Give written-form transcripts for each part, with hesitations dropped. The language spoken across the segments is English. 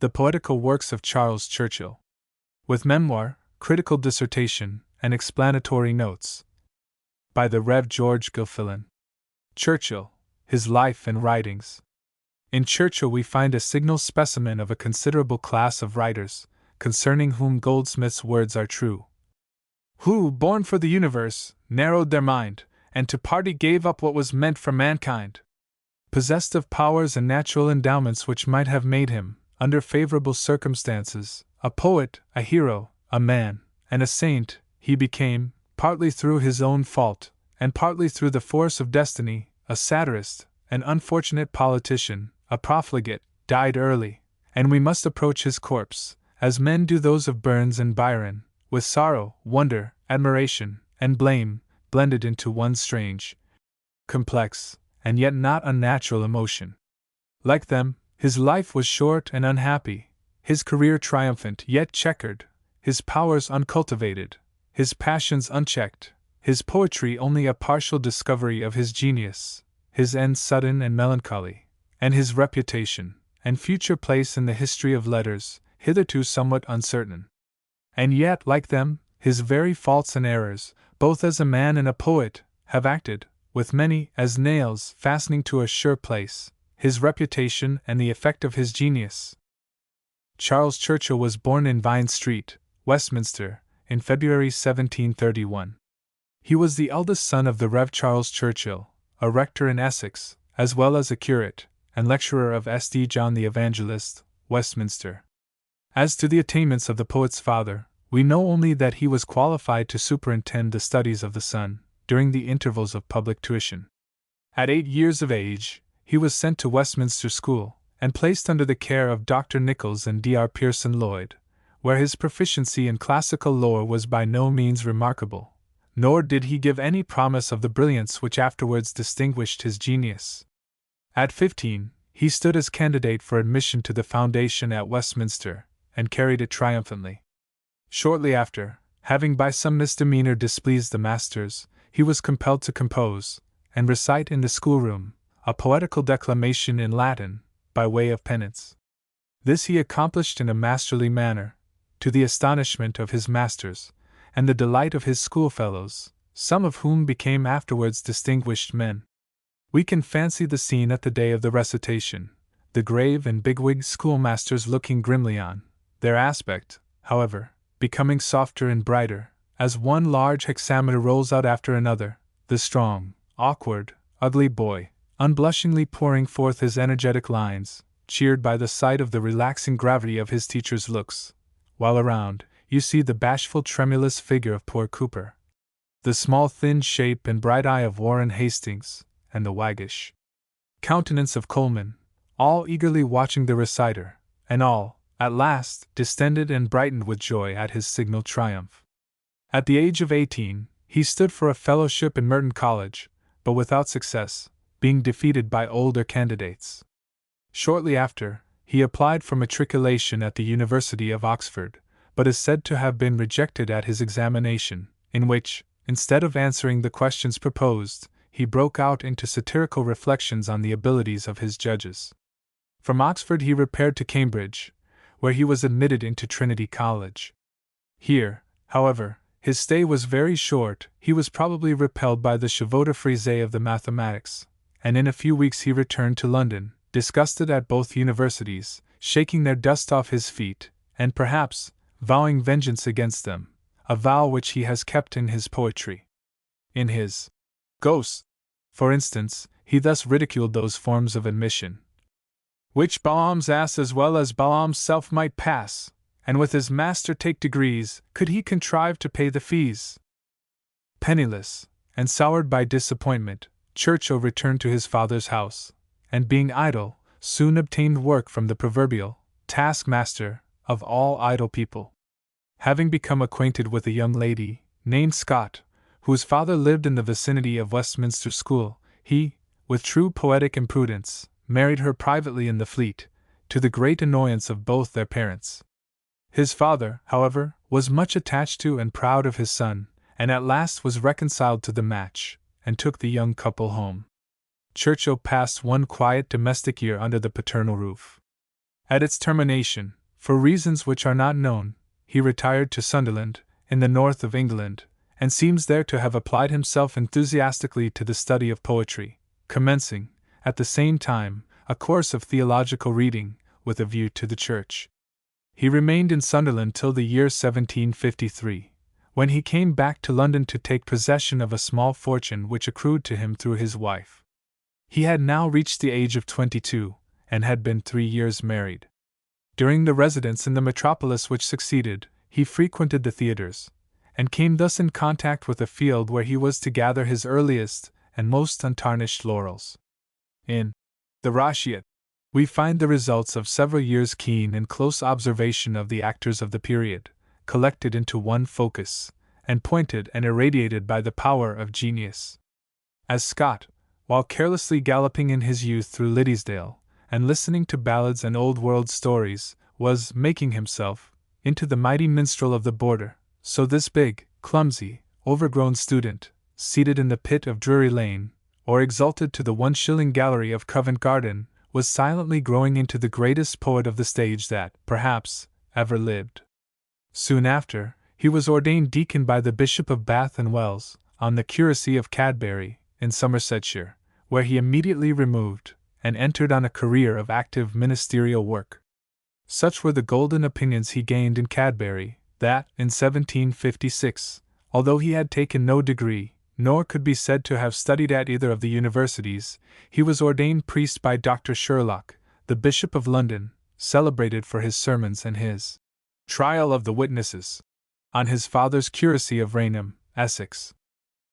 The Poetical Works of Charles Churchill. With Memoir, Critical Dissertation, and Explanatory Notes. By the Rev. George Gilfillan. Churchill, His Life and Writings. In Churchill we find a signal specimen of a considerable class of writers, concerning whom Goldsmith's words are true. Who, born for the universe, narrowed their mind, and to party gave up what was meant for mankind. Possessed of powers and natural endowments which might have made him, under favorable circumstances, a poet, a hero, a man, and a saint, he became, partly through his own fault, and partly through the force of destiny, a satirist, an unfortunate politician, a profligate, died early, and we must approach his corpse, as men do those of Burns and Byron, with sorrow, wonder, admiration, and blame, blended into one strange, complex, and yet not unnatural emotion. Like them, his life was short and unhappy, his career triumphant yet checkered, his powers uncultivated, his passions unchecked, his poetry only a partial discovery of his genius, his end sudden and melancholy, and his reputation and future place in the history of letters, hitherto somewhat uncertain. And yet, like them, his very faults and errors, both as a man and a poet, have acted, with many, as nails fastening to a sure place, his reputation and the effect of his genius. Charles Churchill was born in Vine Street, Westminster, in February 1731. He was the eldest son of the Rev. Charles Churchill, a rector in Essex, as well as a curate and lecturer of St. John the Evangelist, Westminster. As to the attainments of the poet's father, we know only that he was qualified to superintend the studies of the son, during the intervals of public tuition. At 8 years of age, he was sent to Westminster School, and placed under the care of Dr. Nichols and Dr. Pearson Lloyd, where his proficiency in classical lore was by no means remarkable, nor did he give any promise of the brilliance which afterwards distinguished his genius. At 15, he stood as candidate for admission to the foundation at Westminster, and carried it triumphantly. Shortly after, having by some misdemeanor displeased the masters, he was compelled to compose, and recite in the schoolroom, a poetical declamation in Latin, by way of penance. This he accomplished in a masterly manner, to the astonishment of his masters, and the delight of his schoolfellows, some of whom became afterwards distinguished men. We can fancy the scene at the day of the recitation, the grave and bigwig schoolmasters looking grimly on, their aspect, however, becoming softer and brighter, as one large hexameter rolls out after another, the strong, awkward, ugly boy, unblushingly pouring forth his energetic lines, cheered by the sight of the relaxing gravity of his teacher's looks, while around, you see the bashful tremulous figure of poor Cooper, the small thin shape and bright eye of Warren Hastings, and the waggish countenance of Coleman, all eagerly watching the reciter, and all, at last, distended and brightened with joy at his signal triumph. At the age of 18, he stood for a fellowship in Merton College, but without success, being defeated by older candidates. Shortly after, he applied for matriculation at the University of Oxford, but is said to have been rejected at his examination, in which, instead of answering the questions proposed, he broke out into satirical reflections on the abilities of his judges. From Oxford he repaired to Cambridge, where he was admitted into Trinity College. Here, however, his stay was very short. He was probably repelled by the chevaux de frise of the mathematics, and in a few weeks he returned to London, disgusted at both universities, shaking their dust off his feet, and perhaps vowing vengeance against them, a vow which he has kept in his poetry. In his Ghosts, for instance, he thus ridiculed those forms of admission which Balaam's ass as well as Balaam's self might pass, and with his master take degrees, could he contrive to pay the fees. Penniless, and soured by disappointment, Churchill returned to his father's house, and being idle, soon obtained work from the proverbial taskmaster of all idle people. Having become acquainted with a young lady, named Scott, whose father lived in the vicinity of Westminster School, he, with true poetic imprudence, married her privately in the Fleet, to the great annoyance of both their parents. His father, however, was much attached to and proud of his son, and at last was reconciled to the match, and took the young couple home. Churchill passed one quiet domestic year under the paternal roof. At its termination, for reasons which are not known, he retired to Sunderland, in the north of England, and seems there to have applied himself enthusiastically to the study of poetry, commencing, at the same time, a course of theological reading, with a view to the Church. He remained in Sunderland till the year 1753, when he came back to London to take possession of a small fortune which accrued to him through his wife. He had now reached the age of 22, and had been 3 years married. During the residence in the metropolis which succeeded, he frequented the theatres, and came thus in contact with a field where he was to gather his earliest and most untarnished laurels. In The Rashid, we find the results of several years' keen and close observation of the actors of the period, collected into one focus, and pointed and irradiated by the power of genius. As Scott, while carelessly galloping in his youth through Liddesdale, and listening to ballads and old-world stories, was making himself into the mighty minstrel of the border, so this big, clumsy, overgrown student, seated in the pit of Drury Lane, or exalted to the 1-shilling gallery of Covent Garden, was silently growing into the greatest poet of the stage that, perhaps, ever lived. Soon after, he was ordained deacon by the Bishop of Bath and Wells, on the curacy of Cadbury, in Somersetshire, where he immediately removed, and entered on a career of active ministerial work. Such were the golden opinions he gained in Cadbury, that, in 1756, although he had taken no degree, nor could be said to have studied at either of the universities, he was ordained priest by Dr. Sherlock, the Bishop of London, celebrated for his sermons and his trial of the witnesses, on his father's curacy of Rainham, Essex.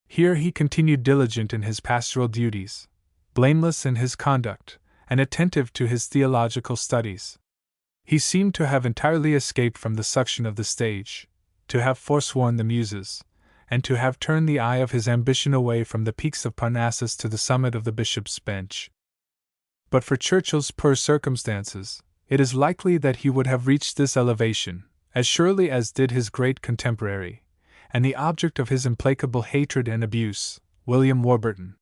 Here he continued diligent in his pastoral duties, blameless in his conduct, and attentive to his theological studies. He seemed to have entirely escaped from the suction of the stage, to have forsworn the muses, and to have turned the eye of his ambition away from the peaks of Parnassus to the summit of the bishop's bench. But for Churchill's poor circumstances, it is likely that he would have reached this elevation, as surely as did his great contemporary, and the object of his implacable hatred and abuse, William Warburton.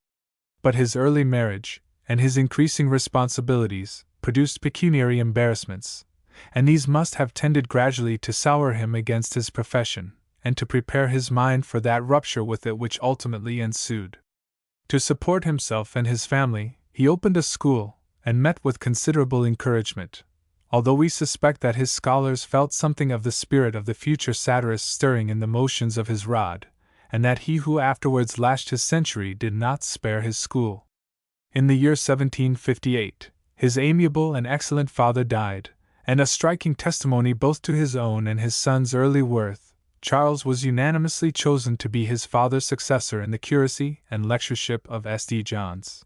But his early marriage, and his increasing responsibilities, produced pecuniary embarrassments, and these must have tended gradually to sour him against his profession, and to prepare his mind for that rupture with it which ultimately ensued. To support himself and his family, he opened a school, and met with considerable encouragement, although we suspect that his scholars felt something of the spirit of the future satirist stirring in the motions of his rod, and that he who afterwards lashed his century did not spare his school. In the year 1758, his amiable and excellent father died, and a striking testimony both to his own and his son's early worth, Charles was unanimously chosen to be his father's successor in the curacy and lectureship of St. John's.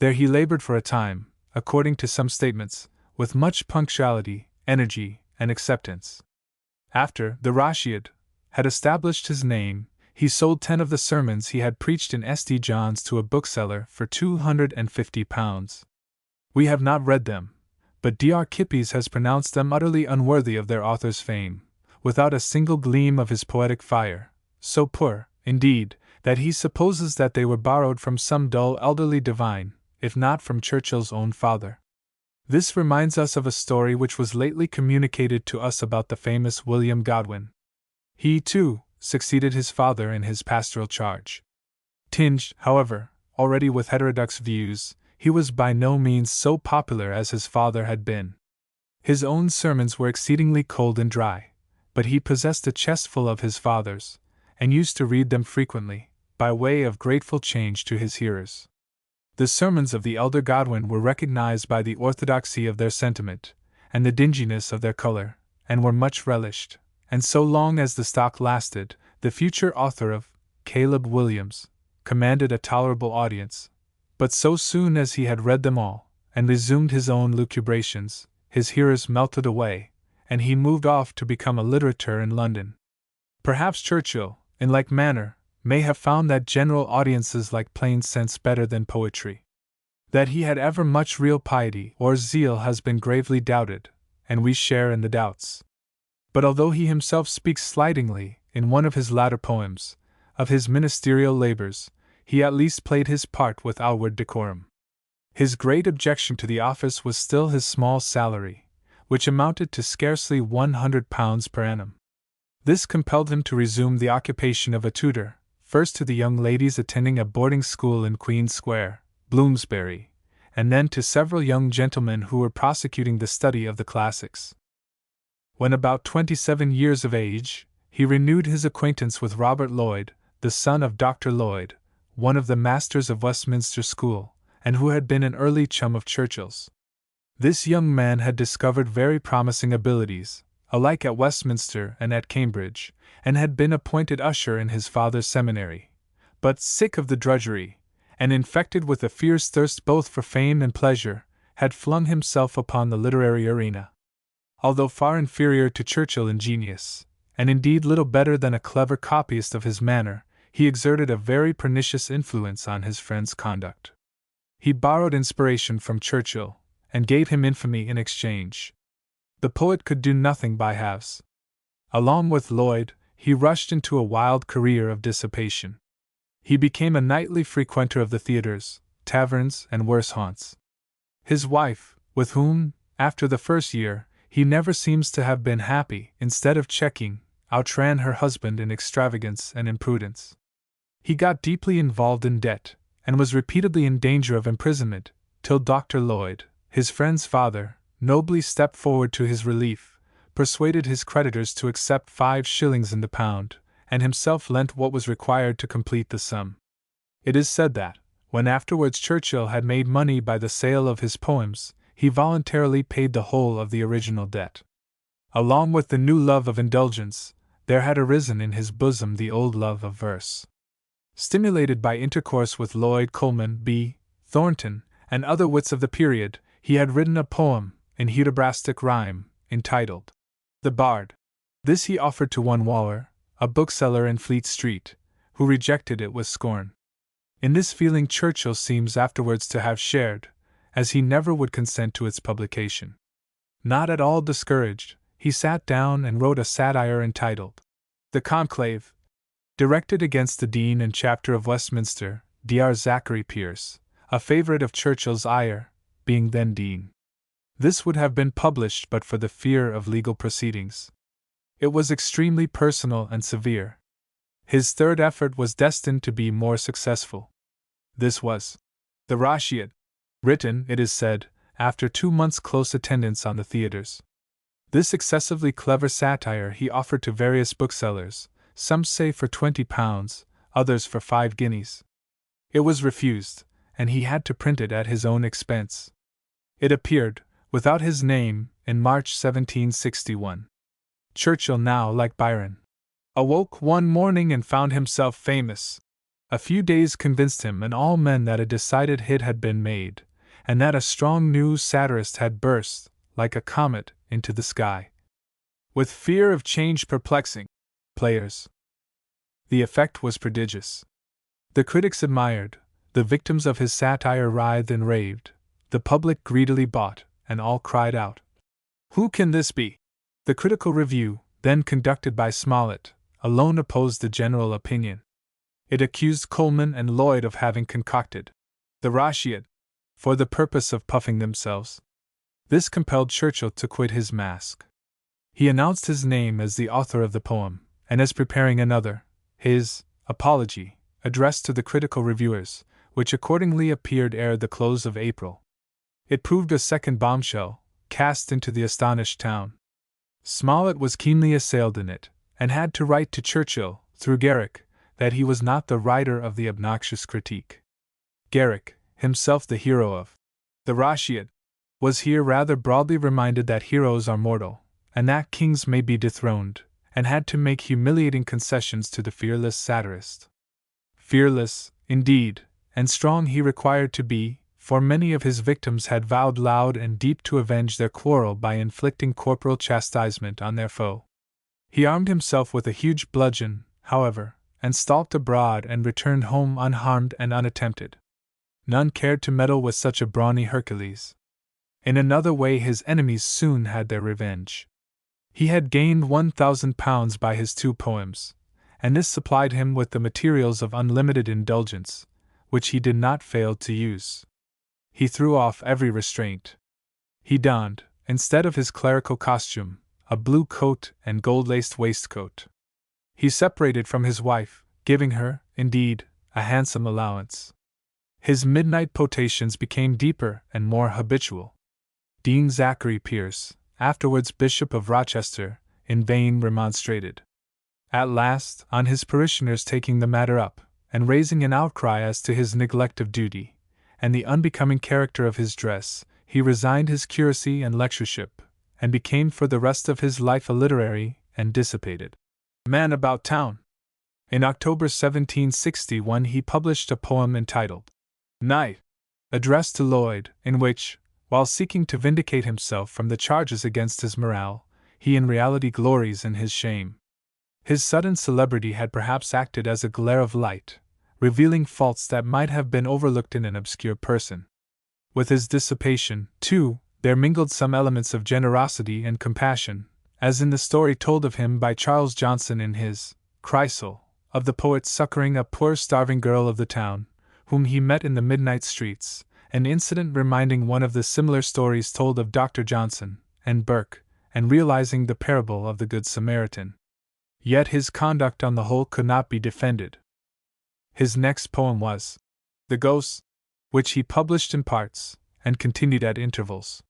There he labored for a time, according to some statements, with much punctuality, energy, and acceptance. After the Rashid had established his name, he sold 10 of the sermons he had preached in St. John's to a bookseller for £250. We have not read them, but Dr. Kippis has pronounced them utterly unworthy of their author's fame, without a single gleam of his poetic fire, so poor, indeed, that he supposes that they were borrowed from some dull elderly divine, if not from Churchill's own father. This reminds us of a story which was lately communicated to us about the famous William Godwin. He, too, succeeded his father in his pastoral charge. Tinged, however, already with heterodox views, he was by no means so popular as his father had been. His own sermons were exceedingly cold and dry, but he possessed a chestful of his father's, and used to read them frequently, by way of grateful change to his hearers. The sermons of the elder Godwin were recognized by the orthodoxy of their sentiment, and the dinginess of their color, and were much relished, and so long as the stock lasted, the future author of Caleb Williams commanded a tolerable audience. But so soon as he had read them all, and resumed his own lucubrations, his hearers melted away, and he moved off to become a litterateur in London. Perhaps Churchill, in like manner, may have found that general audiences like plain sense better than poetry. That he had ever much real piety or zeal has been gravely doubted, and we share in the doubts. But although he himself speaks slightingly, in one of his latter poems, of his ministerial labors, he at least played his part with outward decorum. His great objection to the office was still his small salary, which amounted to scarcely £100 per annum. This compelled him to resume the occupation of a tutor, first to the young ladies attending a boarding school in Queen Square, Bloomsbury, and then to several young gentlemen who were prosecuting the study of the classics. When about 27 years of age, he renewed his acquaintance with Robert Lloyd, the son of Dr. Lloyd, one of the masters of Westminster School, and who had been an early chum of Churchill's. This young man had discovered very promising abilities, alike at Westminster and at Cambridge, and had been appointed usher in his father's seminary, but, sick of the drudgery, and infected with a fierce thirst both for fame and pleasure, had flung himself upon the literary arena. Although far inferior to Churchill in genius, and indeed little better than a clever copyist of his manner, he exerted a very pernicious influence on his friend's conduct. He borrowed inspiration from Churchill, and gave him infamy in exchange. The poet could do nothing by halves. Along with Lloyd, he rushed into a wild career of dissipation. He became a nightly frequenter of the theatres, taverns, and worse haunts. His wife, with whom, after the first year, he never seems to have been happy, instead of checking, outran her husband in extravagance and imprudence. He got deeply involved in debt, and was repeatedly in danger of imprisonment, till Dr. Lloyd, his friend's father, nobly stepped forward to his relief, persuaded his creditors to accept 5 shillings in the pound, and himself lent what was required to complete the sum. It is said that, when afterwards Churchill had made money by the sale of his poems, he voluntarily paid the whole of the original debt. Along with the new love of indulgence, there had arisen in his bosom the old love of verse. Stimulated by intercourse with Lloyd, Coleman, B. Thornton, and other wits of the period, he had written a poem, in Hudibras rhyme, entitled The Bard. This he offered to one Waller, a bookseller in Fleet Street, who rejected it with scorn. In this feeling Churchill seems afterwards to have shared, as he never would consent to its publication. Not at all discouraged, he sat down and wrote a satire entitled The Conclave, directed against the Dean and Chapter of Westminster, Dr. Zachary Pearce, a favourite of Churchill's ire, being then Dean. This would have been published but for the fear of legal proceedings. It was extremely personal and severe. His third effort was destined to be more successful. This was The Rashid, written, it is said, after 2 months' close attendance on the theatres. This excessively clever satire he offered to various booksellers, some say for £20, others for 5 guineas. It was refused, and he had to print it at his own expense. It appeared, without his name, in March 1761. Churchill now, like Byron, awoke one morning and found himself famous. A few days convinced him and all men that a decided hit had been made, and that a strong new satirist had burst, like a comet, into the sky. With fear of change perplexing players, the effect was prodigious. The critics admired, the victims of his satire writhed and raved, the public greedily bought, and all cried out, "Who can this be?" The critical review, then conducted by Smollett, alone opposed the general opinion. It accused Coleman and Lloyd of having concocted The Rashid for the purpose of puffing themselves. This compelled Churchill to quit his mask. He announced his name as the author of the poem, and as preparing another, his Apology, addressed to the critical reviewers, which accordingly appeared ere the close of April. It proved a second bombshell, cast into the astonished town. Smollett was keenly assailed in it, and had to write to Churchill, through Garrick, that he was not the writer of the obnoxious critique. Garrick, himself the hero of The Rashid, was here rather broadly reminded that heroes are mortal, and that kings may be dethroned, and had to make humiliating concessions to the fearless satirist. Fearless, indeed, and strong he required to be, for many of his victims had vowed loud and deep to avenge their quarrel by inflicting corporal chastisement on their foe. He armed himself with a huge bludgeon, however, and stalked abroad and returned home unharmed and unattempted. None cared to meddle with such a brawny Hercules. In another way his enemies soon had their revenge. He had gained £1,000 by his 2 poems, and this supplied him with the materials of unlimited indulgence, which he did not fail to use. He threw off every restraint. He donned, instead of his clerical costume, a blue coat and gold-laced waistcoat. He separated from his wife, giving her, indeed, a handsome allowance. His midnight potations became deeper and more habitual. Dean Zachary Pierce, afterwards Bishop of Rochester, in vain remonstrated. At last, on his parishioners taking the matter up, and raising an outcry as to his neglect of duty, and the unbecoming character of his dress, he resigned his curacy and lectureship, and became for the rest of his life a literary and dissipated man about town. In October 1761 he published a poem entitled Night, addressed to Lloyd, in which, while seeking to vindicate himself from the charges against his morale, he in reality glories in his shame. His sudden celebrity had perhaps acted as a glare of light, revealing faults that might have been overlooked in an obscure person. With his dissipation, too, there mingled some elements of generosity and compassion, as in the story told of him by Charles Johnson in his Chrysal, of the poet succoring a poor starving girl of the town, whom he met in the midnight streets, an incident reminding one of the similar stories told of Dr. Johnson and Burke, and realizing the parable of the Good Samaritan. Yet his conduct on the whole could not be defended. His next poem was The Ghosts, which he published in parts, and continued at intervals.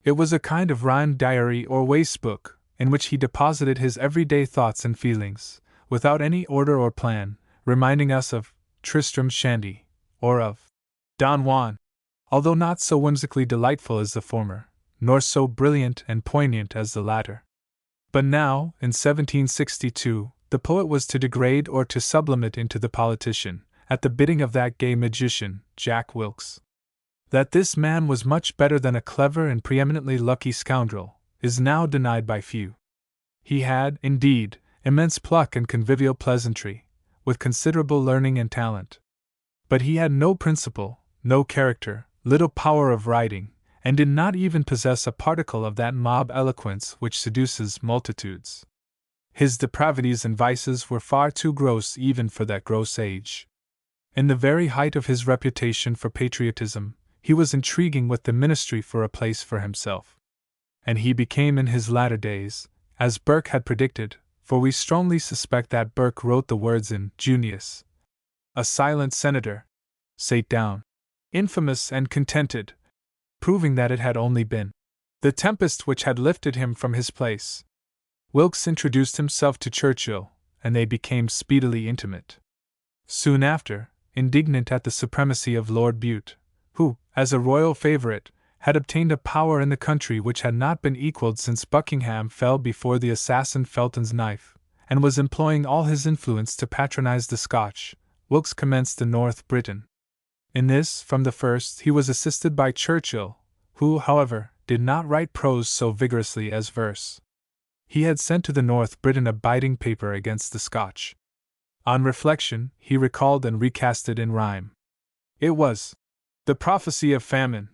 It was a kind of rhymed diary or waste book, in which he deposited his everyday thoughts and feelings, without any order or plan, reminding us of Tristram Shandy, or of Don Juan, although not so whimsically delightful as the former, nor so brilliant and poignant as the latter. But now, in 1762, the poet was to degrade or to sublimate into the politician, at the bidding of that gay magician, Jack Wilkes. That this man was much better than a clever and preeminently lucky scoundrel, is now denied by few. He had, indeed, immense pluck and convivial pleasantry, with considerable learning and talent. But he had no principle, no character, little power of writing, and did not even possess a particle of that mob eloquence which seduces multitudes. His depravities and vices were far too gross even for that gross age. In the very height of his reputation for patriotism, he was intriguing with the ministry for a place for himself. And he became in his latter days, as Burke had predicted, for we strongly suspect that Burke wrote the words in Junius, a silent senator, sate down, infamous and contented, proving that it had only been the tempest which had lifted him from his place. Wilkes introduced himself to Churchill, and they became speedily intimate. Soon after, indignant at the supremacy of Lord Bute, who, as a royal favourite, had obtained a power in the country which had not been equalled since Buckingham fell before the assassin Felton's knife, and was employing all his influence to patronize the Scotch, Wilkes commenced in North Britain. In this, from the first, he was assisted by Churchill, who, however, did not write prose so vigorously as verse. He had sent to the North Britain a biting paper against the Scotch. On reflection, he recalled and recast it in rhyme. It was the prophecy of famine,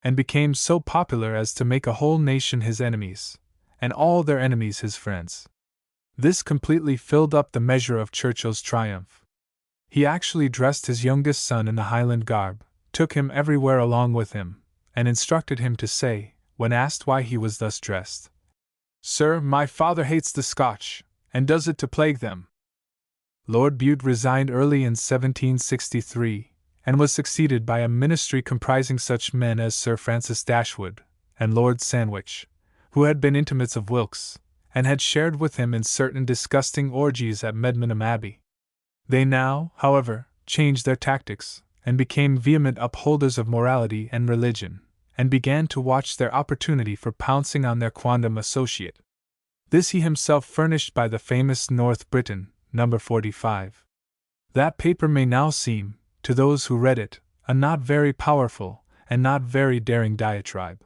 and became so popular as to make a whole nation his enemies, and all their enemies his friends. This completely filled up the measure of Churchill's triumph. He actually dressed his youngest son in the Highland garb, took him everywhere along with him, and instructed him to say, when asked why he was thus dressed, "Sir, my father hates the Scotch, and does it to plague them." Lord Bute resigned early in 1763, and was succeeded by a ministry comprising such men as Sir Francis Dashwood and Lord Sandwich, who had been intimates of Wilkes, and had shared with him in certain disgusting orgies at Medmenham Abbey. They now, however, changed their tactics, and became vehement upholders of morality and religion, and began to watch their opportunity for pouncing on their quondam associate. This he himself furnished by the famous North Briton, No. 45. That paper may now seem, to those who read it, a not very powerful and not very daring diatribe.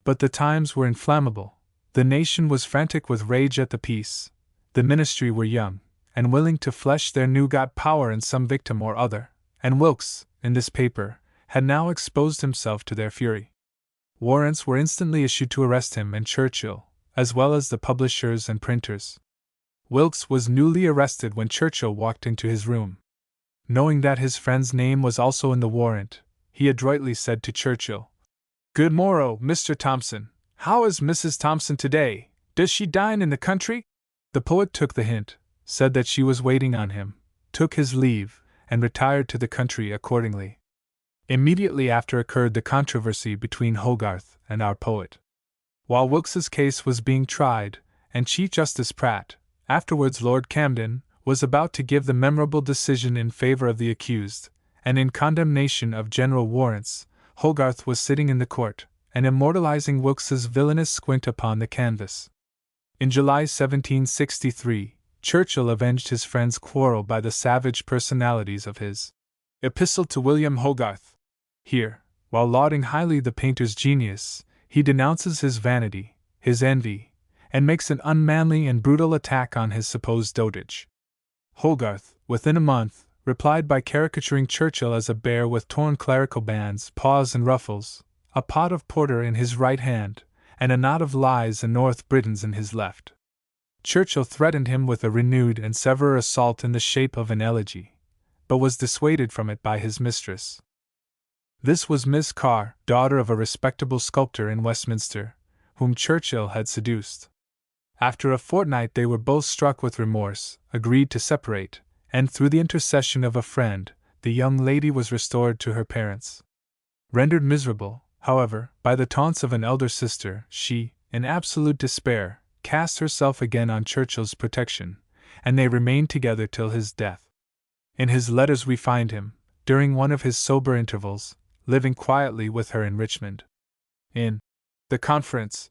But the times were inflammable, the nation was frantic with rage at the peace, the ministry were young, and willing to flesh their new-got power in some victim or other, and Wilkes, in this paper, had now exposed himself to their fury. Warrants were instantly issued to arrest him and Churchill, as well as the publishers and printers. Wilkes was newly arrested when Churchill walked into his room. Knowing that his friend's name was also in the warrant, he adroitly said to Churchill, "Good morrow, Mr. Thompson. How is Mrs. Thompson today? Does she dine in the country? The poet took the hint, said that she was waiting on him, took his leave, and retired to the country accordingly. Immediately after occurred the controversy between Hogarth and our poet. While Wilkes's case was being tried, and Chief Justice Pratt, afterwards Lord Camden, was about to give the memorable decision in favor of the accused, and in condemnation of General Warrants, Hogarth was sitting in the court, and immortalizing Wilkes's villainous squint upon the canvas. In July 1763, Churchill avenged his friend's quarrel by the savage personalities of his Epistle to William Hogarth. Here, while lauding highly the painter's genius, he denounces his vanity, his envy, and makes an unmanly and brutal attack on his supposed dotage. Hogarth, within a month, replied by caricaturing Churchill as a bear with torn clerical bands, paws and ruffles, a pot of porter in his right hand, and a knot of lies and North Britons in his left. Churchill threatened him with a renewed and severe assault in the shape of an elegy, but was dissuaded from it by his mistress. This was Miss Carr, daughter of a respectable sculptor in Westminster, whom Churchill had seduced. After a fortnight they were both struck with remorse, agreed to separate, and through the intercession of a friend, the young lady was restored to her parents. Rendered miserable, however, by the taunts of an elder sister, she, in absolute despair, cast herself again on Churchill's protection, and they remained together till his death. In his letters we find him, during one of his sober intervals, living quietly with her in Richmond. In The Conference,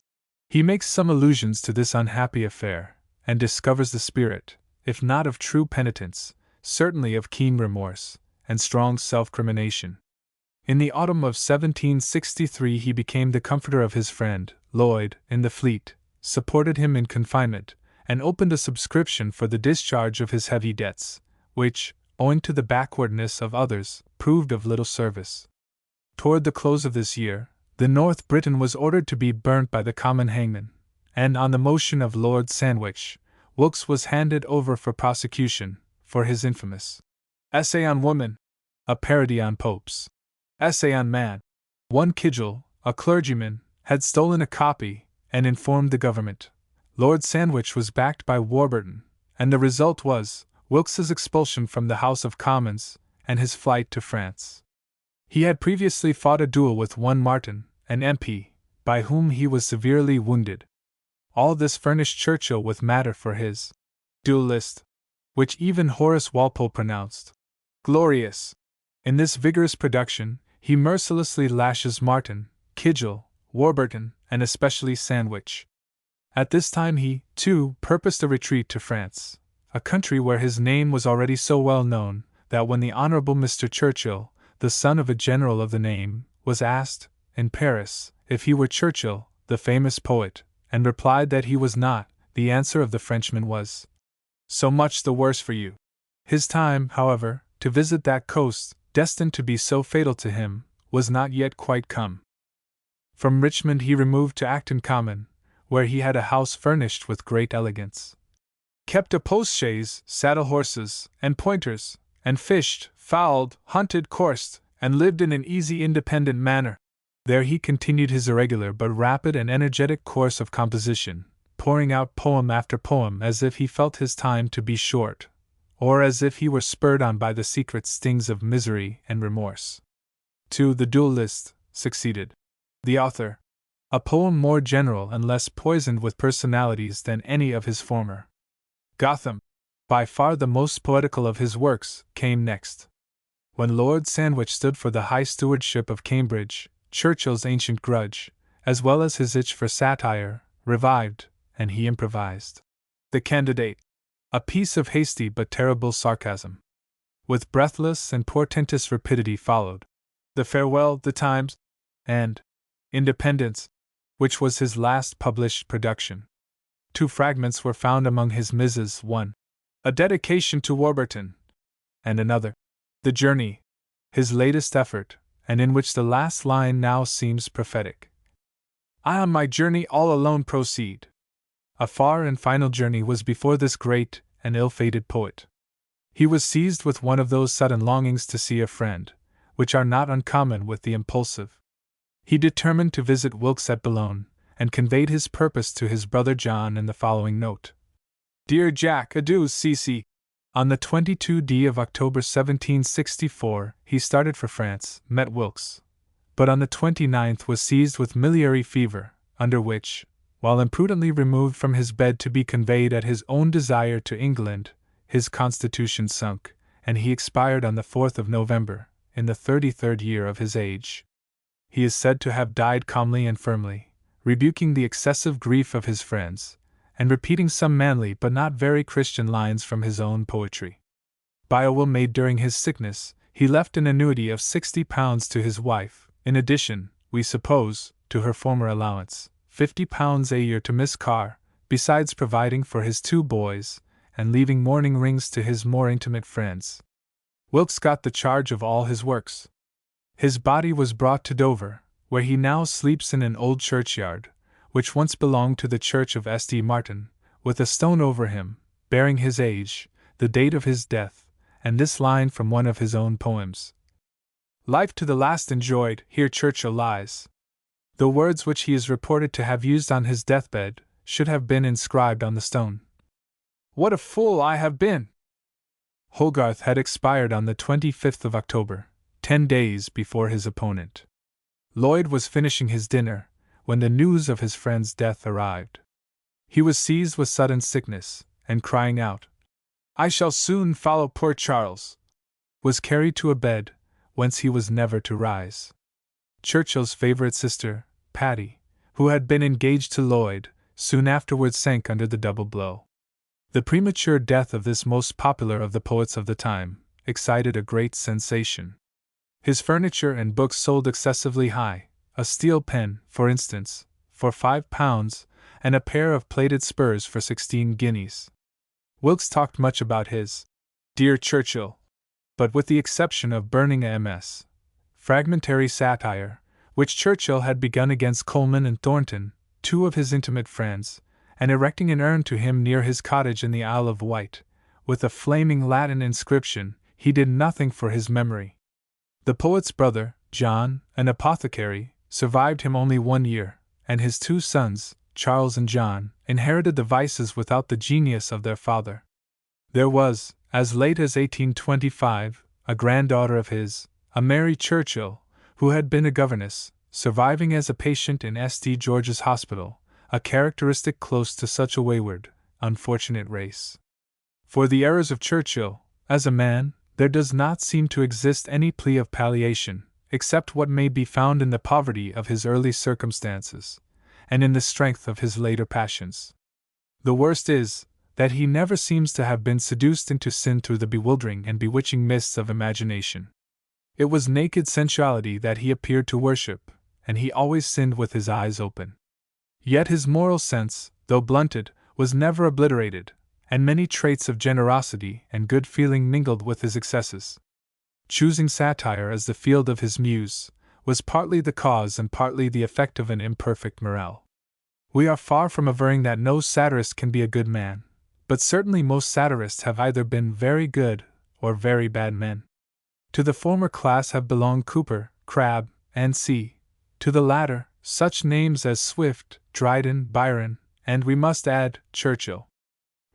he makes some allusions to this unhappy affair, and discovers the spirit, if not of true penitence, certainly of keen remorse, and strong self-crimination. In the autumn of 1763 he became the comforter of his friend, Lloyd, in the Fleet, supported him in confinement, and opened a subscription for the discharge of his heavy debts, which, owing to the backwardness of others, proved of little service. Toward the close of this year, the North Briton was ordered to be burnt by the common hangman, and on the motion of Lord Sandwich, Wilkes was handed over for prosecution, for his infamous Essay on Woman, a parody on popes. Essay on Man. One Kidgel, a clergyman, had stolen a copy, and informed the government. Lord Sandwich was backed by Warburton, and the result was Wilkes's expulsion from the House of Commons, and his flight to France. He had previously fought a duel with one Martin, an MP, by whom he was severely wounded. All this furnished Churchill with matter for his duellist, which even Horace Walpole pronounced glorious. In this vigorous production, he mercilessly lashes Martin, Kidgel, Warburton, and especially Sandwich. At this time he, too, purposed a retreat to France, a country where his name was already so well known that when the Honourable Mr. Churchill, the son of a general of the name, was asked, in Paris, if he were Churchill, the famous poet, and replied that he was not, the answer of the Frenchman was, "So much the worse for you." His time, however, to visit that coast, destined to be so fatal to him, was not yet quite come. From Richmond he removed to Acton Common, where he had a house furnished with great elegance, kept a post-chaise, saddle horses, and pointers, and fished, fowled, hunted, coursed, and lived in an easy independent manner. There he continued his irregular but rapid and energetic course of composition, pouring out poem after poem as if he felt his time to be short, or as if he were spurred on by the secret stings of misery and remorse. To The Duellist succeeded The Author, a poem more general and less poisoned with personalities than any of his former. Gotham, by far the most poetical of his works, came next. When Lord Sandwich stood for the high stewardship of Cambridge, Churchill's ancient grudge, as well as his itch for satire, revived, and he improvised The Candidate, a piece of hasty but terrible sarcasm. With breathless and portentous rapidity followed The Farewell, The Times, and Independence, which was his last published production. Two fragments were found among his misses, one, a dedication to Warburton, and another, The Journey, his latest effort, and in which the last line now seems prophetic. I on my journey all alone proceed. A far and final journey was before this great and ill-fated poet. He was seized with one of those sudden longings to see a friend, which are not uncommon with the impulsive. He determined to visit Wilkes at Boulogne, and conveyed his purpose to his brother John in the following note. Dear Jack, adieu cc. On the 22d of October 1764, he started for France, met Wilkes, but on the 29th was seized with miliary fever, under which, while imprudently removed from his bed to be conveyed at his own desire to England, his constitution sunk, and he expired on the 4th of November, in the 33rd year of his age. He is said to have died calmly and firmly, rebuking the excessive grief of his friends, and repeating some manly but not very Christian lines from his own poetry. By a will made during his sickness, he left an annuity of £60 to his wife, in addition, we suppose, to her former allowance, £50 a year to Miss Carr, besides providing for his 2 boys, and leaving mourning rings to his more intimate friends. Wilkes got the charge of all his works. His body was brought to Dover, where he now sleeps in an old churchyard, which once belonged to the church of St. Martin, with a stone over him, bearing his age, the date of his death, and this line from one of his own poems. Life to the last enjoyed, here Churchill lies. The words which he is reported to have used on his deathbed should have been inscribed on the stone. What a fool I have been! Hogarth had expired on the 25th of October, 10 days before his opponent. Lloyd was finishing his dinner, when the news of his friend's death arrived. He was seized with sudden sickness, and crying out, "I shall soon follow poor Charles," was carried to a bed, whence he was never to rise. Churchill's favourite sister, Patty, who had been engaged to Lloyd, soon afterwards sank under the double blow. The premature death of this most popular of the poets of the time excited a great sensation. His furniture and books sold excessively high, a steel pen, for instance, for £5, and a pair of plated spurs for 16 guineas. Wilkes talked much about his dear Churchill, but with the exception of burning a MS. fragmentary satire, which Churchill had begun against Colman and Thornton, 2 of his intimate friends, and erecting an urn to him near his cottage in the Isle of Wight, with a flaming Latin inscription, he did nothing for his memory. The poet's brother, John, an apothecary, survived him only 1 year, and his 2 sons, Charles and John, inherited the vices without the genius of their father. There was, as late as 1825, a granddaughter of his, a Mary Churchill, who had been a governess, surviving as a patient in St. George's Hospital, a characteristic close to such a wayward, unfortunate race. For the errors of Churchill, as a man, there does not seem to exist any plea of palliation, except what may be found in the poverty of his early circumstances, and in the strength of his later passions. The worst is, that he never seems to have been seduced into sin through the bewildering and bewitching mists of imagination. It was naked sensuality that he appeared to worship, and he always sinned with his eyes open. Yet his moral sense, though blunted, was never obliterated, and many traits of generosity and good feeling mingled with his excesses. Choosing satire as the field of his muse, was partly the cause and partly the effect of an imperfect morale. We are far from averring that no satirist can be a good man, but certainly most satirists have either been very good or very bad men. To the former class have belonged Cooper, Crabbe, and C. To the latter, such names as Swift, Dryden, Byron, and we must add, Churchill.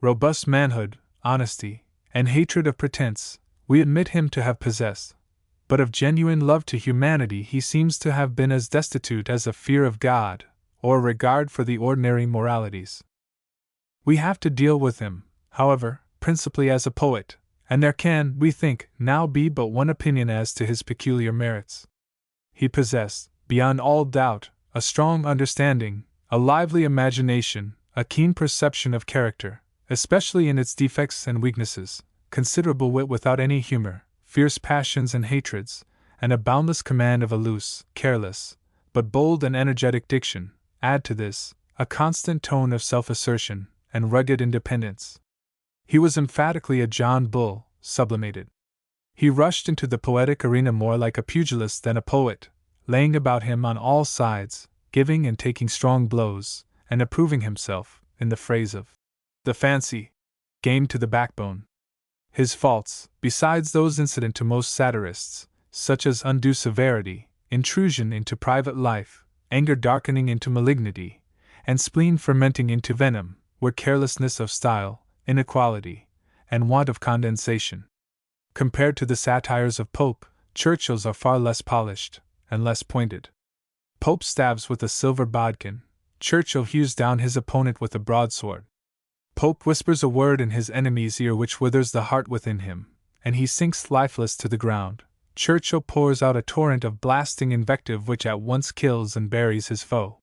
Robust manhood, honesty, and hatred of pretense, we admit him to have possessed, but of genuine love to humanity he seems to have been as destitute as a fear of God, or a regard for the ordinary moralities. We have to deal with him, however, principally as a poet, and there can, we think, now be but one opinion as to his peculiar merits. He possessed, beyond all doubt, a strong understanding, a lively imagination, a keen perception of character, especially in its defects and weaknesses, considerable wit without any humor, fierce passions and hatreds, and a boundless command of a loose, careless, but bold and energetic diction. Add to this, a constant tone of self-assertion, and rugged independence. He was emphatically a John Bull, sublimated. He rushed into the poetic arena more like a pugilist than a poet, laying about him on all sides, giving and taking strong blows, and approving himself, in the phrase of the fancy, game to the backbone. His faults, besides those incident to most satirists, such as undue severity, intrusion into private life, anger darkening into malignity, and spleen fermenting into venom, were carelessness of style, inequality, and want of condensation. Compared to the satires of Pope, Churchill's are far less polished, and less pointed. Pope stabs with a silver bodkin, Churchill hews down his opponent with a broadsword. Pope whispers a word in his enemy's ear which withers the heart within him, and he sinks lifeless to the ground. Churchill pours out a torrent of blasting invective which at once kills and buries his foe.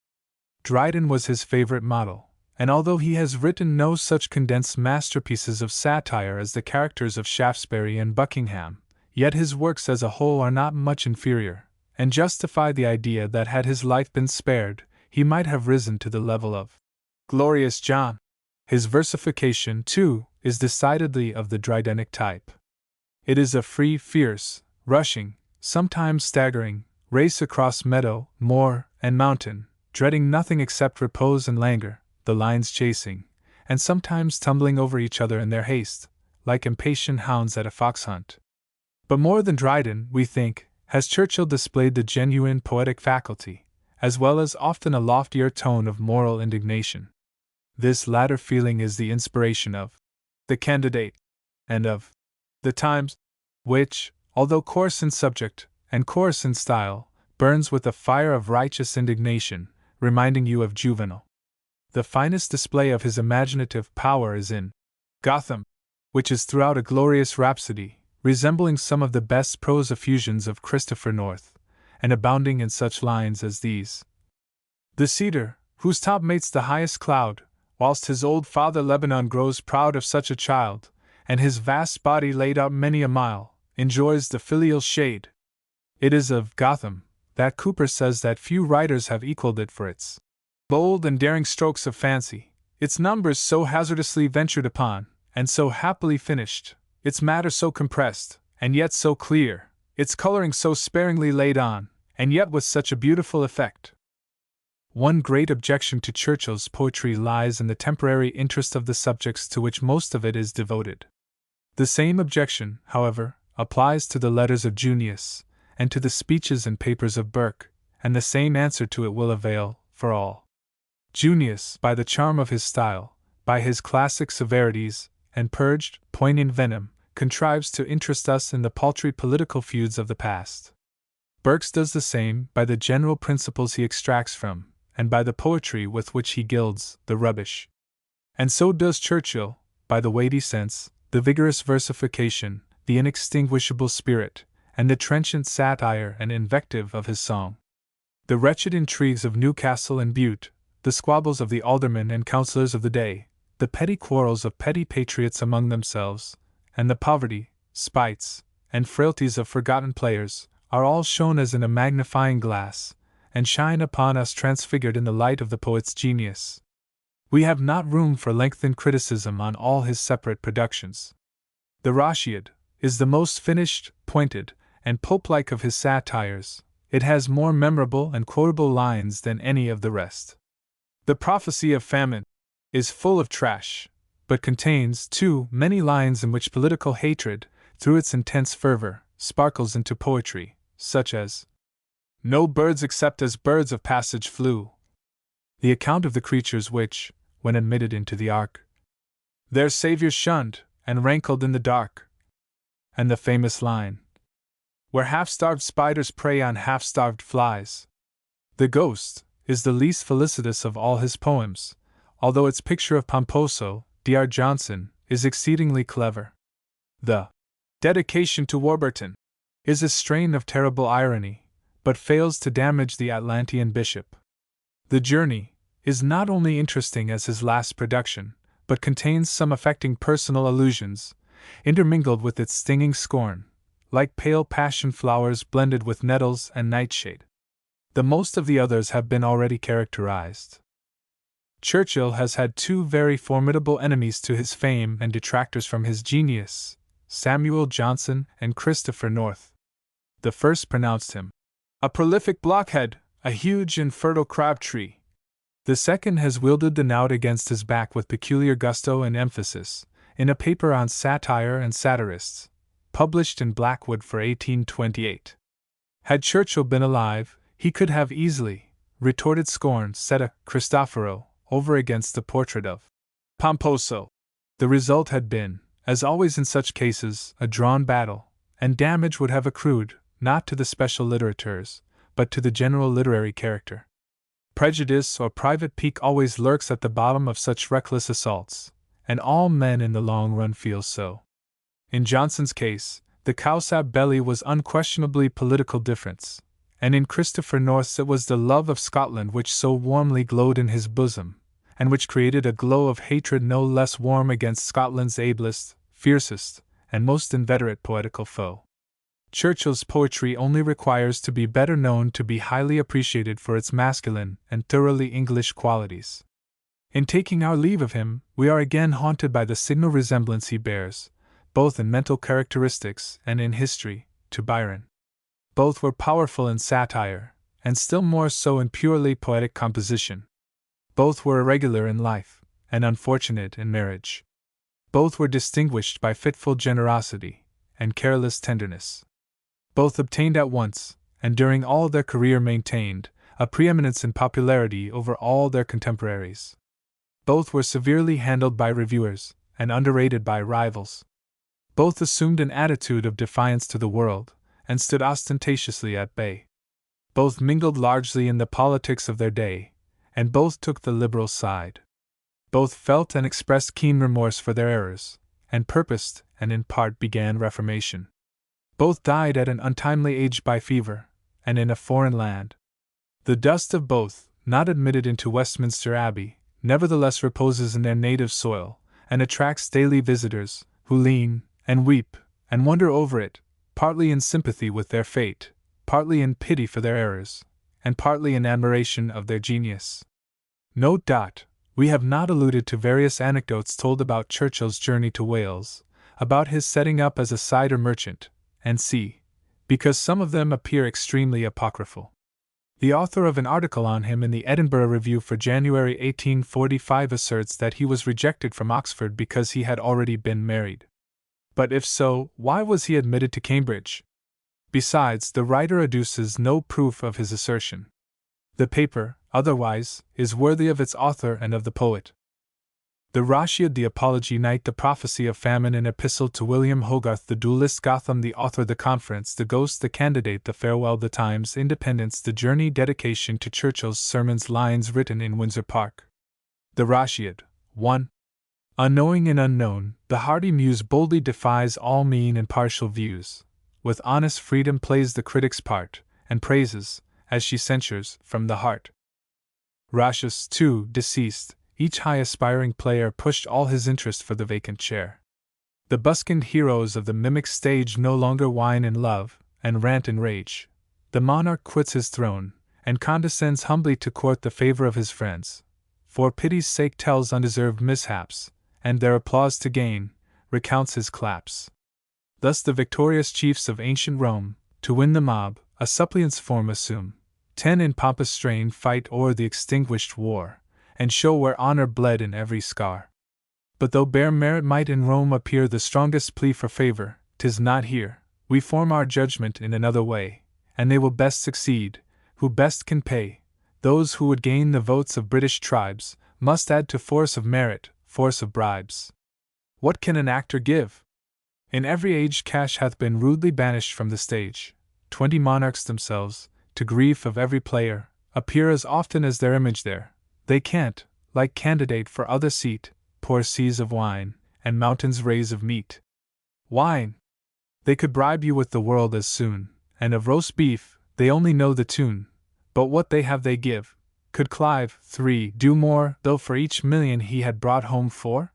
Dryden was his favorite model, and although he has written no such condensed masterpieces of satire as the characters of Shaftesbury and Buckingham, yet his works as a whole are not much inferior, and justify the idea that had his life been spared, he might have risen to the level of Glorious John. His versification, too, is decidedly of the Drydenic type. It is a free, fierce, rushing, sometimes staggering, race across meadow, moor, and mountain, dreading nothing except repose and languor, the lines chasing, and sometimes tumbling over each other in their haste, like impatient hounds at a fox hunt. But more than Dryden, we think, has Churchill displayed the genuine poetic faculty, as well as often a loftier tone of moral indignation. This latter feeling is the inspiration of The Candidate and of The Times, which, although coarse in subject and coarse in style, burns with the fire of righteous indignation, reminding you of Juvenal. The finest display of his imaginative power is in Gotham, which is throughout a glorious rhapsody, resembling some of the best prose effusions of Christopher North, and abounding in such lines as these: The cedar, whose top mates the highest cloud, whilst his old father Lebanon grows proud of such a child, and his vast body laid out many a mile, enjoys the filial shade. It is of Gotham that Cooper says that few writers have equaled it for its bold and daring strokes of fancy, its numbers so hazardously ventured upon, and so happily finished, its matter so compressed, and yet so clear, its coloring so sparingly laid on, and yet with such a beautiful effect. One great objection to Churchill's poetry lies in the temporary interest of the subjects to which most of it is devoted. The same objection, however, applies to the letters of Junius, and to the speeches and papers of Burke, and the same answer to it will avail for all. Junius, by the charm of his style, by his classic severities, and purged, poignant venom, contrives to interest us in the paltry political feuds of the past. Burke does the same by the general principles he extracts from, and by the poetry with which he gilds the rubbish. And so does Churchill, by the weighty sense, the vigorous versification, the inextinguishable spirit, and the trenchant satire and invective of his song. The wretched intrigues of Newcastle and Bute, the squabbles of the aldermen and councillors of the day, the petty quarrels of petty patriots among themselves, and the poverty, spites, and frailties of forgotten players, are all shown as in a magnifying glass, and shine upon us transfigured in the light of the poet's genius. We have not room for lengthened criticism on all his separate productions. The Rashid is the most finished, pointed, and Pope-like of his satires. It has more memorable and quotable lines than any of the rest. The Prophecy of Famine is full of trash, but contains, too, many lines in which political hatred, through its intense fervor, sparkles into poetry, such as No birds except as birds of passage flew. The account of the creatures which, when admitted into the ark, their Saviour shunned, and rankled in the dark. And the famous line, Where half-starved spiders prey on half-starved flies. The Ghost is the least felicitous of all his poems, although its picture of Pomposo, D.R. Johnson, is exceedingly clever. The Dedication to Warburton is a strain of terrible irony, but fails to damage the Atlantean bishop. The Journey is not only interesting as his last production, but contains some affecting personal allusions, intermingled with its stinging scorn, like pale passion flowers blended with nettles and nightshade. The most of the others have been already characterized. Churchill has had two very formidable enemies to his fame and detractors from his genius, Samuel Johnson and Christopher North. The first pronounced him a prolific blockhead, a huge and fertile crab-tree. The second has wielded the knout against his back with peculiar gusto and emphasis, in a paper on satire and satirists, published in Blackwood for 1828. Had Churchill been alive, he could have easily retorted scorn, said a Cristoforo, over against the portrait of Pomposo. The result had been, as always in such cases, a drawn battle, and damage would have accrued, not to the special litterateurs, but to the general literary character. Prejudice or private pique always lurks at the bottom of such reckless assaults, and all men in the long run feel so. In Johnson's case, the casus belli was unquestionably political difference, and in Christopher North's it was the love of Scotland which so warmly glowed in his bosom, and which created a glow of hatred no less warm against Scotland's ablest, fiercest, and most inveterate poetical foe. Churchill's poetry only requires to be better known to be highly appreciated for its masculine and thoroughly English qualities. In taking our leave of him, we are again haunted by the signal resemblance he bears, both in mental characteristics and in history, to Byron. Both were powerful in satire, and still more so in purely poetic composition. Both were irregular in life, and unfortunate in marriage. Both were distinguished by fitful generosity and careless tenderness. Both obtained at once, and during all their career maintained, a preeminence in popularity over all their contemporaries. Both were severely handled by reviewers, and underrated by rivals. Both assumed an attitude of defiance to the world, and stood ostentatiously at bay. Both mingled largely in the politics of their day, and both took the liberal side. Both felt and expressed keen remorse for their errors, and purposed, and in part began reformation. Both died at an untimely age by fever, and in a foreign land. The dust of both, not admitted into Westminster Abbey, nevertheless reposes in their native soil, and attracts daily visitors, who lean, and weep, and wonder over it, partly in sympathy with their fate, partly in pity for their errors, and partly in admiration of their genius. Note. We have not alluded to various anecdotes told about Churchill's journey to Wales, about his setting up as a cider merchant, and c. because some of them appear extremely apocryphal. The author of an article on him in the Edinburgh Review for January 1845 asserts that he was rejected from Oxford because he had already been married. But if so, why was he admitted to Cambridge? Besides, the writer adduces no proof of his assertion. The paper, otherwise, is worthy of its author and of the poet. The Rashid, the Apology, Night, the Prophecy of Famine, an Epistle to William Hogarth, the Duelist, Gotham, the Author, the Conference, the Ghost, the Candidate, the Farewell, the Times, Independence, the Journey, dedication to Churchill's sermons, lines written in Windsor Park. The Rashid. 1. Unknowing and unknown, the hardy muse boldly defies all mean and partial views. With honest freedom plays the critic's part, and praises, as she censures, from the heart. Rashus. 2. Deceased. Each high-aspiring player pushed all his interest for the vacant chair. The buskined heroes of the mimic stage no longer whine in love, and rant in rage. The monarch quits his throne, and condescends humbly to court the favor of his friends. For pity's sake tells undeserved mishaps, and their applause to gain, recounts his claps. Thus the victorious chiefs of ancient Rome, to win the mob, a suppliant's form assume. 10 in pompous strain fight o'er the extinguished war, and show where honor bled in every scar. But though bare merit might in Rome appear the strongest plea for favor, 'tis not here. We form our judgment in another way, and they will best succeed, who best can pay. Those who would gain the votes of British tribes, must add to force of merit, force of bribes. What can an actor give? In every age cash hath been rudely banished from the stage. 20 monarchs themselves, to grief of every player, appear as often as their image there. They can't, like candidate for other seat, pour seas of wine, and mountains raise of meat. Wine! They could bribe you with the world as soon, and of roast beef, they only know the tune. But what they have they give. Could Clive, 3, do more, though for each million he had brought home 4?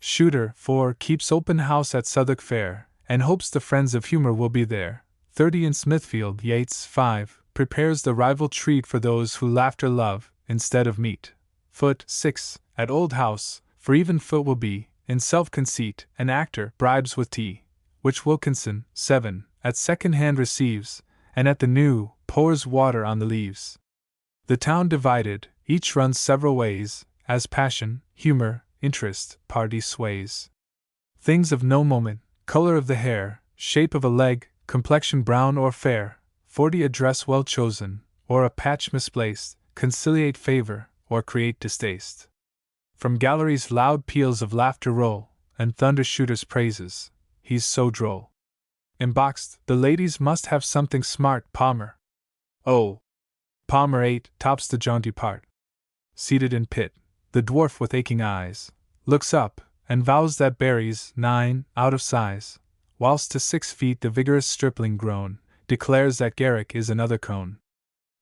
Shooter, 4, keeps open house at Southwark Fair, and hopes the friends of humor will be there. 30 in Smithfield. Yeats, 5, prepares the rival treat for those who laughter love, instead of meat. Foot, 6, at Old House, for even Foot will be, in self-conceit, an actor, bribes with tea, which Wilkinson, 7, at second hand receives, and at the New, pours water on the leaves. The town divided, each runs several ways, as passion, humor, interest, party sways. Things of no moment, color of the hair, shape of a leg, complexion brown or fair, 40 a dress well chosen, or a patch misplaced, conciliate favor, or create distaste. From galleries loud peals of laughter roll, and thunder shooters' praises, he's so droll. Emboxed, the ladies must have something smart, Palmer. Oh! Palmer 8 tops the jaunty part. Seated in pit, the dwarf with aching eyes looks up, and vows that Barry's 9 out of size, whilst to 6 feet the vigorous stripling grown declares that Garrick is another cone.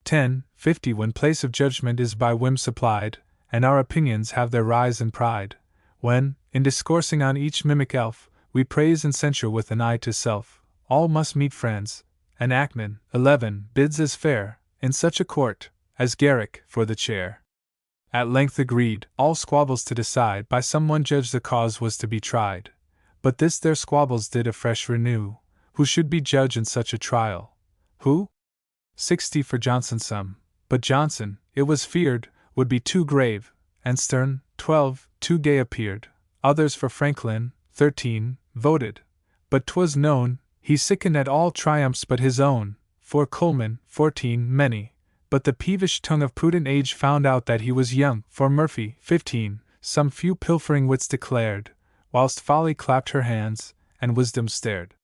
10:50 when place of judgment is by whim supplied, and our opinions have their rise and pride, when, in discoursing on each mimic elf, we praise and censure with an eye to self, all must meet friends, and Ackman 11 bids as fair, in such a court, as Garrick for the chair. At length agreed, all squabbles to decide, by some one judge the cause was to be tried. But this their squabbles did afresh renew, who should be judge in such a trial? Who? 60 for Johnson some, but Johnson, it was feared, would be too grave and stern. 12 too gay appeared. Others for Franklin, 13, voted. But 'twas known, he sickened at all triumphs but his own. For Coleman, 14, many. But the peevish tongue of prudent age found out that he was young. For Murphy, 15, some few pilfering wits declared, whilst folly clapped her hands, and wisdom stared.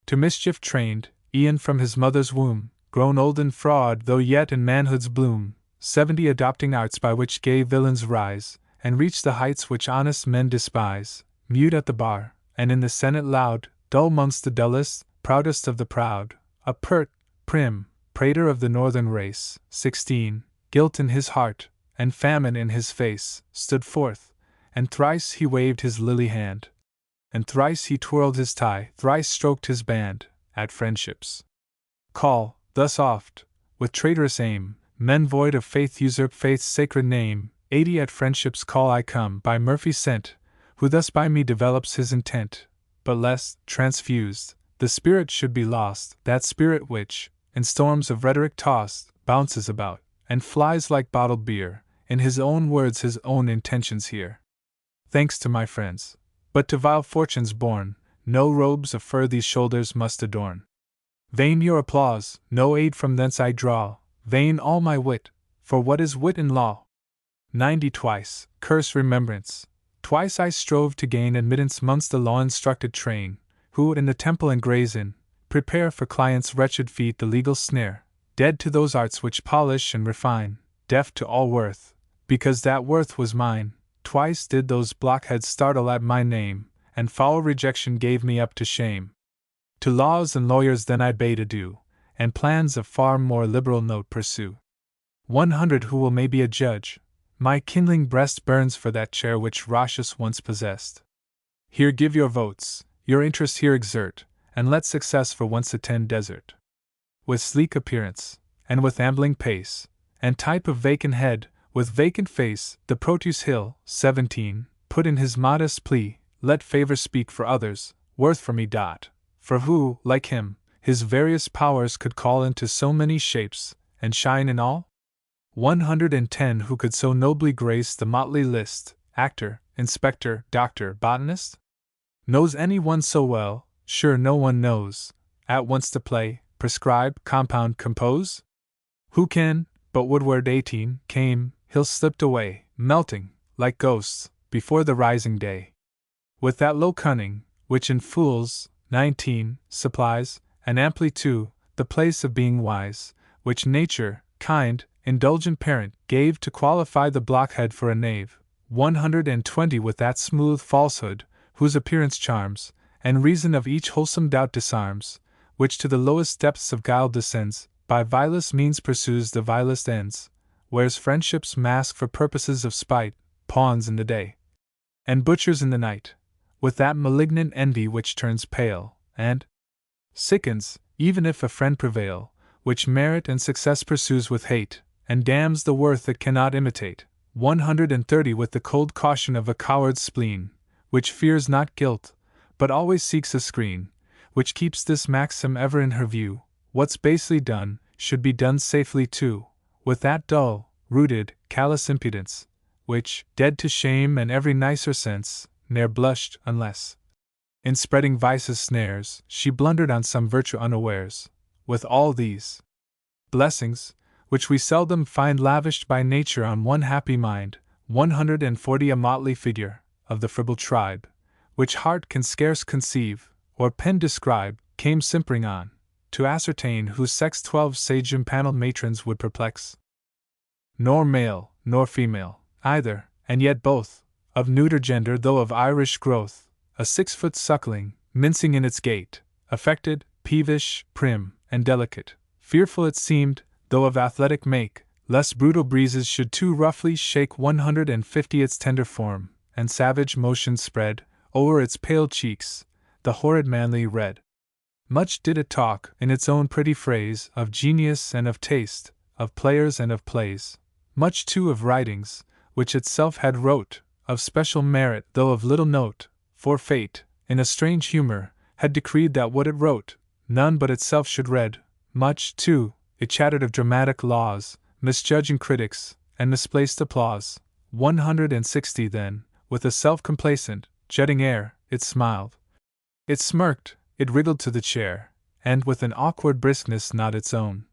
To mischief trained, e'en from his mother's womb, grown old in fraud though yet in manhood's bloom, 70 adopting arts by which gay villains rise, and reach the heights which honest men despise, mute at the bar, and in the senate loud, dull mongst the dullest, proudest of the proud, a pert, prim, prater of the northern race, 16, guilt in his heart, and famine in his face, stood forth, and thrice he waved his lily hand, and thrice he twirled his tie, thrice stroked his band, at friendship's call. Thus oft, with traitorous aim, men void of faith usurp faith's sacred name. 80 at friendship's call I come, by Murphy sent, who thus by me develops his intent. But lest, transfused, the spirit should be lost, that spirit which, in storms of rhetoric tossed, bounces about, and flies like bottled beer, in his own words his own intentions here. Thanks to my friends, but to vile fortunes born, no robes of fur these shoulders must adorn. Vain your applause, no aid from thence I draw, vain all my wit, for what is wit in law? 90 twice, curse remembrance, twice I strove to gain admittance mongst the law-instructed train, who in the temple and Gray's Inn prepare for clients' wretched feet the legal snare, dead to those arts which polish and refine, deaf to all worth, because that worth was mine. Twice did those blockheads startle at my name, and foul rejection gave me up to shame. To laws and lawyers then I bade adieu, and plans of far more liberal note pursue. 100 who will maybe a judge, my kindling breast burns for that chair which Rochus once possessed. Here give your votes, your interest here exert, and let success for once attend desert. With sleek appearance, and with ambling pace, and type of vacant head, with vacant face, the Proteus Hill, 17, put in his modest plea, let favor speak for others, worth for me. For who, like him, his various powers could call into so many shapes, and shine in all? 110 who could so nobly grace the motley list, actor, inspector, doctor, botanist? Knows any one so well? Sure no one knows, at once to play, prescribe, compound, compose? Who can? But Woodward 18 came, he'll slipped away, melting, like ghosts, before the rising day. With that low cunning, which in fools, 19, supplies, and amply too, the place of being wise, which nature, kind, indulgent parent, gave to qualify the blockhead for a knave. 120 with that smooth falsehood, whose appearance charms, and reason of each wholesome doubt disarms, which to the lowest depths of guile descends, by vilest means pursues the vilest ends, wears friendship's mask for purposes of spite, pawns in the day, and butchers in the night, with that malignant envy which turns pale, and sickens, even if a friend prevail, which merit and success pursues with hate, and damns the worth it cannot imitate. 130 with the cold caution of a coward's spleen, which fears not guilt, but always seeks a screen, which keeps this maxim ever in her view, what's basely done, should be done safely too, with that dull, rooted, callous impudence, which, dead to shame and every nicer sense, ne'er blushed, unless, in spreading vice's snares, she blundered on some virtue unawares. With all these blessings, which we seldom find lavished by nature on one happy mind, 140 a motley figure, of the fribble tribe, which heart can scarce conceive, or pen describe, came simpering on, to ascertain whose sex 12 sage impaneled matrons would perplex. Nor male, nor female, either, and yet both, of neuter gender though of Irish growth, a 6-foot suckling, mincing in its gait, affected, peevish, prim, and delicate, fearful it seemed, though of athletic make, lest brutal breezes should too roughly shake 150 its tender form, and savage motions spread, o'er its pale cheeks, the horrid manly red. Much did it talk, in its own pretty phrase, of genius and of taste, of players and of plays, much too of writings, which itself had wrote, of special merit though of little note, for fate, in a strange humor, had decreed that what it wrote, none but itself should read. Much, too, it chattered of dramatic laws, misjudging critics, and misplaced applause. 160 then, with a self-complacent, jetting air, it smiled. It smirked, it wriggled to the chair, and with an awkward briskness not its own,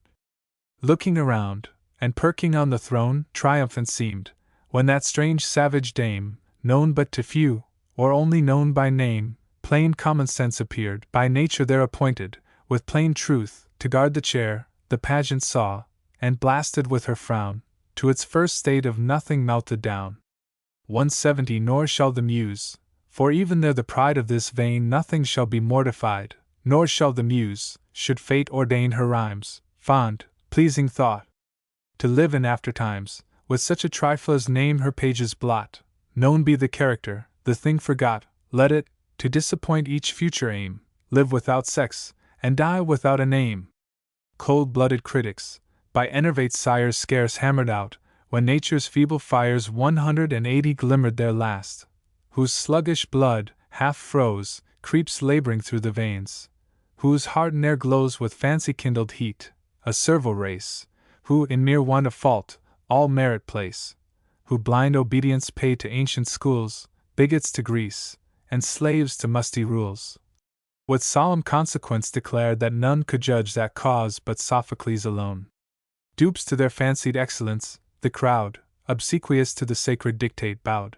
looking around, and perking on the throne, triumphant seemed, when that strange savage dame, known but to few, or only known by name, plain common sense appeared, by nature there appointed, with plain truth, to guard the chair, the pageant saw, and blasted with her frown, to its first state of nothing melted down. 170 Nor shall the muse, for even there the pride of this vein, nothing shall be mortified, nor shall the muse, should fate ordain her rhymes, fond, pleasing thought, to live in after times, with such a trifle as name her pages blot, known be the character, the thing forgot, let it, to disappoint each future aim, live without sex, and die without a name. Cold-blooded critics, by enervate sires scarce hammered out, when nature's feeble fires 180 glimmered their last, whose sluggish blood, half froze, creeps laboring through the veins, whose heart ne'er glows with fancy-kindled heat, a servile race, who, in mere want of fault, all merit place, who blind obedience pay to ancient schools, bigots to Greece, and slaves to musty rules, with solemn consequence declared that none could judge that cause but Sophocles alone. Dupes to their fancied excellence, the crowd, obsequious to the sacred dictate, bowed.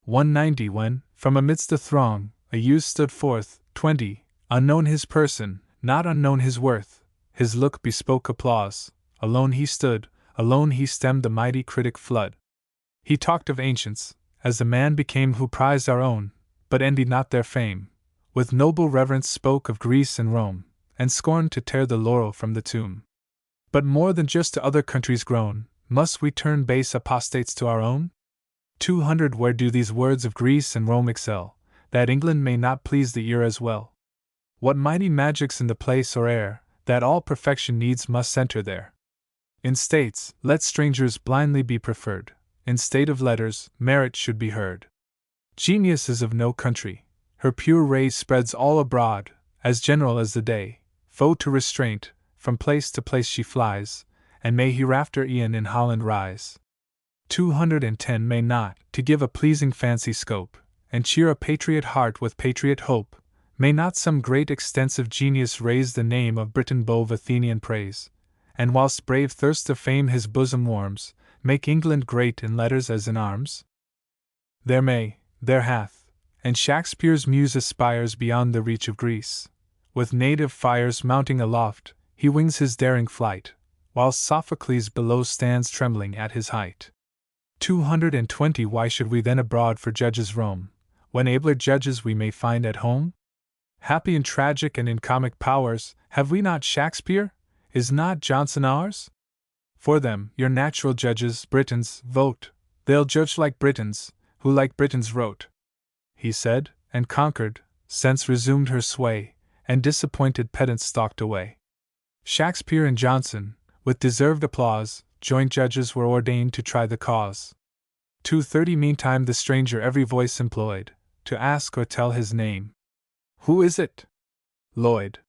190 When, from amidst the throng, a youth stood forth, 20, unknown his person, not unknown his worth, his look bespoke applause, alone he stood, alone he stemmed the mighty critic flood. He talked of ancients, as the man became who prized our own, but envied not their fame, with noble reverence spoke of Greece and Rome, and scorned to tear the laurel from the tomb. But more than just to other countries grown, must we turn base apostates to our own? 200 Where do these words of Greece and Rome excel, that England may not please the ear as well? What mighty magics in the place or air, that all perfection needs must enter there? In states, let strangers blindly be preferred, in state of letters, merit should be heard. Genius is of no country, her pure ray spreads all abroad, as general as the day, foe to restraint, from place to place she flies, and may hereafter e'en in Holland rise. 210 May not, to give a pleasing fancy scope, and cheer a patriot heart with patriot hope, may not some great extensive genius raise the name of Britain above Athenian praise, and whilst brave thirst of fame his bosom warms, make England great in letters as in arms? There may, there hath, and Shakespeare's muse aspires beyond the reach of Greece. With native fires mounting aloft, he wings his daring flight, whilst Sophocles below stands trembling at his height. 220 Why should we then abroad for judges roam, when abler judges we may find at home? Happy in tragic and in comic powers, have we not Shakespeare? Is not Jonson ours? For them, your natural judges, Britons, vote, they'll judge like Britons, who like Britons wrote. He said, and conquered, sense resumed her sway, and disappointed pedants stalked away. Shakespeare and Jonson, with deserved applause, joint judges were ordained to try the cause. 230 Meantime the stranger every voice employed, to ask or tell his name. Who is it? Lloyd.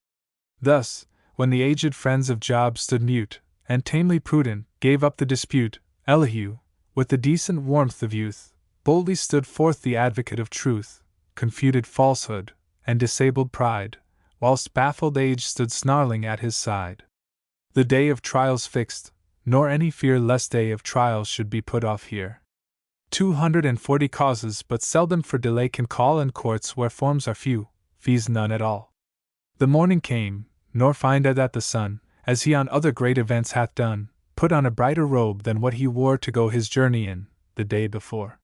Thus, when the aged friends of Job stood mute, and tamely prudent, gave up the dispute, Elihu, with the decent warmth of youth, boldly stood forth the advocate of truth, confuted falsehood, and disabled pride, whilst baffled age stood snarling at his side. The day of trials fixed, nor any fear lest day of trials should be put off here. 240 causes but seldom for delay can call in courts where forms are few, fees none at all. The morning came, nor find I that the sun, as he on other great events hath done, put on a brighter robe than what he wore to go his journey in, the day before.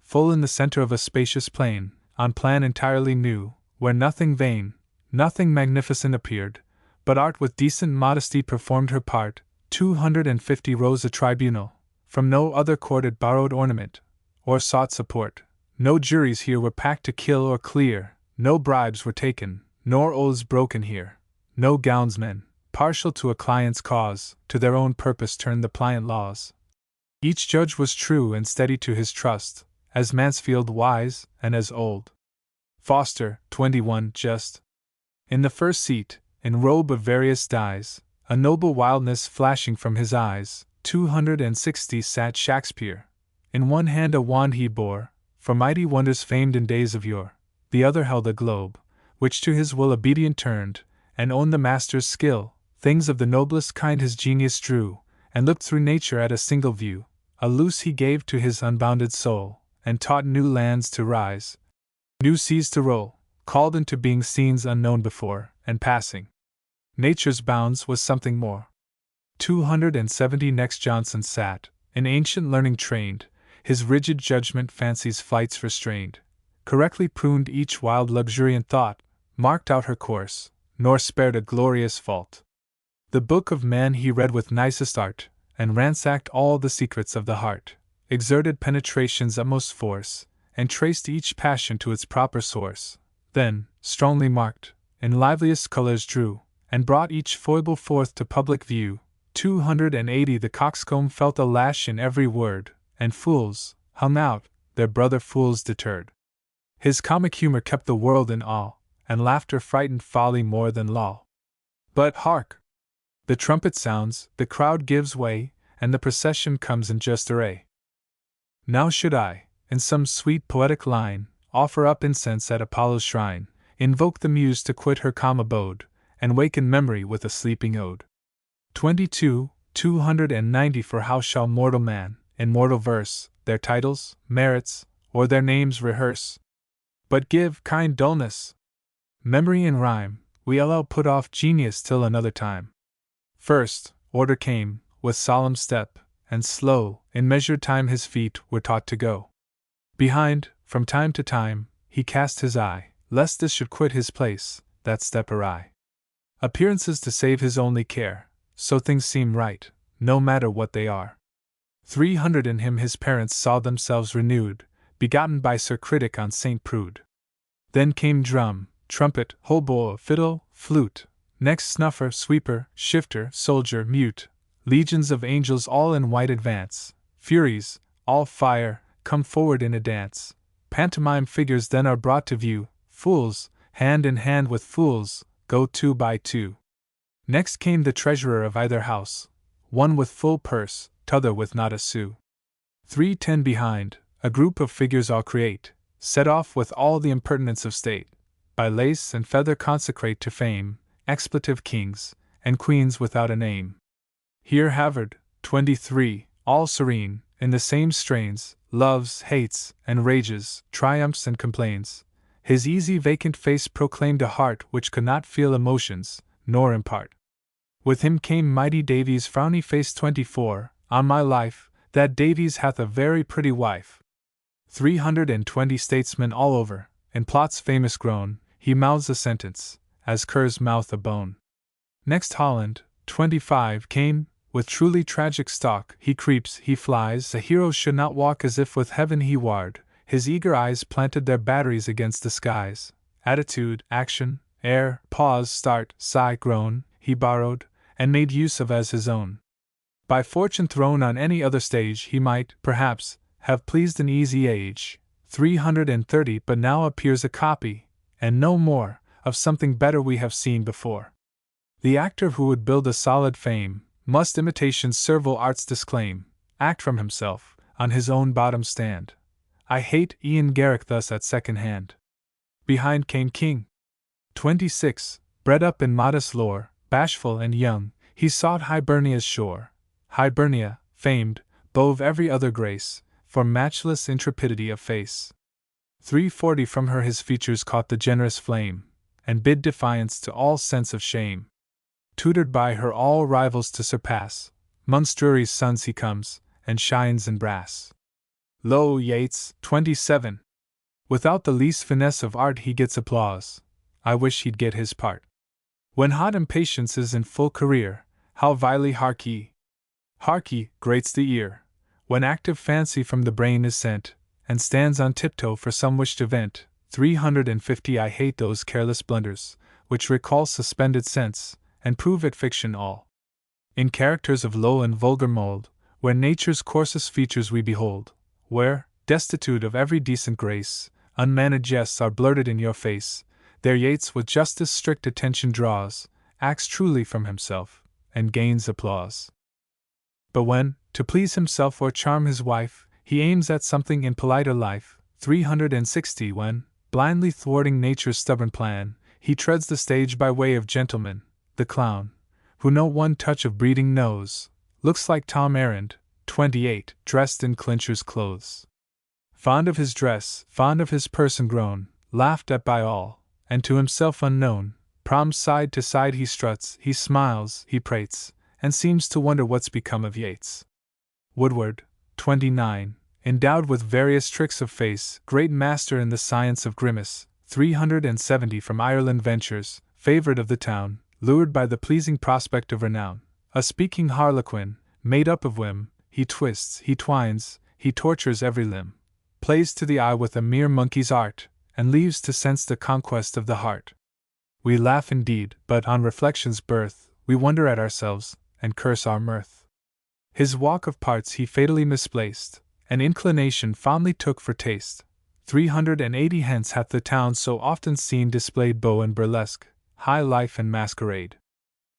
Full in the centre of a spacious plain, on plan entirely new, where nothing vain, nothing magnificent appeared, but art with decent modesty performed her part, 250 rose a tribunal, from no other court it borrowed ornament, or sought support, no juries here were packed to kill or clear, no bribes were taken, nor oaths broken here, no gownsmen, partial to a client's cause, to their own purpose turned the pliant laws. Each judge was true and steady to his trust, as Mansfield wise, and as old Foster, 21, just. In the first seat, in robe of various dyes, a noble wildness flashing from his eyes, 260 sat Shakespeare. In one hand a wand he bore, for mighty wonders famed in days of yore, the other held a globe, which to his will obedient turned, and owned the master's skill, things of the noblest kind his genius drew, and looked through nature at a single view, a loose he gave to his unbounded soul, and taught new lands to rise, new seas to roll, called into being scenes unknown before, and passing nature's bounds was something more. 270 next Johnson sat, in ancient learning trained, his rigid judgment fancy's flights restrained, correctly pruned each wild luxuriant thought, marked out her course, nor spared a glorious fault. The book of man he read with nicest art, and ransacked all the secrets of the heart, exerted penetration's utmost force, and traced each passion to its proper source, then, strongly marked, in liveliest colors drew, and brought each foible forth to public view. 280 the coxcomb felt a lash in every word, and fools, hung out, their brother fools deterred. His comic humor kept the world in awe, and laughter frightened folly more than law. But hark! The trumpet sounds, the crowd gives way, and the procession comes in just array. Now should I, in some sweet poetic line, offer up incense at Apollo's shrine, invoke the muse to quit her calm abode, and waken memory with a sleeping ode. 290 for how shall mortal man, in mortal verse, their titles, merits, or their names rehearse? But give kind dullness, memory and rhyme, we'll put off genius till another time. First, order came, with solemn step, and slow, in measured time his feet were taught to go. Behind, from time to time, he cast his eye, lest this should quit his place, that step awry. Appearances to save his only care, so things seem right, no matter what they are. 300 in him his parents saw themselves renewed, begotten by Sir Critic on St. Prude. Then came drum, trumpet, hautboy, fiddle, flute, next snuffer, sweeper, shifter, soldier, mute, legions of angels all in white advance, furies, all fire, come forward in a dance. Pantomime figures then are brought to view, fools, hand in hand with fools, go two by two. Next came the treasurer of either house, one with full purse, t'other with not a sou. 310 behind, a group of figures all create, set off with all the impertinence of state, by lace and feather consecrate to fame, expletive kings, and queens without a name. Here Havard, 23, all serene, in the same strains, loves, hates, and rages, triumphs and complains. His easy vacant face proclaimed a heart which could not feel emotions, nor impart. With him came mighty Davies' frowny face 24, on my life, that Davies hath a very pretty wife. 320 statesmen all over, in plots famous grown, he mouths a sentence, as curs mouth a bone. Next Holland, 25, came, with truly tragic stalk, he creeps, he flies, a hero should not walk as if with heaven he warred, his eager eyes planted their batteries against the skies, attitude, action, air, pause, start, sigh, groan, he borrowed, and made use of as his own. By fortune thrown on any other stage he might, perhaps, have pleased an easy age, 330 but now appears a copy, and no more, of something better we have seen before. The actor who would build a solid fame, must imitation's servile arts disclaim, act from himself, on his own bottom stand. I hate Ian Garrick thus at second hand. Behind came King. 26, bred up in modest lore, bashful and young, he sought Hibernia's shore. Hibernia, famed, bove every other grace, for matchless intrepidity of face. 340 from her his features caught the generous flame, and bid defiance to all sense of shame. Tutored by her all rivals to surpass, Munstrury's sons he comes, and shines in brass. Lo, Yeats, 27. Without the least finesse of art he gets applause. I wish he'd get his part. When hot impatience is in full career, how vilely hark ye! Hark ye, grates the ear, when active fancy from the brain is sent, and stands on tiptoe for some wished event. 350 I hate those careless blunders, which recall suspended sense, and prove it fiction all. In characters of low and vulgar mould, where nature's coarsest features we behold, where, destitute of every decent grace, unmanaged jests are blurted in your face, there Yeats with justice strict attention draws, acts truly from himself, and gains applause. But when, to please himself or charm his wife, he aims at something in politer life, 360 when, blindly thwarting nature's stubborn plan, he treads the stage by way of gentleman, the clown, who no one touch of breeding knows, looks like Tom Errand, 28, dressed in clincher's clothes. Fond of his dress, fond of his person grown, laughed at by all, and to himself unknown, from side to side he struts, he smiles, he prates, and seems to wonder what's become of Yeats. Woodward, 29, endowed with various tricks of face, great master in the science of grimace, 370 from Ireland ventures, favourite of the town, lured by the pleasing prospect of renown, a speaking harlequin, made up of whim, he twists, he twines, he tortures every limb, plays to the eye with a mere monkey's art, and leaves to sense the conquest of the heart. We laugh indeed, but on reflection's birth, we wonder at ourselves, and curse our mirth. His walk of parts he fatally misplaced, an inclination fondly took for taste. 380 hence hath the town so often seen displayed beau and burlesque, high life and masquerade.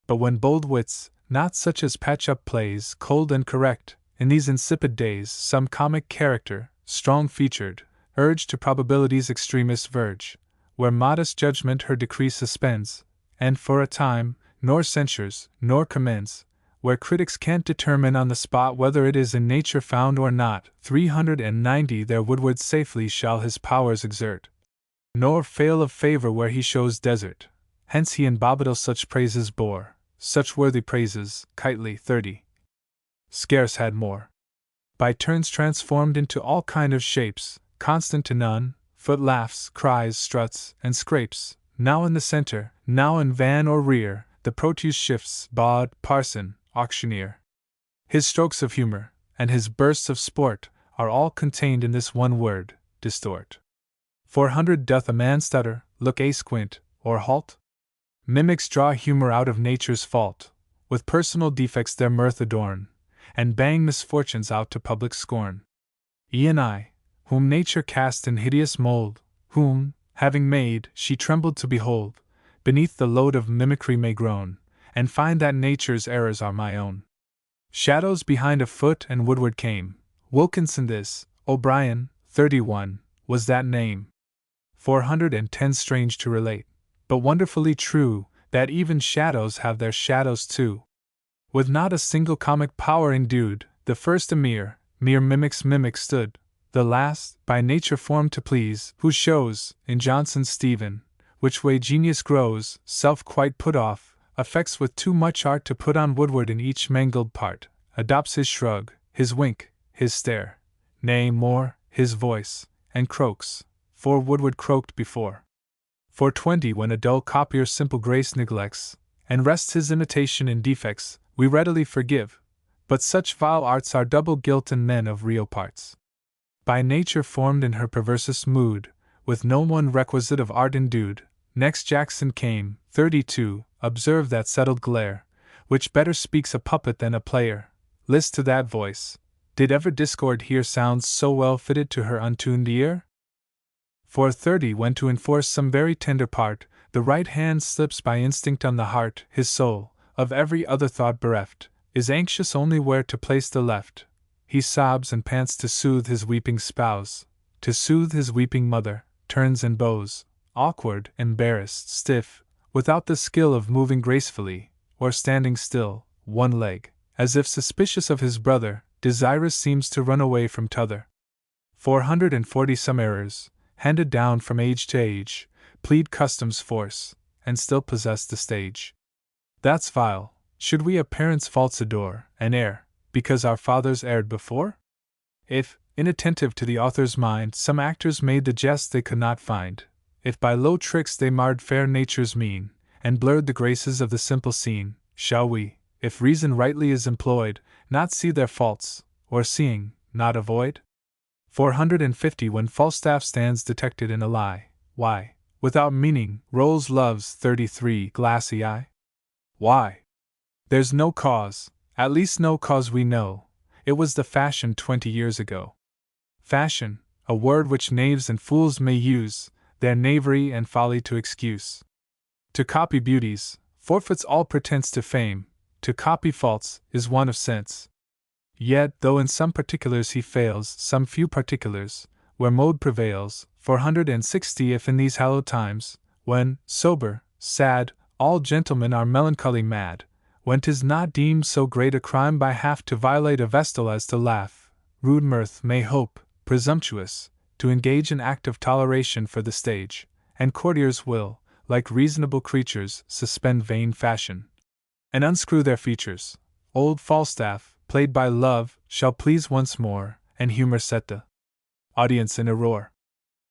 But when bold wits, not such as patch up plays, cold and correct, in these insipid days, some comic character, strong featured, urged to probability's extremest verge, where modest judgment her decree suspends, and for a time, nor censures, nor commends, where critics can't determine on the spot whether it is in nature found or not, 390 there Woodward safely shall his powers exert, nor fail of favour where he shows desert. Hence he in Bobadil such praises bore, such worthy praises, Kitely, 30. Scarce had more. By turns transformed into all kind of shapes, constant to none, foot laughs, cries, struts, and scrapes, now in the centre, now in van or rear, the Proteus shifts, bawd, parson, auctioneer. His strokes of humour, and his bursts of sport, are all contained in this one word, distort. 400 doth a man stutter, look asquint, or halt? Mimics draw humour out of nature's fault, with personal defects their mirth adorn, and bang misfortunes out to public scorn. E'en I, whom nature cast in hideous mould, whom, having made, she trembled to behold, beneath the load of mimicry may groan, and find that nature's errors are my own. Shadows behind a foot and Woodward came. Wilkinson this, O'Brien, 31, was that name. 410 strange to relate, but wonderfully true, that even shadows have their shadows too. With not a single comic power endued, the first a mere mimic stood, the last, by nature formed to please, who shows, in Johnson's Stephen, which way genius grows, self quite put off, affects with too much art to put on Woodward in each mangled part, adopts his shrug, his wink, his stare, nay more, his voice, and croaks, for Woodward croaked before. 420 when a dull copier's simple grace neglects, and rests his imitation in defects, we readily forgive, but such vile arts are double guilt in men of real parts. By nature formed in her perversest mood, with no one requisite of art endued, next Jackson came, 32, observe that settled glare, which better speaks a puppet than a player. List to that voice. Did ever discord hear sounds so well fitted to her untuned ear? 430 when to enforce some very tender part, the right hand slips by instinct on the heart, his soul, of every other thought bereft, is anxious only where to place the left. He sobs and pants to soothe his weeping spouse, to soothe his weeping mother, turns and bows, awkward, embarrassed, stiff, without the skill of moving gracefully, or standing still, one leg, as if suspicious of his brother, desirous seems to run away from t'other. 440 some errors, handed down from age to age, plead custom's force, and still possess the stage. That's vile. Should we a parent's faults adore, and err, because our fathers erred before? If, inattentive to the author's mind, some actors made the jest they could not find, if by low tricks they marred fair nature's mien, and blurred the graces of the simple scene, shall we, if reason rightly is employed, not see their faults, or seeing, not avoid? 450 When Falstaff stands detected in a lie, why, without meaning, rolls love's 33 glassy eye? Why? There's no cause, at least no cause we know. It was the fashion 20 years ago. Fashion, a word which knaves and fools may use, their knavery and folly to excuse. To copy beauties, forfeits all pretense to fame, to copy faults, is one of sense. Yet, though in some particulars he fails, some few particulars, where mode prevails, 460 If in these hallowed times, when, sober, sad, all gentlemen are melancholy mad, when 'tis not deemed so great a crime by half to violate a vestal as to laugh, rude mirth may hope, presumptuous, to engage in act of toleration for the stage, and courtiers will, like reasonable creatures, suspend vain fashion, and unscrew their features. Old Falstaff, played by love, shall please once more, and humor set the audience in a roar.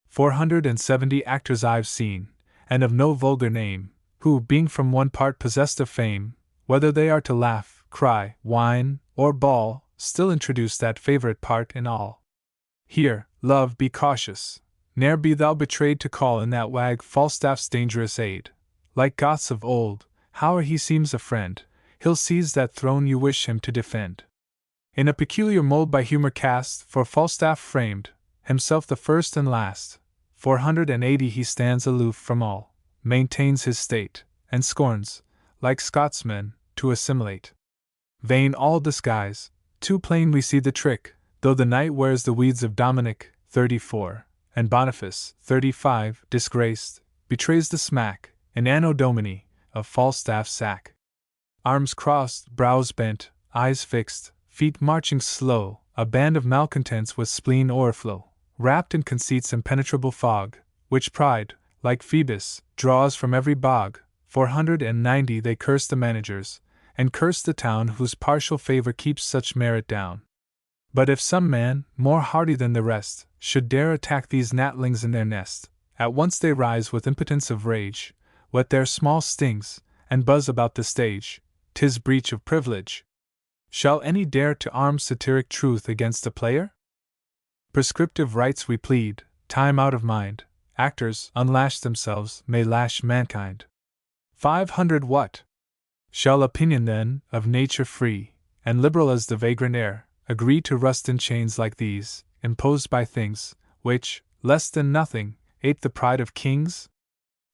470 Actors I've seen, and of no vulgar name, who, being from one part possessed of fame, whether they are to laugh, cry, whine, or bawl, still introduce that favorite part in all. Here, love, be cautious, ne'er be thou betrayed to call in that wag Falstaff's dangerous aid. Like Goths of old, howe'er he seems a friend, he'll seize that throne you wish him to defend. In a peculiar mold by humor cast, for Falstaff framed, himself the first and last, 480 He stands aloof from all, maintains his state, and scorns, like Scotsmen, to assimilate. Vain all disguise, too plain we see the trick, though the knight wears the weeds of Dominic, 34, and Boniface, 35, disgraced, betrays the smack, in Anno Domini, of Falstaff's sack. Arms crossed, brows bent, eyes fixed, feet marching slow, a band of malcontents with spleen o'erflow, wrapped in conceit's impenetrable fog, which pride, like Phoebus, draws from every bog. 490 They curse the managers, and curse the town whose partial favor keeps such merit down. But if some man, more hardy than the rest, should dare attack these gnatlings in their nest, at once they rise with impotence of rage, whet their small stings, and buzz about the stage. 'Tis breach of privilege. Shall any dare to arm satiric truth against a player? Prescriptive rights we plead, time out of mind, actors, unlash themselves, may lash mankind. 500 What? Shall opinion then, of nature free, and liberal as the vagrant air, agree to rust in chains like these, imposed by things, which, less than nothing, ape the pride of kings?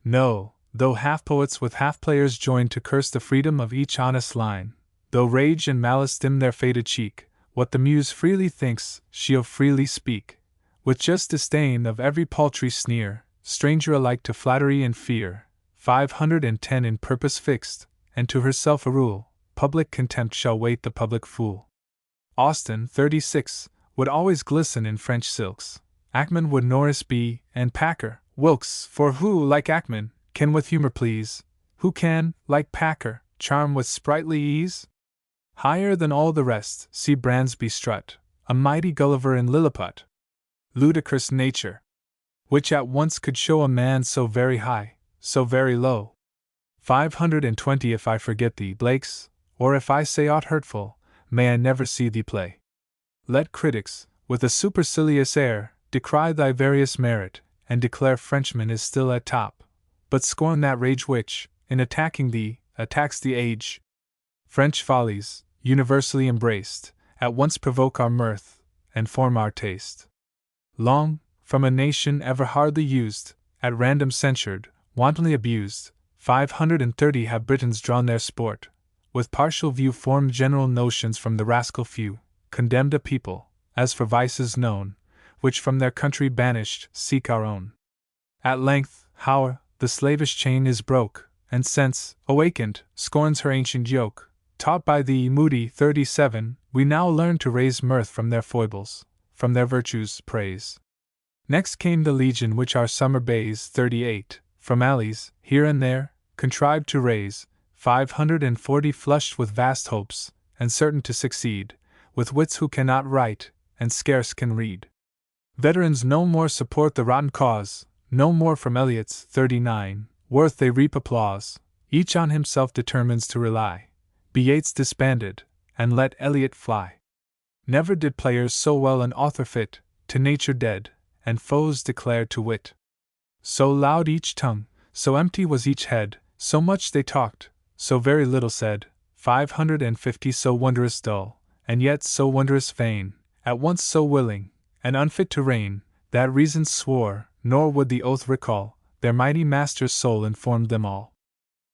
No, though half-poets with half-players join to curse the freedom of each honest line, though rage and malice dim their faded cheek, what the muse freely thinks, she'll freely speak, with just disdain of every paltry sneer, stranger alike to flattery and fear. 510 In purpose fixed, and to herself a rule, public contempt shall wait the public fool. Austin, 36, would always glisten in French silks, Ackman would Norris be, and Packer, Wilkes, for who, like Ackman, can with humor please? Who can, like Packer, charm with sprightly ease? Higher than all the rest, see Bransby strut, a mighty Gulliver in Lilliput. Ludicrous nature, which at once could show a man so very high, so very low. 520 If I forget thee, Blakes, or if I say aught hurtful, may I never see thee play. Let critics, with a supercilious air, decry thy various merit, and declare Frenchman is still at top, but scorn that rage which, in attacking thee, attacks the age. French follies, universally embraced, at once provoke our mirth, and form our taste. Long, from a nation ever hardly used, at random censured, wantonly abused, 530 Have Britons drawn their sport, with partial view formed general notions from the rascal few, condemned a people, as for vices known, which from their country banished, seek our own. At length, howe'er, the slavish chain is broke, and sense, awakened, scorns her ancient yoke, Taught by thee, Moody 37, we now learn to raise mirth from their foibles, from their virtues praise. Next came the legion which our summer bays 38, from alleys, here and there, contrived to raise, 540 flushed with vast hopes, and certain to succeed, with wits who cannot write, and scarce can read. Veterans no more support the rotten cause, no more from Eliot's 39, worth they reap applause, each on himself determines to rely. Be Yeats disbanded, and let Eliot fly. Never did players so well an author fit, to nature dead, and foes declared to wit. So loud each tongue, so empty was each head, so much they talked, so very little said, 550 so wondrous dull, and yet so wondrous vain, at once so willing, and unfit to reign, that reason swore, nor would the oath recall, their mighty master's soul informed them all.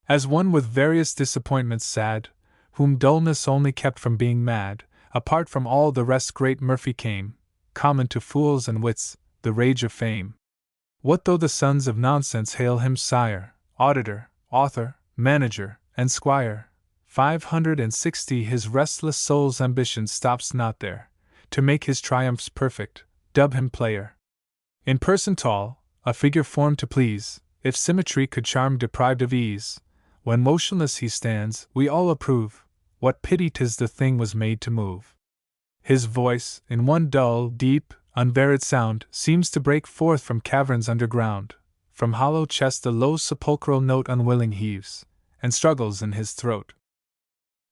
As one with various disappointments sad, whom dullness only kept from being mad, apart from all the rest great Murphy came, common to fools and wits, the rage of fame. What though the sons of nonsense hail him sire, auditor, author, manager, and squire? 560 his restless soul's ambition stops not there, to make his triumphs perfect, dub him player. In person tall, a figure formed to please, if symmetry could charm deprived of ease, when motionless he stands, we all approve, what pity 'tis the thing was made to move. His voice, in one dull, deep, unvaried sound, seems to break forth from caverns underground, from hollow chest a low sepulchral note unwilling heaves, and struggles in his throat.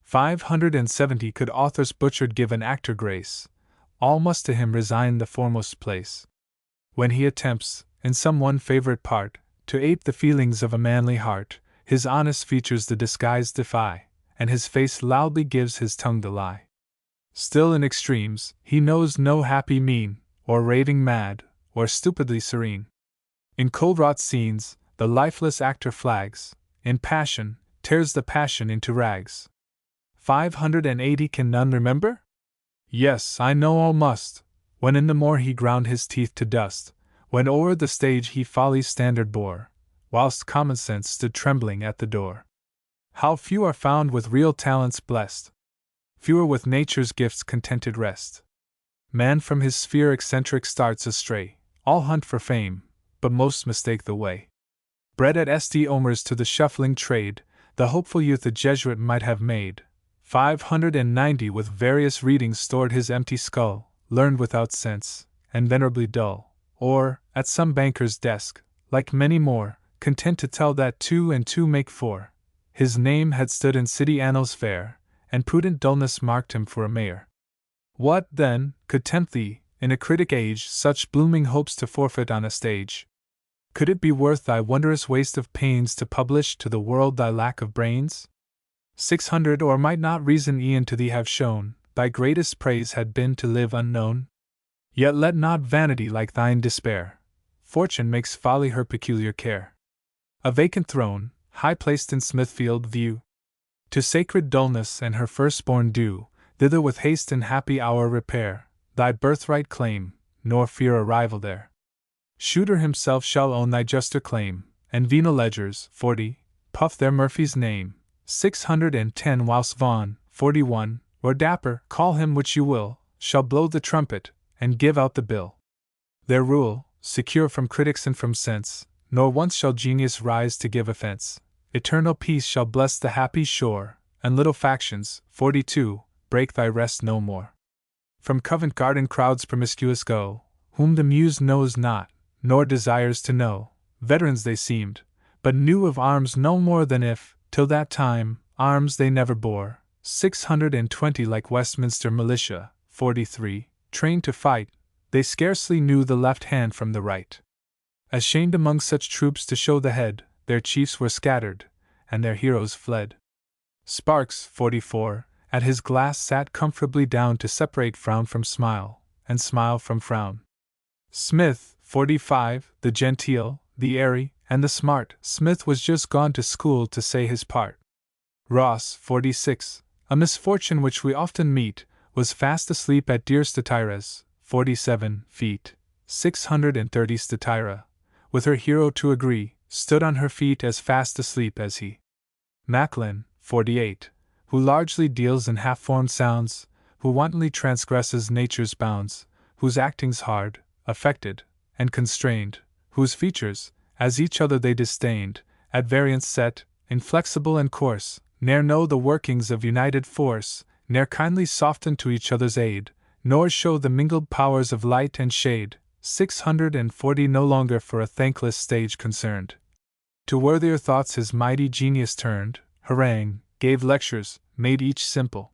570 could authors butchered give an actor grace, all must to him resign the foremost place. When he attempts, in some one favorite part, to ape the feelings of a manly heart, his honest features the disguise defy, and his face loudly gives his tongue the lie. Still in extremes, he knows no happy mean, or raving mad, or stupidly serene. In cold-wrought scenes, the lifeless actor flags, in passion, tears the passion into rags. 580 can none remember? Yes, I know all must, when in the moor he ground his teeth to dust, when o'er the stage he folly's standard bore, whilst common sense stood trembling at the door. How few are found with real talents blessed! Fewer with nature's gifts contented rest. Man from his sphere eccentric starts astray, all hunt for fame, but most mistake the way. Bred at St. Omer's to the shuffling trade, the hopeful youth a Jesuit might have made. 590 with various readings stored his empty skull, learned without sense, and venerably dull, or, at some banker's desk, like many more, content to tell that 2 and 2 make 4. His name had stood in city annals fair, and prudent dullness marked him for a mayor. What, then, could tempt thee, in a critic age, such blooming hopes to forfeit on a stage? Could it be worth thy wondrous waste of pains to publish to the world thy lack of brains? 600 or might not reason e'en to thee have shown, thy greatest praise had been to live unknown? Yet let not vanity like thine despair. Fortune makes folly her peculiar care. A vacant throne, high placed in Smithfield view, to sacred dullness and her firstborn due, thither with haste and happy hour repair, thy birthright claim, nor fear a rival there. Shooter himself shall own thy juster claim, and venal ledgers, 40, puff their Murphy's name, 610 whilst Vaughan, 41, or Dapper, call him which you will, shall blow the trumpet, and give out the bill. Their rule, secure from critics and from sense, nor once shall genius rise to give offense. Eternal peace shall bless the happy shore, and little factions, 42, break thy rest no more. From Covent Garden crowds promiscuous go, whom the muse knows not, nor desires to know. Veterans they seemed, but knew of arms no more than if, till that time, arms they never bore. 620 like Westminster militia, 43, trained to fight, they scarcely knew the left hand from the right. Ashamed among such troops to show the head, their chiefs were scattered, and their heroes fled. Sparks, 44, at his glass sat comfortably down to separate frown from smile, and smile from frown. Smith, 45, the genteel, the airy, and the smart, Smith was just gone to school to say his part. Ross, 46, a misfortune which we often meet, was fast asleep at dear Statira's, 47 feet, 630 Statira, with her hero to agree, stood on her feet as fast asleep as he. Macklin, 48, who largely deals in half-formed sounds, who wantonly transgresses nature's bounds, whose acting's hard, affected, and constrained, whose features, as each other they disdained, at variance set, inflexible and coarse, ne'er know the workings of united force, ne'er kindly soften to each other's aid, nor show the mingled powers of light and shade. 640 No longer for a thankless stage concerned. To worthier thoughts his mighty genius turned, harangue, gave lectures, made each simple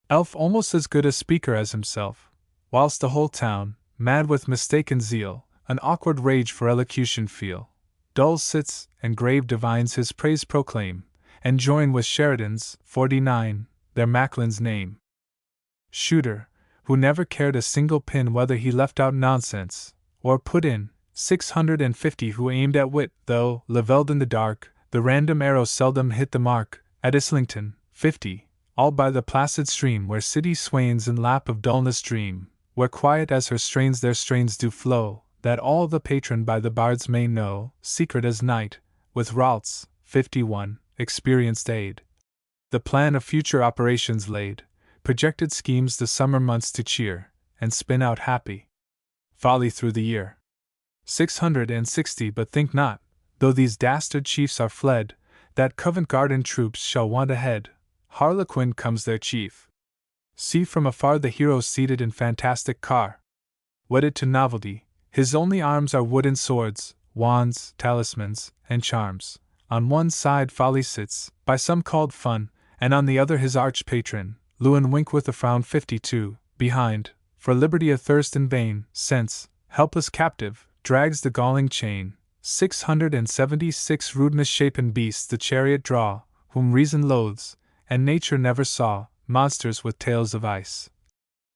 elf almost as good a speaker as himself, whilst the whole town, mad with mistaken zeal, an awkward rage for elocution feel. Dull cits and grave divines his praise proclaim, and join with Sheridan's 49, their Macklin's name. Shooter, who never cared a single pin whether he left out nonsense, or put in, 650 who aimed at wit, though, levelled in the dark, the random arrow seldom hit the mark, at Islington, 50, all by the placid stream where city swains in lap of dullness dream, where quiet as her strains their strains do flow, that all the patron by the bards may know, secret as night, with Ralph's, 51, experienced aid. The plan of future operations laid, projected schemes the summer months to cheer, and spin out happy folly through the year. 660 But think not, though these dastard chiefs are fled, that Covent Garden troops shall want ahead. Harlequin comes their chief. See from afar the hero seated in fantastic car. Wedded to novelty, his only arms are wooden swords, wands, talismans, and charms. On one side folly sits, by some called fun, and on the other his arch patron, Lewin Wink with a frown 52, behind, for liberty athirst in vain, sense, helpless captive, drags the galling chain. 676 Rude misshapen beasts the chariot draw, whom reason loathes, and nature never saw, monsters with tails of ice,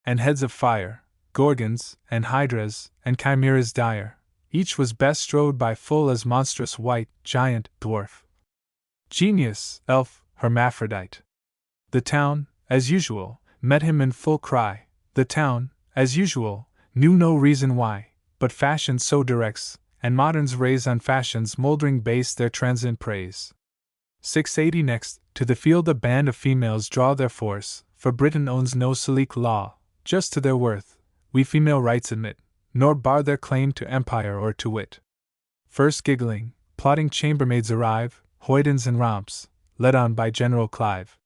and heads of fire, gorgons, and hydras, and chimeras dire. Each was best strode by full as monstrous white, giant, dwarf, genius, elf, hermaphrodite. The town, as usual, met him in full cry. The town, as usual, knew no reason why, but fashion so directs, and moderns raise on fashion's mouldering base their transient praise. 680 Next, to the field a band of females draw their force, for Britain owns no Salique law, just to their worth, we female rights admit, nor bar their claim to empire or to wit. First giggling, plotting chambermaids arrive, hoydens and romps, led on by General Clive.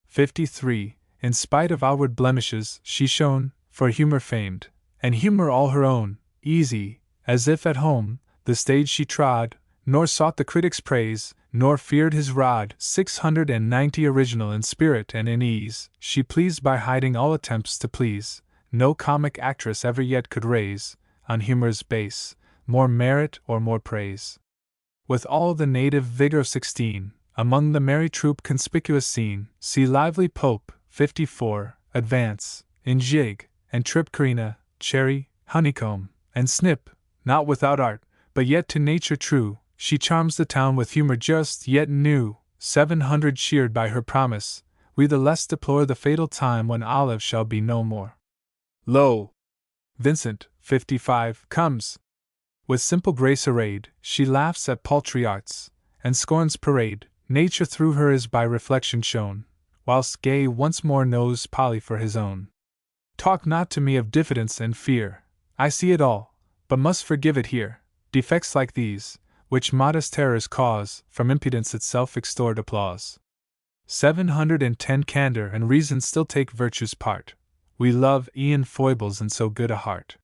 53 In spite of outward blemishes, she shone, for humour famed, and humour all her own, easy, as if at home, the stage she trod, nor sought the critic's praise, nor feared his rod. 690 Original in spirit and in ease, she pleased by hiding all attempts to please. No comic actress ever yet could raise, on humour's base, more merit or more praise. With all the native vigour of 16, among the merry troop conspicuous seen, see lively Pope, 54, advance, in jig, and trip Carina, cherry, honeycomb, and snip, not without art, but yet to nature true, she charms the town with humour just yet new. 700 Cheered by her promise, we the less deplore the fatal time when Olive shall be no more. Lo! Vincent, 55, comes. With simple grace arrayed, she laughs at paltry arts, and scorns parade. Nature through her is by reflection shown, whilst Gay once more knows Polly for his own. Talk not to me of diffidence and fear, I see it all, but must forgive it here. Defects like these, which modest terrors cause, from impudence itself extort applause. 710 Candor and reason still take virtue's part. We love e'en foibles in so good a heart.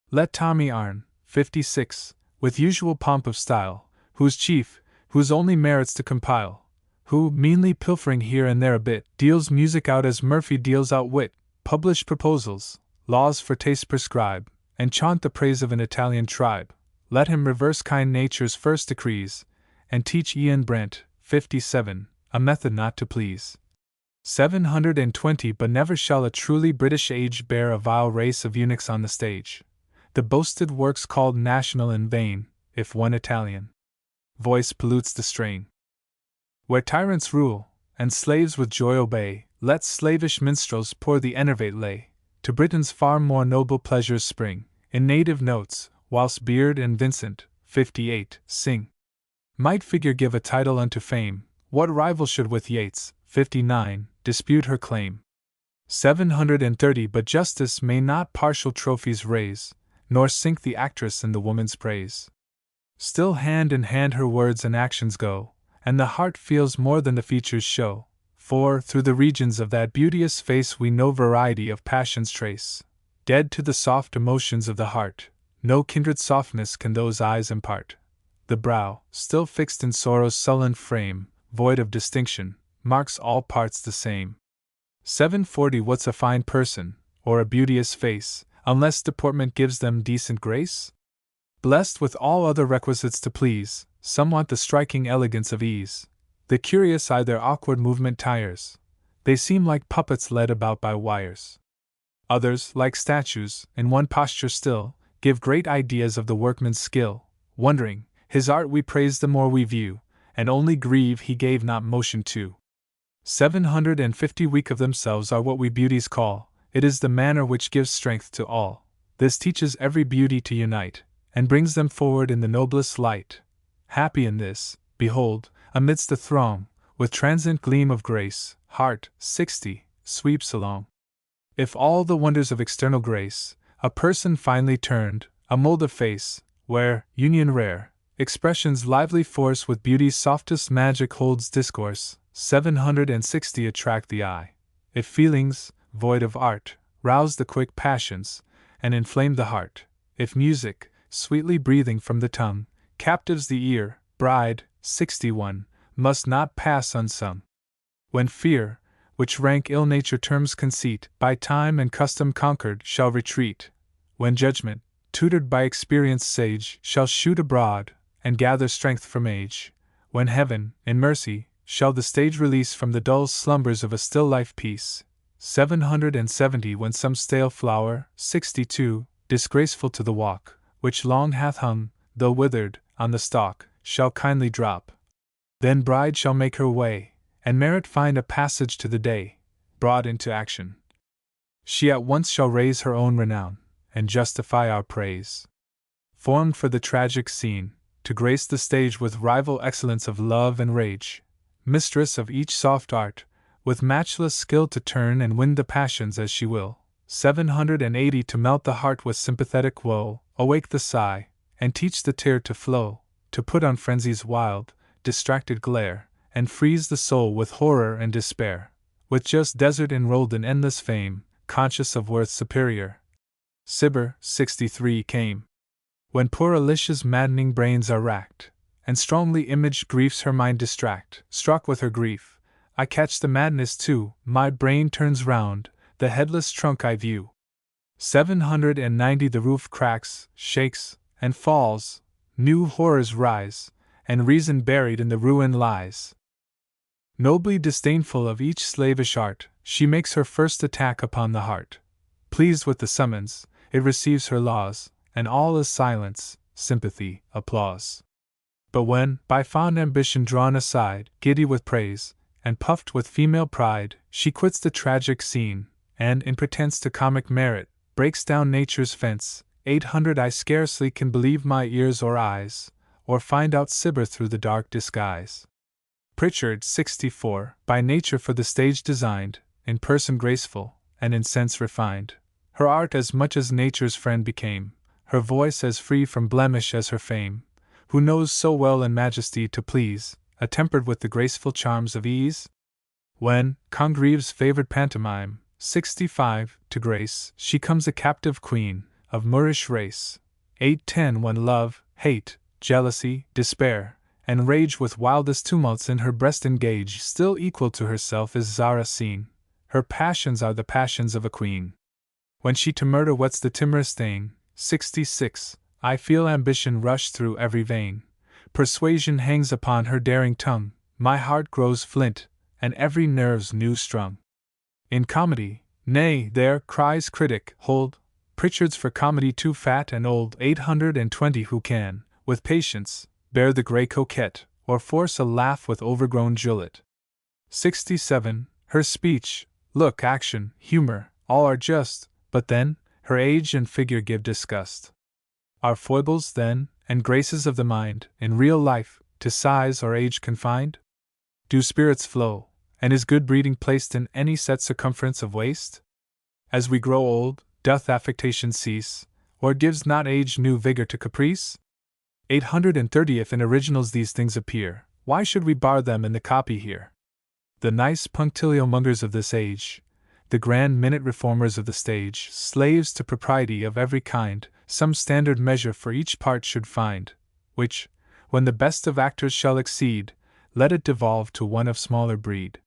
Let Tommy Arne, 56, with usual pomp of style, whose chief, whose only merits to compile, who, meanly pilfering here and there a bit, deals music out as Murphy deals out wit, publish proposals, laws for taste prescribe, and chaunt the praise of an Italian tribe. Let him reverse kind nature's first decrees, and teach Ian Brent, 57, a method not to please. 720 But never shall a truly British age bear a vile race of eunuchs on the stage. The boasted work's called national in vain, if one Italian voice pollutes the strain. Where tyrants rule, and slaves with joy obey, let slavish minstrels pour the enervate lay. To Britain's far more noble pleasures spring, in native notes, whilst Beard and Vincent, 58, sing. Might figure give a title unto fame, what rival should with Yeats, 59, dispute her claim. 730 But justice may not partial trophies raise, nor sink the actress in the woman's praise. Still hand in hand her words and actions go, and the heart feels more than the features show, for through the regions of that beauteous face we no variety of passions trace. Dead to the soft emotions of the heart, no kindred softness can those eyes impart. The brow, still fixed in sorrow's sullen frame, void of distinction, marks all parts the same. 740 What's a fine person, or a beauteous face, unless deportment gives them decent grace? Blessed with all other requisites to please, some want the striking elegance of ease. The curious eye their awkward movement tires. They seem like puppets led about by wires. Others, like statues, in one posture still, give great ideas of the workman's skill. Wondering, his art we praise the more we view, and only grieve he gave not motion to. 750 Weak of themselves are what we beauties call. It is the manner which gives strength to all. This teaches every beauty to unite, and brings them forward in the noblest light. Happy in this, behold, amidst the throng, with transient gleam of grace, heart, 60, sweeps along. If all the wonders of external grace, a person finely turned, a mold of face, where, union rare, expression's lively force with beauty's softest magic holds discourse, 760 attract the eye. If feelings, void of art, rouse the quick passions, and inflame the heart, if music, sweetly breathing from the tongue, captives the ear, bride, 61, must not pass unsung. When fear, which rank ill nature terms conceit, by time and custom conquered, shall retreat, when judgment, tutored by experience sage, shall shoot abroad, and gather strength from age, when heaven, in mercy, shall the stage release from the dull slumbers of a still life peace, 770 When some stale flower, 62, disgraceful to the walk, which long hath hung, though withered, on the stalk, shall kindly drop. Then bride shall make her way, and merit find a passage to the day, brought into action. She at once shall raise her own renown, and justify our praise. Formed for the tragic scene, to grace the stage with rival excellence of love and rage, mistress of each soft art, with matchless skill to turn and win the passions as she will. 780 To melt the heart with sympathetic woe, awake the sigh, and teach the tear to flow, to put on frenzy's wild, distracted glare, and freeze the soul with horror and despair. With just desert enrolled in endless fame, conscious of worth superior. Cibber, 63 Came. When poor Alicia's maddening brains are racked, and strongly imaged griefs her mind distract, struck with her grief, I catch the madness too, my brain turns round, the headless trunk I view. 790 The roof cracks, shakes, and falls, new horrors rise, and reason buried in the ruin lies. Nobly disdainful of each slavish art, she makes her first attack upon the heart. Pleased with the summons, it receives her laws, and all is silence, sympathy, applause. But when, by fond ambition drawn aside, giddy with praise, and puffed with female pride, she quits the tragic scene, and, in pretence to comic merit, breaks down nature's fence, 800 I scarcely can believe my ears or eyes, or find out Cibber through the dark disguise. Pritchard, 64, by nature for the stage designed, in person graceful, and in sense refined. Her art as much as nature's friend became, her voice as free from blemish as her fame, who knows so well in majesty to please, attempered with the graceful charms of ease? When, Congreve's favored pantomime, 65, to grace, she comes a captive queen, of Moorish race. 810 When love, hate, jealousy, despair, and rage with wildest tumults in her breast engage, still equal to herself is Zara seen. Her passions are the passions of a queen. When she to murder whets the timorous thing, 66, I feel ambition rush through every vein. Persuasion hangs upon her daring tongue, my heart grows flint, and every nerve's new strung. In comedy, nay, there, cries critic, hold, Pritchard's for comedy too fat and old. 820 Who can, with patience, bear the grey coquette, or force a laugh with overgrown Juliet? 67. Her speech, look, action, humor, all are just, but then, her age and figure give disgust. Are foibles, then, and graces of the mind, in real life, to size or age confined? Do spirits flow, and is good breeding placed in any set circumference of waist? As we grow old, doth affectation cease, or gives not age new vigor to caprice? 830. If in originals these things appear, why should we bar them in the copy here? The nice punctilio mongers of this age, the grand minute reformers of the stage, slaves to propriety of every kind, some standard measure for each part should find, which, when the best of actors shall exceed, let it devolve to one of smaller breed.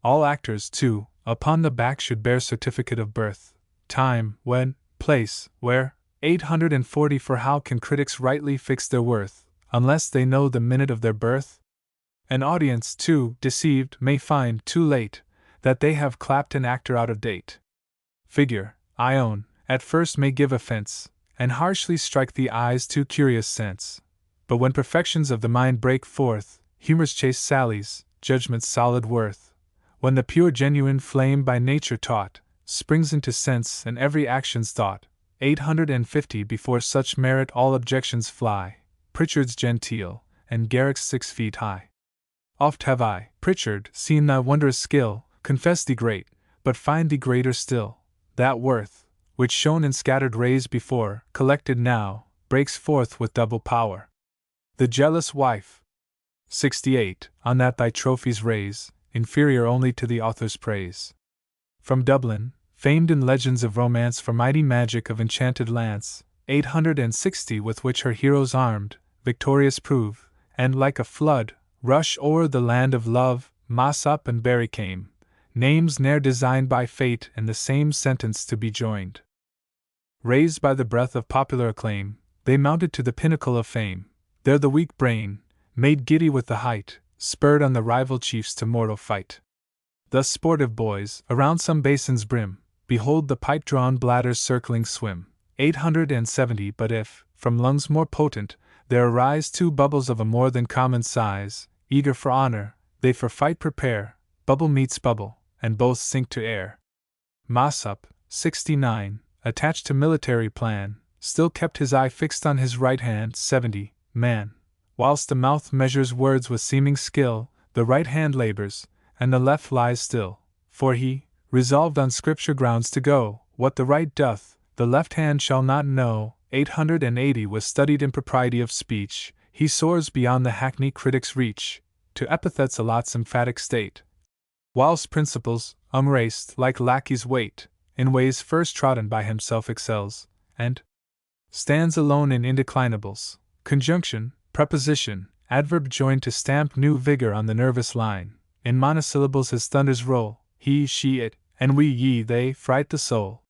All actors, too, upon the back should bear certificate of birth, time, when, place, where. 840. For how can critics rightly fix their worth, unless they know the minute of their birth? An audience, too, deceived, may find, too late, that they have clapped an actor out of date. Figure, I own, at first may give offense, and harshly strike the eye's too curious sense. But when perfections of the mind break forth, humor's chaste sallies, judgment's solid worth, when the pure genuine flame by nature taught, springs into sense and every action's thought. 850. Before such merit all objections fly, Pritchard's genteel, and Garrick's 6 feet high. Oft have I, Pritchard, seen thy wondrous skill, confess thee great, but find thee greater still. That worth, which shone in scattered rays before, collected now, breaks forth with double power. The jealous wife. 68. On that thy trophies raise, inferior only to the author's praise. From Dublin, famed in legends of romance for mighty magic of enchanted lance, 860. With which her heroes armed, victorious prove, and like a flood, rush o'er the land of love. Mossop and Barry came, names ne'er designed by fate in the same sentence to be joined. Raised by the breath of popular acclaim, they mounted to the pinnacle of fame. There the weak brain, made giddy with the height, spurred on the rival chiefs to mortal fight. Thus sportive boys, around some basin's brim, behold the pipe-drawn bladders circling swim. 870. But if, from lungs more potent, there arise 2 bubbles of a more than common size, eager for honor, they for fight prepare, bubble meets bubble, and both sink to air. Mossop, 69, attached to military plan, still kept his eye fixed on his right hand. 70. Man, whilst the mouth measures words with seeming skill, the right hand labors, and the left lies still, for he, resolved on scripture grounds to go, what the right doth, the left hand shall not know. 880. Was studied in propriety of speech, he soars beyond the hackney critic's reach, to epithets allots emphatic state, whilst principles, unraced, like lackeys wait, in ways first trodden by himself excels, and stands alone in indeclinables, conjunction, preposition, adverb joined to stamp new vigor on the nervous line. In monosyllables his thunders roll, he, she, it, and we, ye, they, fright the soul.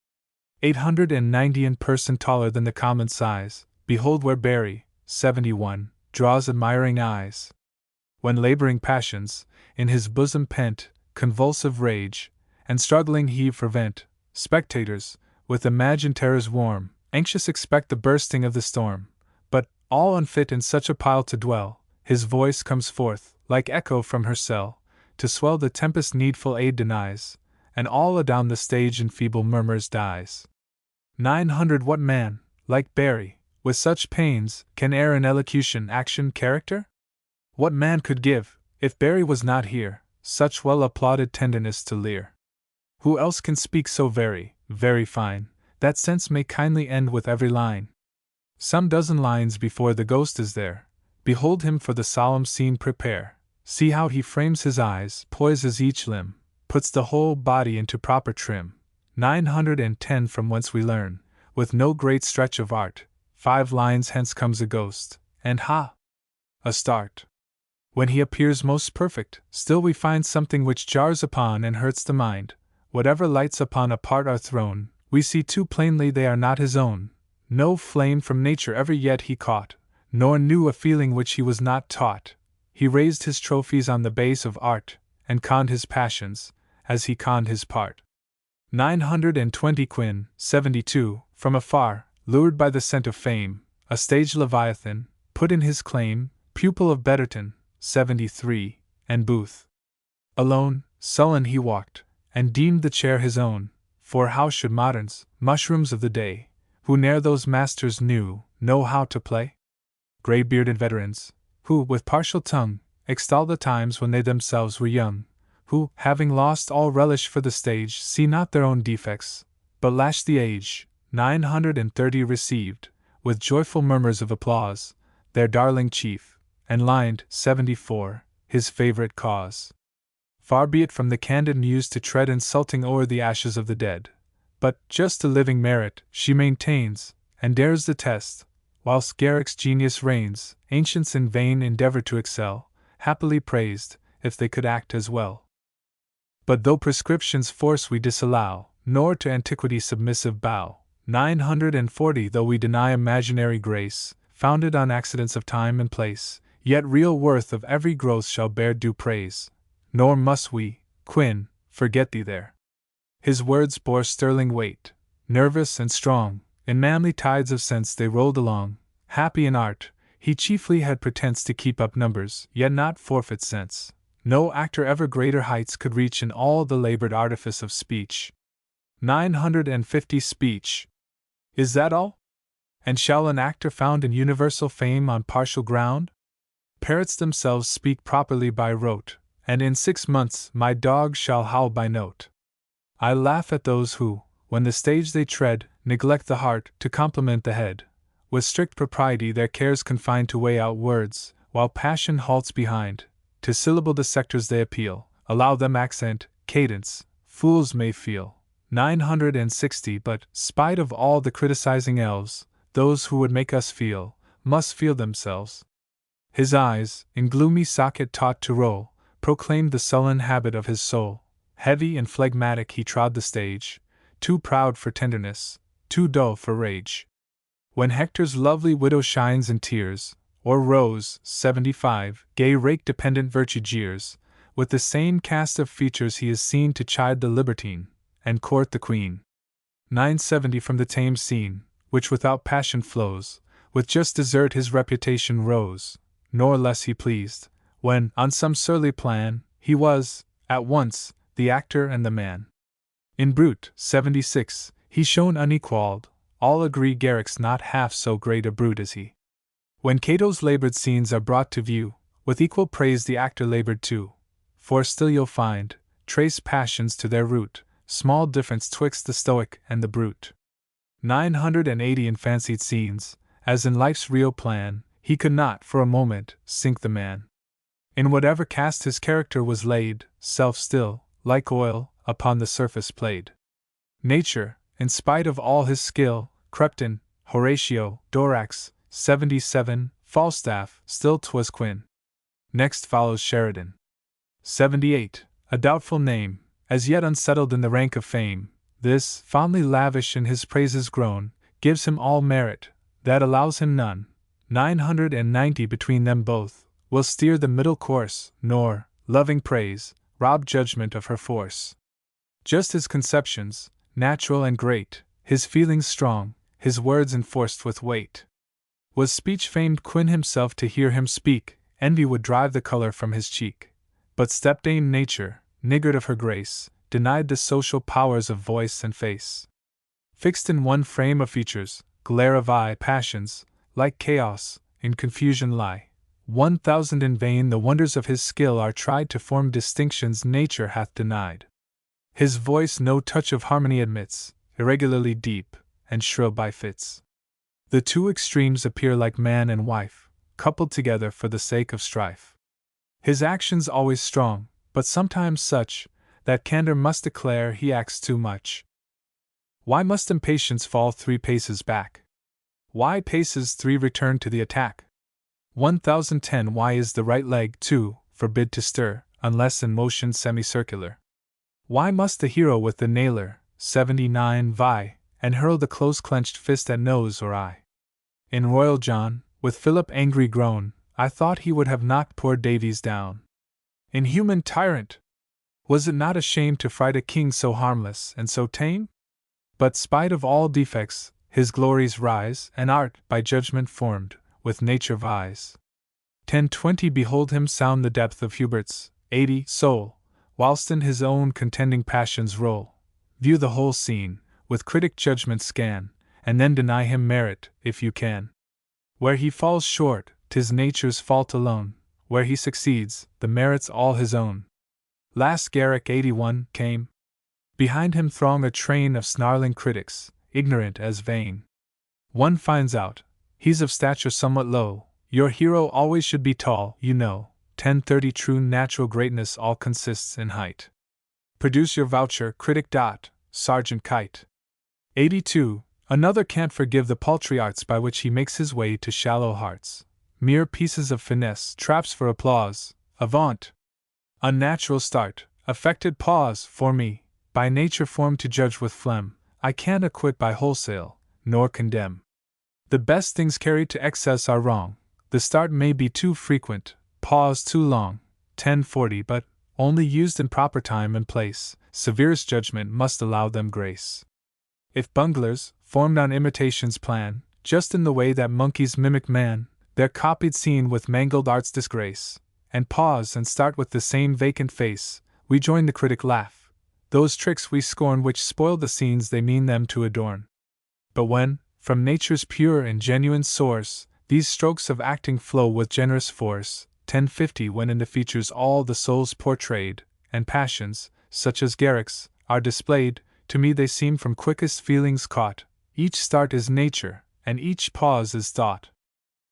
890. In person taller than the common size, behold where Barry, 71, draws admiring eyes. When laboring passions, in his bosom pent, convulsive rage, and struggling heave for vent, spectators, with imagined terrors warm, anxious expect the bursting of the storm. But, all unfit in such a pile to dwell, his voice comes forth, like echo from her cell, to swell the tempest needful aid denies, and all adown the stage in feeble murmurs dies. 900. What man, like Barry, with such pains, can err in elocution, action, character? What man could give, if Barry was not here, such well applauded tenderness to Lear? Who else can speak so very, very fine, that sense may kindly end with every line? Some dozen lines before the ghost is there, behold him for the solemn scene prepare. See how he frames his eyes, poises each limb, puts the whole body into proper trim. 910. From whence we learn, with no great stretch of art, 5 lines hence comes a ghost, and ha! A start. When he appears most perfect, still we find something which jars upon and hurts the mind. Whatever lights upon a part are thrown, we see too plainly they are not his own. No flame from nature ever yet he caught, nor knew a feeling which he was not taught. He raised his trophies on the base of art, and conned his passions, as he conned his part. 920. Quin, 72, from afar, lured by the scent of fame, a stage leviathan, put in his claim, pupil of Betterton, 73, and Booth. Alone, sullen he walked, and deemed the chair his own, for how should moderns, mushrooms of the day, who ne'er those masters knew, know how to play? Grey-bearded veterans, who, with partial tongue, extol the times when they themselves were young, who, having lost all relish for the stage, see not their own defects, but lash the age. 930 received, with joyful murmurs of applause, their darling chief, and lined 74, his favorite cause. Far be it from the candid muse to tread insulting o'er the ashes of the dead, but just a living merit she maintains, and dares the test, whilst Garrick's genius reigns. Ancients in vain endeavor to excel, happily praised, if they could act as well. But though prescription's force we disallow, nor to antiquity submissive bow, 940 though we deny imaginary grace, founded on accidents of time and place, yet real worth of every growth shall bear due praise. Nor must we, Quin, forget thee there. His words bore sterling weight, nervous and strong, in manly tides of sense they rolled along. Happy in art, he chiefly had pretense to keep up numbers, yet not forfeit sense. No actor ever greater heights could reach in all the labored artifice of speech. 950 Speech. Is that all? And shall an actor found in universal fame on partial ground? Parrots themselves speak properly by rote, and in 6 months my dog shall howl by note. I laugh at those who, when the stage they tread, neglect the heart to compliment the head. With strict propriety their cares confine to weigh out words, while passion halts behind. To syllable the sectors they appeal, allow them accent, cadence, fools may feel. 960 But, spite of all the criticizing elves, those who would make us feel, must feel themselves. His eyes, in gloomy socket taught to roll, proclaimed the sullen habit of his soul. Heavy and phlegmatic he trod the stage, too proud for tenderness, too dull for rage. When Hector's lovely widow shines in tears, or Rose, 75, gay rake dependent virtue jeers, with the same cast of features he is seen to chide the libertine, and court the queen. 970 From the tame scene, which without passion flows, with just desert his reputation rose, nor less he pleased, when, on some surly plan, he was, at once, the actor and the man. In Brute, 76, he shone unequalled, all agree Garrick's not half so great a brute as he. When Cato's labored scenes are brought to view, with equal praise the actor labored too, for still you'll find, trace passions to their root, small difference twixt the stoic and the brute. 980 In fancied scenes, as in life's real plan, he could not, for a moment, sink the man. In whatever cast his character was laid, self still, like oil, upon the surface played. Nature, in spite of all his skill, crept in. Horatio, Dorax, 77, Falstaff, still 'twas Quin. Next follows Sheridan. 78, a doubtful name, as yet unsettled in the rank of fame. This, fondly lavish in his praises grown, gives him all merit, that allows him none. 990 Between them both, will steer the middle course, nor, loving praise, rob judgment of her force. Just his conceptions, natural and great, his feelings strong, his words enforced with weight. Was speech famed Quin himself to hear him speak, envy would drive the color from his cheek. But stepdame Nature, niggard of her grace, denied the social powers of voice and face. Fixed in one frame of features, glare of eye, passions, like chaos, in confusion lie. 1,000 in vain the wonders of his skill are tried to form distinctions nature hath denied. His voice no touch of harmony admits, irregularly deep, and shrill by fits. The two extremes appear like man and wife, coupled together for the sake of strife. His actions always strong, but sometimes such, that candor must declare he acts too much. Why must impatience fall 3 paces back? Why paces 3 return to the attack? 1010 Why is the right leg, too, forbid to stir, unless in motion semicircular? Why must the hero with the nailer, 79, vie, and hurl the close-clenched fist at nose or eye? In Royal John, with Philip angry groan, I thought he would have knocked poor Davies down. Inhuman tyrant! Was it not a shame to fright a king so harmless and so tame? But spite of all defects, his glories rise, and art, by judgment formed, with nature vies. 1020 Behold him sound the depth of Hubert's 80 soul, whilst in his own contending passions roll. View the whole scene, with critic judgment scan, and then deny him merit, if you can. Where he falls short, 'tis nature's fault alone, where he succeeds, the merit's all his own. Last Garrick 81 came. Behind him throng a train of snarling critics, ignorant as vain. One finds out, he's of stature somewhat low, your hero always should be tall, you know, 1030 true natural greatness all consists in height. Produce your voucher, critic. Sergeant Kite. 82. Another can't forgive the paltry arts by which he makes his way to shallow hearts. Mere pieces of finesse, traps for applause, avaunt! Unnatural start, affected pause, for me, by nature formed to judge with phlegm, I can't acquit by wholesale, nor condemn. The best things carried to excess are wrong, the start may be too frequent, pause too long, 1040, but, only used in proper time and place, severest judgment must allow them grace. If bunglers, formed on imitation's plan, just in the way that monkeys mimic man, their copied scene with mangled art's disgrace, and pause and start with the same vacant face, we join the critic laugh, those tricks we scorn which spoil the scenes they mean them to adorn. But when, from nature's pure and genuine source, these strokes of acting flow with generous force, 1050 when in the features all the soul's portrayed, and passions, such as Garrick's, are displayed, to me they seem from quickest feelings caught, each start is nature, and each pause is thought.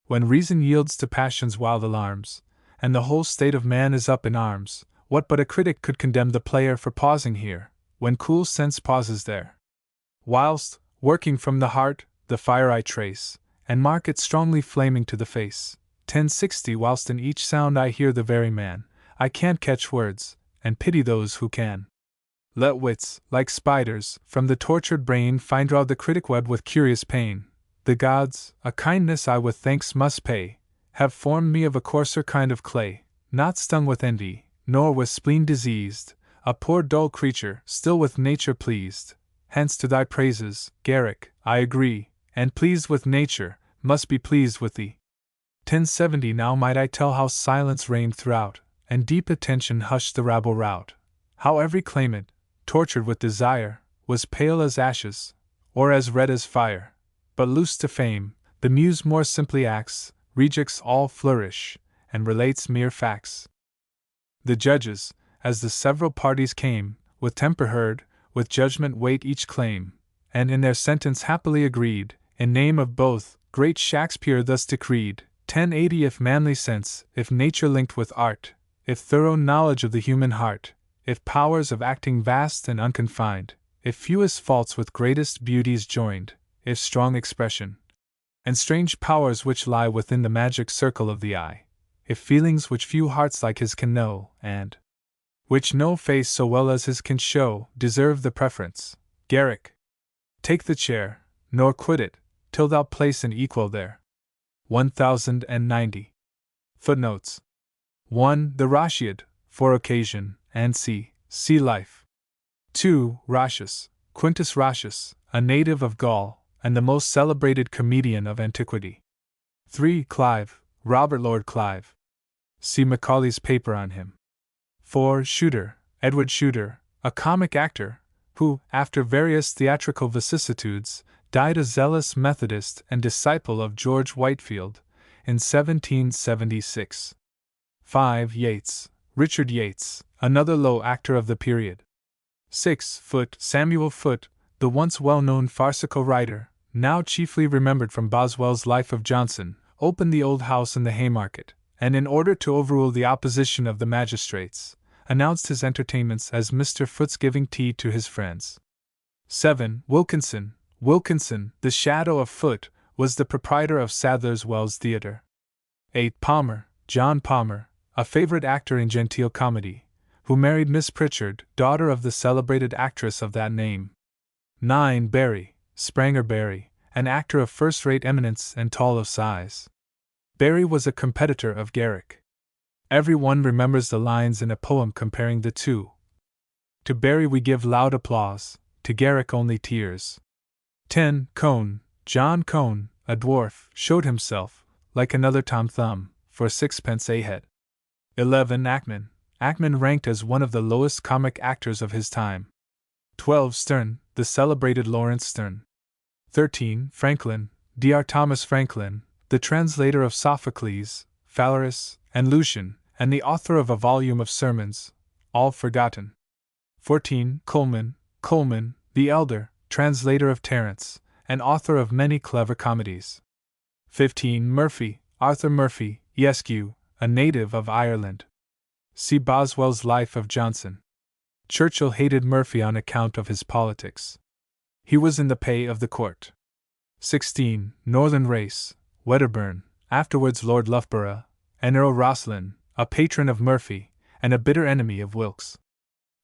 When reason yields to passion's wild alarms, and the whole state of man is up in arms, what but a critic could condemn the player for pausing here, when cool sense pauses there? Whilst, working from the heart, the fire I trace, and mark it strongly flaming to the face, 1060 whilst in each sound I hear the very man, I can't catch words, and pity those who can. Let wits, like spiders, from the tortured brain find draw the critic web with curious pain. The gods, a kindness I with thanks must pay, have formed me of a coarser kind of clay, not stung with envy, nor with spleen diseased, a poor dull creature, still with nature pleased. Hence to thy praises, Garrick, I agree, and pleased with nature, must be pleased with thee. 1070 Now might I tell how silence reigned throughout, and deep attention hushed the rabble rout, how every claimant, tortured with desire, was pale as ashes, or as red as fire. But loose to fame, the muse more simply acts, rejects all flourish, and relates mere facts. The judges, as the several parties came, with temper heard, with judgment weight each claim, and in their sentence happily agreed, in name of both, great Shakespeare thus decreed, 1080 If manly sense, if nature linked with art, if thorough knowledge of the human heart, if powers of acting vast and unconfined, if fewest faults with greatest beauties joined, if strong expression, and strange powers which lie within the magic circle of the eye, if feelings which few hearts like his can know, and which no face so well as his can show, deserve the preference. Garrick, take the chair, nor quit it, till thou place an equal there. 1090. Footnotes 1. The Rashid, for occasion, and c. Life. 2. Ratius, Quintus Ratius, a native of Gaul, and the most celebrated comedian of antiquity. 3. Clive, Robert Lord Clive. See Macaulay's paper on him. 4. Shooter, Edward Shooter, a comic actor, who, after various theatrical vicissitudes, died a zealous Methodist and disciple of George Whitefield, in 1776. 5. Yates, Richard Yates, another low actor of the period. 6. Foote, Samuel Foote, the once well-known farcical writer, now chiefly remembered from Boswell's Life of Johnson, opened the old house in the Haymarket, and in order to overrule the opposition of the magistrates, announced his entertainments as Mr. Foote's giving tea to his friends. 7. Wilkinson, the shadow of Foote, was the proprietor of Sadler's Wells Theatre. 8. Palmer, John Palmer, a favorite actor in genteel comedy, who married Miss Pritchard, daughter of the celebrated actress of that name. 9. Barry, Spranger Barry, an actor of first-rate eminence and tall of size. Barry was a competitor of Garrick. Every one remembers the lines in a poem comparing the two. To Barry we give loud applause, to Garrick only tears. 10. Cone, John Cone, a dwarf, showed himself, like another Tom Thumb, for 6d a head. 11. Ackman ranked as one of the lowest comic actors of his time. 12. Sterne, the celebrated Lawrence Sterne. 13. Franklin, Dr. Thomas Franklin, the translator of Sophocles, Phalaris, and Lucian, and the author of a volume of sermons, all forgotten. 14. Colman, the elder, translator of Terence, and author of many clever comedies. 15. Murphy, Arthur Murphy, Esq., a native of Ireland. See Boswell's Life of Johnson. Churchill hated Murphy on account of his politics. He was in the pay of the court. 16. Northern Race, Wedderburn, afterwards Lord Loughborough, and Earl Rosslyn, a patron of Murphy, and a bitter enemy of Wilkes.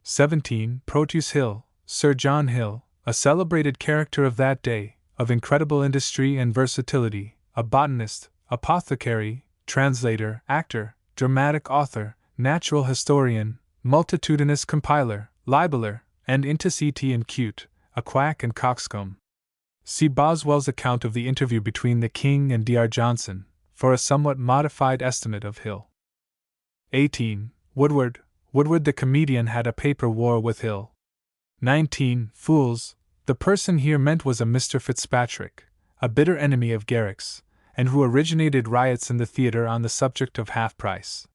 17. Proteus Hill, Sir John Hill, a celebrated character of that day, of incredible industry and versatility, a botanist, apothecary, translator, actor, dramatic author, natural historian, multitudinous compiler, libeller, and intercete and cute, a quack and coxcomb. See Boswell's account of the interview between the King and Dr. Johnson, for a somewhat modified estimate of Hill. 18. Woodward the comedian had a paper war with Hill. 19. Fools, the person here meant was a Mr. Fitzpatrick, a bitter enemy of Garrick's, and who originated riots in the theatre on the subject of half price.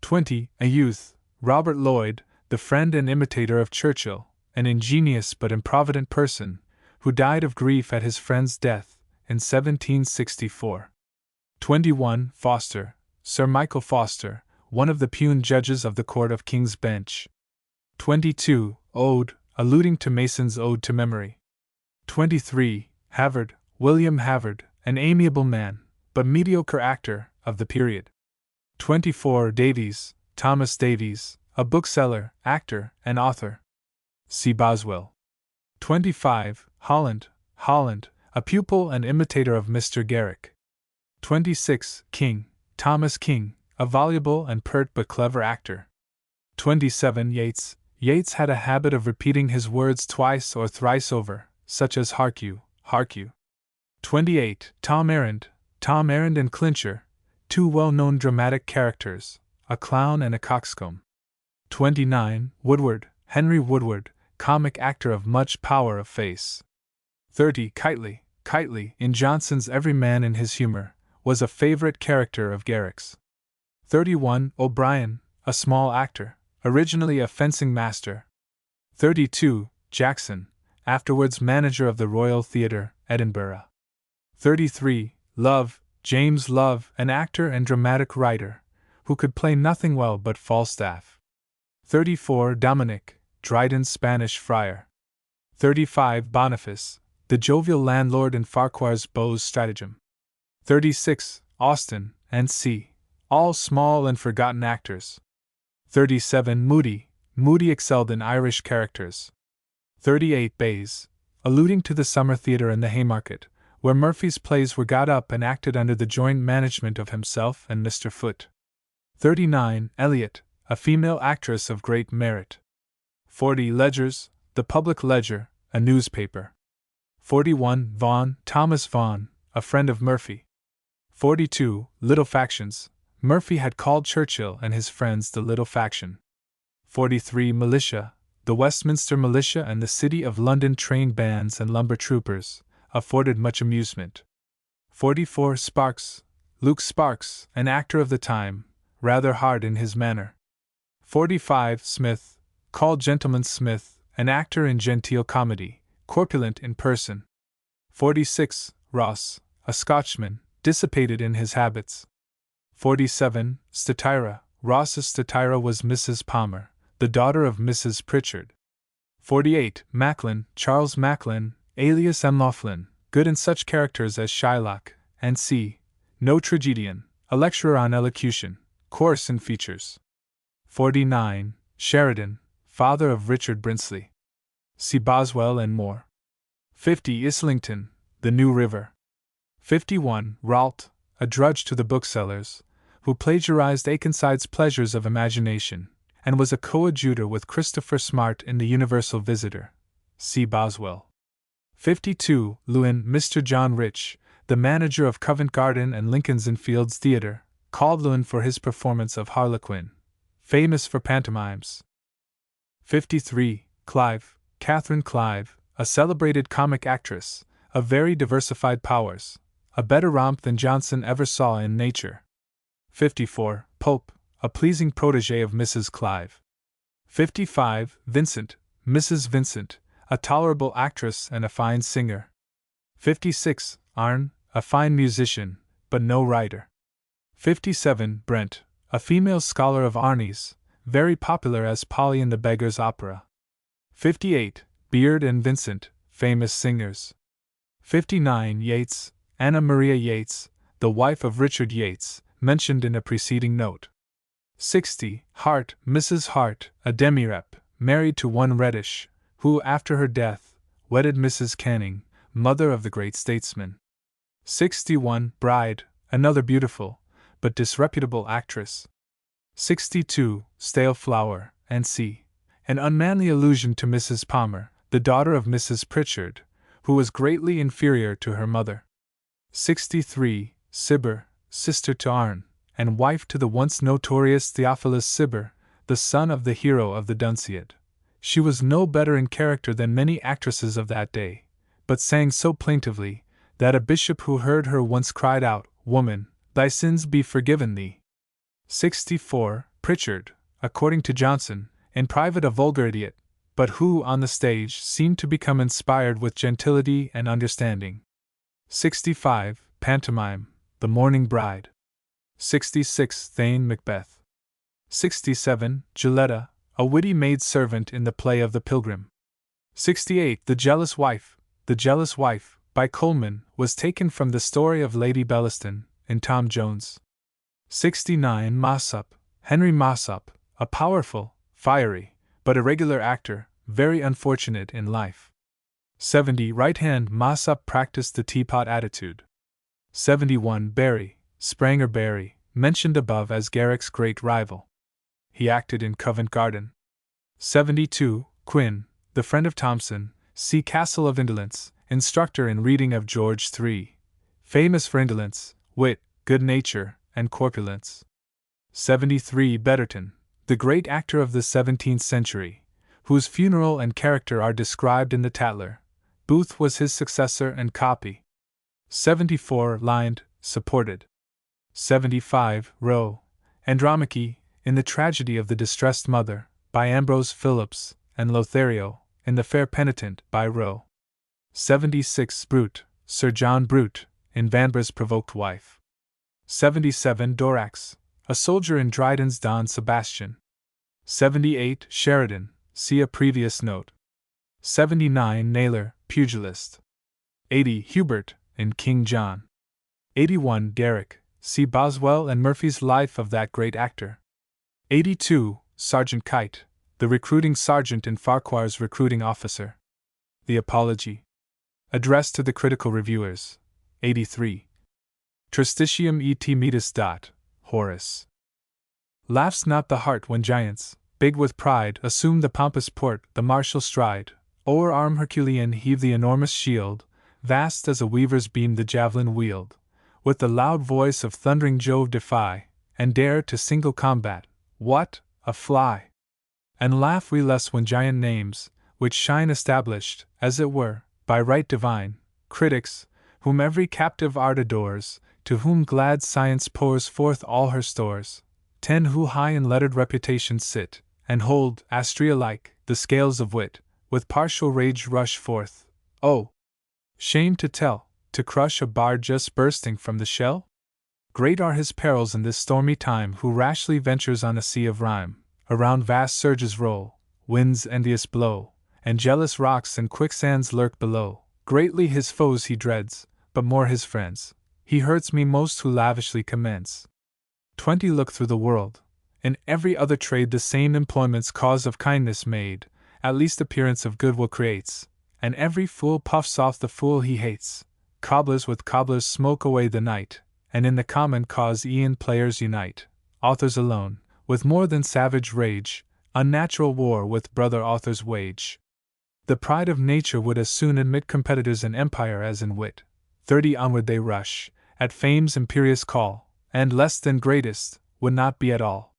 20. A youth, Robert Lloyd, the friend and imitator of Churchill, an ingenious but improvident person, who died of grief at his friend's death in 1764. 21. Foster, Sir Michael Foster, one of the Pune judges of the Court of King's Bench. 22. Ode, alluding to Mason's Ode to Memory. 23. Havard, William Havard, an amiable man, but mediocre actor, of the period. 24. Davies, Thomas Davies, a bookseller, actor, and author. See Boswell. 25. Holland, a pupil and imitator of Mr. Garrick. 26. King, Thomas King, a voluble and pert but clever actor. 27. Yates had a habit of repeating his words twice or thrice over, such as hark you. 28. Tom Errand and Clincher, two well-known dramatic characters, a clown and a coxcomb. 29. Henry Woodward, comic actor of much power of face. 30. Kitely, in Johnson's Every Man in His Humor, was a favorite character of Garrick's. 31. O'Brien, a small actor, originally a fencing master. 32. Jackson, afterwards manager of the Royal Theatre, Edinburgh. 33. James Love, an actor and dramatic writer, who could play nothing well but Falstaff. 34. Dominic, Dryden's Spanish friar. 35. Boniface, the jovial landlord in Farquhar's Beaux Stratagem. 36. Austen, and C., all small and forgotten actors. 37. Moody excelled in Irish characters. 38. Bayes, alluding to the summer theatre in the Haymarket, where Murphy's plays were got up and acted under the joint management of himself and Mr. Foote. 39. Eliot, a female actress of great merit. 40. Ledgers, the Public Ledger, a newspaper. 41. Thomas Vaughan, a friend of Murphy. 42. Little factions. Murphy had called Churchill and his friends the Little Faction. 43. Militia, the Westminster Militia and the City of London trained bands and lumber troopers, afforded much amusement. 44. Luke Sparks, an actor of the time, rather hard in his manner. 45. Smith, called Gentleman Smith, an actor in genteel comedy, corpulent in person. 46. Ross, a Scotchman, dissipated in his habits. 47. Statira, Ross's Statira was Mrs. Palmer, the daughter of Mrs. Pritchard. 48. Macklin, Charles Macklin, alias M. Laughlin, good in such characters as Shylock, and C. No tragedian, a lecturer on elocution, coarse in features. 49. Sheridan, father of Richard Brinsley. See Boswell and more. 50. Islington, the New River. 51. Ralt, a drudge to the booksellers, who plagiarized Akenside's Pleasures of Imagination, and was a coadjutor with Christopher Smart in the Universal Visitor. See Boswell. 52. Lewin, Mr. John Rich, the manager of Covent Garden and Lincoln's Inn Fields Theatre, called Lewin for his performance of Harlequin, famous for pantomimes. 53. Catherine Clive, a celebrated comic actress, of very diversified powers, a better romp than Johnson ever saw in nature. 54. Pope, a pleasing protégé of Mrs. Clive. 55. Vincent, Mrs. Vincent, a tolerable actress and a fine singer. 56. Arne, a fine musician, but no writer. 57. Brent, a female scholar of Arne's, very popular as Polly in the Beggar's Opera. 58. Beard and Vincent, famous singers. 59. Yates, Anna Maria Yates, the wife of Richard Yates, mentioned in a preceding note. 60. Hart, Mrs. Hart, a demirep, married to one Reddish, who, after her death, wedded Mrs. Canning, mother of the great statesman. 61. Bride, another beautiful, but disreputable actress. 62. Stale flower, and c. An unmanly allusion to Mrs. Palmer, the daughter of Mrs. Pritchard, who was greatly inferior to her mother. 63. Cibber, sister to Arne, and wife to the once notorious Theophilus Cibber, the son of the hero of the Dunciad. She was no better in character than many actresses of that day, but sang so plaintively, that a bishop who heard her once cried out, "Woman, thy sins be forgiven thee." 64. Pritchard, according to Johnson, in private a vulgar idiot, but who on the stage seemed to become inspired with gentility and understanding. 65. Pantomime, The Mourning Bride. 66. Thane Macbeth. 67. Gilletta, a witty maid-servant in the play of The Pilgrim. 68. The Jealous Wife. The Jealous Wife, by Coleman, was taken from the story of Lady Bellaston, in Tom Jones. 69. Mossop, Henry Mossop, a powerful, fiery, but irregular actor, very unfortunate in life. 70. Right-hand Mossop practiced the teapot attitude. 71. Barry, Spranger Barry, mentioned above as Garrick's great rival. He acted in Covent Garden. 72. Quin, the friend of Thomson, see Castle of Indolence, instructor in reading of George III, famous for indolence, wit, good nature, and corpulence. 73. Betterton, the great actor of the 17th century, whose funeral and character are described in the Tatler. Booth was his successor and copy. 74. Lined, supported. 75. Rowe, Andromache, in the Tragedy of the Distressed Mother, by Ambrose Phillips, and Lothario, in The Fair Penitent, by Rowe. 76. Brute, Sir John Brute, in Vanbragh's Provoked Wife. 77. Dorax, a soldier in Dryden's Don Sebastian. 78. Sheridan, see a previous note. 79. Naylor, pugilist. 80. Hubert, in King John. 81. Garrick, see Boswell and Murphy's Life of that great actor. 82. Sergeant Kite, the recruiting sergeant in Farquhar's Recruiting Officer. The Apology. Address to the Critical Reviewers. 83. Tristitium et metus. Horace. Laughs not the heart when giants, big with pride, assume the pompous port, the martial stride, o'er arm Herculean heave the enormous shield, vast as a weaver's beam the javelin wield, with the loud voice of thundering Jove defy, and dare to single combat, what, a fly! And laugh we less when giant names, which shine established, as it were, by right divine, critics, whom every captive art adores, to whom glad science pours forth all her stores, 10 who high in lettered reputation sit, and hold, Astrea-like, the scales of wit, with partial rage rush forth. Oh! Shame to tell, to crush a bard just bursting from the shell? Great are his perils in this stormy time who rashly ventures on a sea of rhyme. Around vast surges roll, winds envious blow, and jealous rocks and quicksands lurk below. Greatly his foes he dreads, but more his friends. He hurts me most who lavishly commends. 20 Look through the world. In every other trade the same employment's cause of kindness made, at least appearance of goodwill creates, and every fool puffs off the fool he hates. Cobblers with cobblers smoke away the night, and in the common cause e'en players unite. Authors alone, with more than savage rage, unnatural war with brother authors wage. The pride of nature would as soon admit competitors in empire as in wit. 30 Onward they rush, at fame's imperious call, and less than greatest, would not be at all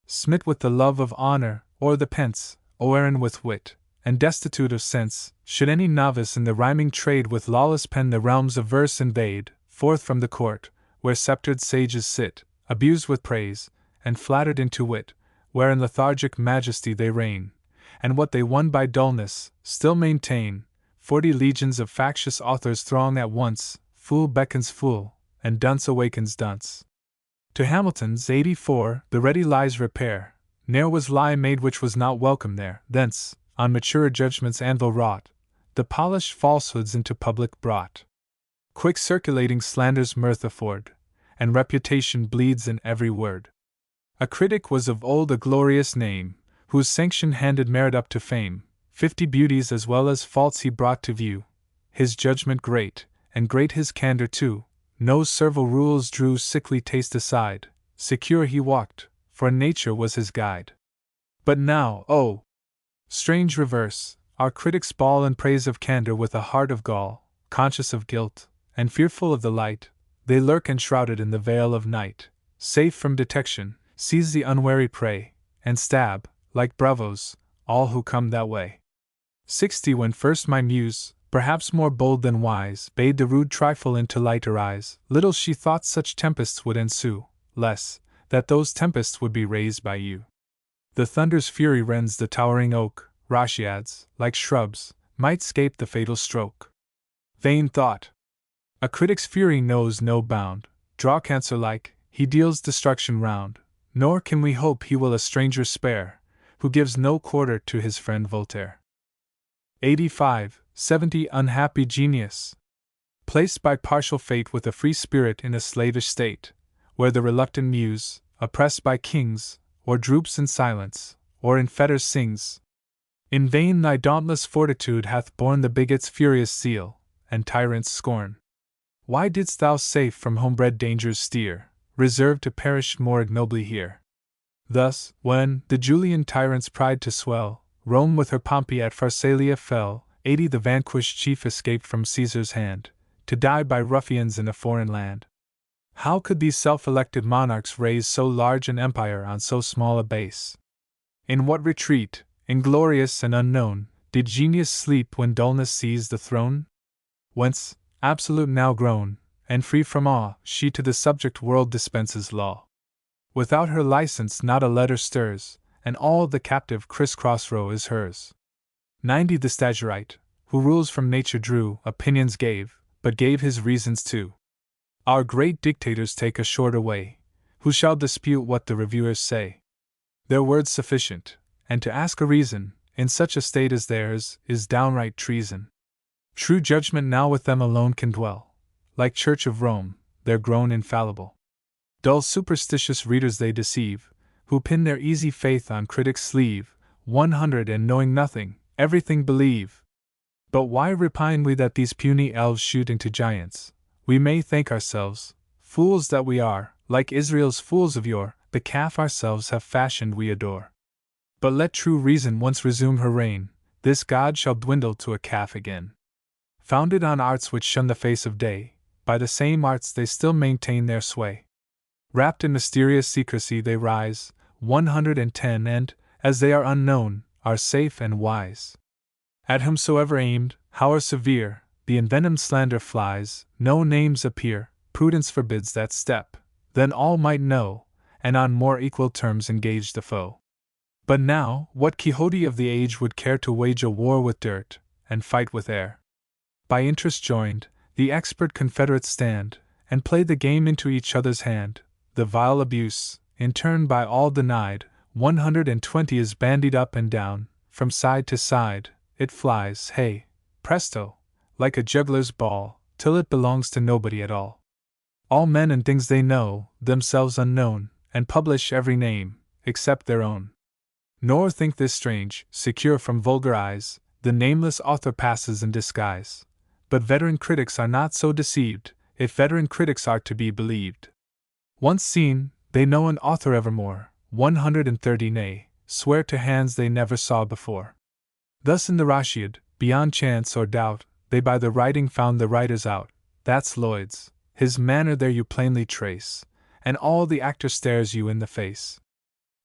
smit with the love of honor, or the pence, o'errun with wit, and destitute of sense, should any novice in the rhyming trade with lawless pen the realms of verse invade, forth from the court, where sceptred sages sit, abused with praise, and flattered into wit, where in lethargic majesty they reign, and what they won by dullness, still maintain. 40 legions of factious authors throng at once, fool beckons fool, and dunce awakens dunce. To Hamilton's 84, the ready lie's repair, ne'er was lie made which was not welcome there. Thence, on maturer judgment's anvil wrought, the polished falsehoods into public brought. Quick circulating slanders mirth afford, and reputation bleeds in every word. A critic was of old a glorious name, whose sanction handed merit up to fame. 50 beauties as well as faults he brought to view. His judgment great, and great his candor too. No servile rules drew sickly taste aside. Secure he walked, for nature was his guide. But now, oh! strange reverse, our critics bawl in praise of candor with a heart of gall, conscious of guilt, and fearful of the light. They lurk enshrouded in the veil of night, safe from detection, seize the unwary prey, and stab, like bravos, all who come that way. 60 When first my muse, perhaps more bold than wise, bade the rude trifle into light arise, little she thought such tempests would ensue, less, that those tempests would be raised by you. The thunder's fury rends the towering oak, Rashiads, like shrubs, might scape the fatal stroke. Vain thought! A critic's fury knows no bound, draw cancer-like, he deals destruction round, nor can we hope he will a stranger spare, who gives no quarter to his friend Voltaire. 85, 70 Unhappy genius! Placed by partial fate with a free spirit in a slavish state, where the reluctant muse, oppressed by kings, or droops in silence, or in fetters sings. In vain thy dauntless fortitude hath borne the bigot's furious zeal, and tyrant's scorn. Why didst thou safe from homebred dangers steer, reserved to perish more ignobly here? Thus, when, the Julian tyrant's pride to swell, Rome with her Pompey at Pharsalia fell, 80 The vanquished chief escaped from Caesar's hand, to die by ruffians in a foreign land. How could these self-elected monarchs raise so large an empire on so small a base? In what retreat, inglorious and unknown, did genius sleep when dullness seized the throne? Whence, absolute now grown, and free from awe, she to the subject world dispenses law. Without her license not a letter stirs, and all the captive criss-cross row is hers. 90 The Stagirite, who rules from nature drew, opinions gave, but gave his reasons too. Our great dictators take a shorter way, who shall dispute what the reviewers say? Their words sufficient, and to ask a reason, in such a state as theirs, is downright treason. True judgment now with them alone can dwell, like Church of Rome, they're grown infallible. Dull superstitious readers they deceive, who pin their easy faith on critics' sleeve. 100 And knowing nothing, everything believe. But why repine we that these puny elves shoot into giants? We may thank ourselves, fools that we are, like Israel's fools of yore, the calf ourselves have fashioned we adore. But let true reason once resume her reign, this God shall dwindle to a calf again. Founded on arts which shun the face of day, by the same arts they still maintain their sway. Wrapped in mysterious secrecy they rise, 110 And, as they are unknown, are safe and wise. At whomsoever aimed, however severe, the envenomed slander flies, no names appear, prudence forbids that step, then all might know, and on more equal terms engage the foe. But now, what Quixote of the age would care to wage a war with dirt, and fight with air? By interest joined, the expert confederates stand, and play the game into each other's hand. The vile abuse, in turn by all denied, 120 is bandied up and down, from side to side, it flies, hey, presto, like a juggler's ball, till it belongs to nobody at all. All men and things they know, themselves unknown, and publish every name, except their own. Nor think this strange, secure from vulgar eyes, the nameless author passes in disguise. But veteran critics are not so deceived, if veteran critics are to be believed. Once seen, they know an author evermore, 130 nay, swear to hands they never saw before. Thus in the Rashid, beyond chance or doubt, they by the writing found the writers out. That's Lloyd's, his manner there you plainly trace, and all the actor stares you in the face.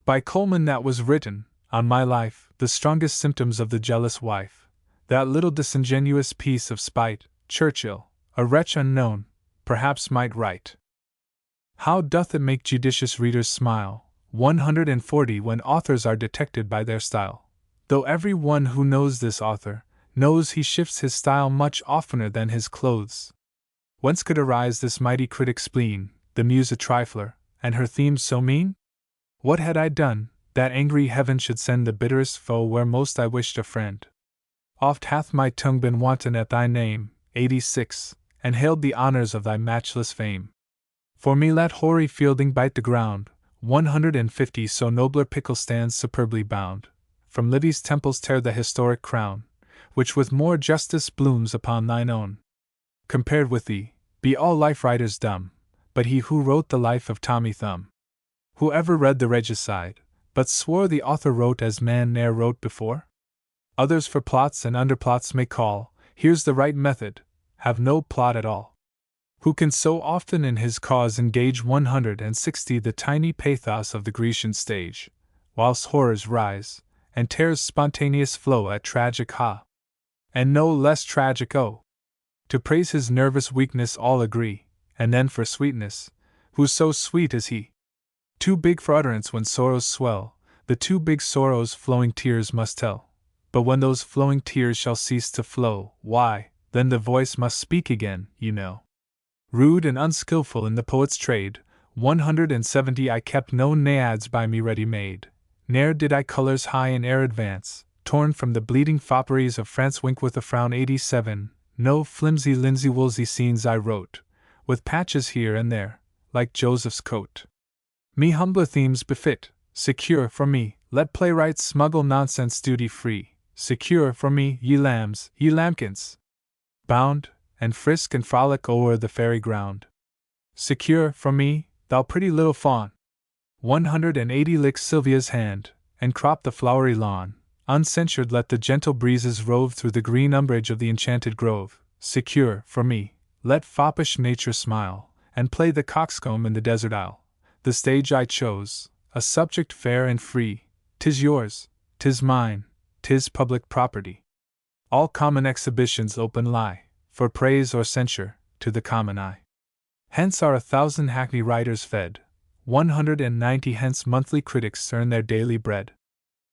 By Coleman that was written, on my life, the strongest symptoms of the jealous wife, that little disingenuous piece of spite, Churchill, a wretch unknown, perhaps might write. How doth it make judicious readers smile, 140 When authors are detected by their style. Though every one who knows this author knows he shifts his style much oftener than his clothes. Whence could arise this mighty critic spleen, the muse a trifler, and her themes so mean? What had I done, that angry heaven should send the bitterest foe where most I wished a friend? Oft hath my tongue been wanton at thy name, 86, and hailed the honors of thy matchless fame. For me let hoary Fielding bite the ground, 150 So nobler Pickle stands superbly bound. From Livy's temples tear the historic crown, which with more justice blooms upon thine own. Compared with thee, be all life writers dumb, but he who wrote the life of Tommy Thumb. Who ever read the regicide, but swore the author wrote as man ne'er wrote before? Others for plots and underplots may call, here's the right method, have no plot at all. Who can so often in his cause engage 160 The tiny pathos of the Grecian stage, whilst horrors rise, and tears spontaneous flow at tragic ha, and no less tragic o. To praise his nervous weakness all agree, and then for sweetness, who so sweet is he? Too big for utterance when sorrows swell, the too big sorrows flowing tears must tell. But when those flowing tears shall cease to flow, why, then the voice must speak again, you know. Rude and unskilful in the poet's trade, 170 I kept no naiads by me ready-made, ne'er did I colours high in air advance, torn from the bleeding fopperies of France. Wink with a frown 87, no flimsy linsey-woolsey scenes I wrote, with patches here and there, like Joseph's coat. Me humbler themes befit, secure for me, let playwrights smuggle nonsense duty-free, secure for me, ye lambs, ye lambkins, bound, and frisk and frolic o'er the fairy ground. Secure for me, thou pretty little fawn. 180 Lick Sylvia's hand, and crop the flowery lawn, uncensured let the gentle breezes rove through the green umbrage of the enchanted grove. Secure for me, let foppish nature smile, and play the coxcomb in the desert isle. The stage I chose, a subject fair and free, 'tis yours, 'tis mine, 'tis public property. All common exhibitions open lie, for praise or censure, to the common eye. Hence are 1,000 hackney writers fed, 190 hence monthly critics earn their daily bread.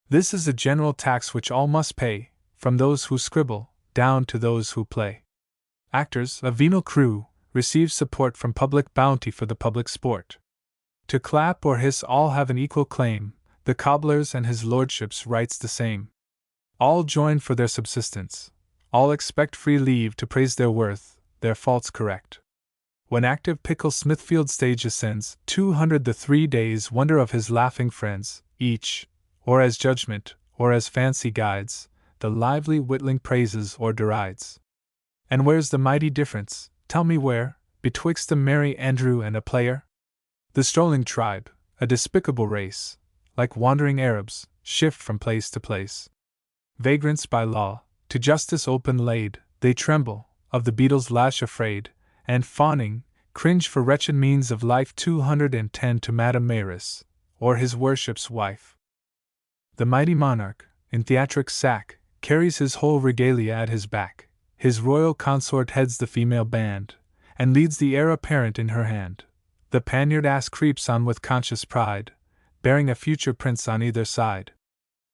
This is a general tax which all must pay, from those who scribble, down to those who play. Actors, a venal crew, receive support from public bounty for the public sport. To clap or hiss all have an equal claim, the cobbler's and his lordship's rights the same. All join for their subsistence, all expect free leave to praise their worth, their faults correct. When active Pickle Smithfield stage ascends, 200 the 3 days wonder of his laughing friends, each, or as judgment, or as fancy guides, the lively witling praises or derides. And where's the mighty difference, tell me where, betwixt a merry Andrew and a player? The strolling tribe, a despicable race, like wandering Arabs, shift from place to place. Vagrants by law, to justice open laid, they tremble, of the beetle's lash afraid, and fawning, cringe for wretched means of life. 210 To Madame Maris, or his worship's wife. The mighty monarch, in theatric sack, carries his whole regalia at his back. His royal consort heads the female band, and leads the heir apparent in her hand. The paniard ass creeps on with conscious pride, bearing a future prince on either side.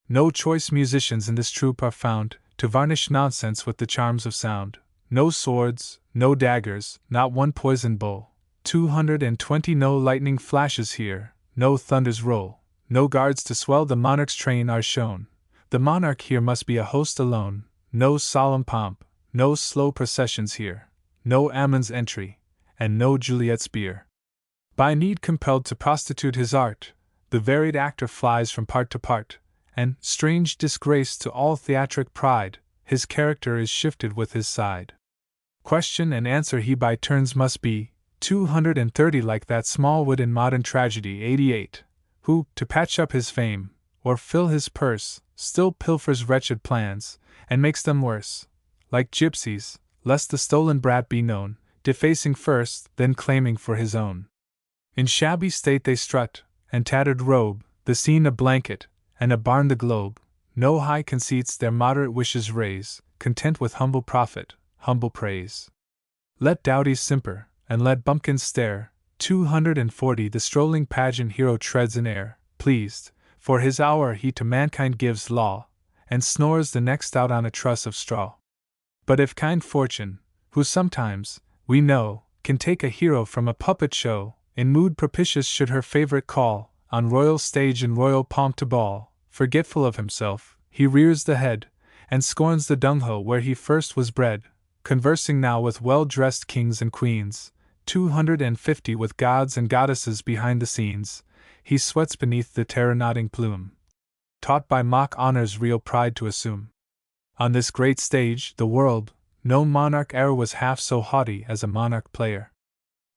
No choice musicians in this troupe are found, to varnish nonsense with the charms of sound. No swords, no daggers, not one poisoned bowl. 220 No lightning flashes here, no thunders roll, no guards to swell the monarch's train are shown. The monarch here must be a host alone. No solemn pomp, no slow processions here, no Ammon's entry, and no Juliet's bier. By need compelled to prostitute his art, the varied actor flies from part to part, and, strange disgrace to all theatric pride, his character is shifted with his side. Question and answer he by turns must be, 230 Like that small wit in modern tragedy 88, who, to patch up his fame, or fill his purse, still pilfers wretched plans, and makes them worse, like gypsies, lest the stolen brat be known, defacing first, then claiming for his own. In shabby state they strut, and tattered robe, the scene a blanket, and a barn the globe. No high conceits their moderate wishes raise, content with humble profit, humble praise. Let dowdies simper, and let bumpkins stare. 240 The strolling pageant hero treads in air, pleased, for his hour he to mankind gives law, and snores the next out on a truss of straw. But if kind fortune, who sometimes, we know, can take a hero from a puppet show, in mood propitious should her favorite call, on royal stage in royal pomp to bawl, forgetful of himself, he rears the head, and scorns the dunghill where he first was bred, conversing now with well-dressed kings and queens, 250 with gods and goddesses behind the scenes, he sweats beneath the terror-nodding plume, taught by mock honors real pride to assume. On this great stage, the world, no monarch e'er was half so haughty as a monarch player.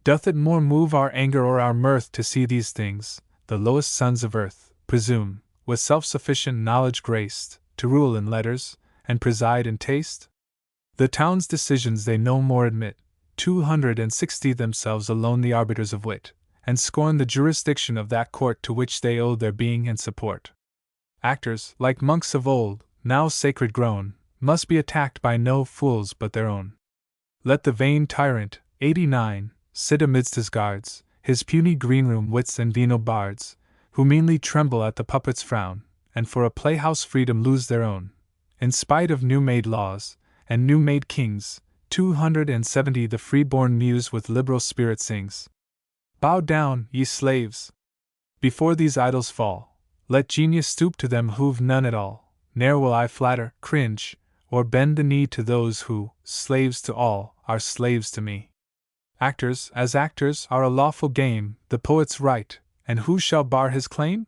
Doth it more move our anger or our mirth to see these things, the lowest sons of earth, presume, with self-sufficient knowledge graced, to rule in letters, and preside in taste? The town's decisions they no more admit, 260 themselves alone the arbiters of wit, and scorn the jurisdiction of that court to which they owe their being and support. Actors, like monks of old, now sacred grown, must be attacked by no fools but their own. Let the vain tyrant, 89, sit amidst his guards, his puny greenroom wits and venal bards, who meanly tremble at the puppet's frown, and for a playhouse freedom lose their own, in spite of new-made laws, and new-made kings, 270 the free-born muse with liberal spirit sings. Bow down, ye slaves! Before these idols fall, let genius stoop to them who've none at all, ne'er will I flatter, cringe, or bend the knee to those who, slaves to all, are slaves to me. Actors, as actors, are a lawful game, the poet's right, and who shall bar his claim?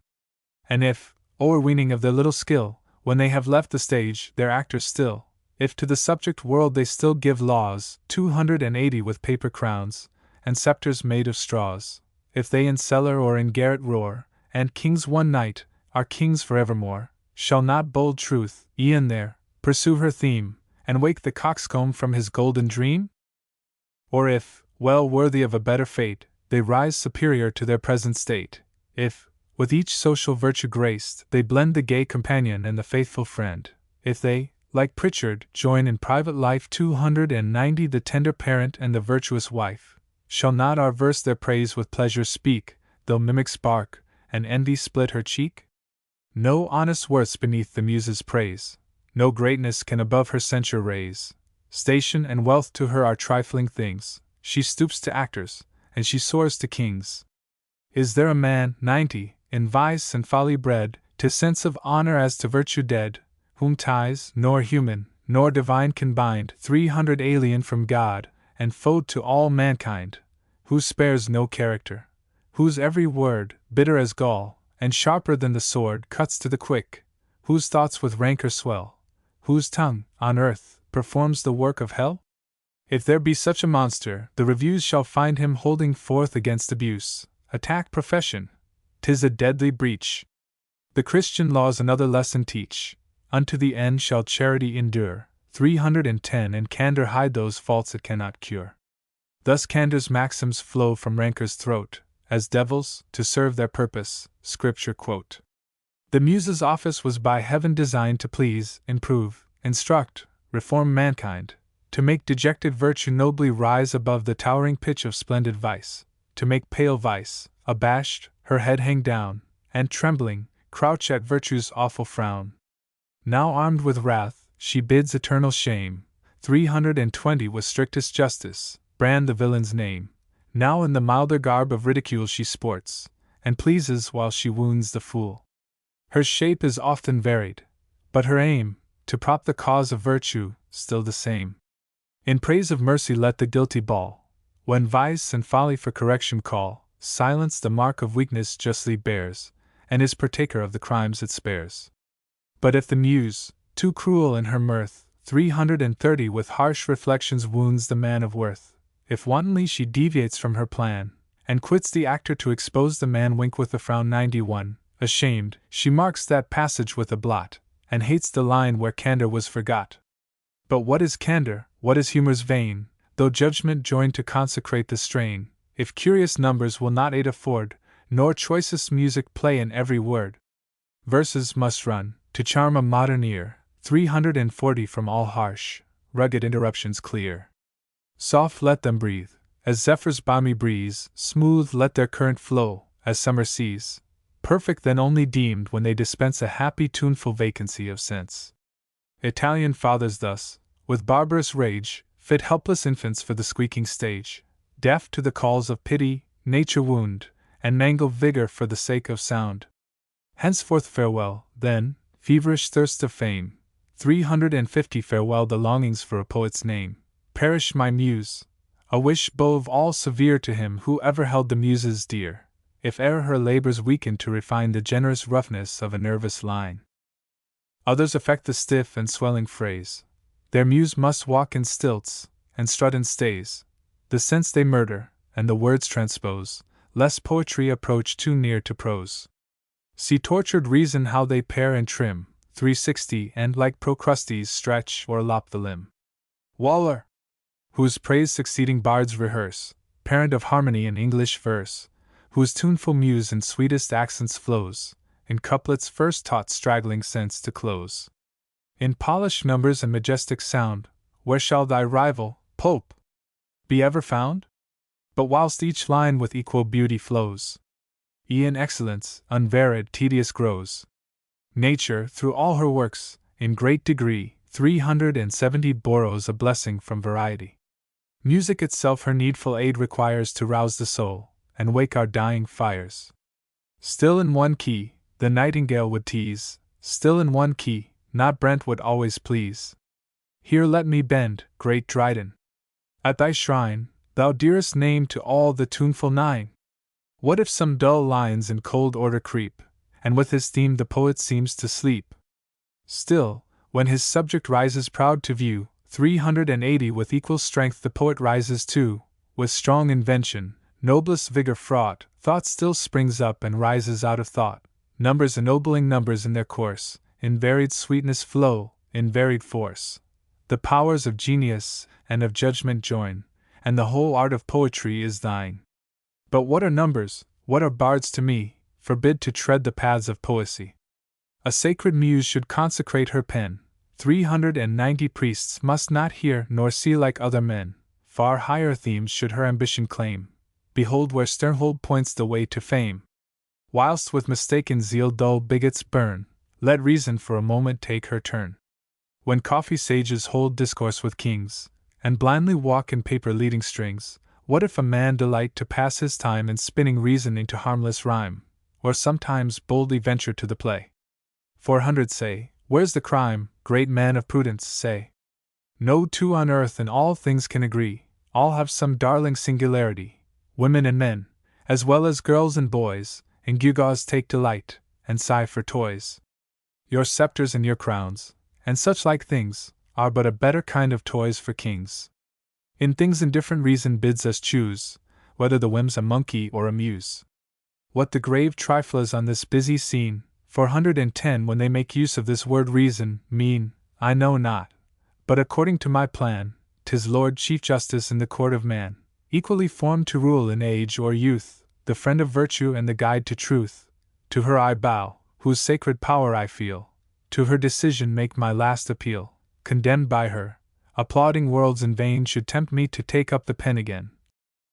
And if, o'erweening of their little skill, when they have left the stage, they're actors still, if to the subject world they still give laws, 280 with paper crowns, and scepters made of straws, if they in cellar or in garret roar, and kings one night, are kings forevermore, shall not bold truth, e'en there, pursue her theme, and wake the coxcomb from his golden dream? Or if, well worthy of a better fate, they rise superior to their present state, if, with each social virtue graced, they blend the gay companion and the faithful friend, if they, like Pritchard, join in private life 290 the tender parent and the virtuous wife, shall not our verse their praise with pleasure speak, though mimics bark, and envy split her cheek? No honest worths beneath the muse's praise, no greatness can above her censure raise. Station and wealth to her are trifling things, she stoops to actors, and she soars to kings. Is there a man, 90, in vice and folly bred, to sense of honor as to virtue dead, whom ties, nor human, nor divine can bind, 300 alien from God, and foe to all mankind, who spares no character, whose every word, bitter as gall, and sharper than the sword, cuts to the quick, whose thoughts with rancor swell, whose tongue, on earth, performs the work of hell? If there be such a monster, the reviews shall find him holding forth against abuse, attack profession, 'tis a deadly breach. The Christian laws another lesson teach, unto the end shall charity endure, 310 and candor hide those faults it cannot cure. Thus candor's maxims flow from rancor's throat, as devils, to serve their purpose, Scripture quote. The Muse's office was by heaven designed to please, improve, instruct, reform mankind, to make dejected virtue nobly rise above the towering pitch of splendid vice, to make pale vice, abashed, her head hang down, and trembling, crouch at virtue's awful frown. Now armed with wrath, she bids eternal shame, 320 with strictest justice, brand the villain's name. Now in the milder garb of ridicule she sports, and pleases while she wounds the fool. Her shape is often varied, but her aim, to prop the cause of virtue, still the same. In praise of mercy let the guilty bawl, when vice and folly for correction call, silence the mark of weakness justly bears, and is partaker of the crimes it spares. But if the Muse, too cruel in her mirth, 330 with harsh reflections wounds the man of worth, if wantonly she deviates from her plan, and quits the actor to expose the man wink with a frown 91, ashamed, she marks that passage with a blot, and hates the line where candor was forgot. But what is candor, what is humor's vein, though judgment join to consecrate the strain, if curious numbers will not aid afford, nor choicest music play in every word? Verses must run, to charm a modern ear, 340 from all harsh, rugged interruptions clear. Soft let them breathe, as zephyr's balmy breeze, smooth let their current flow, as summer seas, perfect then only deemed when they dispense a happy tuneful vacancy of sense. Italian fathers thus, with barbarous rage, fit helpless infants for the squeaking stage, deaf to the calls of pity, nature wound, and mangle vigor for the sake of sound. Henceforth farewell, then, feverish thirst of fame, 350 farewell the longings for a poet's name, perish my muse, a wish above all severe to him who ever held the muses dear, if e'er her labors weakened to refine the generous roughness of a nervous line. Others affect the stiff and swelling phrase, their muse must walk in stilts, and strut in stays, the sense they murder, and the words transpose, lest poetry approach too near to prose. See tortured reason how they pare and trim, 360 and like Procrustes stretch or lop the limb. Waller, whose praise succeeding bards rehearse, parent of harmony in English verse, whose tuneful muse in sweetest accents flows, in couplets first taught straggling sense to close. In polished numbers and majestic sound, where shall thy rival, Pope, be ever found? But whilst each line with equal beauty flows, e'en excellence, unvaried, tedious grows. Nature, through all her works, in great degree, 370 borrows a blessing from variety. Music itself her needful aid requires to rouse the soul, and wake our dying fires. Still in one key, the nightingale would tease, still in one key, not Brent would always please. Here let me bend, great Dryden, at thy shrine, thou dearest name to all the tuneful nine. What if some dull lines in cold order creep, and with his theme the poet seems to sleep? Still, when his subject rises proud to view, 380 with equal strength the poet rises too, with strong invention, noblest vigor fraught, thought still springs up and rises out of thought, numbers ennobling numbers in their course, in varied sweetness flow, in varied force. The powers of genius and of judgment join, and the whole art of poetry is thine. But what are numbers, what are bards to me, forbid to tread the paths of poesy. A sacred muse should consecrate her pen, 390 priests must not hear nor see like other men, far higher themes should her ambition claim. Behold where Sternhold points the way to fame. Whilst with mistaken zeal dull bigots burn, let reason for a moment take her turn. When coffee sages hold discourse with kings, and blindly walk in paper leading strings, what if a man delight to pass his time in spinning reason into harmless rhyme, or sometimes boldly venture to the play? 400 say, where's the crime, great man of prudence, say? No two on earth in all things can agree, all have some darling singularity, women and men, as well as girls and boys, in gewgaws take delight, and sigh for toys. Your scepters and your crowns, and such like things, are but a better kind of toys for kings. In things indifferent reason bids us choose, whether the whim's a monkey or a muse. What the grave triflers on this busy scene, 410 when they make use of this word reason, mean, I know not, but according to my plan, 'tis Lord Chief Justice in the court of man, equally formed to rule in age or youth, the friend of virtue and the guide to truth. To her I bow, whose sacred power I feel, to her decision make my last appeal. Condemned by her, applauding worlds in vain should tempt me to take up the pen again.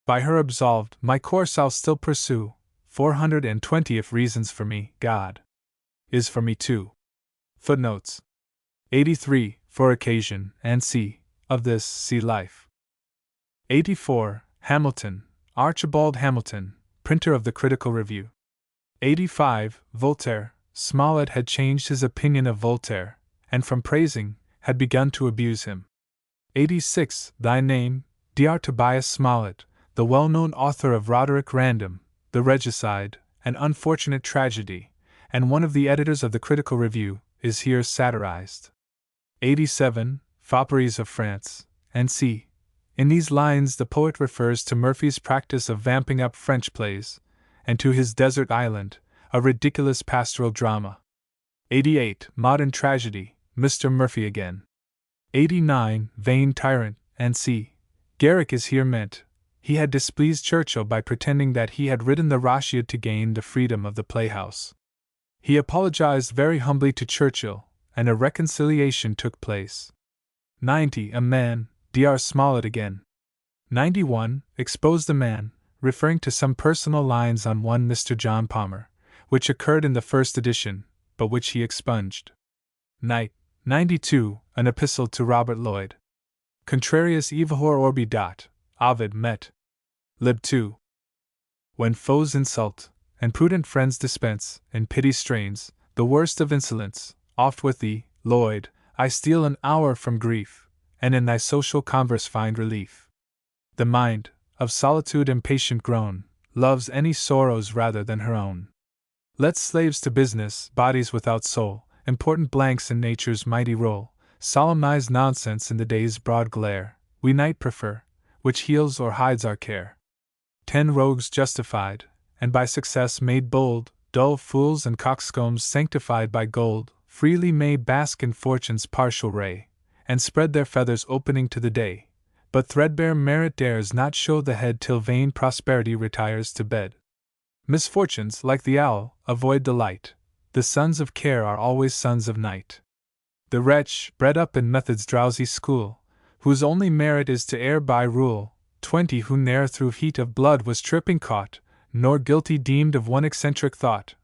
By her absolved, my course I'll still pursue. 420 if reasons for me, God is for me too. Footnotes 83, for occasion, and c. of this, see life. 84, Hamilton, Archibald Hamilton, printer of the Critical Review. 85, Voltaire, Smollett had changed his opinion of Voltaire, and from praising, had begun to abuse him. 86, thy name, Dr. Tobias Smollett, the well-known author of Roderick Random, The Regicide, an unfortunate tragedy, and one of the editors of the Critical Review, is here satirized. 87, Fopperies of France, and c. In these lines the poet refers to Murphy's practice of vamping up French plays, and to his Desert Island, a ridiculous pastoral drama. 88, Modern Tragedy, Mr. Murphy again. 89, Vain Tyrant, and c. Garrick is here meant. He had displeased Churchill by pretending that he had ridden the Rashid to gain the freedom of the playhouse. He apologized very humbly to Churchill, and a reconciliation took place. 90, A Man, Dr. Smollett again. 91, Exposed a Man, referring to some personal lines on one Mr. John Palmer, which occurred in the first edition, but which he expunged. Knight, 92, an epistle to Robert Lloyd. Contrarius evihor orbi dat, Ovid met. Lib 2. When foes insult, and prudent friends dispense, in pity strains, the worst of insolence, oft with thee, Lloyd, I steal an hour from grief, and in thy social converse find relief. The mind, of solitude impatient grown, loves any sorrows rather than her own. Let slaves to business, bodies without soul, important blanks in nature's mighty roll, solemnize nonsense in the day's broad glare, we night prefer, which heals or hides our care. 10 rogues justified, and by success made bold, dull fools and coxcombs sanctified by gold, freely may bask in fortune's partial ray, and spread their feathers opening to the day, but threadbare merit dares not show the head till vain prosperity retires to bed. Misfortunes, like the owl, avoid the light, the sons of care are always sons of night. The wretch, bred up in method's drowsy school, whose only merit is to err by rule, 20 who ne'er through heat of blood was tripping caught, nor guilty deemed of one eccentric thought,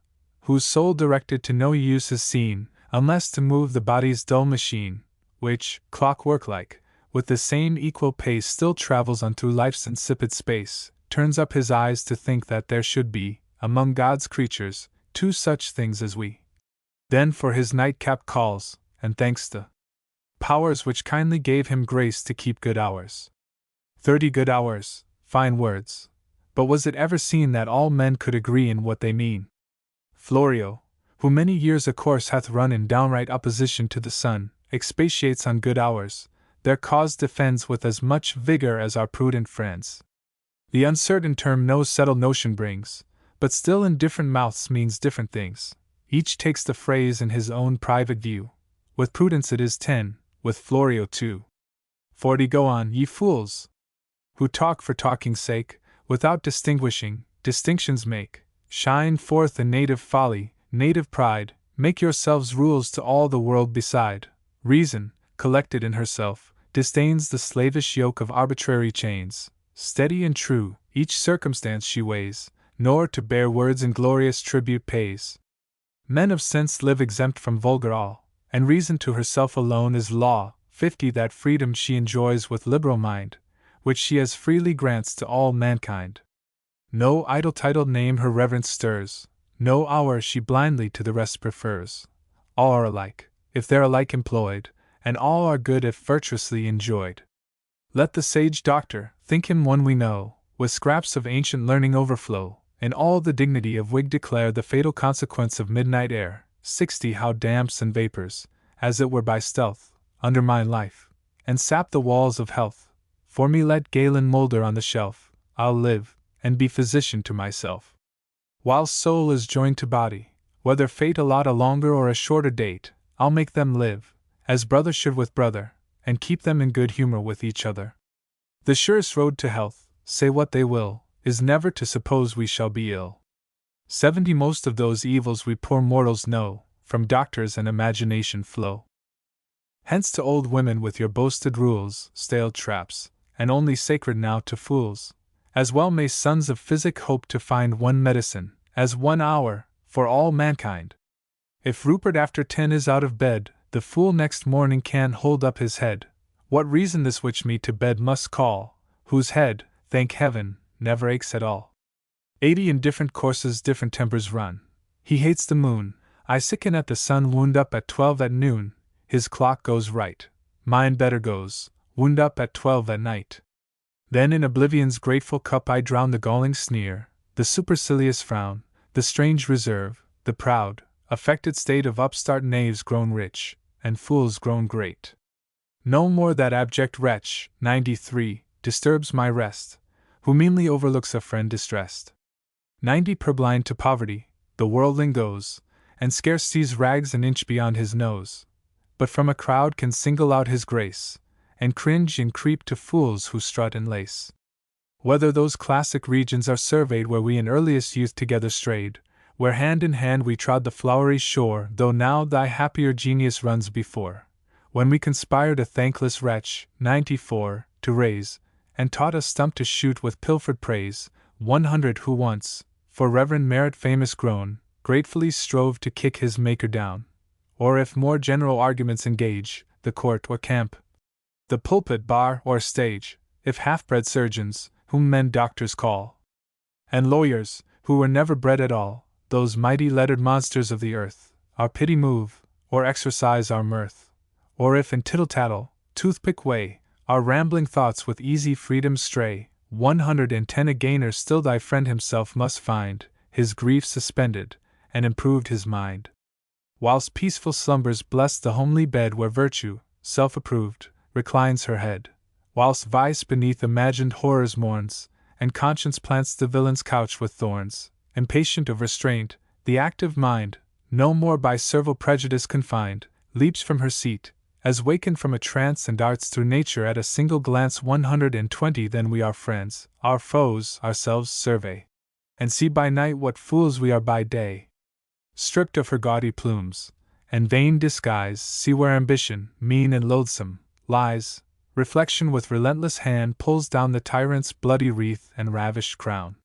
whose soul directed to no use is seen, unless to move the body's dull machine, which, clockwork-like, with the same equal pace still travels on through life's insipid space, turns up his eyes to think that there should be, among God's creatures, 2 such things as we. Then for his nightcap calls, and thanks the powers which kindly gave him grace to keep good hours. 30 good hours, fine words, but was it ever seen that all men could agree in what they mean? Florio, who many years a course hath run in downright opposition to the sun, expatiates on good hours, their cause defends with as much vigor as our prudent friends. The uncertain term no settled notion brings, but still in different mouths means different things. Each takes the phrase in his own private view. With prudence it is 10, with Florio 2. 40 Go on, ye fools! Who talk for talking's sake, without distinguishing, distinctions make. Shine forth in native folly, native pride, make yourselves rules to all the world beside. Reason, collected in herself, disdains the slavish yoke of arbitrary chains. Steady and true, each circumstance she weighs, nor to bare words inglorious tribute pays. Men of sense live exempt from vulgar all, and reason to herself alone is law. 50 That freedom she enjoys with liberal mind, which she as freely grants to all mankind. No idle titled name her reverence stirs, no hour she blindly to the rest prefers. All are alike, if they're alike employed, and all are good if virtuously enjoyed. Let the sage doctor, think him one we know, with scraps of ancient learning overflow, in all the dignity of Whig declare the fatal consequence of midnight air. 60 How damps and vapors, as it were by stealth, undermine life, and sap the walls of health. For me let Galen moulder on the shelf, I'll live, and be physician to myself. While soul is joined to body, whether fate allot a longer or a shorter date, I'll make them live, as brother should with brother, and keep them in good humor with each other. The surest road to health, say what they will, is never to suppose we shall be ill. 70 Most of those evils we poor mortals know, from doctors and imagination flow. Hence to old women with your boasted rules, stale traps, and only sacred now to fools. As well may sons of physic hope to find one medicine, as 1 hour, for all mankind. If Rupert after 10 is out of bed, the fool next morning can't hold up his head. What reason this which me to bed must call, whose head, thank heaven, never aches at all. 80 In different courses different tempers run. He hates the moon, I sicken at the sun. Wound up at 12 at noon, his clock goes right. Mine better goes, wound up at 12 at night. Then in oblivion's grateful cup I drown the galling sneer, the supercilious frown, the strange reserve, the proud, affected state of upstart knaves grown rich, and fools grown great. No more that abject wretch, 93, disturbs my rest, who meanly overlooks a friend distressed. 90 Purblind to poverty, the worldling goes, and scarce sees rags an inch beyond his nose, but from a crowd can single out his grace, and cringe and creep to fools who strut and lace. Whether those classic regions are surveyed where we in earliest youth together strayed, where hand in hand we trod the flowery shore, though now thy happier genius runs before, when we conspired a thankless wretch, 94, to raise, and taught a stump to shoot with pilfered praise, 100 who once, for reverend merit famous grown, gratefully strove to kick his maker down, or if more general arguments engage, the court or camp, the pulpit, bar, or stage, if half-bred surgeons, whom men doctors call, and lawyers, who were never bred at all, those mighty lettered monsters of the earth, our pity move, or exercise our mirth, or if in tittle-tattle, toothpick way, our rambling thoughts with easy freedom stray, 110 a gainer still thy friend himself must find, his grief suspended, and improved his mind. Whilst peaceful slumbers bless the homely bed where virtue, self-approved, reclines her head, whilst vice beneath imagined horrors mourns, and conscience plants the villain's couch with thorns, impatient of restraint, the active mind, no more by servile prejudice confined, leaps from her seat, as wakened from a trance and darts through nature at a single glance 120. Then we our friends, our foes, ourselves survey, and see by night what fools we are by day. Stripped of her gaudy plumes, and vain disguise, see where ambition, mean and loathsome, lies, reflection with relentless hand pulls down the tyrant's bloody wreath and ravished crown.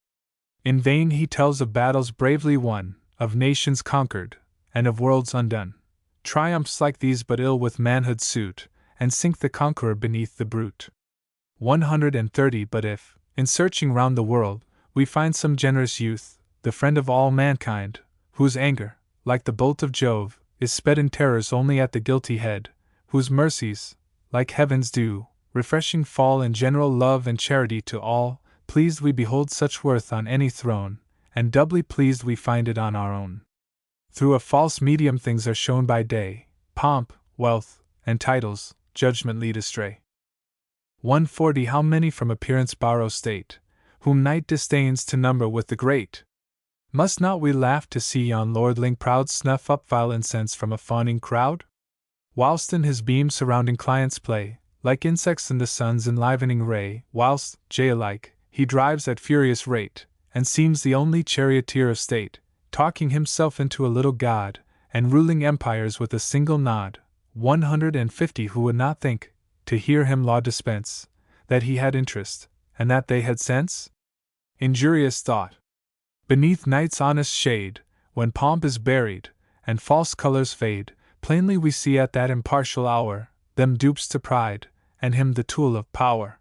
In vain he tells of battles bravely won, of nations conquered, and of worlds undone. Triumphs like these but ill with manhood suit, and sink the conqueror beneath the brute. 130 But if, in searching round the world, we find some generous youth, the friend of all mankind, whose anger, like the bolt of Jove, is sped in terrors only at the guilty head, whose mercies, like heaven's dew, refreshing fall in general love and charity to all, pleased we behold such worth on any throne, and doubly pleased we find it on our own. Through a false medium things are shown by day, pomp, wealth, and titles, judgment lead astray. 140 How many from appearance borrow state, whom night disdains to number with the great? Must not we laugh to see yon lordling proud snuff up vile incense from a fawning crowd? Whilst in his beam surrounding clients play, like insects in the sun's enlivening ray, whilst, jay-like, he drives at furious rate, and seems the only charioteer of state, talking himself into a little god, and ruling empires with a single nod. 150 Who would not think, to hear him law dispense, that he had interest, and that they had sense? Injurious thought! Beneath night's honest shade, when pomp is buried, and false colors fade, plainly we see at that impartial hour, them dupes to pride, and him the tool of power.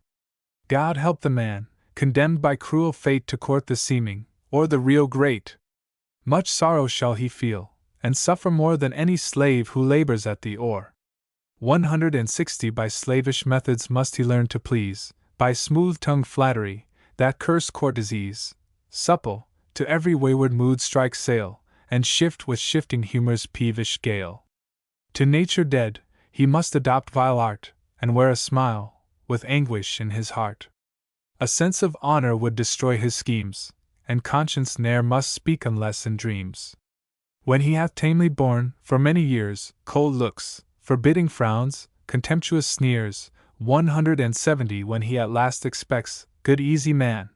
God help the man, condemned by cruel fate to court the seeming, or the real great! Much sorrow shall he feel, and suffer more than any slave who labors at the oar. 160 By slavish methods must he learn to please, by smooth-tongued flattery, that cursed court disease, supple, to every wayward mood strike sail, and shift with shifting humor's peevish gale. To nature dead, he must adopt vile art, and wear a smile, with anguish in his heart. A sense of honor would destroy his schemes, and conscience ne'er must speak unless in dreams. When he hath tamely borne, for many years, cold looks, forbidding frowns, contemptuous sneers, 170 When he at last expects, good easy man,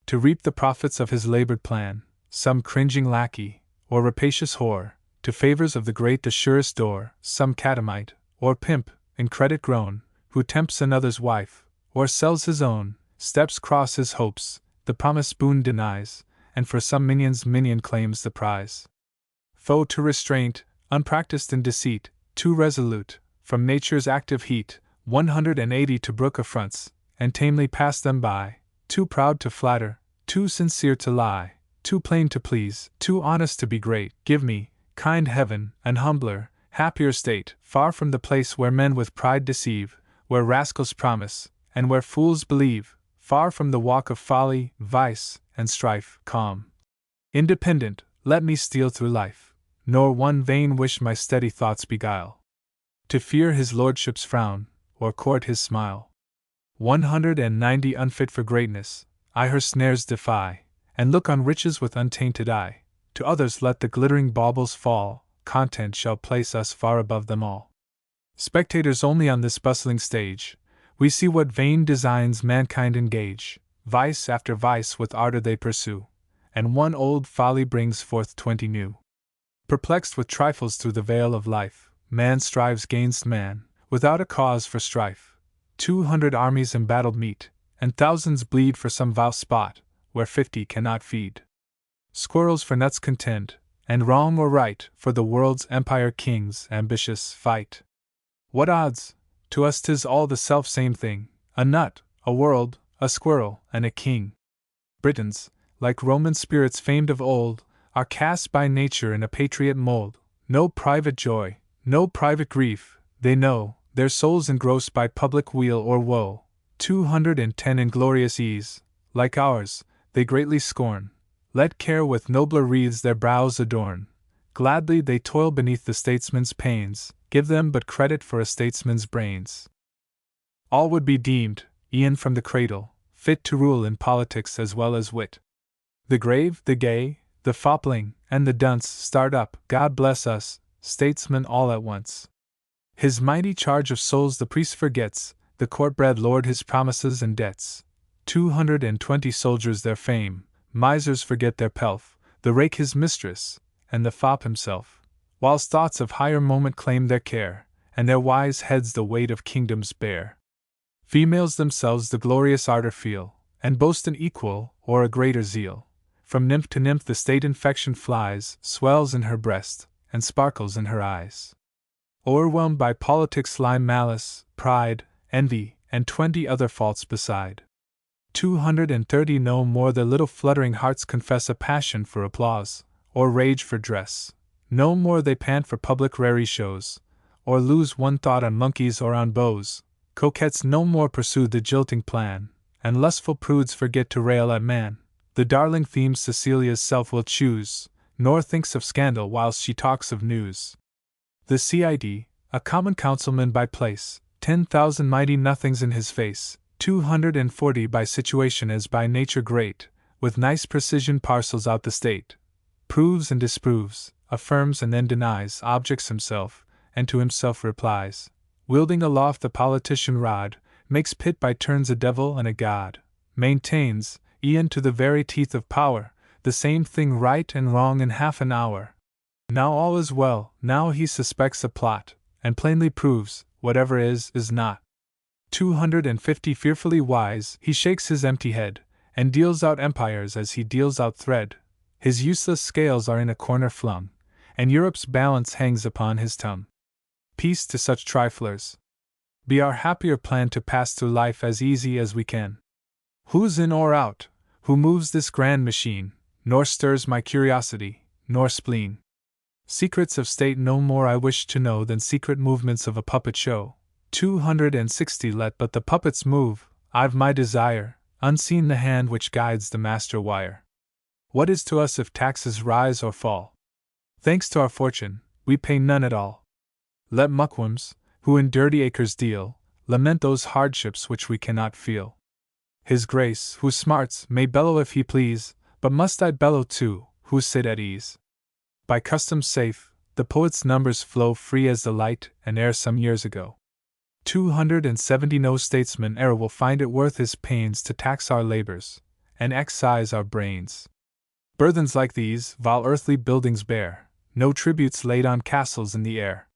to reap the profits of his labored plan, some cringing lackey, or rapacious whore, to favors of the great the surest door, some catamite, or pimp, in credit grown, who tempts another's wife, or sells his own, steps cross his hopes, the promised boon denies, and for some minion's minion claims the prize. Foe to restraint, unpracticed in deceit, too resolute, from nature's active heat, 180 To brook affronts, and tamely pass them by, too proud to flatter, too sincere to lie, too plain to please, too honest to be great. Give me, kind heaven, an humbler, happier state, far from the place where men with pride deceive, where rascals promise, and where fools believe, far from the walk of folly, vice, and strife. Calm, independent, let me steal through life, nor one vain wish my steady thoughts beguile, to fear his lordship's frown, or court his smile. 190 Unfit for greatness, I her snares defy, and look on riches with untainted eye. To others let the glittering baubles fall, content shall place us far above them all. Spectators only on this bustling stage, we see what vain designs mankind engage, vice after vice with ardor they pursue, and one old folly brings forth 20 new. Perplexed with trifles through the vale of life, man strives gainst man, without a cause for strife. 200 armies embattled meet, and thousands bleed for some vile spot, where 50 cannot feed. Squirrels for nuts contend, and wrong or right, for the world's empire kings ambitious fight. What odds? To us 'tis all the self-same thing, a nut, a world, a squirrel, and a king. Britons, like Roman spirits famed of old, are cast by nature in a patriot mold. No private joy, no private grief, they know, their souls engrossed by public weal or woe. 210 inglorious ease, like ours, they greatly scorn. Let care with nobler wreaths their brows adorn. Gladly they toil beneath the statesman's pains, give them but credit for a statesman's brains. All would be deemed, e'en from the cradle, fit to rule in politics as well as wit. The grave, the gay, the fopling, and the dunce start up, God bless us, statesmen all at once. His mighty charge of souls the priest forgets, the court-bred lord his promises and debts. 220 soldiers their fame, misers forget their pelf, the rake his mistress, and the fop himself, whilst thoughts of higher moment claim their care, and their wise heads the weight of kingdoms bear. Females themselves the glorious ardor feel, and boast an equal, or a greater zeal. From nymph to nymph the state infection flies, swells in her breast, and sparkles in her eyes. O'erwhelmed by politics lie malice, pride, envy, and 20 other faults beside. 230 no more their little fluttering hearts confess a passion for applause, or rage for dress. No more they pant for public raree shows, or lose one thought on monkeys or on beaux. Coquettes no more pursue the jilting plan, and lustful prudes forget to rail at man. The darling themes Cecilia's self will choose, nor thinks of scandal whilst she talks of news. The CID, a common councilman by place, 10,000 mighty nothings in his face, 240 by situation as by nature great, with nice precision parcels out the state. Proves and disproves, affirms and then denies, objects himself, and to himself replies. Wielding aloft the politician rod, makes pit by turns a devil and a god. Maintains, e'en to the very teeth of power, the same thing right and wrong in half an hour. Now all is well, now he suspects a plot, and plainly proves, whatever is not. 250 fearfully wise, he shakes his empty head, and deals out empires as he deals out thread. His useless scales are in a corner flung, and Europe's balance hangs upon his tongue. Peace to such triflers. Be our happier plan to pass through life as easy as we can. Who's in or out? Who moves this grand machine? Nor stirs my curiosity, nor spleen. Secrets of state no more I wish to know than secret movements of a puppet show. 260 let but the puppets move, I've my desire, unseen the hand which guides the master wire. What is to us if taxes rise or fall? Thanks to our fortune, we pay none at all. Let muckworms, who in dirty acres deal, lament those hardships which we cannot feel. His Grace, who smarts, may bellow if he please, but must I bellow too, who sit at ease? By custom safe, the poet's numbers flow free as the light and air some years ago. 270 no statesman e'er will find it worth his pains to tax our labors, and excise our brains. Burthens like these, while earthly buildings bear, no tributes laid on castles in the air.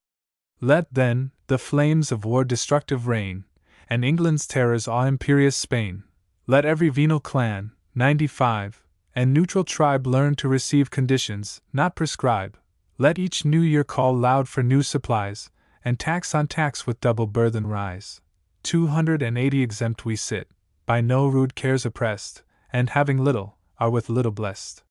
Let, then, the flames of war destructive reign, and England's terrors awe imperious Spain. Let every venal clan, 95, and neutral tribe learn to receive conditions, not prescribe. Let each new year call loud for new supplies, and tax on tax with double burthen rise. 280 exempt we sit, by no rude cares oppressed, and having little, are with little blessed.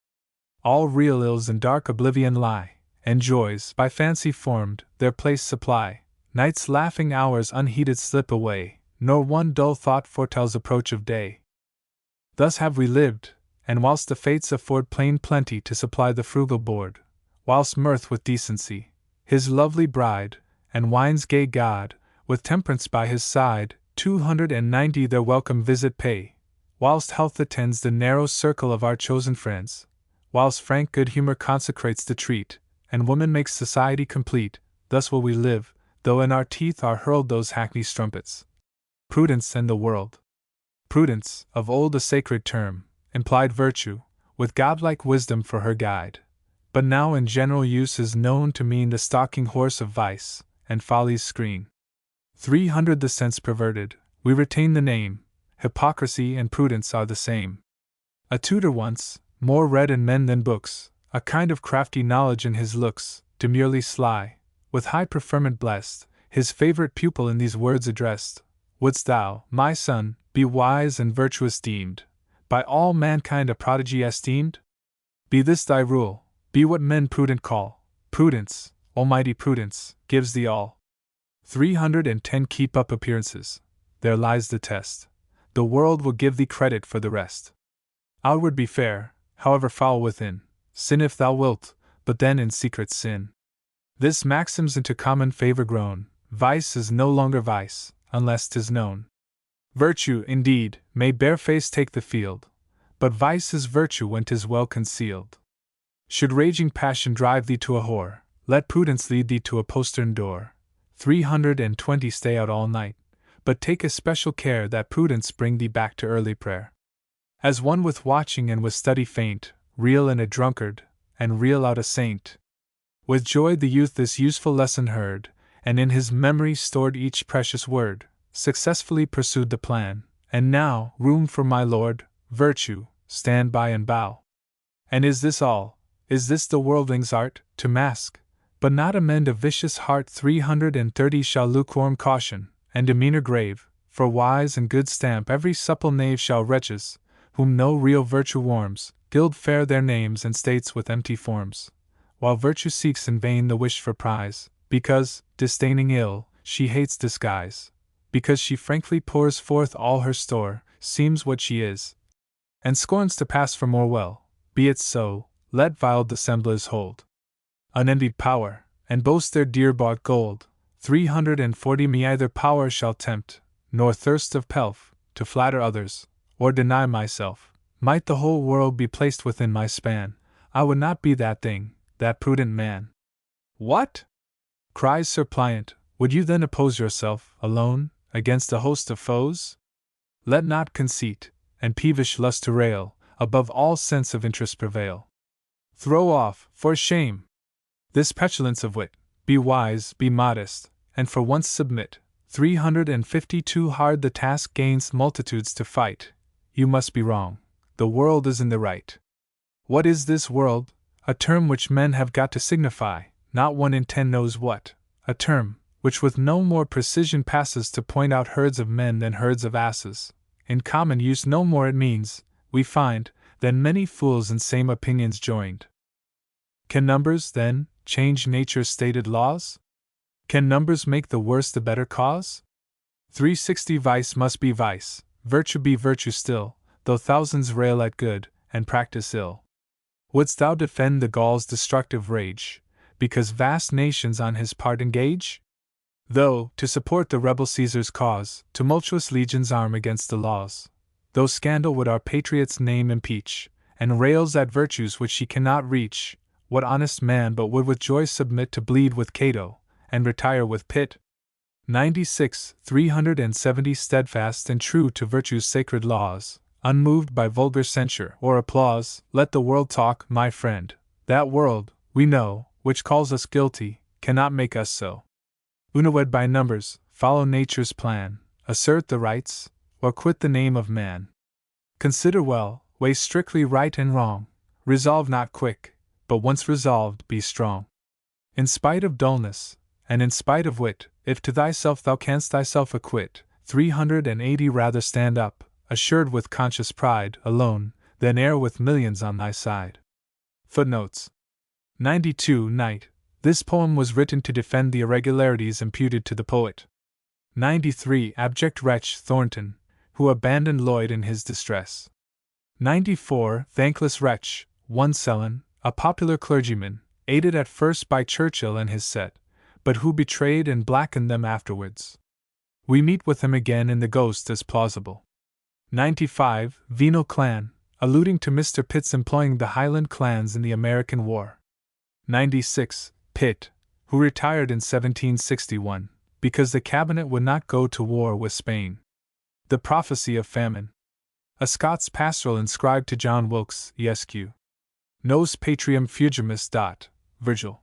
All real ills in dark oblivion lie, and joys, by fancy formed, their place supply. Night's laughing hours unheeded slip away, nor one dull thought foretells approach of day. Thus have we lived, and whilst the fates afford plain plenty to supply the frugal board, whilst mirth with decency, his lovely bride, and wine's gay god, with temperance by his side, 290 their welcome visit pay, whilst health attends the narrow circle of our chosen friends, whilst frank good humor consecrates the treat, and woman makes society complete, thus will we live, though in our teeth are hurled those hackney strumpets. Prudence and the world. Prudence, of old a sacred term, implied virtue, with godlike wisdom for her guide, but now in general use is known to mean the stalking horse of vice, and folly's screen. 300 the sense perverted, we retain the name, hypocrisy and prudence are the same. A tutor once, more read in men than books, a kind of crafty knowledge in his looks, demurely sly, with high preferment blessed, his favorite pupil in these words addressed: Wouldst thou, my son, be wise and virtuous deemed, by all mankind a prodigy esteemed? Be this thy rule, be what men prudent call. Prudence, almighty prudence, gives thee all. 310 Keep up appearances. There lies the test. The world will give thee credit for the rest. Outward be fair, however foul within. Sin if thou wilt, but then in secret sin. This maxim's into common favor grown. Vice is no longer vice, unless 'tis known. Virtue, indeed, may barefaced take the field, but vice is virtue when 'tis well concealed. Should raging passion drive thee to a whore, let prudence lead thee to a postern door. 320 Stay out all night, but take especial care that prudence bring thee back to early prayer. As one with watching and with study faint, reel in a drunkard, and reel out a saint. With joy the youth this useful lesson heard, and in his memory stored each precious word, successfully pursued the plan, and now, room for my lord, virtue, stand by and bow. And is this all? Is this the worldling's art, to mask, but not amend a vicious heart? 330 Shall lukewarm caution, and demeanor grave, for wise and good stamp every supple knave? Shall wretches, whom no real virtue warms, gild fair their names and states with empty forms, while virtue seeks in vain the wished for prize, because, disdaining ill, she hates disguise, because she frankly pours forth all her store, seems what she is, and scorns to pass for more? Well, be it so, let vile dissemblers hold unenvied power, and boast their dear-bought gold. 340 Me either power shall tempt, nor thirst of pelf, to flatter others, or deny myself. Might the whole world be placed within my span, I would not be that thing, that prudent man. What? Cries Sir Pliant, would you then oppose yourself, alone, against a host of foes? Let not conceit, and peevish lust to rail, above all sense of interest prevail. Throw off, for shame, this petulance of wit, be wise, be modest, and for once submit. 352 Hard the task gains multitudes to fight. You must be wrong, the world is in the right. What is this world? A term which men have got to signify, not 1 in 10 knows what. A term, which with no more precision passes to point out herds of men than herds of asses. In common use no more it means, we find, than many fools in same opinions joined. Can numbers, then, change nature's stated laws? Can numbers make the worse the better cause? 360 Vice must be vice, virtue be virtue still, though thousands rail at good, and practice ill. Wouldst thou defend the Gaul's destructive rage, because vast nations on his part engage? Though, to support the rebel Caesar's cause, tumultuous legions arm against the laws. Though scandal would our patriot's name impeach, and rails at virtues which he cannot reach, what honest man but would with joy submit to bleed with Cato, and retire with Pitt? 96 370 Steadfast and true to virtue's sacred laws, unmoved by vulgar censure or applause, let the world talk, my friend. That world, we know, which calls us guilty, cannot make us so. Unawed by numbers, follow nature's plan, assert the rights, or quit the name of man. Consider well, weigh strictly right and wrong, resolve not quick, but once resolved, be strong. In spite of dullness, and in spite of wit, if to thyself thou canst thyself acquit, 380 Rather stand up, assured with conscious pride, alone, than err with millions on thy side. Footnotes 92 Night. This poem was written to defend the irregularities imputed to the poet. 93 Abject wretch Thornton, who abandoned Lloyd in his distress. 94 Thankless wretch, one Sellen, a popular clergyman, aided at first by Churchill and his set, but who betrayed and blackened them afterwards. We meet with him again in The Ghost as plausible. 95 Venal clan, alluding to Mr. Pitt's employing the Highland clans in the American War. 96 Pitt, who retired in 1761, because the cabinet would not go to war with Spain. The prophecy of famine. A Scots pastoral inscribed to John Wilkes, Esq. Nos patrium fugimus. Virgil.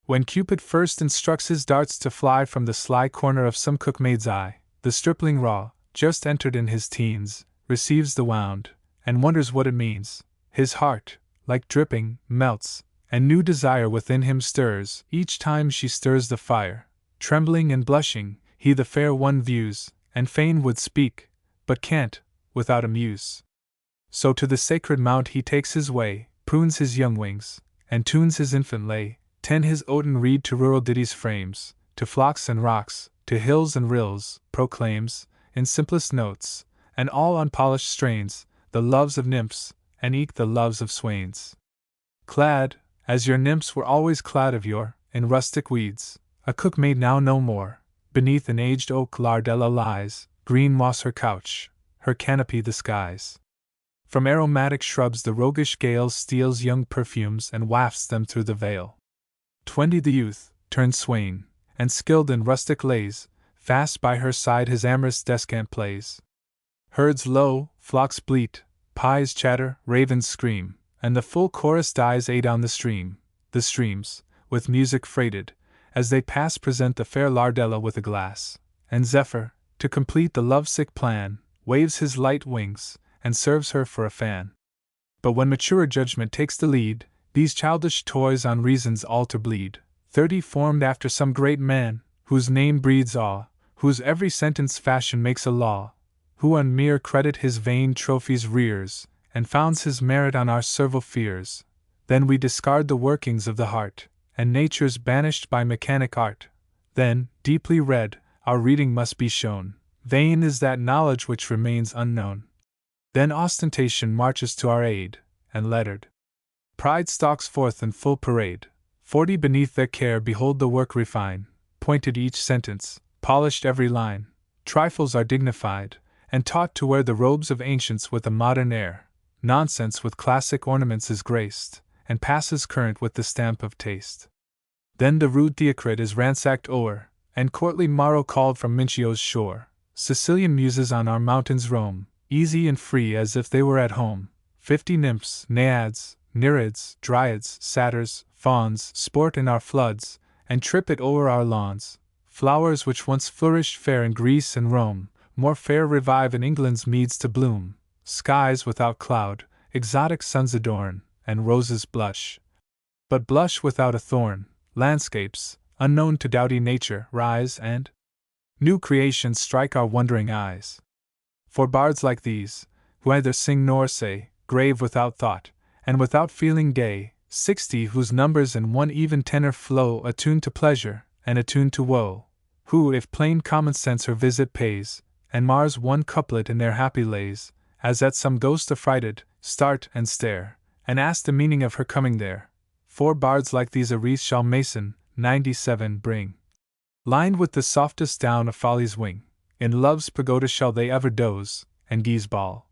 When Cupid first instructs his darts to fly from the sly corner of some cookmaid's eye, the stripling raw, just entered in his teens, receives the wound, and wonders what it means. His heart, like dripping, melts, and new desire within him stirs each time she stirs the fire. Trembling and blushing, he the fair one views, and fain would speak, but can't, without a muse. So to the sacred mount he takes his way, prunes his young wings, and tunes his infant lay, his oaten reed to rural ditties frames, to flocks and rocks, to hills and rills, proclaims, in simplest notes, and all unpolished strains, the loves of nymphs, and eke the loves of swains. Clad, as your nymphs were always clad of yore, in rustic weeds, a cook maid now no more, beneath an aged oak lardella lies, green moss her couch, her canopy the skies. From aromatic shrubs the roguish gale steals young perfumes and wafts them through the vale. 20 the youth, turned swain, and skilled in rustic lays, fast by her side his amorous descant plays. Herds low, flocks bleat, pies chatter, ravens scream, and the full chorus dies adown the stream. The streams, with music freighted, as they pass present the fair lardella with a glass, and Zephyr, to complete the lovesick plan, waves his light wings, and serves her for a fan. But when maturer judgment takes the lead, these childish toys on reason's altar bleed. 30 formed after some great man, whose name breeds awe, whose every sentence fashion makes a law, who on mere credit his vain trophies rears, and founds his merit on our servile fears. Then we discard the workings of the heart, and nature's banished by mechanic art. Then, deeply read, our reading must be shown. Vain is that knowledge which remains unknown. Then ostentation marches to our aid, and lettered pride stalks forth in full parade. 40 beneath their care behold the work refine, pointed each sentence, polished every line. Trifles are dignified, and taught to wear the robes of ancients with a modern air. Nonsense with classic ornaments is graced, and passes current with the stamp of taste. Then the rude Theocrit is ransacked o'er, and courtly Maro called from Mincio's shore. Sicilian muses on our mountains roam, easy and free as if they were at home. 50 nymphs, naiads, nereids, dryads, satyrs, fauns sport in our floods, and trip it o'er our lawns. Flowers which once flourished fair in Greece and Rome, more fair revive in England's meads to bloom. Skies without cloud, exotic suns adorn, and roses blush, but blush without a thorn. Landscapes, unknown to doughty nature, rise, and new creations strike our wondering eyes. For bards like these, who either sing nor say, grave without thought, and without feeling gay, 60 whose numbers in one even tenor flow, attuned to pleasure, and attuned to woe, who, if plain common sense her visit pays, and mars one couplet in their happy lays, as at some ghost affrighted, start and stare, and ask the meaning of her coming there. 4 bards like these a wreath shall Mason, 97, bring, lined with the softest down of folly's wing. In love's pagoda shall they ever doze, and Guise ball.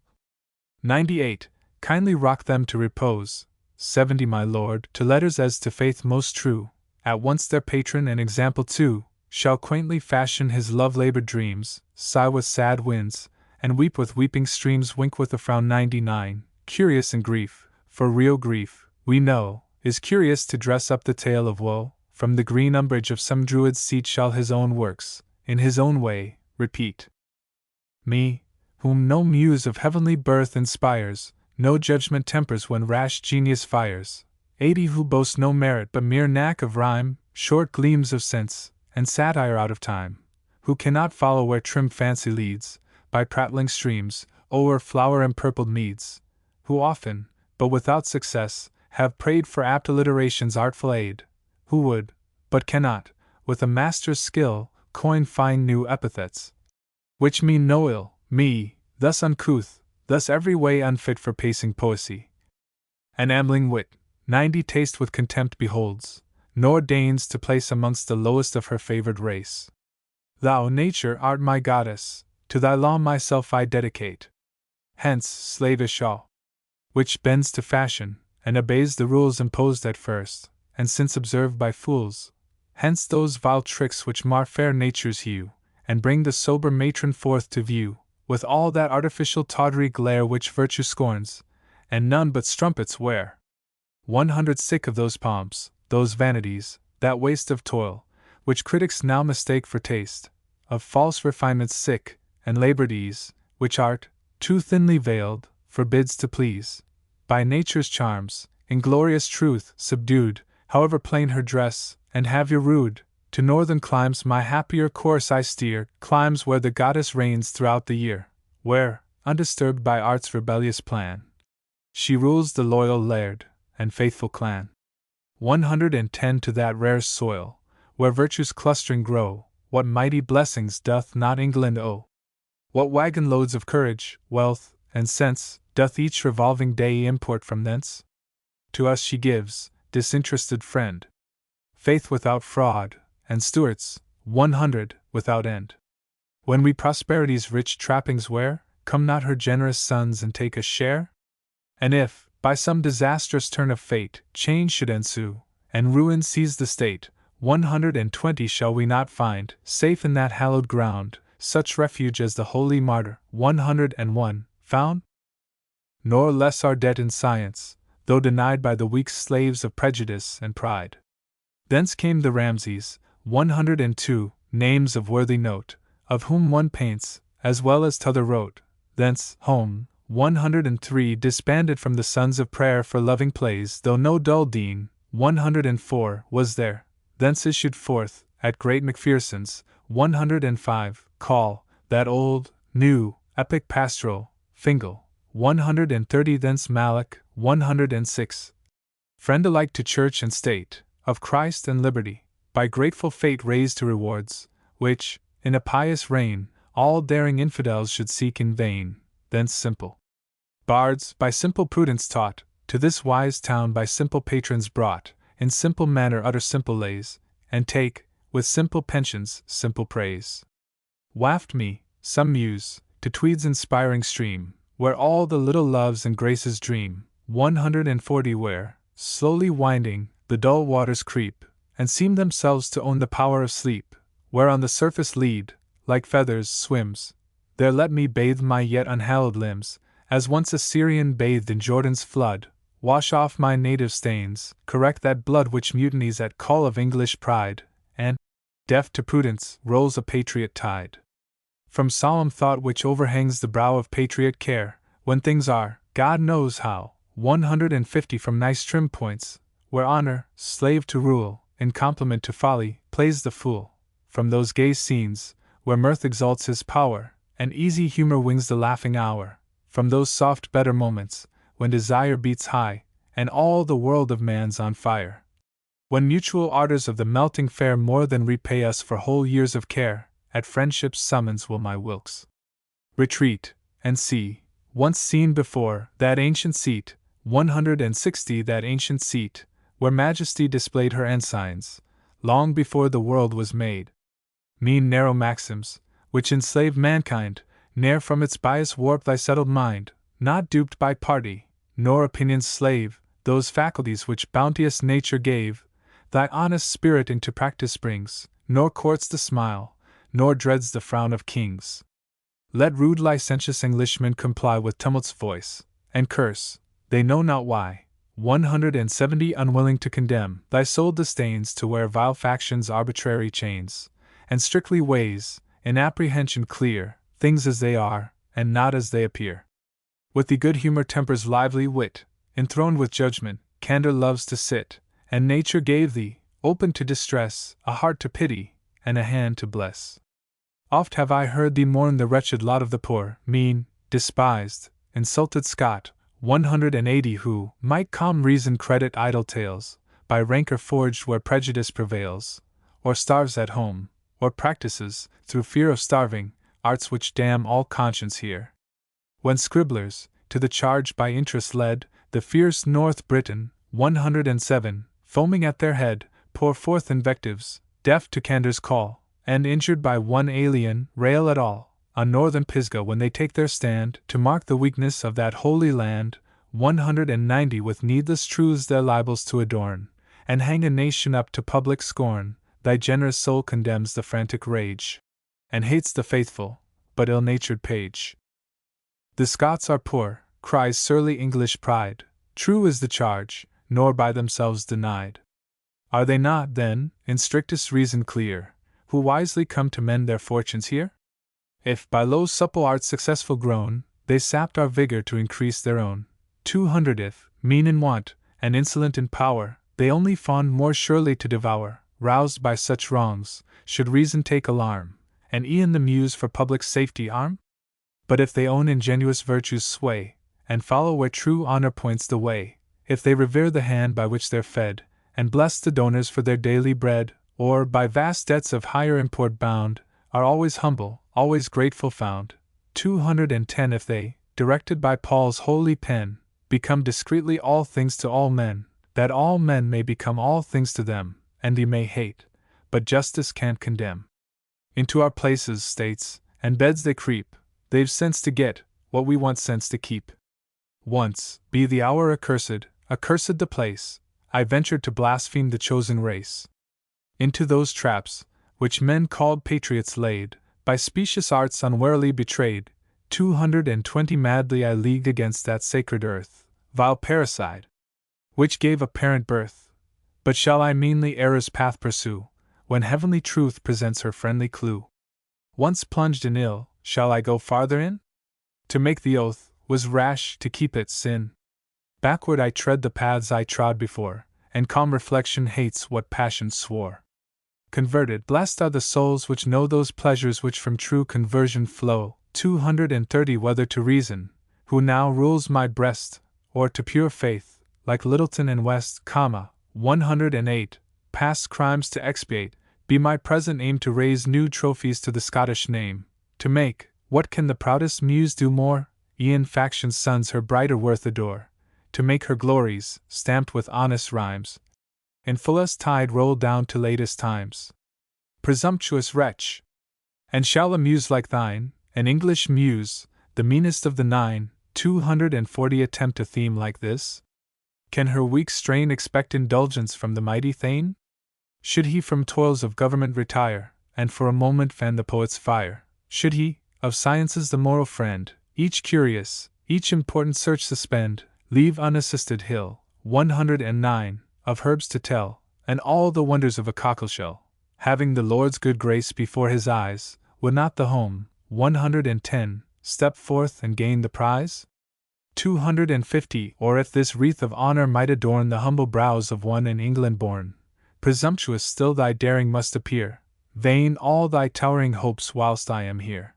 98. Kindly rock them to repose. 70. My lord, to letters as to faith most true, at once their patron and example too, shall quaintly fashion his love-labored dreams, sigh with sad winds, and weep with weeping streams, wink with a frown. 99. Curious in grief, for real grief, we know, is curious to dress up the tale of woe. From the green umbrage of some druid's seat shall his own works, in his own way, repeat. Me, whom no muse of heavenly birth inspires, no judgment tempers when rash genius fires. 80. Who boast no merit but mere knack of rhyme, short gleams of sense, and satire out of time. Who cannot follow where trim fancy leads, by prattling streams, o'er flower-empurpled meads. Who often, but without success, have prayed for apt alliteration's artful aid. Who would, but cannot, with a master's skill, coin fine new epithets, which mean no ill. Me, thus uncouth, thus every way unfit for pacing poesy. An ambling wit, 90. Taste with contempt beholds, nor deigns to place amongst the lowest of her favored race. Thou, nature, art my goddess, to thy law myself I dedicate. Hence, slavish awe, which bends to fashion, and obeys the rules imposed at first, and since observed by fools. Hence those vile tricks which mar fair nature's hue, and bring the sober matron forth to view, with all that artificial tawdry glare which virtue scorns, and none but strumpets wear. 100. Sick of those pomps, those vanities, that waste of toil, which critics now mistake for taste, of false refinements sick, and labored ease, which art, too thinly veiled, forbids to please. By nature's charms, inglorious truth, subdued, however plain her dress, and have your rude. To northern climes my happier course I steer, climes where the goddess reigns throughout the year, where, undisturbed by art's rebellious plan, she rules the loyal laird and faithful clan. 110 To that rare soil, where virtues clustering grow, what mighty blessings doth not England owe? What wagon loads of courage, wealth, and sense, doth each revolving day import from thence? To us she gives, disinterested friend, faith without fraud, and stewards, 100, without end. When we prosperity's rich trappings wear, come not her generous sons and take a share? And if, by some disastrous turn of fate, change should ensue, and ruin seize the state, 120 shall we not find, safe in that hallowed ground, such refuge as the holy martyr, 101, found? Nor less our debt in science, though denied by the weak slaves of prejudice and pride. Thence came the Ramsays, 102, names of worthy note, of whom one paints, as well as t'other wrote. Thence, home, 103 disbanded from the sons of prayer for loving plays, though no dull dean, 104 was there. Thence issued forth, at great Macpherson's, 105, call, that old, new, epic pastoral, Fingal, 130 thence Malak, 106. Friend alike to church and state, of Christ and liberty, by grateful fate raised to rewards, which, in a pious reign, all daring infidels should seek in vain. Thence simple bards, by simple prudence taught, to this wise town by simple patrons brought, in simple manner utter simple lays, and take, with simple pensions, simple praise. Waft me, some muse, to Tweed's inspiring stream, where all the little loves and graces dream, 140 where, slowly winding, the dull waters creep, and seem themselves to own the power of sleep, where on the surface lead, like feathers, swims. There let me bathe my yet unhallowed limbs, as once a Syrian bathed in Jordan's flood, wash off my native stains, correct that blood which mutinies at call of English pride, and, deaf to prudence, rolls a patriot tide. From solemn thought which overhangs the brow of patriot care, when things are, God knows how, 150 from nice trim points, where honor, slave to rule, in compliment to folly, plays the fool, from those gay scenes, where mirth exalts his power, and easy humor wings the laughing hour, from those soft better moments, when desire beats high, and all the world of man's on fire. When mutual ardors of the melting fair more than repay us for whole years of care, at friendship's summons will my Wilkes retreat, and see, once seen before, that ancient seat, 160 that ancient seat, where majesty displayed her ensigns, long before the world was made. Mean narrow maxims, which enslave mankind, ne'er from its bias warp thy settled mind, not duped by party, nor opinion's slave, those faculties which bounteous nature gave, thy honest spirit into practice brings, nor courts the smile, nor dreads the frown of kings. Let rude licentious Englishmen comply with tumult's voice, and curse, they know not why, 170 unwilling to condemn, thy soul disdains to wear vile factions' arbitrary chains, and strictly weighs, in apprehension clear, things as they are, and not as they appear. With the good humor tempers lively wit, enthroned with judgment, candor loves to sit, and nature gave thee, open to distress, a heart to pity, and a hand to bless. Oft have I heard thee mourn the wretched lot of the poor, mean, despised, insulted Scot, 180 who might calm reason credit idle tales, by rancor forged where prejudice prevails, or starves at home, or practices, through fear of starving, arts which damn all conscience here. When scribblers, to the charge by interest led, the fierce North Briton, 107, foaming at their head, pour forth invectives, deaf to candor's call, and injured by one alien, rail at all, on northern Pisgah when they take their stand, to mark the weakness of that holy land, 190 with needless truths their libels to adorn, and hang a nation up to public scorn, thy generous soul condemns the frantic rage, and hates the faithful, but ill-natured page. The Scots are poor, cries surly English pride, true is the charge, nor by themselves denied. Are they not, then, in strictest reason clear, who wisely come to mend their fortunes here? If, by low supple arts successful grown, they sapped our vigor to increase their own, 200 if, mean in want, and insolent in power, they only fawn more surely to devour, roused by such wrongs, should reason take alarm, and e'en the Muse for public safety arm? But if they own ingenuous virtue's sway, and follow where true honor points the way, if they revere the hand by which they're fed, and bless the donors for their daily bread, or, by vast debts of higher import bound, are always humble, always grateful found, 210 if they, directed by Paul's holy pen, become discreetly all things to all men, that all men may become all things to them, and they may hate, but justice can't condemn. Into our places, states, and beds they creep, they've sense to get what we want sense to keep. Once, be the hour accursed the place, I ventured to blaspheme the chosen race. Into those traps, which men called patriots laid, by specious arts unwarily betrayed, 220 madly I leagued against that sacred earth, vile parricide, which gave a parent birth. But shall I meanly error's path pursue, when heavenly truth presents her friendly clue? Once plunged in ill, shall I go farther in? To make the oath was rash, to keep it sin. Backward I tread the paths I trod before, and calm reflection hates what passion swore. Converted, blessed are the souls which know those pleasures which from true conversion flow, 230 whether to reason, who now rules my breast, or to pure faith, like Littleton and West, 108, past crimes to expiate, be my present aim to raise new trophies to the Scottish name, to make, what can the proudest muse do more, e'en faction's sons her brighter worth adore, to make her glories, stamped with honest rhymes, in fullest tide roll down to latest times. Presumptuous wretch! And shall a muse like thine, an English muse, the meanest of the 240 attempt a theme like this? Can her weak strain expect indulgence from the mighty Thane? Should he from toils of government retire, and for a moment fan the poet's fire? Should he, of sciences the moral friend, each curious, each important search suspend, leave unassisted Hill, 109, of herbs to tell, and all the wonders of a cockleshell, having the Lord's good grace before his eyes, would not the home, 110, step forth and gain the prize? 250, or if this wreath of honor might adorn the humble brows of one in England born, presumptuous still thy daring must appear, vain all thy towering hopes whilst I am here.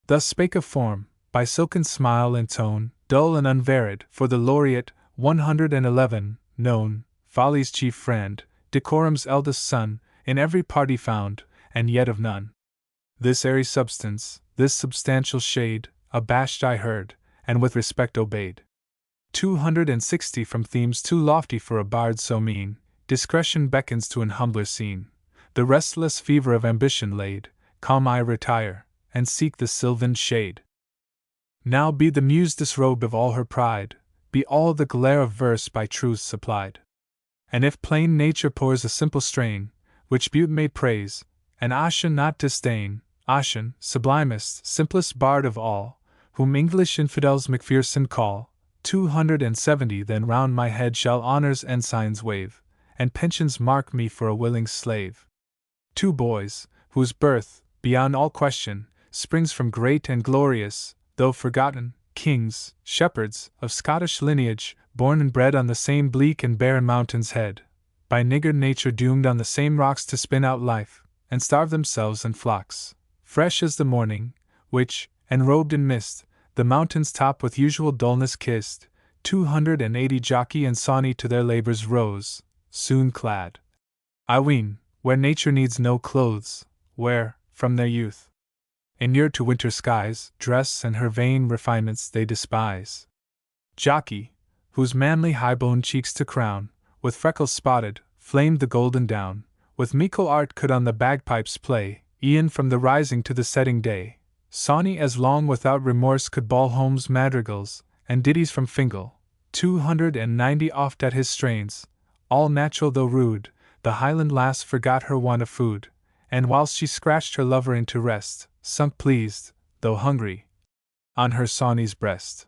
Thus spake a form, by silken smile and tone, dull and unvaried, for the laureate, 111, known, folly's chief friend, decorum's eldest son, in every party found, and yet of none. This airy substance, this substantial shade, abashed I heard, and with respect obeyed. 260 from themes too lofty for a bard so mean, discretion beckons to an humbler scene. The restless fever of ambition laid, calm I retire, and seek the sylvan shade. Now be the muse disrobed of all her pride, be all the glare of verse by truth supplied. And if plain nature pours a simple strain, which beauty may praise, and Ossian not disdain, Ossian, sublimest, simplest bard of all, whom English infidels Macpherson call, 270 then round my head shall honor's ensigns wave, and pensions mark me for a willing slave. 2 boys, whose birth, beyond all question, springs from great and glorious, though forgotten, kings, shepherds, of Scottish lineage, born and bred on the same bleak and barren mountain's head, by niggard nature doomed on the same rocks to spin out life, and starve themselves in flocks, fresh as the morning, which, enrobed in mist, the mountain's top with usual dullness kissed, 280 jockey and sawney to their labors rose, soon clad, I ween, where nature needs no clothes, where, from their youth, inured to winter skies, dress and her vain refinements they despise. Jockey, whose manly high-boned cheeks to crown, with freckles spotted, flamed the golden down, with meikle art could on the bagpipes play, e'en from the rising to the setting day. Sawney as long without remorse could bawl Holmes' madrigals, and ditties from Fingal, 290 oft at his strains, all natural though rude. The Highland lass forgot her want of food, and whilst she scratched her lover into rest, sunk pleased, though hungry, on her Sawney's breast.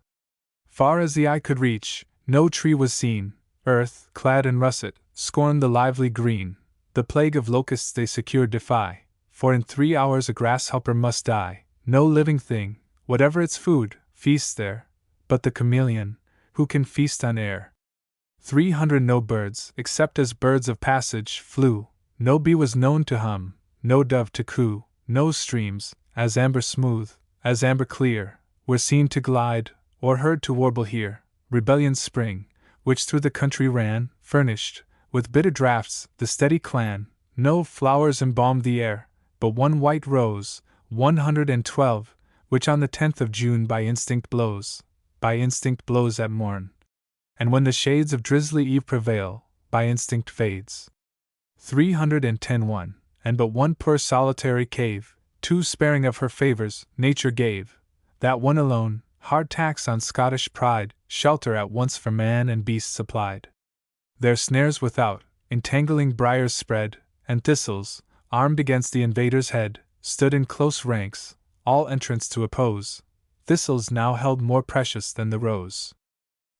Far as the eye could reach, no tree was seen, earth, clad in russet, scorned the lively green, the plague of locusts they secure defy, for in 3 hours a grasshopper must die. No living thing, whatever its food, feasts there, but the chameleon, who can feast on air. 300 no birds, except as birds of passage, flew, no bee was known to hum, no dove to coo, no streams, as amber smooth, as amber clear, were seen to glide, or heard to warble here. Rebellion's spring, which through the country ran, furnished, with bitter draughts, the steady clan. No flowers embalmed the air, but one white rose, 112, which on the 10th of June by instinct blows at morn. And when the shades of drizzly eve prevail, by instinct fades. 310 and but one poor solitary cave, too sparing of her favors, nature gave. That one alone, hard tax on Scottish pride, shelter at once for man and beast supplied. Their snares without, entangling briars spread, and thistles, armed against the invader's head, stood in close ranks, all entrance to oppose. Thistles now held more precious than the rose.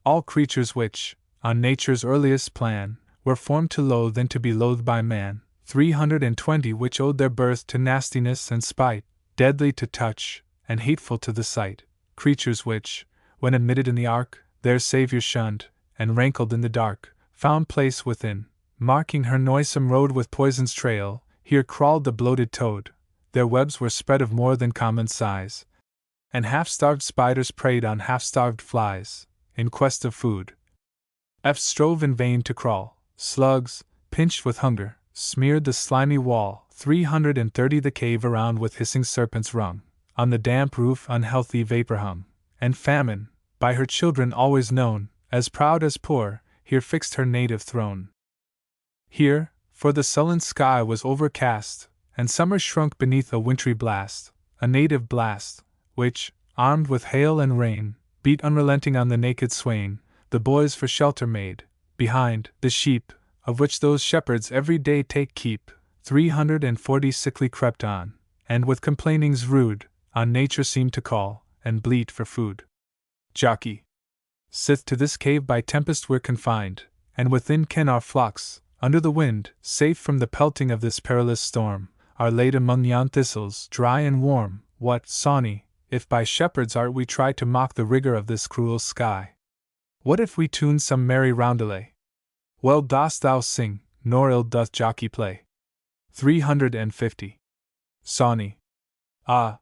All creatures which, on nature's earliest plan, were formed to loathe and to be loathed by man, 320 which owed their birth to nastiness and spite, deadly to touch, and hateful to the sight, creatures which, when admitted in the ark, their Saviour shunned, and rankled in the dark, found place within, marking her noisome road with poison's trail. Here crawled the bloated toad, their webs were spread of more than common size, and half-starved spiders preyed on half-starved flies, in quest of food. F strove in vain to crawl, slugs, pinched with hunger, smeared the slimy wall. 330 the cave around with hissing serpents rung, on the damp roof unhealthy vapor hung, and famine, by her children always known, as proud as poor, here fixed her native throne. Here, for the sullen sky was overcast, and summer shrunk beneath a wintry blast, a native blast, which, armed with hail and rain, beat unrelenting on the naked swain. The boys for shelter made, behind, the sheep, of which those shepherds every day take keep. 340 sickly crept on, and with complainings rude, on nature seemed to call, and bleat for food. Jockey. Sith to this cave by tempest we're confined, and within ken our flocks, under the wind, safe from the pelting of this perilous storm, are laid among yon thistles, dry and warm. What, Sawney, if by shepherd's art we try to mock the rigor of this cruel sky? What if we tune some merry roundelay? Well dost thou sing, nor ill doth jockey play. 350. Sawney. Ah!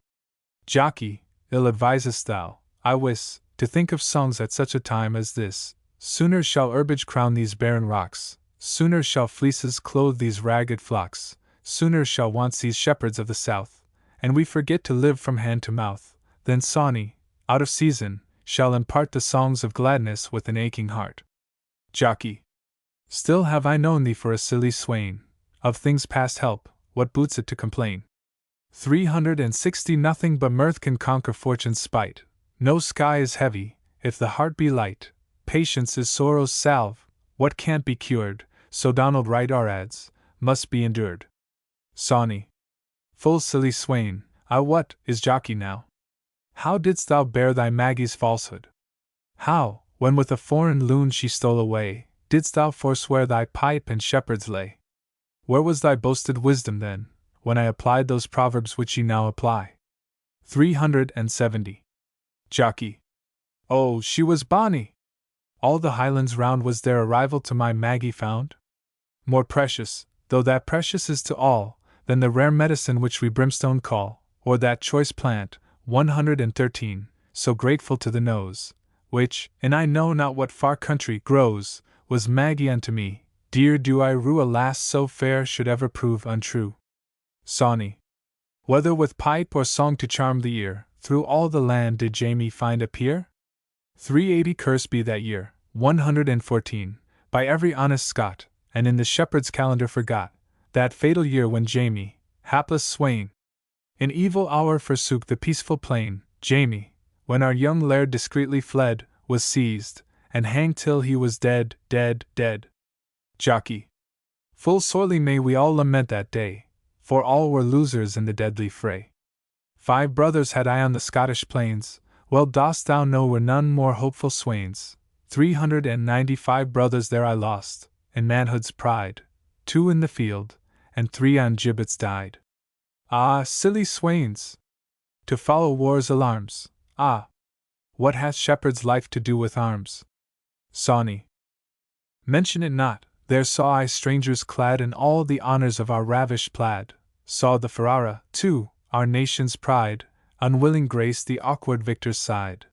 Jockey, ill advisest thou, I wis, to think of songs at such a time as this. Sooner shall herbage crown these barren rocks, sooner shall fleeces clothe these ragged flocks, sooner shall want these shepherds of the south, and we forget to live from hand to mouth, than Sawney, out of season, shall impart the songs of gladness with an aching heart. Jockey. Still have I known thee for a silly swain, of things past help, what boots it to complain? 360 Nothing but mirth can conquer fortune's spite. No sky is heavy, if the heart be light. Patience is sorrow's salve, what can't be cured, so Donald Wright adds, must be endured. Sawney. Full silly swain, what is jockey now? How didst thou bear thy Maggie's falsehood? How, when with a foreign loon she stole away, didst thou forswear thy pipe and shepherd's lay? Where was thy boasted wisdom then, when I applied those proverbs which ye now apply? 370. Jockey. Oh, she was bonny! All the highlands round was there a rival to my Maggie found? More precious, though that precious is to all, than the rare medicine which we brimstone call, or that choice plant, 113, so grateful to the nose, which, in I know not what far country, grows, was Maggie unto me. Dear do I rue a lass so fair should ever prove untrue. Sawney. Whether with pipe or song to charm the ear, through all the land did Jamie find a peer? 380 Curse be that year, 114, by every honest Scot, and in the shepherd's calendar forgot, that fatal year when Jamie, hapless swain, in evil hour forsook the peaceful plain. Jamie, when our young laird discreetly fled, was seized, and hanged till he was dead, dead, dead. Jockey. Full sorely may we all lament that day, for all were losers in the deadly fray. 5 brothers had I on the Scottish plains, well dost thou know were none more hopeful swains. 395 brothers there I lost, in manhood's pride, 2 in the field, and 3 on gibbets died. Ah, silly swains! To follow war's alarms, ah! What hath shepherd's life to do with arms? Sawney. Mention it not, there saw I strangers clad in all the honors of our ravished plaid, saw the Ferrara, too, our nation's pride, unwilling grace the awkward victor's side.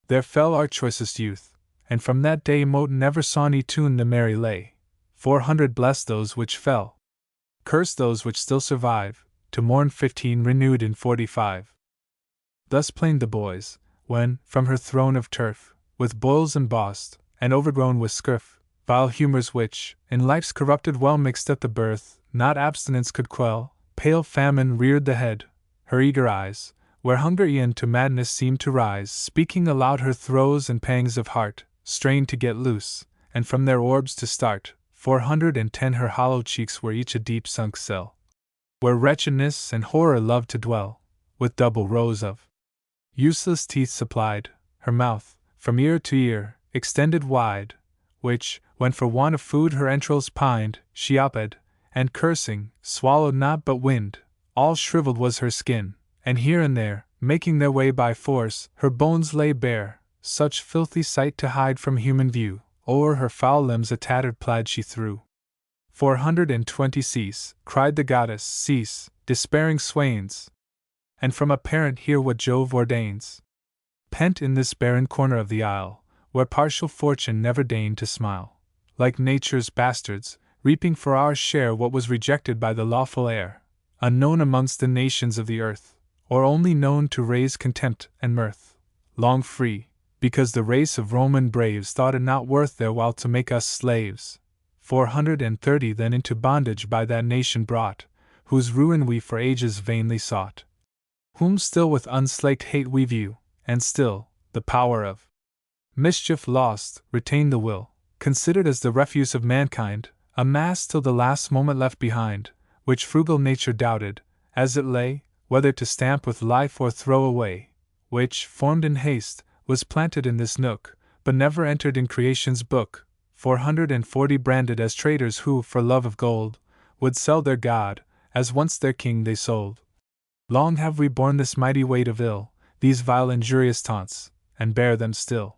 There fell our choicest youth, and from that day mote never saw ni tune the merry lay. 400 bless those which fell, curse those which still survive, to mourn 15 renewed in 45. Thus plained the boys, when, from her throne of turf, with boils embossed, and overgrown with scurf, vile humours which, in life's corrupted well mixed at the birth, not abstinence could quell, pale famine reared the head, her eager eyes, where hunger e'en to madness seemed to rise, speaking aloud her throes and pangs of heart, strained to get loose, and from their orbs to start. 410 her hollow cheeks were each a deep sunk cell, where wretchedness and horror loved to dwell, with double rows of useless teeth supplied, her mouth, from ear to ear, extended wide, which, when for want of food her entrails pined, she oped, and cursing, swallowed not but wind. All shriveled was her skin, and here and there, making their way by force, her bones lay bare, such filthy sight to hide from human view. O'er her foul limbs a tattered plaid she threw. 420 cease, cried the goddess, cease, despairing swains, and from a parent hear what Jove ordains. Pent in this barren corner of the isle, where partial fortune never deigned to smile, like nature's bastards, reaping for our share what was rejected by the lawful heir, unknown amongst the nations of the earth, or only known to raise contempt and mirth, long free, because the race of Roman braves thought it not worth their while to make us slaves. 430 then into bondage by that nation brought, whose ruin we for ages vainly sought, whom still with unslaked hate we view, and still, the power of mischief lost, retain the will, considered as the refuse of mankind, a mass till the last moment left behind, which frugal nature doubted, as it lay, whether to stamp with life or throw away, which, formed in haste, was planted in this nook, but never entered in creation's book. 440 branded as traitors who, for love of gold, would sell their God, as once their king they sold. Long have we borne this mighty weight of ill, these vile injurious taunts, and bear them still.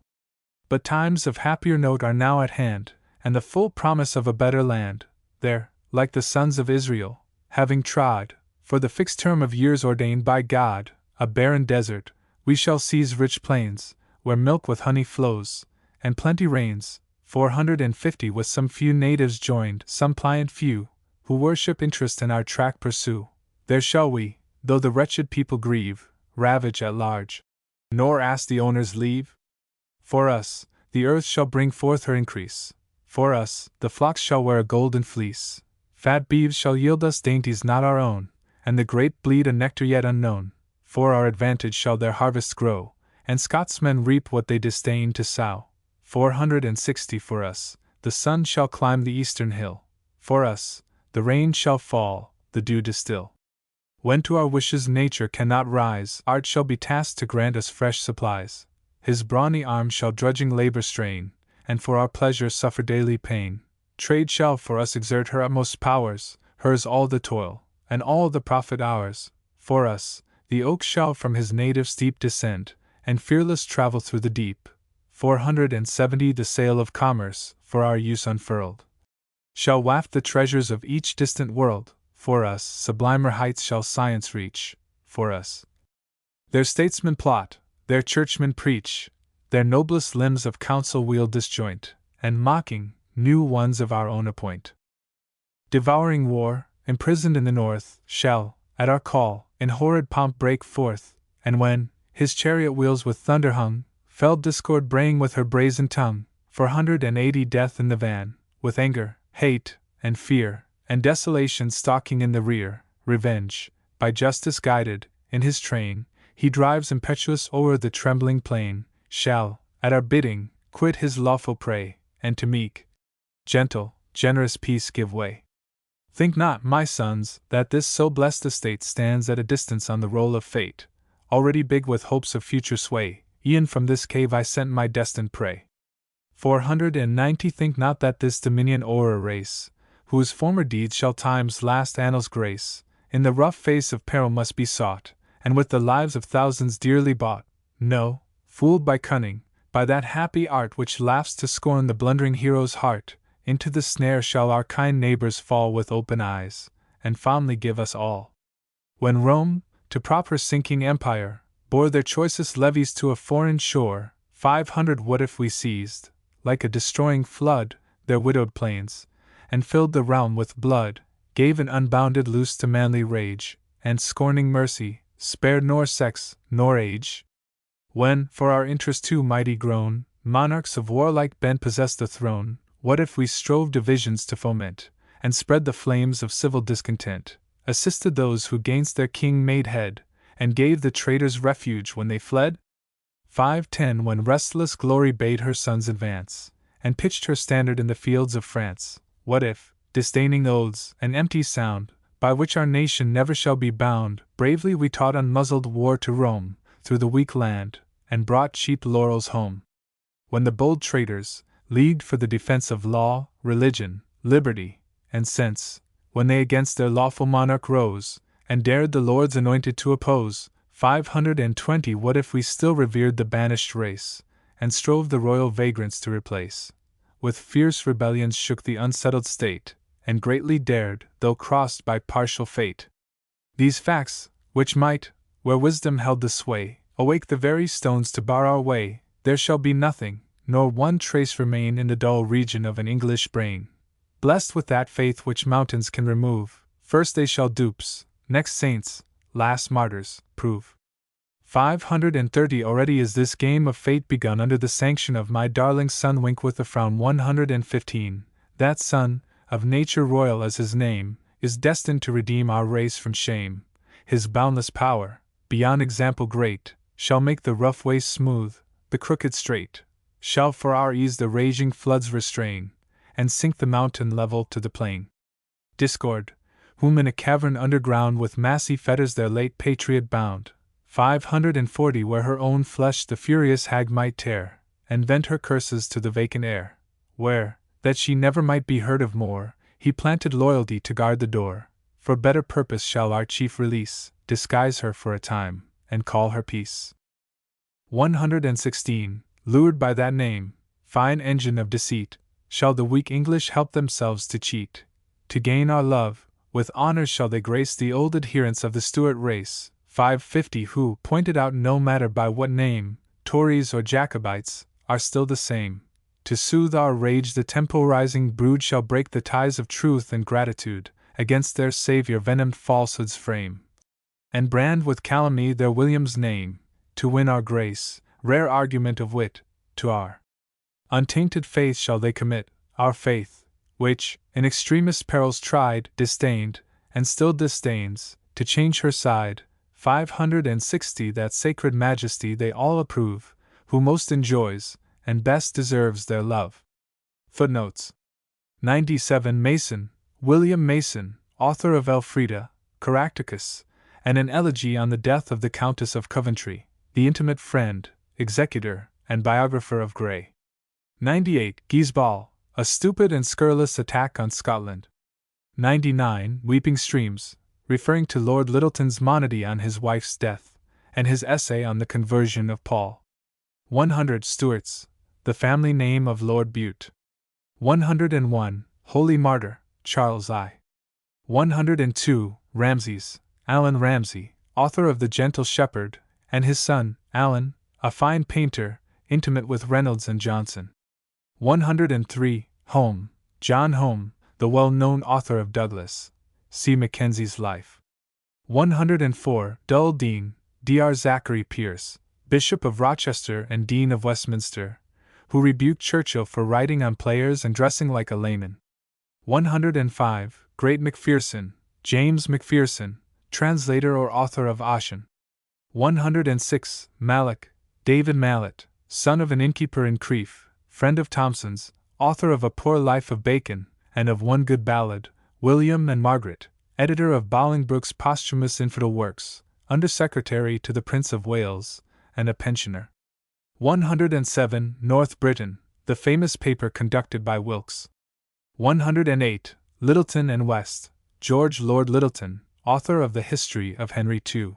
But times of happier note are now at hand, and the full promise of a better land. There, like the sons of Israel, having trod, for the fixed term of years ordained by God, a barren desert, we shall seize rich plains, where milk with honey flows, and plenty reigns. 450 with some few natives joined, some pliant few, who worship interest in our track pursue. There shall we, though the wretched people grieve, ravage at large, nor ask the owner's leave. For us, the earth shall bring forth her increase. For us, the flocks shall wear a golden fleece. Fat beeves shall yield us dainties not our own, and the grape bleed a nectar yet unknown. For our advantage shall their harvests grow, and Scotsmen reap what they disdain to sow. 460 for us, the sun shall climb the eastern hill. For us, the rain shall fall, the dew distill. When to our wishes nature cannot rise, art shall be tasked to grant us fresh supplies. His brawny arm shall drudging labor strain, and for our pleasure suffer daily pain. Trade shall for us exert her utmost powers, hers all the toil, and all the profit ours. For us, the oak shall from his native steep descend, and fearless travel through the deep. 470 the sail of commerce, for our use unfurled, shall waft the treasures of each distant world. For us, sublimer heights shall science reach. For us, their statesmen plot, their churchmen preach, their noblest limbs of counsel we'll disjoint, and mocking, new ones of our own appoint. Devouring war, imprisoned in the north, shall, at our call, in horrid pomp break forth, and when, his chariot wheels with thunder hung, fell discord braying with her brazen tongue. 480 death in the van, with anger, hate, and fear, and desolation stalking in the rear. Revenge, by justice guided, in his train, he drives impetuous o'er the trembling plain, shall, at our bidding, quit his lawful prey, and to meek, gentle, generous peace give way. Think not, my sons, that this so blessed estate stands at a distance on the roll of fate, already big with hopes of future sway. E'en from this cave I sent my destined prey. 490 think not that this dominion o'er a race, whose former deeds shall time's last annals grace, in the rough face of peril must be sought, and with the lives of thousands dearly bought. No, fooled by cunning, by that happy art which laughs to scorn the blundering hero's heart, into the snare shall our kind neighbors fall with open eyes, and fondly give us all. When Rome, to prop her sinking empire, bore their choicest levies to a foreign shore, 500 what if we seized, like a destroying flood, their widowed plains, and filled the realm with blood, gave an unbounded loose to manly rage, and scorning mercy, spared nor sex, nor age? When, for our interest too mighty grown, monarchs of warlike bent possessed the throne, what if we strove divisions to foment, and spread the flames of civil discontent, assisted those who gainst their king made head, and gave the traitors refuge when they fled? 510 When restless glory bade her sons advance, and pitched her standard in the fields of France, what if, disdaining oaths, and empty sound, by which our nation never shall be bound, bravely we taught unmuzzled war to roam through the weak land, and brought cheap laurels home? When the bold traitors, leagued for the defense of law, religion, liberty, and sense, when they against their lawful monarch rose, and dared the Lord's anointed to oppose, 520 What if we still revered the banished race, and strove the royal vagrants to replace? With fierce rebellions shook the unsettled state, and greatly dared, though crossed by partial fate. These facts, which might, where wisdom held the sway, awake the very stones to bar our way, there shall be nothing, nor one trace remain in the dull region of an English brain. Blessed with that faith which mountains can remove, first they shall dupes, next saints, last martyrs, prove. 530 Already is this game of fate begun under the sanction of my darling son. Wink with a frown. 115 That son, of nature royal as his name, is destined to redeem our race from shame. His boundless power, beyond example great, shall make the rough ways smooth, the crooked straight, shall for our ease the raging floods restrain, and sink the mountain level to the plain. Discord, whom in a cavern underground with massy fetters their late patriot bound, 540 Where her own flesh the furious hag might tear, and vent her curses to the vacant air, where, that she never might be heard of more, he planted loyalty to guard the door. For better purpose shall our chief release, disguise her for a time, and call her peace. 116 Lured by that name, fine engine of deceit, shall the weak English help themselves to cheat. To gain our love, with honors shall they grace the old adherents of the Stuart race. 550 Who, pointed out no matter by what name, Tories or Jacobites, are still the same. To soothe our rage the temporizing brood shall break the ties of truth and gratitude, against their Saviour venomed falsehood's frame, and brand with calumny their William's name, to win our grace, rare argument of wit, to our untainted faith shall they commit, our faith, which, in extremest perils tried, disdained, and still disdains, to change her side. 560 That sacred majesty they all approve, who most enjoys, and best deserves their love. Footnotes 97 Mason, William Mason, author of Elfrida, Caractacus, and an elegy on the death of the Countess of Coventry, the intimate friend, executor, and biographer of Grey. 98 Giesball, a stupid and scurrilous attack on Scotland. 99 Weeping Streams, referring to Lord Lyttelton's monody on his wife's death, and his essay on the conversion of Paul. 100 Stuarts, the family name of Lord Bute. 101 Holy Martyr, Charles I. 102 Ramsays, Alan Ramsay, author of The Gentle Shepherd, and his son, Alan, a fine painter, intimate with Reynolds and Johnson. 103 Home, John Home, the well-known author of Douglas. See Mackenzie's Life. 104 Dull Dean, Dr. Zachary Pierce, Bishop of Rochester and Dean of Westminster, who rebuked Churchill for writing on players and dressing like a layman. 105 Great Macpherson, James Macpherson, translator or author of Ossian. 106 Mallet, David Mallet, son of an innkeeper in Crieff, friend of Thomson's, author of A Poor Life of Bacon, and of One Good Ballad. William and Margaret, editor of Bolingbroke's posthumous infidel works, under-secretary to the Prince of Wales, and a pensioner. 107 North Britain, the famous paper conducted by Wilkes. 108 Lyttelton and West, George Lord Lyttelton, author of the History of Henry II.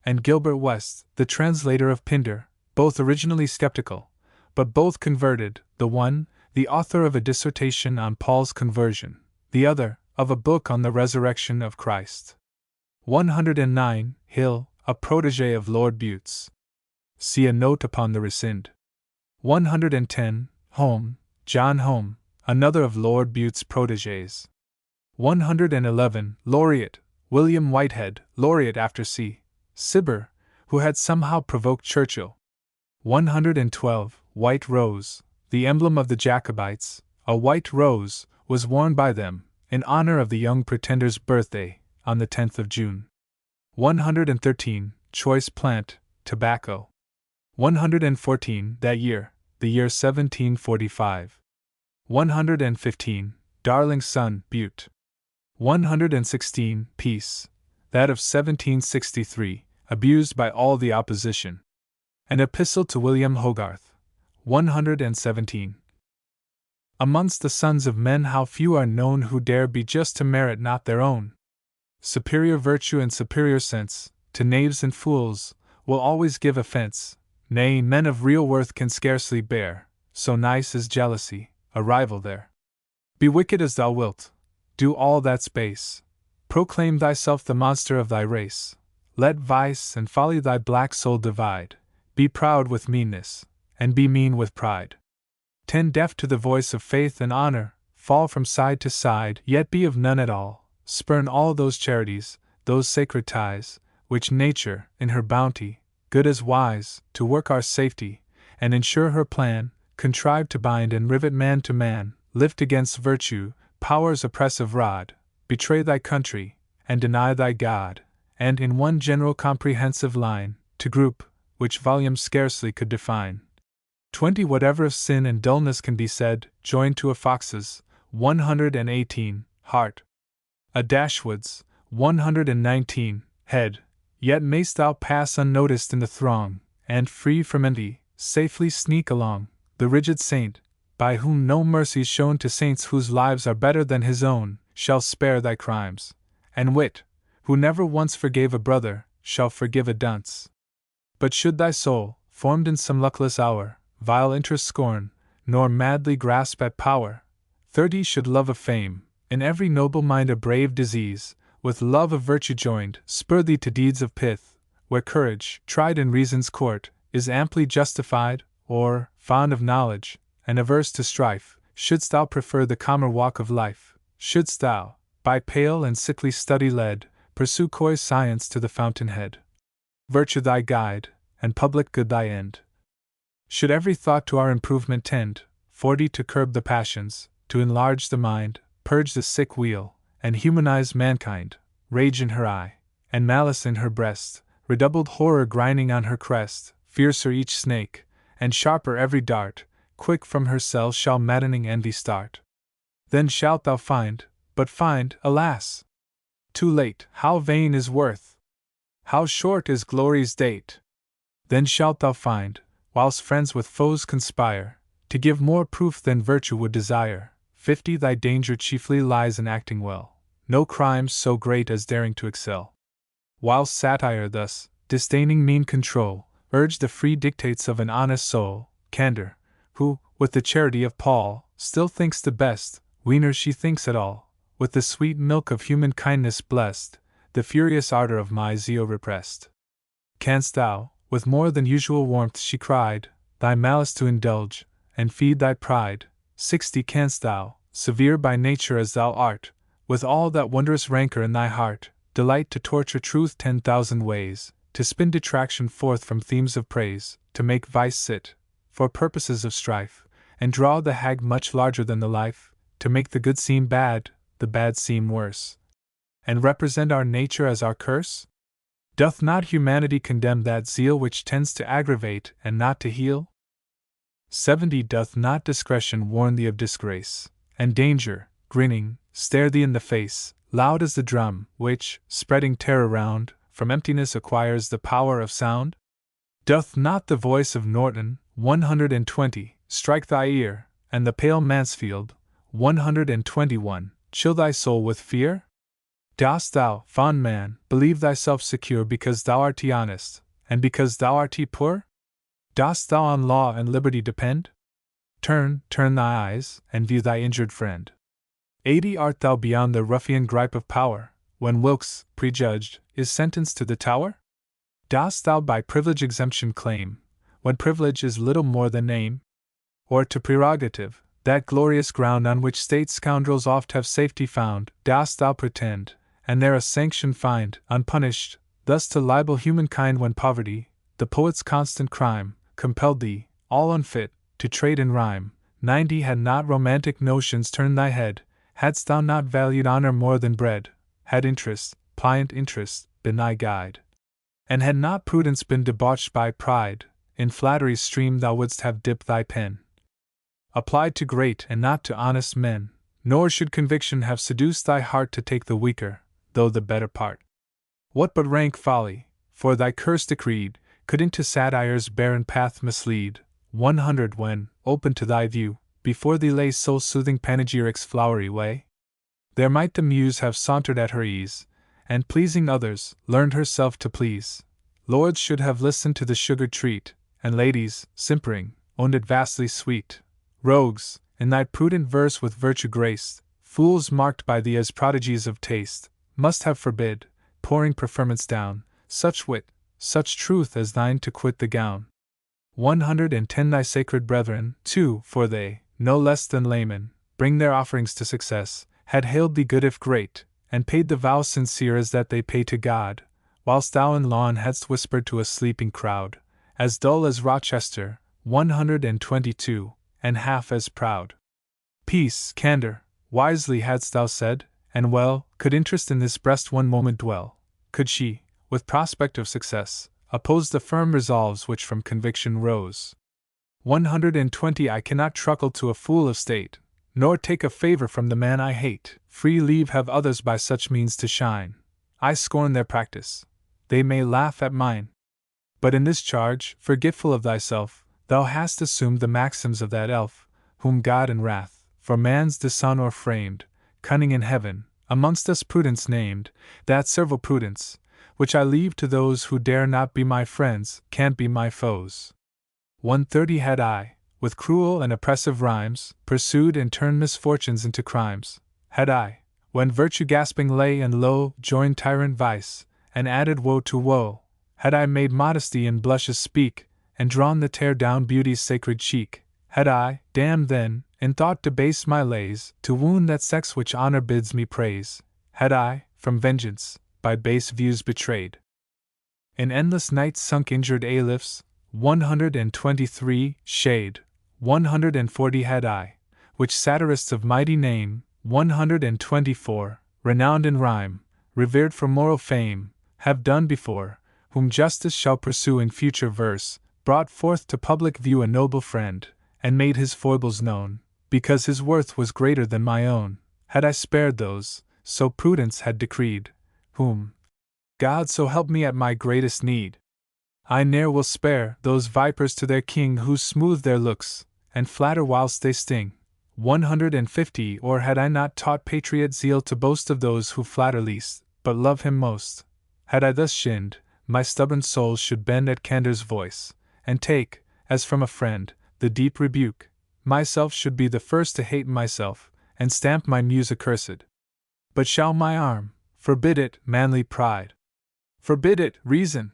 And Gilbert West, the translator of Pindar, both originally skeptical, but both converted, the one, the author of a dissertation on Paul's conversion, the other, of a book on the resurrection of Christ. 109. Hill, a protege of Lord Bute's. See a note upon the rescind. 110. Home, John Home, another of Lord Bute's proteges. 111. Laureate, William Whitehead, laureate after C. Cibber, who had somehow provoked Churchill. 112. White Rose, the emblem of the Jacobites, a white rose, was worn by them, in honor of the young pretender's birthday, on the 10th of June. 113. Choice plant, tobacco. 114. That year, the year 1745. 115. Darling son, Bute. 116. Peace, that of 1763, abused by all the opposition. An epistle to William Hogarth. 117. Amongst the sons of men how few are known who dare be just to merit not their own. Superior virtue and superior sense, to knaves and fools, will always give offence. Nay, men of real worth can scarcely bear, so nice is jealousy, a rival there. Be wicked as thou wilt, do all that's base, proclaim thyself the monster of thy race, let vice and folly thy black soul divide, be proud with meanness, and be mean with pride. Tend deaf to the voice of faith and honor, fall from side to side, yet be of none at all, spurn all those charities, those sacred ties, which nature, in her bounty, good as wise, to work our safety, and ensure her plan, contrive to bind and rivet man to man, lift against virtue, power's oppressive rod, betray thy country, and deny thy God, and in one general comprehensive line, to group, which volume scarcely could define. 20. Whatever of sin and dullness can be said, joined to a fox's. 118. Heart. A Dashwood's. 119. Head. Yet mayst thou pass unnoticed in the throng, and free from envy, safely sneak along. The rigid saint, by whom no mercy's shown to saints whose lives are better than his own, shall spare thy crimes. And wit, who never once forgave a brother, shall forgive a dunce. But should thy soul, formed in some luckless hour, vile interest scorn, nor madly grasp at power, 30. Should love of fame, in every noble mind a brave disease, with love of virtue joined, spur thee to deeds of pith, where courage, tried in reason's court, is amply justified, or, fond of knowledge, and averse to strife, shouldst thou prefer the calmer walk of life, shouldst thou, by pale and sickly study led, pursue coy science to the fountainhead. Virtue thy guide, and public good thy end. Should every thought to our improvement tend, 40. To curb the passions, to enlarge the mind, purge the sick wheel, and humanize mankind, rage in her eye, and malice in her breast, redoubled horror grinding on her crest, fiercer each snake, and sharper every dart, quick from her cell shall maddening envy start. Then shalt thou find, but find, alas! Too late, how vain is worth! How short is glory's date! Then shalt thou find, whilst friends with foes conspire, to give more proof than virtue would desire. 50. Thy danger chiefly lies in acting well, no crimes so great as daring to excel. Whilst satire thus, disdaining mean control, urge the free dictates of an honest soul, candor, who, with the charity of Paul, still thinks the best, weener she thinks at all, with the sweet milk of human kindness blessed, the furious ardor of my zeal repressed. Canst thou, with more than usual warmth she cried, thy malice to indulge, and feed thy pride. 60. Canst thou, severe by nature as thou art, with all that wondrous rancor in thy heart, delight to torture truth 10,000 ways, to spin detraction forth from themes of praise, to make vice sit, for purposes of strife, and draw the hag much larger than the life, to make the good seem bad, the bad seem worse, and represent our nature as our curse? Doth not humanity condemn that zeal which tends to aggravate and not to heal? 70. Doth not discretion warn thee of disgrace, and danger, grinning, stare thee in the face, loud as the drum, which, spreading terror round, from emptiness acquires the power of sound? Doth not the voice of Norton, 120, strike thy ear, and the pale Mansfield, 121, chill thy soul with fear? Dost thou, fond man, believe thyself secure because thou art honest, and because thou art poor? Dost thou on law and liberty depend? turn thy eyes, and view thy injured friend. 80 Art thou beyond the ruffian gripe of power, when Wilkes, prejudged, is sentenced to the Tower? Dost thou by privilege exemption claim, when privilege is little more than name? Or to prerogative, that glorious ground on which state scoundrels oft have safety found, dost thou pretend, and there a sanction find, unpunished, thus to libel humankind when poverty, the poet's constant crime, compelled thee, all unfit, to trade in rhyme? 90 Had not romantic notions turned thy head, hadst thou not valued honor more than bread, had interest, pliant interest, been thy guide, and had not prudence been debauched by pride, in flattery's stream thou wouldst have dipped thy pen, applied to great and not to honest men, nor should conviction have seduced thy heart to take the weaker, though the better part. What but rank folly, for thy curse decreed, could into satire's barren path mislead? 100 When, open to thy view, before thee lay soul-soothing panegyric's flowery way, there might the muse have sauntered at her ease, and pleasing others, learned herself to please. Lords should have listened to the sugared treat, and ladies, simpering, owned it vastly sweet. Rogues, in thy prudent verse with virtue graced, fools marked by thee as prodigies of taste, must have forbid, pouring preferments down, such wit, such truth as thine to quit the gown. 110 Thy sacred brethren, too, for they, no less than laymen, bring their offerings to success, had hailed thee good if great, and paid the vow sincere as that they pay to God, whilst thou in lawn hadst whispered to a sleeping crowd, as dull as Rochester. 122 And half as proud. Peace, candor, wisely hadst thou said, and well, could interest in this breast one moment dwell, could she, with prospect of success, oppose the firm resolves which from conviction rose. 120 I cannot truckle to a fool of state, nor take a favor from the man I hate. Free leave have others by such means to shine. I scorn their practice. They may laugh at mine. But in this charge, forgetful of thyself, thou hast assumed the maxims of that elf, whom God in wrath, for man's dishonor framed, cunning in heaven, amongst us prudence named, that servile prudence, which I leave to those who dare not be my friends, can't be my foes. 130 Had I, with cruel and oppressive rhymes, pursued and turned misfortunes into crimes, had I, when virtue gasping lay and low, joined tyrant vice, and added woe to woe, had I made modesty in blushes speak, and drawn the tear down beauty's sacred cheek, had I, damned then, in thought debased my lays, to wound that sex which honor bids me praise, had I, from vengeance, by base views betrayed, in endless nights sunk injured Alifs. 123 Shade. 140 Had I, which satirists of mighty name, 124, renowned in rhyme, revered for moral fame, have done before, whom justice shall pursue in future verse, brought forth to public view a noble friend, and made his foibles known, because his worth was greater than my own, had I spared those, so prudence had decreed, whom God so help me at my greatest need, I ne'er will spare those vipers to their king who smooth their looks, and flatter whilst they sting. 150 Or had I not taught patriot zeal to boast of those who flatter least, but love him most, had I thus shinned, my stubborn soul should bend at candor's voice, and take, as from a friend, the deep rebuke, myself should be the first to hate myself, and stamp my muse accursed. But shall my arm forbid it, manly pride? Forbid it, reason?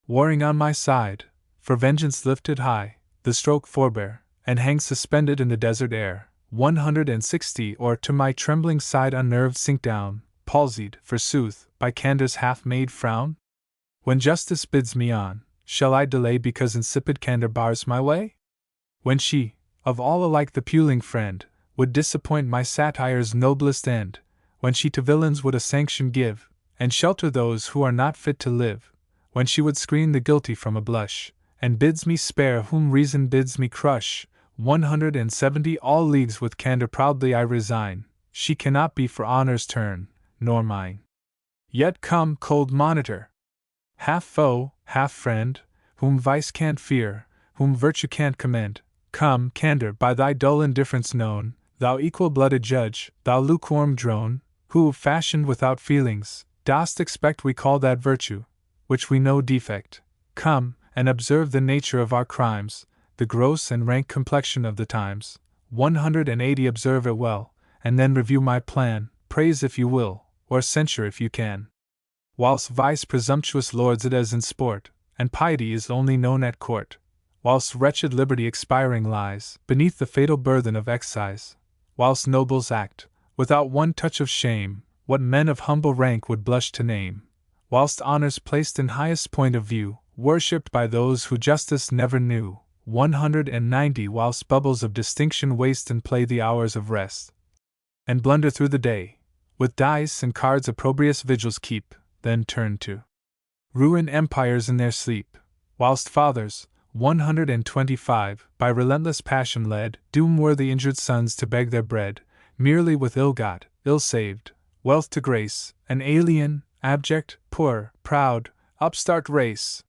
Warring on my side, for vengeance lifted high, the stroke forbear, and hang suspended in the desert air. 160 Or to my trembling side unnerved sink down, palsied, forsooth, by candor's half-made frown? When justice bids me on, shall I delay because insipid candor bars my way? When she, of all alike the puling friend, would disappoint my satire's noblest end, when she to villains would a sanction give, and shelter those who are not fit to live, when she would screen the guilty from a blush, and bids me spare whom reason bids me crush. 170 All leagues with candor proudly I resign, she cannot be for honor's turn, nor mine. Yet come, cold monitor! Half foe, half friend, whom vice can't fear, whom virtue can't commend, come, candor, by thy dull indifference known, thou equal-blooded judge, thou lukewarm drone, who, fashioned without feelings, dost expect we call that virtue, which we know defect. Come, and observe the nature of our crimes, the gross and rank complexion of the times. 180 Observe it well, and then review my plan, praise if you will, or censure if you can. Whilst vice presumptuous lords it as in sport, and piety is only known at court, whilst wretched liberty expiring lies beneath the fatal burthen of excise, whilst nobles act, without one touch of shame, what men of humble rank would blush to name, whilst honours placed in highest point of view, worshipped by those who justice never knew. 190 Whilst bubbles of distinction waste and play the hours of rest, and blunder through the day, with dice and cards opprobrious vigils keep, then turn to ruin empires in their sleep, whilst fathers, 125, by relentless passion led, doom worthy injured sons to beg their bread, merely with ill-got, ill-saved, wealth to grace, an alien, abject, poor, proud, upstart race.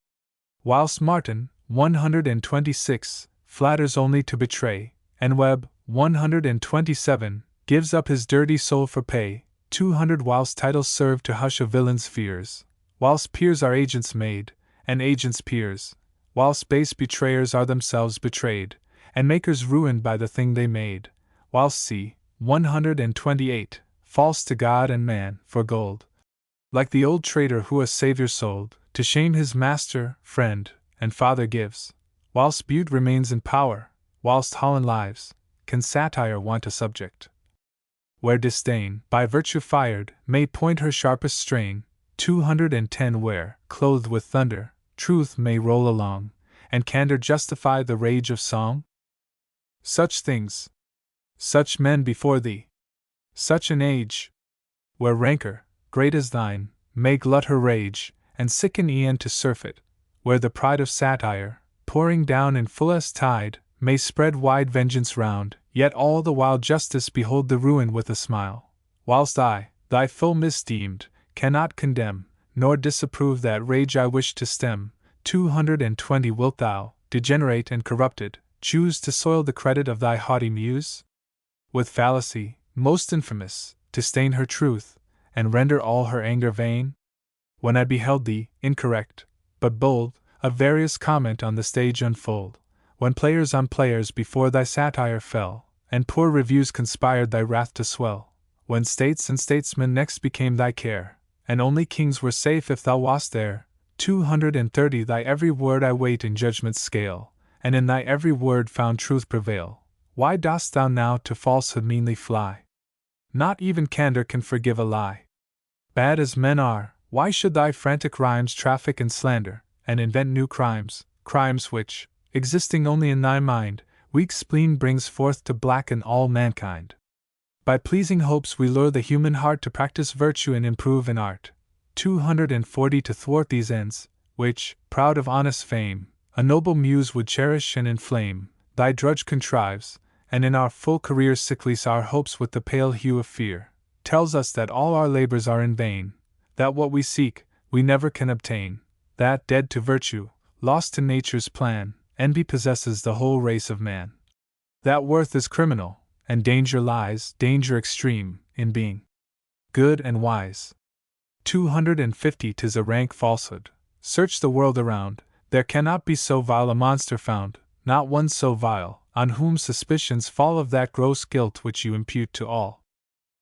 Whilst Martin, 126, flatters only to betray, and Webb, 127, gives up his dirty soul for pay, 200 Whilst titles serve to hush a villain's fears, whilst peers are agents made, and agents peers, whilst base betrayers are themselves betrayed, and makers ruined by the thing they made, whilst c. 128, false to God and man, for gold, like the old traitor who a savior sold, to shame his master, friend, and father gives, whilst Bute remains in power, whilst Holland lives, can satire want a subject? Where disdain, by virtue fired, may point her sharpest strain, 210 Where, clothed with thunder, truth may roll along, and candour justify the rage of song? Such things, such men before thee, such an age, where rancour, great as thine, may glut her rage, and sicken e'en to surfeit, where the pride of satire, pouring down in fullest tide, may spread wide vengeance round, yet all the while justice behold the ruin with a smile, whilst I, thy foe misdeemed, cannot condemn, nor disapprove that rage I wish to stem. 220 Wilt thou, degenerate and corrupted, choose to soil the credit of thy haughty muse? With fallacy, most infamous, to stain her truth, and render all her anger vain? When I beheld thee, incorrect, but bold, a various comment on the stage unfold, when players on players before thy satire fell, and poor reviews conspired thy wrath to swell, when states and statesmen next became thy care, and only kings were safe if thou wast there. 230 Thy every word I weighed in judgment's scale, and in thy every word found truth prevail. Why dost thou now to falsehood meanly fly? Not even candor can forgive a lie. Bad as men are, why should thy frantic rhymes traffic in slander, and invent new crimes, crimes which, existing only in thy mind, weak spleen brings forth to blacken all mankind? By pleasing hopes we lure the human heart to practice virtue and improve in art. 240 To thwart these ends, which, proud of honest fame, a noble muse would cherish and inflame, thy drudge contrives, and in our full career sicklies our hopes with the pale hue of fear, tells us that all our labors are in vain, that what we seek, we never can obtain, that, dead to virtue, lost to nature's plan, envy possesses the whole race of man, that worth is criminal, and danger lies, danger extreme, in being good and wise. 250 'Tis a rank falsehood, search the world around, there cannot be so vile a monster found, not one so vile, on whom suspicions fall of that gross guilt which you impute to all.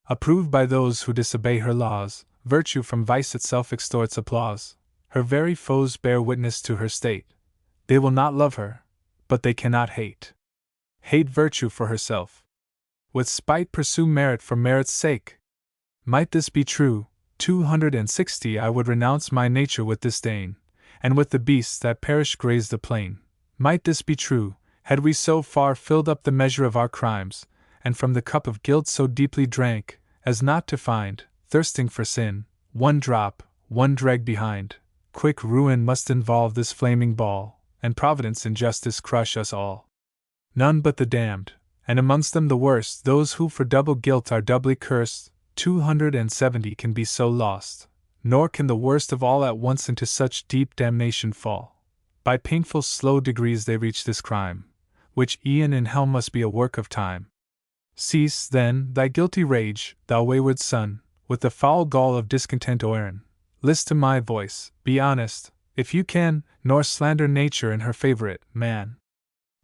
Approved by those who disobey her laws, virtue from vice itself extorts applause, her very foes bear witness to her state. They will not love her, but they cannot hate. Hate virtue for herself. With spite pursue merit for merit's sake. Might this be true, 260 I would renounce my nature with disdain, and with the beasts that perish graze the plain. Might this be true, had we so far filled up the measure of our crimes, and from the cup of guilt so deeply drank, as not to find, thirsting for sin, one drop, one dreg behind. Quick ruin must involve this flaming ball, and Providence and justice crush us all. None but the damned, and amongst them the worst, those who for double guilt are doubly cursed. 270 Can be so lost, nor can the worst of all at once into such deep damnation fall. By painful slow degrees they reach this crime, which e'en in hell must be a work of time. Cease, then, thy guilty rage, thou wayward son, with the foul gall of discontent o'erin. List to my voice, be honest, if you can, nor slander nature and her favorite, man.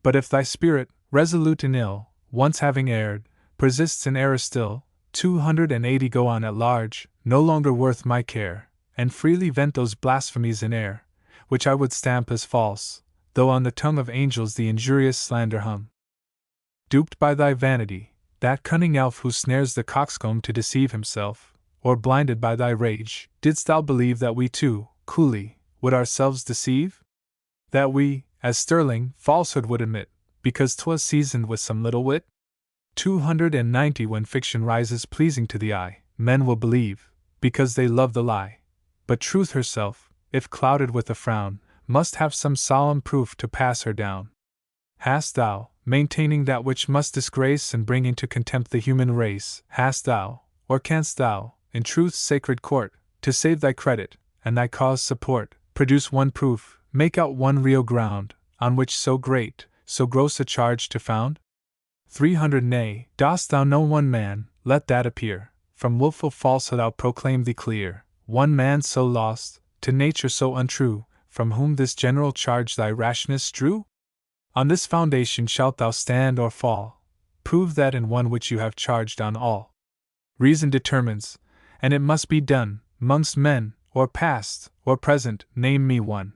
But if thy spirit, resolute in ill, once having erred, persists in error still, 280 go on at large, no longer worth my care, and freely vent those blasphemies in air, which I would stamp as false, though on the tongue of angels the injurious slander hum. Duped by thy vanity, that cunning elf who snares the coxcomb to deceive himself, or blinded by thy rage, didst thou believe that we too, coolly, would ourselves deceive? That we, as sterling, falsehood would admit, because 'twas seasoned with some little wit? 290 When fiction rises pleasing to the eye, men will believe, because they love the lie. But truth herself, if clouded with a frown, must have some solemn proof to pass her down. Hast thou, maintaining that which must disgrace and bring into contempt the human race, hast thou, or canst thou, in truth's sacred court, to save thy credit, and thy cause support, produce one proof, make out one real ground, on which so great, so gross a charge to found? 300 Nay, dost thou know one man, let that appear, from wilful falsehood I'll proclaim thee clear, one man so lost, to nature so untrue, from whom this general charge thy rashness drew? On this foundation shalt thou stand or fall, prove that in one which you have charged on all. Reason determines, and it must be done, 'mongst men, or past, or present, name me one.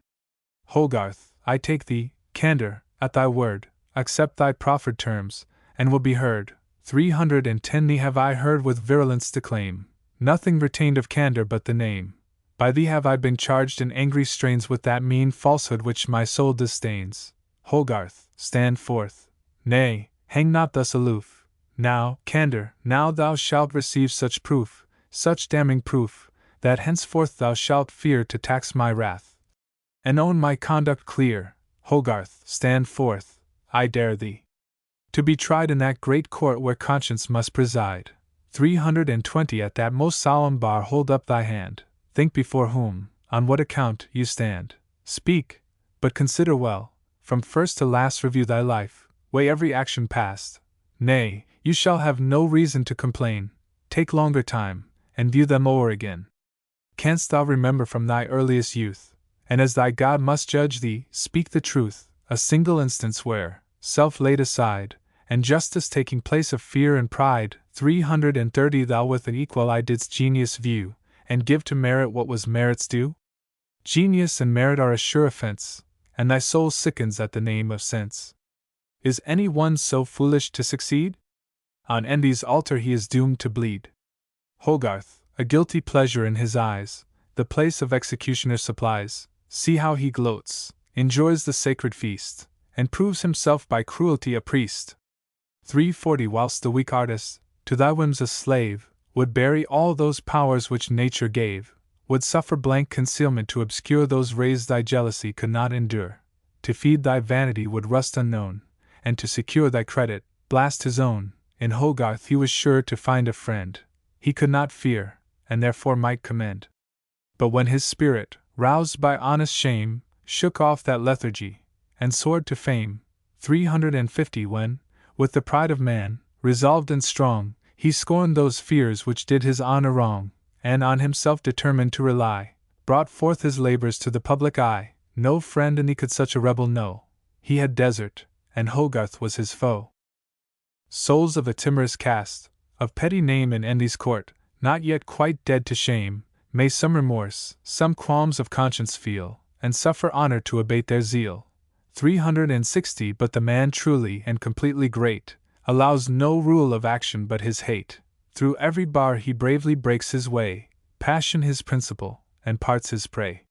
Hogarth, I take thee, Candor, at thy word, accept thy proffered terms, and will be heard. 310 Thee have I heard with virulence declaim, nothing retained of candor but the name. By thee have I been charged in angry strains with that mean falsehood which my soul disdains. Hogarth, stand forth. Nay, hang not thus aloof. Now, Candor, now thou shalt receive such proof, such damning proof, that henceforth thou shalt fear to tax my wrath, and own my conduct clear. Hogarth, stand forth, I dare thee. To be tried in that great court where conscience must preside. 320 At that most solemn bar hold up thy hand, think before whom, on what account, you stand. Speak, but consider well, from first to last review thy life, weigh every action past. Nay, you shall have no reason to complain, take longer time, and view them o'er again. Canst thou remember from thy earliest youth, and as thy God must judge thee, speak the truth, a single instance where, self laid aside, and justice taking place of fear and pride, 330 Thou with an equal eye didst genius view, and give to merit what was merit's due? Genius and merit are a sure offense, and thy soul sickens at the name of sense. Is any one so foolish to succeed? On envy's altar he is doomed to bleed. Hogarth, a guilty pleasure in his eyes, the place of executioner supplies. See how he gloats, enjoys the sacred feast, and proves himself by cruelty a priest. 340 Whilst the weak artist, to thy whims a slave, would bury all those powers which nature gave, would suffer blank concealment to obscure those rays thy jealousy could not endure, to feed thy vanity would rust unknown, and to secure thy credit, blast his own. In Hogarth he was sure to find a friend, he could not fear, and therefore might commend. But when his spirit, roused by honest shame, shook off that lethargy, and soared to fame, 350 When, with the pride of man, resolved and strong, he scorned those fears which did his honor wrong, and on himself determined to rely, brought forth his labors to the public eye, no friend in thee could such a rebel know. He had desert, and Hogarth was his foe. Souls of a timorous cast, of petty name in envy's court, not yet quite dead to shame, may some remorse, some qualms of conscience feel, and suffer honor to abate their zeal. 360 But the man truly and completely great allows no rule of action but his hate. Through every bar he bravely breaks his way, passion his principle, and parts his prey.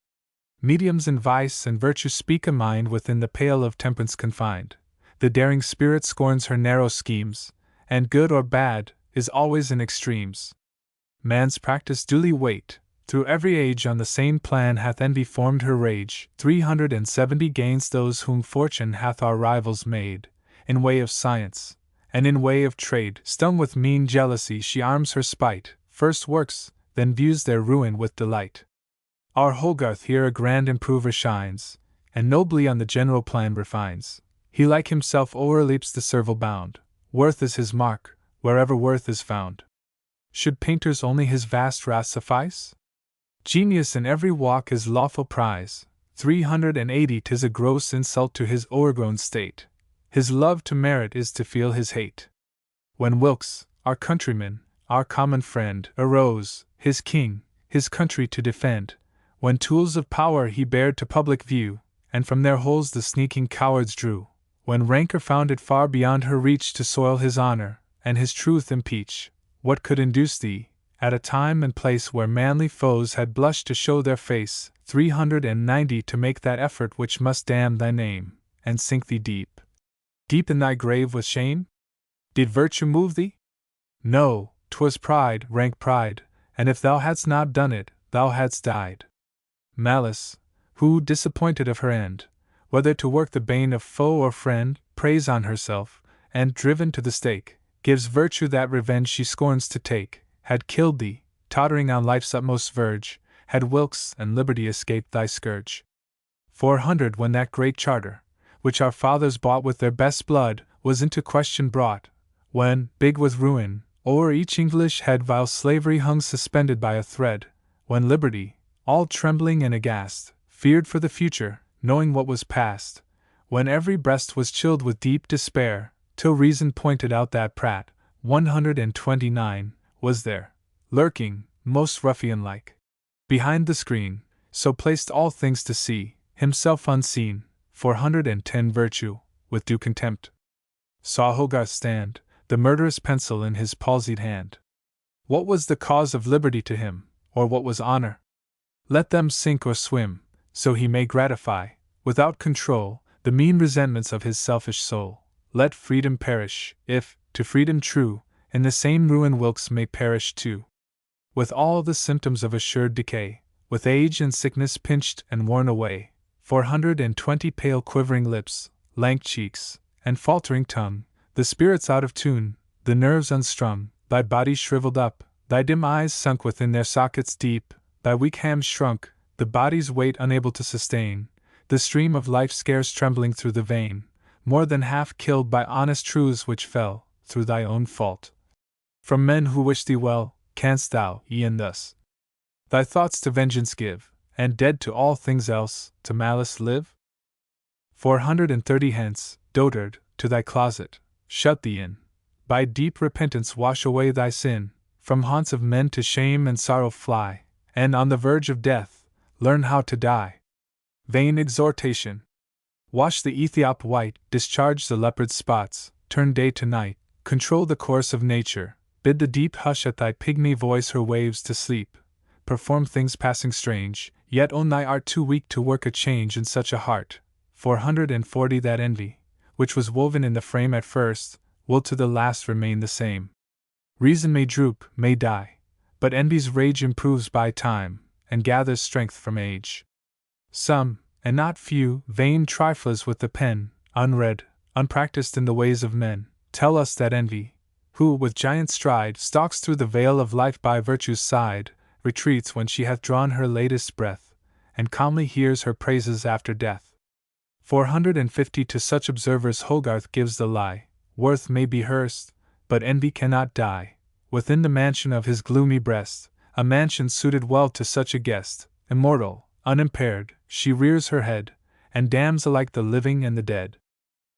Mediums in vice and virtue speak a mind within the pale of temperance confined. The daring spirit scorns her narrow schemes, and good or bad is always in extremes. Man's practice duly wait, through every age on the same plan hath envy formed her rage. 370 Gains those whom fortune hath our rivals made, in way of science, and in way of trade. Stung with mean jealousy she arms her spite, first works, then views their ruin with delight. Our Hogarth here a grand improver shines, and nobly on the general plan refines. He like himself o'erleaps the servile bound, worth is his mark, wherever worth is found. Should painters only his vast wrath suffice? Genius in every walk is lawful prize. 380 'Tis a gross insult to his o'ergrown state, His love to merit is to feel his hate. When Wilkes, our countryman, our common friend, arose, his king, his country to defend, when tools of power he bared to public view, and from their holes the sneaking cowards drew, when rancor found it far beyond her reach to soil his honor, and his truth impeach, what could induce thee, at a time and place where manly foes had blushed to show their face, 390 to make that effort which must damn thy name, and sink thee deep, deep in thy grave with shame? Did virtue move thee? No, 'twas pride, rank pride, and if thou hadst not done it, thou hadst died. Malice, who, disappointed of her end, whether to work the bane of foe or friend, preys on herself, and, driven to the stake, gives virtue that revenge she scorns to take, had killed thee, tottering on life's utmost verge, had Wilkes and liberty escaped thy scourge. 400 when that great charter, which our fathers bought with their best blood, was into question brought, when, big with ruin, o'er each English head vile slavery hung suspended by a thread, when liberty, all trembling and aghast, feared for the future, knowing what was past, when every breast was chilled with deep despair, till reason pointed out that Pratt, 129, was there, lurking, most ruffian-like, behind the screen, so placed all things to see, himself unseen. 410 Virtue, with due contempt, saw Hogarth stand, the murderous pencil in his palsied hand. What was the cause of liberty to him, or what was honor? Let them sink or swim, so he may gratify, without control, the mean resentments of his selfish soul. Let freedom perish, if, to freedom true, in the same ruin Wilkes may perish too. With all the symptoms of assured decay, with age and sickness pinched and worn away, 420 pale quivering lips, lank cheeks, and faltering tongue, the spirits out of tune, the nerves unstrung, thy body shriveled up, thy dim eyes sunk within their sockets deep, thy weak hams shrunk, the body's weight unable to sustain, the stream of life scarce trembling through the vein, more than half killed by honest truths which fell, through thy own fault, from men who wish thee well, canst thou, e'en thus, thy thoughts to vengeance give, and dead to all things else, to malice live? 430 Hence, dotard, to thy closet, shut thee in, by deep repentance wash away thy sin, from haunts of men to shame and sorrow fly, and on the verge of death, learn how to die. Vain exhortation. Wash the Ethiop white, discharge the leopard's spots, turn day to night, control the course of nature, bid the deep hush at thy pygmy voice her waves to sleep, perform things passing strange, yet own thy art too weak to work a change in such a heart. 440 That envy, which was woven in the frame at first, will to the last remain the same. Reason may droop, may die, but envy's rage improves by time, and gathers strength from age. Some, and not few, vain triflers with the pen, unread, unpracticed in the ways of men, tell us that envy, who with giant stride stalks through the vale of life by virtue's side, retreats when she hath drawn her latest breath, and calmly hears her praises after death. 450 To such observers Hogarth gives the lie. Worth may be hers, but envy cannot die. Within the mansion of his gloomy breast, a mansion suited well to such a guest, immortal, unimpaired, she rears her head, and damns alike the living and the dead.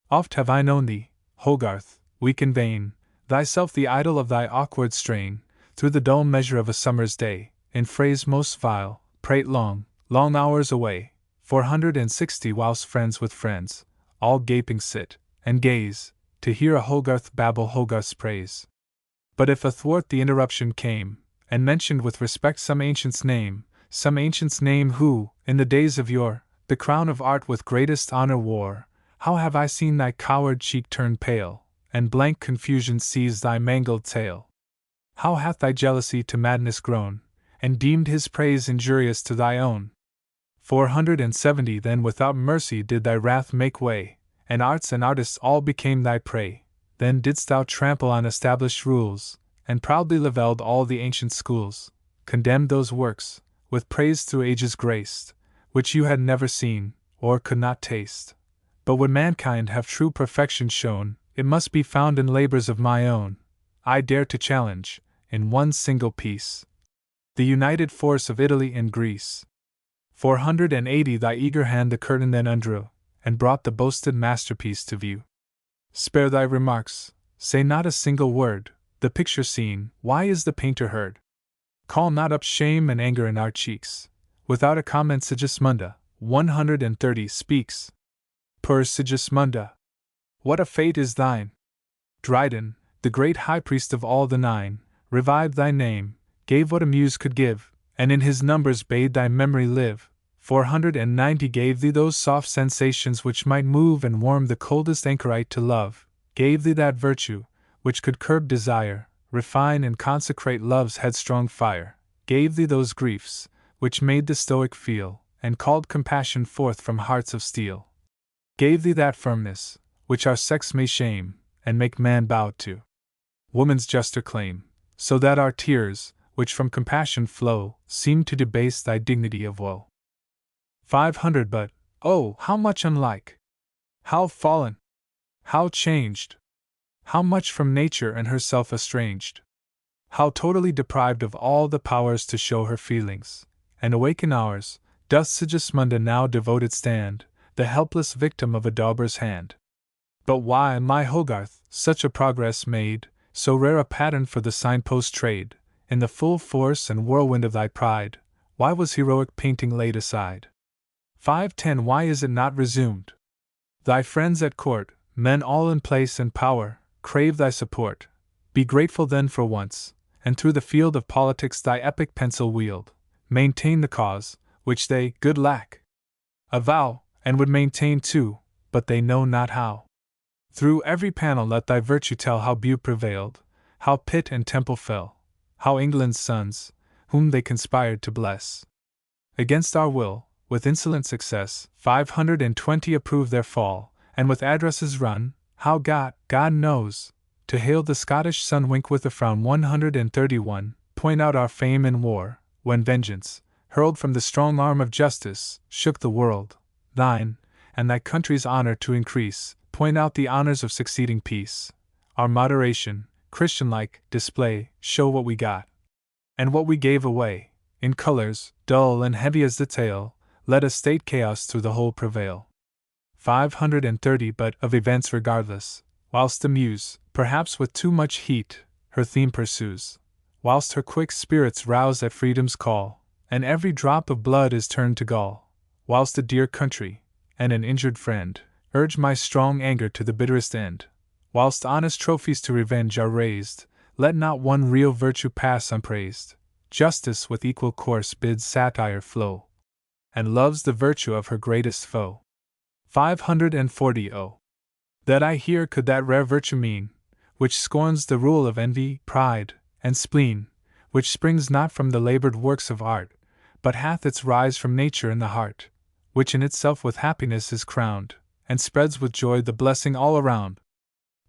Oft have I known thee, Hogarth, weak and vain, thyself the idol of thy awkward strain, through the dull measure of a summer's day, in phrase most vile, prate long, long hours away, 460 whilst friends with friends, all gaping sit, and gaze, to hear a Hogarth babble Hogarth's praise. But if athwart the interruption came, and mentioned with respect some ancient's name who, in the days of yore, the crown of art with greatest honor wore, how have I seen thy coward cheek turn pale, and blank confusion seize thy mangled tale? How hath thy jealousy to madness grown, and deemed his praise injurious to thy own? 470 Then without mercy did thy wrath make way, and arts and artists all became thy prey. Then didst thou trample on established rules, and proudly levelled all the ancient schools, condemned those works, with praise through ages graced, which you had never seen, or could not taste. But would mankind have true perfection shown, it must be found in labors of my own. I dare to challenge, in one single piece, the united force of Italy and Greece. 480 Thy eager hand the curtain then undrew, and brought the boasted masterpiece to view. Spare thy remarks, say not a single word, the picture seen, why is the painter heard? Call not up shame and anger in our cheeks, without a comment Sigismunda, 130 speaks. Per Sigismunda, what a fate is thine! Dryden, the great high priest of all the nine, revived thy name, gave what a muse could give, and in his numbers bade thy memory live. 490 gave thee those soft sensations which might move and warm the coldest anchorite to love, gave thee that virtue, which could curb desire, refine and consecrate love's headstrong fire, gave thee those griefs, which made the Stoic feel, and called compassion forth from hearts of steel, gave thee that firmness, which our sex may shame, and make man bow to woman's juster claim, so that our tears, which from compassion flow, seem to debase thy dignity of woe. 500 But, oh, how much unlike! How fallen! How changed! How much from nature and herself estranged! How totally deprived of all the powers to show her feelings, and awaken ours, doth Sigismunda now devoted stand, the helpless victim of a dauber's hand. But why, my Hogarth, such a progress made, so rare a pattern for the signpost trade, in the full force and whirlwind of thy pride, why was heroic painting laid aside? 510 Why is it not resumed? Thy friends at court, men all in place and power, crave thy support. Be grateful then for once, and through the field of politics thy epic pencil wield. Maintain the cause, which they, good lack, avow, and would maintain too, but they know not how. Through every panel let thy virtue tell how Bute prevailed, how Pitt and Temple fell, how England's sons, whom they conspired to bless, against our will, with insolent success, 520 approve their fall, and with addresses run, how God knows, to hail the Scottish sun wink with a frown 131, point out our fame in war, when vengeance, hurled from the strong arm of justice, shook the world, thine, and thy country's honor to increase, point out the honors of succeeding peace, our moderation, Christian-like, display, show what we got, and what we gave away, in colors, dull and heavy as the tale, let a state chaos through the whole prevail. 530 But, of events regardless, whilst the muse, perhaps with too much heat, her theme pursues, whilst her quick spirits rouse at freedom's call, and every drop of blood is turned to gall, whilst a dear country, and an injured friend, urge my strong anger to the bitterest end, whilst honest trophies to revenge are raised, let not one real virtue pass unpraised. Justice with equal course bids satire flow, and loves the virtue of her greatest foe. 540 Oh, that I here could that rare virtue mean, which scorns the rule of envy, pride, and spleen, which springs not from the labored works of art, but hath its rise from nature in the heart, which in itself with happiness is crowned, and spreads with joy the blessing all around.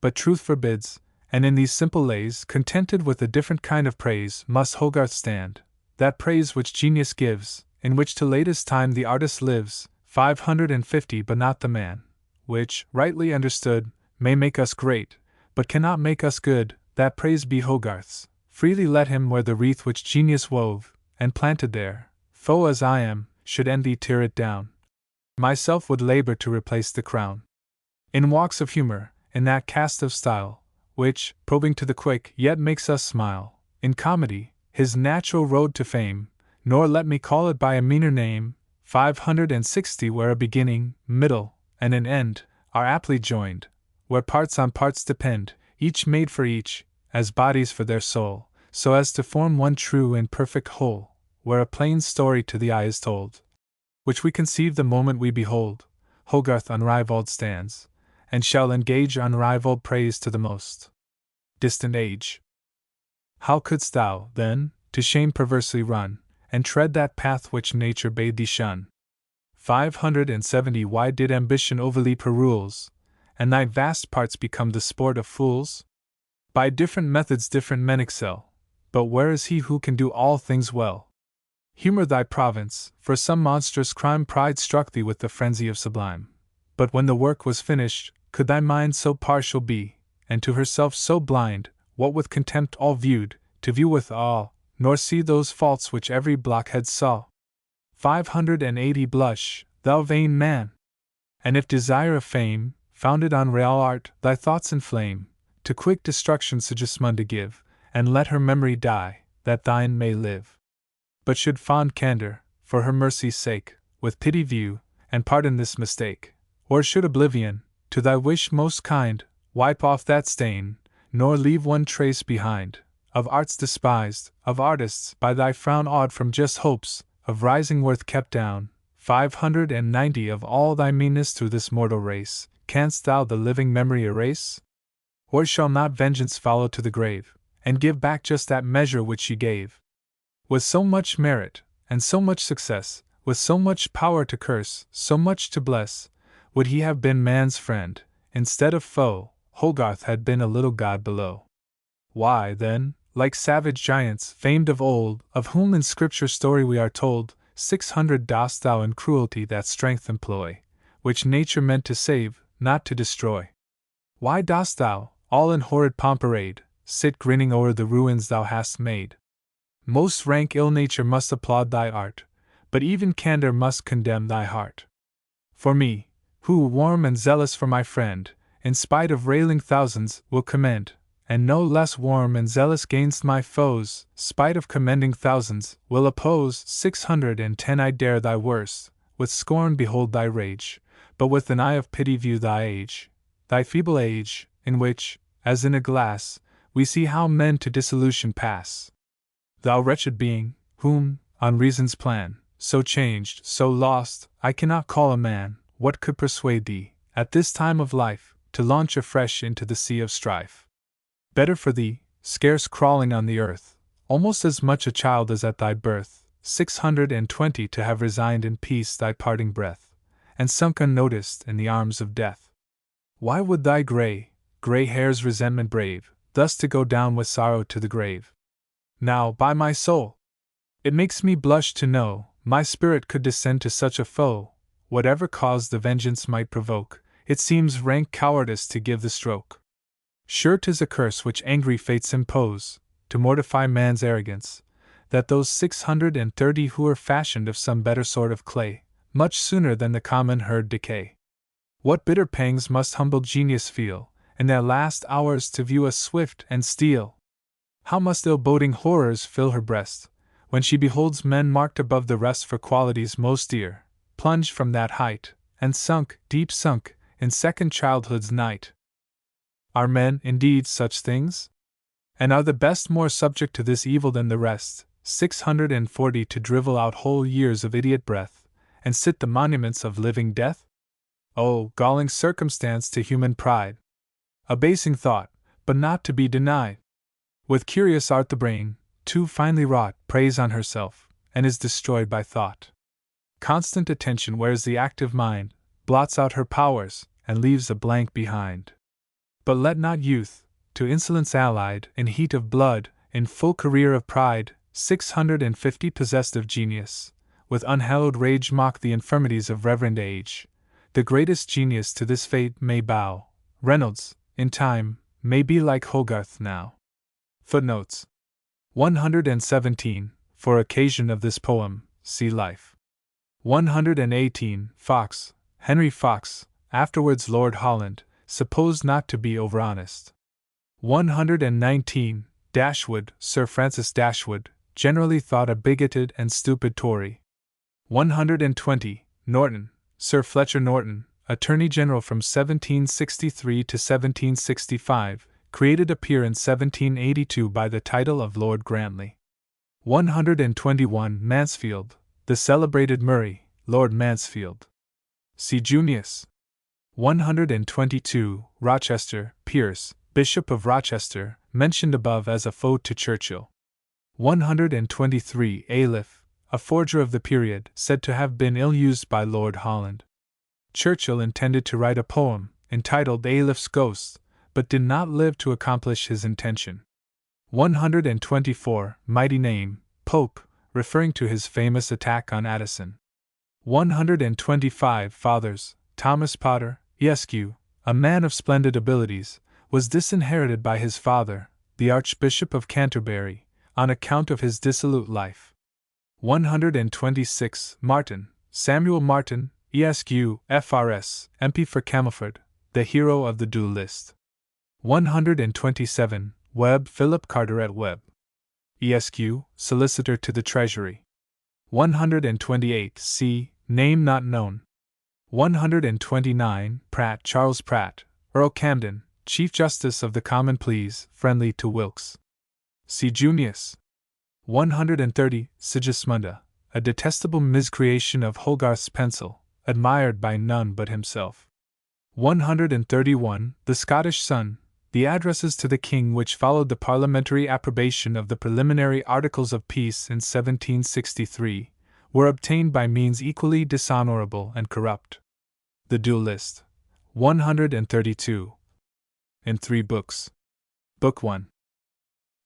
But truth forbids, and in these simple lays, contented with a different kind of praise, must Hogarth stand, that praise which genius gives, in which to latest time the artist lives. 550 But not the man, which, rightly understood, may make us great, but cannot make us good, that praise be Hogarth's. Freely let him wear the wreath which genius wove, and planted there. Foe as I am, should envy tear it down, myself would labor to replace the crown. In walks of humor, in that cast of style, which, probing to the quick, yet makes us smile, in comedy, his natural road to fame, nor let me call it by a meaner name. 560 Where a beginning, middle, and an end, are aptly joined, where parts on parts depend, each made for each, as bodies for their soul, so as to form one true and perfect whole, where a plain story to the eye is told, which we conceive the moment we behold, Hogarth unrivaled stands, and shall engage unrivaled praise to the most distant age. How couldst thou, then, to shame perversely run, and tread that path which nature bade thee shun? 570 Why did ambition overleap her rules, and thy vast parts become the sport of fools? By different methods different men excel, but where is he who can do all things well? Humor thy province, for some monstrous crime pride struck thee with the frenzy of sublime. But when the work was finished, could thy mind so partial be, and to herself so blind, what with contempt all viewed, to view with awe, nor see those faults which every blockhead saw? 580 Blush, thou vain man! And if desire of fame, founded on real art, thy thoughts inflame, to quick destruction Sigismunda give, and let her memory die, that thine may live. But should fond candor, for her mercy's sake, with pity view, and pardon this mistake, or should oblivion, to thy wish most kind, wipe off that stain, nor leave one trace behind, of arts despised, of artists by thy frown awed from just hopes, of rising worth kept down, 590 of all thy meanness through this mortal race, canst thou the living memory erase? Or shall not vengeance follow to the grave, and give back just that measure which she gave? With so much merit, and so much success, with so much power to curse, so much to bless, would he have been man's friend, instead of foe, Hogarth had been a little god below. Why, then, like savage giants, famed of old, of whom in Scripture story we are told, 600 dost thou in cruelty that strength employ, which nature meant to save, not to destroy? Why dost thou, all in horrid pomp arrayed, sit grinning o'er the ruins thou hast made? Most rank ill nature must applaud thy art, but even candor must condemn thy heart. For me, who, warm and zealous for my friend, in spite of railing thousands, will commend, and no less warm and zealous gainst my foes, spite of commending thousands, will oppose 610. I dare thy worst, with scorn behold thy rage, but with an eye of pity view thy feeble age, in which, as in a glass, we see how men to dissolution pass. Thou wretched being, whom, on reason's plan, so changed, so lost, I cannot call a man, what could persuade thee, at this time of life, to launch afresh into the sea of strife? Better for thee, scarce crawling on the earth, almost as much a child as at thy birth, 620 to have resigned in peace thy parting breath, and sunk unnoticed in the arms of death. Why would thy grey hairs resentment brave, thus to go down with sorrow to the grave? Now, by my soul, it makes me blush to know my spirit could descend to such a foe. Whatever cause the vengeance might provoke, it seems rank cowardice to give the stroke. Sure 'tis a curse which angry fates impose, to mortify man's arrogance, that those 630 who are fashioned of some better sort of clay, much sooner than the common herd decay. What bitter pangs must humble genius feel, in their last hours to view us swift and steal! How must ill-boding horrors fill her breast, when she beholds men marked above the rest for qualities most dear, plunged from that height, and sunk, deep sunk, in second childhood's night. Are men, indeed, such things? And are the best more subject to this evil than the rest, 640 to drivel out whole years of idiot breath, and sit the monuments of living death? Oh, galling circumstance to human pride! Abasing thought, but not to be denied! With curious art the brain, too finely wrought, preys on herself, and is destroyed by thought. Constant attention wears the active mind, blots out her powers, and leaves a blank behind. But let not youth, to insolence allied, in heat of blood, in full career of pride, 650 possessed of genius, with unhallowed rage mock the infirmities of reverend age. The greatest genius to this fate may bow. Reynolds, in time, may be like Hogarth now. Footnotes 117, for occasion of this poem, see Life. 118, Fox, Henry Fox, afterwards Lord Holland, supposed not to be over-honest. 119, Dashwood, Sir Francis Dashwood, generally thought a bigoted and stupid Tory. 120, Norton, Sir Fletcher Norton, Attorney General from 1763 to 1765, created a peer in 1782 by the title of Lord Grantley. 121, Mansfield, the celebrated Murray, Lord Mansfield. See Junius. 122, Rochester, Pierce, Bishop of Rochester, mentioned above as a foe to Churchill. 123, Ayliffe, a forger of the period, said to have been ill-used by Lord Holland. Churchill intended to write a poem, entitled Ayliffe's Ghost, but did not live to accomplish his intention. 124, Mighty Name, Pope, referring to his famous attack on Addison. 125, Fathers, Thomas Potter, Esq., a man of splendid abilities, was disinherited by his father, the Archbishop of Canterbury, on account of his dissolute life. 126, Martin, Samuel Martin, Esq., FRS, MP for Camelford, the hero of the duelist. 127. Webb, Philip Carteret Webb. Esq. Solicitor to the Treasury. 128. C. Name not known. 129. Pratt, Charles Pratt, Earl Camden, Chief Justice of the Common Pleas, friendly to Wilkes. C. Junius. 130. Sigismunda, a detestable miscreation of Hogarth's pencil, admired by none but himself. 131. The Scottish Sun, the addresses to the King which followed the parliamentary approbation of the preliminary Articles of Peace in 1763, were obtained by means equally dishonorable and corrupt. The Duelist. 132. In 3 books. Book 1.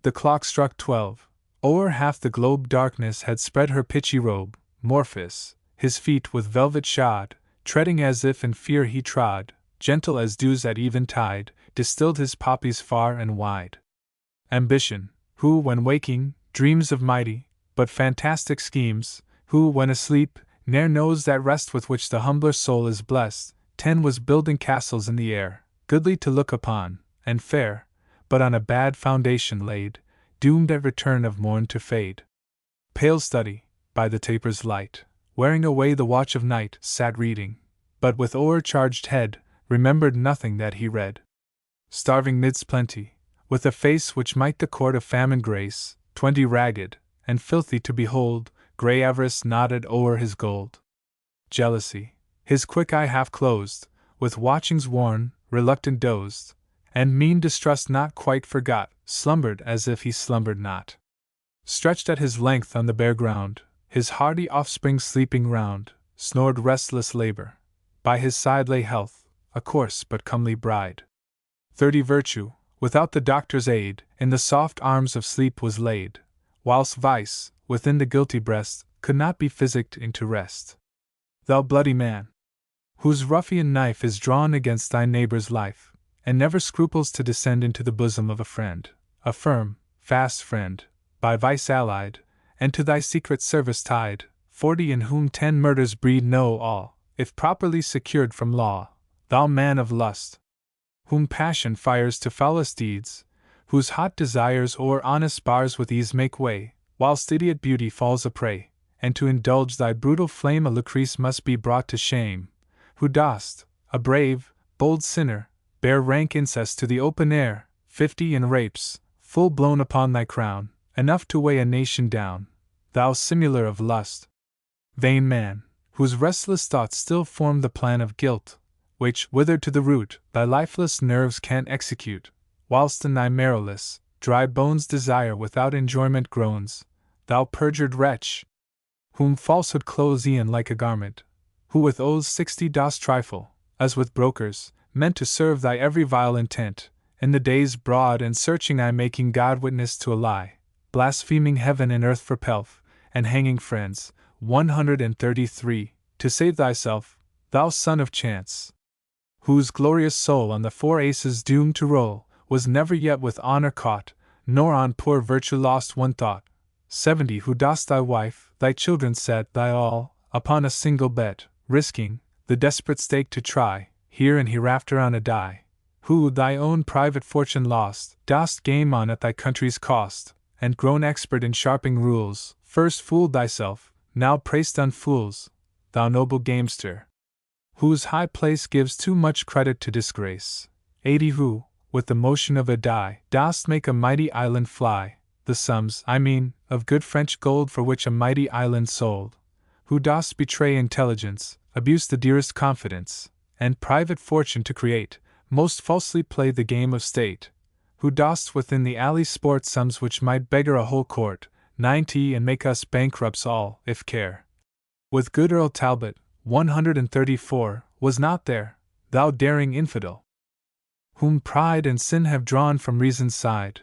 The clock struck 12. O'er half the globe darkness had spread her pitchy robe. Morpheus, his feet with velvet shod, treading as if in fear he trod, gentle as dews at eventide, distilled his poppies far and wide. Ambition, who when waking, dreams of mighty, but fantastic schemes, who when asleep, ne'er knows that rest with which the humbler soul is blessed. 10 was building castles in the air, goodly to look upon, and fair, but on a bad foundation laid, doomed at return of morn to fade. Pale Study, by the taper's light, wearing away the watch of night, sat reading, but with o'ercharged head, remembered nothing that he read. Starving midst plenty, with a face which might the court of famine grace, 20 ragged, and filthy to behold, grey avarice nodded o'er his gold. Jealousy, his quick eye half closed, with watchings worn, reluctant dozed, and mean distrust not quite forgot, slumbered as if he slumbered not. Stretched at his length on the bare ground, his hardy offspring sleeping round, snored restless labor. By his side lay health, a coarse but comely bride. 30 Virtue, without the doctor's aid, in the soft arms of sleep was laid, whilst vice, within the guilty breast, could not be physicked into rest. Thou bloody man, whose ruffian knife is drawn against thy neighbor's life, and never scruples to descend into the bosom of a friend, a firm, fast friend, by vice allied, and to thy secret service tied, 40 in whom 10 murders breed no all, if properly secured from law, thou man of lust, whom passion fires to foulest deeds, whose hot desires o'er honest bars with ease make way, whilst idiot beauty falls a prey, and to indulge thy brutal flame a Lucrece must be brought to shame, who dost, a brave, bold sinner, bear rank incest to the open air, 50 in rapes, full blown upon thy crown, enough to weigh a nation down, thou simuler of lust. Vain man, whose restless thoughts still form the plan of guilt, which, withered to the root, thy lifeless nerves can execute, whilst in thy marrowless, dry bones desire without enjoyment groans, thou perjured wretch, whom falsehood clothes e'en like a garment, who with oaths 60 dost trifle, as with brokers, meant to serve thy every vile intent, in the days broad and searching eye making God witness to a lie, blaspheming heaven and earth for pelf, and hanging friends. 133. To save thyself, thou son of chance, whose glorious soul on the 4 aces doomed to roll, was never yet with honor caught, nor on poor virtue lost one thought. 70. Who dost thy wife, thy children set, thy all, upon a single bet, risking, the desperate stake to try, here and hereafter on a die, who, thy own private fortune lost, dost game on at thy country's cost, and grown expert in sharping rules, first fooled thyself, now prey'st on fools, thou noble gamester, whose high place gives too much credit to disgrace. 80. Who, with the motion of a die, dost make a mighty island fly, the sums, I mean, of good French gold for which a mighty island sold, who dost betray intelligence, abuse the dearest confidence, and private fortune to create, most falsely play the game of state, who dost within the alley sport sums which might beggar a whole court, 90, and make us bankrupts all, if care. With good Earl Talbot, 134, was not there, thou daring infidel, whom pride and sin have drawn from reason's side,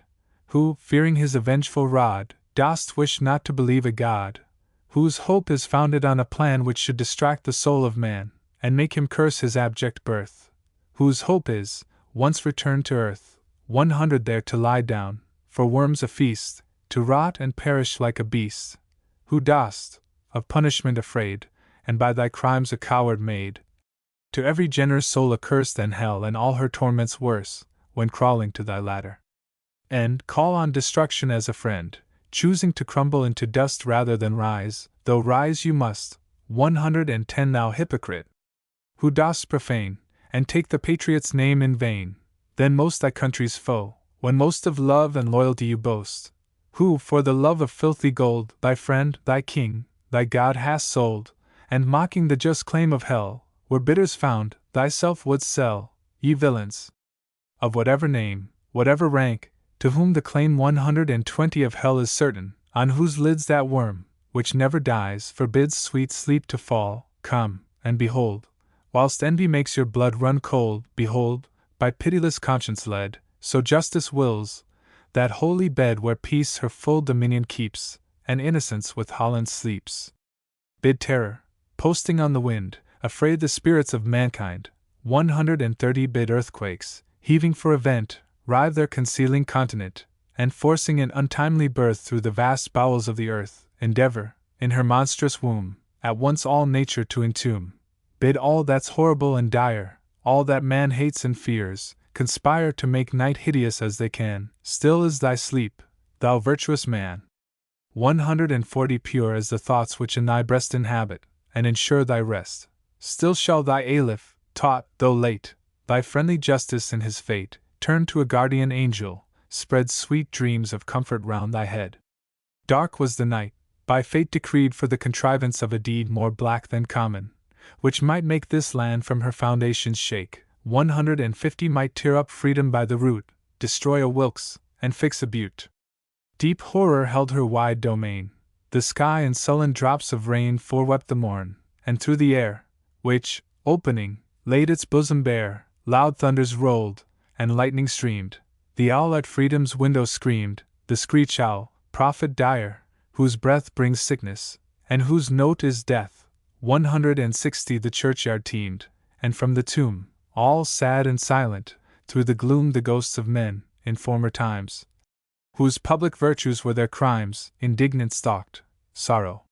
who, fearing his avengeful rod, dost wish not to believe a God, whose hope is founded on a plan which should distract the soul of man, and make him curse his abject birth, whose hope is, once returned to earth, 100 there to lie down, for worms a feast, to rot and perish like a beast, who dost, of punishment afraid, and by thy crimes a coward made, To every generous soul accursed than hell and all her torments worse, when crawling to thy ladder. And call on destruction as a friend, choosing to crumble into dust rather than rise, though rise you must. 110 Thou hypocrite, who dost profane, and take the patriot's name in vain, then most thy country's foe, when most of love and loyalty you boast, who, for the love of filthy gold, thy friend, thy king, thy God hast sold, and mocking the just claim of hell, where bidders found, thyself wouldst sell, ye villains, of whatever name, whatever rank, to whom the claim 120 of hell is certain, on whose lids that worm, which never dies, forbids sweet sleep to fall. Come, and behold, whilst envy makes your blood run cold, behold, by pitiless conscience led, so justice wills, that holy bed where peace her full dominion keeps, and innocence with Holland sleeps. Bid terror, posting on the wind, afraid the spirits of mankind, 130 bid earthquakes, heaving for a vent, rive their concealing continent, and forcing an untimely birth through the vast bowels of the earth, endeavor, in her monstrous womb, at once all nature to entomb. Bid all that's horrible and dire, all that man hates and fears, conspire to make night hideous as they can. Still is thy sleep, thou virtuous man. 140 Pure as the thoughts which in thy breast inhabit, and ensure thy rest. Still shall thy Aleph, taught, though late, thy friendly justice in his fate, turn to a guardian angel, spread sweet dreams of comfort round thy head. Dark was the night, by fate decreed for the contrivance of a deed more black than common, which might make this land from her foundations shake. 150 might tear up freedom by the root, destroy a Wilkes, and fix a Butte. Deep horror held her wide domain. The sky in sullen drops of rain forewept the morn, and through the air, which, opening, laid its bosom bare, loud thunders rolled, and lightning streamed. The owl at freedom's window screamed, the screech owl, prophet dire, whose breath brings sickness, and whose note is death. 160 The churchyard teemed, and from the tomb, all sad and silent, through the gloom the ghosts of men, in former times, whose public virtues were their crimes, indignant stalked. Sorrow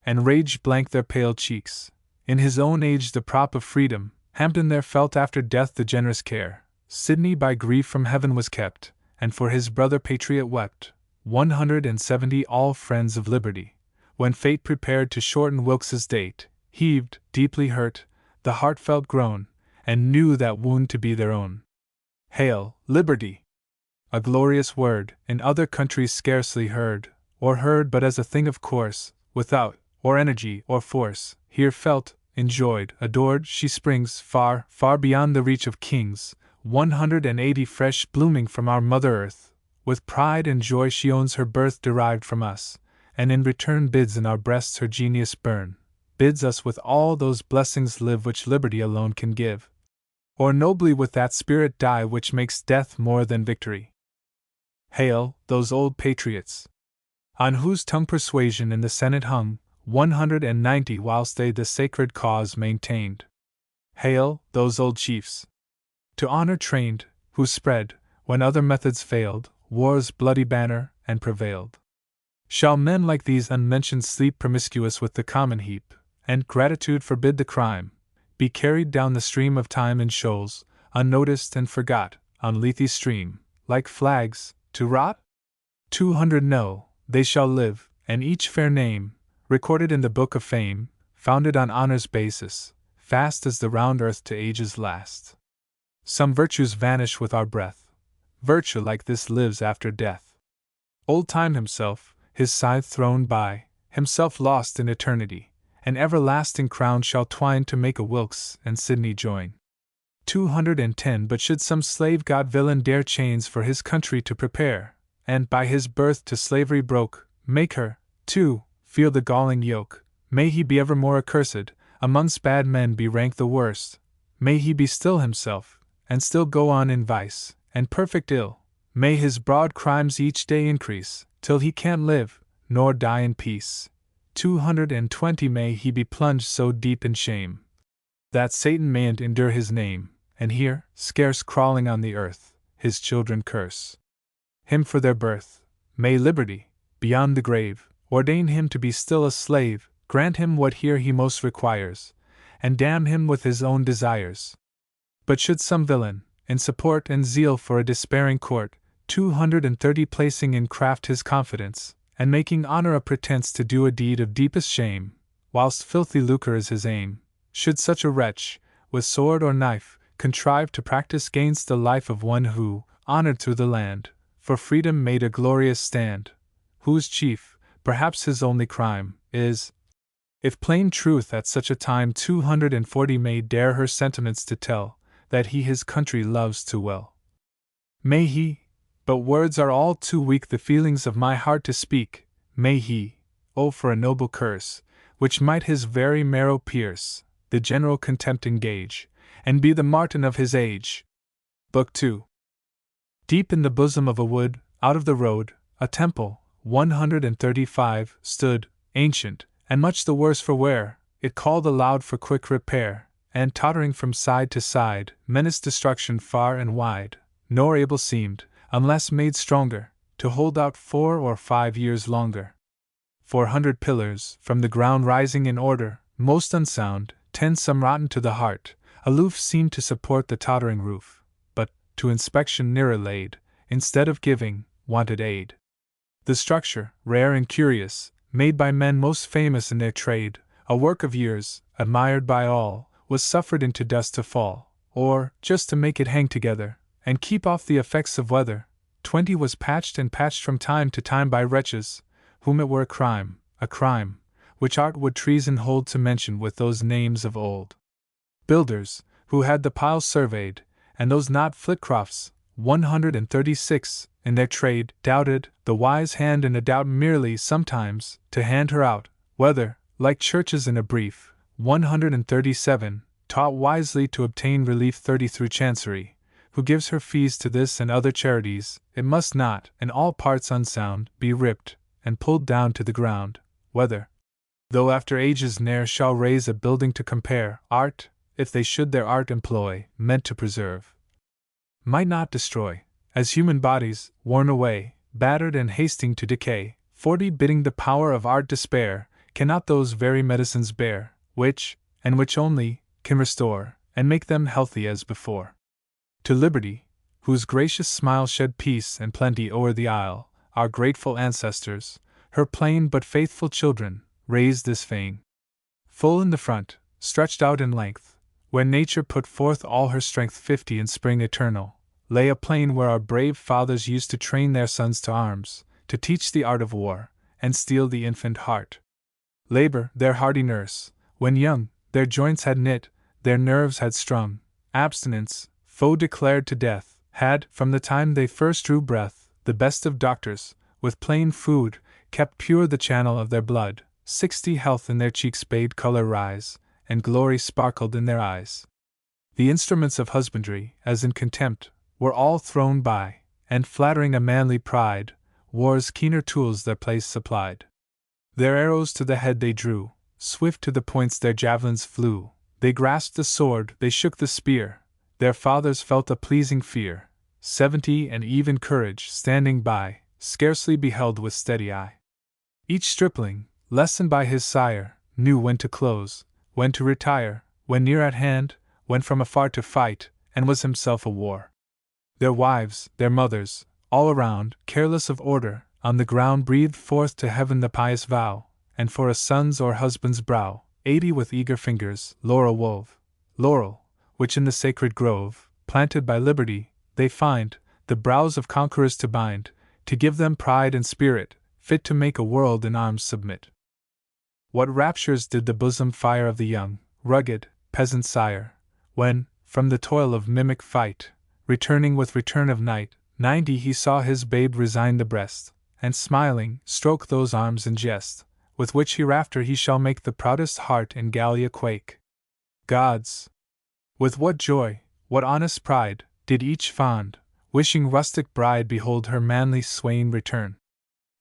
and rage blanked their pale cheeks. In his own age the prop of freedom, Hampden there felt after death the generous care. Sidney by grief from heaven was kept, and for his brother patriot wept. 170 All friends of liberty, when fate prepared to shorten Wilkes's date, heaved, deeply hurt, the heartfelt groan, and knew that wound to be their own. Hail, liberty! A glorious word, in other countries scarcely heard, or heard but as a thing of course, without, or energy, or force. Here felt, enjoyed, adored, she springs far, far beyond the reach of kings. 180 Fresh blooming from our Mother Earth, with pride and joy she owns her birth derived from us, and in return bids in our breasts her genius burn, bids us with all those blessings live which liberty alone can give, or nobly with that spirit die which makes death more than victory. Hail, those old patriots, on whose tongue persuasion in the Senate hung, 190 whilst they the sacred cause maintained. Hail, those old chiefs, to honor trained, who spread, when other methods failed, war's bloody banner, and prevailed. Shall men like these unmentioned sleep promiscuous with the common heap, and gratitude forbid the crime, be carried down the stream of time in shoals, unnoticed and forgot, on Lethe stream, like flags, to rot? 200 No, they shall live, and each fair name, recorded in the book of fame, founded on honor's basis, fast as the round earth to ages last. Some virtues vanish with our breath. Virtue like this lives after death. Old Time himself, his scythe thrown by, himself lost in eternity, an everlasting crown shall twine to make a Wilkes and Sidney join. 210 But should some slave god villain dare chains for his country to prepare, and by his birth to slavery broke, make her, too, feel the galling yoke, may he be evermore accursed, amongst bad men be ranked the worst, may he be still himself, and still go on in vice, and perfect ill, may his broad crimes each day increase, till he can't live, nor die in peace. 220 May he be plunged so deep in shame, that Satan mayn't endure his name, and here, scarce crawling on the earth, his children curse him for their birth. May liberty, beyond the grave, ordain him to be still a slave, grant him what here he most requires, and damn him with his own desires. But should some villain, in support and zeal for a despairing court, 230 placing in craft his confidence, and making honor a pretence to do a deed of deepest shame, whilst filthy lucre is his aim, should such a wretch, with sword or knife, contrive to practice gainst the life of one who, honored through the land, for freedom made a glorious stand, whose chief, perhaps his only crime, is, if plain truth at such a time 240 may dare her sentiments to tell, that he his country loves too well. May he, but words are all too weak the feelings of my heart to speak, may he, oh for a noble curse, which might his very marrow pierce, the general contempt engage, and be the martyr of his age. Book 2. Deep in the bosom of a wood, out of the road, a temple, 135, stood, ancient, and much the worse for wear, it called aloud for quick repair, and tottering from side to side, menaced destruction far and wide, nor able seemed, unless made stronger, to hold out 4 or 5 years longer. 400 pillars, from the ground rising in order, most unsound, 10 some rotten to the heart, aloof seemed to support the tottering roof, but, to inspection nearer laid, instead of giving, wanted aid. The structure, rare and curious, made by men most famous in their trade, a work of years, admired by all, was suffered into dust to fall, or, just to make it hang together, and keep off the effects of weather, 20 was patched and patched from time to time by wretches, whom it were a crime, which art would treason hold to mention with those names of old. Builders, who had the piles surveyed, and those not Flitcrofts, 136, in their trade, doubted, the wise hand in a doubt merely sometimes, to hand her out, whether, like churches in a brief, 137, taught wisely to obtain relief 30 through Chancery, who gives her fees to this and other charities, it must not, in all parts unsound, be ripped, and pulled down to the ground, whether, though after ages ne'er shall raise a building to compare, art, if they should their art employ, meant to preserve, might not destroy, as human bodies, worn away, battered and hasting to decay, 40 bidding the power of art despair, cannot those very medicines bear, which, and which only, can restore, and make them healthy as before. To Liberty, whose gracious smile shed peace and plenty o'er the isle, our grateful ancestors, her plain but faithful children, raised this fane. Full in the front, stretched out in length, when nature put forth all her strength 50 in spring eternal, lay a plain where our brave fathers used to train their sons to arms, to teach the art of war, and steel the infant heart. Labor, their hardy nurse, when young, their joints had knit, their nerves had strung, abstinence, foe declared to death, had, from the time they first drew breath, the best of doctors, with plain food, kept pure the channel of their blood, 60 health in their cheeks bade color rise, and glory sparkled in their eyes. The instruments of husbandry, as in contempt, were all thrown by, and flattering a manly pride, war's keener tools their place supplied. Their arrows to the head they drew, swift to the points their javelins flew, they grasped the sword, they shook the spear, their fathers felt a pleasing fear, 70 and even courage, standing by, scarcely beheld with steady eye. Each stripling, lessoned by his sire, knew when to close, when to retire, when near at hand, when from afar to fight, and was himself a war. Their wives, their mothers, all around, careless of order, on the ground breathed forth to heaven the pious vow, and for a son's or husband's brow, 80 with eager fingers, laurel wove. Laurel, which in the sacred grove, planted by Liberty, they find, the brows of conquerors to bind, to give them pride and spirit, fit to make a world in arms submit. What raptures did the bosom fire of the young, rugged, peasant sire, when, from the toil of mimic fight, returning with return of night, 90 he saw his babe resign the breast, and smiling, stroke those arms in jest, with which hereafter he shall make the proudest heart in Gallia quake. Gods! With what joy, what honest pride, did each fond, wishing rustic bride behold her manly swain return!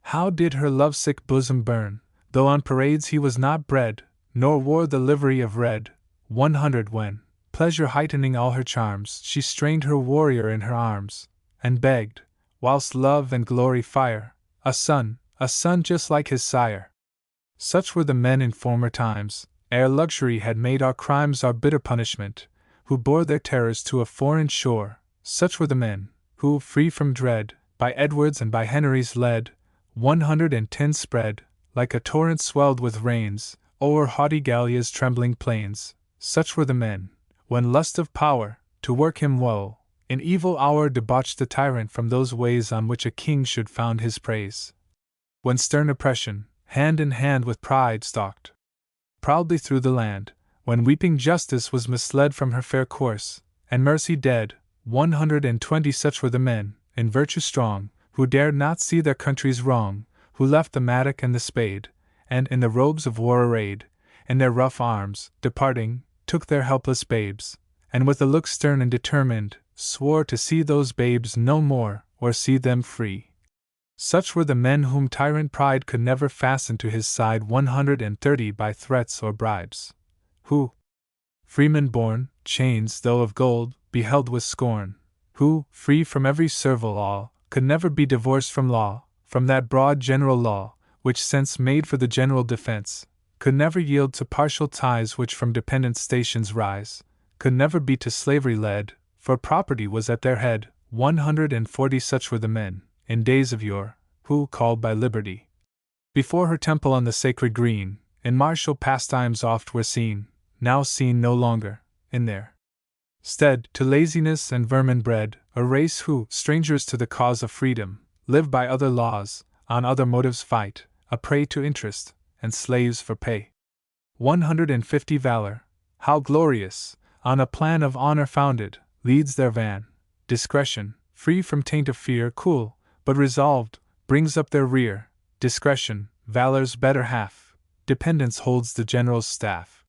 How did her lovesick bosom burn, though on parades he was not bred, nor wore the livery of red, 100 when, pleasure heightening all her charms, she strained her warrior in her arms, and begged, whilst love and glory fire, a son just like his sire. Such were the men in former times, ere luxury had made our crimes our bitter punishment, who bore their terrors to a foreign shore. Such were the men, who, free from dread, by Edwards and by Henrys led, 110 spread, like a torrent swelled with rains, o'er haughty Gallia's trembling plains. Such were the men, when lust of power, to work him woe, in evil hour debauched the tyrant from those ways on which a king should found his praise. When stern oppression, hand in hand with pride, stalked proudly through the land, when weeping justice was misled from her fair course, and mercy dead, 120 such were the men, in virtue strong, who dared not see their country's wrong, who left the mattock and the spade, and, in the robes of war arrayed, in their rough arms, departing, took their helpless babes, and with a look stern and determined, swore to see those babes no more, or see them free. Such were the men whom tyrant pride could never fasten to his side, 130 by threats or bribes, who, freemen born, chains though of gold, beheld with scorn, who, free from every servile awe, could never be divorced from law, from that broad general law, which sense made for the general defense, could never yield to partial ties which from dependent stations rise, could never be to slavery led, for property was at their head. 140 such were the men, in days of yore, who, called by liberty, before her temple on the sacred green, in martial pastimes oft were seen, now seen no longer, in their stead, to laziness and vermin bred, a race who, strangers to the cause of freedom, live by other laws, on other motives fight, a prey to interest, and slaves for pay. 150 valor, how glorious, on a plan of honor founded, leads their van. Discretion, free from taint of fear, cool, but resolved, brings up their rear. Discretion, valor's better half, dependence holds the general's staff.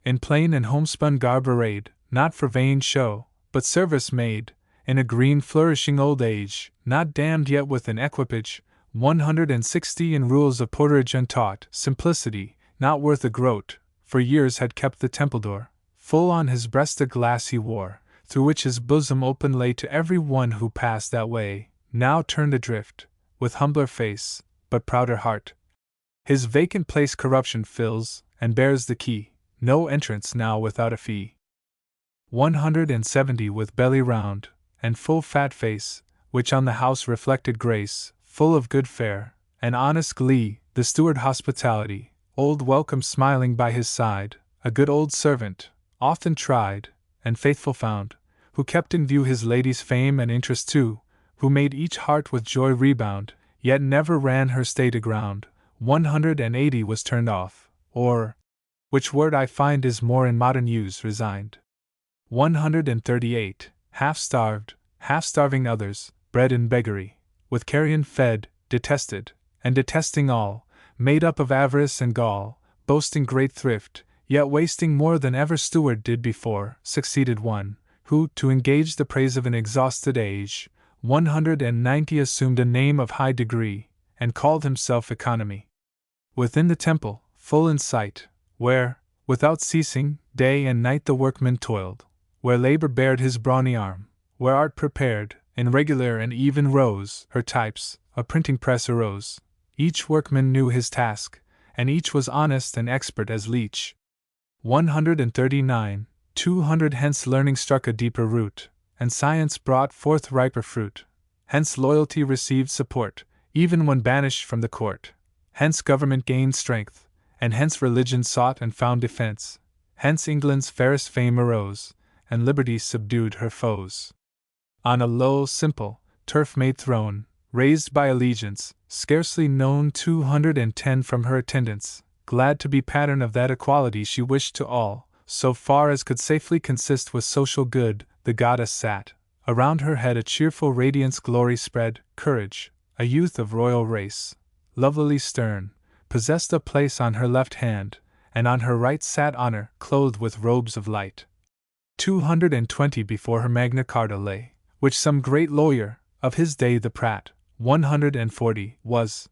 In plain and homespun garb arrayed, not for vain show, but service made, in a green flourishing old age, not damned yet with an equipage, 160 in rules of porterage untaught, simplicity, not worth a groat, for years had kept the temple door, full on his breast a glass he wore, through which his bosom open lay to every one who passed that way, now turned adrift, with humbler face, but prouder heart. His vacant place corruption fills, and bears the key, no entrance now without a fee. 170 with belly round, and full fat face, which on the house reflected grace, full of good fare, and honest glee, the steward hospitality, old Welcome smiling by his side, a good old servant, often tried, and faithful found, who kept in view his lady's fame and interest too, who made each heart with joy rebound, yet never ran her state aground. 180 was turned off, or, which word I find is more in modern use, resigned. 138, half starved, half starving others, bred in beggary, with carrion fed, detested, and detesting all, made up of avarice and gall, boasting great thrift, yet wasting more than ever steward did before. Succeeded one, who, to engage the praise of an exhausted age, 190 assumed a name of high degree, and called himself Economy. Within the temple, full in sight, where, without ceasing, day and night the workman toiled, where labor bared his brawny arm, where art prepared, in regular and even rows, her types, a printing press arose. Each workman knew his task, and each was honest and expert as leech. 139, 200 hence learning struck a deeper root, and science brought forth riper fruit. Hence loyalty received support, even when banished from the court. Hence government gained strength, and hence religion sought and found defense. Hence England's fairest fame arose, and liberty subdued her foes. On a low, simple, turf-made throne, raised by allegiance, scarcely known 210 from her attendants, glad to be pattern of that equality she wished to all, so far as could safely consist with social good, the goddess sat. Around her head a cheerful radiance glory spread, courage, a youth of royal race, lovelily stern, possessed a place on her left hand, and on her right sat honor, clothed with robes of light. 220 before her Magna Carta lay, which some great lawyer, of his day the Pratt, 140, was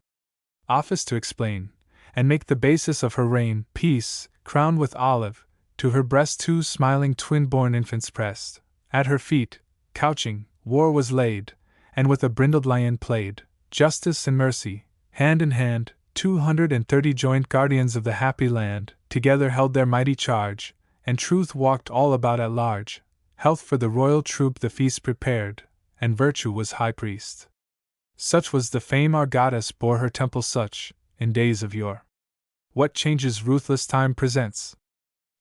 office to explain, and make the basis of her reign. Peace, crowned with olive, to her breast 2 smiling twin-born infants pressed. At her feet, couching, war was laid, and with a brindled lion played. Justice and mercy, hand in hand, 230 joint guardians of the happy land, together held their mighty charge, and truth walked all about at large, health for the royal troop the feast prepared, and virtue was high priest. Such was the fame our goddess bore her temple such, in days of yore. What changes ruthless time presents!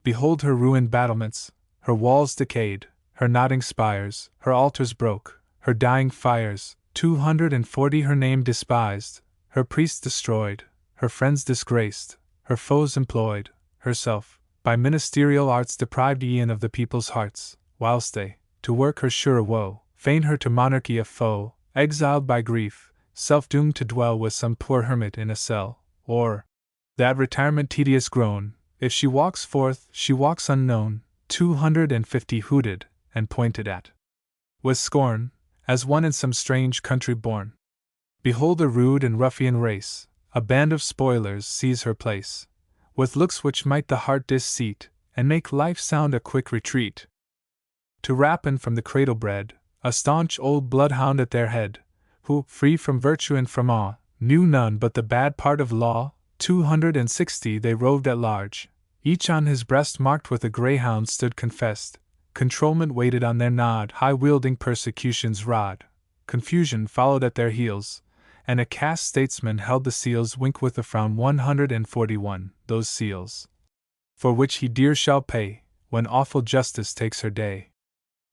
Behold her ruined battlements, her walls decayed, her nodding spires, her altars broke, her dying fires, 240 her name despised, her priests destroyed, her friends disgraced, her foes employed, herself, by ministerial arts deprived e'en of the people's hearts, whilst they, to work her surer woe, feign her to monarchy a foe, exiled by grief, self-doomed to dwell with some poor hermit in a cell, or, that retirement tedious grown, if she walks forth, she walks unknown, 250 hooted, and pointed at with scorn, as one in some strange country born. Behold a rude and ruffian race, a band of spoilers seize her place, with looks which might the heart disseat, and make life sound a quick retreat. To rapine from the cradle bred, a staunch old bloodhound at their head, who, free from virtue and from awe, knew none but the bad part of law, 260 they roved at large, each on his breast marked with a greyhound stood confessed, controlment waited on their nod, high-wielding persecution's rod, confusion followed at their heels, and a caste statesman held the seals wink with a frown 141, those seals, for which he dear shall pay, when awful justice takes her day.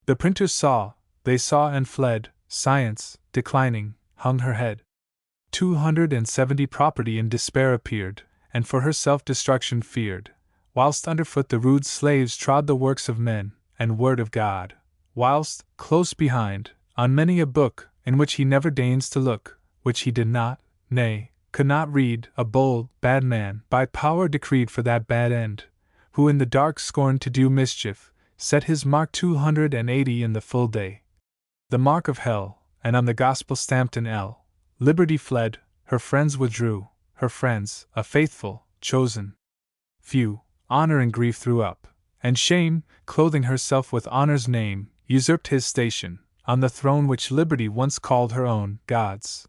The printers saw, they saw and fled, science, declining, hung her head. 270 property in despair appeared, and for her self-destruction feared, whilst underfoot the rude slaves trod the works of men, and word of God, whilst, close behind, on many a book, in which he never deigns to look, which he did not, nay, could not read, a bold, bad man, by power decreed for that bad end, who in the dark scorned to do mischief, set his mark 280 in the full day. The mark of hell, and on the gospel stamped in L. Liberty fled, her friends withdrew, her friends, a faithful, chosen few, honor and grief threw up, and shame, clothing herself with honor's name, usurped his station, on the throne which liberty once called her own. Gods,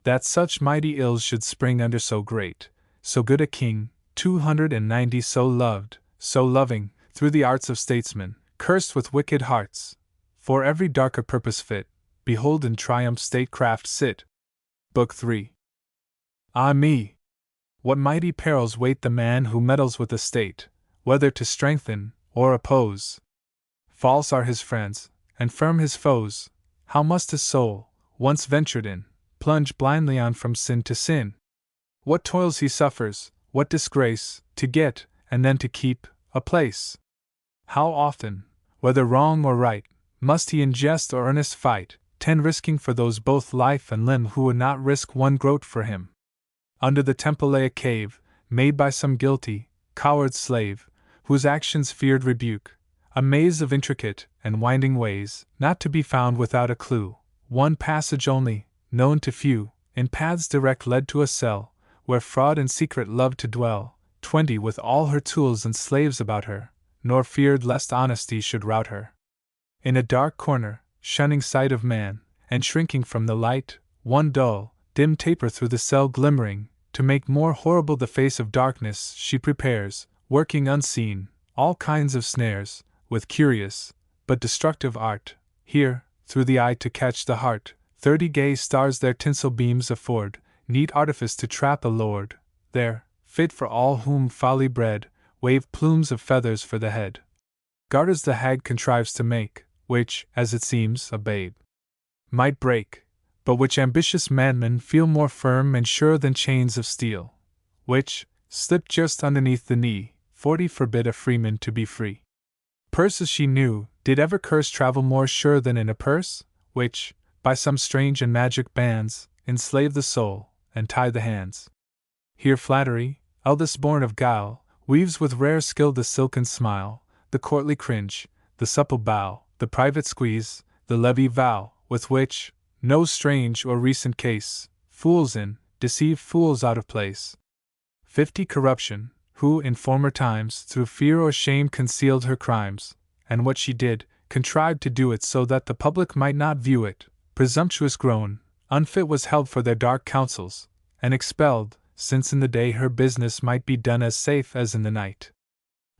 that such mighty ills should spring under so great, so good a king, 290 so loved, so loving, through the arts of statesmen, cursed with wicked hearts, for every darker purpose fit, behold in triumph statecraft sit. Book 3. Ah me! What mighty perils wait the man who meddles with the state, whether to strengthen or oppose. False are his friends, and firm his foes. How must his soul, once ventured in, plunge blindly on from sin to sin? What toils he suffers, what disgrace, to get, and then to keep, a place? How often, whether wrong or right, must he in jest or earnest fight, 10 risking for those both life and limb who would not risk one groat for him? Under the temple lay a cave, made by some guilty, coward slave, whose actions feared rebuke, a maze of intricate and winding ways, not to be found without a clue, one passage only, known to few, in paths direct led to a cell, where fraud and secret loved to dwell, 20 with all her tools and slaves about her, nor feared lest honesty should rout her. In a dark corner, shunning sight of man, and shrinking from the light, one dull, dim taper through the cell glimmering, to make more horrible the face of darkness, she prepares, working unseen, all kinds of snares, with curious, but destructive art. Here, through the eye to catch the heart, 30 gay stars their tinsel beams afford, neat artifice to trap a lord. There, fit for all whom folly bred, wave plumes of feathers for the head. Garters the hag contrives to make, which, as it seems, a babe might break, but which ambitious madmen feel more firm and sure than chains of steel, which, slipped just underneath the knee, 40 forbid a freeman to be free. Purses she knew, did ever curse travel more sure than in a purse, which, by some strange and magic bands, enslave the soul, and tie the hands. Here flattery, eldest born of guile, weaves with rare skill the silken smile, the courtly cringe, the supple bow, the private squeeze, the levy vow, with which, no strange or recent case, fools in, deceive fools out of place. 50 corruption, who in former times through fear or shame concealed her crimes, and what she did, contrived to do it so that the public might not view it, presumptuous grown, unfit was held for their dark counsels, and expelled, since in the day her business might be done as safe as in the night.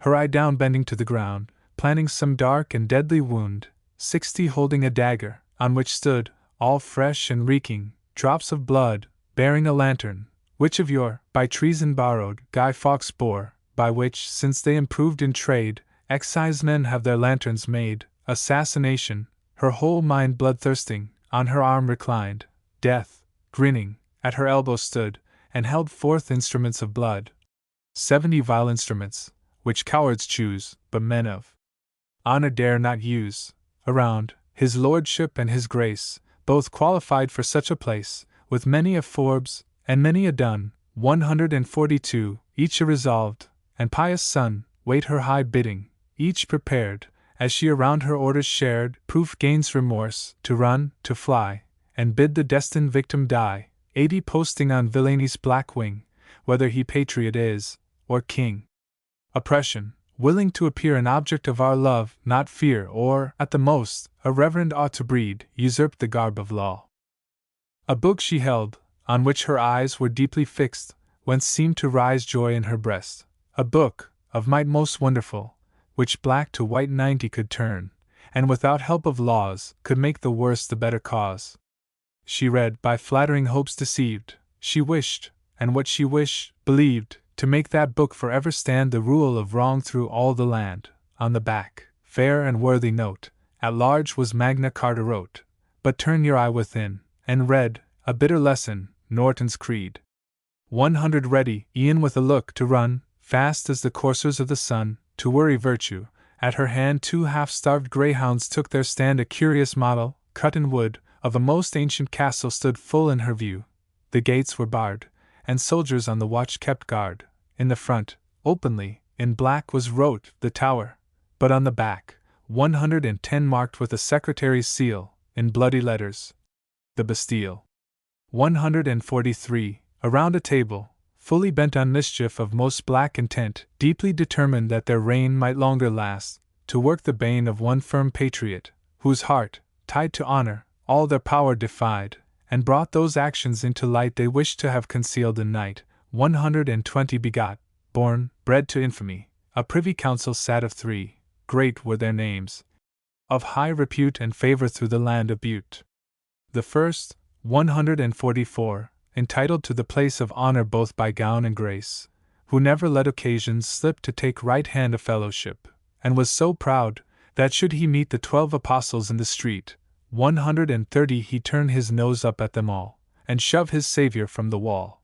Her eye down bending to the ground, planning some dark and deadly wound, 60 holding a dagger, on which stood, all fresh and reeking, drops of blood, bearing a lantern, which of yore, by treason borrowed, Guy Fawkes bore, by which, since they improved in trade, excisemen have their lanterns made, assassination, her whole mind bloodthirsting, on her arm reclined, death, grinning, at her elbow stood, and held forth instruments of blood. 70 vile instruments, which cowards choose, but men of honor dare not use, around, his lordship and his grace, both qualified for such a place, with many a Forbes, and many a Dun, 142, each a resolved, and pious son, wait her high bidding, each prepared, as she around her orders shared, proof gains remorse, to run, to fly, and bid the destined victim die, 80 posting on villainy''s black wing, whether he patriot is, or king. Oppression, willing to appear an object of our love, not fear, or, at the most, a reverend ought to breed, usurped the garb of law. A book she held, on which her eyes were deeply fixed, whence seemed to rise joy in her breast. A book, of might most wonderful, which black to white 90 could turn, and without help of laws, could make the worse the better cause. She read, by flattering hopes deceived, she wished, and what she wished, believed, to make that book forever stand the rule of wrong through all the land. On the back, fair and worthy note, at large was Magna Carta wrote, but turn your eye within, and read, a bitter lesson, Norton's Creed. 100 ready, e'en with a look to run, fast as the coursers of the sun, to worry virtue. At her hand 2 half-starved greyhounds took their stand. A curious model, cut in wood, of a most ancient castle stood full in her view. The gates were barred, and soldiers on the watch kept guard. In the front, openly, in black was wrote, the Tower, but on the back, 110 marked with a secretary's seal, in bloody letters, the Bastille. 143, around a table, fully bent on mischief of most black intent, deeply determined that their reign might longer last, to work the bane of one firm patriot, whose heart, tied to honor, all their power defied, and brought those actions into light they wished to have concealed in night. 120 begot, born, bred to infamy, a privy council sat of 3, great were their names, of high repute and favor through the land of Bute. The first, 144, entitled to the place of honor both by gown and grace, who never let occasions slip to take right hand of fellowship, and was so proud, that should he meet the 12 apostles in the street, 130 he turn his nose up at them all, and shove his Saviour from the wall.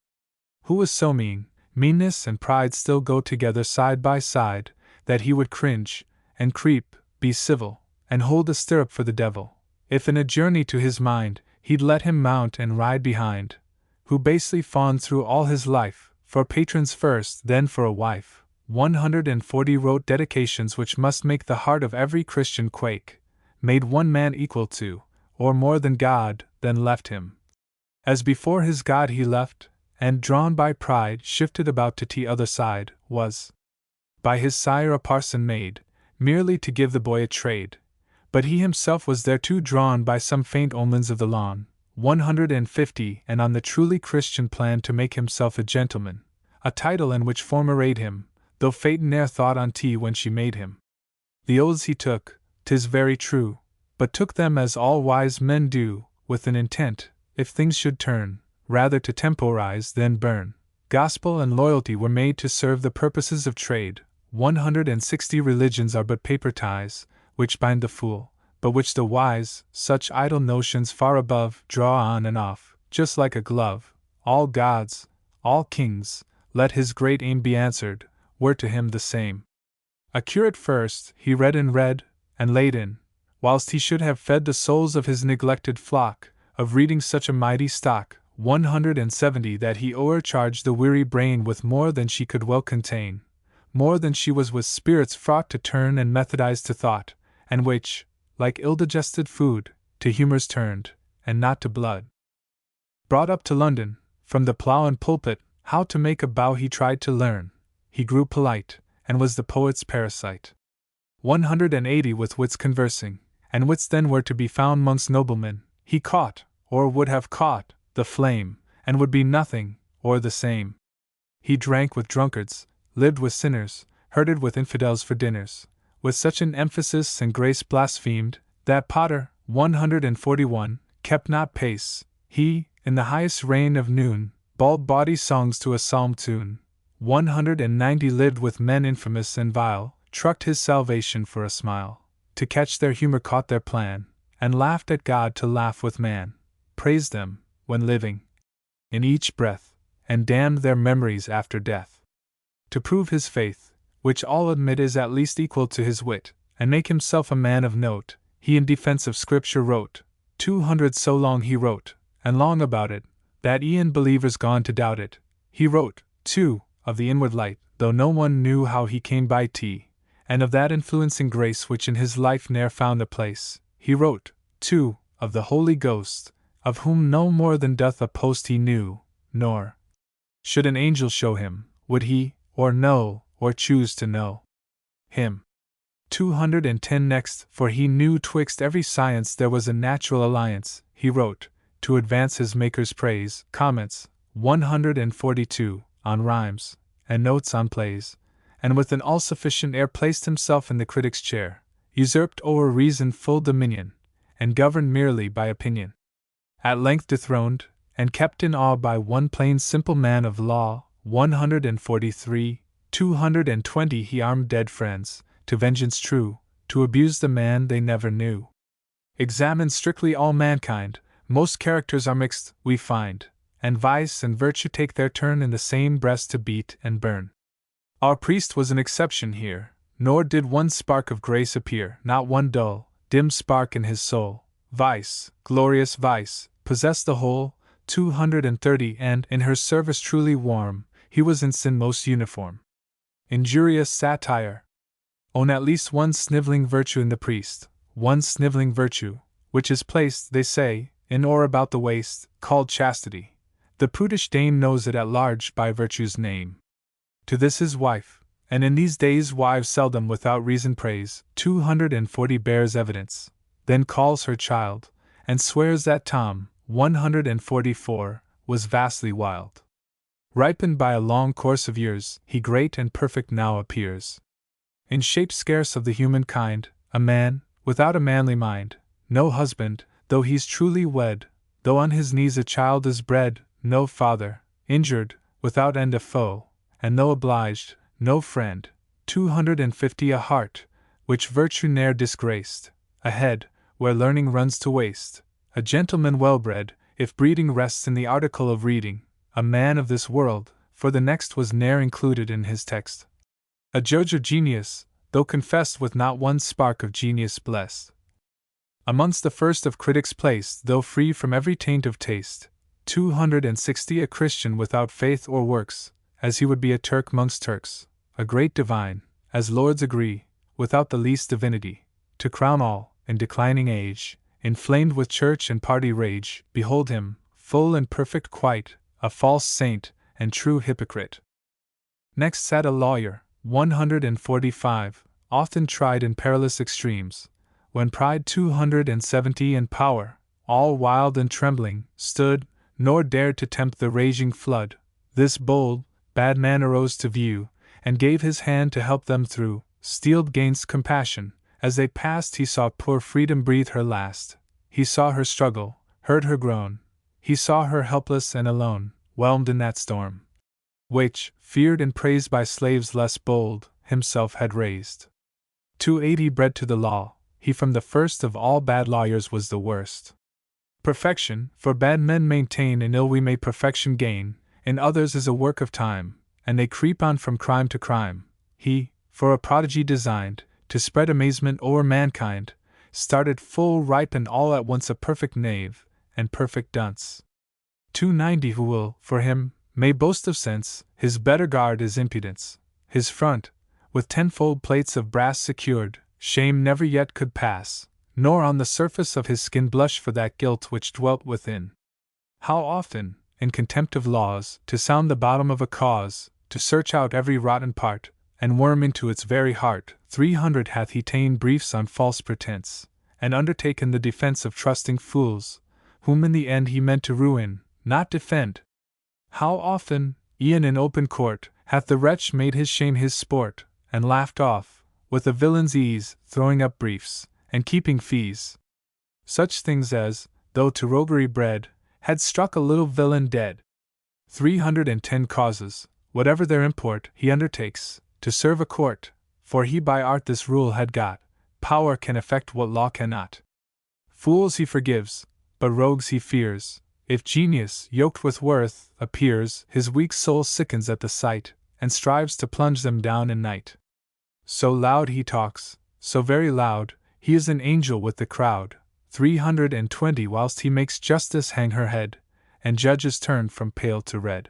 Who was so mean, meanness and pride still go together side by side, that he would cringe, and creep, be civil, and hold a stirrup for the devil, if in a journey to his mind, he'd let him mount and ride behind. Who basely fawned through all his life, for patrons first, then for a wife. 140 wrote dedications which must make the heart of every Christian quake, made one man equal to, or more than God, then left him. As before his God he left, and drawn by pride shifted about to t' other side, was by his sire a parson made, merely to give the boy a trade, but he himself was thereto drawn by some faint omens of the lawn. 150 and on the truly Christian plan to make himself a gentleman, a title in which form arrayed him, though fate ne'er thought on tea when she made him. The oaths he took, 'tis very true, but took them as all wise men do, with an intent, if things should turn, rather to temporize than burn. Gospel and loyalty were made to serve the purposes of trade. 160 religions are but paper ties, which bind the fool, but which the wise, such idle notions far above, draw on and off, just like a glove. All gods, all kings, let his great aim be answered, were to him the same. A curate first, he read and read, and laid in, whilst he should have fed the souls of his neglected flock, of reading such a mighty stock, 170 that he o'ercharged the weary brain with more than she could well contain, more than she was with spirits fraught to turn and methodize to thought, and which, like ill-digested food, to humours turned, and not to blood. Brought up to London, from the plough and pulpit, how to make a bow he tried to learn. He grew polite, and was the poet's parasite. 180 with wits conversing, and wits then were to be found 'mongst noblemen, he caught, or would have caught, the flame, and would be nothing, or the same. He drank with drunkards, lived with sinners, herded with infidels for dinners, with such an emphasis and grace blasphemed, that Potter, 141, kept not pace. He, in the highest reign of noon, bawled bawdy songs to a psalm tune. 190 lived with men infamous and vile, trucked his salvation for a smile, to catch their humor caught their plan, and laughed at God to laugh with man, praised them, when living, in each breath, and damned their memories after death. To prove his faith, which all admit is at least equal to his wit, and make himself a man of note, he in defense of Scripture wrote, 200 so long he wrote, and long about it, that e'en believers gone to doubt it. He wrote, too, of the inward light, though no one knew how he came by tea, and of that influencing grace which in his life ne'er found a place. He wrote, too, of the Holy Ghost, of whom no more than doth a post he knew, nor should an angel show him, would he, or know, or choose to know him. 210 next, for he knew twixt every science there was a natural alliance, he wrote, to advance his Maker's praise. Comments, 142, on rhymes, and notes on plays, and with an all-sufficient air placed himself in the critic's chair, usurped o'er reason full dominion, and governed merely by opinion. At length dethroned, and kept in awe by one plain simple man of law. 143, 220 he armed dead friends, to vengeance true, to abuse the man they never knew. Examine strictly all mankind, most characters are mixed, we find, and vice and virtue take their turn in the same breast to beat and burn. Our priest was an exception here, nor did one spark of grace appear, not one dull, dim spark in his soul. Vice, glorious vice, possessed the whole, 230, and, in her service truly warm, he was in sin most uniform. Injurious satire. Own at least one sniveling virtue in the priest, one sniveling virtue, which is placed, they say, in or about the waist, called chastity. The prudish dame knows it at large by virtue's name. To this his wife, and in these days wives seldom without reason praise, 240 bears evidence, then calls her child, and swears that Tom, 144, was vastly wild. Ripened by a long course of years, he great and perfect now appears. In shape scarce of the human kind, a man, without a manly mind, no husband, though he's truly wed, though on his knees a child is bred, no father, injured, without end a foe, and though obliged, no friend, 250 a heart, which virtue ne'er disgraced, a head, where learning runs to waste, a gentleman well bred, if breeding rests in the article of reading, a man of this world, for the next was ne'er included in his text. A judge of genius, though confessed with not one spark of genius blessed. Amongst the first of critics placed, though free from every taint of taste, 260 a Christian without faith or works, as he would be a Turk 'mongst Turks, a great divine, as lords agree, without the least divinity, to crown all, in declining age, inflamed with church and party rage, behold him, full and perfect quite, a false saint, and true hypocrite. Next sat a lawyer, 145, often tried in perilous extremes, when pride 270 and power, all wild and trembling, stood, nor dared to tempt the raging flood. This bold, bad man arose to view, and gave his hand to help them through, steeled gainst compassion. As they passed he saw poor freedom breathe her last, he saw her struggle, heard her groan, he saw her helpless and alone, whelmed in that storm, which, feared and praised by slaves less bold, himself had raised. 280 bred to the law, he from the first of all bad lawyers was the worst. Perfection, for bad men maintain in ill we may perfection gain, in others is a work of time, and they creep on from crime to crime. He, for a prodigy designed, to spread amazement o'er mankind, started full ripe and all at once a perfect knave, and perfect dunce. 290 who will, for him, may boast of sense, his better guard is impudence. His front, with tenfold plates of brass secured, shame never yet could pass, nor on the surface of his skin blush for that guilt which dwelt within. How often, in contempt of laws, to sound the bottom of a cause, to search out every rotten part, and worm into its very heart, 300 hath he ta'en briefs on false pretense, and undertaken the defense of trusting fools, whom in the end he meant to ruin, not defend. How often, E'en in open court, hath the wretch made his shame his sport, and laughed off, with a villain's ease, throwing up briefs, and keeping fees. Such things as, though to roguery bred, had struck a little villain dead. 310 causes, whatever their import, he undertakes, to serve a court, for he by art this rule had got, power can effect what law cannot. Fools he forgives, but rogues he fears. If genius, yoked with worth, appears, his weak soul sickens at the sight, and strives to plunge them down in night. So loud he talks, so very loud, he is an angel with the crowd. 320 whilst he makes justice hang her head, and judges turn from pale to red.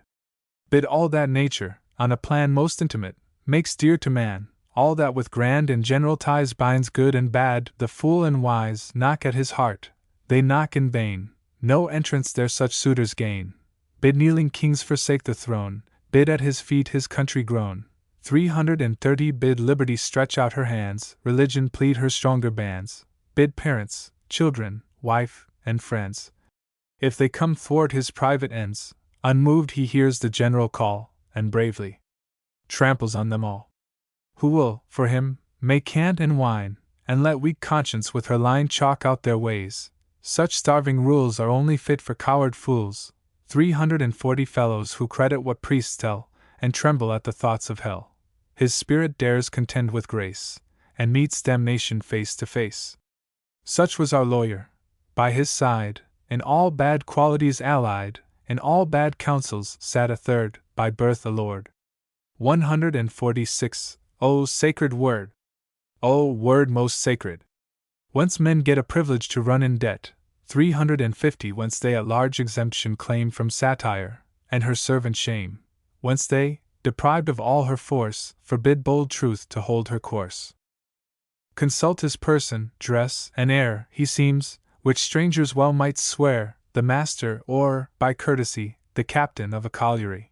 Bid all that nature, on a plan most intimate, makes dear to man, all that with grand and general ties binds good and bad, the fool and wise knock at his heart, they knock in vain, no entrance there such suitors gain. Bid kneeling kings forsake the throne, bid at his feet his country groan. 330 bid liberty stretch out her hands, religion plead her stronger bands, bid parents, children, wife, and friends, if they come thwart his private ends, unmoved he hears the general call, and bravely tramples on them all. Who will, for him, make cant and whine, and let weak conscience with her line chalk out their ways? Such starving rules are only fit for coward fools. 340 fellows who credit what priests tell, and tremble at the thoughts of hell. His spirit dares contend with grace, and meets damnation face to face. Such was our lawyer. By his side, in all bad qualities allied, in all bad counsels sat a third, by birth a lord. 146. O sacred word! O word most sacred! Whence men get a privilege to run in debt. 350 whence they at large exemption claim from satire, and her servant shame. Whence they, deprived of all her force, forbid bold truth to hold her course. Consult his person, dress, and air, he seems, which strangers well might swear, the master, or, by courtesy, the captain of a colliery.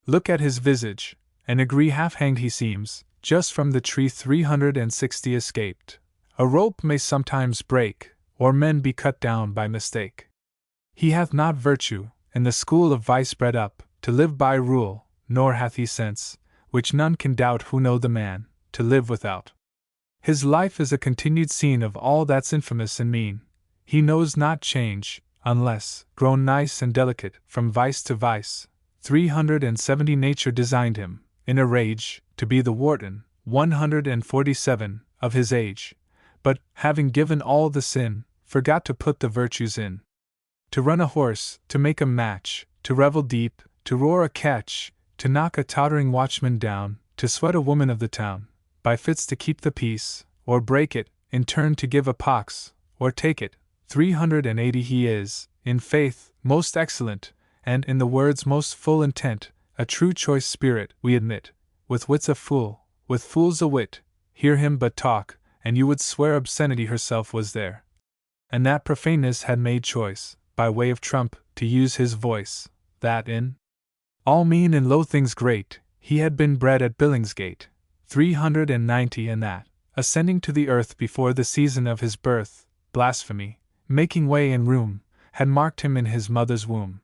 Look at his visage, and agree half-hanged he seems, just from the tree 360 escaped. A rope may sometimes break, or men be cut down by mistake. He hath not virtue, in the school of vice bred up, to live by rule, nor hath he sense, which none can doubt who know the man, to live without. His life is a continued scene of all that's infamous and mean. He knows not change, unless, grown nice and delicate, from vice to vice. 370 nature designed him, in a rage, to be the warden, 147, of his age. But, having given all the sin, forgot to put the virtues in. To run a horse, to make a match, to revel deep, to roar a catch, to knock a tottering watchman down, to sweat a woman of the town, by fits to keep the peace, or break it, in turn to give a pox, or take it. 380 he is, in faith, most excellent, and in the word's most full intent, a true choice spirit, we admit. With wits a fool, with fools a wit, hear him but talk, and you would swear obscenity herself was there. And that profaneness had made choice, by way of trump, to use his voice, that in all mean and low things great, he had been bred at Billingsgate. 390 and that, ascending to the earth before the season of his birth, blasphemy, making way and room, had marked him in his mother's womb.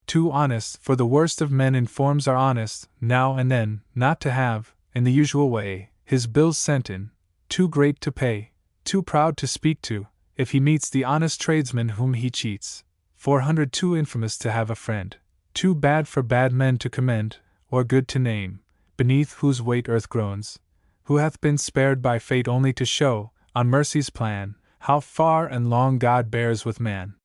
Too honest, for the worst of men in forms are honest, now and then, not to have, in the usual way, his bills sent in, too great to pay, too proud to speak to, if he meets the honest tradesman whom he cheats. 400 too infamous to have a friend, too bad for bad men to commend, or good to name, beneath whose weight earth groans, who hath been spared by fate only to show, on mercy's plan, how far and long God bears with man.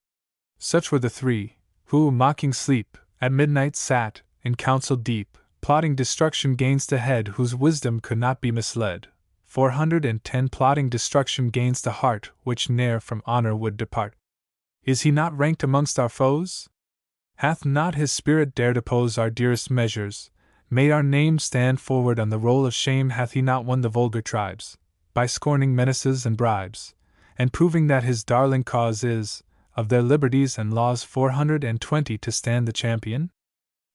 Such were the three, who, mocking sleep, at midnight sat, in council deep, plotting destruction gainst a head whose wisdom could not be misled. 410 plotting destruction gainst a heart which ne'er from honor would depart. Is he not ranked amongst our foes? Hath not his spirit dared oppose our dearest measures, made our names stand forward on the roll of shame? Hath he not won the vulgar tribes, by scorning menaces and bribes, and proving that his darling cause is, of their liberties and laws 420 to stand the champion?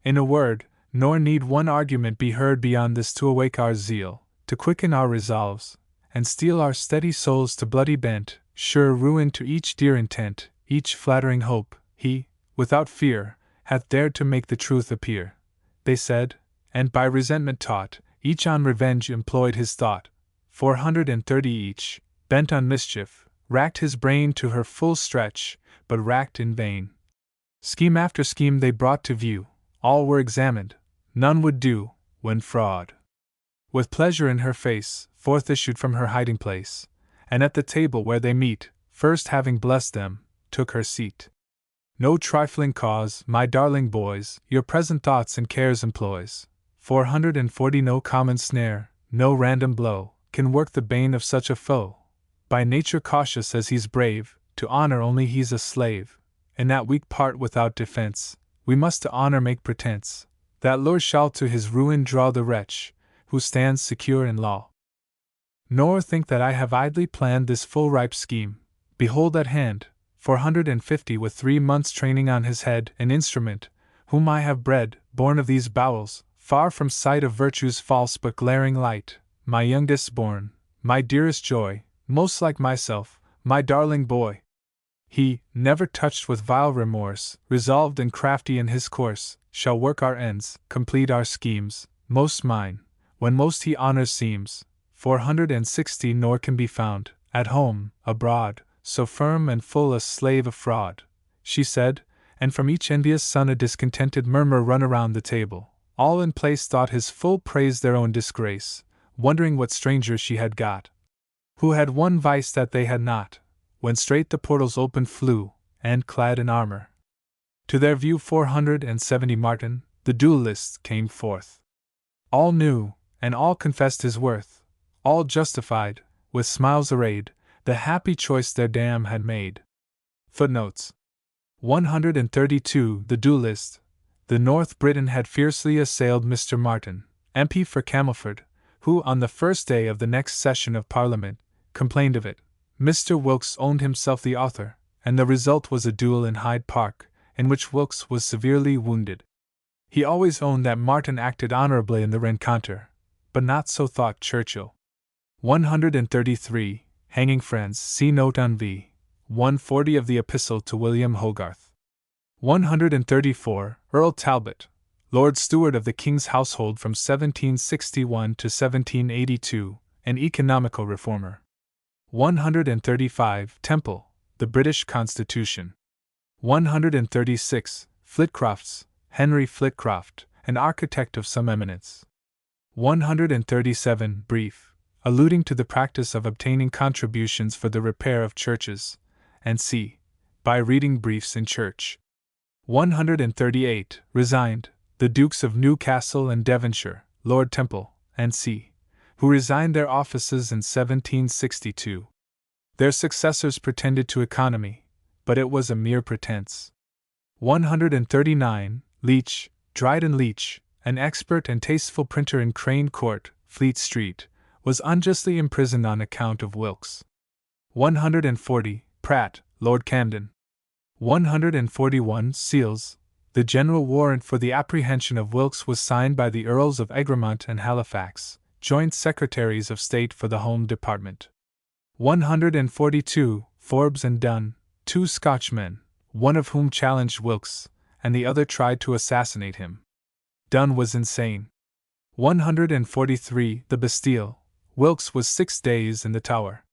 In a word, nor need one argument be heard beyond this to awake our zeal, to quicken our resolves, and steel our steady souls to bloody bent, sure ruin to each dear intent, each flattering hope, he, without fear, hath dared to make the truth appear. they said, and by resentment taught, each on revenge employed his thought. 430 each, bent on mischief, racked his brain to her full stretch, but racked in vain. Scheme after scheme they brought to view, all were examined, none would do, when fraud. With pleasure in her face, forth issued from her hiding place, and at the table where they meet, first having blessed them, took her seat. No trifling cause, my darling boys, your present thoughts and cares employs. 440 no common snare, no random blow, can work the bane of such a foe. By nature cautious as he's brave, to honor only he's a slave. In that weak part without defense, we must to honor make pretense, that lure shall to his ruin draw the wretch, who stands secure in law. Nor think that I have idly planned this full ripe scheme. Behold at hand, 450 with 3 months' training on his head, an instrument, whom I have bred, born of these bowels, far from sight of virtue's false but glaring light, my youngest born, my dearest joy, most like myself, my darling boy. He, never touched with vile remorse, resolved and crafty in his course, shall work our ends, complete our schemes, most mine, when most he honors seems. 460 nor can be found, at home, abroad, so firm and full a slave of fraud, she said, and from each envious son a discontented murmur run around the table. All in place thought his full praise their own disgrace, wondering what stranger she had got, who had one vice that they had not, when straight the portals open flew, and clad in armor, to their view 470 Martin, the duelist, came forth. All knew, and all confessed his worth, all justified, with smiles arrayed, the happy choice their dam had made. Footnotes 132 The duelist. The North Briton had fiercely assailed Mr. Martin, MP for Camelford, who, on the first day of the next session of Parliament, complained of it. Mr. Wilkes owned himself the author, and the result was a duel in Hyde Park, in which Wilkes was severely wounded. He always owned that Martin acted honorably in the rencontre, but not so thought Churchill. 133 Hanging Friends. See note on v. 140 of the Epistle to William Hogarth. 134 Earl Talbot, Lord Steward of the King's household from 1761 to 1782, an economical reformer. 135 Temple, the British Constitution. 136 Flitcrofts, Henry Flitcroft, an architect of some eminence. 137 Brief, alluding to the practice of obtaining contributions for the repair of churches, and c. by reading briefs in church. 138 Resigned, the Dukes of Newcastle and Devonshire, Lord Temple, and c. who resigned their offices in 1762. Their successors pretended to economy, but it was a mere pretense. 139 Leach, Dryden Leach, an expert and tasteful printer in Crane Court, Fleet Street, was unjustly imprisoned on account of Wilkes. 140 Pratt, Lord Camden. 141 Seals, the general warrant for the apprehension of Wilkes was signed by the Earls of Egremont and Halifax, joint Secretaries of State for the Home Department. 142 Forbes and Dunn, 2 Scotchmen, one of whom challenged Wilkes, and the other tried to assassinate him. Dunn was insane. 143 The Bastille, Wilkes was 6 days in the Tower.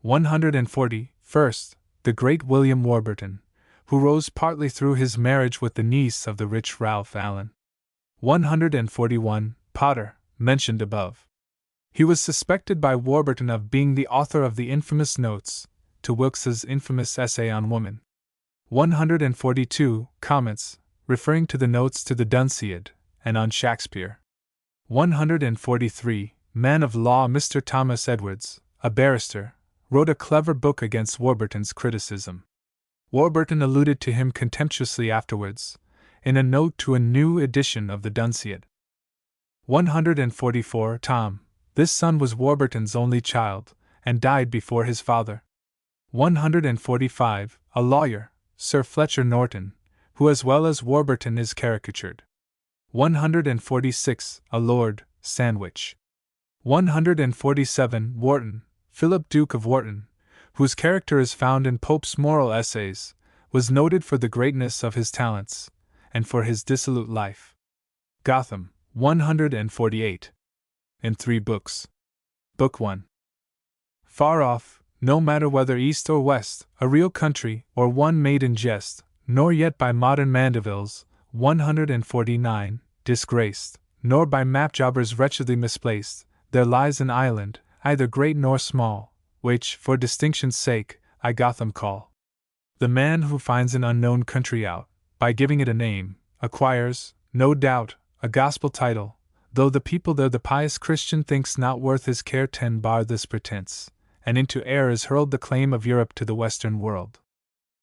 140 First, the great William Warburton, who rose partly through his marriage with the niece of the rich Ralph Allen. 141 Potter, mentioned above. He was suspected by Warburton of being the author of the infamous notes to Wilkes's infamous essay on woman. 142 Comments, referring to the notes to the Dunciad, and on Shakespeare. 143 Man of law Mr. Thomas Edwards, a barrister, wrote a clever book against Warburton's criticism. Warburton alluded to him contemptuously afterwards, in a note to a new edition of the Dunciad. 144 Tom, this son was Warburton's only child, and died before his father. 145 A lawyer, Sir Fletcher Norton, who as well as Warburton is caricatured. 146 A lord, Sandwich. 147 Wharton, Philip Duke of Wharton, whose character is found in Pope's Moral Essays, was noted for the greatness of his talents, and for his dissolute life. Gotham, 148. In 3 books. Book 1. Far off, no matter whether east or west, a real country, or one made in jest, nor yet by modern Mandevilles, 149, disgraced, nor by map jobbers wretchedly misplaced, there lies an island, either great nor small, which, for distinction's sake, I Gotham call. The man who finds an unknown country out, by giving it a name, acquires, no doubt, a gospel title, though the people there the pious Christian thinks not worth his care 10 bar this pretense, and into air is hurled the claim of Europe to the western world.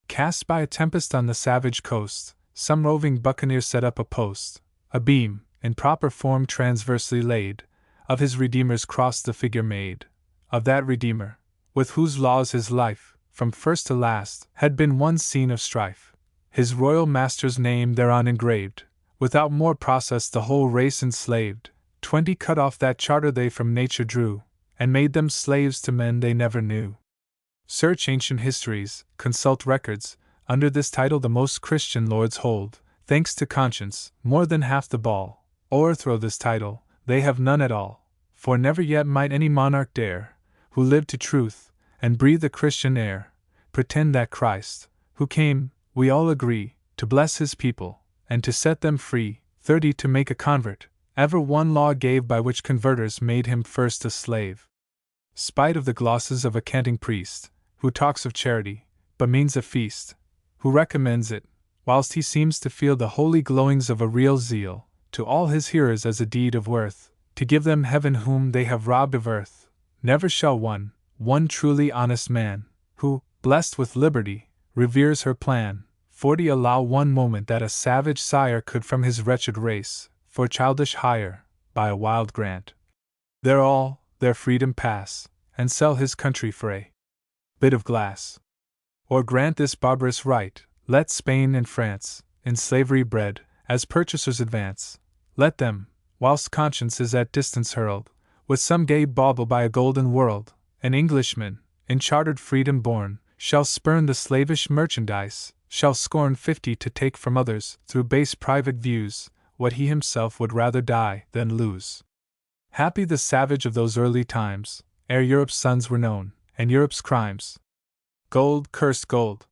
Cast by a tempest on the savage coast, some roving buccaneer set up a post, a beam, in proper form transversely laid, of his Redeemer's cross the figure made, of that Redeemer, with whose laws his life, from first to last, had been one scene of strife, his royal master's name thereon engraved, without more process the whole race enslaved, 20 cut off that charter they from nature drew, and made them slaves to men they never knew. Search ancient histories, consult records, under this title the most Christian lords hold, thanks to conscience, more than half the ball. O'erthrow this title, they have none at all, for never yet might any monarch dare, who lived to truth, and breathed the Christian air, pretend that Christ, who came, we all agree, to bless his people, and to set them free, 30 to make a convert, ever one law gave by which converters made him first a slave. Spite of the glosses of a canting priest, who talks of charity, but means a feast, who recommends it, whilst he seems to feel the holy glowings of a real zeal, to all his hearers as a deed of worth, to give them heaven whom they have robbed of earth, never shall one truly honest man, who, blessed with liberty, reveres her plan, 40 allow one moment that a savage sire could from his wretched race, for childish hire, by a wild grant, their freedom pass, and sell his country for a bit of glass. Or grant this barbarous right, let Spain and France, in slavery bred, as purchasers advance, let them, whilst conscience is at distance hurled, with some gay bauble by a golden world, an Englishman, in chartered freedom born, shall spurn the slavish merchandise, shall scorn 50 to take from others, through base private views, what he himself would rather die than lose. Happy the savage of those early times, ere Europe's sons were known, and Europe's crimes. Gold, cursed gold,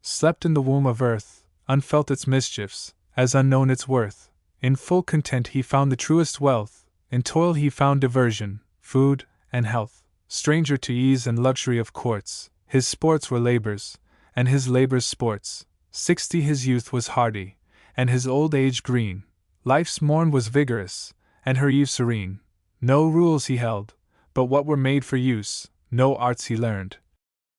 slept in the womb of earth, unfelt its mischiefs, as unknown its worth. In full content he found the truest wealth, in toil he found diversion, food, and health. Stranger to ease and luxury of courts, his sports were labors, and his labors sports. 60 his youth was hardy, and his old age green. Life's morn was vigorous, and her eve serene. No rules he held, but what were made for use, no arts he learned,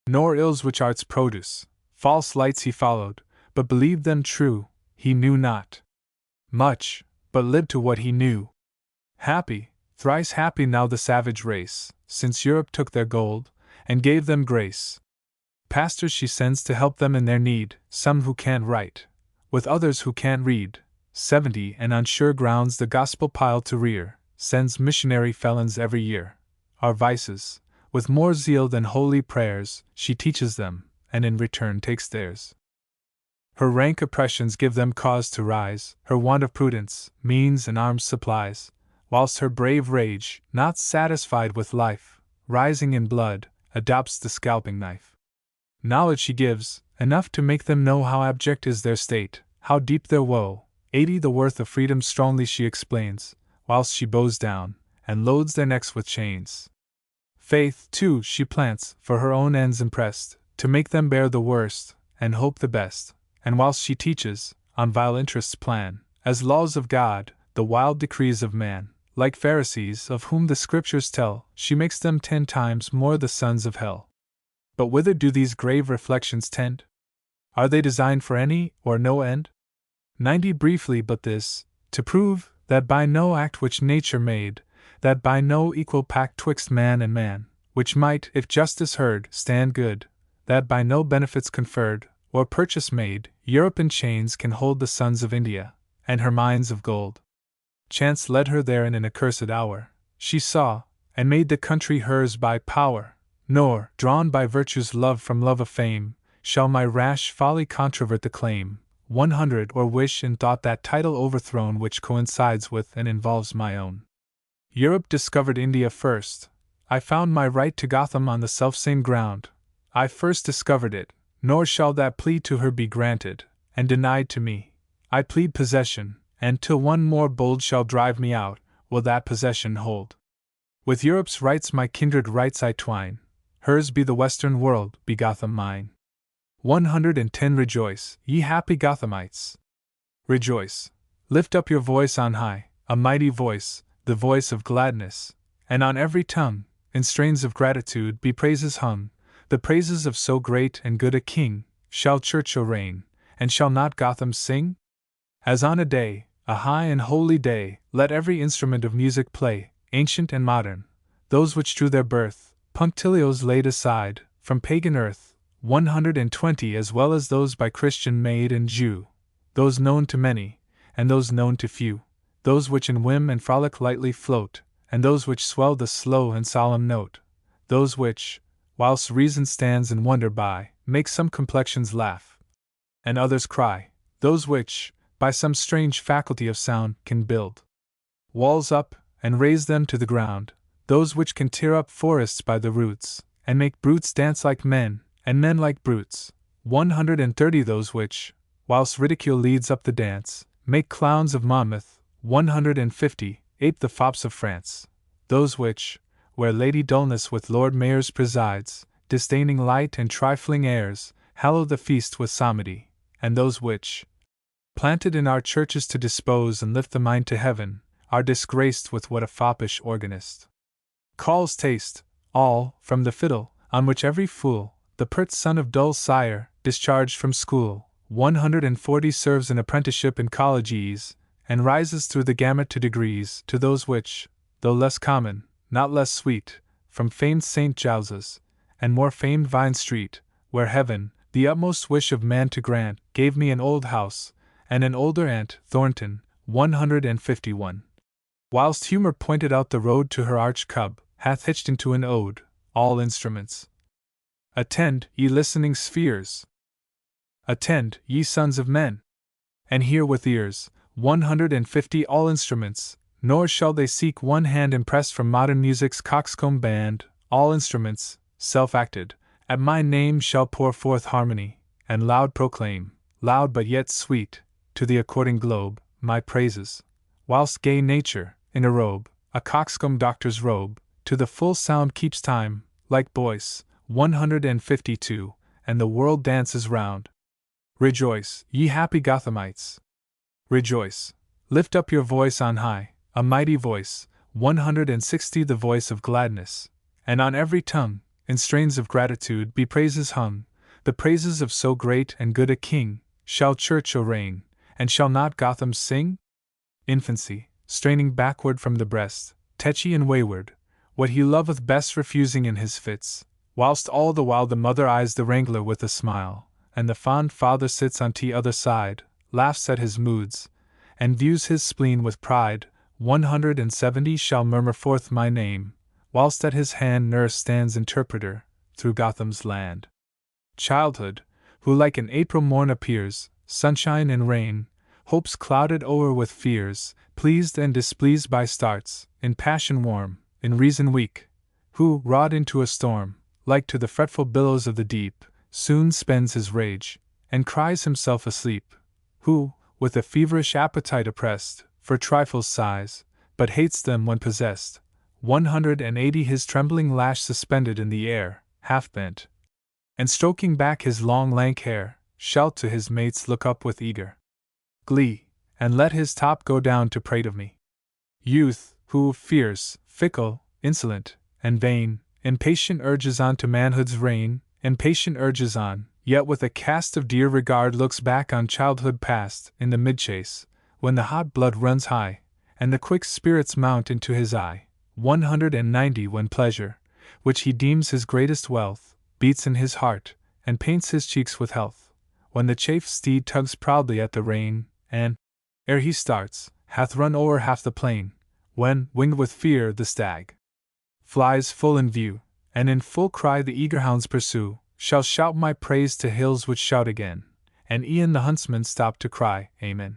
nor ills which arts produce. False lights he followed, but believed them true. He knew not much, but lived to what he knew. Happy, thrice happy now the savage race, since Europe took their gold, and gave them grace. Pastors she sends to help them in their need, some who can't write, with others who can't read. 70 and on sure grounds the gospel pile to rear, sends missionary felons every year. Our vices, with more zeal than holy prayers, she teaches them, and in return takes theirs. Her rank oppressions give them cause to rise, her want of prudence, means and arms supplies, whilst her brave rage, not satisfied with life, rising in blood, adopts the scalping knife. Knowledge she gives, enough to make them know how abject is their state, how deep their woe. 80 the worth of freedom strongly she explains, whilst she bows down, and loads their necks with chains. Faith, too, she plants, for her own ends impressed, to make them bear the worst, and hope the best. And whilst she teaches, on vile interests plan, as laws of God, the wild decrees of man, like Pharisees of whom the Scriptures tell, she makes them 10 times more the sons of hell. But whither do these grave reflections tend? Are they designed for any or no end? 90 briefly but this, to prove, that by no act which nature made, that by no equal pact twixt man and man, which might, if justice heard, stand good, that by no benefits conferred, or purchase made, Europe in chains can hold the sons of India, and her mines of gold. Chance led her there in an accursed hour, she saw, and made the country hers by power, nor, drawn by virtue's love from love of fame, shall my rash folly controvert the claim. 100 or wish in thought that title overthrown which coincides with and involves my own. Europe discovered India first. I found my right to Gotham on the selfsame ground. I first discovered it, nor shall that plea to her be granted, and denied to me. I plead possession, and till one more bold shall drive me out, will that possession hold. With Europe's rights my kindred rights I twine, hers be the western world, be Gotham mine. 110 Rejoice, ye happy Gothamites! Rejoice! Lift up your voice on high, a mighty voice, the voice of gladness, and on every tongue, in strains of gratitude, be praises hung, the praises of so great and good a king. Shall Churchill reign, and shall not Gotham sing? As on a day, a high and holy day, let every instrument of music play, ancient and modern, those which drew their birth, punctilios laid aside, from pagan earth, 120 as well as those by Christian maid and Jew, those known to many, and those known to few, those which in whim and frolic lightly float, and those which swell the slow and solemn note, those which, whilst reason stands in wonder by, make some complexions laugh, and others cry, those which, by some strange faculty of sound, can build walls up, and raise them to the ground, those which can tear up forests by the roots, and make brutes dance like men, and men like brutes, 130 those which, whilst ridicule leads up the dance, make clowns of Monmouth, 150, ape the fops of France, those which, where Lady Dullness with Lord Mayors presides, disdaining light and trifling airs, hallow the feast with psalmody, and those which, planted in our churches to dispose and lift the mind to heaven, are disgraced with what a foppish organist calls taste, all, from the fiddle, on which every fool, the pert son of dull sire, discharged from school, 140 serves an apprenticeship in college ease, and rises through the gamut to degrees, to those which, though less common, not less sweet, from famed St. Giles's, and more famed Vine Street, where heaven, the utmost wish of man to grant, gave me an old house, and an older aunt, Thornton, 151. Whilst humour pointed out the road to her arch cub, hath hitched into an ode, all instruments. Attend, ye listening spheres! Attend, ye sons of men! And hear with ears, 150 all instruments, nor shall they seek one hand impressed from modern music's coxcomb band, all instruments, self-acted, at my name shall pour forth harmony, and loud proclaim, loud but yet sweet, to the according globe, my praises, whilst gay nature, in a robe, a coxcomb doctor's robe, to the full sound keeps time, like Boyce, 152, and the world dances round. Rejoice, ye happy Gothamites! Rejoice! Lift up your voice on high, a mighty voice, 160 the voice of gladness, and on every tongue, in strains of gratitude, be praises hung, the praises of so great and good a king. Shall Churchill reign, and shall not Gotham sing? Infancy, straining backward from the breast, tetchy and wayward, what he loveth best refusing in his fits, whilst all the while the mother eyes the wrangler with a smile, and the fond father sits on t'other side, laughs at his moods, and views his spleen with pride, 170 shall murmur forth my name, whilst at his hand nurse stands interpreter, through Gotham's land. Childhood, who like an April morn appears, sunshine and rain, hopes clouded o'er with fears, pleased and displeased by starts, in passion warm, in reason weak, who, wrought into a storm, like to the fretful billows of the deep, soon spends his rage, and cries himself asleep, who, with a feverish appetite oppressed, for trifles sighs, but hates them when possessed, 180 his trembling lash suspended in the air, half bent, and stroking back his long lank hair, shall to his mates look up with eager glee, and let his top go down to prate of me. Youth, who, fierce, fickle, insolent, and vain, impatient urges on to manhood's reign, impatient urges on, yet with a cast of dear regard looks back on childhood past, in the mid-chase, when the hot blood runs high, and the quick spirits mount into his eye, 190 when pleasure, which he deems his greatest wealth, beats in his heart, and paints his cheeks with health, when the chafed steed tugs proudly at the rein, and, ere he starts, hath run o'er half the plain, when, winged with fear, the stag flies full in view, and in full cry the eager hounds pursue, shall shout my praise to hills which shout again, and e'en the huntsman stopped to cry, Amen.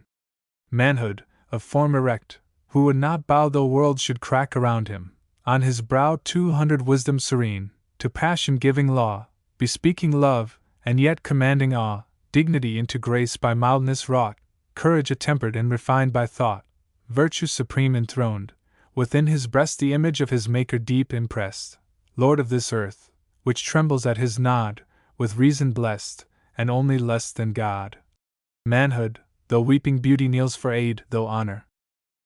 Manhood, of form erect, who would not bow though worlds should crack around him, on his brow 200 wisdom serene, to passion giving law, bespeaking love, and yet commanding awe, dignity into grace by mildness wrought, courage attempered and refined by thought, virtue supreme enthroned, within his breast the image of his Maker deep impressed, Lord of this earth, which trembles at his nod, with reason blessed, and only less than God. Manhood, though weeping beauty kneels for aid, though honor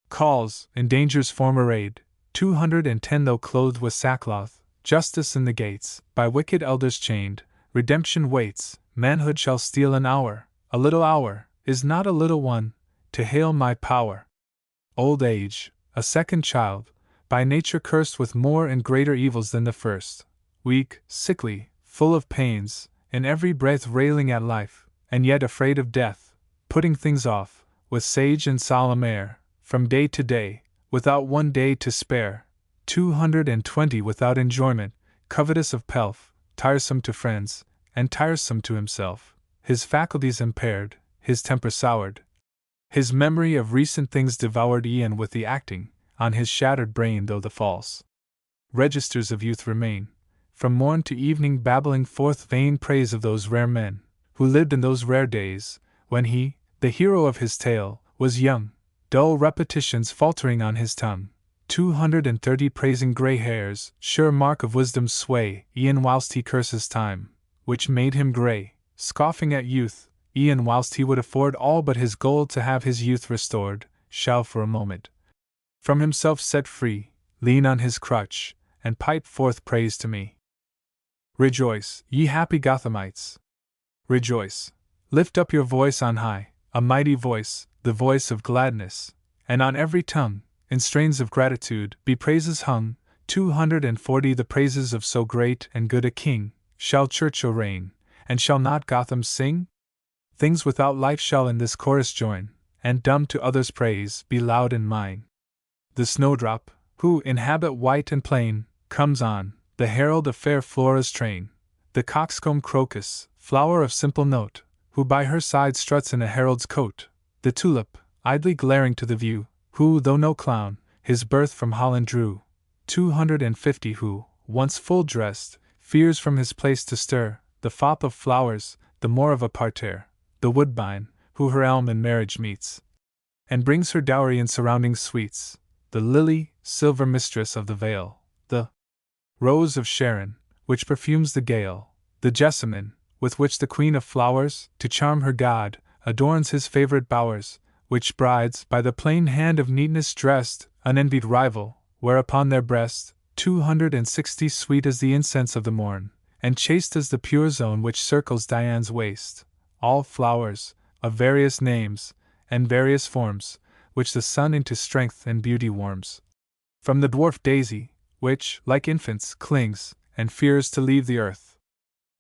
calls, in danger's form arrayed, 210 though clothed with sackcloth, justice in the gates, by wicked elders chained, redemption waits, manhood shall steal an hour, a little hour, is not a little one, to hail my power. Old age, a second child, by nature cursed with more and greater evils than the first, weak, sickly, full of pains, in every breath railing at life, and yet afraid of death, putting things off, with sage and solemn air, from day to day, without one day to spare, 220 without enjoyment, covetous of pelf, tiresome to friends, and tiresome to himself, his faculties impaired, his temper soured, his memory of recent things devoured e'en with the acting, on his shattered brain though the false registers of youth remain, from morn to evening babbling forth vain praise of those rare men, who lived in those rare days, when he, the hero of his tale, was young, dull repetitions faltering on his tongue, 230 praising grey hairs, sure mark of wisdom's sway, e'en whilst he curses time, which made him grey, scoffing at youth, e'en whilst he would afford all but his gold to have his youth restored, shall for a moment, from himself set free, lean on his crutch, and pipe forth praise to me. Rejoice, ye happy Gothamites! Rejoice! Lift up your voice on high, a mighty voice, the voice of gladness, and on every tongue, in strains of gratitude, be praises hung, 240 the praises of so great and good a king, shall Churchill reign, and shall not Gotham sing? Things without life shall in this chorus join, and dumb to others' praise be loud in mine. The snowdrop, who, in habit white and plain, comes on, the herald of fair Flora's train, the coxcomb crocus, flower of simple note, who by her side struts in a herald's coat, the tulip, idly glaring to the view, who, though no clown, his birth from Holland drew, 250 who, once full dressed, fears from his place to stir, the fop of flowers, the more of a parterre, the woodbine, who her elm in marriage meets, and brings her dowry in surrounding sweets, the lily, silver mistress of the vale, the rose of Sharon, which perfumes the gale, the jessamine, with which the queen of flowers, to charm her god, adorns his favorite bowers, which brides, by the plain hand of neatness dressed, unenvied rival, wear upon their breast, 260 sweet as the incense of the morn, and chaste as the pure zone which circles Dian's waist, all flowers, of various names, and various forms, which the sun into strength and beauty warms. From the dwarf daisy, which, like infants, clings, and fears to leave the earth,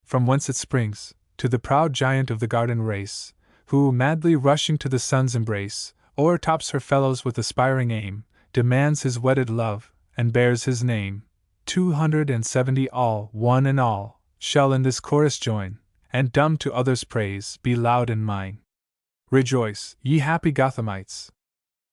from whence it springs, to the proud giant of the garden race, who, madly rushing to the sun's embrace, o'ertops her fellows with aspiring aim, demands his wedded love, and bears his name. 270 all, one and all, shall in this chorus join, and dumb to others' praise be loud in mine. Rejoice, ye happy Gothamites!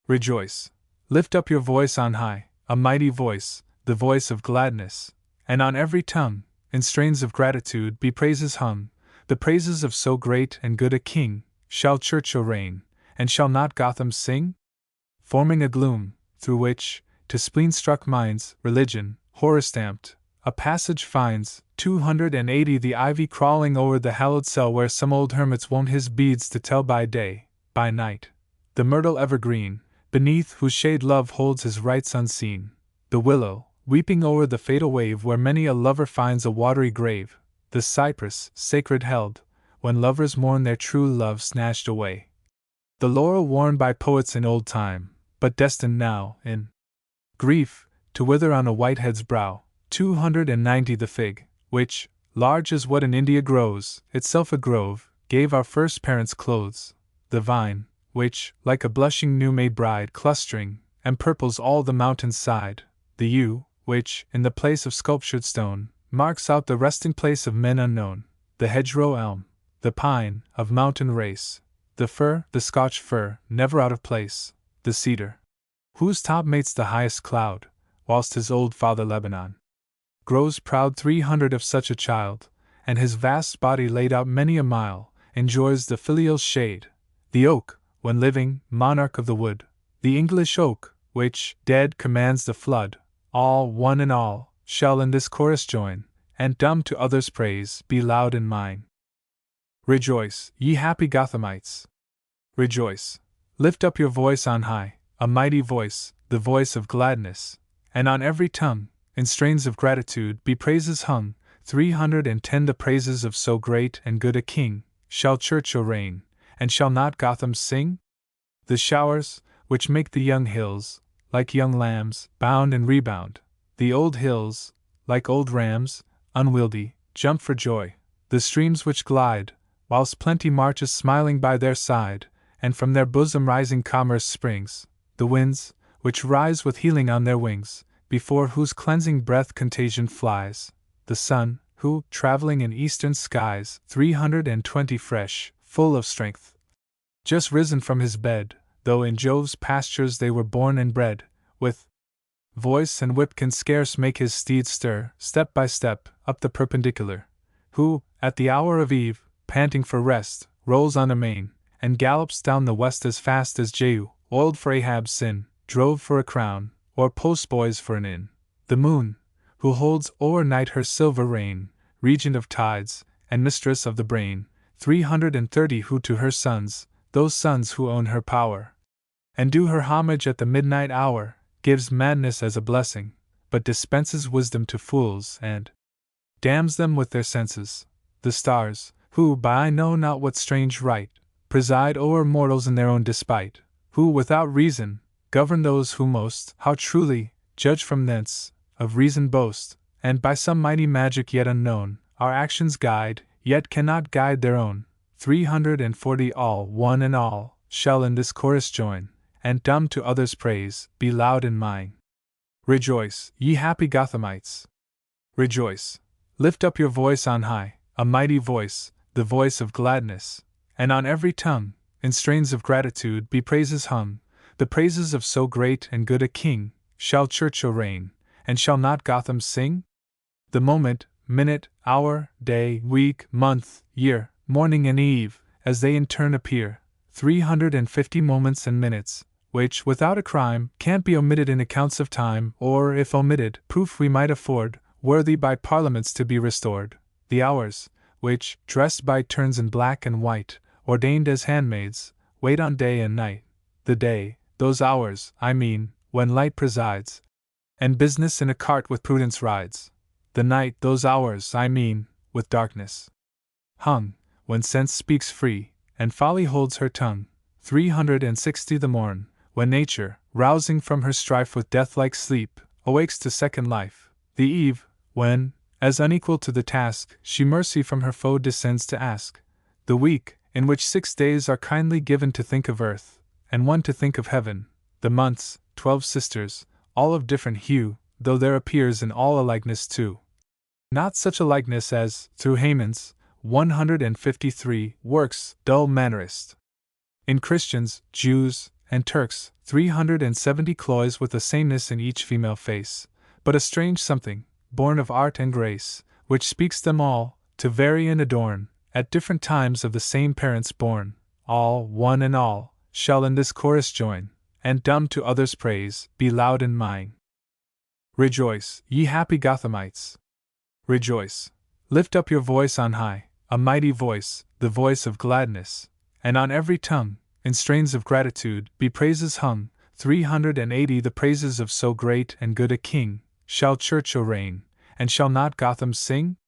Rejoice! Lift up your voice on high, a mighty voice, the voice of gladness, and on every tongue, in strains of gratitude be praises hung, the praises of so great and good a king, shall Churchill reign, and shall not Gotham sing? Forming a gloom, through which, to spleen-struck minds, religion, horror-stamped, a passage finds, 280 the ivy crawling o'er the hallowed cell where some old hermit's wont his beads to tell by day, by night, the myrtle evergreen, beneath whose shade love holds his rites unseen, the willow, weeping o'er the fatal wave where many a lover finds a watery grave, the cypress, sacred held, when lovers mourn their true love snatched away, the laurel worn by poets in old time, but destined now, in grief, to wither on a whitehead's brow, 290 the fig, which, large as what in India grows, itself a grove, gave our first parents clothes, the vine, which, like a blushing new-made bride clustering, empurples all the mountain's side, the yew, which, in the place of sculptured stone, marks out the resting place of men unknown, the hedgerow elm, the pine, of mountain race, the fir, the Scotch fir, never out of place, the cedar, whose top mates the highest cloud, whilst his old father Lebanon grows proud 300 of such a child, and his vast body laid out many a mile, enjoys the filial shade, the oak, when living, monarch of the wood, the English oak, which, dead, commands the flood, all, one and all, shall in this chorus join, and dumb to others' praise, be loud in mine. Rejoice, ye happy Gothamites! Rejoice! Lift up your voice on high, a mighty voice, the voice of gladness, and on every tongue, in strains of gratitude, be praises hung, 310 the praises of so great and good a king, shall Churchill reign, and shall not Gotham sing? The showers, which make the young hills, like young lambs, bound and rebound, the old hills, like old rams, unwieldy, jump for joy, the streams which glide, whilst plenty marches smiling by their side, and from their bosom rising commerce springs, the winds, which rise with healing on their wings, before whose cleansing breath contagion flies, the sun, who, travelling in eastern skies, 320 fresh, full of strength, just risen from his bed, though in Jove's pastures they were born and bred, with voice and whip can scarce make his steed stir, step by step, up the perpendicular, who, at the hour of eve, panting for rest, rolls on amain, and gallops down the west as fast as Jehu, oiled for Ahab's sin, drove for a crown, or postboys for an inn. The moon, who holds o'er night her silver reign, regent of tides, and mistress of the brain, 330 who to her sons, those sons who own her power, and do her homage at the midnight hour, gives madness as a blessing, but dispenses wisdom to fools, and damns them with their senses. The stars, who, by I know not what strange right, preside o'er mortals in their own despite, who without reason govern those who most, how truly, judge from thence, of reason boast, and by some mighty magic yet unknown, our actions guide, yet cannot guide their own. 340 all, one and all, shall in this chorus join, and dumb to others' praise, be loud in mine. Rejoice, ye happy Gothamites! Rejoice! Lift up your voice on high, a mighty voice, the voice of gladness, and on every tongue, in strains of gratitude, be praises hung, the praises of so great and good a king, shall Churchill reign, and shall not Gotham sing? The moment, minute, hour, day, week, month, year, morning and eve, as they in turn appear, 350 moments and minutes, which, without a crime, can't be omitted in accounts of time, or, if omitted, proof we might afford, worthy by parliaments to be restored. The hours, which, dressed by turns in black and white, ordained as handmaids, wait on day and night. The day, those hours, I mean, when light presides, and business in a cart with prudence rides. The night, those hours, I mean, with darkness hung, when sense speaks free, and folly holds her tongue. 360 the morn, when nature, rousing from her strife with death-like sleep, awakes to second life. The eve, when, as unequal to the task, she mercy from her foe descends to ask. The week, in which 6 days are kindly given to think of earth, and 1 to think of heaven. The months, 12 sisters, all of different hue, though there appears in all a likeness too. Not such a likeness as, through Haman's 153 works, dull mannerist. In Christians, Jews, and Turks, 370 cloys with a sameness in each female face, but a strange something, born of art and grace, which speaks them all, to vary and adorn, at different times of the same parents born. All, one and all, shall in this chorus join, and dumb to others' praise, be loud in mine. Rejoice, ye happy Gothamites! Rejoice! Lift up your voice on high, a mighty voice, the voice of gladness, and on every tongue, in strains of gratitude, be praises hung. 380 the praises of so great and good a king, shall Churchill reign, and shall not Gotham sing?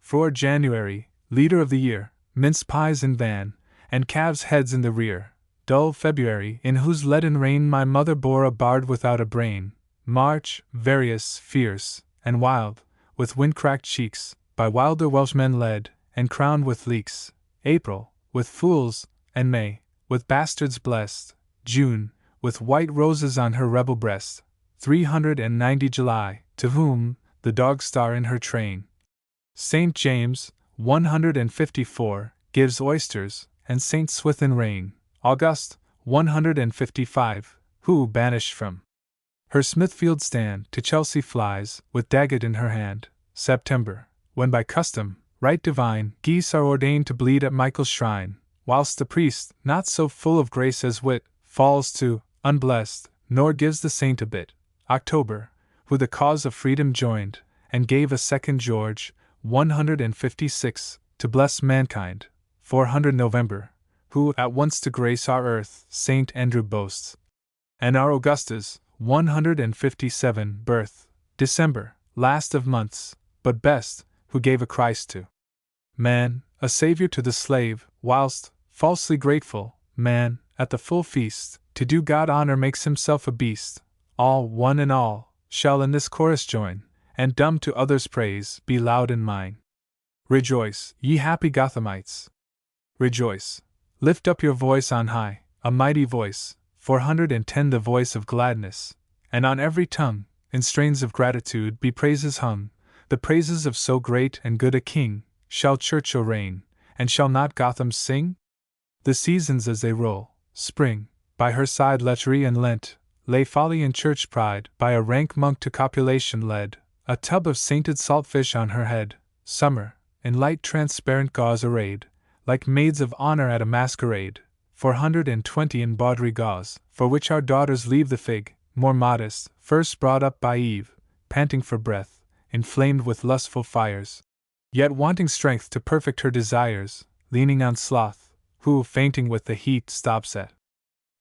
For January, leader of the year, mince pies in van, and calves' heads in the rear. Dull February, in whose leaden reign my mother bore a bard without a brain. March, various, fierce, and wild, with wind-cracked cheeks, by wilder Welshmen led, and crowned with leeks. April, with fools, and May, with bastards blessed. June, with white roses on her rebel breast. 390 July, to whom, the dog-star in her train. St. James, 154, gives oysters, and St. Swithin rain. August, 155, who, banished from her Smithfield stand, to Chelsea flies, with dagget in her hand. September, when by custom, right divine, geese are ordained to bleed at Michael's shrine, whilst the priest, not so full of grace as wit, falls to, unblessed, nor gives the saint a bit. October, who the cause of freedom joined, and gave a second George, 156, to bless mankind. 400 November, who at once to grace our earth, Saint Andrew boasts, and our Augustus, 157, birth. December, last of months, but best, who gave a Christ to man, a Saviour to the slave, whilst, falsely grateful, man, at the full feast, to do God honour makes himself a beast. All, one and all, shall in this chorus join, and dumb to others' praise, be loud in mine. Rejoice, ye happy Gothamites! Rejoice! Lift up your voice on high, a mighty voice, 410 the voice of gladness, and on every tongue, in strains of gratitude be praises hung, the praises of so great and good a king. Shall Churchill reign, and shall not Gotham sing? The seasons as they roll, spring, by her side lechery and Lent, lay folly and church pride, by a rank monk to copulation led, a tub of sainted saltfish on her head. Summer, in light transparent gauze arrayed, like maids of honor at a masquerade, 420 in bawdry gauze, for which our daughters leave the fig, more modest, first brought up by Eve, panting for breath, inflamed with lustful fires, yet wanting strength to perfect her desires, leaning on sloth, who, fainting with the heat, stops at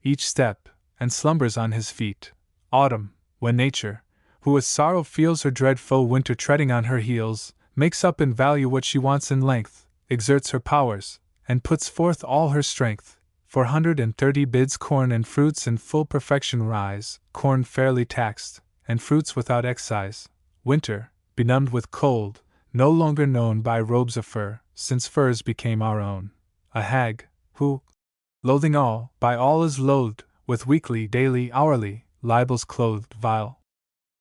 each step, and slumbers on his feet. Autumn, when nature, who with sorrow feels her dread foe winter treading on her heels, makes up in value what she wants in length, exerts her powers, and puts forth all her strength. 430 bids corn and fruits in full perfection rise, corn fairly taxed, and fruits without excise. Winter, benumbed with cold, no longer known by robes of fur, since furs became our own. A hag, who, loathing all, by all is loathed, with weekly, daily, hourly, libels clothed, vile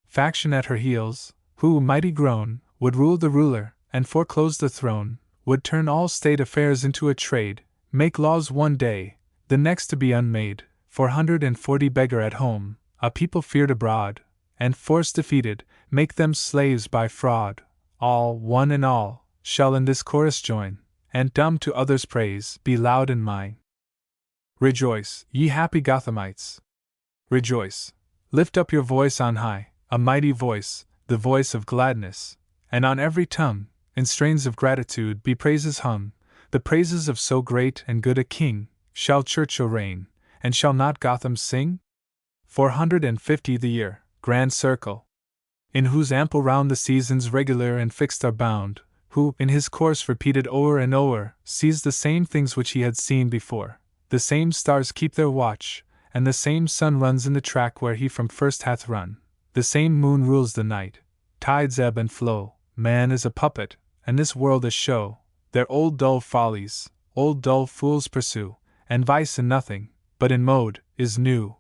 faction at her heels, who, mighty grown, would rule the ruler, and foreclose the throne, would turn all state affairs into a trade, make laws one day, the next to be unmade. 440 beggar at home, a people feared abroad, and force defeated, make them slaves by fraud. All, one and all, shall in this chorus join, and dumb to others' praise, be loud in mine. Rejoice, ye happy Gothamites! Rejoice! Lift up your voice on high, a mighty voice, the voice of gladness, and on every tongue, in strains of gratitude be praises hung, the praises of so great and good a king. Shall Churchill reign, and shall not Gotham sing? 450 the year, grand circle, in whose ample round the seasons regular and fixed are bound, who, in his course repeated o'er and o'er, sees the same things which he had seen before. The same stars keep their watch, and the same sun runs in the track where he from first hath run. The same moon rules the night, tides ebb and flow, man is a puppet, and this world a show. Their old dull follies, old dull fools pursue, and vice in nothing, but in mode, is new.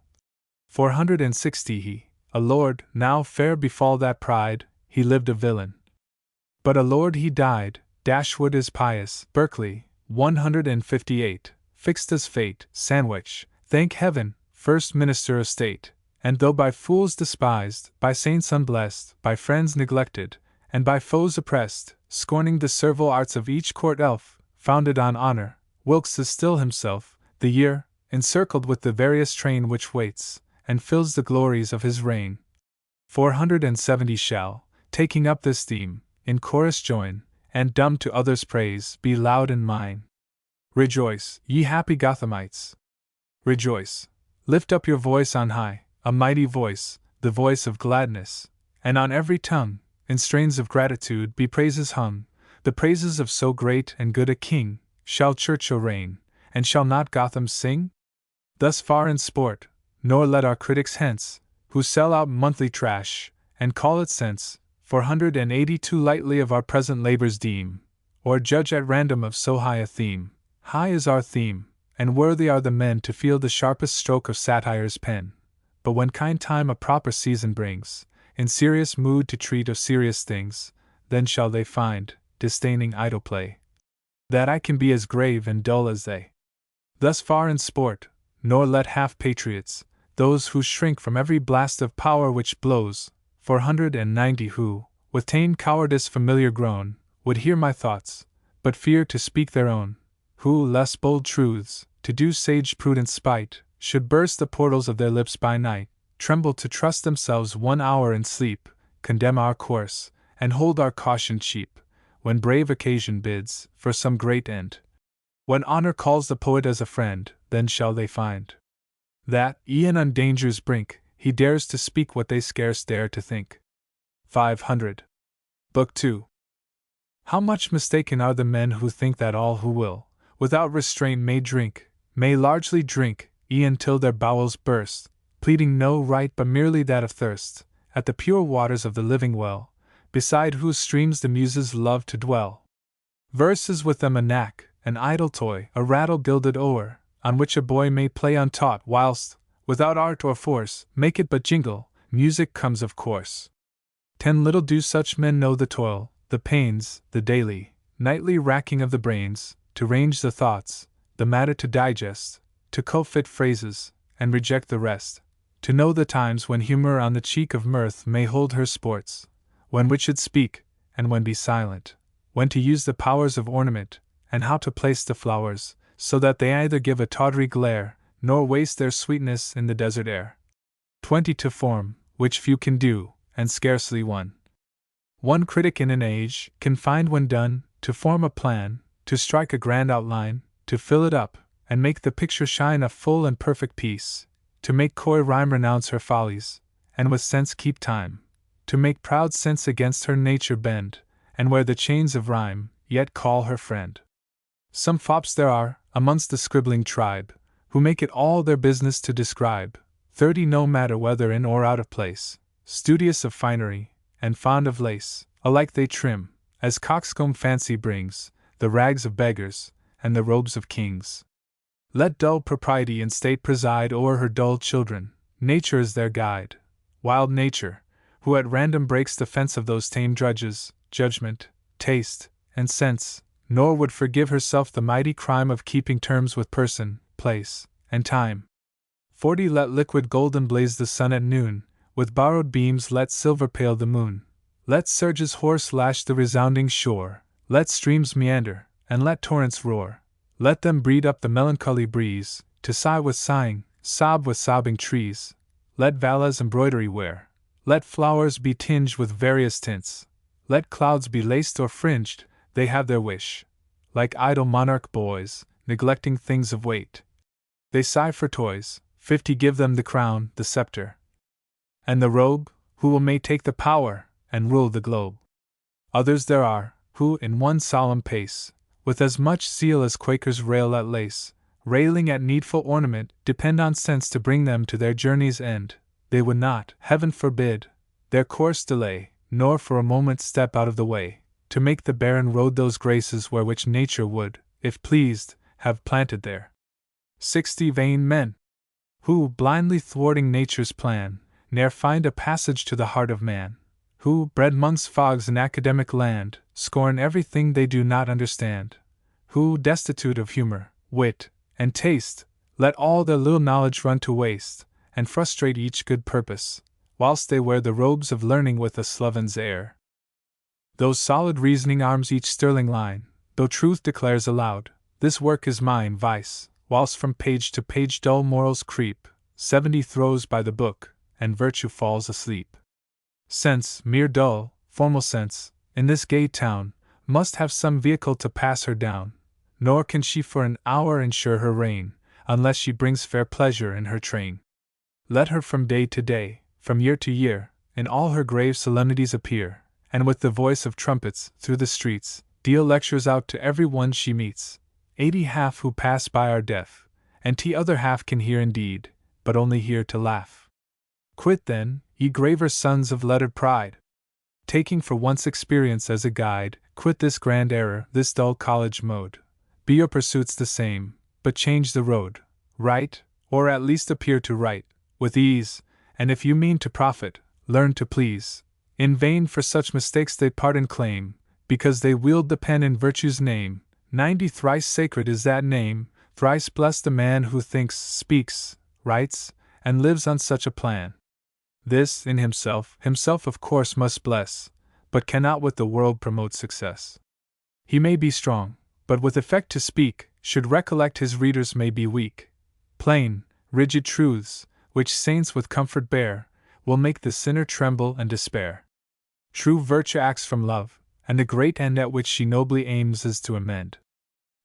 460 he, a lord, now fair befall that pride, he lived a villain. But a lord he died. Dashwood is pious. Berkeley, 158, fixed as fate. Sandwich, thank heaven, first minister of state, and though by fools despised, by saints unblessed, by friends neglected, and by foes oppressed, scorning the servile arts of each court elf, founded on honor, Wilkes is still himself, the year, encircled with the various train which waits, and fills the glories of his reign. 470 shall, taking up this theme, in chorus join, and dumb to others' praise, be loud in mine. Rejoice, ye happy Gothamites! Rejoice! Lift up your voice on high, a mighty voice, the voice of gladness, and on every tongue, in strains of gratitude be praises hung, the praises of so great and good a king. Shall Churchill reign, and shall not Gotham sing? Thus far in sport, nor let our critics hence, who sell out monthly trash, and call it sense, 482 lightly of our present labors deem, or judge at random of so high a theme. High is our theme, and worthy are the men to feel the sharpest stroke of satire's pen. But when kind time a proper season brings, in serious mood to treat of serious things, then shall they find, disdaining idle play, that I can be as grave and dull as they. Thus far in sport, nor let half-patriots, those who shrink from every blast of power which blows, 490 who, with tame cowardice familiar grown, would hear my thoughts, but fear to speak their own, who, less bold truths, to do sage prudence spite, should burst the portals of their lips by night, tremble to trust themselves 1 hour in sleep, condemn our course, and hold our caution cheap, when brave occasion bids, for some great end. When honor calls the poet as a friend, then shall they find that, e'en on danger's brink, he dares to speak what they scarce dare to think. 500. Book 2. How much mistaken are the men who think that all who will, without restraint may largely drink, e'en till their bowels burst, pleading no right but merely that of thirst, at the pure waters of the living well, beside whose streams the muses love to dwell. Verse is with them a knack, an idle toy, a rattle gilded o'er, on which a boy may play untaught, whilst, without art or force, make it but jingle, music comes of course. 10 little do such men know the toil, the pains, the daily, nightly racking of the brains, to range the thoughts, the matter to digest, to cull fit phrases, and reject the rest, to know the times when humor on the cheek of mirth may hold her sports, when which should speak, and when be silent, when to use the powers of ornament, and how to place the flowers, so that they either give a tawdry glare, nor waste their sweetness in the desert air. 20 to form, which few can do, and scarcely one. One critic in an age can find when done, to form a plan, to strike a grand outline, to fill it up, and make the picture shine a full and perfect piece, to make coy rhyme renounce her follies, and with sense keep time, to make proud sense against her nature bend, and wear the chains of rhyme, yet call her friend. Some fops there are, amongst the scribbling tribe, who make it all their business to describe, 30 no matter whether in or out of place, studious of finery, and fond of lace, alike they trim, as coxcomb fancy brings, the rags of beggars, and the robes of kings. Let dull propriety in state preside o'er her dull children, nature is their guide, wild nature, who at random breaks the fence of those tame drudges, judgment, taste, and sense, nor would forgive herself the mighty crime of keeping terms with person, place, and time. 40 Let liquid golden blaze the sun at noon, with borrowed beams let silver pale the moon. Let surges hoarse lash the resounding shore, let streams meander, and let torrents roar. Let them breed up the melancholy breeze, to sigh with sighing, sob with sobbing trees. Let valleys embroidery wear, let flowers be tinged with various tints. Let clouds be laced or fringed, they have their wish. Like idle monarch boys, neglecting things of weight, they sigh for toys. 50 Give them the crown, the scepter, and the robe, who may take the power, and rule the globe. Others there are, who, in one solemn pace, with as much zeal as Quakers rail at lace, railing at needful ornament, depend on sense to bring them to their journey's end. They would not, heaven forbid, their course delay, nor for a moment step out of the way, to make the barren road those graces where which nature would, if pleased, have planted there. 60 Vain men, who, blindly thwarting nature's plan, ne'er find a passage to the heart of man, who, bred 'mongst fogs in academic land, scorn everything they do not understand, who, destitute of humor, wit, and taste, let all their little knowledge run to waste, and frustrate each good purpose, whilst they wear the robes of learning with a sloven's air. Those solid reasoning arms each sterling line, though truth declares aloud, this work is mine, vice, whilst from page to page dull morals creep, 70 throws by the book, and virtue falls asleep. Sense, mere dull, formal sense, in this gay town, must have some vehicle to pass her down, nor can she for an hour ensure her reign, unless she brings fair pleasure in her train. Let her from day to day, from year to year, in all her grave solemnities appear, and with the voice of trumpets, through the streets, deal lectures out to every one she meets. 80 half who pass by are deaf, and other half can hear indeed, but only hear to laugh. Quit then, ye graver sons of lettered pride. Taking for once experience as a guide, quit this grand error, this dull college mode. Be your pursuits the same, but change the road. Write, or at least appear to write, with ease, and if you mean to profit, learn to please. In vain for such mistakes they pardon claim, because they wield the pen in virtue's name, 90 thrice sacred is that name, thrice blessed the man who thinks, speaks, writes, and lives on such a plan. This, in himself of course must bless, but cannot with the world promote success. He may be strong, but with effect to speak, should recollect his readers may be weak. Plain, rigid truths, which saints with comfort bear, will make the sinner tremble and despair. True virtue acts from love, and the great end at which she nobly aims is to amend.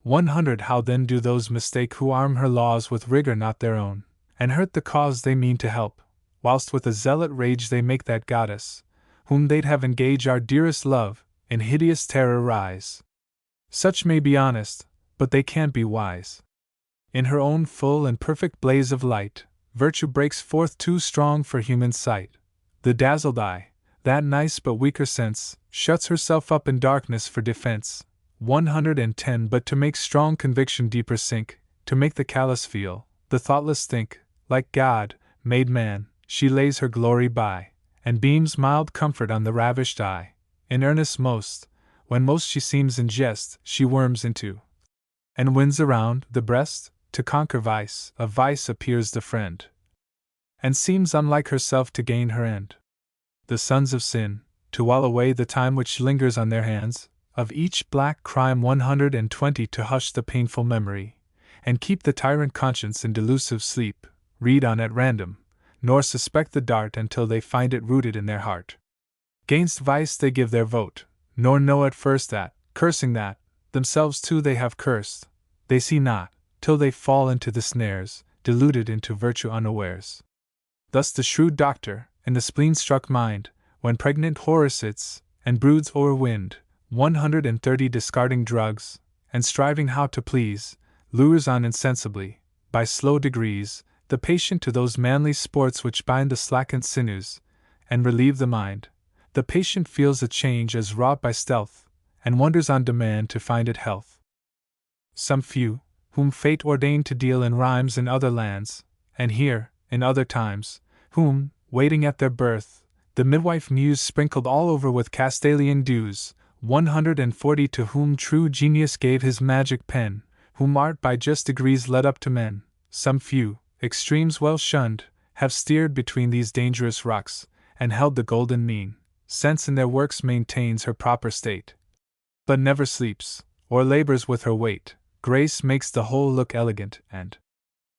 100 How then do those mistake who arm her laws with rigor not their own, and hurt the cause they mean to help, whilst with a zealot rage they make that goddess, whom they'd have engage our dearest love, in hideous terror rise. Such may be honest, but they can't be wise. In her own full and perfect blaze of light, virtue breaks forth too strong for human sight. The dazzled eye, that nice but weaker sense, shuts herself up in darkness for defense. 110 But to make strong conviction deeper sink, to make the callous feel, the thoughtless think, like God, made man, she lays her glory by, and beams mild comfort on the ravished eye. In earnest most, when most she seems in jest, she worms into, and wins around, the breast, to conquer vice, of vice appears the friend, and seems unlike herself to gain her end. The sons of sin, to while away the time which lingers on their hands, of each black crime 120 to hush the painful memory, and keep the tyrant conscience in delusive sleep, read on at random, nor suspect the dart until they find it rooted in their heart. 'Gainst vice they give their vote, nor know at first that, cursing that, themselves too they have cursed, they see not, till they fall into the snares, deluded into virtue unawares. Thus the shrewd doctor, in the spleen-struck mind, when pregnant horror sits, and broods o'er wind, 130 discarding drugs, and striving how to please, lures on insensibly, by slow degrees, the patient to those manly sports which bind the slackened sinews, and relieve the mind. The patient feels a change as wrought by stealth, and wonders on demand to find it health. Some few, whom fate ordained to deal in rhymes in other lands, and here, in other times, whom, waiting at their birth, the midwife Muse sprinkled all over with Castalian dews, 140 to whom true genius gave his magic pen, whom art by just degrees led up to men. Some few, extremes well shunned, have steered between these dangerous rocks, and held the golden mean. Sense in their works maintains her proper state, but never sleeps, or labors with her weight. Grace makes the whole look elegant and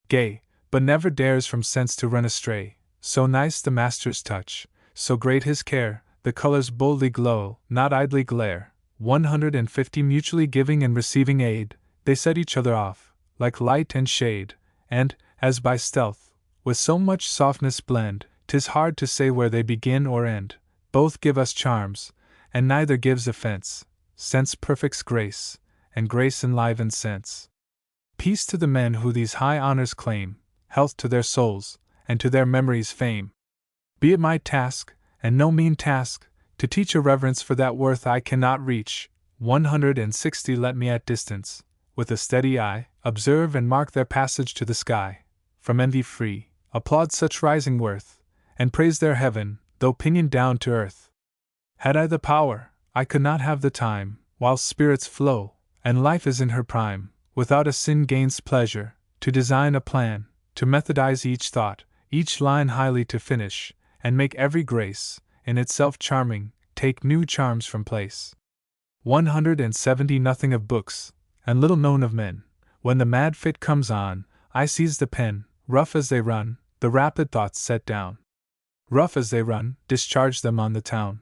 gay, but never dares from sense to run astray. So nice the master's touch, so great his care, the colors boldly glow, not idly glare. 150 Mutually giving and receiving aid, they set each other off, like light and shade, and, as by stealth, with so much softness blend, 'tis hard to say where they begin or end. Both give us charms, and neither gives offense. Sense perfects grace, and grace enlivens sense. Peace to the men who these high honors claim, health to their souls, and to their memories fame. Be it my task, and no mean task, to teach a reverence for that worth I cannot reach. 160 Let me at distance, with a steady eye, observe and mark their passage to the sky. From envy free, applaud such rising worth, and praise their heaven, though pinioned down to earth. Had I the power, I could not have the time, while spirits flow, and life is in her prime, without a sin gains pleasure, to design a plan, to methodize each thought, each line highly to finish, and make every grace, in itself charming, take new charms from place. 170 Nothing of books, and little known of men. When the mad fit comes on, I seize the pen, rough as they run, the rapid thoughts set down. Rough as they run, discharge them on the town.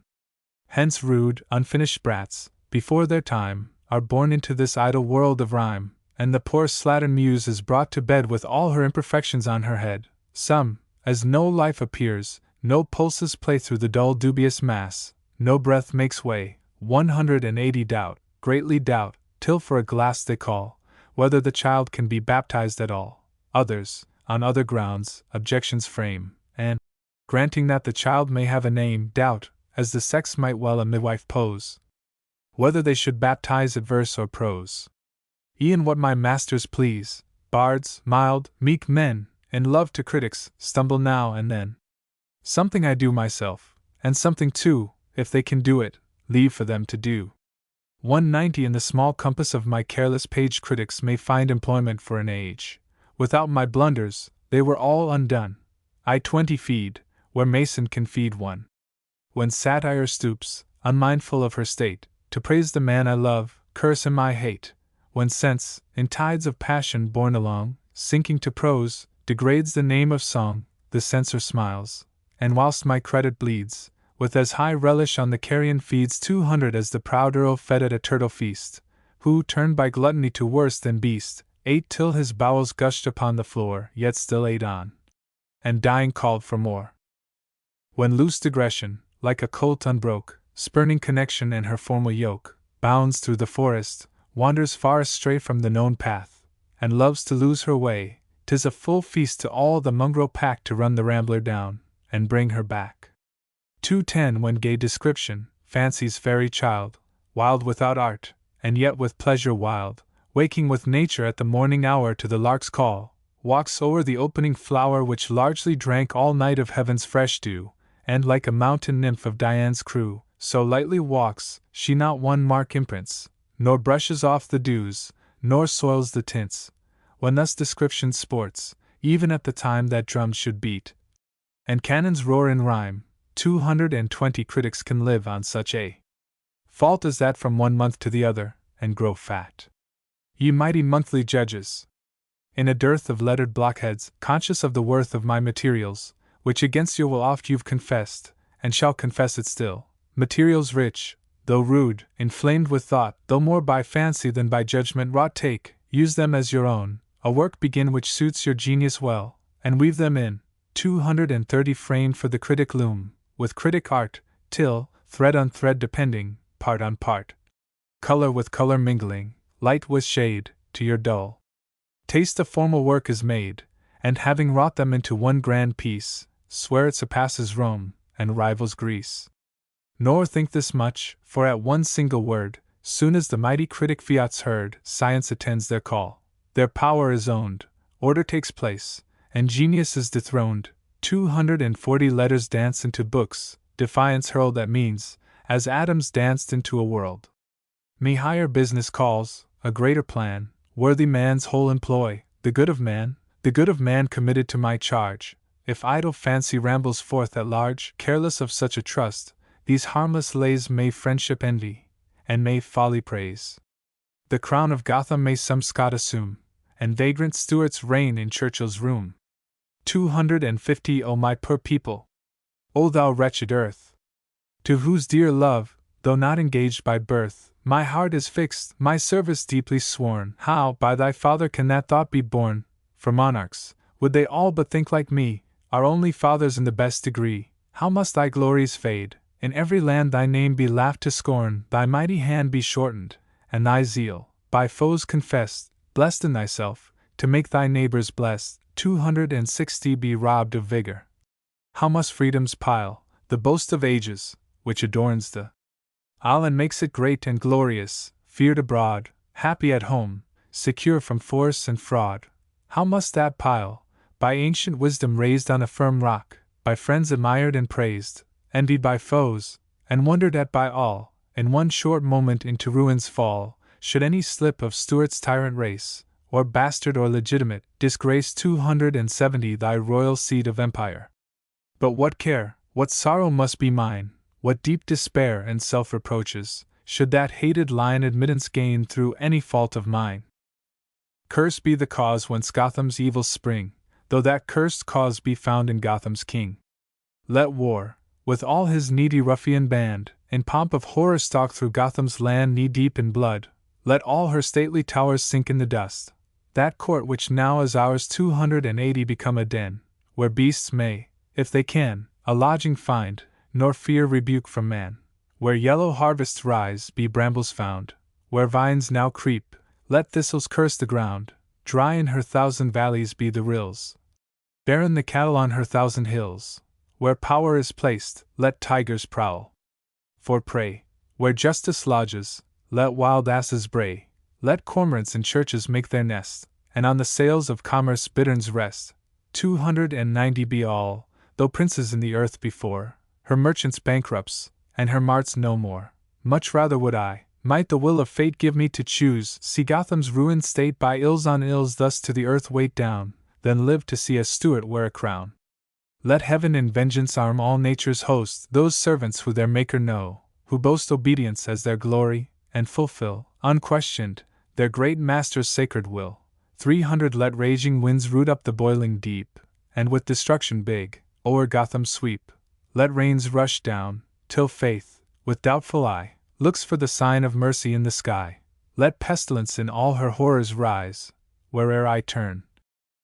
Hence rude, unfinished brats, before their time, are born into this idle world of rhyme, and the poor slattern muse is brought to bed with all her imperfections on her head. Some, as no life appears, no pulses play through the dull dubious mass, no breath makes way, 180 Doubt, greatly doubt, till for a glass they call, whether the child can be baptized at all. Others, on other grounds, objections frame, and, granting that the child may have a name, doubt, as the sex might well a midwife pose, whether they should baptize it verse or prose. E'en what my masters please, bards, mild, meek men, in love to critics, stumble now and then. Something I do myself, and something too, if they can do it, leave for them to do. 190 in the small compass of my careless page critics may find employment for an age. Without my blunders, they were all undone. I 20 feed, where Mason can feed one. When satire stoops, unmindful of her state, to praise the man I love, curse him I hate. When sense, in tides of passion borne along, sinking to prose, degrades the name of song, the censor smiles, and whilst my credit bleeds, with as high relish on the carrion feeds 200 as the proud earl fed at a turtle feast, who, turned by gluttony to worse than beast, ate till his bowels gushed upon the floor, yet still ate on, and dying called for more. When loose digression, like a colt unbroke, spurning connection and her formal yoke, bounds through the forest, wanders far astray from the known path, and loves to lose her way, 'tis a full feast to all the mongrel pack to run the rambler down, and bring her back. 210 When gay description, fancy's fairy child, wild without art, and yet with pleasure wild, waking with nature at the morning hour to the lark's call, walks o'er the opening flower which largely drank all night of heaven's fresh dew, and like a mountain nymph of Dian's crew, so lightly walks, she not one mark imprints, nor brushes off the dews, nor soils the tints, when thus description sports, even at the time that drums should beat, and cannons roar in rhyme. 220 critics can live on such a fault as that from 1 month to the other, and grow fat. Ye mighty monthly judges! In a dearth of lettered blockheads, conscious of the worth of my materials, which against you will oft you've confessed, and shall confess it still, materials rich, though rude, inflamed with thought, though more by fancy than by judgment wrought, take, use them as your own, a work begin which suits your genius well, and weave them in, 230 framed for the critic loom, with critic art, till, thread on thread depending, part on part, color with color mingling, light with shade, to your dull taste a formal work is made, and having wrought them into one grand piece, swear it surpasses Rome, and rivals Greece. Nor think this much, for at one single word, soon as the mighty critic fiat's heard, science attends their call, their power is owned, order takes place, and genius is dethroned. 240 letters dance into books, defiance hurled at means, as atoms danced into a world. Me higher business calls, a greater plan, worthy man's whole employ, the good of man committed to my charge. If idle fancy rambles forth at large, careless of such a trust, these harmless lays may friendship envy, and may folly praise. The crown of Gotham may some Scot assume, and vagrant Stuarts reign in Churchill's room. 250 O my poor people! O thou wretched earth! To whose dear love, though not engaged by birth, my heart is fixed, my service deeply sworn, how, by thy father, can that thought be born? For monarchs, would they all but think like me, are only fathers in the best degree. How must thy glories fade, in every land thy name be laughed to scorn, thy mighty hand be shortened, and thy zeal, by foes confessed, blessed in thyself, to make thy neighbors blessed, 260 be robbed of vigor. How must freedom's pile, the boast of ages, which adorns the isle and makes it great and glorious, feared abroad, happy at home, secure from force and fraud, how must that pile, by ancient wisdom raised on a firm rock, by friends admired and praised, envied by foes, and wondered at by all, in one short moment into ruins fall, should any slip of Stuart's tyrant race, or bastard or legitimate, disgrace 270 thy royal seat of empire. But what care, what sorrow must be mine, what deep despair and self-reproaches, should that hated line admittance gain through any fault of mine. Cursed be the cause whence Gotham's evils spring, though that cursed cause be found in Gotham's king. Let war, with all his needy ruffian band, in pomp of horror stalk through Gotham's land knee-deep in blood, let all her stately towers sink in the dust, that court which now is ours 280 become a den, where beasts may, if they can, a lodging find, nor fear rebuke from man. Where yellow harvests rise, be brambles found. Where vines now creep, let thistles curse the ground. Dry in her 1,000 valleys be the rills, barren the cattle on her 1,000 hills. Where power is placed, let tigers prowl for prey. Where justice lodges, let wild asses bray. Let cormorants in churches make their nest, and on the sails of commerce bitterns rest. 290 be all, though princes in the earth before, her merchants bankrupts, and her marts no more. Much rather would I, Might the will of fate give me to choose, see Gotham's ruined state by ills on ills thus to the earth weighed down, then live to see a Stuart wear a crown. Let heaven in vengeance arm all nature's host, those servants who their Maker know, who boast obedience as their glory, and fulfill, unquestioned, their great Master's sacred will. 300 Let raging winds root up the boiling deep, and with destruction big, o'er Gotham sweep. Let rains rush down, till faith, with doubtful eye, looks for the sign of mercy in the sky. Let pestilence in all her horrors rise, where'er I turn.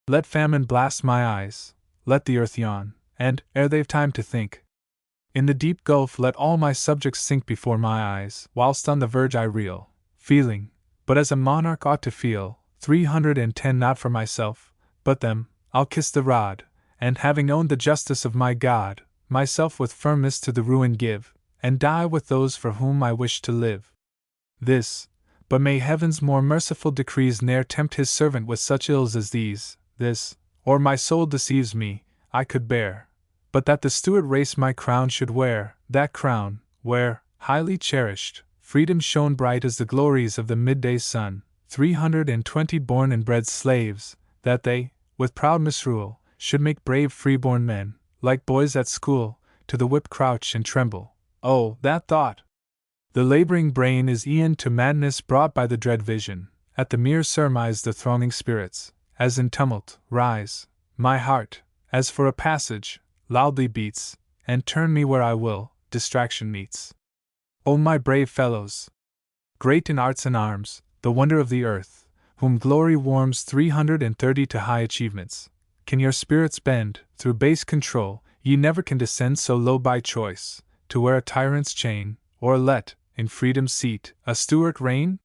Let famine blast my eyes, let the earth yawn, and, ere they've time to think, in the deep gulf let all my subjects sink before my eyes, whilst on the verge I reel, feeling, but as a monarch ought to feel. 310 Not for myself, but them, I'll kiss the rod, and having owned the justice of my God, myself with firmness to the ruin give, and die with those for whom I wish to live. This, but may heaven's more merciful decrees ne'er tempt his servant with such ills as these. This, or my soul deceives me, I could bear, but that the Stuart race my crown should wear, that crown, where, highly cherished, freedom shone bright as the glories of the midday sun. 320 Born and bred slaves, that they, with proud misrule, should make brave freeborn men, like boys at school, to the whip crouch and tremble. Oh, that thought! The laboring brain is e'en to madness brought by the dread vision. At the mere surmise the thronging spirits, as in tumult, rise. My heart, as for a passage, loudly beats, and turn me where I will, distraction meets. O my brave fellows! Great in arts and arms, the wonder of the earth, whom glory warms 330 to high achievements. Can your spirits bend, through base control, ye never can descend so low by choice, to wear a tyrant's chain, or let, in freedom's seat, a Stuart reign?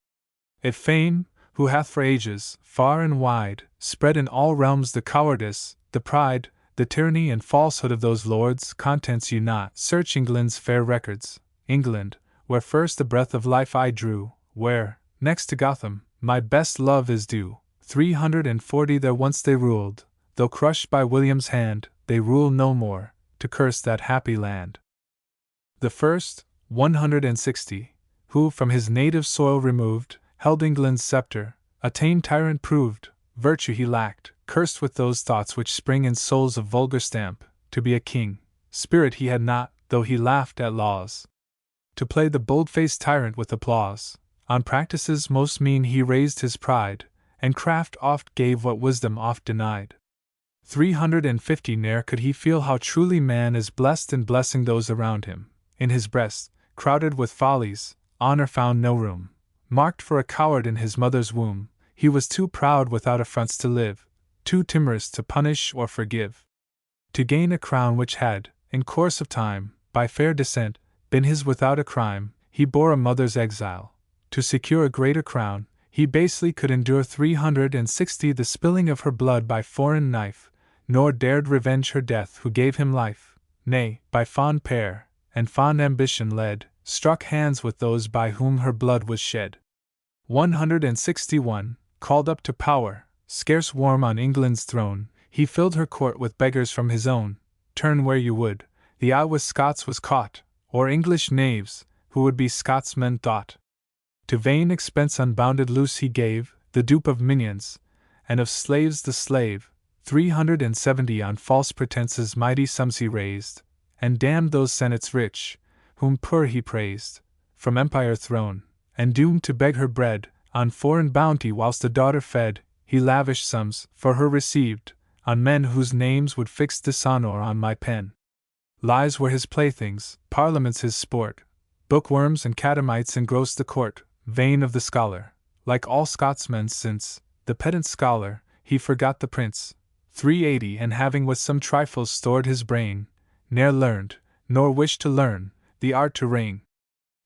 It fame, who hath for ages, far and wide, spread in all realms the cowardice, the pride, the tyranny and falsehood of those lords, contents you not. Search England's fair records, England, where first the breath of life I drew, where, next to Gotham, my best love is due. 340 There once they ruled, though crushed by William's hand, they rule no more, to curse that happy land. The first, 160, who, from his native soil removed, held England's sceptre, a tame tyrant proved, virtue he lacked, cursed with those thoughts which spring in souls of vulgar stamp, to be a king, spirit he had not, though he laughed at laws. To play the bold-faced tyrant with applause, on practices most mean he raised his pride, and craft oft gave what wisdom oft denied. 350 Ne'er could he feel how truly man is blessed in blessing those around him. In his breast, crowded with follies, honor found no room. Marked for a coward in his mother's womb, he was too proud without affronts to live, too timorous to punish or forgive. To gain a crown which had, in course of time, by fair descent, been his without a crime, he bore a mother's exile. To secure a greater crown, he basely could endure 360 the spilling of her blood by foreign knife, nor dared revenge her death who gave him life, nay, by fond prayer, and fond ambition led, struck hands with those by whom her blood was shed. 161, called up to power, scarce warm on England's throne, he filled her court with beggars from his own. Turn where you would, the eye with Scots was caught, or English knaves, who would be Scotsmen thought. To vain expense unbounded loose he gave, the dupe of minions, and of slaves the slave. 370 on false pretenses mighty sums he raised, and damned those senates rich, whom poor he praised, from empire thrown, and doomed to beg her bread, on foreign bounty whilst a daughter fed, he lavished sums, for her received, on men whose names would fix dishonor on my pen. Lies were his playthings, parliaments his sport, bookworms and catamites engrossed the court, vain of the scholar, like all Scotsmen since, the pedant scholar, he forgot the prince. 380 And having with some trifles stored his brain, ne'er learned, nor wished to learn, the art to reign.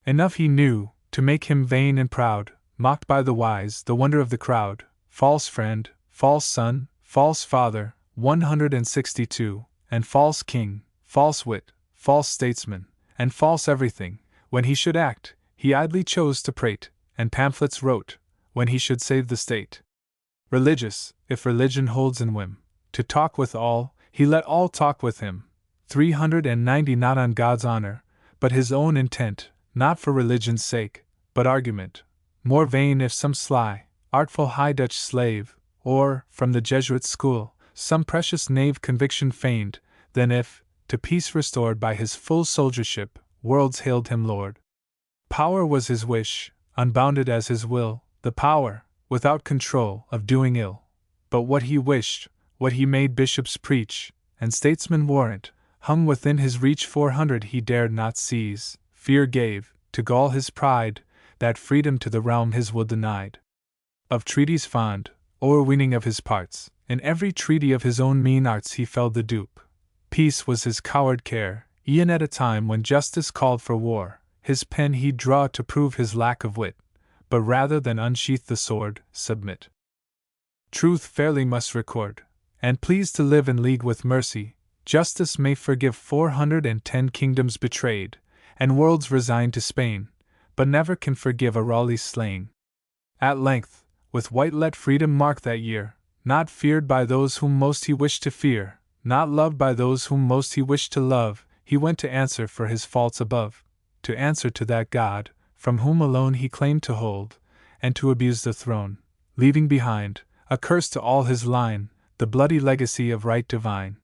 Enough he knew, to make him vain and proud, mocked by the wise, the wonder of the crowd, false friend, false son, false father, 162, and false king, false wit, false statesman, and false everything. When he should act, he idly chose to prate, and pamphlets wrote, when he should save the state. Religious, if religion holds in whim, to talk with all, he let all talk with him. 390 Not on God's honor, but his own intent, not for religion's sake, but argument, more vain if some sly, artful High Dutch slave, or, from the Jesuit school, some precious knave conviction feigned, than if, to peace restored by his full soldiership, worlds hailed him lord. Power was his wish, unbounded as his will, the power, without control, of doing ill. But what he wished, what he made bishops preach, and statesmen warrant, hung within his reach. 400 he dared not seize, fear gave, to gall his pride, that freedom to the realm his will denied. Of treaties fond, o'erweening of his parts, in every treaty of his own mean arts he fell the dupe. Peace was his coward care, e'en at a time when justice called for war, his pen he'd draw to prove his lack of wit, but rather than unsheath the sword, submit. Truth fairly must record, and please to live in league with mercy. Justice may forgive 410 kingdoms betrayed, and worlds resigned to Spain, but never can forgive a Raleigh slain. At length, with white let freedom mark that year, not feared by those whom most he wished to fear, not loved by those whom most he wished to love, he went to answer for his faults above, to answer to that God, from whom alone he claimed to hold, and to abuse the throne, leaving behind, a curse to all his line, the bloody legacy of right divine.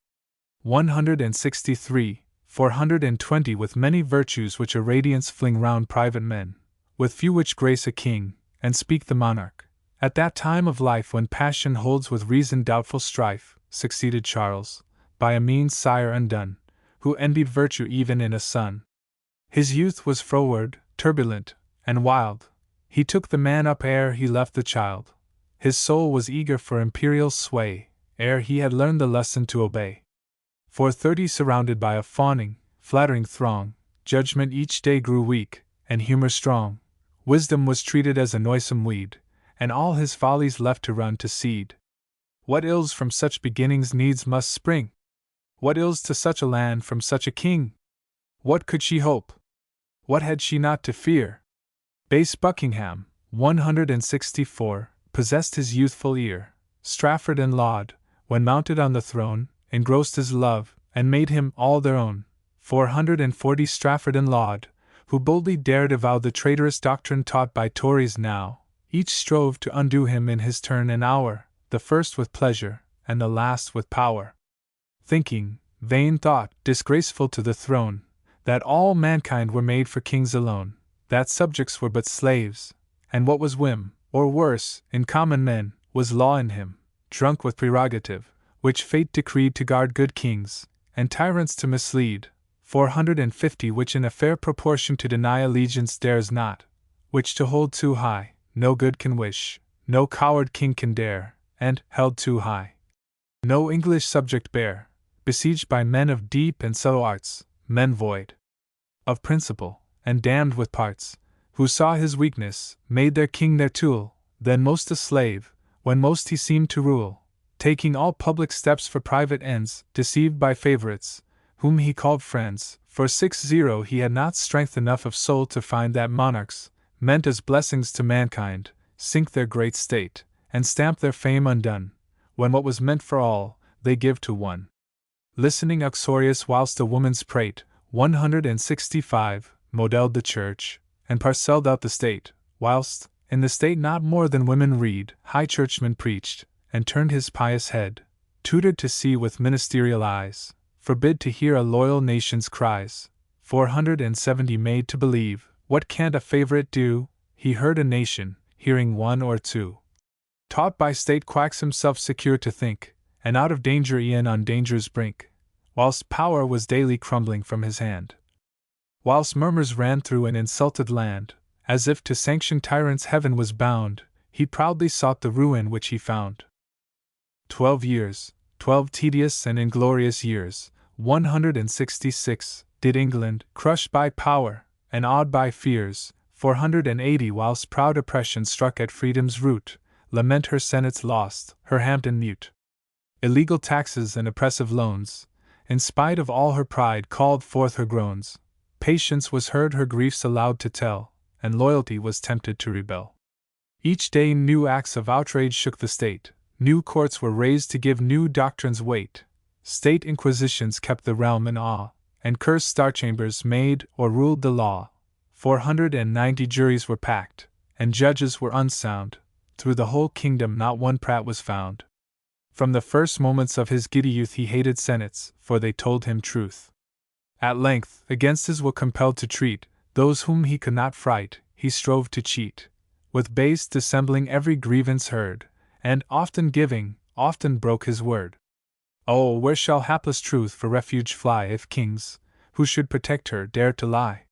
163, 420 with many virtues which a radiance fling round private men, with few which grace a king, and speak the monarch. At that time of life when passion holds with reason doubtful strife, succeeded Charles, by a mean sire undone, who envied virtue even in a son. His youth was froward, turbulent, and wild. He took the man up ere he left the child. His soul was eager for imperial sway, ere he had learned the lesson to obey. For 30 surrounded by a fawning, flattering throng, judgment each day grew weak, and humor strong. Wisdom was treated as a noisome weed, and all his follies left to run to seed. What ills from such beginnings needs must spring? What ills to such a land from such a king? What could she hope? What had she not to fear? Base Buckingham, 164, possessed his youthful ear. Strafford and Laud, when mounted on the throne, engrossed his love, and made him all their own. 440 Strafford and Laud, who boldly dared avow the traitorous doctrine taught by Tories now, each strove to undo him in his turn and hour, the first with pleasure, and the last with power. Thinking, vain thought, disgraceful to the throne, that all mankind were made for kings alone, that subjects were but slaves, and what was whim, or worse, in common men, was law in him, drunk with prerogative, which fate decreed to guard good kings, and tyrants to mislead. 450 which in a fair proportion to deny allegiance dares not, which to hold too high, no good can wish, no coward king can dare, and, held too high, no English subject bear, besieged by men of deep and subtle arts, men void of principle, and damned with parts, who saw his weakness, made their king their tool, then most a slave, when most he seemed to rule, taking all public steps for private ends, deceived by favorites, whom he called friends. For 60 he had not strength enough of soul to find that monarchs, meant as blessings to mankind, sink their great state, and stamp their fame undone, when what was meant for all, they give to one. Listening uxorious whilst a woman's prate, 165, modelled the church, and parcelled out the state, whilst, in the state not more than women read, high churchman preached, and turned his pious head, tutored to see with ministerial eyes, forbid to hear a loyal nation's cries. 470 made to believe, what can't a favorite do? He heard a nation, hearing one or two. Taught by state quacks himself secure to think, and out of danger e'en on danger's brink, whilst power was daily crumbling from his hand. Whilst murmurs ran through an insulted land, as if to sanction tyrants heaven was bound, he proudly sought the ruin which he found. 12 years, 12 tedious and inglorious years, 166, did England, crushed by power, and awed by fears, 480 whilst proud oppression struck at freedom's root, lament her senates lost, her Hampden mute. Illegal taxes and oppressive loans, in spite of all her pride called forth her groans. Patience was heard her griefs aloud to tell, and loyalty was tempted to rebel. Each day new acts of outrage shook the state, new courts were raised to give new doctrines weight. State inquisitions kept the realm in awe, and cursed star chambers made or ruled the law. 490 juries were packed, and judges were unsound. Through the whole kingdom not one prat was found. From the first moments of his giddy youth he hated senates, for they told him truth. At length, against his will compelled to treat, those whom he could not fright, he strove to cheat. With base dissembling every grievance heard, and often giving, often broke his word. Oh, where shall hapless truth for refuge fly if kings, who should protect her, dare to lie?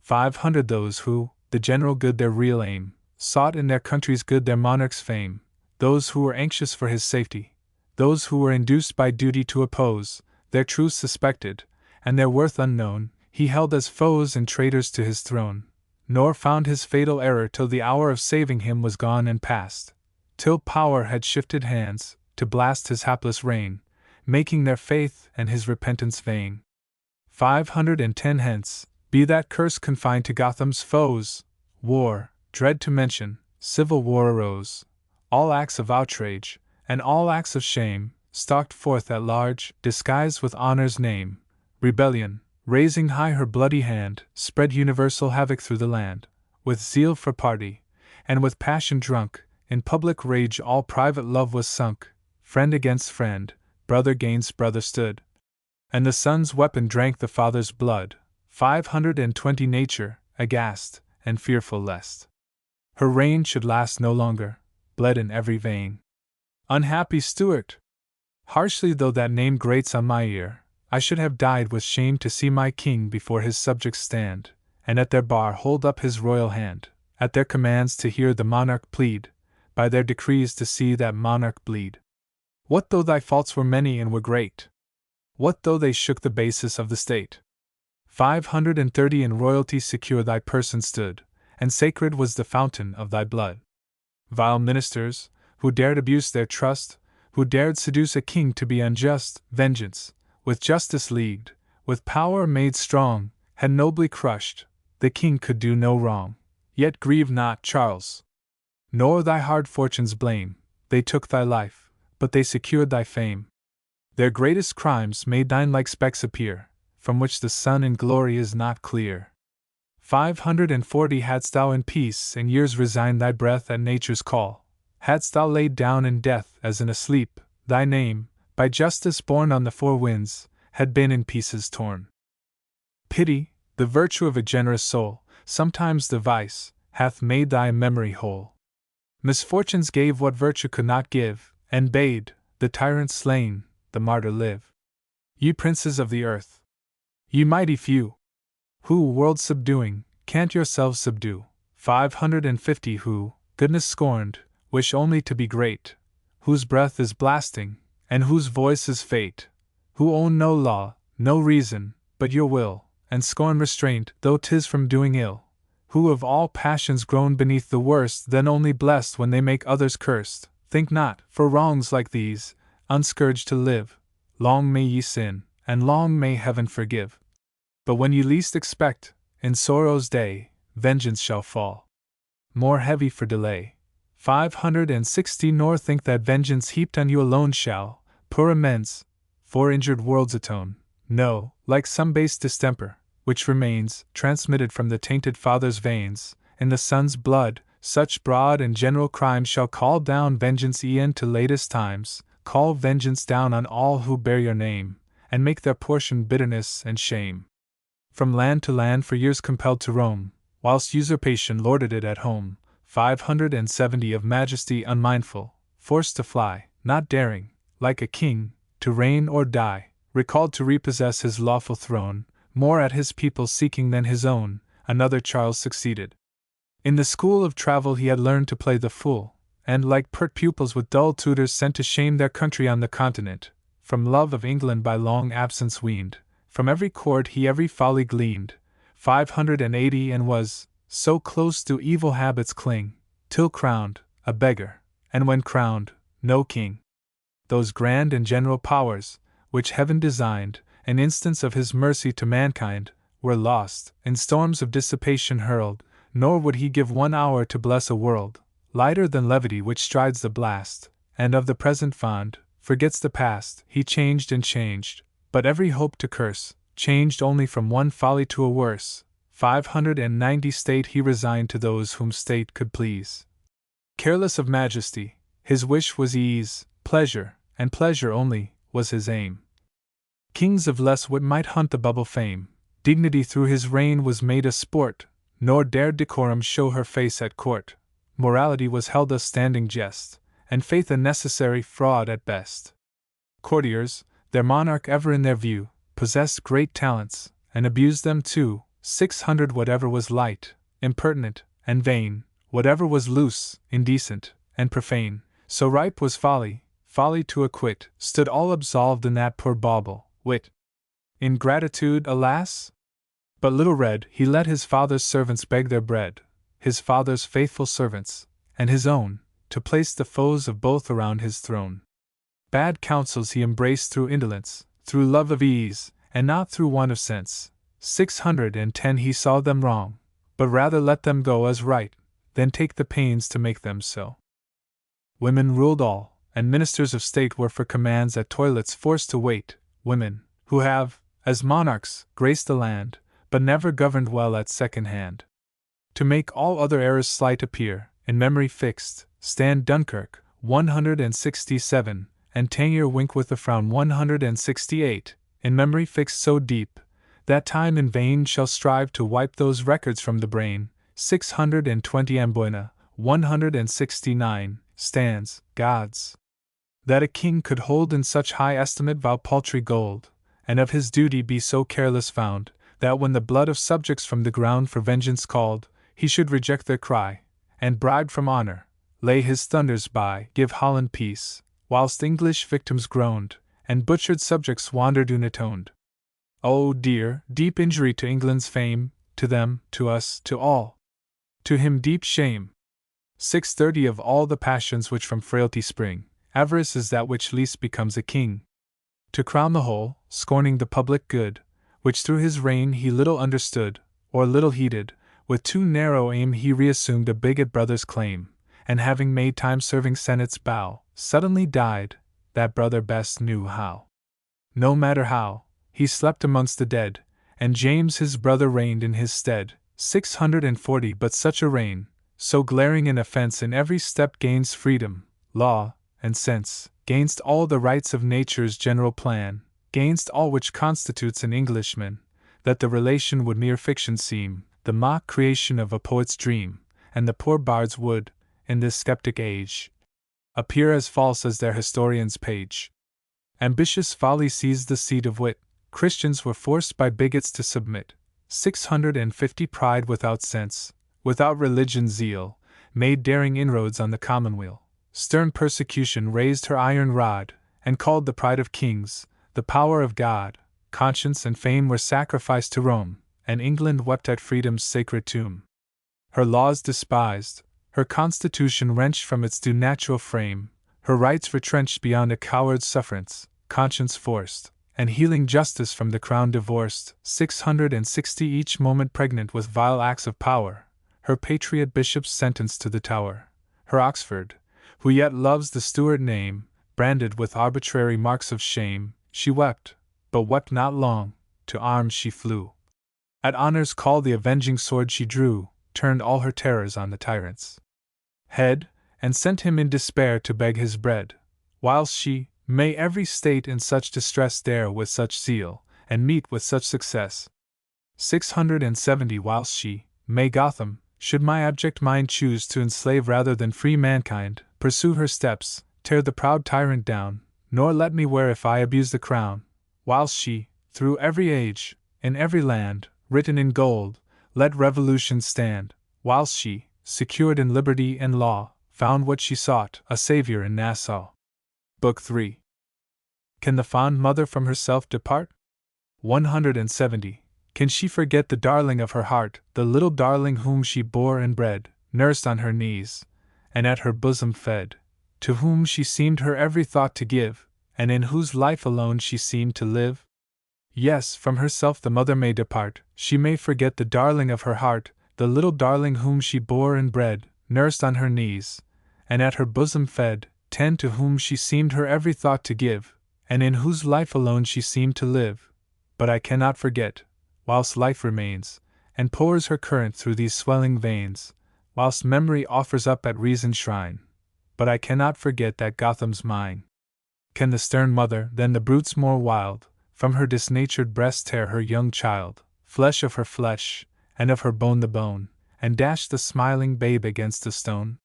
500 those who, the general good their real aim, sought in their country's good their monarch's fame, those who were anxious for his safety, those who were induced by duty to oppose, their truth suspected, and their worth unknown, he held as foes and traitors to his throne, nor found his fatal error till the hour of saving him was gone and past, till power had shifted hands, to blast his hapless reign, making their faith and his repentance vain. 510 hence, be that curse confined to Gotham's foes, war, dread to mention, civil war arose, all acts of outrage, and all acts of shame, stalked forth at large, disguised with honor's name. Rebellion, raising high her bloody hand, spread universal havoc through the land. With zeal for party, and with passion drunk, in public rage all private love was sunk. Friend against friend, brother against brother stood, and the son's weapon drank the father's blood. 520 nature, aghast, and fearful lest her reign should last no longer, bled in every vein. Unhappy Stuart! Harshly though that name grates on my ear, I should have died with shame to see my king before his subjects stand, and at their bar hold up his royal hand, at their commands to hear the monarch plead, by their decrees to see that monarch bleed. What though thy faults were many and were great? What though they shook the basis of the state? 530 in royalty secure thy person stood, and sacred was the fountain of thy blood. Vile ministers, who dared abuse their trust, who dared seduce a king to be unjust, vengeance, with justice leagued, with power made strong, had nobly crushed, the king could do no wrong. Yet grieve not, Charles, nor thy hard fortunes blame, they took thy life, but they secured thy fame. Their greatest crimes made thine like specks appear, from which the sun in glory is not clear. 540 hadst thou in peace and years resigned thy breath at nature's call, hadst thou laid down in death as in a sleep, thy name, by justice borne on the four winds, had been in pieces torn. Pity, the virtue of a generous soul, sometimes the vice, hath made thy memory whole. Misfortunes gave what virtue could not give, and bade the tyrant slain, the martyr live. Ye princes of the earth, ye mighty few, who, world subduing, can't yourselves subdue. 550 who, goodness scorned, wish only to be great, whose breath is blasting, and whose voice is fate, who own no law, no reason, but your will, and scorn restraint, though 'tis from doing ill, who of all passions groan beneath the worst, then only blessed when they make others cursed, think not, for wrongs like these, unscourged to live, long may ye sin, and long may heaven forgive. But when ye least expect, in sorrow's day, vengeance shall fall, more heavy for delay. 560 nor think that vengeance heaped on you alone shall, poor amends, for injured worlds atone. No, like some base distemper, which remains, transmitted from the tainted father's veins, in the son's blood, such broad and general crime shall call down vengeance e'en to latest times, call vengeance down on all who bear your name, and make their portion bitterness and shame. From land to land for years compelled to roam, whilst usurpation lorded it at home, 570 of majesty unmindful, forced to fly, not daring, like a king, to reign or die, recalled to repossess his lawful throne, more at his people's seeking than his own, another Charles succeeded. In the school of travel he had learned to play the fool, and like pert pupils with dull tutors sent to shame their country on the continent, from love of England by long absence weaned, from every court he every folly gleaned, 580 and was, so close do evil habits cling, till crowned, a beggar, and when crowned, no king. Those grand and general powers, which heaven designed, an instance of his mercy to mankind, were lost, in storms of dissipation hurled, nor would he give 1 hour to bless a world, lighter than levity which strides the blast, and of the present fond, forgets the past. He changed and changed, but every hope to curse, changed only from one folly to a worse. 590 state he resigned to those whom state could please. Careless of majesty, his wish was ease, pleasure, and pleasure only was his aim. Kings of less wit might hunt the bubble fame, dignity through his reign was made a sport, nor dared decorum show her face at court. Morality was held a standing jest, and faith a necessary fraud at best. Courtiers, their monarch ever in their view, possessed great talents, and abused them too. 600 whatever was light, impertinent, and vain, whatever was loose, indecent, and profane, so ripe was folly, folly to acquit, stood all absolved in that poor bauble, wit. Ingratitude, alas? But little read, he let his father's servants beg their bread, his father's faithful servants, and his own, to place the foes of both around his throne. Bad counsels he embraced through indolence, through love of ease, and not through want of sense. 610 he saw them wrong, but rather let them go as right, than take the pains to make them so. Women ruled all, and ministers of state were for commands at toilets forced to wait, women, who have, as monarchs, graced the land, but never governed well at second hand. To make all other errors slight appear, in memory fixed, stand Dunkirk, 167, and Tangier wink with a frown 168, in memory fixed so deep, that time in vain shall strive to wipe those records from the brain. 620 Amboina, 169, stands, gods. That a king could hold in such high estimate vow paltry gold, and of his duty be so careless found, that when the blood of subjects from the ground for vengeance called, he should reject their cry, and bribed from honor, lay his thunders by, give Holland peace, whilst English victims groaned, and butchered subjects wandered unatoned. Oh dear, deep injury to England's fame, to them, to us, to all. To him deep shame. 630 Of all the passions which from frailty spring, avarice is that which least becomes a king. To crown the whole, scorning the public good, which through his reign he little understood, or little heeded, with too narrow aim he reassumed a bigot brother's claim, and having made time-serving senates bow, suddenly died, that brother best knew how. No matter how, he slept amongst the dead, and James his brother reigned in his stead. 640 But such a reign, so glaring an offense in every step gains freedom, law, and sense, gainst all the rights of nature's general plan, gainst all which constitutes an Englishman, that the relation would mere fiction seem, the mock creation of a poet's dream, and the poor bards would, in this skeptic age, appear as false as their historian's page. Ambitious folly seized the seat of wit, Christians were forced by bigots to submit. 650 Pride without sense, without religion zeal, made daring inroads on the commonweal. Stern persecution raised her iron rod, and called the pride of kings, the power of God. Conscience and fame were sacrificed to Rome, and England wept at freedom's sacred tomb. Her laws despised, her constitution wrenched from its due natural frame, her rights retrenched beyond a coward's sufferance, conscience forced, and healing justice from the crown divorced. 660 Each moment pregnant with vile acts of power, her patriot bishops sentenced to the Tower. Her Oxford, who yet loves the Stuart name, branded with arbitrary marks of shame, she wept, but wept not long, to arms she flew. At honor's call the avenging sword she drew, turned all her terrors on the tyrant's head, and sent him in despair to beg his bread, whilst she, may every state in such distress dare with such zeal, and meet with such success. 670 Whilst she, may Gotham, should my abject mind choose to enslave rather than free mankind, pursue her steps, tear the proud tyrant down, nor let me wear if I abuse the crown, whilst she, through every age, in every land, written in gold, let revolution stand, whilst she, secured in liberty and law, found what she sought, a savior in Nassau. Book 3. Can the fond mother from herself depart? 170. Can she forget the darling of her heart, the little darling whom she bore and bred, nursed on her knees, and at her bosom fed, to whom she seemed her every thought to give, and in whose life alone she seemed to live? Yes, from herself the mother may depart, she may forget the darling of her heart, the little darling whom she bore and bred, nursed on her knees, and at her bosom fed, to whom she seemed her every thought to give, and in whose life alone she seemed to live. But I cannot forget, whilst life remains, and pours her current through these swelling veins, whilst memory offers up at reason's shrine. But I cannot forget that Gotham's mine. Can the stern mother, then the brutes more wild, from her disnatured breast tear her young child, flesh of her flesh, and of her bone the bone, and dash the smiling babe against a stone?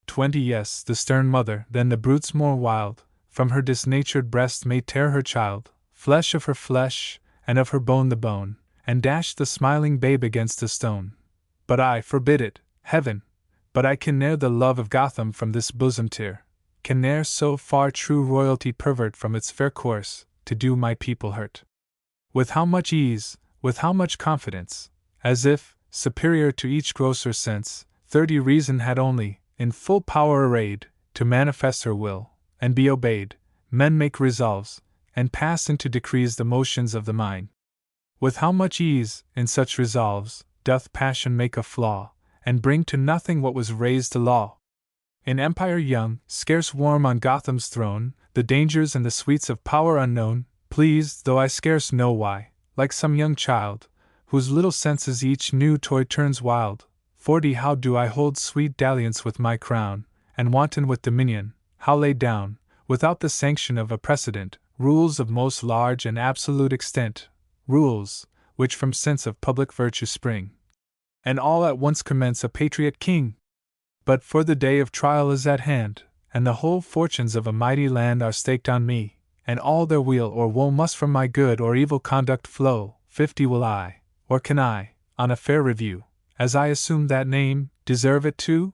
20 Yes, the stern mother, then the brutes more wild, from her disnatured breast may tear her child, flesh of her flesh, and of her bone the bone, and dash the smiling babe against a stone. But I forbid it, heaven! But I can ne'er the love of Gotham from this bosom tear, can ne'er so far true royalty pervert from its fair course, to do my people hurt. With how much ease, with how much confidence, as if, superior to each grosser sense, 30 reason had only, in full power arrayed, to manifest her will, and be obeyed, men make resolves, and pass into decrees the motions of the mind. With how much ease, in such resolves, doth passion make a flaw, and bring to nothing what was raised to law. In empire young, scarce warm on Gotham's throne, the dangers and the sweets of power unknown, pleased, though I scarce know why, like some young child, whose little senses each new toy turns wild. 40 How do I hold sweet dalliance with my crown, and wanton with dominion, how lay down, without the sanction of a precedent, rules of most large and absolute extent, rules, which from sense of public virtue spring, and all at once commence a patriot king? But for the day of trial is at hand, and the whole fortunes of a mighty land are staked on me, and all their weal or woe must from my good or evil conduct flow. 50 Will I, or can I, on a fair review, as I assume that name, deserve it too?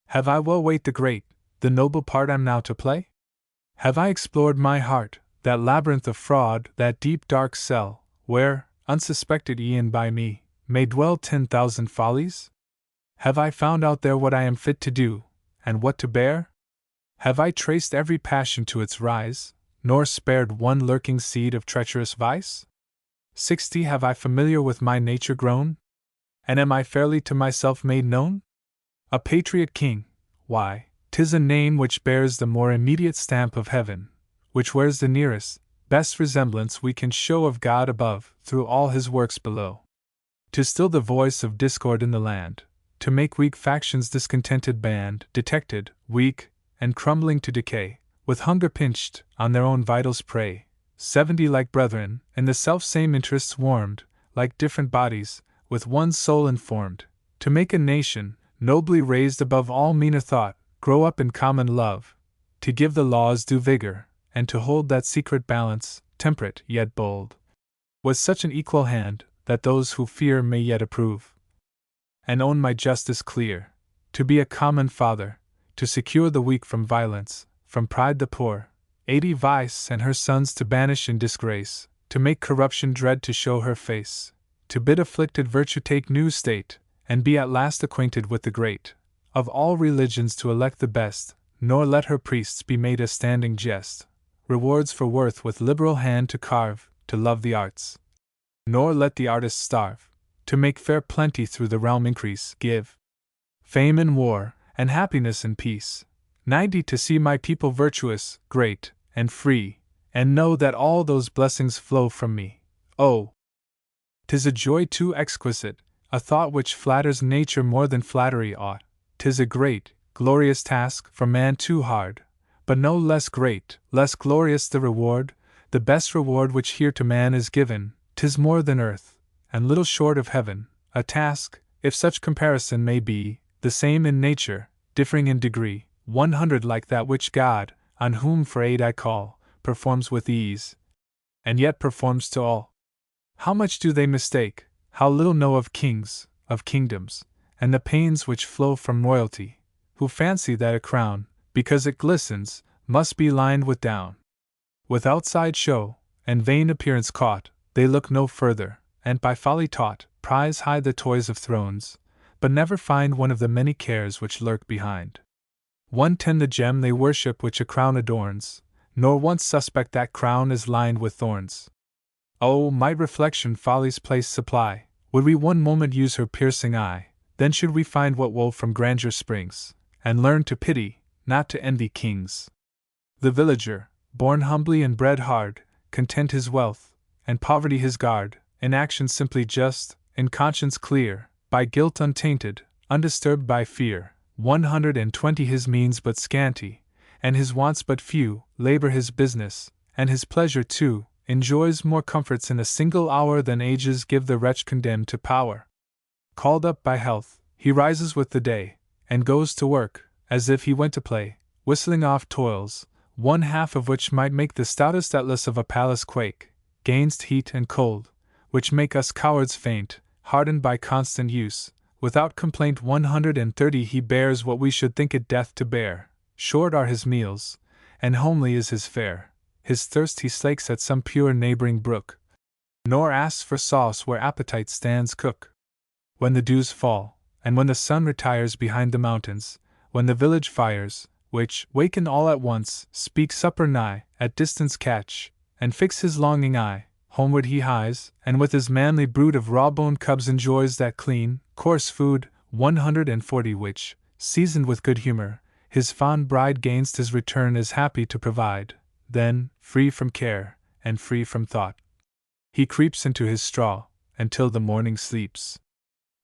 Have I well weighed the great, the noble part I'm now to play? Have I explored my heart, that labyrinth of fraud, that deep dark cell, where, unsuspected e'en by me, may dwell 10,000 follies? Have I found out there what I am fit to do, and what to bear? Have I traced every passion to its rise, nor spared one lurking seed of treacherous vice? 60 Have I familiar with my nature grown? And am I fairly to myself made known? A patriot king, why, 'tis a name which bears the more immediate stamp of heaven, which wears the nearest, best resemblance we can show of God above, through all his works below. To still the voice of discord in the land, to make weak factions discontented band, detected, weak, and crumbling to decay, with hunger pinched, on their own vitals prey. 70 Like brethren, in the self-same interests warmed, like different bodies, with one soul informed, to make a nation, nobly raised above all meaner thought, grow up in common love, to give the laws due vigor, and to hold that secret balance, temperate yet bold, with such an equal hand, that those who fear may yet approve, and own my justice clear, to be a common father, to secure the weak from violence, from pride the poor, 80 Vice and her sons to banish in disgrace, to make corruption dread to show her face, to bid afflicted virtue take new state, and be at last acquainted with the great, of all religions to elect the best, nor let her priests be made a standing jest, rewards for worth with liberal hand to carve, to love the arts, nor let the artist starve, to make fair plenty through the realm increase, give fame in war, and happiness in peace. 90 To see my people virtuous, great, and free, and know that all those blessings flow from me. Oh! 'Tis a joy too exquisite, a thought which flatters nature more than flattery ought. 'Tis a great, glorious task, for man too hard, but no less great, less glorious the reward, the best reward which here to man is given. 'Tis more than earth, and little short of heaven, a task, if such comparison may be, the same in nature, differing in degree, 100 like that which God, on whom for aid I call, performs with ease, and yet performs to all. How much do they mistake, how little know of kings, of kingdoms, and the pains which flow from royalty, who fancy that a crown, because it glistens, must be lined with down. With outside show, and vain appearance caught, they look no further, and by folly taught, prize high the toys of thrones, but never find one of the many cares which lurk behind. 110 The gem they worship which a crown adorns, nor once suspect that crown is lined with thorns. Oh, might reflection folly's place supply, would we one moment use her piercing eye, then should we find what woe from grandeur springs, and learn to pity, not to envy kings. The villager, born humbly and bred hard, content his wealth, and poverty his guard, in action simply just, in conscience clear, by guilt untainted, undisturbed by fear. 120 His means but scanty, and his wants but few, labor his business, and his pleasure too, enjoys more comforts in a single hour than ages give the wretch condemned to power. Called up by health, he rises with the day, and goes to work, as if he went to play, whistling off toils, one half of which might make the stoutest atlas of a palace quake, gainst heat and cold, which make us cowards faint, hardened by constant use. Without complaint 130 he bears what we should think it death to bear. Short are his meals, and homely is his fare. His thirst he slakes at some pure neighboring brook, nor asks for sauce where appetite stands cook. When the dews fall, and when the sun retires behind the mountains, when the village fires, which, waken all at once, speak supper nigh, at distance catch, and fix his longing eye, homeward he hies, and with his manly brood of raw-boned cubs enjoys that clean, coarse food, 140 which, seasoned with good humor, his fond bride gainst his return is happy to provide. Then, free from care, and free from thought, he creeps into his straw, until the morning sleeps.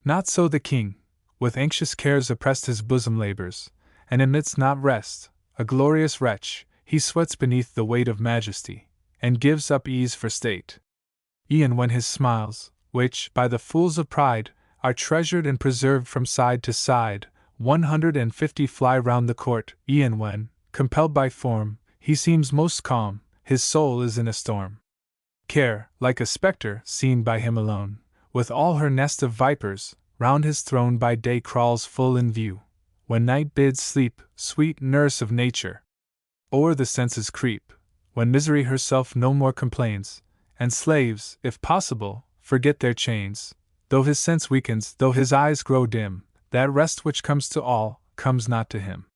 Not so the king, with anxious cares oppressed his bosom labors, and admits not rest. A glorious wretch, he sweats beneath the weight of majesty, and gives up ease for state. E'en when his smiles, which, by the fools of pride, are treasured and preserved from side to side, 150 fly round the court. E'en when, compelled by form, he seems most calm, his soul is in a storm. Care, like a spectre, seen by him alone, with all her nest of vipers, round his throne by day crawls full in view. When night bids sleep, sweet nurse of nature, o'er the senses creep, when misery herself no more complains, and slaves, if possible, forget their chains. Though his sense weakens, though his eyes grow dim, that rest which comes to all, comes not to him.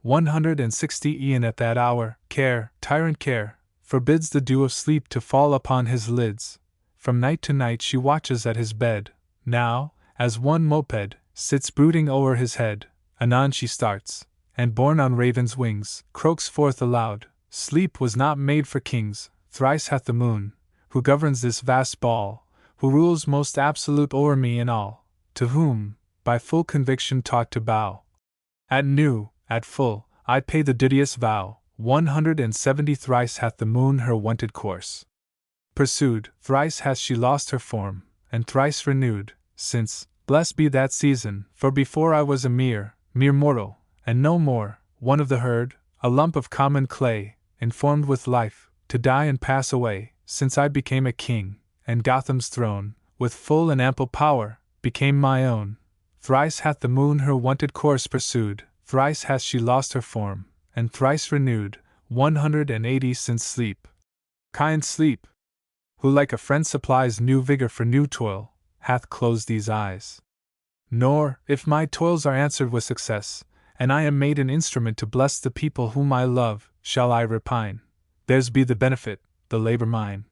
160 E'en at that hour, care, tyrant care, forbids the dew of sleep to fall upon his lids. From night to night she watches at his bed, now, as one moped, sits brooding o'er his head, anon she starts, and borne on raven's wings, croaks forth aloud, sleep was not made for kings, thrice hath the moon, who governs this vast ball, who rules most absolute o'er me and all, to whom, by full conviction taught to bow. At new, at full, I pay the duteous vow. 170 Thrice hath the moon her wonted course pursued, thrice hath she lost her form, and thrice renewed, since, blessed be that season, for before I was a mere mortal, and no more, one of the herd, a lump of common clay, informed with life, to die and pass away, since I became a king, and Gotham's throne, with full and ample power, became my own. Thrice hath the moon her wonted course pursued, thrice hath she lost her form, and thrice renewed, 180 since sleep, kind sleep, who like a friend supplies new vigor for new toil, hath closed these eyes. Nor, if my toils are answered with success, and I am made an instrument to bless the people whom I love, shall I repine. Theirs be the benefit, the labor mine.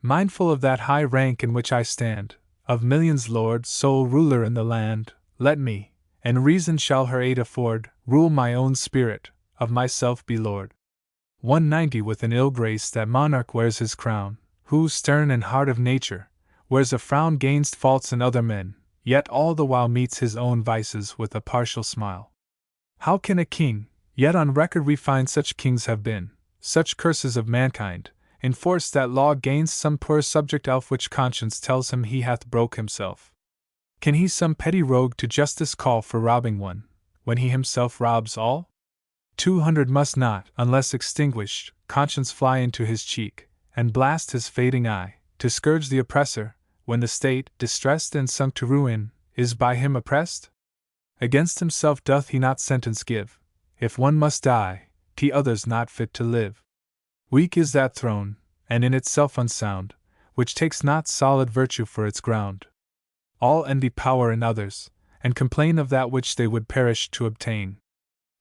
Mindful of that high rank in which I stand, of millions lord, sole ruler in the land, let me, and reason shall her aid afford, rule my own spirit, of myself be lord. 190 With an ill grace that monarch wears his crown, who, stern and hard of nature, wears a frown gainst faults in other men, yet all the while meets his own vices with a partial smile. How can a king, yet on record we find such kings have been, such curses of mankind, enforce that law gainst some poor subject elf which conscience tells him he hath broke himself? Can he some petty rogue to justice call for robbing one, when he himself robs all? 200 must not, unless extinguished, conscience fly into his cheek, and blast his fading eye, to scourge the oppressor, when the state, distressed and sunk to ruin, is by him oppressed? Against himself doth he not sentence give, if one must die, he others not fit to live. Weak is that throne, and in itself unsound, which takes not solid virtue for its ground. All envy power in others, and complain of that which they would perish to obtain.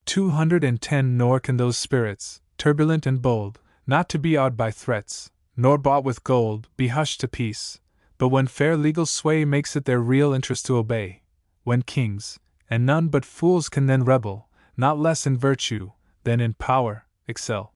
210 Nor can those spirits, turbulent and bold, not to be awed by threats, nor bought with gold, be hushed to peace, but when fair legal sway makes it their real interest to obey, when kings, and none but fools can then rebel, not less in virtue, than in power, excel.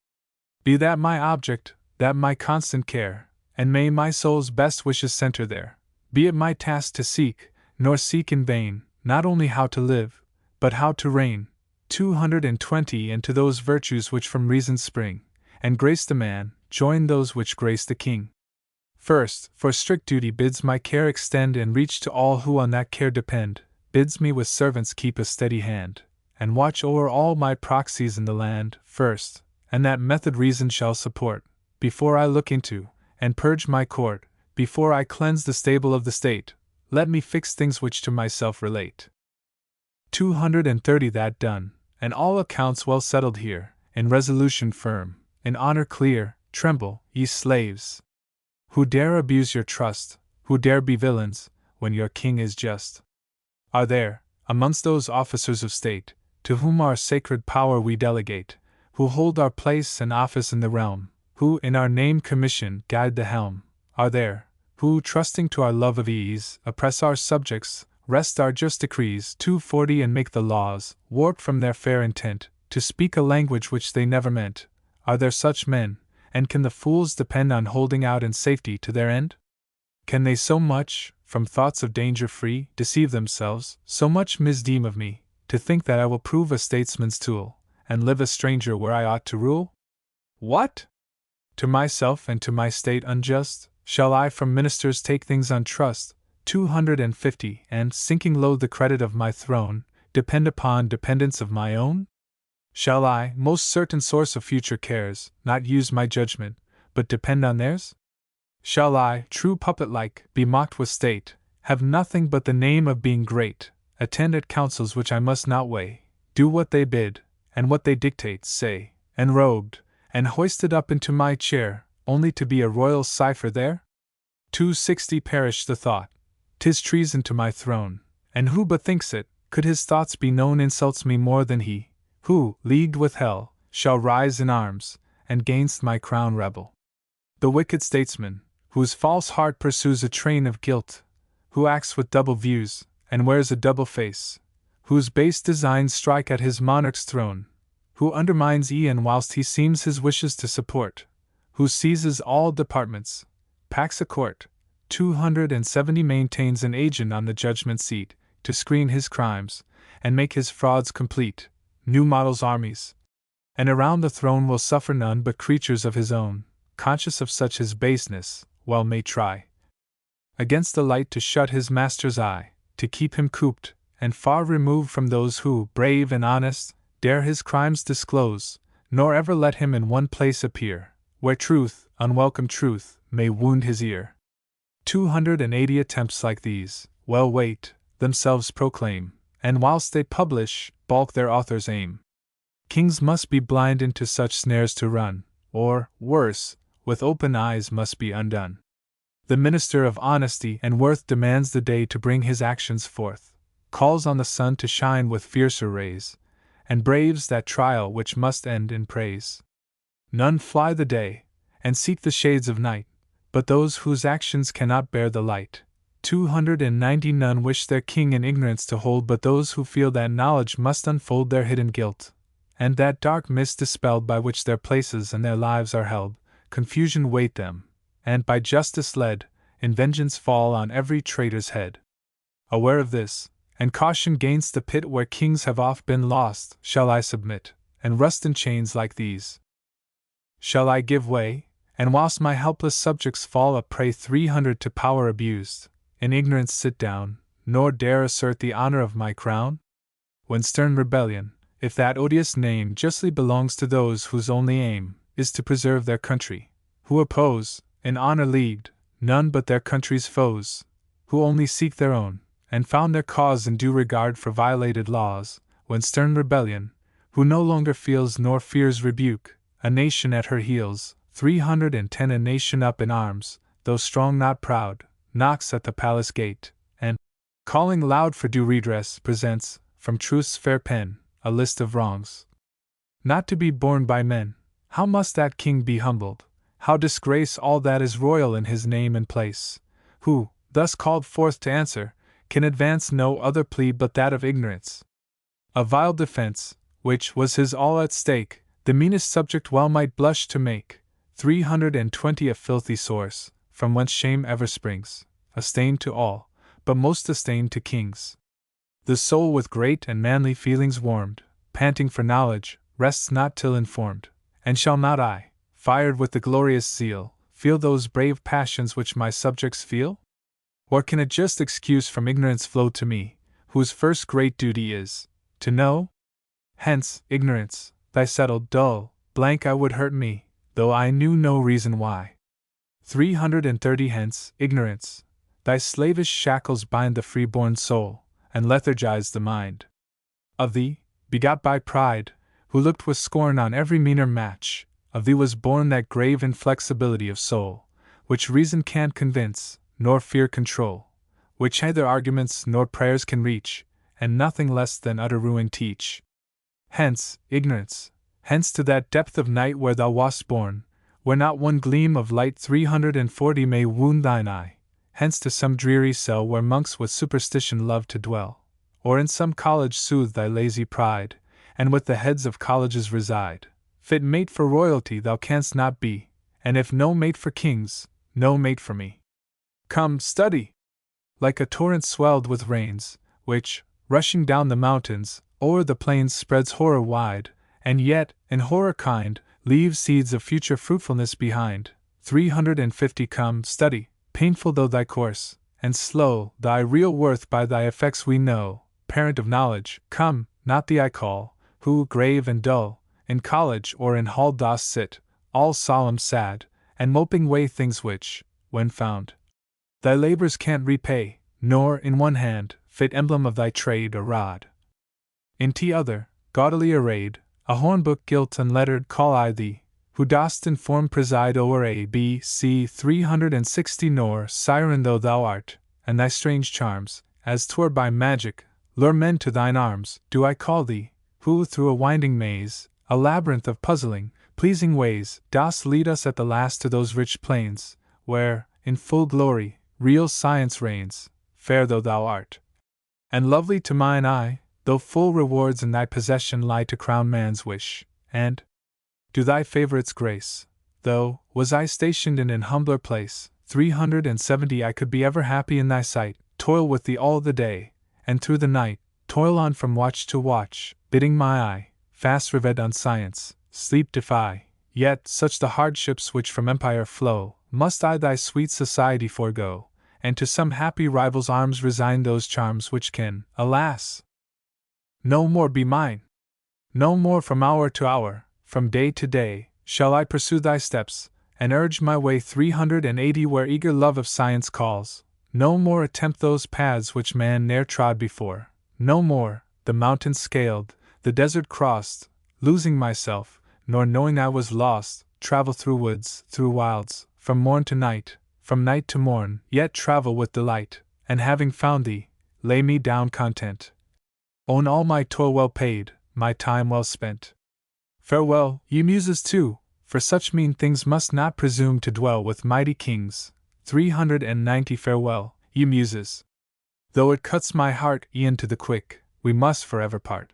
Be that my object, that my constant care, and may my soul's best wishes center there, Be it my task to seek, nor seek in vain, not only how to live, but how to reign. 220 And to those virtues which from reason spring, and grace the man, join those which grace the king. First, for strict duty bids my care extend and reach to all who on that care depend, bids me with servants keep a steady hand, and watch o'er all my proxies in the land. First, and that method reason shall support, before I look into, and purge my court, before I cleanse the stable of the state, let me fix things which to myself relate. 230 That done, and all accounts well settled here, in resolution firm, in honor clear, tremble, ye slaves, who dare abuse your trust, who dare be villains, when your king is just. Are there, amongst those officers of state, to whom our sacred power we delegate, who hold our place and office in the realm, who in our name commission guide the helm, are there, who, trusting to our love of ease, oppress our subjects, wrest our just decrees 240 and make the laws, warped from their fair intent, to speak a language which they never meant? Are there such men, and can the fools depend on holding out in safety to their end? Can they so much, from thoughts of danger free, deceive themselves, so much misdeem of me, to think that I will prove a statesman's tool, and live a stranger where I ought to rule? What? To myself and to my state unjust, shall I from ministers take things on trust? 250 And, sinking low the credit of my throne, depend upon dependence of my own? Shall I, most certain source of future cares, not use my judgment, but depend on theirs? Shall I, true puppet-like, be mocked with state, have nothing but the name of being great, attend at councils which I must not weigh, do what they bid, and what they dictate say, enrobed, and hoisted up into my chair, only to be a royal cipher there? 260 Perish the thought, 'tis treason to my throne, and who but thinks it, could his thoughts be known, insults me more than he, who, leagued with hell, shall rise in arms, and gainst my crown rebel. The wicked statesman, whose false heart pursues a train of guilt, who acts with double views, and wears a double face, whose base designs strike at his monarch's throne, who undermines e'en whilst he seems his wishes to support, who seizes all departments, packs a court, 270 maintains an agent on the judgment seat, to screen his crimes, and make his frauds complete, new models armies, and around the throne will suffer none but creatures of his own, conscious of such his baseness, well may try against the light to shut his master's eye, to keep him cooped, and far removed from those who, brave and honest, dare his crimes disclose, nor ever let him in one place appear, where truth, unwelcome truth, may wound his ear. 280 Attempts like these, well weight, themselves proclaim, and whilst they publish, balk their author's aim. Kings must be blind into such snares to run, or, worse, with open eyes must be undone. The minister of honesty and worth demands the day to bring his actions forth, calls on the sun to shine with fiercer rays, and braves that trial which must end in praise. None fly the day, and seek the shades of night, but those whose actions cannot bear the light. 290 None wish their king in ignorance to hold, but those who feel that knowledge must unfold their hidden guilt, and that dark mist dispelled by which their places and their lives are held. Confusion wait them, and by justice led, in vengeance fall on every traitor's head. Aware of this, and caution gainst the pit where kings have oft been lost, shall I submit, and rust in chains like these? Shall I give way, and whilst my helpless subjects fall a prey 300 to power abused, in ignorance sit down, nor dare assert the honor of my crown? When stern rebellion, if that odious name justly belongs to those whose only aim is to preserve their country, who oppose, in honor leagued, none but their country's foes, who only seek their own, and found their cause in due regard for violated laws, when stern rebellion, who no longer feels nor fears rebuke, a nation at her heels, 310 A nation up in arms, though strong not proud, knocks at the palace gate, and, calling loud for due redress, presents, from truth's fair pen, a list of wrongs not to be borne by men. How must that king be humbled, how disgrace all that is royal in his name and place, who, thus called forth to answer, can advance no other plea but that of ignorance? A vile defense, which was his all at stake, the meanest subject well might blush to make. 320 A filthy source, from whence shame ever springs, a stain to all, but most a stain to kings. The soul with great and manly feelings warmed, panting for knowledge, rests not till informed, and shall not I, fired with the glorious zeal, feel those brave passions which my subjects feel? Or can a just excuse from ignorance flow to me, whose first great duty is to know? Hence, ignorance, thy settled, dull blank I would hurt me, though I knew no reason why. 330 Hence, ignorance, thy slavish shackles bind the free-born soul, and lethargize the mind. Of thee, begot by pride, who looked with scorn on every meaner match, of thee was born that grave inflexibility of soul, which reason can't convince, nor fear control, which neither arguments nor prayers can reach, and nothing less than utter ruin teach. Hence, ignorance, hence to that depth of night where thou wast born, where not one gleam of light 340 may wound thine eye, hence to some dreary cell where monks with superstition love to dwell, or in some college soothe thy lazy pride, and with the heads of colleges reside. Fit mate for royalty thou canst not be, and if no mate for kings, no mate for me. Come, study! Like a torrent swelled with rains, which, rushing down the mountains, o'er the plains spreads horror wide, and yet, in horror kind, leaves seeds of future fruitfulness behind. 350 Come, study, painful though thy course, and slow, thy real worth by thy effects we know. Parent of knowledge, come, not thee I call, who, grave and dull, in college or in hall dost sit, all solemn sad, and moping weigh things which, when found, thy labors can't repay, nor, in one hand, fit emblem of thy trade or rod. In t'other, gaudily arrayed, a hornbook gilt and lettered call I thee, who dost in form preside o'er A, B, C 360 nor, siren though thou art, and thy strange charms, as 'twere by magic, lure men to thine arms, do I call thee, who through a winding maze, a labyrinth of puzzling, pleasing ways, dost lead us at the last to those rich plains, where, in full glory, real science reigns, fair though thou art, and lovely to mine eye, though full rewards in thy possession lie to crown man's wish, and do thy favorites grace. Though, was I stationed in an humbler place, 370 I could be ever happy in thy sight, toil with thee all the day, and through the night, toil on from watch to watch, bidding my eye, fast rivet on science, sleep defy. Yet, such the hardships which from empire flow, must I thy sweet society forego, and to some happy rival's arms resign those charms which can, alas, no more be mine. No more from hour to hour, from day to day, shall I pursue thy steps, and urge my way 380 where eager love of science calls. No more attempt those paths which man ne'er trod before. No more, the mountains scaled, the desert crossed, losing myself, nor knowing I was lost, travel through woods, through wilds, from morn to night, from night to morn, yet travel with delight, and having found thee, lay me down content. Own all my toil well paid, my time well spent. Farewell, ye muses too, for such mean things must not presume to dwell with mighty kings. 390 Farewell, ye muses. Though it cuts my heart e'en to the quick, we must forever part.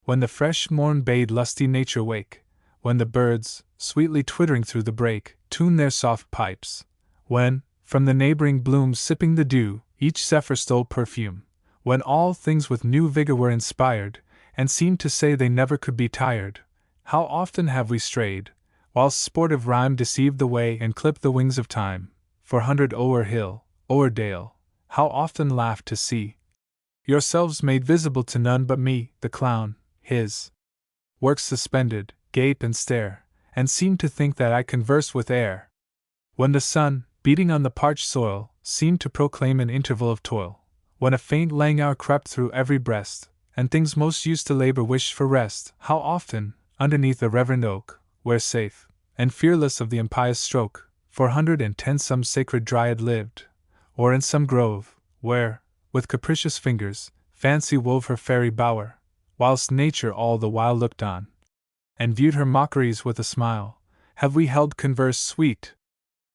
When the fresh morn bade lusty nature wake, when the birds, sweetly twittering through the brake, tune their soft pipes, when, from the neighboring blooms sipping the dew, each zephyr stole perfume, when all things with new vigor were inspired, and seemed to say they never could be tired, how often have we strayed, whilst sportive rhyme deceived the way and clipped the wings of time, 400 o'er hill, o'er dale, how often laughed to see yourselves made visible to none but me, the clown, his works suspended, gape and stare, and seem to think that I converse with air. When the sun, beating on the parched soil, seemed to proclaim an interval of toil, when a faint languor crept through every breast, and things most used to labor wished for rest, how often, underneath the reverend oak, where safe, and fearless of the impious stroke, 410 some sacred dryad lived, or in some grove, where, with capricious fingers, fancy wove her fairy bower, whilst nature all the while looked on, and viewed her mockeries with a smile, have we held converse sweet.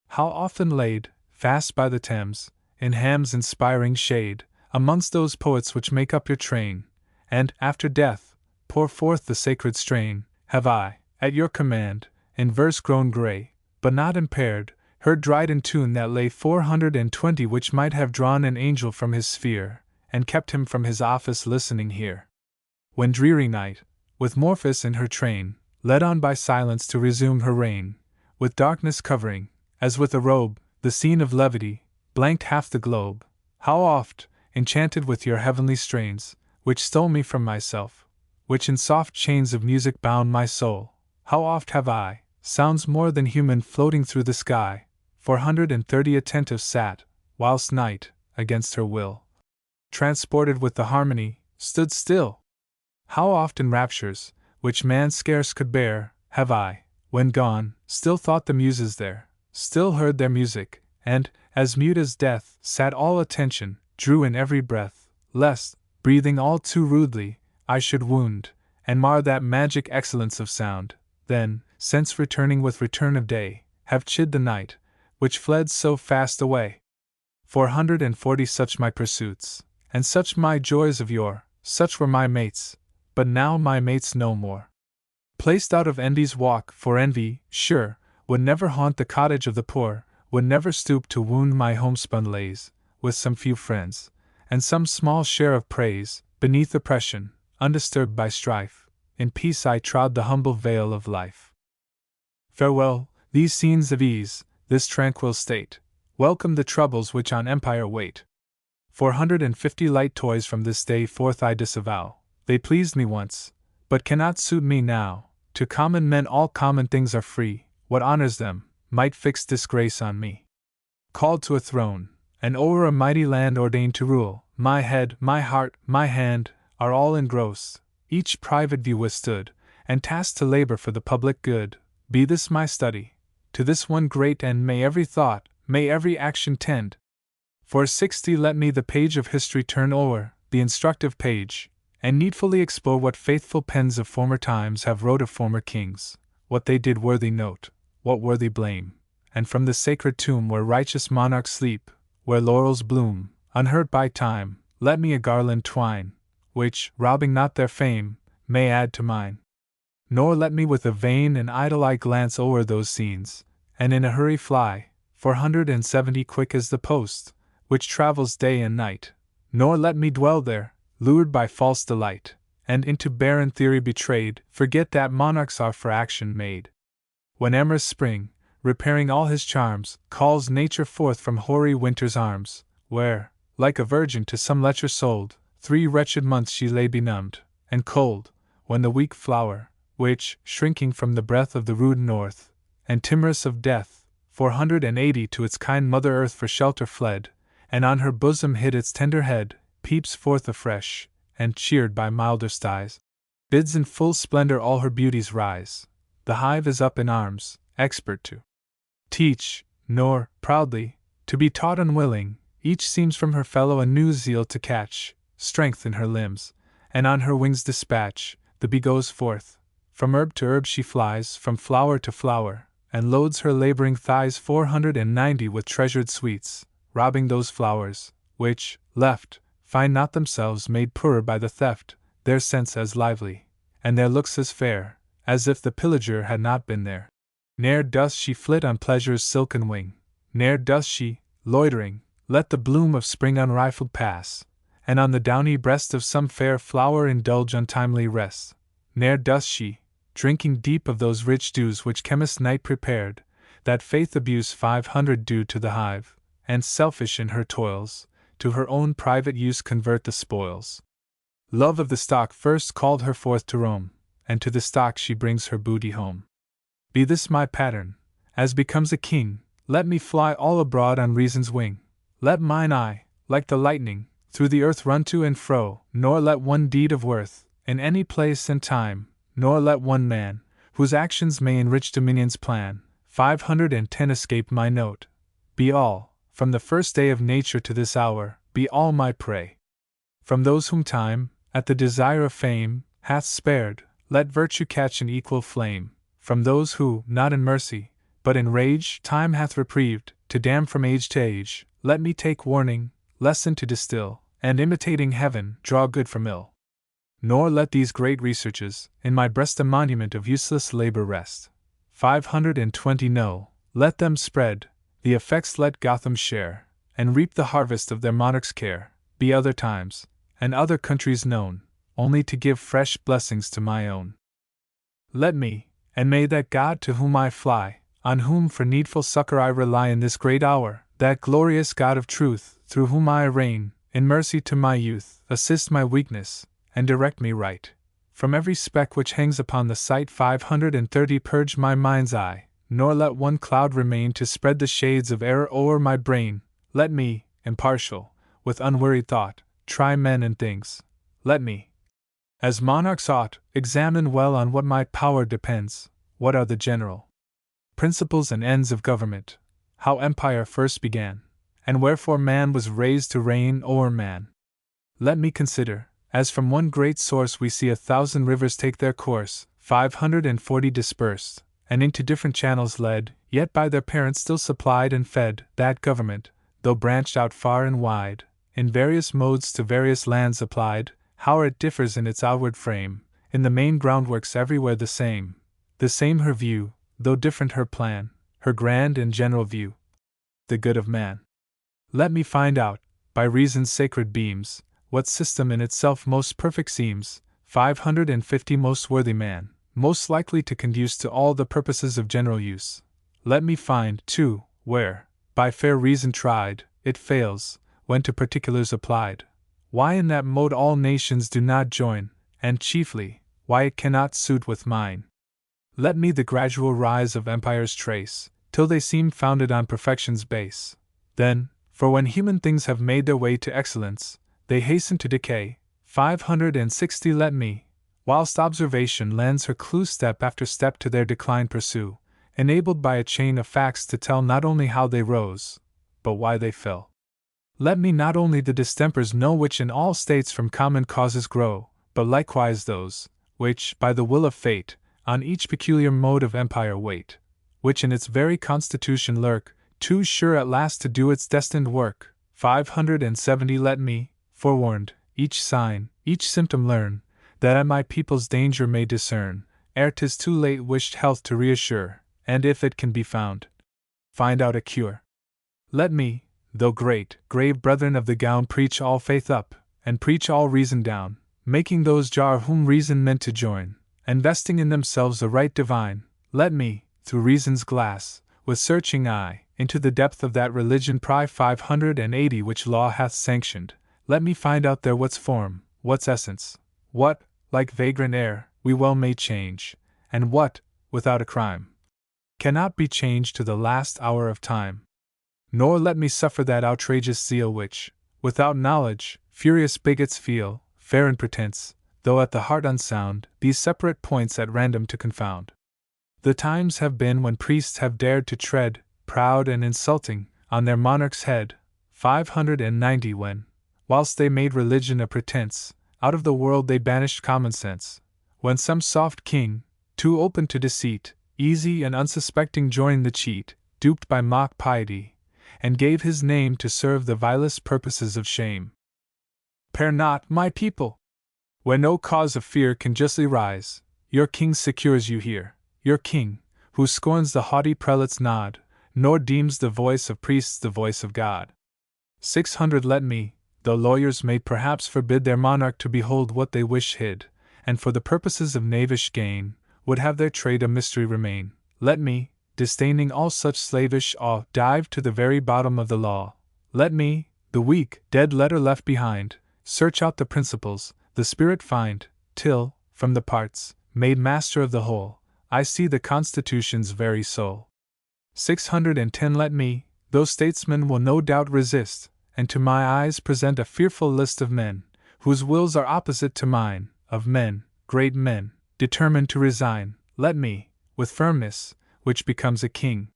How often laid, fast by the Thames, in Ham's inspiring shade, amongst those poets which make up your train, and, after death, pour forth the sacred strain, have I, at your command, in verse grown grey, but not impaired, heard Dryden tune that lay 420 which might have drawn an angel from his sphere, and kept him from his office listening here. When dreary night, with Morphus in her train, led on by silence to resume her reign, with darkness covering, as with a robe, the scene of levity, blanked half the globe, how oft, enchanted with your heavenly strains, which stole me from myself, which in soft chains of music bound my soul, how oft have I, sounds more than human floating through the sky, 430 attentive sat, whilst night, against her will, transported with the harmony, stood still. How oft in raptures, which man scarce could bear, have I, when gone, still thought the Muses there, still heard their music, and, as mute as death, sat all attention, drew in every breath, lest, breathing all too rudely, I should wound, and mar that magic excellence of sound, then, since returning with return of day, have chid the night, which fled so fast away. 440 such my pursuits, and such my joys of yore, such were my mates, but now my mates no more. Placed out of envy's walk, for envy, sure, would never haunt the cottage of the poor, would never stoop to wound my homespun lays, with some few friends, and some small share of praise, beneath oppression, undisturbed by strife, in peace I trod the humble vale of life. Farewell, these scenes of ease, this tranquil state, welcome the troubles which on empire wait. 450 light toys from this day forth I disavow, they pleased me once, but cannot suit me now, to common men all common things are free, what honors them, might fix disgrace on me. Called to a throne, and o'er a mighty land ordained to rule, my head, my heart, my hand, are all engrossed, each private view withstood, and tasked to labor for the public good. Be this my study, to this one great end may every thought, may every action tend. For 60 let me the page of history turn o'er, the instructive page, and needfully explore what faithful pens of former times have wrote of former kings, what they did worthy note, what worthy blame, and from the sacred tomb where righteous monarchs sleep, where laurels bloom, unhurt by time, let me a garland twine, which, robbing not their fame, may add to mine. Nor let me with a vain and idle eye glance o'er those scenes, and in a hurry fly, 470 quick as the post, which travels day and night, nor let me dwell there, lured by false delight, and into barren theory betrayed, forget that monarchs are for action made. When amorous spring, repairing all his charms, calls nature forth from hoary winter's arms, where, like a virgin to some lecher sold, 3 wretched months she lay benumbed, and cold, when the weak flower, which, shrinking from the breath of the rude north, and timorous of death, 480 to its kind mother earth for shelter fled, and on her bosom hid its tender head, peeps forth afresh, and cheered by milder skies, bids in full splendor all her beauties rise. The hive is up in arms, expert to teach, nor, proudly, to be taught unwilling, each seems from her fellow a new zeal to catch, strength in her limbs, and on her wings dispatch, the bee goes forth, from herb to herb she flies, from flower to flower, and loads her laboring thighs 490 with treasured sweets, robbing those flowers, which, left, find not themselves made poorer by the theft, their scents as lively, and their looks as fair, as if the pillager had not been there. Ne'er doth she flit on pleasure's silken wing, ne'er doth she, loitering, let the bloom of spring unrifled pass, and on the downy breast of some fair flower indulge untimely rest. Ne'er doth she, drinking deep of those rich dews which chemist night prepared, that faith abuse 500 due to the hive, and selfish in her toils, to her own private use convert the spoils. Love of the stock first called her forth to roam, and to the stock she brings her booty home. Be this my pattern, as becomes a king, let me fly all abroad on reason's wing. Let mine eye, like the lightning, through the earth run to and fro, nor let one deed of worth, in any place and time, nor let one man, whose actions may enrich dominions plan, 510 escape my note. Be all, from the first day of nature to this hour, be all my prey. From those whom time, at the desire of fame, hath spared, let virtue catch an equal flame. From those who, not in mercy, but in rage, time hath reprieved, to damn from age to age, let me take warning, lesson to distill, and imitating heaven, draw good from ill. Nor let these great researches, in my breast a monument of useless labor rest. 520 no, let them spread, the effects let Gotham share, and reap the harvest of their monarch's care, be other times, and other countries known, only to give fresh blessings to my own. Let me, and may that God to whom I fly, on whom for needful succor I rely in this great hour, that glorious God of truth, through whom I reign, in mercy to my youth, assist my weakness, and direct me right. From every speck which hangs upon the sight 530 purge my mind's eye, nor let one cloud remain to spread the shades of error o'er my brain. Let me, impartial, with unwearied thought, try men and things. Let me, as monarchs ought, examine well on what my power depends, what are the general principles and ends of government, how empire first began, and wherefore man was raised to reign o'er man. Let me consider, as from one great source we see 1,000 rivers take their course, 540 dispersed, and into different channels led, yet by their parents still supplied and fed, that government, though branched out far and wide, in various modes to various lands applied, how it differs in its outward frame, in the main groundworks everywhere the same her view, though different her plan, her grand and general view, the good of man. Let me find out, by reason's sacred beams, what system in itself most perfect seems, 550 most worthy man, most likely to conduce to all the purposes of general use. Let me find, too, where, by fair reason tried, it fails, when to particulars applied. Why in that mode all nations do not join, and chiefly, why it cannot suit with mine. Let me the gradual rise of empires trace, till they seem founded on perfection's base. Then, for when human things have made their way to excellence, they hasten to decay. 560 let me, whilst observation lends her clue step after step to their decline pursue, enabled by a chain of facts to tell not only how they rose, but why they fell. Let me not only the distempers know which in all states from common causes grow, but likewise those, which, by the will of fate, on each peculiar mode of empire wait, which in its very constitution lurk, too sure at last to do its destined work. 570 let me, forewarned, each sign, each symptom learn, that I my people's danger may discern, ere 'tis too late wished health to reassure, and if it can be found, find out a cure. Let me, though great, grave brethren of the gown, preach all faith up, and preach all reason down, making those jar whom reason meant to join, investing in themselves a right divine. Let me, through reason's glass, with searching eye, into the depth of that religion pry 580 which law hath sanctioned. Let me find out there what's form, what's essence, what, like vagrant air, we well may change, and what, without a crime, cannot be changed to the last hour of time. Nor let me suffer that outrageous zeal which, without knowledge, furious bigots feel, fair in pretense, though at the heart unsound, these separate points at random to confound. The times have been when priests have dared to tread, proud and insulting, on their monarch's head. 590 when, whilst they made religion a pretense, out of the world they banished common sense. When some soft king, too open to deceit, easy and unsuspecting joined the cheat, duped by mock piety, and gave his name to serve the vilest purposes of shame. Pair not, my people! Where no cause of fear can justly rise, your king secures you here, your king, who scorns the haughty prelate's nod, nor deems the voice of priests the voice of God. 600 let me, though lawyers may perhaps forbid their monarch to behold what they wish hid, and for the purposes of knavish gain, would have their trade a mystery remain. Let me, disdaining all such slavish awe, dive to the very bottom of the law. Let me, the weak, dead letter left behind, search out the principles, the spirit find, till, from the parts, made master of the whole, I see the Constitution's very soul. 610 let me, though statesmen will no doubt resist, and to my eyes present a fearful list of men, whose wills are opposite to mine, of men, great men, determined to resign. Let me, with firmness, which becomes a king,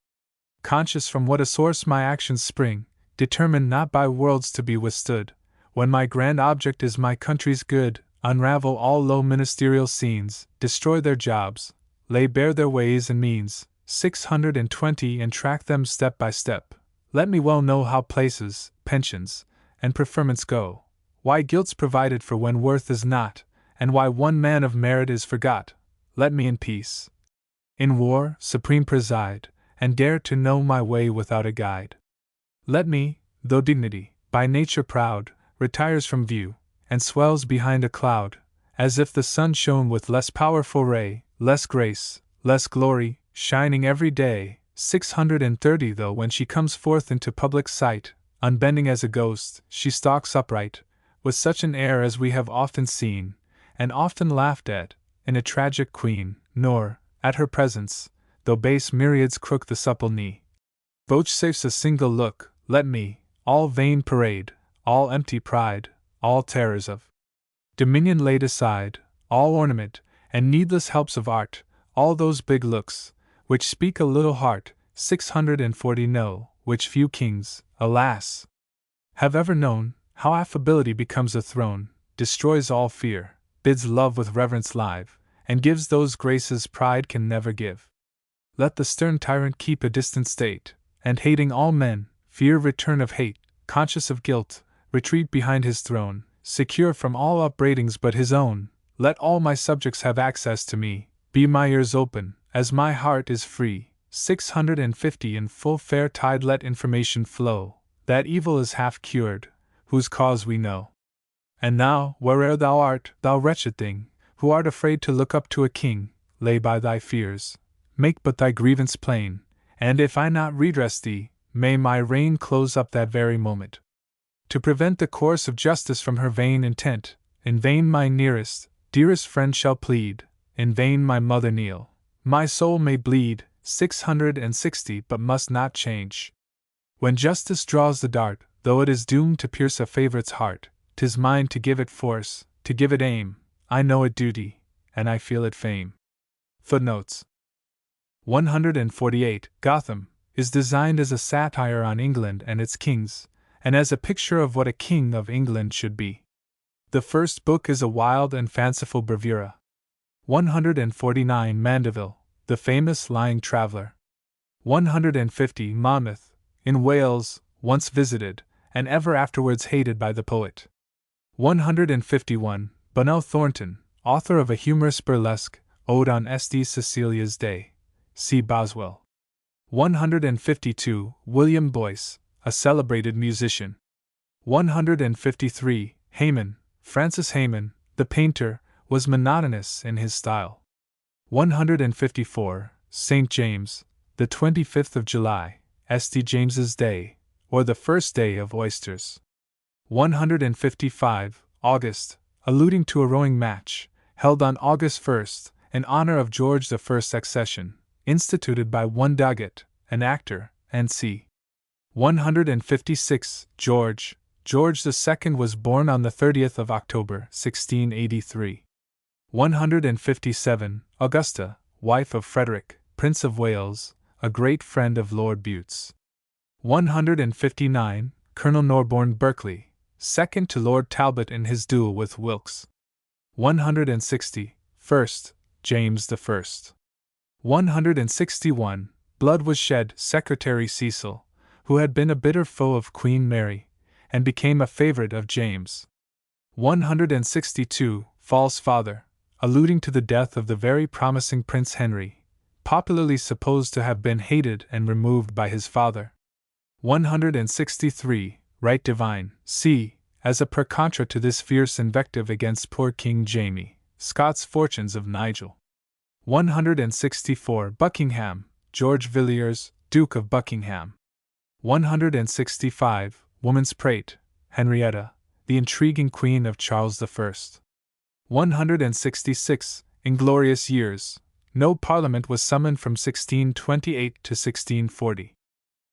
conscious from what a source my actions spring, determined not by worlds to be withstood, when my grand object is my country's good, unravel all low ministerial scenes, destroy their jobs, lay bare their ways and means. 620 and track them step by step. Let me well know how places, pensions, and preferments go, why guilt's provided for when worth is not, and why one man of merit is forgot. Let me in peace, in war, supreme preside, and dare to know my way without a guide. Let me, though dignity, by nature proud, retires from view, and swells behind a cloud, as if the sun shone with less powerful ray, less grace, less glory, shining every day, 630 though when she comes forth into public sight, unbending as a ghost, she stalks upright, with such an air as we have often seen, and often laughed at, in a tragic queen, nor, at her presence, though base myriads crook the supple knee, vouchsafes a single look. Let me, all vain parade, all empty pride, all terrors of dominion laid aside, all ornament, and needless helps of art, all those big looks, which speak a little heart, 640 know, which few kings, alas! have ever known, how affability becomes a throne, destroys all fear, bids love with reverence live, and gives those graces pride can never give. Let the stern tyrant keep a distant state, and hating all men, fear return of hate, conscious of guilt, retreat behind his throne, secure from all upbraidings but his own. Let all my subjects have access to me, be my ears open, as my heart is free. 650 in full fair tide let information flow, that evil is half cured, whose cause we know. And now, where'er thou art, thou wretched thing, who art afraid to look up to a king, lay by thy fears, make but thy grievance plain, and if I not redress thee, may my reign close up that very moment. To prevent the course of justice from her vain intent, in vain my nearest, dearest friend shall plead, in vain my mother kneel, my soul may bleed. 660 but must not change. When justice draws the dart, though it is doomed to pierce a favorite's heart, 'tis mine to give it force, to give it aim. I know it duty, and I feel it fame. Footnotes 148. Gotham is designed as a satire on England and its kings, and as a picture of what a king of England should be. The first book is a wild and fanciful bravura. 149. Mandeville, the famous lying traveller. 150. Monmouth, in Wales, once visited, and ever afterwards hated by the poet. 151. Bunell Thornton, author of a humorous burlesque, Ode on St. Cecilia's Day. See Boswell. 152. William Boyce, a celebrated musician. 153. Hayman, Francis Hayman, the painter, was monotonous in his style. 154. St. James, the 25th of July, St. James's Day, or the first day of oysters. 155. August, alluding to a rowing match, held on August 1st, in honor of George I's accession, instituted by one Doggett, an actor, and c. 156. George II was born on the 30th of October, 1683. 157. Augusta, wife of Frederick, Prince of Wales, a great friend of Lord Bute's. 159. Colonel Norborne Berkeley, second to Lord Talbot in his duel with Wilkes. 160. First, James I. 161. Blood was shed. Secretary Cecil, who had been a bitter foe of Queen Mary, and became a favorite of James. 162. False father, alluding to the death of the very promising Prince Henry, popularly supposed to have been hated and removed by his father. 163. Right divine, c. as a per contra to this fierce invective against poor King Jamie, Scott's Fortunes of Nigel. 164. Buckingham, George Villiers, Duke of Buckingham. 165. Woman's Prate, Henrietta, the intriguing queen of Charles I. 166. Inglorious Years, no parliament was summoned from 1628 to 1640.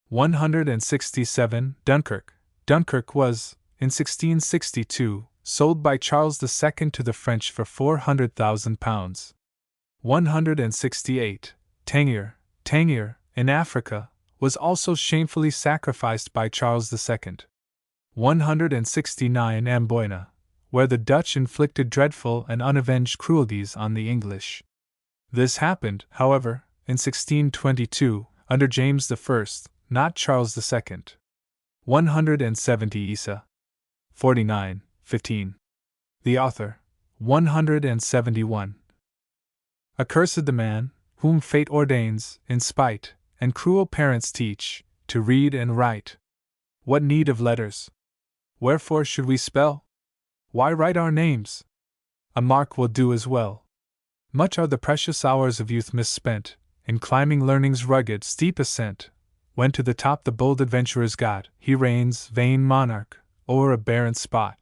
167. Dunkirk was, in 1662, sold by Charles II to the French for £400,000. 168. Tangier, in Africa, was also shamefully sacrificed by Charles II. 169. Amboina, where the Dutch inflicted dreadful and unavenged cruelties on the English. This happened, however, in 1622, under James I, not Charles II. 170. Isa. 49, 15. The author. 171. Accursed the man, whom fate ordains, in spite, and cruel parents teach, to read and write. What need of letters? Wherefore should we spell? Why write our names? A mark will do as well. Much are the precious hours of youth misspent, in climbing learning's rugged, steep ascent. When to the top the bold adventurer's got, he reigns, vain monarch, o'er a barren spot,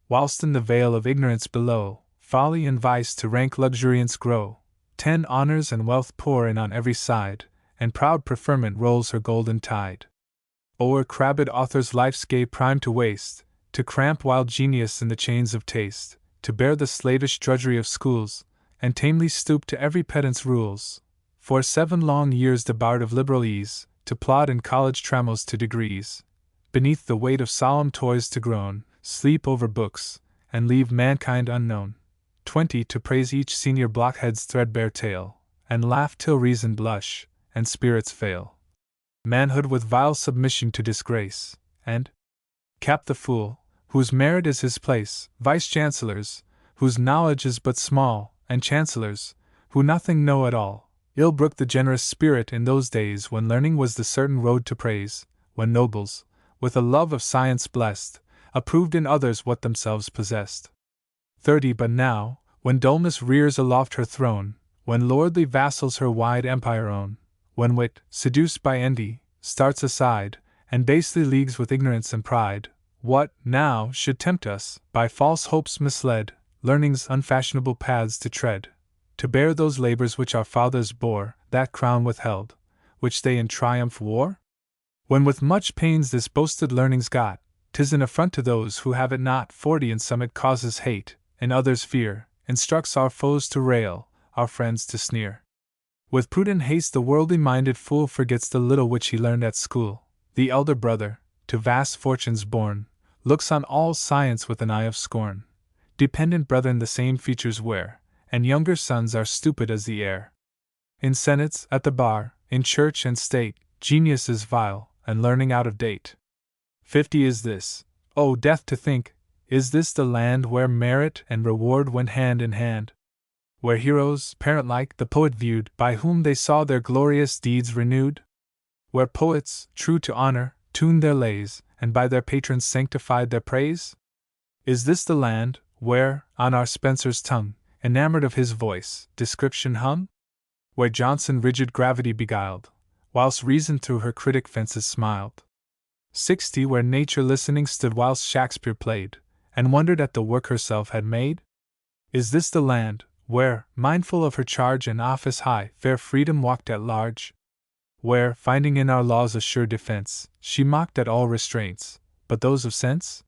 whilst in the vale of ignorance below, folly and vice to rank luxuriance grow. 10 honors and wealth pour in on every side, and proud preferment rolls her golden tide. O'er crabbed author's life's gay prime to waste, to cramp wild genius in the chains of taste, to bear the slavish drudgery of schools, and tamely stoop to every pedant's rules. For 7 long years debarred of liberal ease, to plod in college trammels to degrees, beneath the weight of solemn toys to groan, sleep over books, and leave mankind unknown. 20 to praise each senior blockhead's threadbare tale, and laugh till reason blush, and spirits fail. Manhood with vile submission to disgrace, and cap the fool, whose merit is his place, vice-chancellors, whose knowledge is but small, and chancellors, who nothing know at all. Ill brook the generous spirit in those days when learning was the certain road to praise, when nobles, with a love of science blessed, approved in others what themselves possessed. 30 But now, when dullness rears aloft her throne, when lordly vassals her wide empire own, when wit, seduced by envy, starts aside, and basely leagues with ignorance and pride, what, now, should tempt us, by false hopes misled, learning's unfashionable paths to tread, to bear those labors which our fathers bore, that crown withheld, which they in triumph wore? When with much pains this boasted learning's got, 'tis an affront to those who have it not. 40 In some it causes hate, in others fear, instructs our foes to rail, our friends to sneer. With prudent haste the worldly-minded fool forgets the little which he learned at school. The elder brother, to vast fortunes born, looks on all science with an eye of scorn. Dependent brethren the same features wear, and younger sons are stupid as the air. In senates, at the bar, in church and state, genius is vile, and learning out of date. 50 Is this, oh death to think, is this the land where merit and reward went hand in hand? Where heroes, parent-like, the poet viewed, by whom they saw their glorious deeds renewed? Where poets, true to honor, tuned their lays, and by their patrons sanctified their praise? Is this the land, where, on our Spencer's tongue, enamored of his voice, description hung? Where Johnson rigid gravity beguiled, whilst reason through her critic fences smiled? 60 Where nature listening stood whilst Shakespeare played, and wondered at the work herself had made? Is this the land, where, mindful of her charge and office high, fair freedom walked at large? Where, finding in our laws a sure defense, she mocked at all restraints, but those of sense?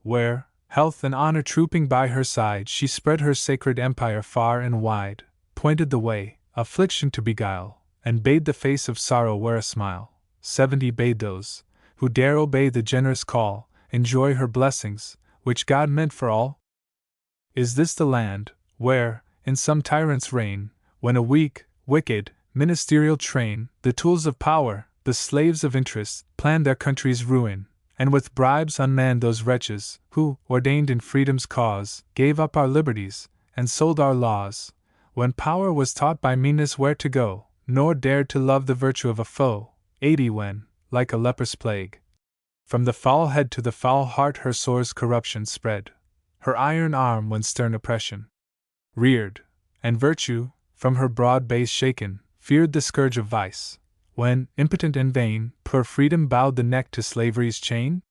Where, health and honor trooping by her side, she spread her sacred empire far and wide, pointed the way, affliction to beguile, and bade the face of sorrow wear a smile. 70 Bade those, who dare obey the generous call, enjoy her blessings, which God meant for all? Is this the land, where, in some tyrant's reign, when a weak, wicked, ministerial train, the tools of power, the slaves of interest, planned their country's ruin, and with bribes unmanned those wretches, who, ordained in freedom's cause, gave up our liberties, and sold our laws, when power was taught by meanness where to go, nor dared to love the virtue of a foe? 80 When, like a leper's plague, from the foul head to the foul heart her sore's corruption spread, her iron arm when stern oppression reared, and virtue, from her broad base shaken, feared the scourge of vice, when, impotent and vain, poor freedom bowed the neck to slavery's chain?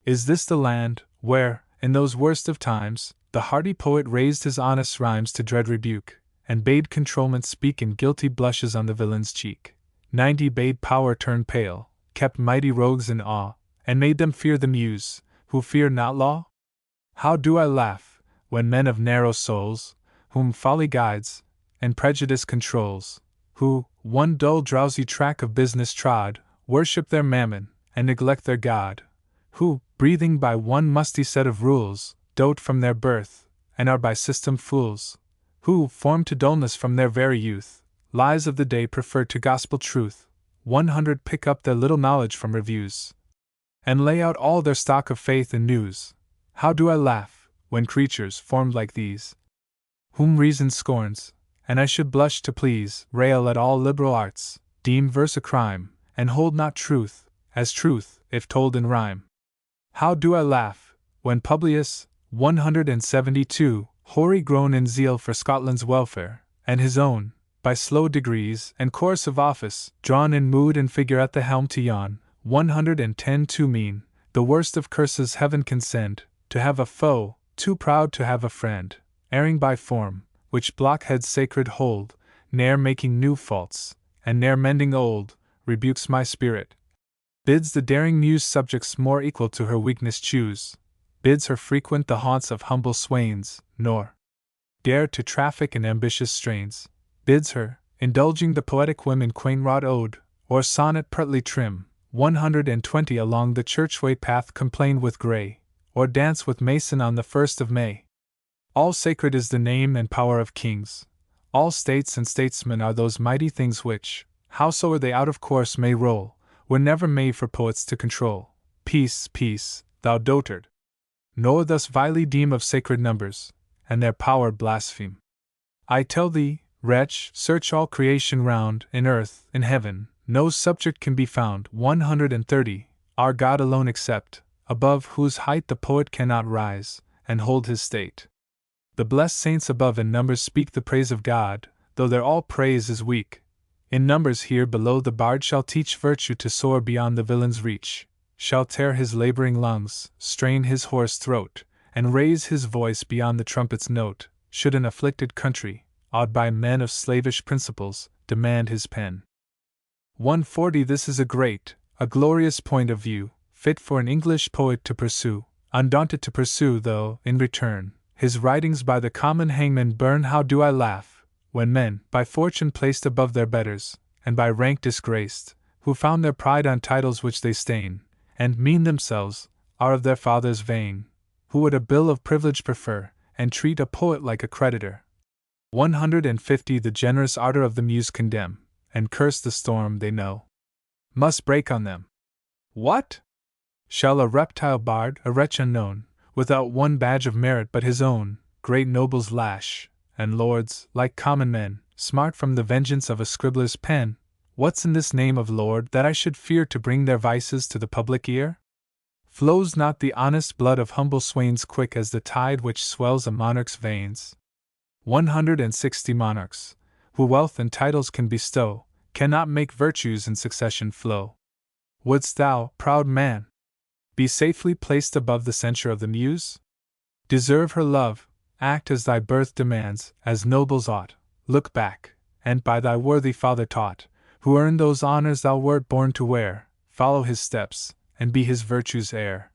Is this the land, where, in those worst of times, the hardy poet raised his honest rhymes to dread rebuke, and bade controlment speak in guilty blushes on the villain's cheek? 90 Bade power turn pale, kept mighty rogues in awe, and made them fear the muse, who fear not law? How do I laugh, when men of narrow souls, whom folly guides, and prejudice controls, who, one dull drowsy track of business trod, worship their mammon, and neglect their God, who, breathing by one musty set of rules, dote from their birth, and are by system fools, who, formed to dullness from their very youth, lies of the day prefer to gospel truth, 100 Pick up their little knowledge from reviews, and lay out all their stock of faith in news. How do I laugh, when creatures, formed like these, whom reason scorns, and I should blush to please, rail at all liberal arts, deem verse a crime, and hold not truth, as truth, if told in rhyme. How do I laugh, when Publius, 172, hoary grown in zeal for Scotland's welfare, and his own, by slow degrees and course of office, drawn in mood and figure at the helm to yawn, 110 too mean, the worst of curses heaven can send, to have a foe, too proud to have a friend, erring by form, which blockheads sacred hold, ne'er making new faults, and ne'er mending old, rebukes my spirit, bids the daring muse subjects more equal to her weakness choose, bids her frequent the haunts of humble swains, nor dare to traffic in ambitious strains, bids her, indulging the poetic whim in quaint wrought ode, or sonnet pertly trim, 120 along the churchway path complain with gray, or dance with mason on the 1st of May. All sacred is the name and power of kings, all states and statesmen are those mighty things which, howsoe'er they out of course may roll, were never made for poets to control. Peace, peace, thou dotard! Nor thus vilely deem of sacred numbers, and their power blaspheme. I tell thee, wretch, search all creation round, in earth, in heaven, no subject can be found, 130, our God alone except, above whose height the poet cannot rise, and hold his state. The blessed saints above in numbers speak the praise of God, though their all praise is weak. In numbers here below the bard shall teach virtue to soar beyond the villain's reach, shall tear his laboring lungs, strain his hoarse throat, and raise his voice beyond the trumpet's note, should an afflicted country, awed by men of slavish principles, demand his pen. 140 This is a great, a glorious point of view, fit for an English poet to pursue, undaunted to pursue though, in return, his writings by the common hangman burn. How do I laugh, when men, by fortune placed above their betters, and by rank disgraced, who found their pride on titles which they stain, and mean themselves, are of their fathers vain, who would a bill of privilege prefer, and treat a poet like a creditor. 150 The generous ardor of the muse condemn, and curse the storm they know must break on them. What? Shall a reptile bard, a wretch unknown, without one badge of merit but his own, great nobles lash, and lords, like common men, smart from the vengeance of a scribbler's pen? What's in this name of lord that I should fear to bring their vices to the public ear? Flows not the honest blood of humble swains quick as the tide which swells a monarch's veins? 160 Monarchs, who wealth and titles can bestow, cannot make virtues in succession flow. Wouldst thou, proud man, be safely placed above the censure of the muse? Deserve her love, act as thy birth demands, as nobles ought, look back, and by thy worthy father taught, who earned those honors thou wert born to wear, follow his steps, and be his virtue's heir.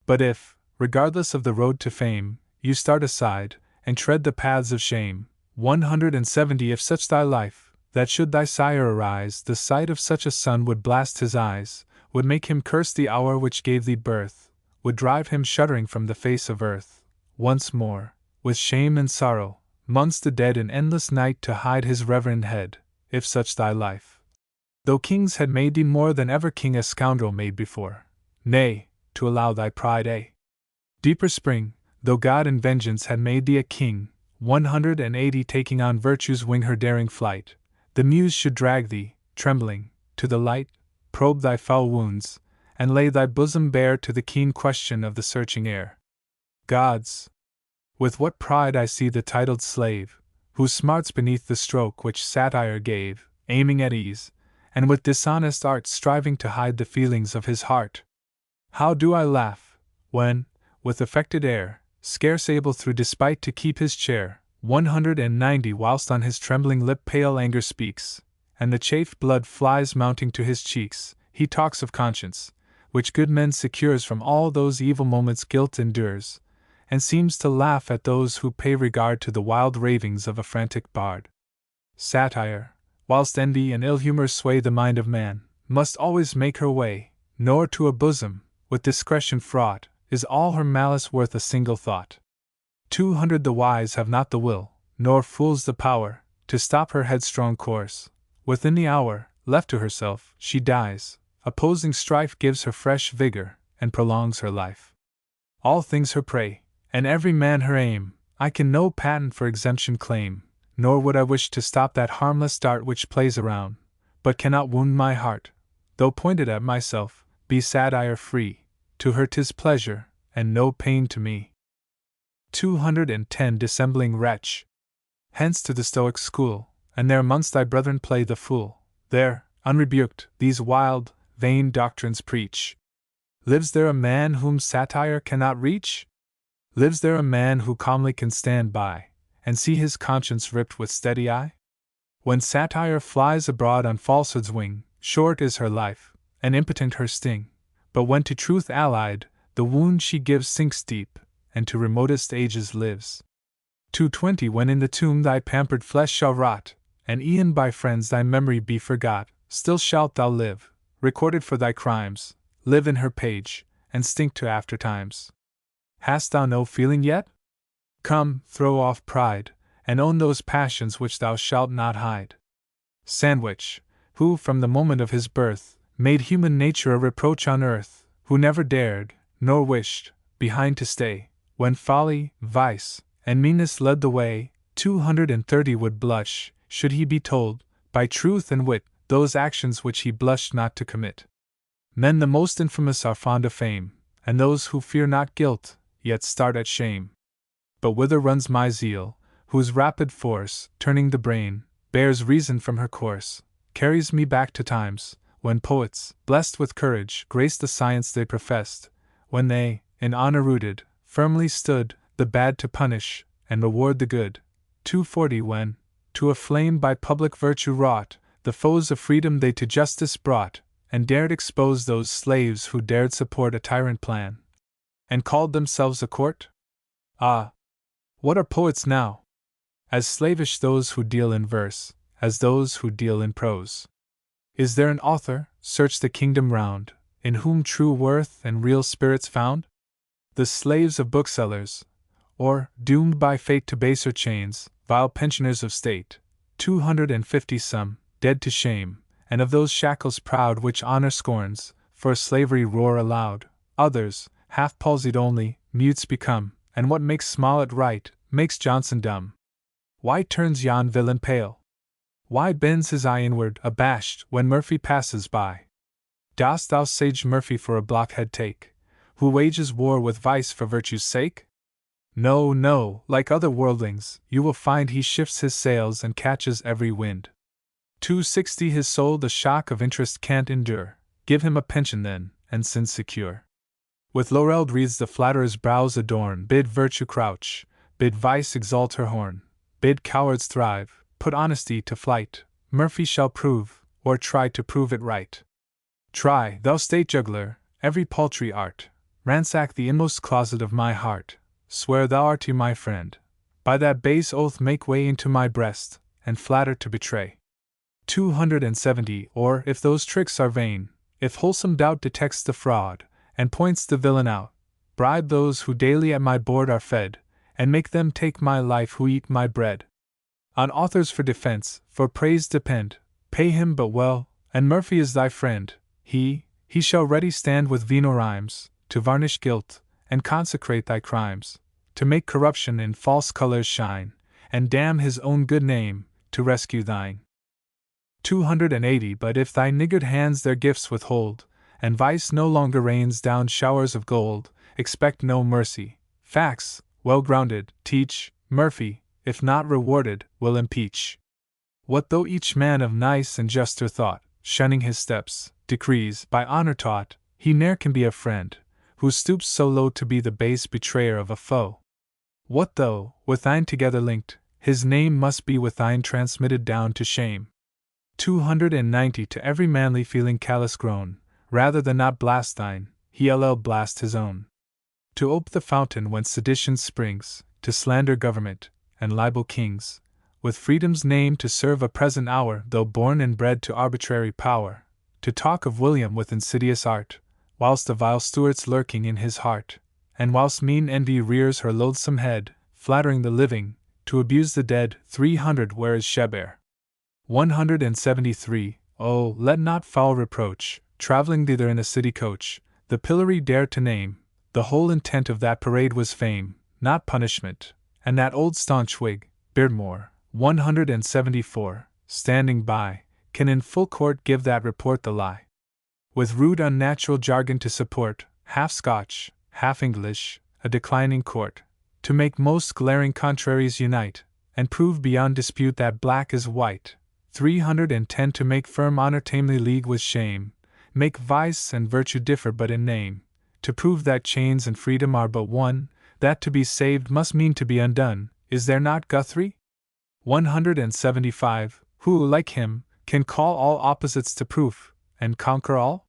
But if, regardless of the road to fame, you start aside, and tread the paths of shame, 170 If such thy life, that should thy sire arise, the sight of such a son would blast his eyes, would make him curse the hour which gave thee birth, would drive him shuddering from the face of earth, once more, with shame and sorrow, months the dead in endless night to hide his reverend head, if such thy life. Though kings had made thee more than ever king a scoundrel made before, nay, to allow thy pride a deeper spring, though God in vengeance had made thee a king, 180 Taking on virtue's wing her daring flight, the muse should drag thee, trembling, to the light, probe thy foul wounds, and lay thy bosom bare to the keen question of the searching air. Gods! With what pride I see the titled slave, who smarts beneath the stroke which satire gave, aiming at ease, and with dishonest art striving to hide the feelings of his heart. How do I laugh, when, with affected air, scarce able through despite to keep his chair, 190 Whilst on his trembling lip pale anger speaks, and the chafed blood flies mounting to his cheeks, he talks of conscience, which good men secures from all those evil moments guilt endures, and seems to laugh at those who pay regard to the wild ravings of a frantic bard. Satire, whilst envy and ill humor sway the mind of man, must always make her way, nor to a bosom, with discretion fraught, is all her malice worth a single thought. 200 The wise have not the will, nor fools the power, to stop her headstrong course. Within the hour, left to herself, she dies. Opposing strife gives her fresh vigor, and prolongs her life. All things her prey, and every man her aim. I can no patent for exemption claim, nor would I wish to stop that harmless dart which plays around, but cannot wound my heart, though pointed at myself, be satire free, to her 'tis pleasure, and no pain to me. 210 Dissembling wretch! Hence to the Stoic school, and there amongst thy brethren play the fool, there, unrebuked, these wild, vain doctrines preach. Lives there a man whom satire cannot reach? Lives there a man who calmly can stand by, and see his conscience ripped with steady eye? When satire flies abroad on falsehood's wing, short is her life, and impotent her sting, but when to truth allied, the wound she gives sinks deep, and to remotest ages lives. 220 When in the tomb thy pampered flesh shall rot, and e'en by friends thy memory be forgot, still shalt thou live, recorded for thy crimes, live in her page, and stink to after times. Hast thou no feeling yet? Come, throw off pride, and own those passions which thou shalt not hide. Sandwich, who from the moment of his birth made human nature a reproach on earth, who never dared, nor wished, behind to stay, when folly, vice, and meanness led the way, 230 would blush, should he be told, by truth and wit, those actions which he blushed not to commit. Men the most infamous are fond of fame, and those who fear not guilt, yet start at shame. But whither runs my zeal, whose rapid force, turning the brain, bears reason from her course, carries me back to times, when poets, blessed with courage, graced the science they professed, when they, in honor rooted, firmly stood, the bad to punish, and reward the good. 240 When, to a flame by public virtue wrought, the foes of freedom they to justice brought, and dared expose those slaves who dared support a tyrant plan, and called themselves a court? Ah! What are poets now? As slavish those who deal in verse, as those who deal in prose. Is there an author, search the kingdom round, in whom true worth and real spirit's found? The slaves of booksellers, or, doomed by fate to baser chains, vile pensioners of state, 250 some, dead to shame, and of those shackles proud which honor scorns, for slavery roar aloud. Others, half palsied only, mutes become, and what makes Smollett right, makes Johnson dumb. Why turns yon villain pale? Why bends his eye inward, abashed, when Murphy passes by? Dost thou sage Murphy for a blockhead take, who wages war with vice for virtue's sake? No, no, like other worldlings, you will find he shifts his sails and catches every wind. 260 His soul the shock of interest can't endure, give him a pension then, and sin's secure. With laurelled wreaths the flatterer's brows adorn, bid virtue crouch, bid vice exalt her horn, bid cowards thrive, put honesty to flight, Murphy shall prove, or try to prove it right. Try, thou state juggler, every paltry art, ransack the inmost closet of my heart, swear thou art to my friend, by that base oath make way into my breast, and flatter to betray. 270 Or, if those tricks are vain, if wholesome doubt detects the fraud, and points the villain out, bribe those who daily at my board are fed, and make them take my life who eat my bread. On authors for defense, for praise depend, pay him but well, and Murphy is thy friend, he shall ready stand with vino rhymes, to varnish guilt, and consecrate thy crimes, to make corruption in false colors shine, and damn his own good name, to rescue thine. 280 But if thy niggard hands their gifts withhold, and vice no longer rains down showers of gold, expect no mercy. Facts, well grounded, teach, Murphy, if not rewarded, will impeach. What though each man of nice and juster thought, shunning his steps, decrees, by honor taught, he ne'er can be a friend, who stoops so low to be the base betrayer of a foe? What though, with thine together linked, his name must be with thine transmitted down to shame? 290 To every manly feeling callous groan, rather than not blast thine, he'll blast his own. To ope the fountain whence sedition springs, to slander government, and libel kings, with freedom's name to serve a present hour, though born and bred to arbitrary power, to talk of William with insidious art, whilst the vile Stuart's lurking in his heart, and whilst mean envy rears her loathsome head, flattering the living, to abuse the dead. 300 Where is Chabert? 173 Oh, let not foul reproach, travelling thither in a city coach, the pillory dare to name. The whole intent of that parade was fame, not punishment, and that old staunch Whig, Beardmore, 174, standing by, can in full court give that report the lie. With rude unnatural jargon to support, half Scotch, half English, a declining court, to make most glaring contraries unite, and prove beyond dispute that black is white. 310 To make firm honor tamely league with shame, make vice and virtue differ but in name, to prove that chains and freedom are but one, that to be saved must mean to be undone. Is there not Guthrie? 175 Who, like him, can call all opposites to proof, and conquer all?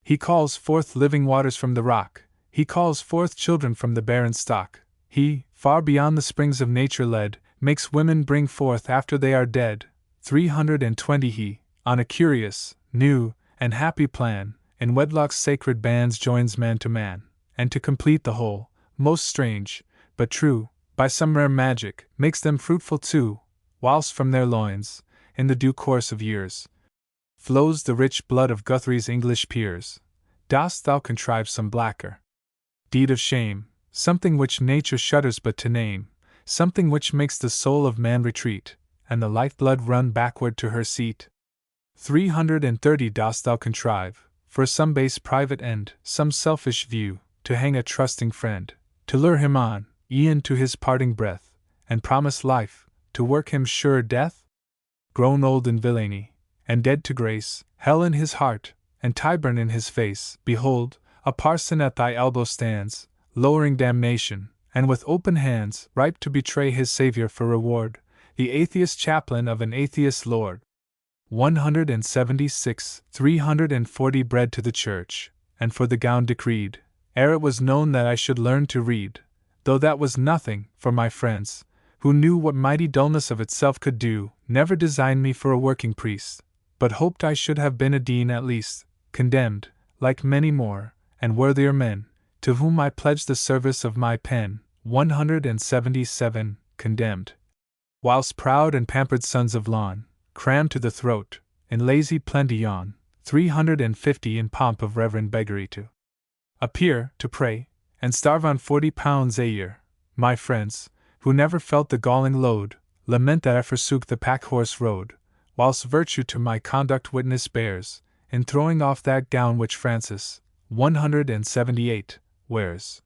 He calls forth living waters from the rock, he calls forth children from the barren stock, he, far beyond the springs of nature led, makes women bring forth after they are dead. 320 He, on a curious, new, and happy plan, in wedlock's sacred bands joins man, and to complete the whole, most strange, but true, by some rare magic, makes them fruitful too, whilst from their loins, in the due course of years, flows the rich blood of Guthrie's English peers. Dost thou contrive some blacker deed of shame, something which nature shudders but to name, something which makes the soul of man retreat, and the life-blood run backward to her seat? 330 Dost thou contrive, for some base private end, some selfish view, to hang a trusting friend, to lure him on, e'en to his parting breath, and promise life, to work him sure death? Grown old in villainy, and dead to grace, hell in his heart, and Tyburn in his face, behold, a parson at thy elbow stands, lowering damnation, and with open hands, ripe to betray his Saviour for reward, the atheist chaplain of an atheist lord. 176 340 Bread to the church, and for the gown decreed, ere it was known that I should learn to read, though that was nothing, for my friends, who knew what mighty dullness of itself could do, never designed me for a working priest, but hoped I should have been a dean at least, condemned, like many more, and worthier men, to whom I pledged the service of my pen. 177 Condemned. Whilst proud and pampered sons of lawn, crammed to the throat, in lazy plenty yawn. 350 In pomp of reverend beggary to appear, to pray, and starve on £40 a year. My friends, who never felt the galling load, lament that I forsook the pack-horse road, whilst virtue to my conduct witness bears, in throwing off that gown which Francis, 178, wears.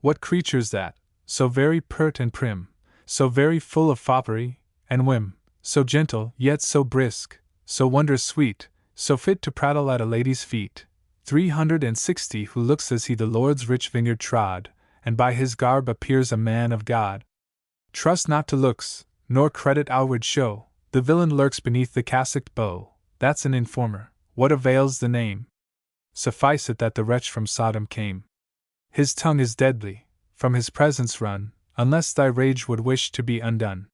What creature's that, so very pert and prim, so very full of foppery and whim, so gentle, yet so brisk, so wondrous sweet, so fit to prattle at a lady's feet? 360 Who looks as he the Lord's rich vineyard trod, and by his garb appears a man of God. Trust not to looks, nor credit outward show, the villain lurks beneath the cassocked bow. That's an informer, what avails the name? Suffice it that the wretch from Sodom came. His tongue is deadly, from his presence run, unless thy rage would wish to be undone.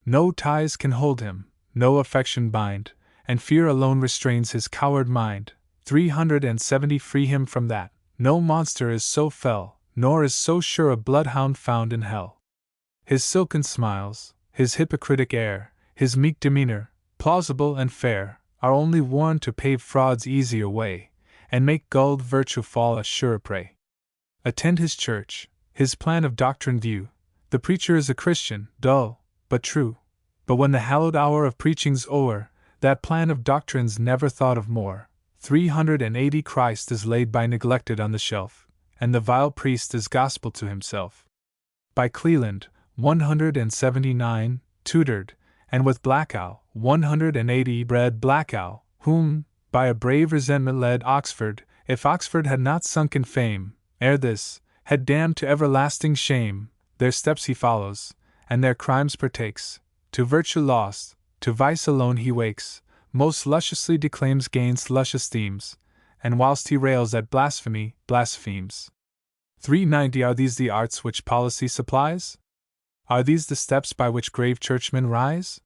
No ties can hold him, no affection bind, and fear alone restrains his coward mind. 370 Free him from that, no monster is so fell, nor is so sure a bloodhound found in hell. His silken smiles, his hypocritic air, his meek demeanor, plausible and fair, are only worn to pave fraud's easier way, and make gulled virtue fall a surer prey. Attend his church, his plan of doctrine view. The preacher is a Christian, dull, but true. But when the hallowed hour of preaching's o'er, that plan of doctrine's never thought of more. 380 Christ is laid by neglected on the shelf, and the vile priest is gospel to himself. By Cleland, 179, tutored, and with Blackow, 180 bred Blackow, whom, by a brave resentment led Oxford, if Oxford had not sunk in fame, ere this, had damned to everlasting shame. Their steps he follows, and their crimes partakes. To virtue lost, to vice alone he wakes, most lusciously declaims gains luscious themes, and whilst he rails at blasphemy, blasphemes. 390 Are these the arts which policy supplies? Are these the steps by which grave churchmen rise?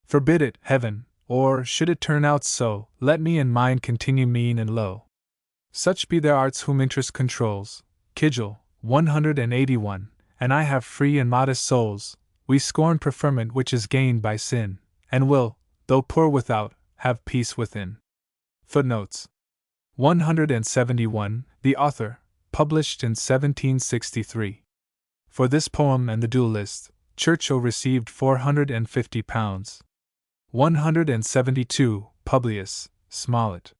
Forbid it, heaven, or, should it turn out so, let me and mine continue mean and low. Such be their arts whom interest controls. Kidgel, 181, and I have free and modest souls. We scorn preferment which is gained by sin, and will, though poor without, have peace within. Footnotes 171. The author, published in 1763. For this poem and The Duellist, Churchill received £450. 172. Publius, Smollett.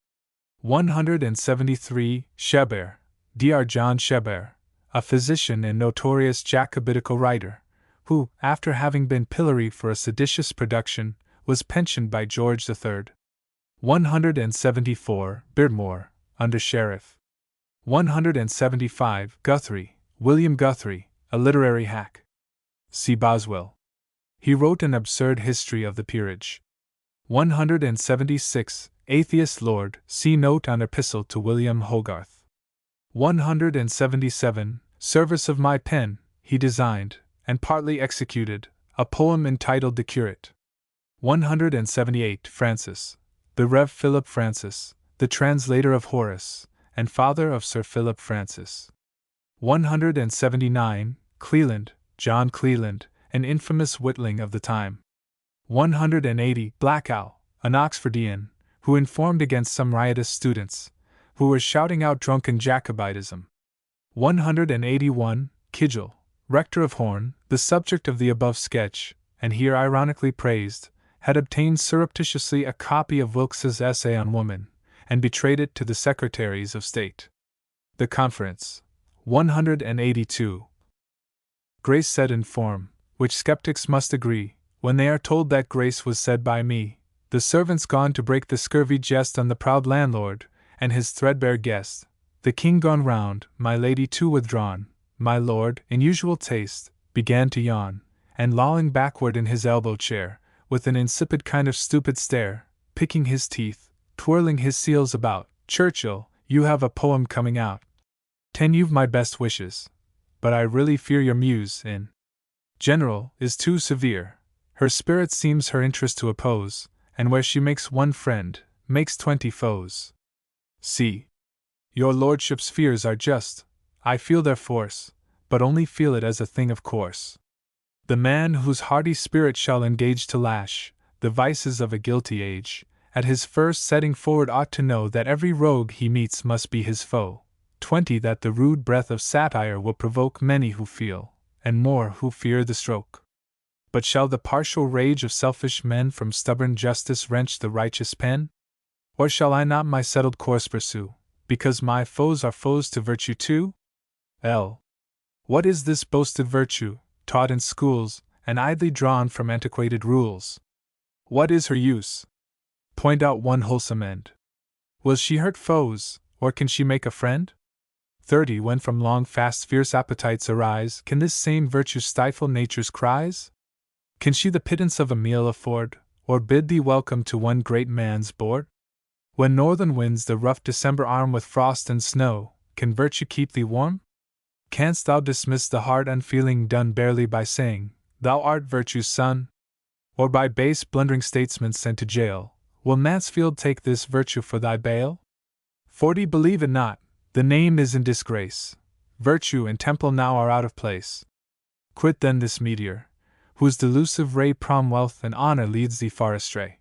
173. Chabert, Dr. John Chabert, a physician and notorious Jacobitical writer, who, after having been pilloried for a seditious production, was pensioned by George III. 174. Beardmore, Under Sheriff. 175. Guthrie, William Guthrie, a literary hack. See Boswell. He wrote an absurd history of the peerage. 176. Atheist Lord, see note on Epistle to William Hogarth. 177. Service of my pen, he designed, and partly executed, a poem entitled The Curate. 178. Francis, the Rev. Philip Francis, the translator of Horace, and father of Sir Philip Francis. 179. Cleland, John Cleland, an infamous Whitling of the time. 180. Black Owl, an Oxfordian, who informed against some riotous students, who were shouting out drunken Jacobitism. 181. Kidgel, rector of Horn, the subject of the above sketch, and here ironically praised, had obtained surreptitiously a copy of Wilkes's essay on woman, and betrayed it to the Secretaries of State. The Conference. 182. Grace said in form, which skeptics must agree, when they are told that grace was said by me, the servants gone to break the scurvy jest on the proud landlord, and his threadbare guest, the king gone round, my lady too withdrawn, my lord, in usual taste, began to yawn, and lolling backward in his elbow chair, with an insipid kind of stupid stare, picking his teeth, twirling his seals about, Churchill, you have a poem coming out. 10. You've my best wishes, but I really fear your muse, in general, is too severe. Her spirit seems her interest to oppose, and where she makes one friend, makes 20 foes. See. Your lordship's fears are just, I feel their force, but only feel it as a thing of course. The man whose hardy spirit shall engage to lash the vices of a guilty age, at his first setting forward ought to know that every rogue he meets must be his foe. 20. That the rude breath of satire will provoke many who feel, and more who fear the stroke. But shall the partial rage of selfish men from stubborn justice wrench the righteous pen? Or shall I not my settled course pursue, because my foes are foes to virtue too? L. What is this boasted virtue, taught in schools, and idly drawn from antiquated rules? What is her use? Point out one wholesome end. Will she hurt foes, or can she make a friend? 30. When from long fast fierce appetites arise, can this same virtue stifle nature's cries? Can she the pittance of a meal afford, or bid thee welcome to one great man's board? When northern winds the rough December arm with frost and snow, can virtue keep thee warm? Canst thou dismiss the heart unfeeling done barely by saying, Thou art virtue's son? Or by base blundering statesmen sent to jail, will Mansfield take this virtue for thy bail? 40. Believe it not, the name is in disgrace, virtue and temple now are out of place. Quit then this meteor, whose delusive ray prom wealth and honor leads thee far astray.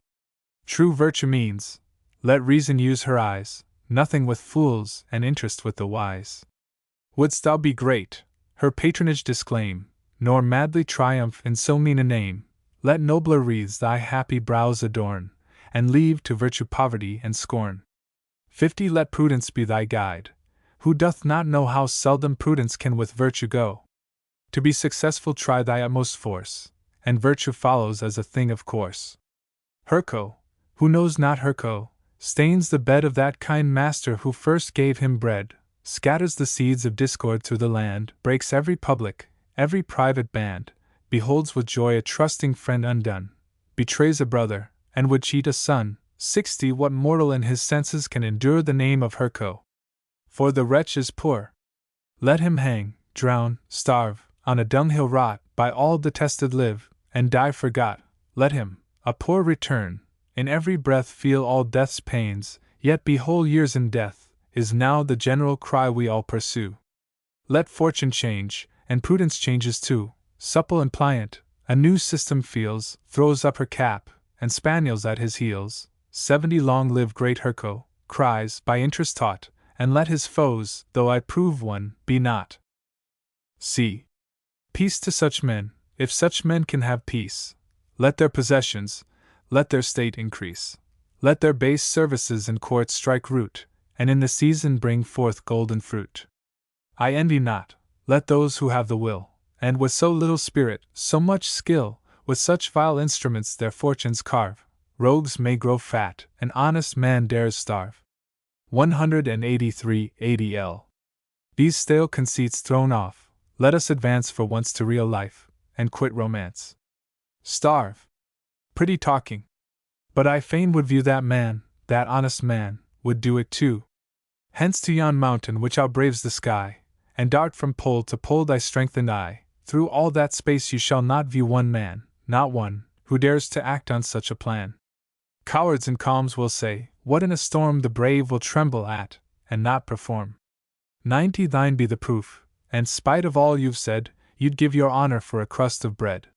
True virtue means, let reason use her eyes, nothing with fools and interest with the wise. Wouldst thou be great, her patronage disclaim, nor madly triumph in so mean a name, let nobler wreaths thy happy brows adorn, and leave to virtue poverty and scorn. 50. Let prudence be thy guide, who doth not know how seldom prudence can with virtue go. To be successful try thy utmost force, and virtue follows as a thing of course. Herco, who knows not Herco, stains the bed of that kind master who first gave him bread, scatters the seeds of discord through the land, breaks every public, every private band, beholds with joy a trusting friend undone, betrays a brother, and would cheat a son. 60. What mortal in his senses can endure the name of Herco? For the wretch is poor. Let him hang, drown, starve, on a dunghill rot, by all detested live, and die forgot. Let him, a poor return, in every breath feel all death's pains, yet be whole years in death, is now the general cry we all pursue. Let fortune change, and prudence changes too, supple and pliant, a new system feels, throws up her cap, and spaniels at his heels. 70. Long live great Herco, cries, by interest taught, and let his foes, though I prove one, be not. C. Peace to such men, if such men can have peace. Let their possessions, let their state increase. Let their base services in court strike root, and in the season bring forth golden fruit. I envy not, let those who have the will, and with so little spirit, so much skill, with such vile instruments their fortunes carve. Rogues may grow fat, an honest man dares starve. 183 ADL. These stale conceits thrown off, let us advance for once to real life, and quit romance. Starve. Pretty talking. But I fain would view that man, that honest man, would do it too. Hence to yon mountain which outbraves the sky, and dart from pole to pole thy strengthened eye. Through all that space you shall not view one man, not one, who dares to act on such a plan. Cowards in calms will say, what in a storm the brave will tremble at, and not perform. 90 thine be the proof, and spite of all you've said, you'd give your honor for a crust of bread.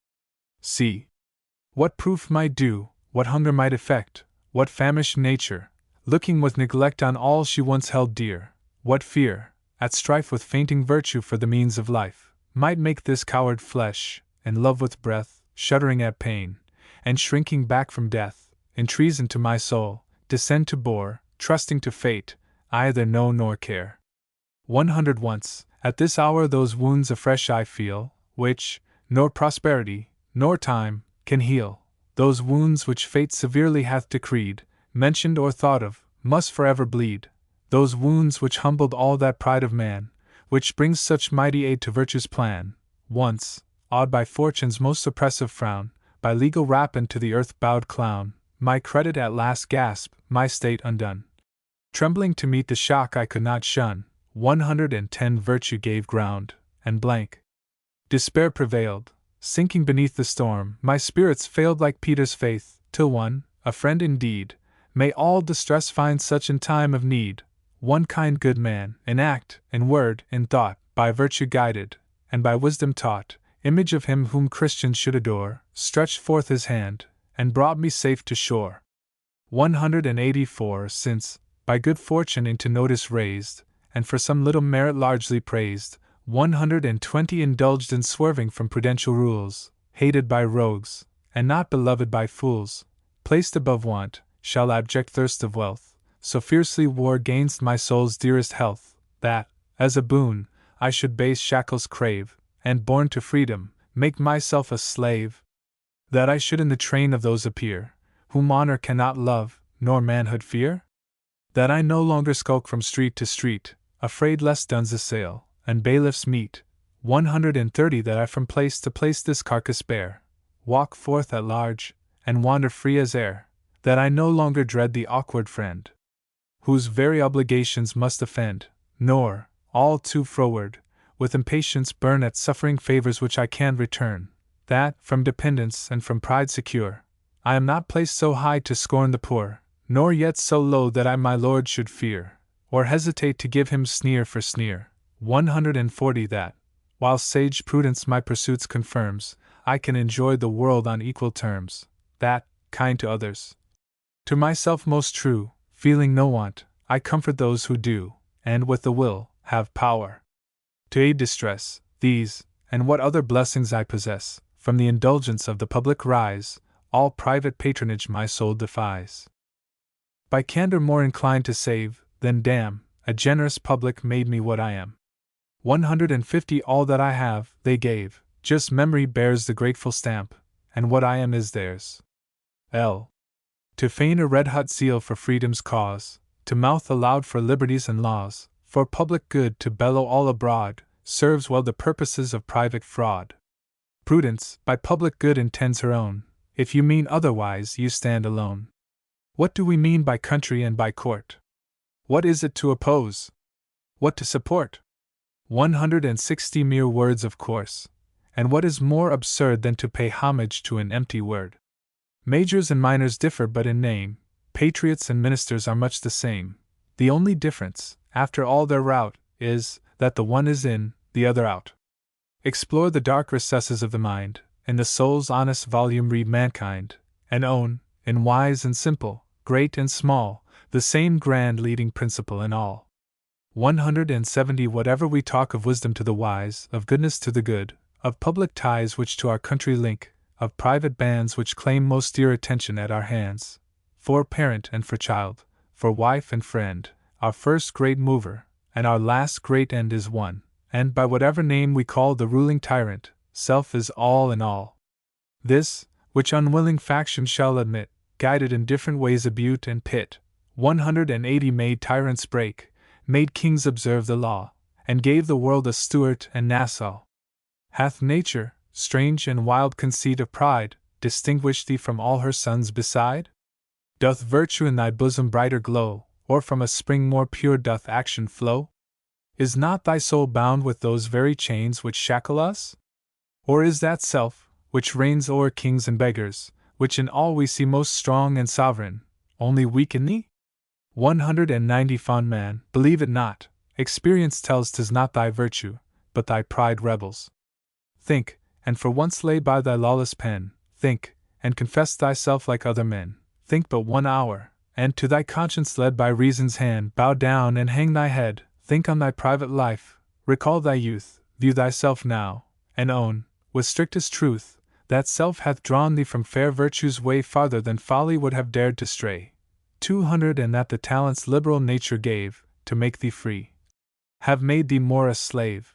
See what proof might do, what hunger might effect, what famished nature, looking with neglect on all she once held dear, what fear, at strife with fainting virtue for the means of life, might make this coward flesh, in love with breath, shuddering at pain, and shrinking back from death, in treason to my soul, descend to bore, trusting to fate, either know nor care. 100 once, at this hour those wounds afresh I feel, which, nor prosperity, nor time, can heal. Those wounds which fate severely hath decreed, mentioned or thought of, must forever bleed. Those wounds which humbled all that pride of man, which brings such mighty aid to virtue's plan, once, awed by fortune's most oppressive frown, by legal rapine to the earth-bowed clown, my credit at last gasped, my state undone. Trembling to meet the shock I could not shun, 110 virtue gave ground, and blank despair prevailed. Sinking beneath the storm, my spirits failed like Peter's faith, till one, a friend indeed, may all distress find such in time of need. One kind good man, in act, in word, in thought, by virtue guided, and by wisdom taught, image of him whom Christians should adore, stretched forth his hand, and brought me safe to shore. 184 Since, by good fortune into notice raised, and for some little merit largely praised, 120 indulged in swerving from prudential rules, hated by rogues, and not beloved by fools, placed above want, shall abject thirst of wealth, so fiercely war gainst my soul's dearest health, that, as a boon, I should base shackles crave, and born to freedom, make myself a slave. That I should in the train of those appear, whom honor cannot love, nor manhood fear? That I no longer skulk from street to street, afraid lest duns assail, and bailiffs meet. 130 That I from place to place this carcass bear, walk forth at large, and wander free as air. That I no longer dread the awkward friend, whose very obligations must offend, nor, all too froward, with impatience burn at suffering favors which I can return. That, from dependence and from pride secure, I am not placed so high to scorn the poor, nor yet so low that I my lord should fear, or hesitate to give him sneer for sneer. 140 That, while sage prudence my pursuits confirms, I can enjoy the world on equal terms. That, kind to others, to myself most true, feeling no want, I comfort those who do, and with the will, have power to aid distress. These, and what other blessings I possess, from the indulgence of the public rise, all private patronage my soul defies. By candor more inclined to save than damn, a generous public made me what I am. 150 All that I have, they gave, just memory bears the grateful stamp, and what I am is theirs. L. To feign a red-hot zeal for freedom's cause, to mouth aloud for liberties and laws, for public good to bellow all abroad, serves well the purposes of private fraud. Prudence, by public good intends her own, if you mean otherwise you stand alone. What do we mean by country and by court? What is it to oppose? What to support? 160 Mere words of course, and what is more absurd than to pay homage to an empty word? Majors and minors differ but in name, patriots and ministers are much the same. The only difference, after all their rout, is, that the one is in, the other out. Explore the dark recesses of the mind, in the soul's honest volume read mankind, and own, in wise and simple, great and small, the same grand leading principle in all. 170 Whatever we talk of wisdom to the wise, of goodness to the good, of public ties which to our country link, of private bands which claim most dear attention at our hands, for parent and for child, for wife and friend, our first great mover, and our last great end is one, and by whatever name we call the ruling tyrant, self is all in all. This, which unwilling faction shall admit, guided in different ways Abute and Pitt, 180 made tyrants break, made kings observe the law, and gave the world a Stuart and Nassau. Hath nature, strange and wild conceit of pride, distinguished thee from all her sons beside? Doth virtue in thy bosom brighter glow, or from a spring more pure doth action flow? Is not thy soul bound with those very chains which shackle us? Or is that self, which reigns o'er kings and beggars, which in all we see most strong and sovereign, only weak in thee? 190 Fond man, believe it not, experience tells 'tis not thy virtue, but thy pride rebels. Think, and for once lay by thy lawless pen, think, and confess thyself like other men, think but 1 hour, and to thy conscience led by reason's hand bow down and hang thy head, think on thy private life, recall thy youth, view thyself now, and own, with strictest truth, that self hath drawn thee from fair virtue's way farther than folly would have dared to stray. 200 And that the talents liberal nature gave, to make thee free, have made thee more a slave.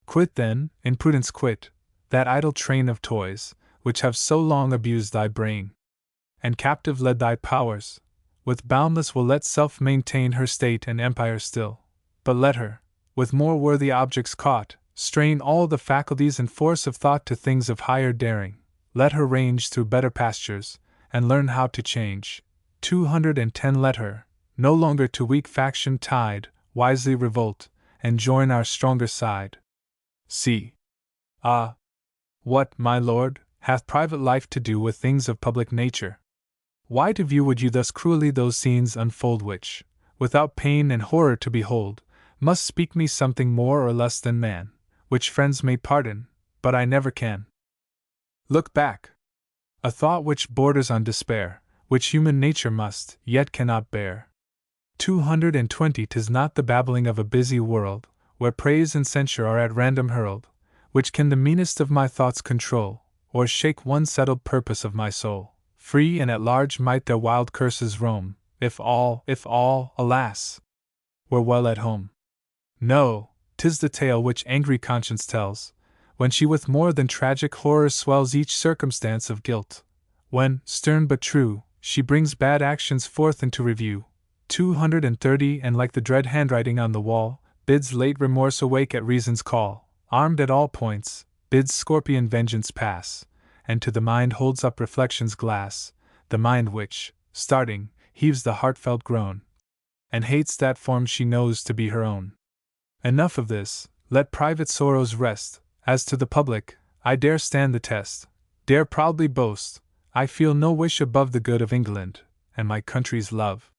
Quit then, in prudence quit, that idle train of toys, which have so long abused thy brain, and captive led thy powers. With boundless will let self maintain her state and empire still, but let her, with more worthy objects caught, strain all the faculties and force of thought to things of higher daring. Let her range through better pastures, and learn how to change. 210 Let her, no longer to weak faction tied, wisely revolt, and join our stronger side. See. Ah! What, my lord, hath private life to do with things of public nature? Why to view would you thus cruelly those scenes unfold which, without pain and horror to behold, must speak me something more or less than man, which friends may pardon, but I never can? Look back! A thought which borders on despair, which human nature must, yet cannot bear. 220 'Tis not the babbling of a busy world, where praise and censure are at random hurled, which can the meanest of my thoughts control, or shake one settled purpose of my soul. Free and at large might their wild curses roam, if all, alas, were well at home. No, 'tis the tale which angry conscience tells, when she with more than tragic horror swells each circumstance of guilt, when, stern but true, she brings bad actions forth into review. 230 And like the dread handwriting on the wall, bids late remorse awake at reason's call, armed at all points, bids scorpion vengeance pass, and to the mind holds up reflection's glass, the mind which, starting, heaves the heartfelt groan, and hates that form she knows to be her own. Enough of this, let private sorrows rest. As to the public, I dare stand the test, dare proudly boast, I feel no wish above the good of England, and my country's love.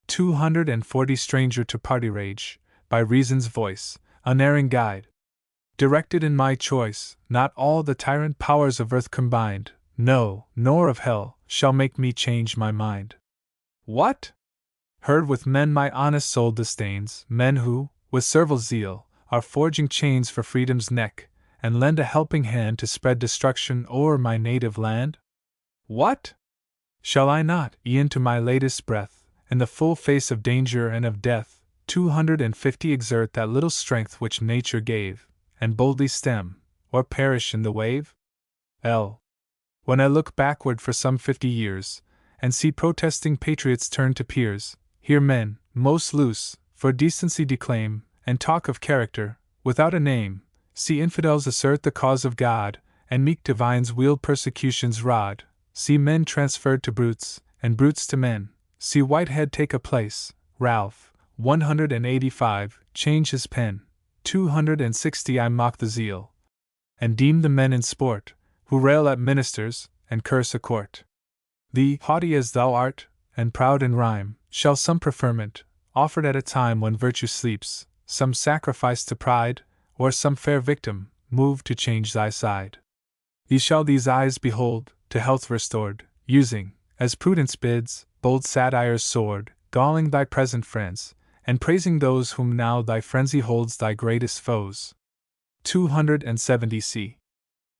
240 Stranger to party rage, by reason's voice, unerring guide, directed in my choice, not all the tyrant powers of earth combined, no, nor of hell, shall make me change my mind. What? Heard with men my honest soul disdains, men who, with servile zeal, are forging chains for freedom's neck, and lend a helping hand to spread destruction o'er my native land? What? Shall I not, e'en to my latest breath, in the full face of danger and of death, 250 exert that little strength which nature gave, and boldly stem, or perish in the wave? When I look backward for some 50 years, and see protesting patriots turn to peers, hear men, most loose, for decency declaim, and talk of character, without a name, see infidels assert the cause of God, and meek divines wield persecution's rod, see men transferred to brutes, and brutes to men, see Whitehead take a place, Ralph, 185, change his pen, 260 I mock the zeal, and deem the men in sport, who rail at ministers, and curse a court. Thee, haughty as thou art, and proud in rhyme, shall some preferment, offered at a time when virtue sleeps, some sacrifice to pride, or some fair victim, move to change thy side. Thee shall these eyes behold, to health restored, using, as prudence bids, bold satire's sword, galling thy present friends, and praising those whom now thy frenzy holds thy greatest foes. 270 C.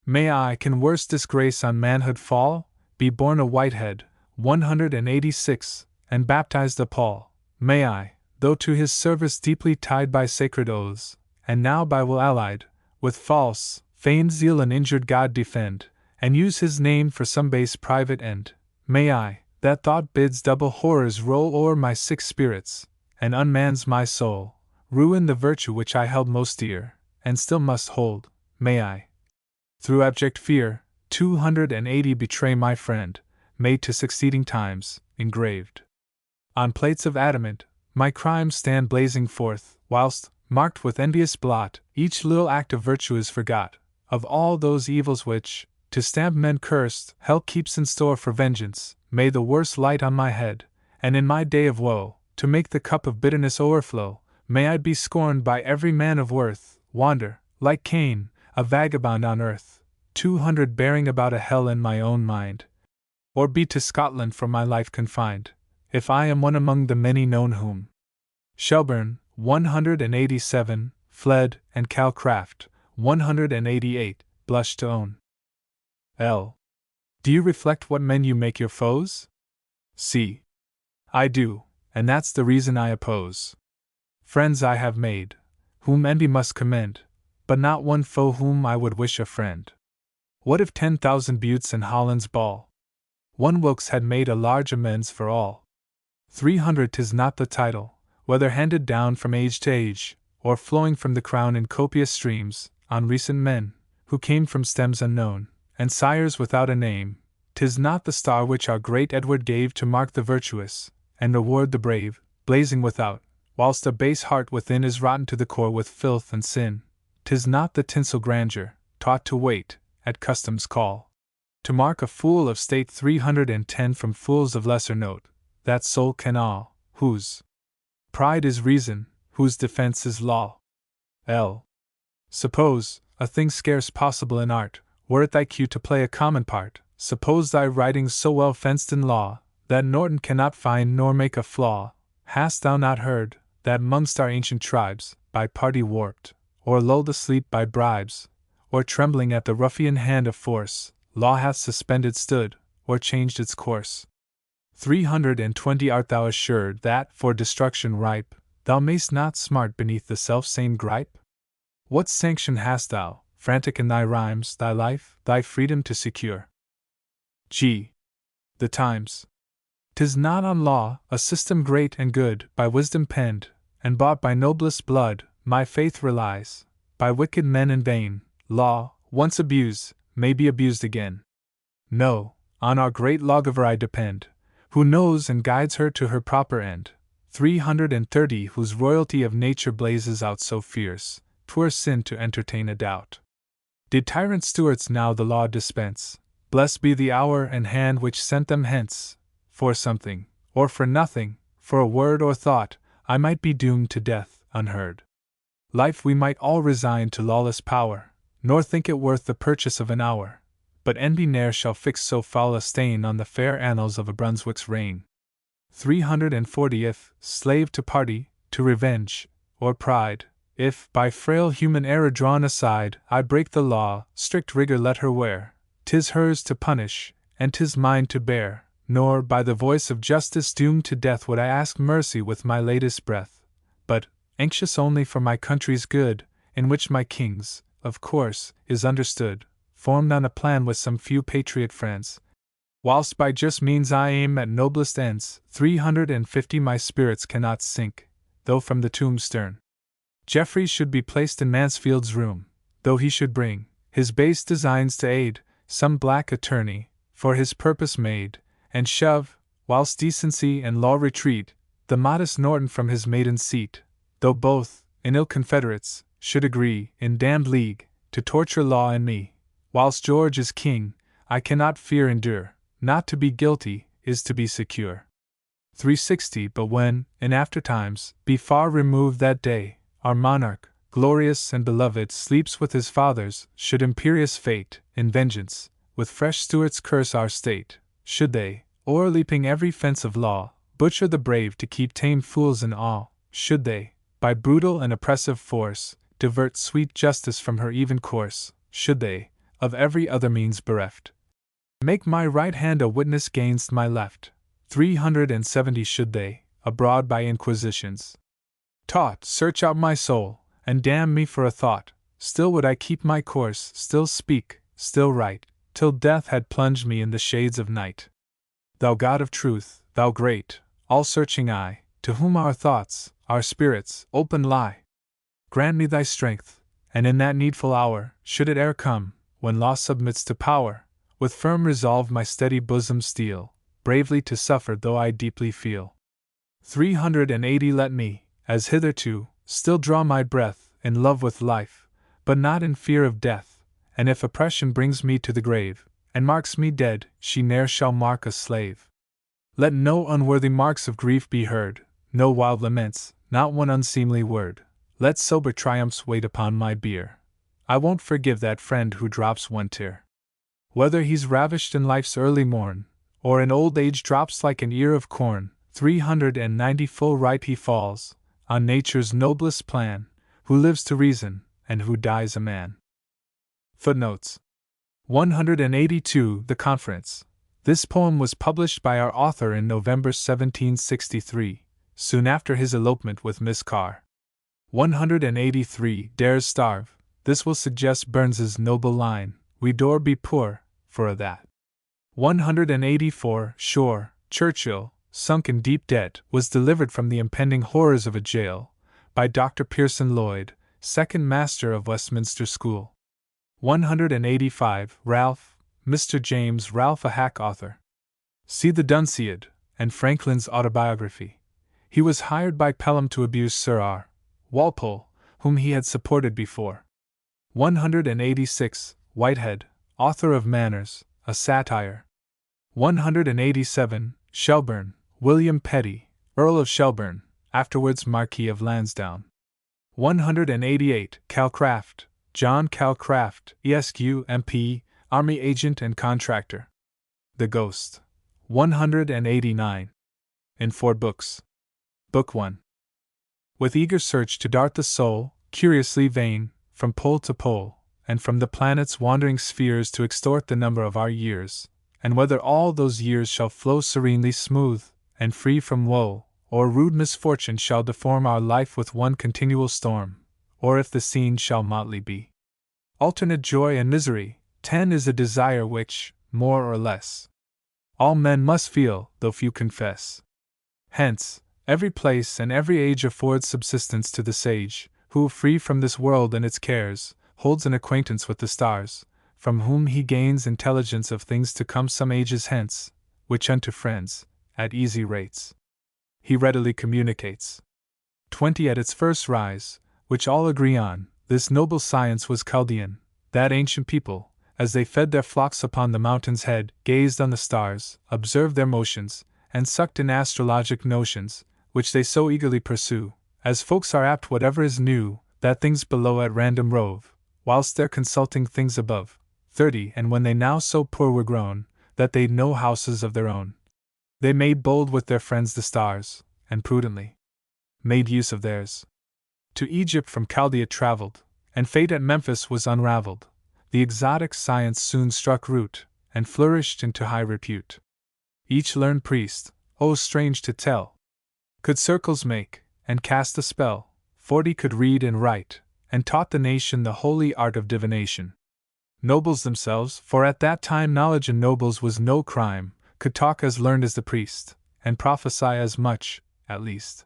May I can worse disgrace on manhood fall, be born a Whitehead, 186, and baptized a Paul. May I, though to his service deeply tied by sacred oaths, and now by will allied, with false, feigned zeal an injured God defend, and use his name for some base private end. May I, that thought bids double horrors roll o'er my sick spirits, and unmans my soul, ruin the virtue which I held most dear, and still must hold. May I, through abject fear, 280 betray my friend, made to succeeding times, engraved on plates of adamant, my crimes stand blazing forth, whilst, marked with envious blot, each little act of virtue is forgot, of all those evils which, to stamp men cursed, hell keeps in store for vengeance. May the worst light on my head, and in my day of woe, to make the cup of bitterness o'erflow. May I be scorned by every man of worth, wander, like Cain, a vagabond on earth, 200 bearing about a hell in my own mind, or be to Scotland for my life confined, if I am one among the many known whom Shelburne, 187, fled, and Calcraft, 188, blush to own. L. Do you reflect what men you make your foes? C. I do, and that's the reason I oppose. Friends I have made, whom envy must commend, but not one foe whom I would wish a friend. What if 10,000 Buttes and Hollands ball? One Wilkes had made a large amends for all. 300 'tis not the title, whether handed down from age to age, or flowing from the crown in copious streams, on recent men, who came from stems unknown, and sires without a name. 'Tis not the star which our great Edward gave to mark the virtuous, and reward the brave, blazing without, whilst a base heart within is rotten to the core with filth and sin. 'Tis not the tinsel grandeur, taught to wait, at custom's call, to mark a fool of state 310 from fools of lesser note, that soul can all, whose pride is reason, whose defense is law. L. Suppose, a thing scarce possible in art, were it thy cue to play a common part, suppose thy writings so well fenced in law, that Norton cannot find nor make a flaw. Hast thou not heard, that mongst our ancient tribes, by party warped, or lulled asleep by bribes, or trembling at the ruffian hand of force, law hath suspended stood, or changed its course? 320 Art thou assured that, for destruction ripe, thou mayst not smart beneath the self-same gripe? What sanction hast thou, frantic in thy rhymes, thy life, thy freedom to secure? G. The Times. 'Tis not on law, a system great and good, by wisdom penned, and bought by noblest blood, my faith relies, by wicked men in vain. Law, once abused, may be abused again. No, on our great lawgiver I depend, who knows and guides her to her proper end. 330 Whose royalty of nature blazes out so fierce, 'twere sin to entertain a doubt. Did tyrant Stuarts now the law dispense, blessed be the hour and hand which sent them hence. For something, or for nothing, for a word or thought, I might be doomed to death, unheard. Life we might all resign to lawless power, nor think it worth the purchase of an hour. But envy ne'er shall fix so foul a stain on the fair annals of a Brunswick's reign. 340 If, slave to party, to revenge, or pride, if, by frail human error drawn aside, I break the law, strict rigor let her wear. 'Tis hers to punish, and 'tis mine to bear. Nor, by the voice of justice doomed to death, would I ask mercy with my latest breath. But, anxious only for my country's good, in which my king's, of course, is understood, formed on a plan with some few patriot friends, whilst by just means I aim at noblest ends. 350 My spirits cannot sink, though from the tomb stern Jeffreys should be placed in Mansfield's room, though he should bring his base designs to aid some black attorney, for his purpose made, and shove, whilst decency and law retreat, the modest Norton from his maiden seat, though both, in ill confederates, should agree, in damned league, to torture law and me. Whilst George is king, I cannot fear endure, not to be guilty, is to be secure. 360 But when, in after times, be far removed that day, our monarch, glorious and beloved, sleeps with his fathers, should imperious fate, in vengeance, with fresh Stuarts curse our state, should they, o'erleaping every fence of law, butcher the brave to keep tame fools in awe, should they, by brutal and oppressive force, divert sweet justice from her even course, should they, of every other means bereft. Make my right hand a witness gainst my left. 370 should they, abroad by inquisitions, taught, search out my soul, and damn me for a thought, still would I keep my course, still speak, still write, till death had plunged me in the shades of night. Thou God of truth, thou great, all-searching eye, to whom our thoughts, our spirits, open lie, grant me thy strength, and in that needful hour, should it e'er come, when law submits to power, with firm resolve my steady bosom steel, bravely to suffer though I deeply feel. 380 Let me, as hitherto, still draw my breath, in love with life, but not in fear of death, and if oppression brings me to the grave, and marks me dead, she ne'er shall mark a slave. Let no unworthy marks of grief be heard, no wild laments, not one unseemly word. Let sober triumphs wait upon my bier. I won't forgive that friend who drops one tear. Whether he's ravished in life's early morn, or in old age drops like an ear of corn, 390 full right he falls, on nature's noblest plan, who lives to reason, and who dies a man. Footnotes 182 The Conference. This poem was published by our author in November 1763, soon after his elopement with Miss Carr. 183 Dares starve. This will suggest Burns's noble line, we dore be poor, for a' that. 184 Sure, Churchill, sunk in deep debt, was delivered from the impending horrors of a jail, by Dr. Pearson Lloyd, second master of Westminster School. 185 Ralph, Mr. James Ralph, a hack author. See the Dunciad, and Franklin's autobiography. He was hired by Pelham to abuse Sir R. Walpole, whom he had supported before. 186 Whitehead, author of Manners, a satire. 187 Shelburne, William Petty, Earl of Shelburne, afterwards Marquis of Lansdowne. 188 Calcraft, John Calcraft, Esq. MP, Army Agent and Contractor. The Ghost. 189. In 4 books. Book 1. With eager search to dart the soul, curiously vain, from pole to pole, and from the planet's wandering spheres to extort the number of our years, and whether all those years shall flow serenely smooth, and free from woe, or rude misfortune shall deform our life with one continual storm, or if the scene shall motley be alternate joy and misery. 10 is a desire which, more or less, all men must feel, though few confess. Hence, every place and every age affords subsistence to the sage, who, free from this world and its cares, holds an acquaintance with the stars, from whom he gains intelligence of things to come some ages hence, which unto friends, at easy rates, he readily communicates. 20 At its first rise, which all agree on, this noble science was Chaldean, that ancient people, as they fed their flocks upon the mountain's head, gazed on the stars, observed their motions, and sucked in astrologic notions, which they so eagerly pursue, as folks are apt whatever is new, that things below at random rove, whilst they're consulting things above. 30 And when they now so poor were grown, that they'd no houses of their own, they made bold with their friends the stars, and prudently made use of theirs. To Egypt from Chaldea travelled, and fate at Memphis was unravelled. The exotic science soon struck root, and flourished into high repute. Each learned priest, oh strange to tell, could circles make, and cast a spell. 40 could read and write, and taught the nation the holy art of divination. Nobles themselves, for at that time knowledge in nobles was no crime, could talk as learned as the priest, and prophesy as much, at least.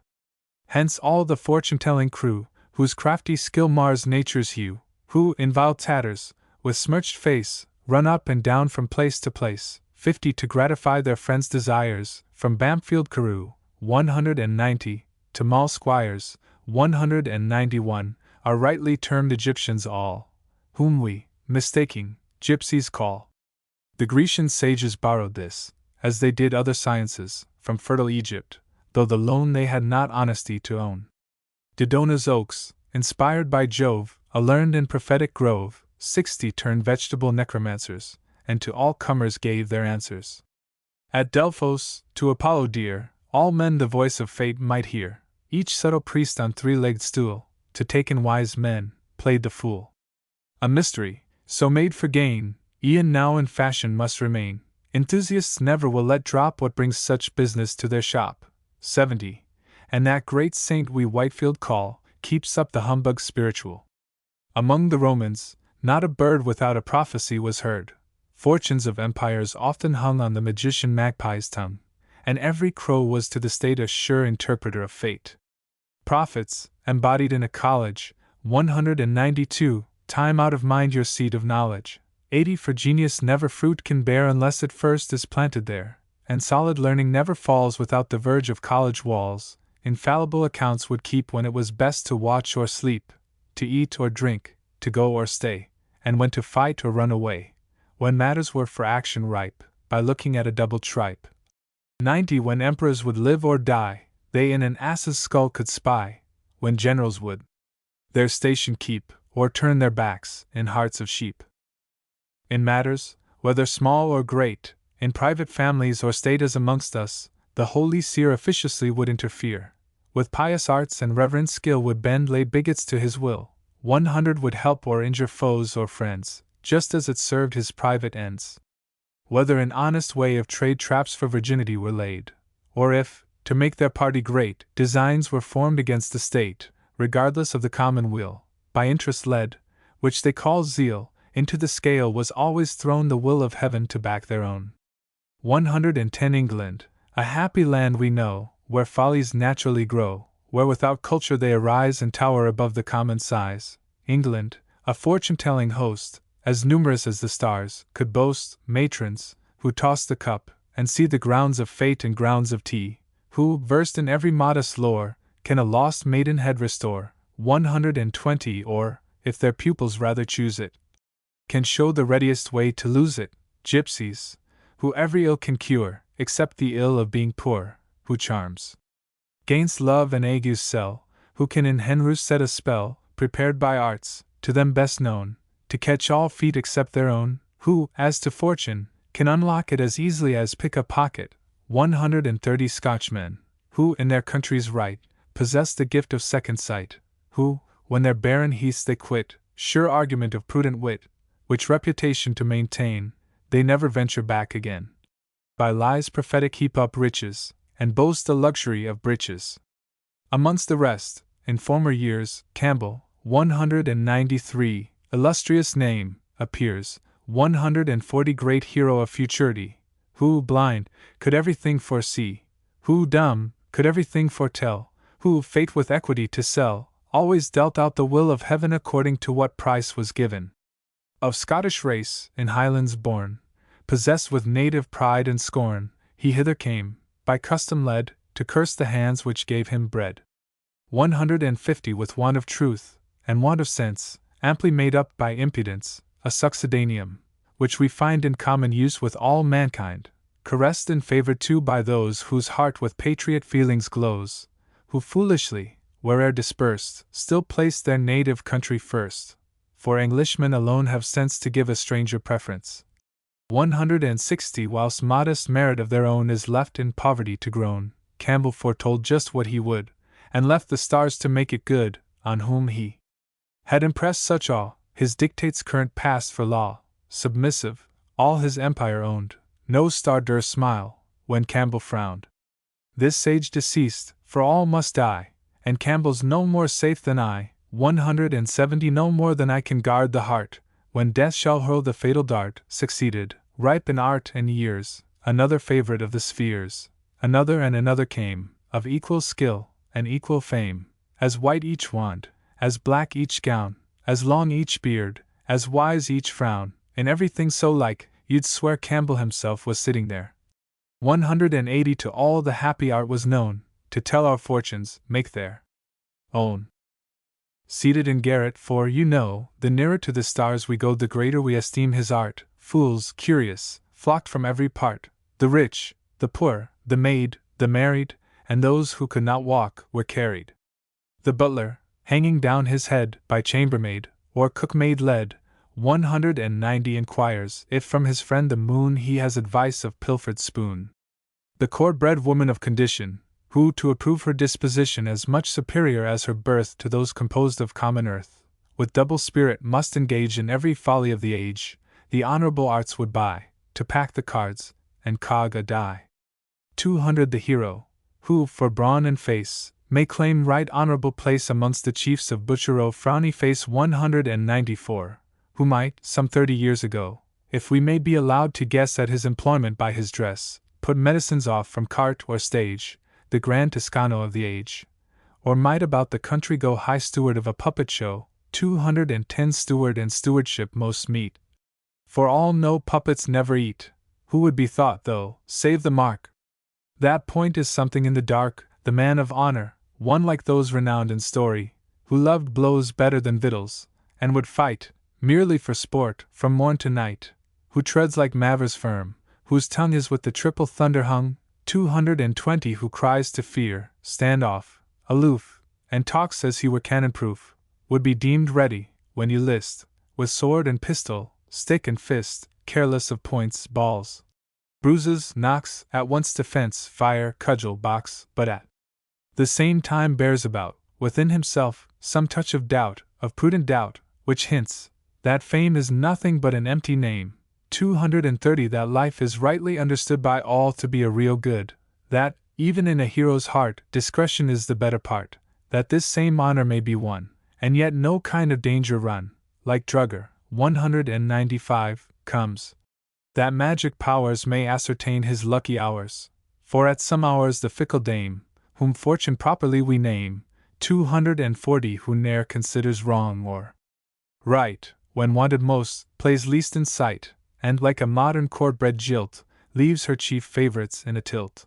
Hence all the fortune-telling crew, whose crafty skill mars nature's hue, who, in vile tatters, with smirched face, run up and down from place to place. 50 to gratify their friends' desires, from Bampfield Carew, 190, to Mall Squires, 191, are rightly termed Egyptians all, whom we, mistaking, gypsies call. The Grecian sages borrowed this, as they did other sciences, from fertile Egypt, though the loan they had not honesty to own. Dodona's oaks, inspired by Jove, a learned and prophetic grove, 60 turned vegetable necromancers, and to all comers gave their answers. At Delphos, to Apollo dear, all men the voice of fate might hear, each subtle priest on 3-legged stool, to take in wise men, played the fool. A mystery, So made for gain, e'en now in fashion must remain. Enthusiasts never will let drop what brings such business to their shop. 70. And that great saint we Whitefield call, keeps up the humbug spiritual. Among the Romans, not a bird without a prophecy was heard. Fortunes of empires often hung on the magician magpie's tongue, and every crow was to the state a sure interpreter of fate. Prophets, embodied in a college, 192, time out of mind your seat of knowledge. 80 for genius never fruit can bear unless it first is planted there, and solid learning never falls without the verge of college walls. Infallible accounts would keep when it was best to watch or sleep, to eat or drink, to go or stay, and when to fight or run away, when matters were for action ripe, by looking at a double tripe. 90 when emperors would live or die, they in an ass's skull could spy, when generals would their station keep, or turn their backs, in hearts of sheep. In matters, whether small or great, in private families or state as amongst us, the holy seer officiously would interfere, with pious arts and reverent skill would bend lay bigots to his will. 100 would help or injure foes or friends, just as it served his private ends. Whether in honest way of trade traps for virginity were laid, or if, to make their party great, designs were formed against the state, regardless of the common weal, by interest led, which they call zeal, into the scale was always thrown the will of heaven to back their own. 110 England, a happy land we know, where follies naturally grow, where without culture they arise and tower above the common size. England, a fortune-telling host, as numerous as the stars, could boast matrons, who toss the cup, and see the grounds of fate and grounds of tea, who, versed in every modest lore, can a lost maidenhead restore. 120 or, if their pupils rather choose it, can show the readiest way to lose it. Gypsies, who every ill can cure, except the ill of being poor, who charms gainst love and agues sell, who can in hen-roost set a spell, prepared by arts, to them best known, to catch all feet except their own, who, as to fortune, can unlock it as easily as pick a pocket. 130 Scotchmen, who, in their country's right, possess the gift of second sight, who, when their barren heaths they quit, sure argument of prudent wit, which reputation to maintain, they never venture back again. By lies prophetic heap up riches, and boast the luxury of breeches. Amongst the rest, in former years, Campbell, 193, illustrious name, appears, 140 great hero of futurity, who, blind, could everything foresee, who, dumb, could everything foretell, who, fate with equity to sell, always dealt out the will of heaven according to what price was given. Of Scottish race, in Highlands born, possessed with native pride and scorn, he hither came, by custom led, to curse the hands which gave him bread. 150 with want of truth, and want of sense, amply made up by impudence, a succedaneum, which we find in common use with all mankind, caressed and favored too by those whose heart with patriot feelings glows, who foolishly, where'er dispersed, still place their native country first, for Englishmen alone have sense to give a stranger preference. 160 whilst modest merit of their own is left in poverty to groan, Campbell foretold just what he would, and left the stars to make it good, on whom he had impressed such awe, his dictates current passed for law, submissive, all his empire owned, no star durst smile, when Campbell frowned. This sage deceased, for all must die, and Campbell's no more safe than I. 170 no more than I can guard the heart, when death shall hurl the fatal dart. Succeeded, ripe in art and years, another favorite of the spheres, another and another came, of equal skill, and equal fame, as white each wand, as black each gown, as long each beard, as wise each frown, in everything so like, you'd swear Campbell himself was sitting there. 180 to all the happy art was known, to tell our fortunes, make their own. Seated in garret, for, you know, the nearer to the stars we go the greater we esteem his art. Fools, curious, flocked from every part, the rich, the poor, the maid, the married, and those who could not walk, were carried. The butler, hanging down his head, by chambermaid, or cookmaid led, 190 inquires, if from his friend the moon he has advice of pilfered spoon. The court-bred woman of condition, who to approve her disposition as much superior as her birth to those composed of common earth, with double spirit must engage in every folly of the age, the honorable arts would buy, to pack the cards, and cog a die. 200 The hero, who, for brawn and face, may claim right honorable place amongst the chiefs of butcherow frowny face 194, who might, some 30 years ago, if we may be allowed to guess at his employment by his dress, put medicines off from cart or stage, the grand Toscano of the age, or might about the country go high steward of a puppet show, 210 Steward and stewardship most meet. For all know puppets never eat, who would be thought, though, save the mark. That point is something in the dark, the man of honor, one like those renowned in story, who loved blows better than victuals, and would fight, merely for sport, from morn to night, who treads like Mavers firm, whose tongue is with the triple thunder hung, 220 who cries to fear, stand off, aloof, and talks as he were cannon-proof, would be deemed ready, when you list, with sword and pistol, stick and fist, careless of points, balls, bruises, knocks, at once defense, fire, cudgel, box, but at the same time bears about, within himself, some touch of doubt, of prudent doubt, which hints that fame is nothing but an empty name. 230 That life is rightly understood by all to be a real good, that, even in a hero's heart, discretion is the better part, that this same honor may be won, and yet no kind of danger run, like Drugger, 195, comes. That magic powers may ascertain his lucky hours, for at some hours the fickle dame, whom fortune properly we name, 240 who ne'er considers wrong or right, when wanted most, plays least in sight, and like a modern court-bred jilt, leaves her chief favorites in a tilt.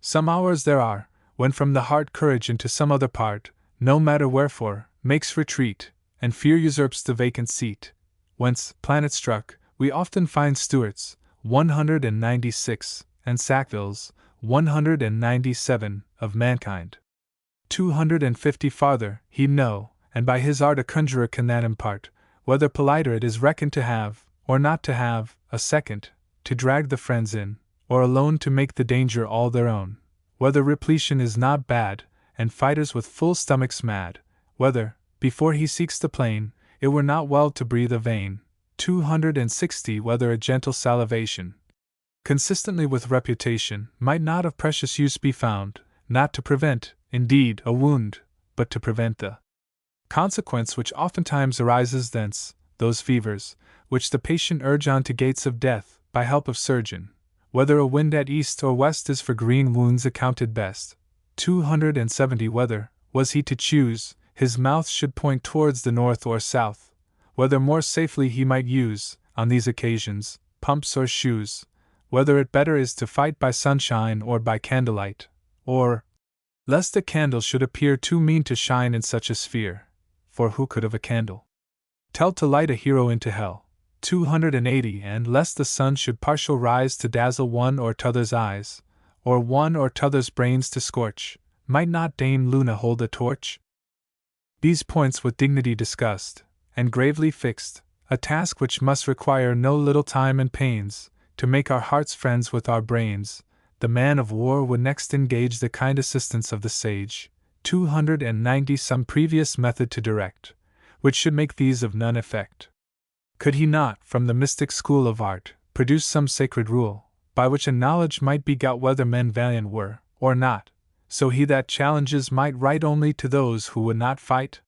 Some hours there are, when from the heart courage into some other part, no matter wherefore, makes retreat, and fear usurps the vacant seat, whence, planet-struck, we often find Stuarts, 196, and Sackvilles, 197, of mankind. 250 Farther, he know, and by his art a conjurer can that impart, whether politer it is reckoned to have, or not to have, a second, to drag the friends in, or alone to make the danger all their own, whether repletion is not bad, and fighters with full stomachs mad, whether, before he seeks the plain, it were not well to breathe a vein, 260 Whether a gentle salivation, consistently with reputation, might not of precious use be found, not to prevent, indeed, a wound, but to prevent the consequence which oftentimes arises thence, those fevers, which the patient urge on to gates of death, by help of surgeon, whether a wind at east or west is for green wounds accounted best. 270 Whether, was he to choose, his mouth should point towards the north or south, whether more safely he might use, on these occasions, pumps or shoes, whether it better is to fight by sunshine or by candlelight, or, lest a candle should appear too mean to shine in such a sphere, for who could of a candle tell to light a hero into hell, 280 And lest the sun should partial rise to dazzle one or t'other's eyes, or one or t'other's brains to scorch, might not Dame Luna hold a torch? These points with dignity discussed, and gravely fixed, a task which must require no little time and pains, to make our hearts friends with our brains, the man of war would next engage the kind assistance of the sage, 290 Some previous method to direct, which should make these of none effect. Could he not, from the mystic school of art, produce some sacred rule, by which a knowledge might be got whether men valiant were, or not, so he that challenges might write only to those who would not fight?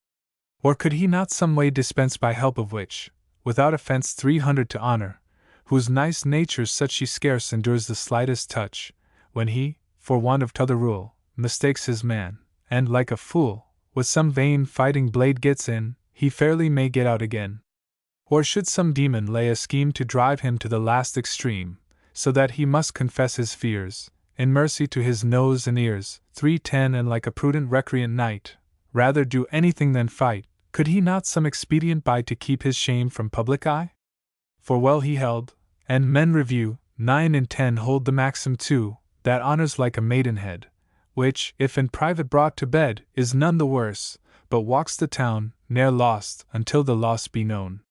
Or could he not some way dispense by help of which, without offense 300 to honor, whose nice nature's such he scarce endures the slightest touch, when he, for want of t'other rule, mistakes his man, and, like a fool, with some vain fighting blade gets in, he fairly may get out again? Or should some demon lay a scheme to drive him to the last extreme, so that he must confess his fears, in mercy to his nose and ears, 310 And like a prudent recreant knight, rather do anything than fight, could he not some expedient buy to keep his shame from public eye? For well he held, and men review, 9 in 10 hold the maxim too, that honor's like a maidenhead, which, if in private brought to bed, is none the worse, but walks the town, ne'er lost, until the loss be known.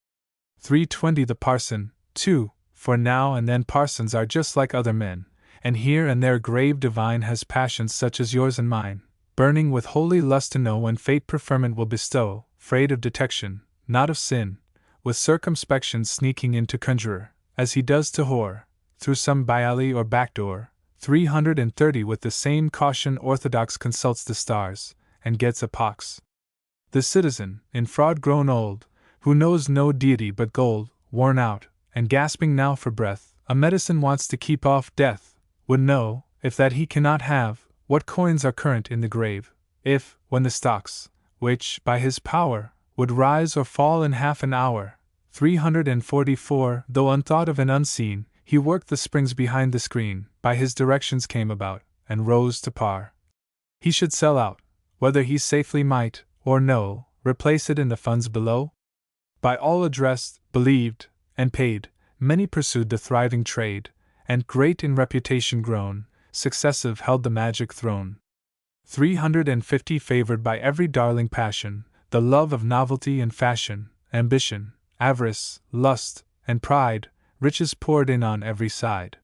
320 The parson, too, for now and then parsons are just like other men, and here and there grave divine has passions such as yours and mine, burning with holy lust to know when fate preferment will bestow, afraid of detection, not of sin, with circumspection sneaking into conjurer, as he does to whore, through some by-alley or back-door. 330 With the same caution orthodox consults the stars, and gets a pox. The citizen, in fraud grown old, who knows no deity but gold, worn out, and gasping now for breath, a medicine wants to keep off death, would know, if that he cannot have, what coins are current in the grave, if, when the stocks, which, by his power, would rise or fall in half an hour. 344 Though unthought of and unseen, he worked the springs behind the screen, by his directions came about, and rose to par. He should sell out, whether he safely might, or no, replace it in the funds below? By all addressed, believed, and paid, many pursued the thriving trade, and great in reputation grown, successive held the magic throne. 350 Favored by every darling passion, the love of novelty and fashion, ambition, avarice, lust, and pride, riches poured in on every side.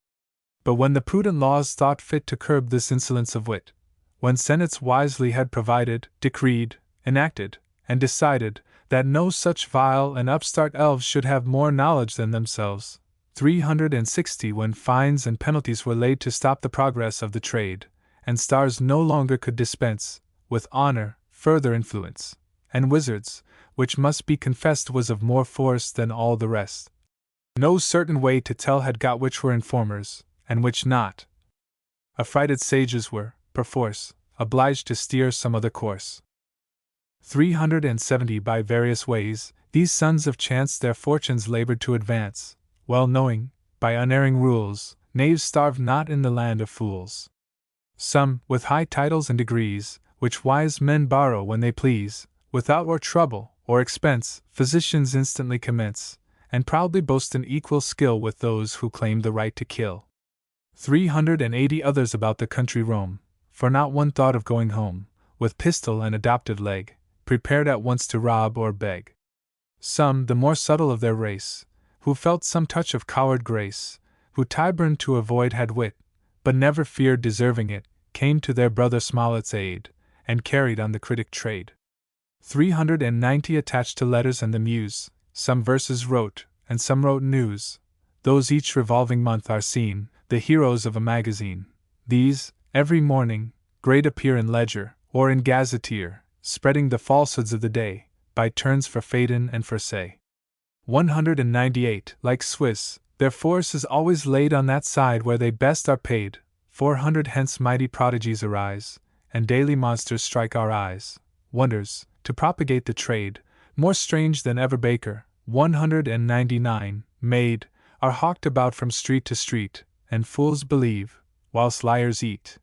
But when the prudent laws thought fit to curb this insolence of wit, when senates wisely had provided, decreed, enacted, and decided, that no such vile and upstart elves should have more knowledge than themselves. 360 When fines and penalties were laid to stop the progress of the trade, and stars no longer could dispense, with honor, further influence, and wizards, which must be confessed was of more force than all the rest. No certain way to tell had got which were informers, and which not. Affrighted sages were, perforce, obliged to steer some other course. 370 By various ways, these sons of chance their fortunes labored to advance, well knowing, by unerring rules, knaves starve not in the land of fools. Some, with high titles and degrees, which wise men borrow when they please, without or trouble, or expense, physicians instantly commence, and proudly boast an equal skill with those who claim the right to kill. 380 Others about the country roam, for not one thought of going home, with pistol and adopted leg, prepared at once to rob or beg. Some, the more subtle of their race, who felt some touch of coward grace, who Tyburn to avoid had wit, but never feared deserving it, came to their brother Smollett's aid, and carried on the critic trade. 390 Attached to letters and the muse, some verses wrote, and some wrote news. Those each revolving month are seen, the heroes of a magazine. These, every morning, great appear in ledger, or in gazetteer, spreading the falsehoods of the day, by turns for Phaeton and for say. 198 Like Swiss, their force is always laid on that side where they best are paid. 400 Hence mighty prodigies arise, and daily monsters strike our eyes. Wonders, to propagate the trade, more strange than ever baker. 199 Made, are hawked about from street to street, and fools believe, whilst liars eat.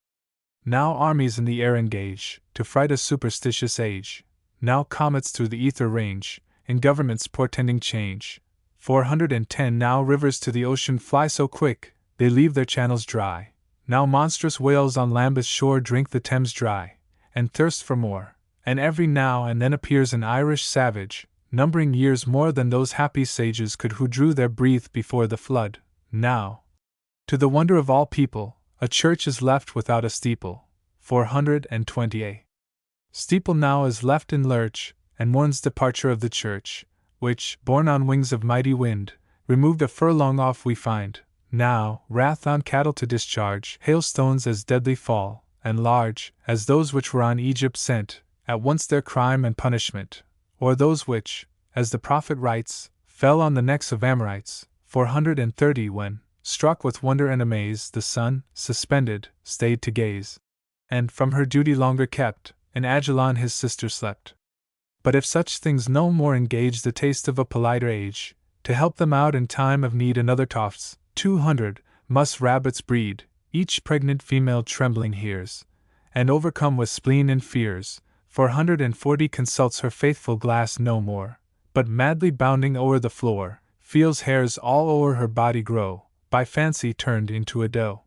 Now armies in the air engage, to fright a superstitious age. Now comets through the ether range, in governments portending change. 410 Now rivers to the ocean fly so quick, they leave their channels dry. Now monstrous whales on Lambeth's shore drink the Thames dry, and thirst for more. And every now and then appears an Irish savage, numbering years more than those happy sages could who drew their breath before the flood. Now, to the wonder of all people, a church is left without a steeple. 420 Steeple now is left in lurch, and mourns departure of the church, which, borne on wings of mighty wind, removed a furlong off we find. Now, wrath on cattle to discharge, hailstones as deadly fall, and large, as those which were on Egypt sent, at once their crime and punishment, or those which, as the prophet writes, fell on the necks of Amorites. 430 When, struck with wonder and amaze, the sun, suspended, stayed to gaze, and, from her duty longer kept, in Ajalon his sister slept. But if such things no more engage the taste of a politer age, to help them out in time of need another tofts, 200, must rabbits breed, each pregnant female trembling hears, and overcome with spleen and fears. 440 Consults her faithful glass no more, but madly bounding o'er the floor, feels hairs all o'er her body grow, by fancy turned into a doe.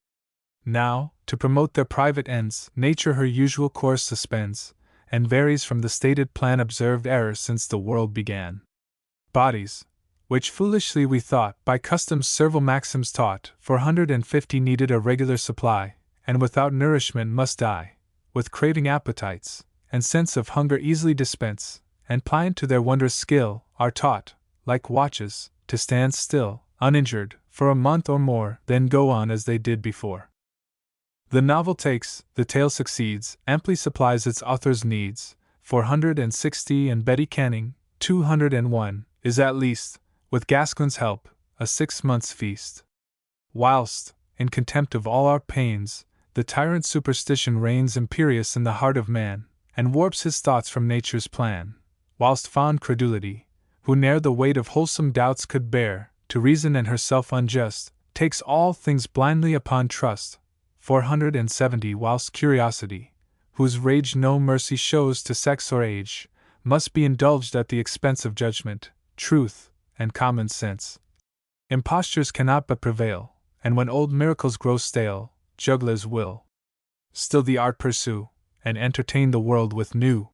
Now, to promote their private ends, nature her usual course suspends, and varies from the stated plan observed error since the world began. Bodies, which foolishly we thought, by custom's servile maxims taught, 450 needed a regular supply, and without nourishment must die, with craving appetites, and sense of hunger easily dispense, and pliant to their wondrous skill, are taught, like watches, to stand still, uninjured, for a month or more, then go on as they did before. The novel takes, the tale succeeds, amply supplies its author's needs, 460, and Betty Canning, 201, is at least, with Gascoigne's help, a 6 months' feast. Whilst, in contempt of all our pains, the tyrant superstition reigns imperious in the heart of man, and warps his thoughts from nature's plan, whilst fond credulity, who ne'er the weight of wholesome doubts could bear, to reason and herself unjust, takes all things blindly upon trust, 470, whilst curiosity, whose rage no mercy shows to sex or age, must be indulged at the expense of judgment, truth, and common sense. Impostures cannot but prevail, and when old miracles grow stale, jugglers will still the art pursue, and entertain the world with new.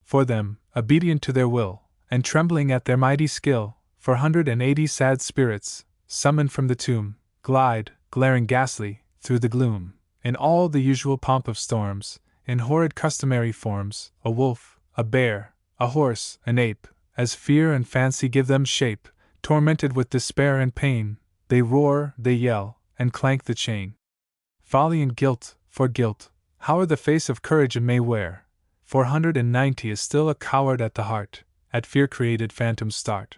For them, obedient to their will, and trembling at their mighty skill, 480 sad spirits, summoned from the tomb, glide, glaring ghastly, through the gloom, in all the usual pomp of storms, in horrid customary forms, a wolf, a bear, a horse, an ape, as fear and fancy give them shape, tormented with despair and pain, they roar, they yell, and clank the chain. Folly and guilt, for guilt, howe'er the face of courage it may wear, 490 is still a coward at the heart, at fear-created phantoms start.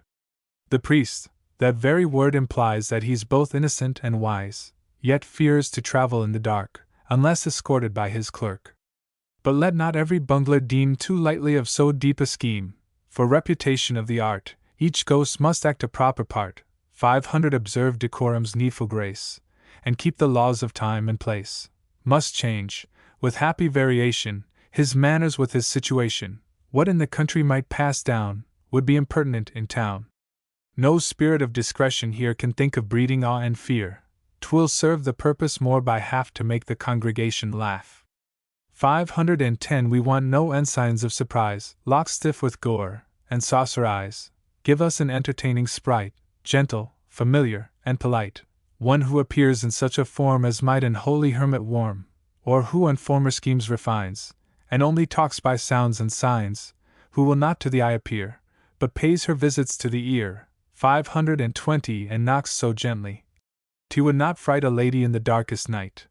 The priest, that very word implies that he's both innocent and wise, yet fears to travel in the dark, unless escorted by his clerk. But let not every bungler deem too lightly of so deep a scheme, for reputation of the art, each ghost must act a proper part, 500 observe decorum's needful grace, and keep the laws of time and place, must change, with happy variation, his manners with his situation, what in the country might pass down, would be impertinent in town. No spirit of discretion here can think of breeding awe and fear, 'twill serve the purpose more by half to make the congregation laugh. 510 We want no ensigns of surprise, locked stiff with gore, and saucer eyes, give us an entertaining sprite, gentle, familiar, and polite, one who appears in such a form as might an holy hermit warm, or who on former schemes refines, and only talks by sounds and signs, who will not to the eye appear, but pays her visits to the ear, 520 and knocks so gently, 'T would not fright a lady in the darkest night.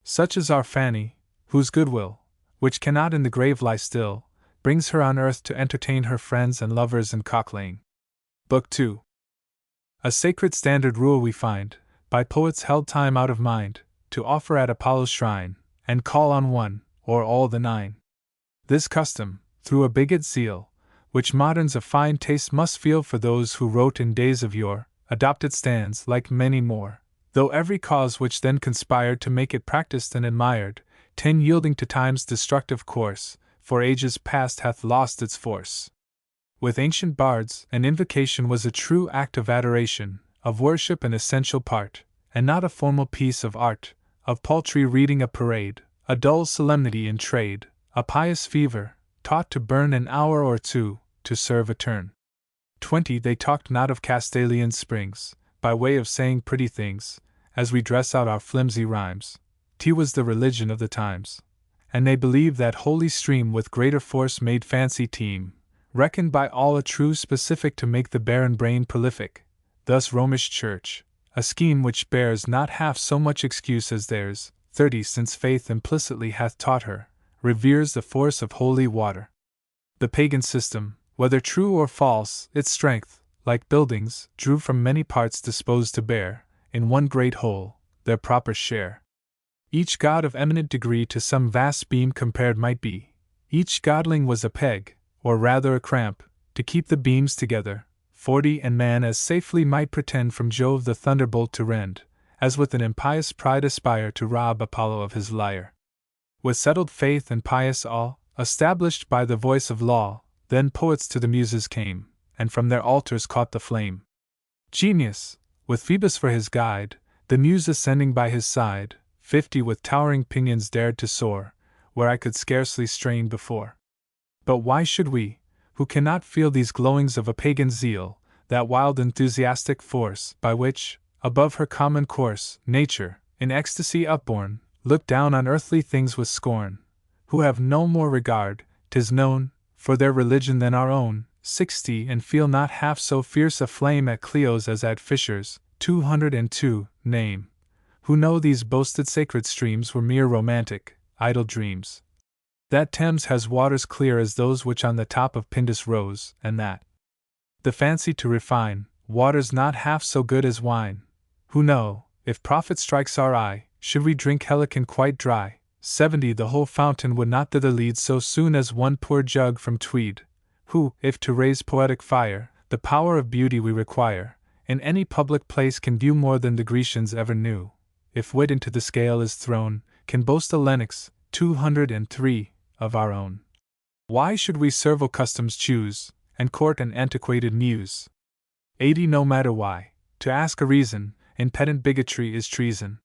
Such is our Fanny, whose goodwill, which cannot in the grave lie still, brings her on earth to entertain her friends and lovers in cock-laying. Book 2. A sacred standard rule we find, by poets held time out of mind, to offer at Apollo's shrine, and call on one, or all the 9. This custom, through a bigot zeal, which moderns of fine taste must feel for those who wrote in days of yore, adopted stands, like many more, though every cause which then conspired to make it practiced and admired, 10 yielding to time's destructive course, for ages past hath lost its force. With ancient bards, an invocation was a true act of adoration, of worship an essential part, and not a formal piece of art, of paltry reading a parade, a dull solemnity in trade, a pious fever, taught to burn an hour or two, to serve a turn. 20 They talked not of Castalian springs, by way of saying pretty things, as we dress out our flimsy rhymes. 'T was the religion of the times. And they believed that holy stream with greater force made fancy teem, reckoned by all a true specific to make the barren brain prolific. Thus Romish Church, a scheme which bears not half so much excuse as theirs, 30 Since faith implicitly hath taught her, reveres the force of holy water. The pagan system, whether true or false, its strength, like buildings, drew from many parts disposed to bear, in one great whole, their proper share. Each god of eminent degree to some vast beam compared might be. Each godling was a peg, or rather a cramp, to keep the beams together, 40 And man as safely might pretend from Jove the thunderbolt to rend, as with an impious pride aspire to rob Apollo of his lyre. With settled faith and pious awe, established by the voice of law, then poets to the muses came, and from their altars caught the flame. Genius, with Phoebus for his guide, the muse ascending by his side, 50 With towering pinions dared to soar, where I could scarcely strain before. But why should we, who cannot feel these glowings of a pagan zeal, that wild enthusiastic force, by which, above her common course, nature, in ecstasy upborne, look down on earthly things with scorn, who have no more regard, 'tis known, for their religion than our own, 60, and feel not half so fierce a flame at Cleo's as at Fisher's, 202, name, who know these boasted sacred streams were mere romantic, idle dreams. That Thames has waters clear as those which on the top of Pindus rose, and that the fancy to refine, waters not half so good as wine, who know, if profit strikes our eye, should we drink Helicon quite dry, 70, the whole fountain would not thither lead so soon as one poor jug from Tweed, who, if to raise poetic fire, the power of beauty we require, in any public place can view more than the Grecians ever knew, if wit into the scale is thrown, can boast a Lennox, 203, of our own. Why should we servile customs choose, and court an antiquated muse? 80, no matter why, to ask a reason, in pedant bigotry is treason.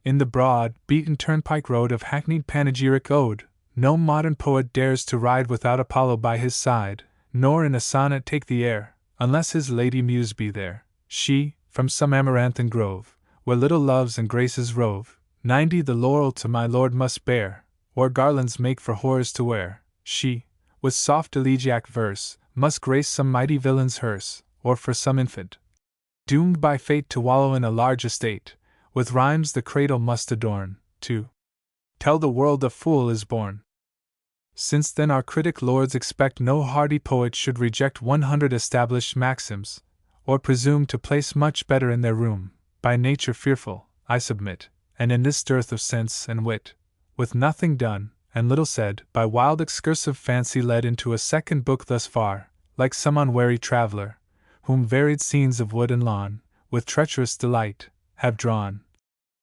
In the broad, beaten turnpike road of hackneyed panegyric ode, no modern poet dares to ride without Apollo by his side, nor in a sonnet take the air, unless his lady muse be there. She, from some amaranthine grove, where little loves and graces rove, 90, the laurel to my lord must bear, or garlands make for whores to wear. She, with soft elegiac verse, must grace some mighty villain's hearse, or for some infant, doomed by fate to wallow in a large estate, with rhymes the cradle must adorn, to tell the world a fool is born. Since then our critic lords expect no hardy poet should reject 100 established maxims, or presume to place much better in their room, by nature fearful, I submit, and in this dearth of sense and wit, with nothing done, and little said, by wild excursive fancy led into a second book thus far, like some unwary traveller, whom varied scenes of wood and lawn, with treacherous delight, have drawn.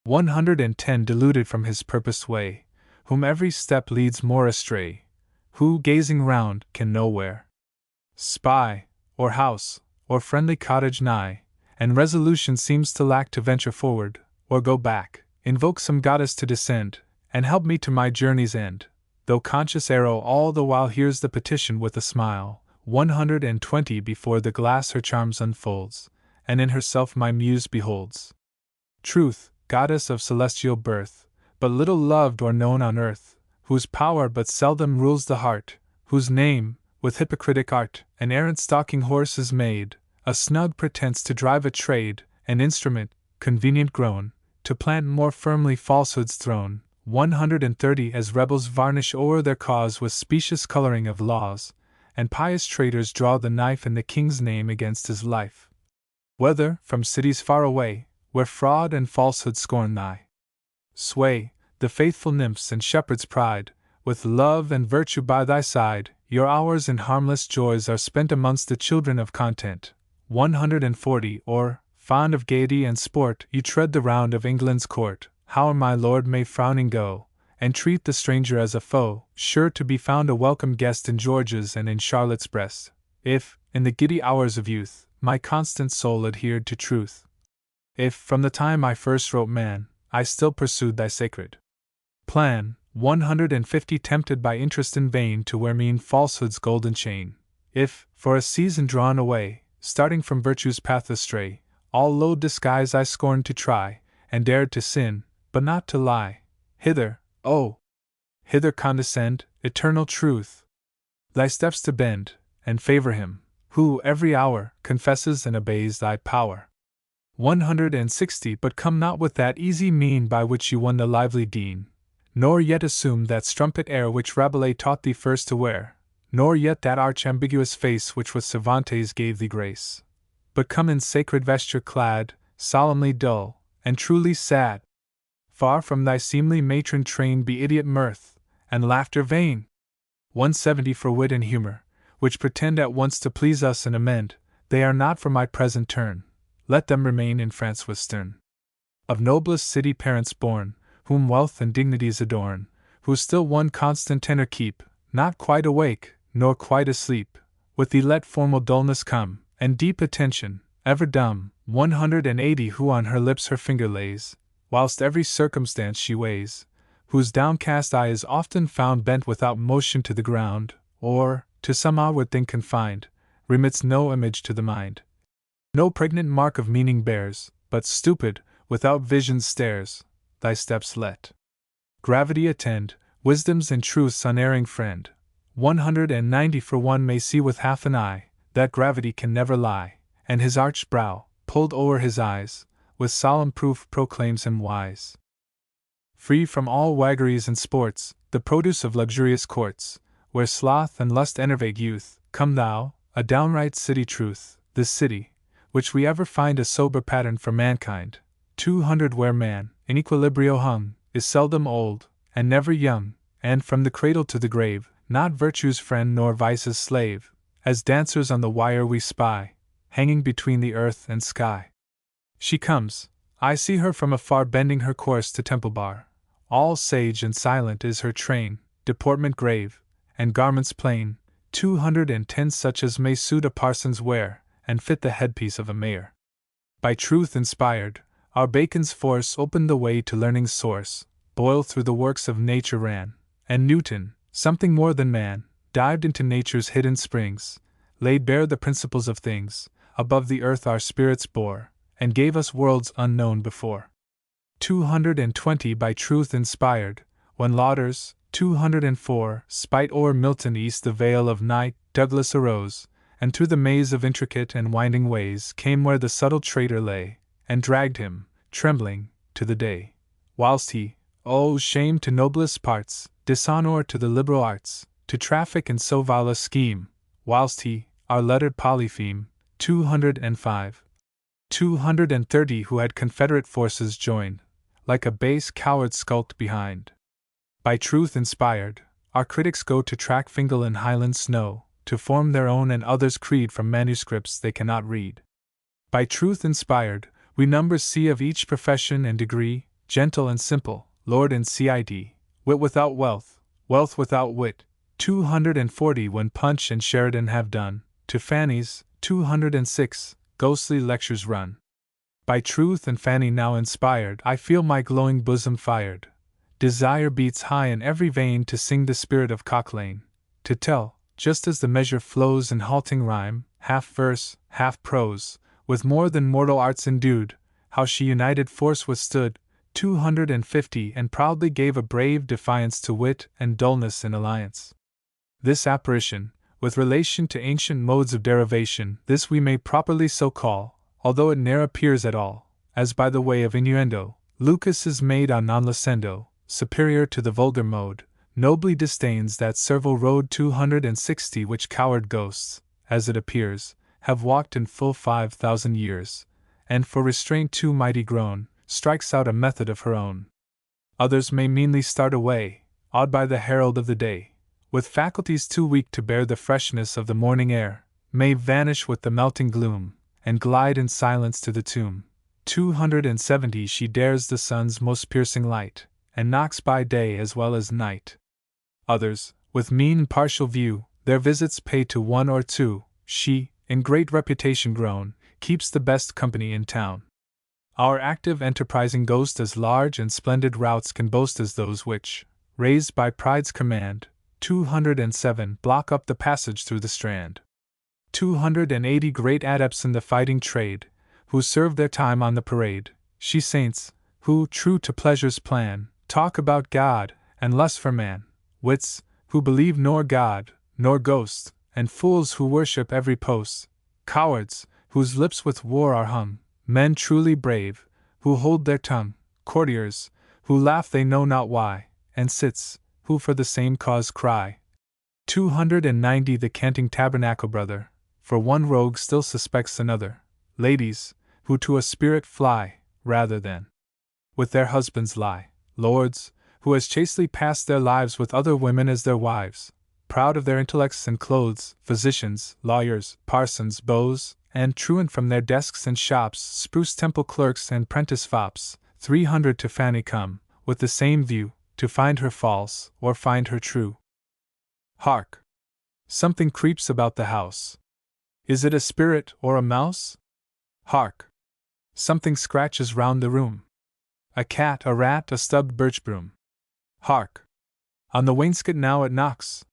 110 deluded from his purposed way, whom every step leads more astray, who, gazing round, can nowhere spy, or house, or friendly cottage nigh, and resolution seems to lack to venture forward, or go back, invoke some goddess to descend, and help me to my journey's end, though conscious Arrow all the while hears the petition with a smile. 120 before the glass her charms unfolds, and in herself my muse beholds. Truth, goddess of celestial birth, but little loved or known on earth, whose power but seldom rules the heart, whose name, with hypocritic art, an errant stalking horse is made, a snug pretense to drive a trade, an instrument, convenient grown, to plant more firmly falsehood's throne. 130 as rebels varnish o'er their cause with specious coloring of laws, and pious traitors draw the knife in the king's name against his life. Whether, from cities far away, where fraud and falsehood scorn thy sway, the faithful nymphs and shepherds' pride, with love and virtue by thy side, your hours in harmless joys are spent amongst the children of content. 140 or, fond of gaiety and sport, you tread the round of England's court, how my lord may frowning go, and treat the stranger as a foe, sure to be found a welcome guest in George's and in Charlotte's breast, if, in the giddy hours of youth, my constant soul adhered to truth. If, from the time I first wrote man, I still pursued thy sacred plan. 150 tempted by interest in vain to wear mean falsehood's golden chain. If, for a season drawn away, starting from virtue's path astray, all low disguise I scorned to try, and dared to sin, but not to lie, hither, oh, hither condescend, eternal truth, thy steps to bend, and favor him, who, every hour, confesses and obeys thy power. 160 But come not with that easy mien by which you won the lively Dean, nor yet assume that strumpet air which Rabelais taught thee first to wear, nor yet that arch ambiguous face which with Cervantes gave thee grace. But come in sacred vesture clad, solemnly dull, and truly sad. Far from thy seemly matron train be idiot mirth, and laughter vain. 170 For wit and humor, which pretend at once to please us and amend, they are not for my present turn, let them remain in France with Sterne. Of noblest city parents born, whom wealth and dignities adorn, who still one constant tenor keep, not quite awake, nor quite asleep, with thee let formal dullness come, and deep attention, ever dumb. 180 Who on her lips her finger lays, whilst every circumstance she weighs, whose downcast eye is often found bent without motion to the ground, or, to some outward thing confined, remits no image to the mind. No pregnant mark of meaning bears, but stupid, without vision stares, thy steps let gravity attend, wisdom's and truth's unerring friend. 190 for one may see with half an eye, that gravity can never lie, and his arched brow, pulled o'er his eyes, with solemn proof proclaims him wise. Free from all waggeries and sports, the produce of luxurious courts, where sloth and lust enervate youth, come thou, a downright city truth, this city, which we ever find a sober pattern for mankind, 200 where man, in equilibrio hung, is seldom old, and never young, and from the cradle to the grave, not virtue's friend nor vice's slave, as dancers on the wire we spy, hanging between the earth and sky. She comes, I see her from afar bending her course to Temple Bar, all sage and silent is her train, deportment grave, and garments plain, 210 such as may suit a parson's wear, and fit the headpiece of a mayor. By truth inspired, our Bacon's force opened the way to learning's source, Boyle through the works of nature ran, and Newton, something more than man, dived into nature's hidden springs, laid bare the principles of things, above the earth our spirits bore, and gave us worlds unknown before. 220 by truth inspired, when Lauders, 204, spite o'er Milton east the vale of night, Douglas arose, and through the maze of intricate and winding ways came where the subtle traitor lay, and dragged him, trembling, to the day. Whilst he, oh shame to noblest parts, dishonor to the liberal arts, to traffic in so vile a scheme, whilst he, our lettered Polypheme, 205, 230 who had Confederate forces joined, like a base coward skulked behind. By truth inspired, our critics go to track Fingal in Highland snow, to form their own and others' creed from manuscripts they cannot read. By truth inspired, we numbers see of each profession and degree, gentle and simple, lord and cid, wit without wealth, wealth without wit, 240 when Punch and Sheridan have done, to Fanny's, 206, ghostly lectures run. By truth and Fanny now inspired, I feel my glowing bosom fired. Desire beats high in every vein to sing the spirit of Cock Lane, to tell, just as the measure flows in halting rhyme, half verse, half prose, with more than mortal arts endued, how she united force withstood, 250 and proudly gave a brave defiance to wit and dullness in alliance. This apparition, with relation to ancient modes of derivation, this we may properly so call, although it ne'er appears at all, as by the way of innuendo, Lucas is made on non licendo, superior to the vulgar mode, nobly disdains that servile road 260 which coward ghosts, as it appears, have walked in full 5,000 years, and for restraint too mighty grown, strikes out a method of her own. Others may meanly start away, awed by the herald of the day, with faculties too weak to bear the freshness of the morning air, may vanish with the melting gloom, and glide in silence to the tomb. 270 she dares the sun's most piercing light, and knocks by day as well as night. Others, with mean and partial view, their visits pay to one or two, she, in great reputation grown, keeps the best company in town. Our active enterprising ghost as large and splendid routs can boast as those which, raised by pride's command, 207 block up the passage through the Strand. 280 great adepts in the fighting trade, who serve their time on the parade, she saints, who, true to pleasure's plan, talk about God, and lust for man, wits, who believe nor God, nor ghost, and fools who worship every post, cowards, whose lips with war are hung, men truly brave, who hold their tongue, courtiers, who laugh they know not why, and cits, who for the same cause cry. 290 the canting tabernacle brother, for one rogue still suspects another, ladies, who to a spirit fly, rather than with their husbands lie, lords, who as chastely pass their lives with other women as their wives, proud of their intellects and clothes, physicians, lawyers, parsons, beaux, and truant from their desks and shops, spruce temple clerks and prentice fops, 300 to Fanny come, with the same view, to find her false, or find her true. Hark! Something creeps about the house. Is it a spirit or a mouse? Hark! Something scratches round the room. A cat, a rat, a stubbed birch broom. Hark! On the wainscot now it knocks.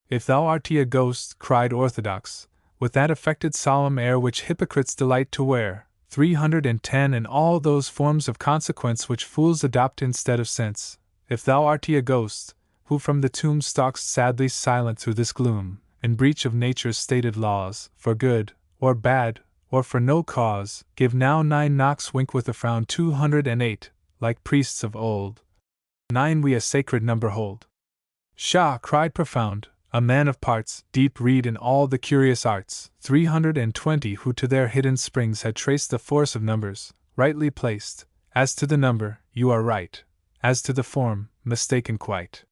If thou art a ghost, cried Orthodox, with that affected solemn air which hypocrites delight to wear, 310 and all those forms of consequence which fools adopt instead of sense, if thou art a ghost, who from the tomb stalks sadly silent through this gloom, in breach of nature's stated laws, for good, or bad, or for no cause, give now 9 knocks, wink with a frown. 208, like priests of old. 9 we a sacred number hold. Shah cried profound, a man of parts, deep read in all the curious arts. 320 who to their hidden springs had traced the force of numbers, rightly placed. As to the number, you are right. As to the form, mistaken quite.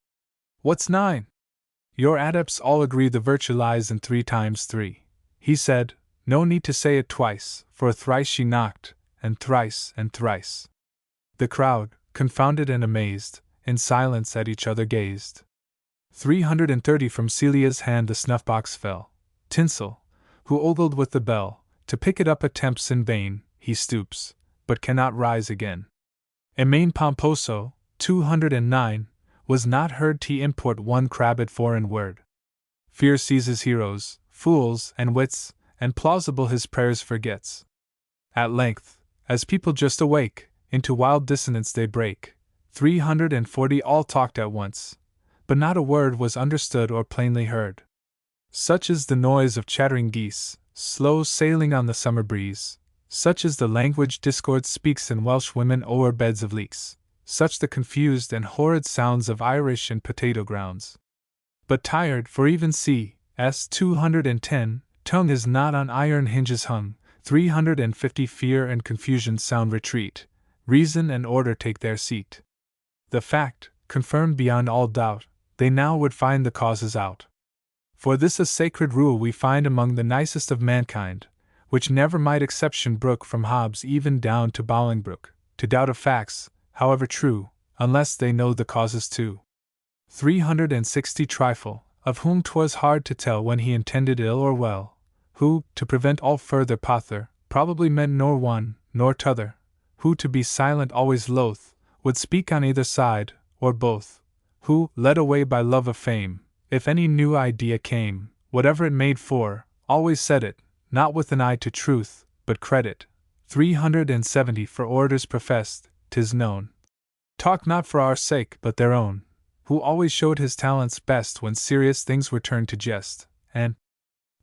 What's 9? Your adepts all agree the virtue lies in 3 times 3. He said, no need to say it twice, for thrice she knocked, and thrice and thrice. The crowd, confounded and amazed, in silence at each other gazed. 330 from Celia's hand the snuff-box fell. Tinsel, who ogled with the bell, to pick it up attempts in vain, he stoops, but cannot rise again. Emain Pomposo, 209, was not heard to import one crabbed foreign word. Fear seizes heroes, fools, and wits, and plausible his prayers forgets. At length, as people just awake, into wild dissonance they break. 340 all talked at once, but not a word was understood or plainly heard. Such is the noise of chattering geese, slow sailing on the summer breeze. Such is the language discord speaks in Welsh women o'er beds of leeks. Such the confused and horrid sounds of Irish and potato grounds. But tired, for even C.S. 210, tongue is not on iron hinges hung. 350 fear and confusion sound retreat. Reason and order take their seat. The fact, confirmed beyond all doubt, they now would find the causes out. For this a sacred rule we find among the nicest of mankind, which never might exception brook from Hobbes even down to Bolingbroke, to doubt of facts, however true, unless they know the causes too. 360 trifle, of whom 'twas hard to tell when he intended ill or well, who, to prevent all further pother, probably meant nor one, nor t'other, who to be silent always loath, would speak on either side, or both, who, led away by love of fame, if any new idea came, whatever it made for, always said it, not with an eye to truth, but credit. 370 for orators professed, 'tis known. Talk not for our sake, but their own, who always showed his talents best when serious things were turned to jest, and,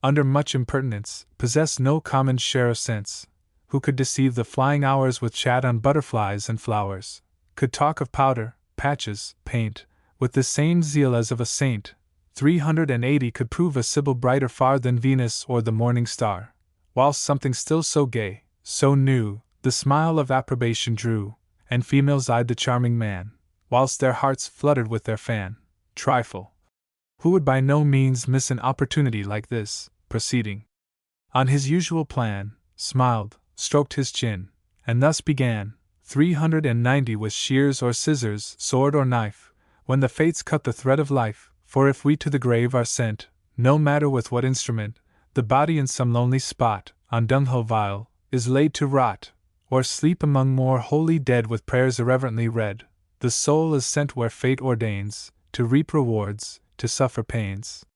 under much impertinence, possessed no common share of sense, who could deceive the flying hours with chat on butterflies and flowers, could talk of powder, patches, paint, with the same zeal as of a saint. 380 could prove a sibyl brighter far than Venus or the morning star, whilst something still so gay, so new, the smile of approbation drew, and females eyed the charming man, whilst their hearts fluttered with their fan. Trifle, who would by no means miss an opportunity like this, proceeding on his usual plan, smiled, stroked his chin, and thus began. 390 with shears or scissors, sword or knife, when the fates cut the thread of life, for if we to the grave are sent, no matter with what instrument, the body in some lonely spot, on dunghill vile, is laid to rot, or sleep among more holy dead with prayers irreverently read, the soul is sent where fate ordains, to reap rewards, to suffer pains.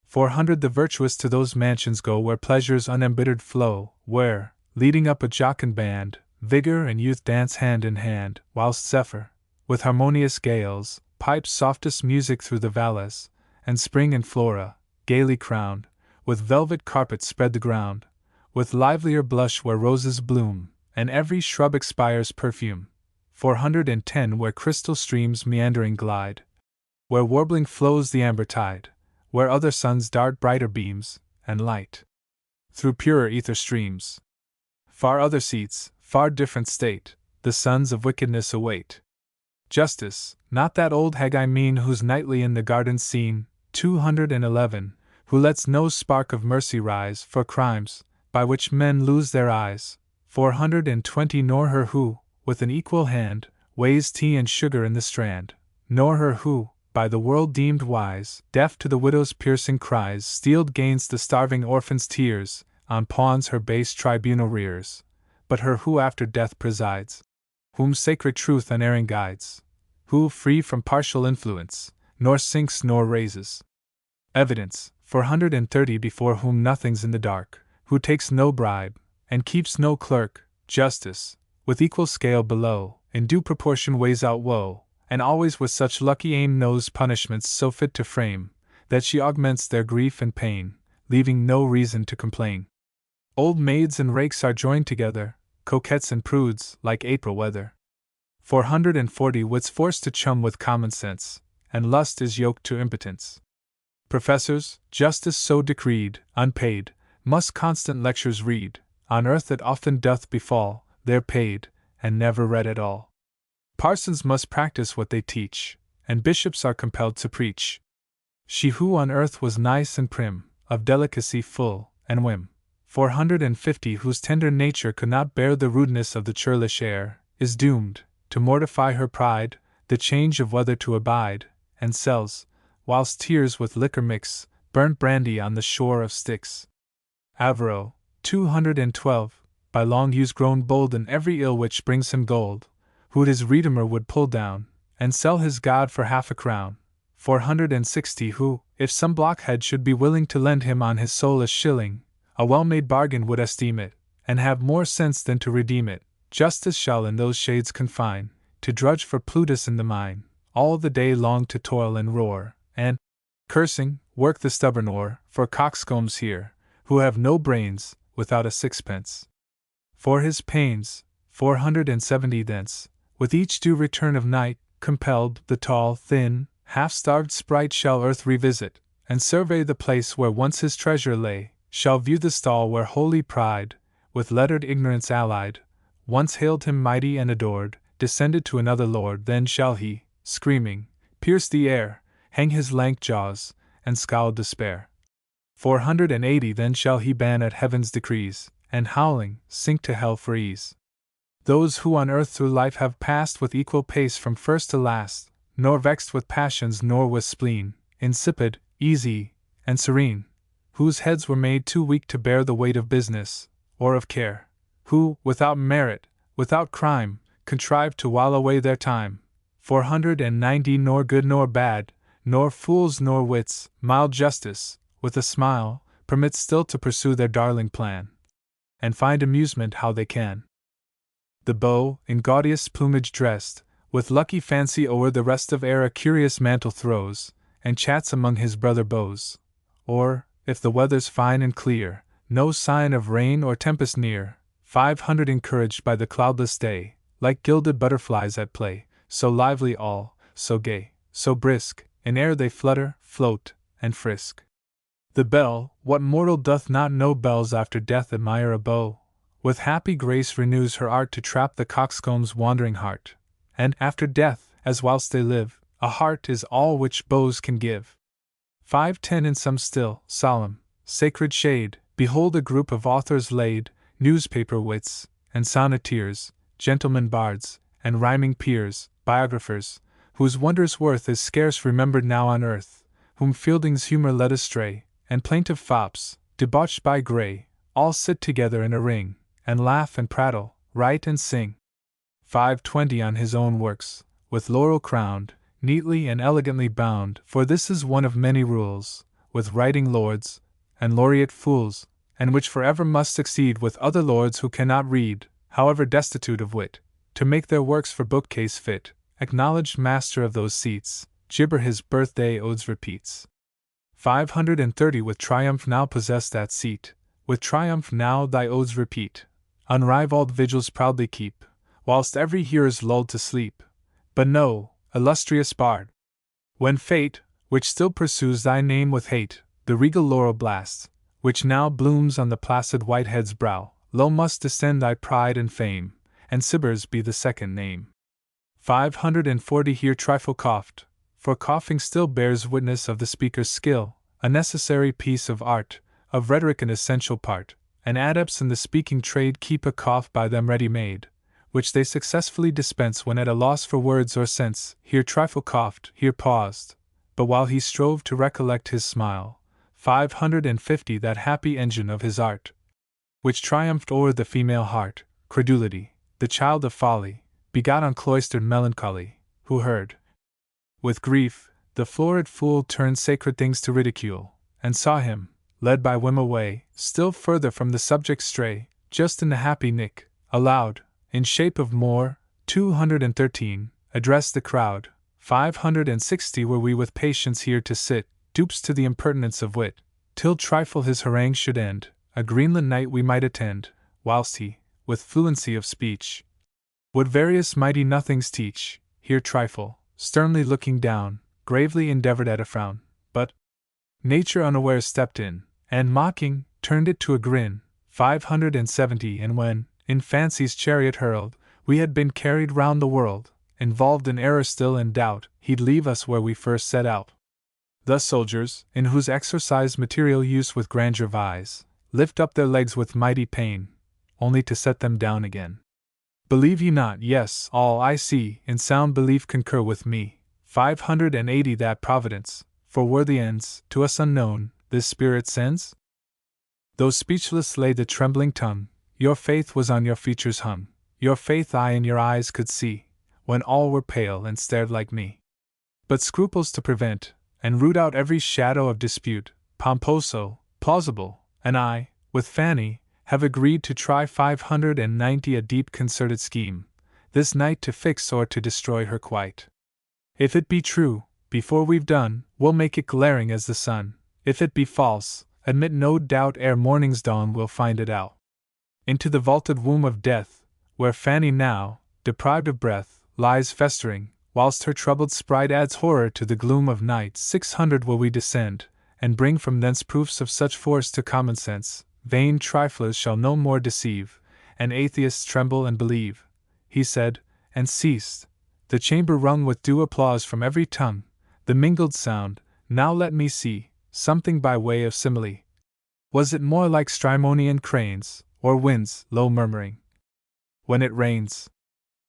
400 the virtuous to those mansions go where pleasures unembittered flow, where, leading up a jocund band, vigor and youth dance hand in hand, whilst Zephyr, with harmonious gales, pipes softest music through the valleys, and Spring and Flora, gaily crowned, with velvet carpets spread the ground, with livelier blush where roses bloom, and every shrub expires perfume. 410 where crystal streams meandering glide, where warbling flows the amber tide, where other suns dart brighter beams, and light, through purer ether streams. Far other seats, far different state, the sons of wickedness await. Justice, not that old hag I mean who's nightly in the garden seen. 211, who lets no spark of mercy rise for crimes, by which men lose their eyes. 420 nor her who, with an equal hand, weighs tea and sugar in the strand, nor her who, by the world deemed wise, deaf to the widow's piercing cries, steeled gains the starving orphan's tears, on pawns her base tribunal rears, but her who after death presides, whom sacred truth unerring guides, who, free from partial influence, nor sinks nor raises evidence. 430 before whom nothing's in the dark, who takes no bribe, and keeps no clerk. Justice, with equal scale below, in due proportion weighs out woe, and always with such lucky aim knows punishments so fit to frame, that she augments their grief and pain, leaving no reason to complain. Old maids and rakes are joined together, coquettes and prudes, like April weather. 440 wits forced to chum with common sense, and lust is yoked to impotence. Professors, justice so decreed, unpaid, must constant lectures read. On earth it often doth befall, they're paid, and never read at all. Parsons must practice what they teach, and bishops are compelled to preach. She who on earth was nice and prim, of delicacy full, and whim, 450 whose tender nature could not bear the rudeness of the churlish air, is doomed, to mortify her pride, the change of weather to abide, and sells, whilst tears with liquor mix, burnt brandy on the shore of Styx. Avaro, 212, by long use grown bold in every ill which brings him gold, who his redeemer would pull down, and sell his God for half a crown. 460 who, if some blockhead should be willing to lend him on his soul a shilling, a well-made bargain would esteem it, and have more sense than to redeem it. Justice shall in those shades confine, to drudge for Plutus in the mine, all the day long to toil and roar, and, cursing, work the stubborn oar, for coxcombs here, who have no brains, without a sixpence. For his pains, 470 thence, with each due return of night, compelled, the tall, thin, half-starved sprite shall earth revisit, and survey the place where once his treasure lay, shall view the stall where holy pride, with lettered ignorance allied, once hailed him mighty and adored, descended to another lord, then shall he, screaming, pierce the air, hang his lank jaws, and scowl despair. 480 then shall he ban at heaven's decrees, and howling, sink to hell for ease. Those who on earth through life have passed with equal pace from first to last, nor vexed with passions nor with spleen, insipid, easy, and serene, whose heads were made too weak to bear the weight of business, or of care, who, without merit, without crime, contrived to while away their time. 490 nor good nor bad, nor fools nor wits, mild justice, with a smile, permits still to pursue their darling plan, and find amusement how they can. The beau, in gaudiest plumage dressed, with lucky fancy o'er the rest of air a curious mantle throws, and chats among his brother beaux. Or, if the weather's fine and clear, no sign of rain or tempest near, 500 encouraged by the cloudless day, like gilded butterflies at play, so lively all, so gay, so brisk, in air they flutter, float, and frisk. The bell, what mortal doth not know bells after death admire a bow, with happy grace renews her art to trap the coxcomb's wandering heart, and, after death, as whilst they live, a heart is all which bows can give. 510 in some still, solemn, sacred shade, behold a group of authors laid, newspaper wits, and sonneteers, gentlemen bards, and rhyming peers, biographers, whose wondrous worth is scarce remembered now on earth, whom Fielding's humour led astray, and plaintive fops, debauched by Gray, all sit together in a ring, and laugh and prattle, write and sing. 520 on his own works, with laurel crowned, neatly and elegantly bound, for this is one of many rules, with writing lords, and laureate fools, and which forever must succeed with other lords who cannot read, however destitute of wit, to make their works for bookcase fit. Acknowledged master of those seats, Gibber his birthday odes repeats. 530 with triumph now possess that seat, with triumph now thy odes repeat, unrivalled vigils proudly keep, whilst every hearer's lulled to sleep. But know, illustrious bard, when fate, which still pursues thy name with hate, the regal laurel blasts, which now blooms on the placid Whitehead's brow, low must descend thy pride and fame, and Cibber's be the second name. 540 here trifle coughed, for coughing still bears witness of the speaker's skill, a necessary piece of art, of rhetoric an essential part, and adepts in the speaking trade keep a cough by them ready-made, which they successfully dispense when at a loss for words or sense. Here trifle coughed, here paused, but while he strove to recollect his smile, 550 that happy engine of his art, which triumphed o'er the female heart, credulity, the child of folly, begot on cloistered melancholy, who heard, with grief, the florid fool turn sacred things to ridicule, and saw him, led by whim away, still further from the subject stray, just in the happy nick, aloud, in shape of Moore, 213, addressed the crowd, 560 were we with patience here to sit, dupes to the impertinence of wit, till trifle his harangue should end, a Greenland night we might attend, whilst he, with fluency of speech, would various mighty nothings teach. Here trifle, sternly looking down, gravely endeavored at a frown, but nature unawares stepped in, and mocking, turned it to a grin. 570 And when, in fancy's chariot hurled, we had been carried round the world, involved in error still and doubt, he'd leave us where we first set out. Thus soldiers, in whose exercise material use with grandeur vies, lift up their legs with mighty pain, only to set them down again. Believe ye not? Yes, all I see, in sound belief concur with me. 580 That Providence, for worthy ends, to us unknown, this Spirit sends? Though speechless lay the trembling tongue, your faith was on your features hung, your faith I in your eyes could see, when all were pale and stared like me. But scruples to prevent, and root out every shadow of dispute, Pomposo, Plausible, and I, with Fanny, have agreed to try 590 a deep concerted scheme, this night to fix or to destroy her quite. If it be true, before we've done, we'll make it glaring as the sun. If it be false, admit no doubt ere morning's dawn we'll find it out. Into the vaulted womb of death, where Fanny now, deprived of breath, lies festering, whilst her troubled sprite adds horror to the gloom of night. 600 Will we descend, and bring from thence proofs of such force to common sense. Vain triflers shall no more deceive, and atheists tremble and believe. He said, and ceased. The chamber rung with due applause from every tongue. The mingled sound, now let me see, something by way of simile. Was it more like Strymonian cranes, or winds, low murmuring when it rains?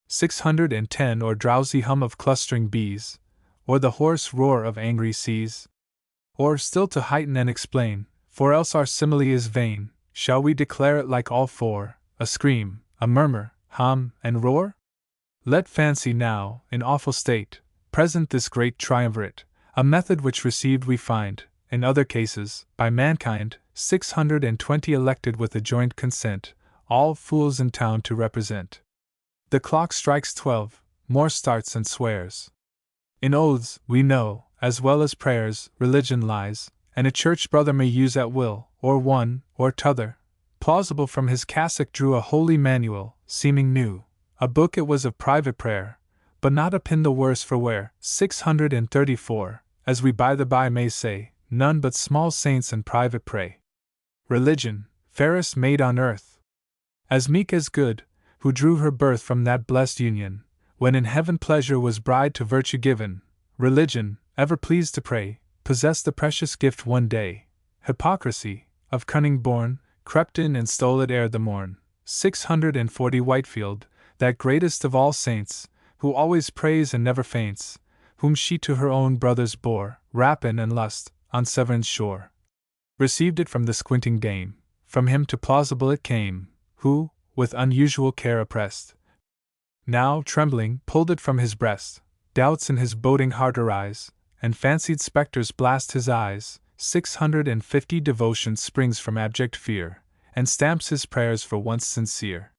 610 Or drowsy hum of clustering bees, or the hoarse roar of angry seas? Or, still to heighten and explain, for else our simile is vain, shall we declare it like all four, a scream, a murmur, hum, and roar? Let fancy now, in awful state, present this great triumvirate, a method which received we find, in other cases, by mankind, 620 elected with a joint consent, all fools in town to represent. The clock strikes 12, more starts and swears. In oaths, we know, as well as prayers, religion lies, and a church brother may use at will, or one, or t'other. Plausible from his cassock drew a holy manual, seeming new, a book it was of private prayer, but not a pin the worse for wear. 634, as we by the by may say, none but small saints and private pray. Religion, fairest maid on earth, as meek as good, who drew her birth from that blessed union, when in heaven pleasure was bride to virtue given. Religion, ever pleased to pray, possessed the precious gift one day. Hypocrisy, of cunning born, crept in and stole it ere the morn. 640 Whitefield, that greatest of all saints, who always prays and never faints, whom she to her own brothers bore, rapine and lust, on Severn's shore. Received it from the squinting dame, from him to Plausible it came, who, with unusual care oppressed, now, trembling, pulled it from his breast. Doubts in his boding heart arise, and fancied spectres blast his eyes. 650 Devotion springs from abject fear, and stamps his prayers for once sincere.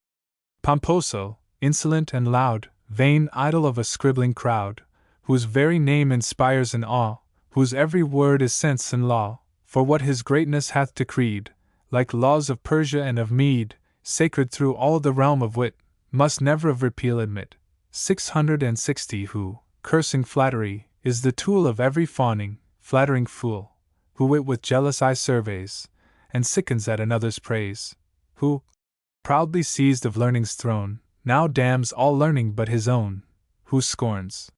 Pomposo, insolent and loud, vain idol of a scribbling crowd, whose very name inspires an awe, whose every word is sense and law, for what his greatness hath decreed, like laws of Persia and of Mede, sacred through all the realm of wit, must never of repeal admit. 660 Who, cursing flattery, is the tool of every fawning, flattering fool, who wit with jealous eye surveys, and sickens at another's praise, who, proudly seized of learning's throne, now damns all learning but his own, who scorns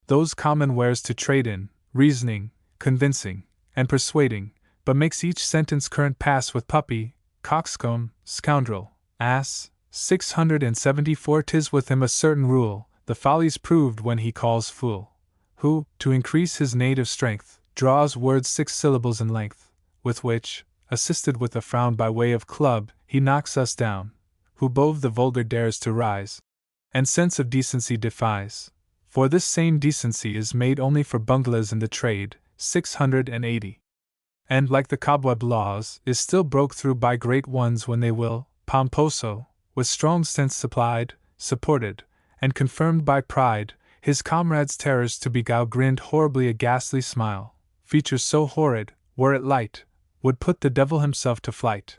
those common wares to trade in, reasoning, convincing, and persuading, but makes each sentence current pass with puppy, coxcomb, scoundrel, ass. 674 'Tis with him a certain rule, the folly's proved when he calls fool, who, to increase his native strength, draws words 6 syllables in length, with which, assisted with a frown by way of club, he knocks us down, who above the vulgar dares to rise, and sense of decency defies, for this same decency is made only for bunglers in the trade. 680. And, like the cobweb laws, is still broke through by great ones when they will. Pomposo, with strong sense supplied, supported, and confirmed by pride, His comrades' terrors to beguile grinned horribly a ghastly smile, features so horrid, were it light, would put the devil himself to flight.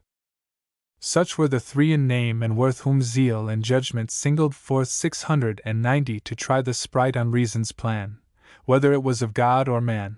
Such were the three in name and worth whom zeal and judgment singled forth 690 to try the sprite on reason's plan, whether it was of God or man.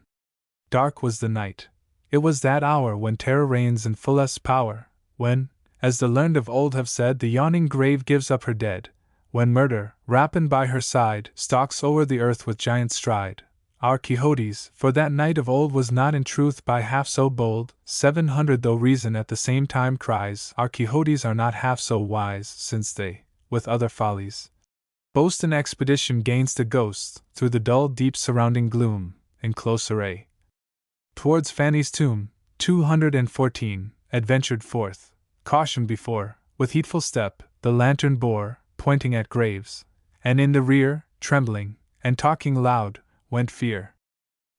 Dark was the night. It was that hour when terror reigns in fullest power, when, as the learned of old have said, the yawning grave gives up her dead, when murder, rapine by her side, stalks o'er the earth with giant stride. Our Quixotes, for that knight of old was not in truth by half so bold, 700 though reason at the same time cries, our Quixotes are not half so wise, since they, with other follies, boast an expedition gainst a ghost, through the dull deep surrounding gloom, in close array. Towards Fanny's tomb, 214, adventured forth, caution before, with heedful step, the lantern bore, pointing at graves, and in the rear, trembling, and talking loud, went Fear.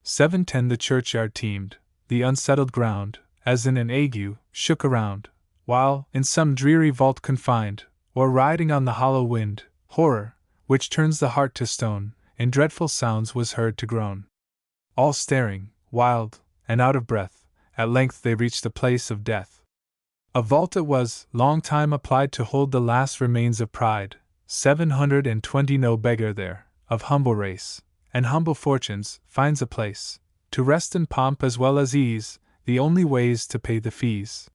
710 the churchyard teemed, the unsettled ground, as in an ague, shook around, while, in some dreary vault confined, or riding on the hollow wind, Horror, which turns the heart to stone, in dreadful sounds was heard to groan. All staring, wild, and out of breath, at length they reached the place of death. A vault it was, long time applied to hold the last remains of pride, 720 no beggar there, of humble race, and humble fortunes, finds a place, to rest in pomp as well as ease, the only ways to pay the fees.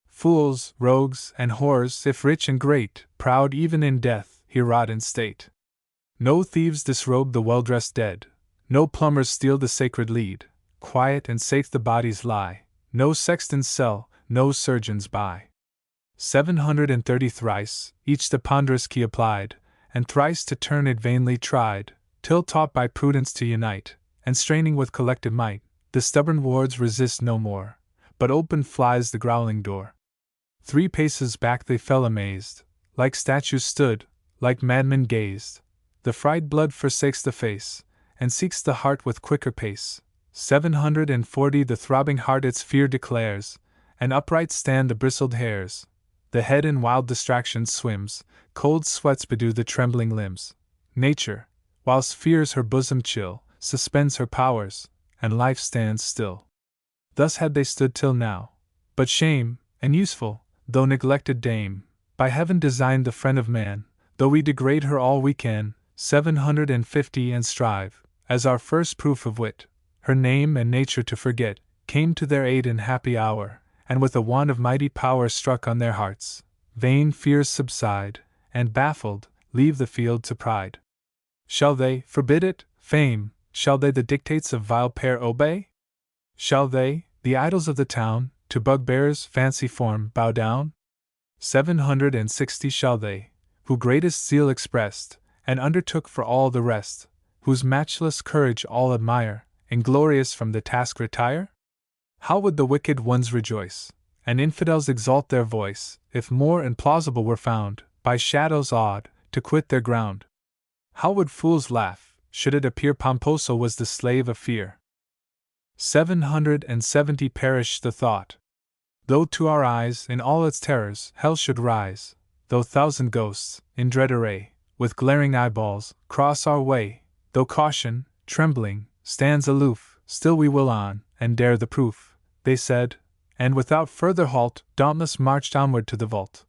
Fools, rogues, and whores, if rich and great, proud even in death, here rot in state. No thieves disrobe the well-dressed dead, no plumbers steal the sacred lead, quiet and safe the bodies lie, no sextons sell, no surgeons buy. 730 thrice, each the ponderous key applied, and thrice to turn it vainly tried, till taught by prudence to unite, and straining with collective might, the stubborn wards resist no more, but open flies the growling door. 3 paces back they fell amazed, like statues stood, like madmen gazed. The fried blood forsakes the face, and seeks the heart with quicker pace. 740 the throbbing heart its fear declares, and upright stand the bristled hairs. The head in wild distraction swims, cold sweats bedew the trembling limbs. Nature, whilst fears her bosom chill, suspends her powers, and life stands still. Thus had they stood till now. But shame, an useful, though neglected dame, by heaven designed the friend of man, though we degrade her all we can, 750 and strive, as our first proof of wit, her name and nature to forget, came to their aid in happy hour, and with a wand of mighty power struck on their hearts, vain fears subside, and baffled, leave the field to pride. Shall they forbid it, fame? Shall they the dictates of vile pair obey? Shall they, the idols of the town, to bugbears' fancy form bow down? 760 shall they, who greatest zeal expressed, and undertook for all the rest, whose matchless courage all admire, inglorious from the task retire? How would the wicked ones rejoice, and infidels exalt their voice, if more implausible were found, by shadows awed, to quit their ground? How would fools laugh, should it appear Pomposo was the slave of fear? 770 perish the thought. Though to our eyes, in all its terrors, hell should rise, though 1,000 ghosts, in dread array, with glaring eyeballs, cross our way, though caution, trembling, stands aloof, still we will on, and dare the proof, they said, and without further halt, dauntless marched onward to the vault.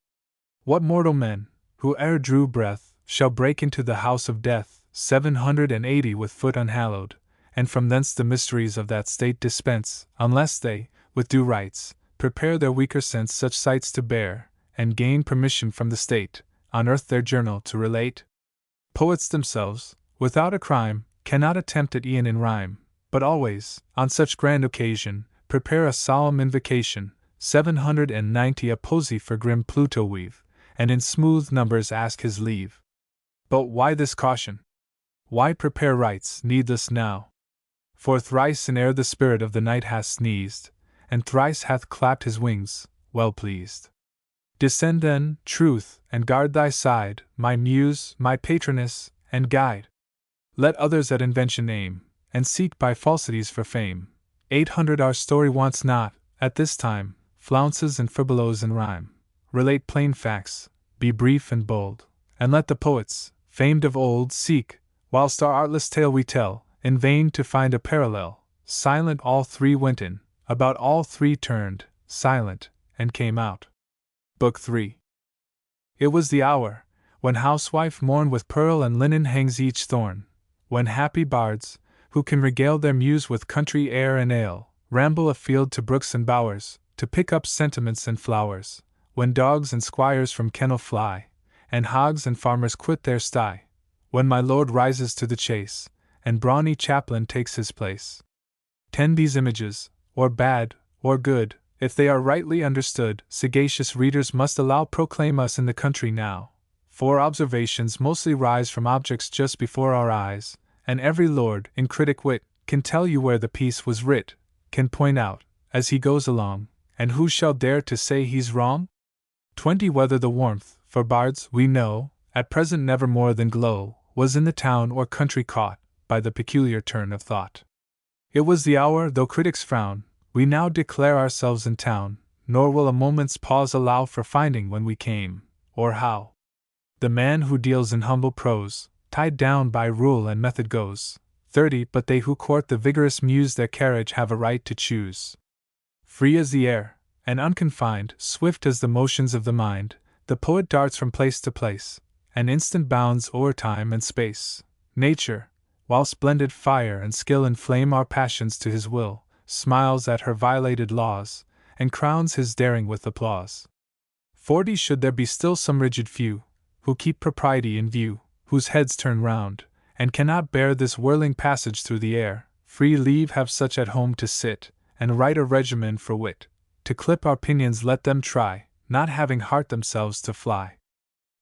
What mortal men, who e'er drew breath, shall break into the house of death, 780 with foot unhallowed, and from thence the mysteries of that state dispense, unless they, with due rites, prepare their weaker sense such sights to bear, and gain permission from the state, on earth their journal to relate? Poets themselves, without a crime, cannot attempt it e'en in rhyme, but always, on such grand occasion, prepare a solemn invocation, 790 a posy for grim Pluto weave, and in smooth numbers ask his leave. But why this caution? Why prepare rites needless now? For thrice in air the spirit of the night hath sneezed, and thrice hath clapped his wings, well pleased. Descend then, truth, and guard thy side, my muse, my patroness, and guide. Let others at invention aim, and seek by falsities for fame. 800 our story wants not, at this time, flounces and frivolos in rhyme. Relate plain facts, be brief and bold, and let the poets, famed of old, seek, whilst our artless tale we tell, in vain to find a parallel. Silent all three went in, about all three turned, silent, and came out. Book 3. It was the hour, when housewife mourn with pearl and linen hangs each thorn, when happy bards, who can regale their muse with country air and ale, ramble afield to brooks and bowers, to pick up sentiments and flowers, when dogs and squires from kennel fly, and hogs and farmers quit their sty, when my lord rises to the chase, and brawny chaplain takes his place. Tend these images, or bad, or good, if they are rightly understood, sagacious readers must allow proclaim us in the country now, for observations mostly rise from objects just before our eyes, and every lord, in critic wit, can tell you where the piece was writ, can point out, as he goes along, and who shall dare to say he's wrong? 20. Whether the warmth, for bards, we know, at present never more than glow, was in the town or country caught, by the peculiar turn of thought. It was the hour, though critics frown, we now declare ourselves in town, nor will a moment's pause allow for finding when we came, or how. The man who deals in humble prose, tied down by rule and method goes. 30. But they who court the vigorous muse their carriage have a right to choose. Free as the air, and unconfined, swift as the motions of the mind, the poet darts from place to place, and instant bounds o'er time and space. Nature, while splendid fire and skill inflame our passions to his will, smiles at her violated laws, and crowns his daring with applause. 40. Should there be still some rigid few, who keep propriety in view, whose heads turn round, and cannot bear this whirling passage through the air, free leave have such at home to sit, and write a regimen for wit. To clip our pinions let them try, not having heart themselves to fly.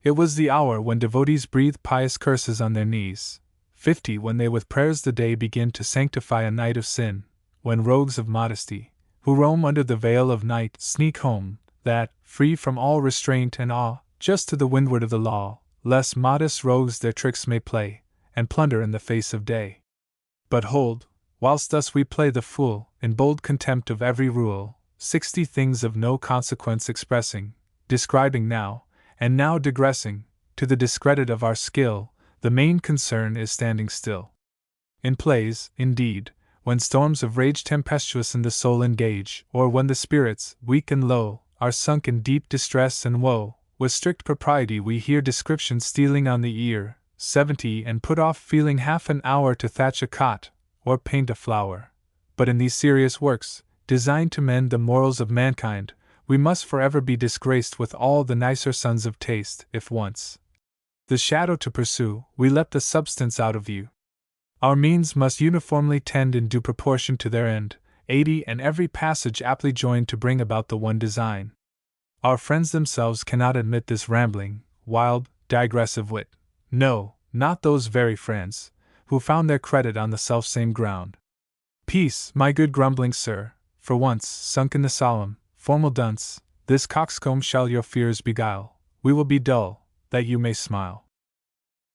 It was the hour when devotees breathe pious curses on their knees. 50. When they with prayers the day begin to sanctify a night of sin, when rogues of modesty, who roam under the veil of night, sneak home, that, free from all restraint and awe, just to the windward of the law, less modest rogues their tricks may play, and plunder in the face of day. But hold, whilst thus we play the fool, in bold contempt of every rule, 60 things of no consequence expressing, describing now, and now digressing, to the discredit of our skill, the main concern is standing still. In plays, indeed, when storms of rage tempestuous in the soul engage, or when the spirits, weak and low, are sunk in deep distress and woe, with strict propriety we hear description stealing on the ear. 70. And put off feeling half an hour to thatch a cot, or paint a flower. But in these serious works, designed to mend the morals of mankind, we must forever be disgraced with all the nicer sons of taste, if once the shadow to pursue, we let the substance out of view. Our means must uniformly tend in due proportion to their end. 80. And every passage aptly joined to bring about the one design. Our friends themselves cannot admit this rambling, wild, digressive wit. No, not those very friends, who found their credit on the selfsame ground. Peace, my good grumbling sir, for once, sunk in the solemn, formal dunce, this coxcomb shall your fears beguile. We will be dull, that you may smile.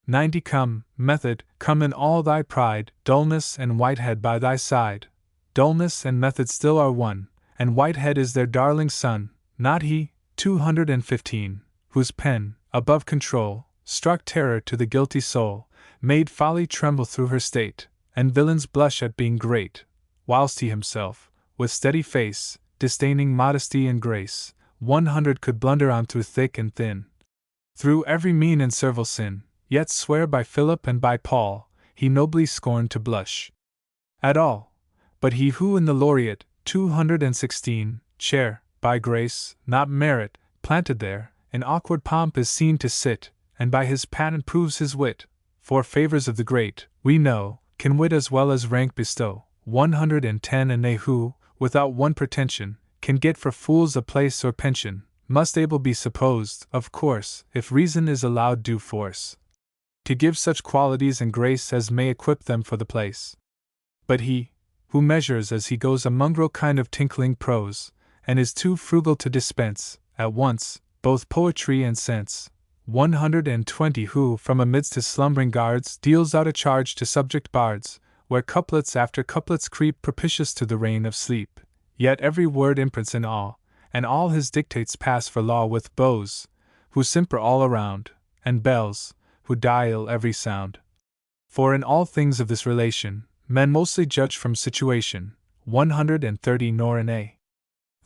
90. Come, method, come in all thy pride, dullness and Whitehead by thy side. Dullness and method still are one, and Whitehead is their darling son, not he. 215. Whose pen, above control, struck terror to the guilty soul, made folly tremble through her state, and villains blush at being great, whilst he himself, with steady face, disdaining modesty and grace, 100 could blunder on through thick and thin, through every mean and servile sin, yet swear by Philip and by Paul, he nobly scorned to blush at all. But he who in the laureate, 216, chair, by grace, not merit, planted there, in awkward pomp is seen to sit, and by his patent proves his wit, for favors of the great, we know, can wit as well as rank bestow. 110. And they who, without one pretension, can get for fools a place or pension, must able be supposed, of course, if reason is allowed due force, to give such qualities and grace as may equip them for the place. But he, who measures as he goes a mongrel kind of tinkling prose, and is too frugal to dispense, at once, both poetry and sense. 120. Who, from amidst his slumbering guards, deals out a charge to subject bards, where couplets after couplets creep propitious to the reign of sleep, yet every word imprints in awe, and all his dictates pass for law with bows, who simper all around, and bells, who dial every sound. For in all things of this relation, men mostly judge from situation. 130 nor in a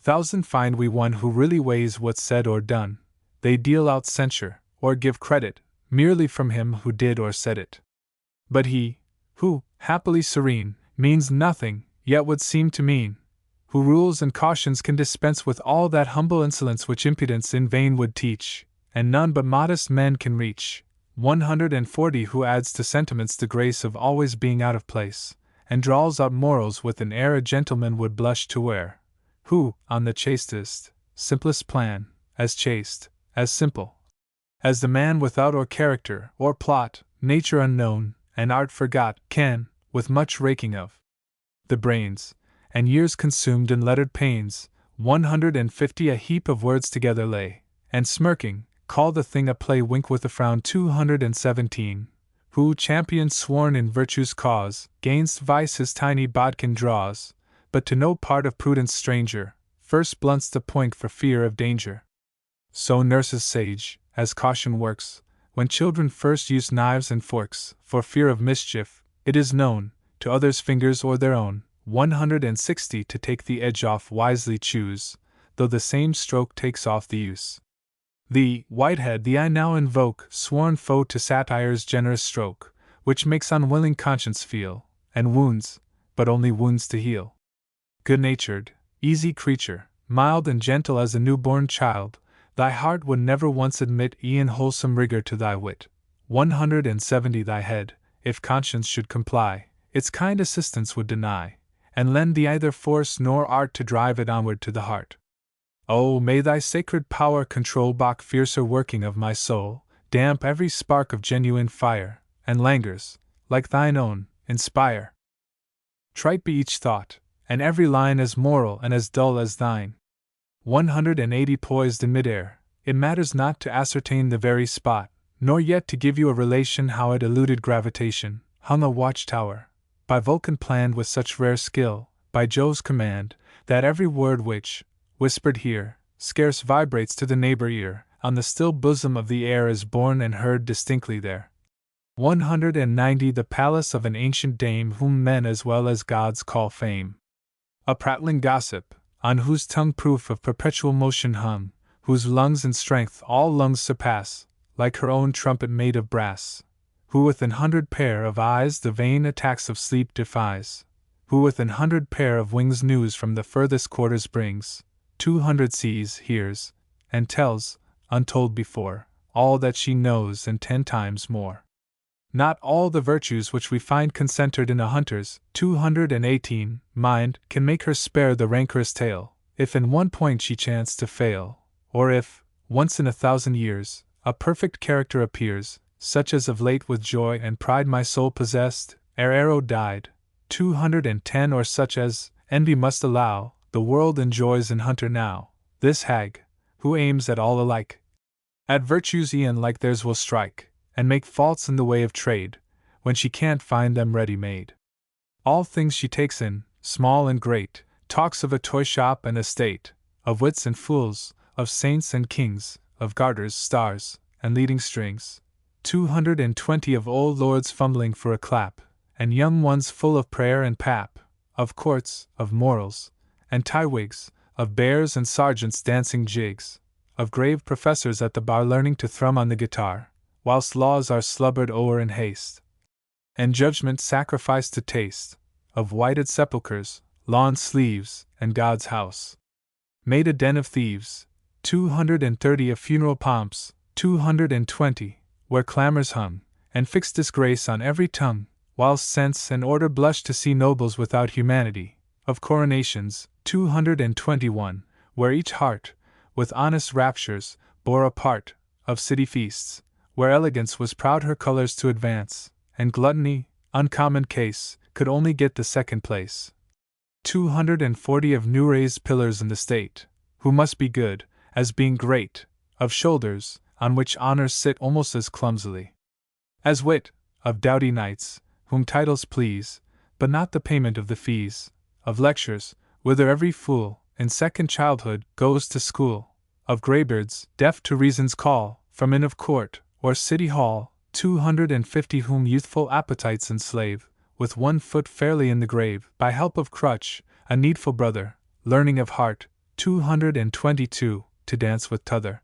thousand find we one who really weighs what's said or done. They deal out censure, or give credit, merely from him who did or said it. But he, who, happily serene, means nothing, yet would seem to mean, who rules and cautions can dispense with all that humble insolence which impudence in vain would teach, and none but modest men can reach. 140 Who adds to sentiments the grace of always being out of place, and draws out morals with an air a gentleman would blush to wear. Who, on the chastest, simplest plan, as chaste, as simple, as the man without or character, or plot, nature unknown, and art forgot, can, with much raking of the brains, and years consumed in lettered pains, 150 a heap of words together lay, and smirking, call the thing a play, wink with a frown. 217 Who, champion sworn in virtue's cause, gainst vice his tiny bodkin draws, but to no part of prudence stranger, first blunts the point for fear of danger. So nurses sage, as caution works, when children first use knives and forks, for fear of mischief, it is known, to others' fingers or their own. 160 To take the edge off wisely choose, though the same stroke takes off the use. The Whitehead the I now invoke, sworn foe to satire's generous stroke, which makes unwilling conscience feel, and wounds, but only wounds to heal. Good-natured, easy creature, mild and gentle as a newborn child, thy heart would never once admit e'en wholesome rigor to thy wit. 170 Thy head, if conscience should comply, its kind assistance would deny, and lend thee either force nor art to drive it onward to the heart. Oh, may thy sacred power control back fiercer working of my soul, damp every spark of genuine fire, and languors, like thine own, inspire. Trite be each thought, and every line as moral and as dull as thine. 180 Poised in mid-air, it matters not to ascertain the very spot, nor yet to give you a relation how it eluded gravitation, hung a watchtower, by Vulcan planned with such rare skill, by Jove's command, that every word which, whispered here, scarce vibrates to the neighbor ear, on the still bosom of the air is born and heard distinctly there. 190 The palace of an ancient dame whom men as well as gods call Fame. A prattling gossip, on whose tongue proof of perpetual motion hung, whose lungs in strength all lungs surpass, like her own trumpet made of brass, who with an 100 pair of eyes the vain attacks of sleep defies, who with an 100 pair of wings news from the furthest quarters brings, 200 sees, hears, and tells, untold before, all that she knows and 10 times more. Not all the virtues which we find concentred in a hunter's 218 mind can make her spare the rancorous tale, if in one point she chance to fail, or if, once in 1,000 years, a perfect character appears, such as of late with joy and pride my soul possessed, ere Arrow died. 210 Or such as, envy must allow, the world enjoys in Hunter now. This hag, who aims at all alike, at virtues e'en like theirs will strike, and make faults in the way of trade, when she can't find them ready-made. All things she takes in, small and great, talks of a toy shop and estate, of wits and fools, of saints and kings, of garters, stars, and leading strings. 220 Of old lords fumbling for a clap, and young ones full of prayer and pap, of courts, of morals, and tie-wigs, of bears and sergeants dancing jigs, of grave professors at the bar learning to thrum on the guitar, whilst laws are slubbered o'er in haste, and judgment sacrificed to taste, of whited sepulchres, lawn sleeves, and God's house made a den of thieves. 230 Of funeral pomps, 220, where clamors hung, and fixed disgrace on every tongue, whilst sense and order blush to see nobles without humanity, of coronations, 221, where each heart, with honest raptures, bore a part, of city feasts, where elegance was proud her colours to advance, and gluttony, uncommon case, could only get the second place. 240 Of new raised pillars in the state, who must be good, as being great, of shoulders, on which honours sit almost as clumsily as wit, of doughty knights, whom titles please, but not the payment of the fees, of lectures, whither every fool, in second childhood, goes to school, of greybeards, deaf to reason's call, from inn of court, or city hall, 250 whom youthful appetites enslave, with one foot fairly in the grave, by help of crutch, a needful brother, learning of heart, 222, to dance with t'other.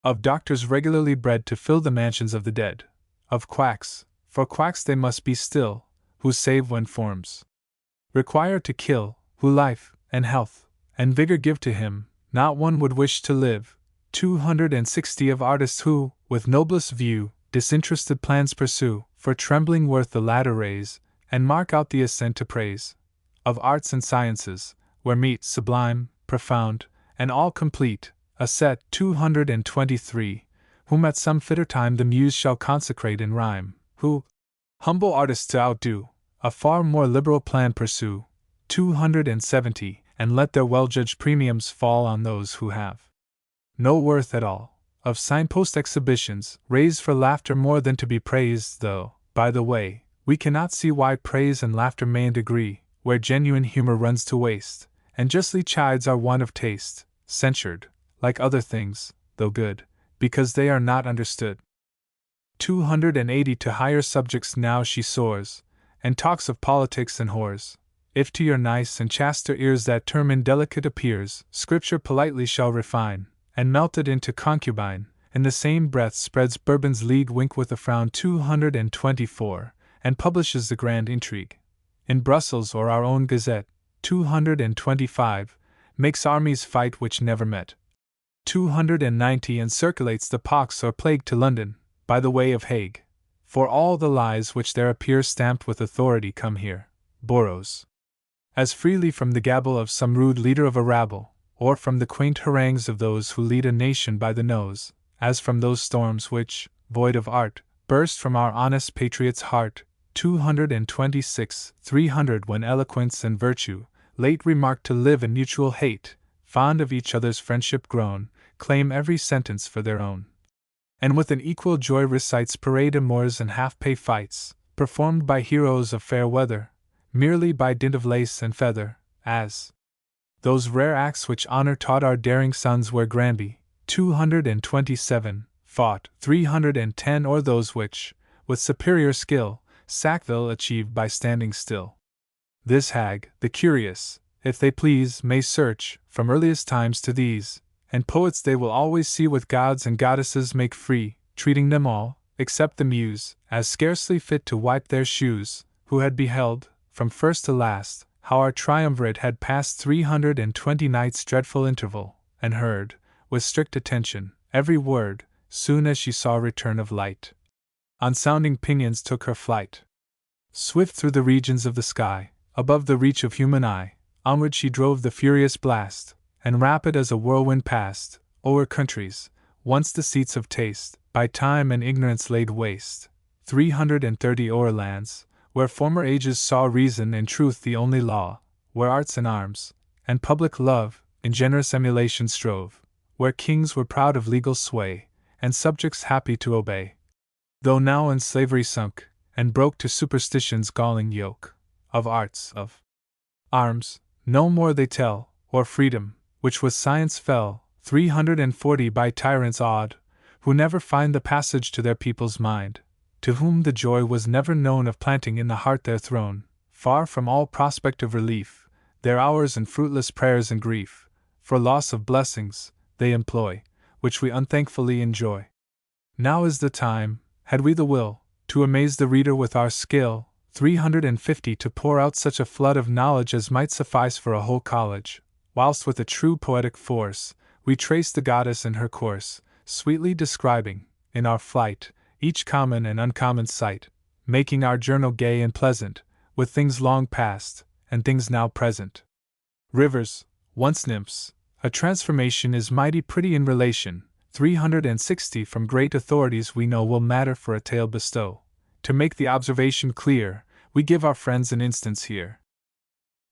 Of doctors regularly bred to fill the mansions of the dead. Of quacks, for quacks they must be still, who save when forms require to kill, who life, and health, and vigor give to him, not one would wish to live. 260 of artists who, with noblest view, disinterested plans pursue, for trembling worth the ladder raise, and mark out the ascent to praise. Of arts and sciences, where meet sublime, profound, and all complete, a set 223, whom at some fitter time the muse shall consecrate in rhyme, who, humble artists to outdo, a far more liberal plan pursue, 270, and let their well-judged premiums fall on those who have no worth at all. Of signpost exhibitions, raised for laughter more than to be praised, though, by the way, we cannot see why praise and laughter mayn't agree, where genuine humor runs to waste, and justly chides our want of taste, censured, like other things, though good, because they are not understood. 280 to higher subjects now she soars, and talks of politics and whores. If to your nice and chaster ears that term indelicate appears, Scripture politely shall refine, and melt it into concubine, in the same breath spreads Bourbon's league wink with a frown 224, and publishes the grand intrigue. In Brussels or our own Gazette, 225, makes armies fight which never met. 290 and circulates the pox or plague to London, by the way of Hague. For all the lies which there appear stamped with authority come here, borrows as freely from the gabble of some rude leader of a rabble, or from the quaint harangues of those who lead a nation by the nose, as from those storms which, void of art, burst from our honest patriot's heart. 226, 300 when eloquence and virtue, late remarked to live in mutual hate, fond of each other's friendship grown, claim every sentence for their own. And with an equal joy recites parade amours and half-pay fights, performed by heroes of fair weather, merely by dint of lace and feather, as those rare acts which honor taught our daring sons where Granby, 227, fought, 310 or those which, with superior skill, Sackville achieved by standing still. This hag, the curious, if they please, may search, from earliest times to these, and poets they will always see with gods and goddesses make free, treating them all, except the muse, as scarcely fit to wipe their shoes, who had beheld, from first to last, how our triumvirate had passed 320 nights' dreadful interval, and heard, with strict attention, every word, soon as she saw return of light. On sounding pinions took her flight. Swift through the regions of the sky, above the reach of human eye, onward she drove the furious blast, and rapid as a whirlwind passed, o'er countries, once the seats of taste, by time and ignorance laid waste, 330 o'er lands, where former ages saw reason and truth the only law, where arts and arms, and public love, in generous emulation strove, where kings were proud of legal sway, and subjects happy to obey. Though now in slavery sunk, and broke to superstition's galling yoke, of arts, of arms, no more they tell, or freedom, which with science fell, 340 by tyrants awed, who never find the passage to their people's mind, to whom the joy was never known of planting in the heart their throne, far from all prospect of relief, their hours in fruitless prayers and grief, for loss of blessings, they employ, which we unthankfully enjoy. Now is the time, had we the will, to amaze the reader with our skill, 350 to pour out such a flood of knowledge as might suffice for a whole college, whilst with a true poetic force, we trace the goddess in her course, sweetly describing, in our flight, each common and uncommon sight, making our journal gay and pleasant, with things long past, and things now present. Rivers, once nymphs, a transformation is mighty pretty in relation, 360 from great authorities we know will matter for a tale bestow. To make the observation clear, we give our friends an instance here.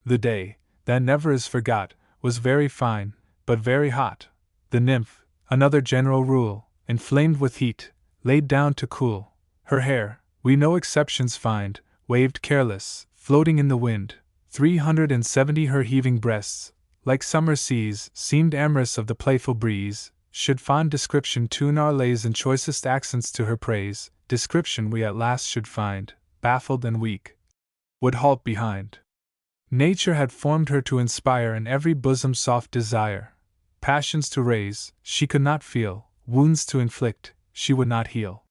The day, that never is forgot, was very fine, but very hot. The nymph, another general rule, inflamed with heat, laid down to cool. Her hair, we no exceptions find, waved careless, floating in the wind. 370 her heaving breasts, like summer seas, seemed amorous of the playful breeze, should fond description tune our lays in choicest accents to her praise, description we at last should find, baffled and weak, would halt behind. Nature had formed her to inspire in every bosom soft desire, passions to raise, she could not feel, wounds to inflict, she would not heal.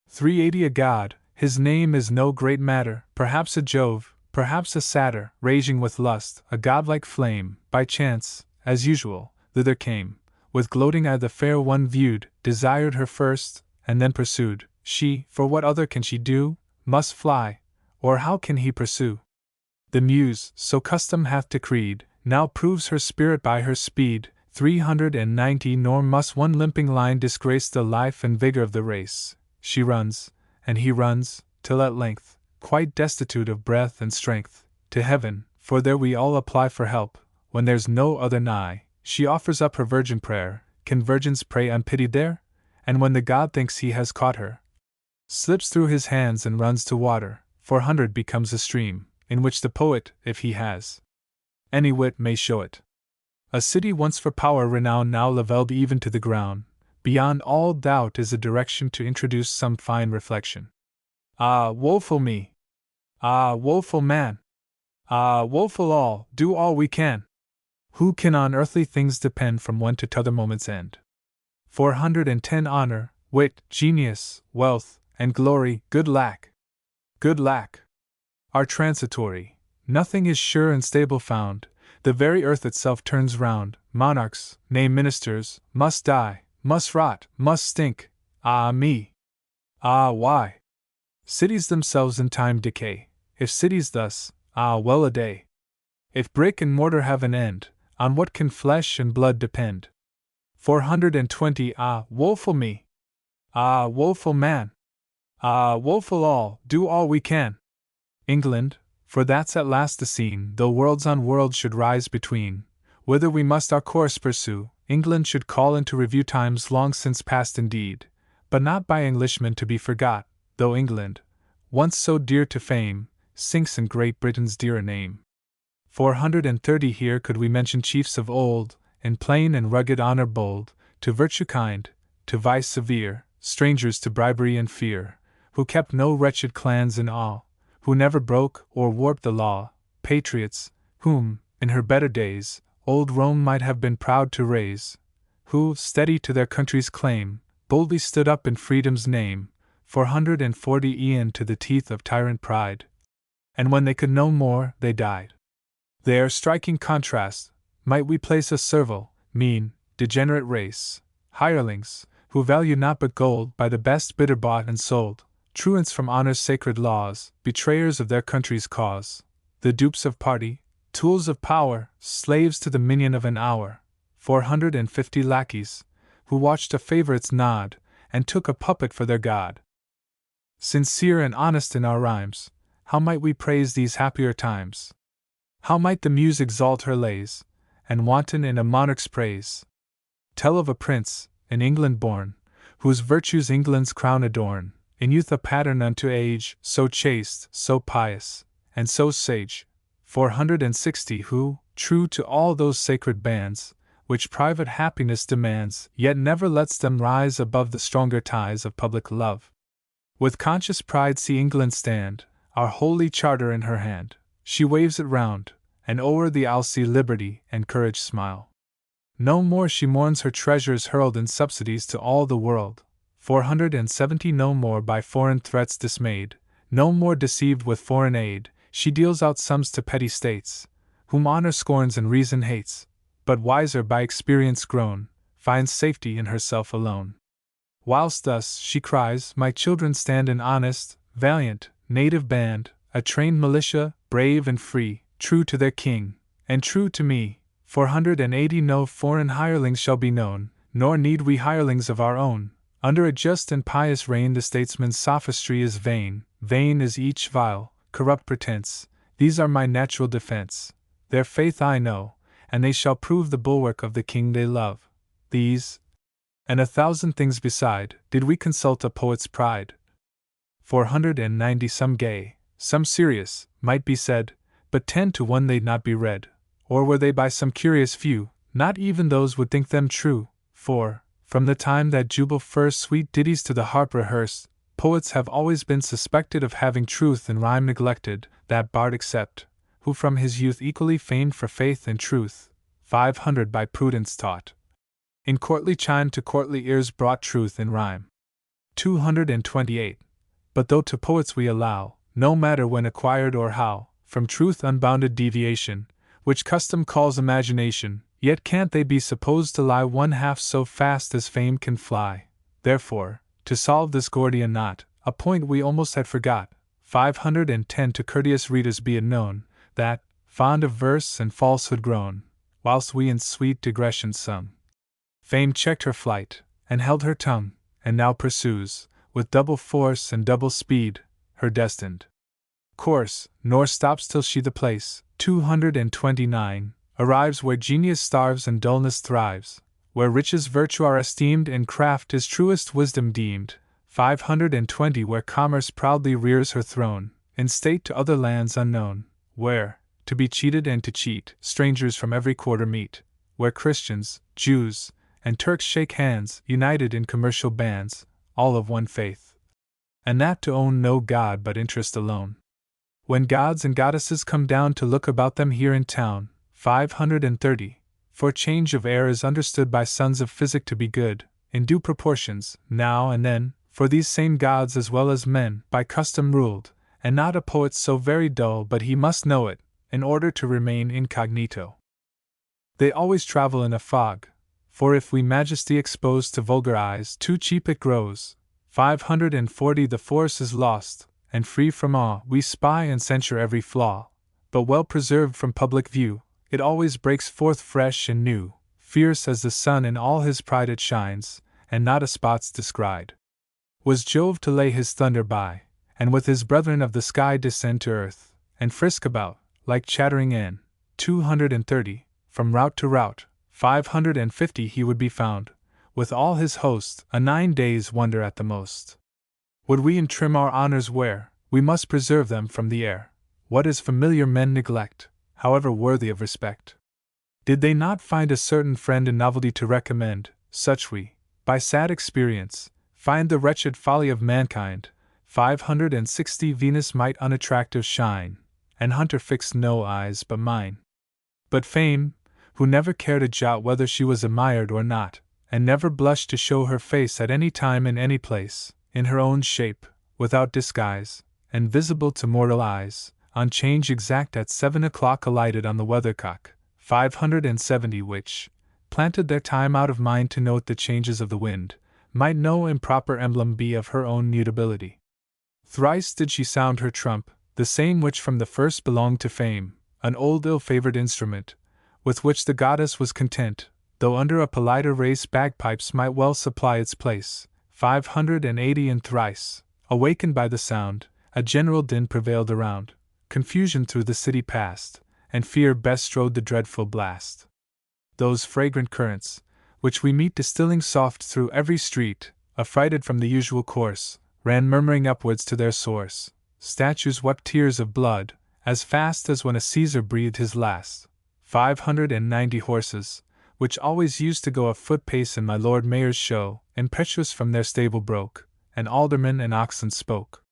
380 a god, his name is no great matter, perhaps a Jove, perhaps a Satyr, raging with lust, a godlike flame, by chance, as usual, thither came, with gloating eye the fair one viewed, desired her first, and then pursued, she, for what other can she do, must fly, or how can he pursue? The Muse, so custom hath decreed, now proves her spirit by her speed, 390 nor must one limping line disgrace the life and vigor of the race. She runs, and he runs, till at length, quite destitute of breath and strength, to heaven, for there we all apply for help, when there's no other nigh, she offers up her virgin prayer. Can virgins pray unpitied there? And when the god thinks he has caught her, slips through his hands and runs to water, 400 becomes a stream, in which the poet, if he has any wit, may show it. A city once for power renowned now levelled even to the ground, beyond all doubt is a direction to introduce some fine reflection. Ah, woeful me! Ah, woeful man! Ah, woeful all, do all we can! Who can on earthly things depend from one to t'other moment's end? 410 honor, wit, genius, wealth, and glory, good lack! Good lack! Are transitory, nothing is sure and stable found, the very earth itself turns round, monarchs, nay ministers, must die, must rot, must stink, ah me! Ah why? Cities themselves in time decay, if cities thus, ah well a day! If brick and mortar have an end, on what can flesh and blood depend? 420 ah, woeful me! Ah, woeful man! Ah, woeful all, do all we can! England, for that's at last the scene, though worlds on worlds should rise between, whither we must our course pursue, England should call into review times long since past indeed, but not by Englishmen to be forgot, though England, once so dear to fame, sinks in Great Britain's dearer name. 430 here could we mention chiefs of old, in plain and rugged honor bold, to virtue kind, to vice severe, strangers to bribery and fear, who kept no wretched clans in awe, who never broke or warped the law, patriots, whom, in her better days, old Rome might have been proud to raise, who, steady to their country's claim, boldly stood up in freedom's name, 440 e'en to the teeth of tyrant pride. And when they could no more, they died. There, striking contrast, might we place a servile, mean, degenerate race, hirelings, who value naught but gold, by the best bidder bought and sold, truants from honor's sacred laws, betrayers of their country's cause, the dupes of party, tools of power, slaves to the minion of an hour, 450 lackeys, who watched a favorite's nod, and took a puppet for their god. Sincere and honest in our rhymes, how might we praise these happier times? How might the Muse exalt her lays, and wanton in a monarch's praise? Tell of a prince, in England born, whose virtues England's crown adorn, in youth a pattern unto age, so chaste, so pious, and so sage, 460 who, true to all those sacred bands, which private happiness demands, yet never lets them rise above the stronger ties of public love. With conscious pride see England stand, our holy charter in her hand, she waves it round, and o'er the isle see liberty and courage smile. No more she mourns her treasures hurled in subsidies to all the world, 470 no more by foreign threats dismayed, no more deceived with foreign aid, she deals out sums to petty states, whom honor scorns and reason hates, but wiser by experience grown, finds safety in herself alone. Whilst thus she cries, my children stand an honest, valiant, native band, a trained militia, brave and free, true to their king, and true to me, 480 no foreign hirelings shall be known, nor need we hirelings of our own. Under a just and pious reign the statesman's sophistry is vain, vain is each vile, corrupt pretense, these are my natural defense, their faith I know, and they shall prove the bulwark of the king they love. These, and 1,000 things beside, did we consult a poet's pride. 490 some gay, some serious, might be said, but 10 to 1 they'd not be read, or were they by some curious few, not even those would think them true, for, from the time that Jubal first sweet ditties to the harp rehearsed, poets have always been suspected of having truth in rhyme neglected, that bard except, who from his youth equally famed for faith and truth, 500 by prudence taught. In courtly chime to courtly ears brought truth in rhyme. 228. But though to poets we allow, no matter when acquired or how, from truth unbounded deviation, which custom calls imagination, yet can't they be supposed to lie one half so fast as fame can fly. Therefore, to solve this Gordian knot, a point we almost had forgot, 510 to courteous readers be it known, that, fond of verse and falsehood grown, whilst we in sweet digression sung, Fame checked her flight, and held her tongue, and now pursues, with double force and double speed, her destined course, nor stops till she the place, 229, arrives where genius starves and dullness thrives, where riches virtue are esteemed and craft is truest wisdom deemed, 520 where commerce proudly rears her throne, in state to other lands unknown, where, to be cheated and to cheat, strangers from every quarter meet, where Christians, Jews, and Turks shake hands, united in commercial bands, all of one faith, and that to own no god but interest alone. When gods and goddesses come down to look about them here in town, 530, for change of air is understood by sons of physic to be good, in due proportions, now and then, for these same gods as well as men, by custom ruled, and not a poet so very dull but he must know it, in order to remain incognito. They always travel in a fog, for if we majesty exposed to vulgar eyes too cheap it grows, 540 the force is lost, and free from awe we spy and censure every flaw, but well preserved from public view, it always breaks forth fresh and new, fierce as the sun in all his pride it shines, and not a spot's descried. Was Jove to lay his thunder by, and with his brethren of the sky descend to earth, and frisk about, like chattering ant, 230, from route to route, 550 he would be found, with all his host, a 9 days' wonder at the most. Would we in trim our honors wear, we must preserve them from the air. What is familiar men neglect, however worthy of respect. Did they not find a certain friend in novelty to recommend, such we, by sad experience, find the wretched folly of mankind, 560 Venus might unattractive shine, and Hunter fixed no eyes but mine. But Fame, who never cared a jot whether she was admired or not, and never blushed to show her face at any time in any place, in her own shape, without disguise, and visible to mortal eyes, on change exact at 7 o'clock alighted on the weathercock, 570 which, planted their time out of mind to note the changes of the wind, might no improper emblem be of her own mutability. Thrice did she sound her trump, the same which from the first belonged to Fame, an old ill-favored instrument, with which the goddess was content, though under a politer race bagpipes might well supply its place, 580 and thrice, awakened by the sound, a general din prevailed around, confusion through the city passed, and fear bestrode the dreadful blast. Those fragrant currents, which we meet distilling soft through every street, affrighted from the usual course, ran murmuring upwards to their source. Statues wept tears of blood, as fast as when a Caesar breathed his last. 590 horses, which always used to go a foot pace in my Lord Mayor's show, impetuous from their stable broke, and aldermen and oxen spoke.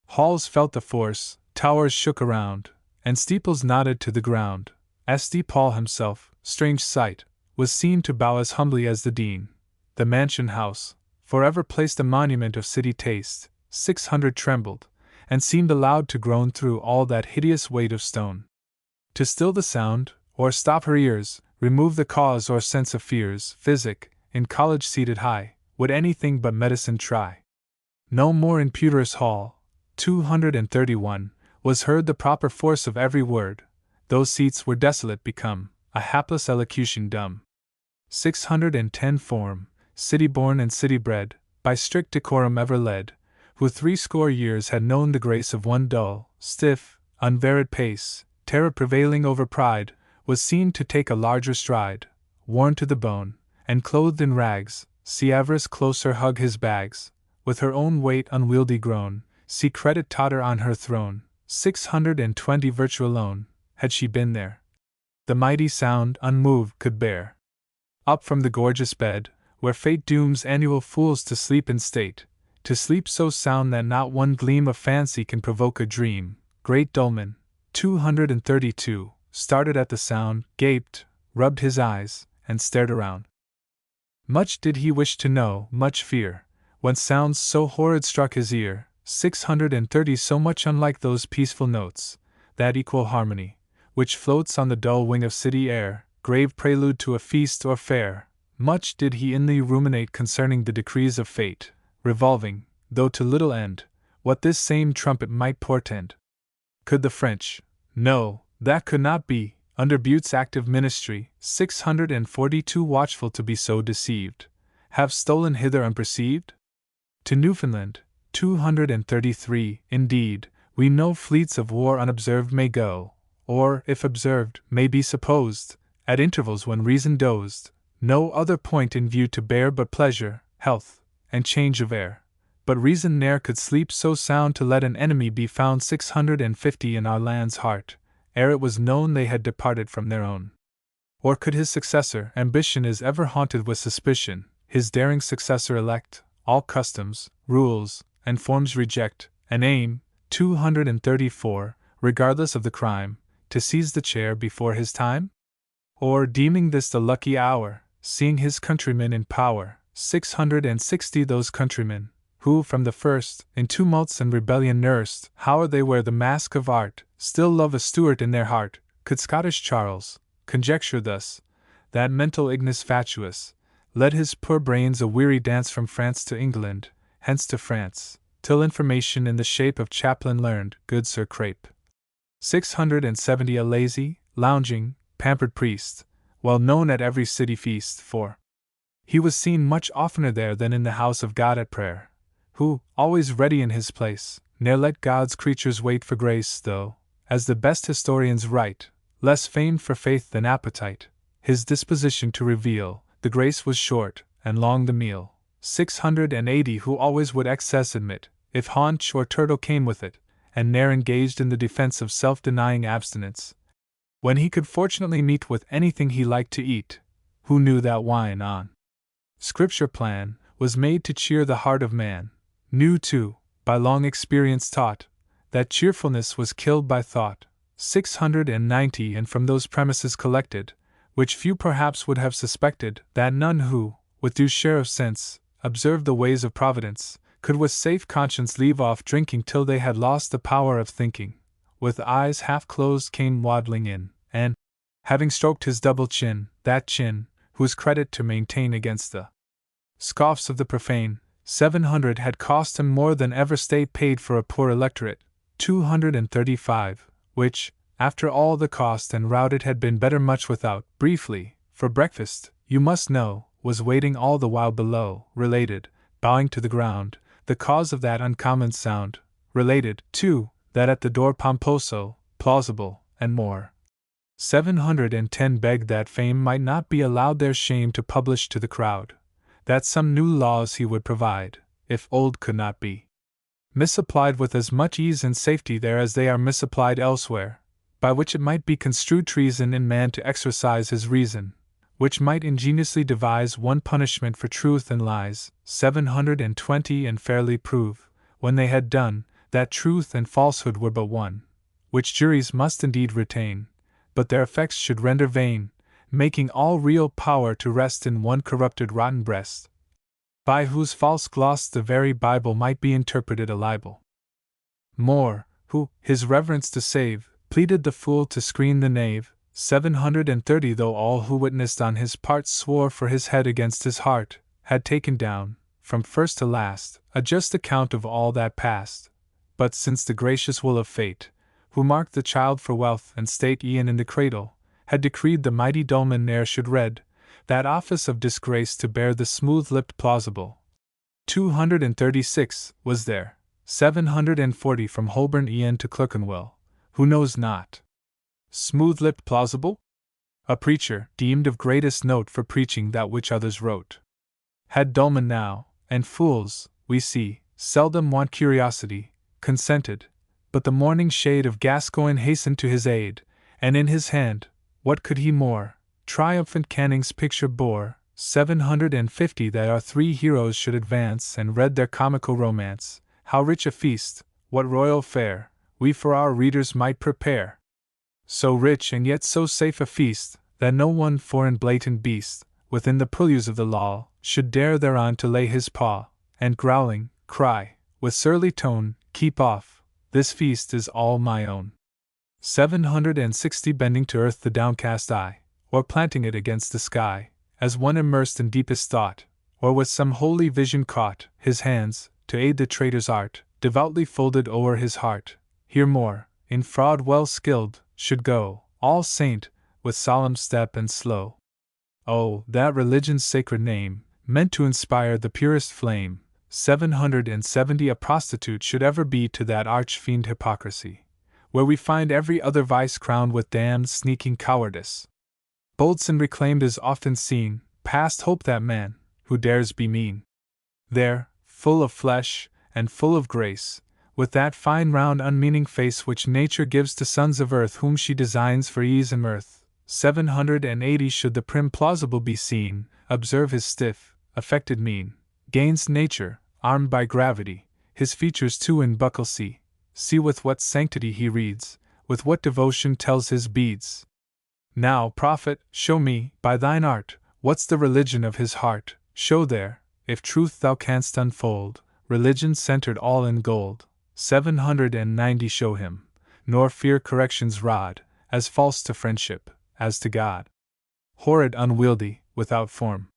Halls felt the force, towers shook around, and steeples nodded to the ground. S.D. Paul himself, strange sight, was seen to bow as humbly as the Dean. The mansion house, forever placed a monument of city taste, 600 trembled, and seemed allowed to groan through all that hideous weight of stone. To still the sound, or stop her ears, remove the cause or sense of fears, physic, in college seated high, would anything but medicine try. No more in Pewter's Hall, 231, was heard the proper force of every word, those seats were desolate become, a hapless elocution dumb. 610 form, city-born and city-bred, by strict decorum ever led, who 80 years had known the grace of one dull, stiff, unvaried pace, terror prevailing over pride, was seen to take a larger stride, worn to the bone, and clothed in rags, see avarice closer hug his bags, with her own weight unwieldy grown, see credit totter on her throne, 620 virtue alone, had she been there, the mighty sound unmoved could bear. Up from the gorgeous bed, where fate dooms annual fools to sleep in state, to sleep so sound that not one gleam of fancy can provoke a dream, great Dolman, 232, started at the sound, gaped, rubbed his eyes, and stared around. Much did he wish to know, much fear, when sounds so horrid struck his ear, 630 so much unlike those peaceful notes, that equal harmony, which floats on the dull wing of city air, grave prelude to a feast or fair. Much did he inly ruminate concerning the decrees of fate, revolving, though to little end, what this same trumpet might portend. Could the French, no, that could not be, under Bute's active ministry, 642 watchful to be so deceived, have stolen hither unperceived? To Newfoundland, 233, indeed, we know fleets of war unobserved may go, or, if observed, may be supposed, at intervals when reason dozed, no other point in view to bear but pleasure, health, and change of air. But reason ne'er could sleep so sound to let an enemy be found 650 in our land's heart, ere it was known they had departed from their own. Or could his successor, ambition is ever haunted with suspicion, his daring successor elect, all customs, rules, and forms reject, and aim, 234, regardless of the crime, to seize the chair before his time? Or, deeming this the lucky hour, seeing his countrymen in power, 660 those countrymen, who from the first, in tumults and rebellion nursed, howe'er they wear the mask of art, still love a Stuart in their heart, could Scottish Charles, conjecture thus, that mental ignis fatuus, led his poor brains a weary dance from France to England, hence to France, till information in the shape of chaplain learned, good Sir Crape. 670 a lazy, lounging, pampered priest, well known at every city feast, for he was seen much oftener there than in the house of God at prayer, who, always ready in his place, ne'er let God's creatures wait for grace, though, as the best historians write, less famed for faith than appetite, his disposition to reveal, the grace was short, and long the meal. 680 who always would excess admit, if haunch or turtle came with it, and ne'er engaged in the defense of self-denying abstinence, when he could fortunately meet with anything he liked to eat, who knew that wine on Scripture plan was made to cheer the heart of man, knew too, by long experience taught, that cheerfulness was killed by thought. 690 and from those premises collected, which few perhaps would have suspected, that none who, with due share of sense, observed the ways of Providence, could with safe conscience leave off drinking till they had lost the power of thinking, with eyes half closed came waddling in, and, having stroked his double chin, that chin, whose credit to maintain against the scoffs of the profane, 700 had cost him more than ever state paid for a poor electorate, 235, which, after all the cost and rout it had been better much without. Briefly, for breakfast, you must know, was waiting all the while below, related, bowing to the ground, the cause of that uncommon sound, related, too, that at the door pomposo, plausible, and more. 710 begged that fame might not be allowed their shame to publish to the crowd, that some new laws he would provide, if old could not be misapplied with as much ease and safety there as they are misapplied elsewhere, by which it might be construed treason in man to exercise his reason, which might ingeniously devise one punishment for truth and lies, 720 and fairly prove, when they had done, that truth and falsehood were but one, which juries must indeed retain, but their effects should render vain, making all real power to rest in one corrupted rotten breast, by whose false gloss the very Bible might be interpreted a libel. More, who, his reverence to save, pleaded the fool to screen the knave, 730 though all who witnessed on his part swore for his head against his heart, had taken down, from first to last, a just account of all that passed. But since the gracious will of fate, who marked the child for wealth and state e'en in the cradle, had decreed the mighty dolman ne'er should read that office of disgrace to bear the smooth-lipped plausible. 236 was there, 740 from Holborn e'en to Clerkenwell, who knows not smooth-lipped plausible? A preacher, deemed of greatest note for preaching that which others wrote. Had dolmen now, and fools, we see, seldom want curiosity, consented, but the morning shade of Gascoigne hastened to his aid, and in his hand, what could he more, triumphant Canning's picture bore, 750 that our three heroes should advance and read their comical romance. How rich a feast, what royal fare, we for our readers might prepare! So rich and yet so safe a feast, that no one foreign blatant beast, within the purlieus of the law, should dare thereon to lay his paw, and growling, cry, with surly tone, keep off, this feast is all my own. 760 bending to earth the downcast eye, or planting it against the sky, as one immersed in deepest thought, or with some holy vision caught, his hands, to aid the traitor's art, devoutly folded o'er his heart, here more, in fraud well skilled, should go, all saint, with solemn step and slow. Oh, that religion's sacred name, meant to inspire the purest flame, 770 a prostitute should ever be to that arch-fiend hypocrisy, where we find every other vice crowned with damned sneaking cowardice. Boldson reclaimed is often seen, past hope that man, who dares be mean. There, full of flesh, and full of grace, with that fine round unmeaning face which nature gives to sons of earth whom she designs for ease and mirth, 780 should the prim plausible be seen, observe his stiff, affected mien, gains nature, armed by gravity, his features too in buckle see with what sanctity he reads, with what devotion tells his beads. Now, prophet, show me, by thine art, what's the religion of his heart, show there, if truth thou canst unfold, religion centered all in gold, 790 show him, nor fear correction's rod, as false to friendship, as to God. Horrid, unwieldy, without form,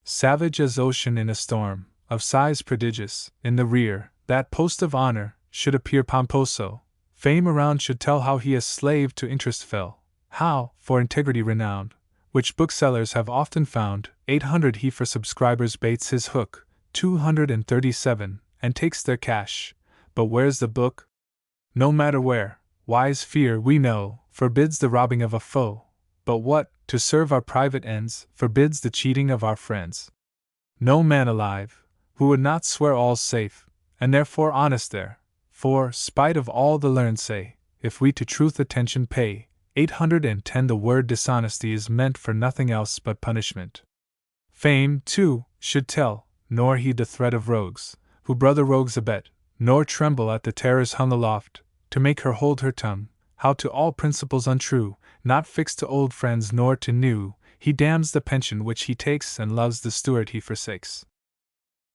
savage as ocean in a storm, of size prodigious, in the rear, that post of honor, should appear pomposo, fame around should tell how he a slave to interest fell, how, for integrity renowned, which booksellers have often found, 800 he for subscribers baits his hook, 237, and takes their cash, but where's the book? No matter where, wise fear, we know, forbids the robbing of a foe, but what, to serve our private ends, forbids the cheating of our friends. No man alive, who would not swear all's safe, and therefore honest there, for, spite of all the learned say, if we to truth attention pay, 810 the word dishonesty is meant for nothing else but punishment. Fame, too, should tell, nor heed the threat of rogues, who brother rogues abet, nor tremble at the terrors hung aloft, to make her hold her tongue, how to all principles untrue, not fixed to old friends nor to new, he damns the pension which he takes and loves the steward he forsakes.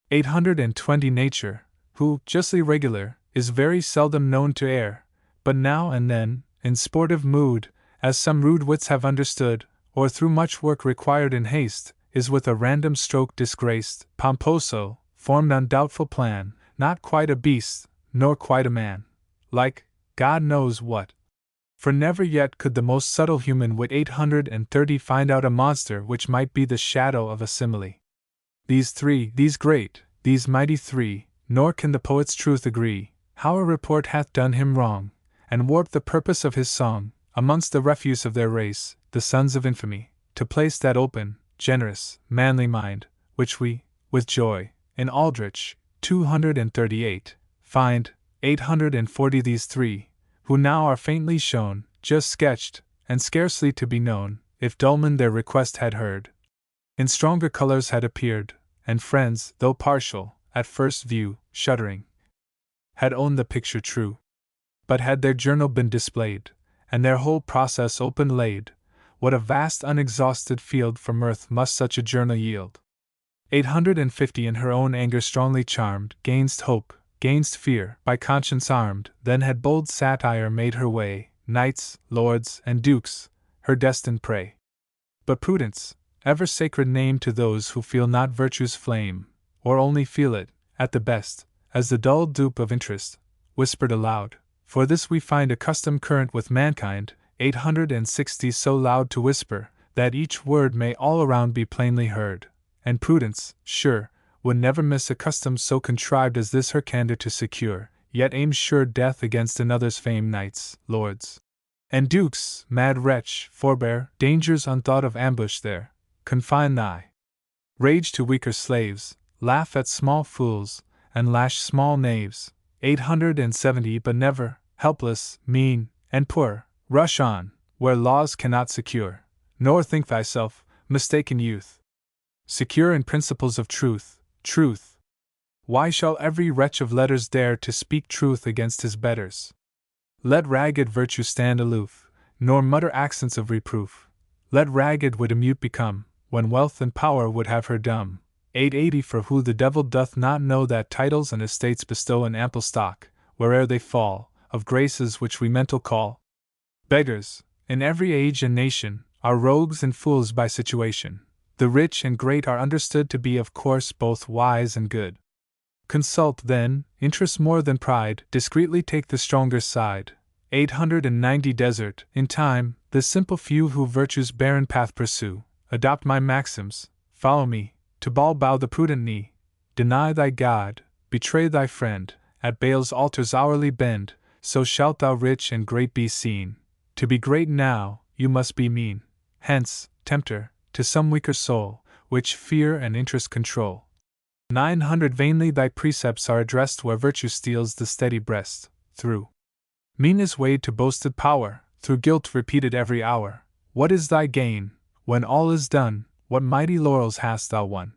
820 nature, who, justly regular, is very seldom known to err, but now and then, in sportive mood, as some rude wits have understood, or through much work required in haste, is with a random stroke disgraced, pomposo, formed on doubtful plan, not quite a beast, nor quite a man, like, God knows what. For never yet could the most subtle human wit 830 find out a monster which might be the shadow of a simile. These three, these great, these mighty three, nor can the poet's truth agree, how a report hath done him wrong, and warped the purpose of his song, amongst the refuse of their race, the sons of infamy, to place that open, generous, manly mind, which we, with joy, in Aldrich, 238, find, 840 these three, who now are faintly shown, just sketched, and scarcely to be known, if Dullman their request had heard. In stronger colors had appeared, and friends, though partial, at first view, shuddering, had owned the picture true. But had their journal been displayed, and their whole process open laid, what a vast unexhausted field for mirth must such a journal yield! 850 in her own anger strongly charmed, gainst hope, gainst fear, by conscience armed, then had bold satire made her way, knights, lords, and dukes, her destined prey. But prudence, ever sacred name to those who feel not virtue's flame, or only feel it, at the best, as the dull dupe of interest, whispered aloud, for this we find a custom current with mankind, 860 so loud to whisper, that each word may all around be plainly heard, and prudence, sure, would never miss a custom so contrived as this her candor to secure, yet aims sure death against another's fame. Knights, lords, and dukes, mad wretch, forbear, dangers unthought of ambush there, confine thy rage to weaker slaves, laugh at small fools, and lash small knaves, 870 but never, helpless, mean, and poor, rush on, where laws cannot secure, nor think thyself, mistaken youth. secure in principles of truth, truth. Why shall every wretch of letters dare to speak truth against his betters? Let ragged virtue stand aloof, nor mutter accents of reproof. Let ragged wit a mute become, when wealth and power would have her dumb. 880 For who the devil doth not know that titles and estates bestow an ample stock, where'er they fall, of graces which we mental call? Beggars, in every age and nation, are rogues and fools by situation. The rich and great are understood to be of course both wise and good. Consult, then, interest more than pride, discreetly take the stronger side. 890 Desert, in time, the simple few who virtue's barren path pursue, adopt my maxims, follow me, to Baal bow the prudent knee, deny thy God, betray thy friend, at Baal's altars hourly bend, so shalt thou rich and great be seen. To be great now, you must be mean. Hence, tempter, to some weaker soul, which fear and interest control. 900 Vainly thy precepts are addressed where virtue steals the steady breast, through meanness weighed to boasted power, through guilt repeated every hour. What is thy gain, when all is done? What mighty laurels hast thou won?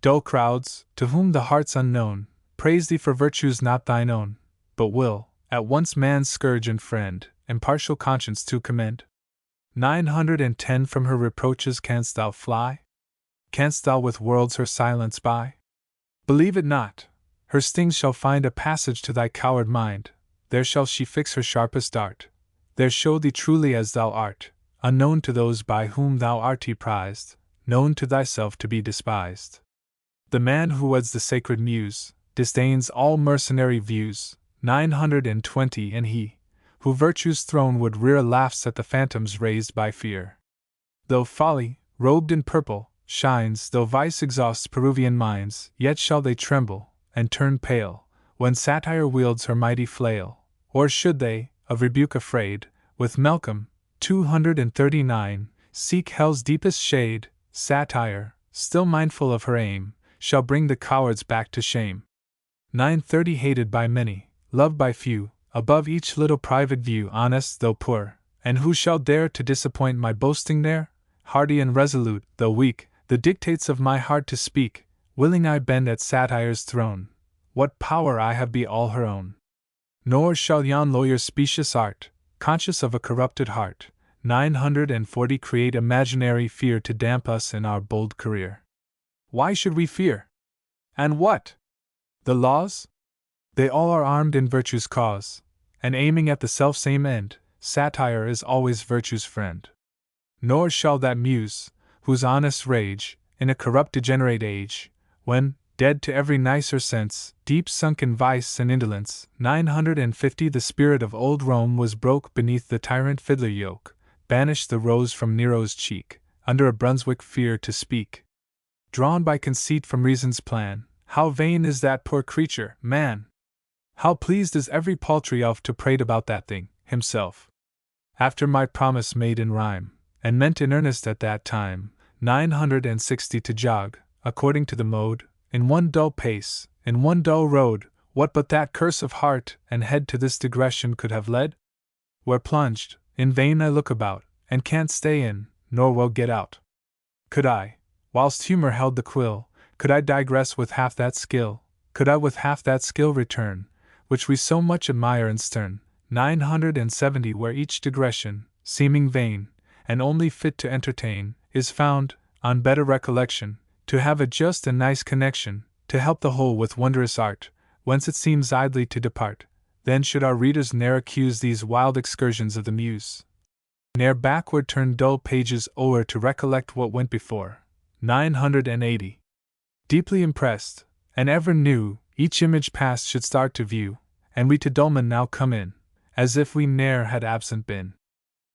Dull crowds, to whom the heart's unknown, praise thee for virtues not thine own, but will, at once man's scourge and friend, impartial conscience to commend. 910 From her reproaches canst thou fly? Canst thou with worlds her silence buy? Believe it not. Her stings shall find a passage to thy coward mind. There shall she fix her sharpest dart. There show thee truly as thou art, unknown to those by whom thou art prized, known to thyself to be despised. The man who weds the sacred muse disdains all mercenary views. 920 And he who virtue's throne would rear laughs at the phantoms raised by fear. Though folly, robed in purple, shines, though vice exhausts Peruvian minds, yet shall they tremble and turn pale when satire wields her mighty flail. Or should they, of rebuke afraid, with Malcolm, 239, seek hell's deepest shade, satire, still mindful of her aim, shall bring the cowards back to shame. 930 Hated by many, loved by few, above each little private view, honest though poor, and who shall dare to disappoint my boasting there? Hardy and resolute, though weak, the dictates of my heart to speak, willing I bend at satire's throne. What power I have be all her own. Nor shall yon lawyer's specious art, conscious of a corrupted heart, 940 create imaginary fear to damp us in our bold career. Why should we fear? And what? The laws? They all are armed in virtue's cause, and aiming at the selfsame end. Satire is always virtue's friend. Nor shall that muse, whose honest rage, in a corrupt degenerate age, when, dead to every nicer sense, deep sunk in vice and indolence, 950 The spirit of old Rome was broke beneath the tyrant fiddler yoke, banished the rose from Nero's cheek, under a Brunswick fear to speak. Drawn by conceit from reason's plan, how vain is that poor creature, man! How pleased is every paltry elf to prate about that thing, himself. After my promise made in rhyme, and meant in earnest at that time, 960 To jog, according to the mode, in one dull pace, in one dull road, what but that curse of heart and head to this digression could have led? Where plunged, in vain I look about, and can't stay in, nor well get out. Could I, whilst humour held the quill, could I digress with half that skill, could I with half that skill return, which we so much admire and stern, 970 Where each digression, seeming vain, and only fit to entertain, is found, on better recollection, to have a just and nice connection, to help the whole with wondrous art, whence it seems idly to depart, then should our readers ne'er accuse these wild excursions of the muse. Ne'er backward turn dull pages o'er to recollect what went before. 980. Deeply impressed, and ever new, each image past should start to view, and we to Dulman now come in, as if we ne'er had absent been.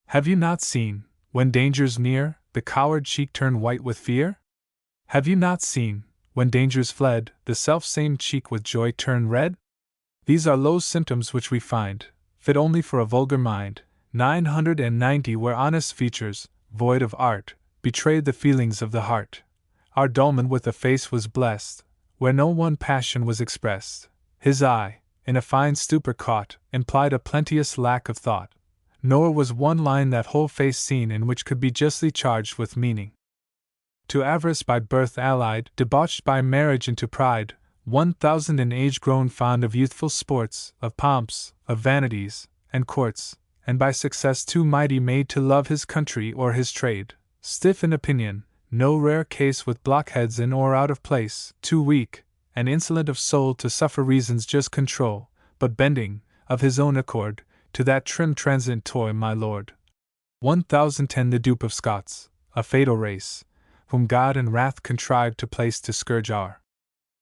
Have you not seen, when danger's near, the coward cheek turn white with fear? Have you not seen, when danger's fled, the self-same cheek with joy turn red? These are low symptoms which we find, fit only for a vulgar mind. 990 Where honest features, void of art, betrayed the feelings of the heart. Our Dulman with a face was blessed, where no one passion was expressed. His eye, in a fine stupor caught, implied a plenteous lack of thought. Nor was one line that whole face seen in which could be justly charged with meaning. to avarice by birth allied, debauched by marriage into pride, 1,000 in age grown fond of youthful sports, of pomps, of vanities, and courts, and by success too mighty made to love his country or his trade, stiff in opinion, no rare case with blockheads in or out of place, too weak, and insolent of soul to suffer reason's just control, but bending, of his own accord, to that trim transient toy, my lord. 1010 The dupe of Scots, a fatal race, whom God and wrath contrived to place to scourge our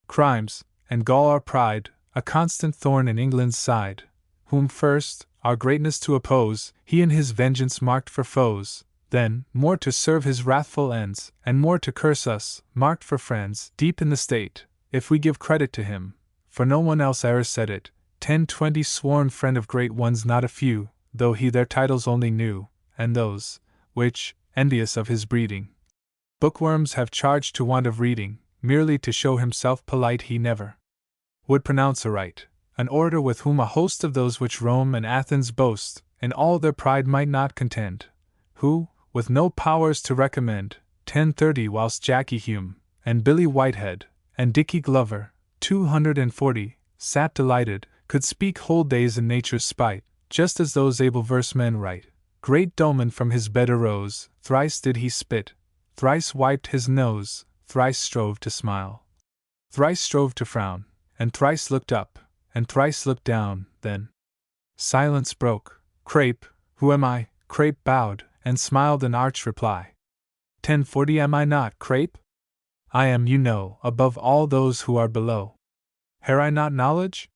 crimes, and gall our pride, a constant thorn in England's side, whom first, our greatness to oppose, he in his vengeance marked for foes, then, more to serve his wrathful ends, and more to curse us, marked for friends, deep in the state, if we give credit to him, for no one else e'er said it, 1020 Sworn friend of great ones not a few, though he their titles only knew, and those, which, envious of his breeding, bookworms have charged to want of reading, merely to show himself polite he never would pronounce aright, an orator with whom a host of those which Rome and Athens boast, in all their pride might not contend, who, with no powers to recommend, 1030 whilst Jacky Hume, and Billy Whitehead, and Dicky Glover, 240, sat delighted, could speak whole days in nature's spite, just as those able verse men write. Great Dolman from his bed arose, thrice did he spit, thrice wiped his nose, thrice strove to smile, thrice strove to frown, and thrice looked up, and thrice looked down, then silence broke. Crape, who am I? Crape bowed, and smiled an arch reply. 1040 Am I not, Crape? I am, you know, above all those who are below. Have I not knowledge?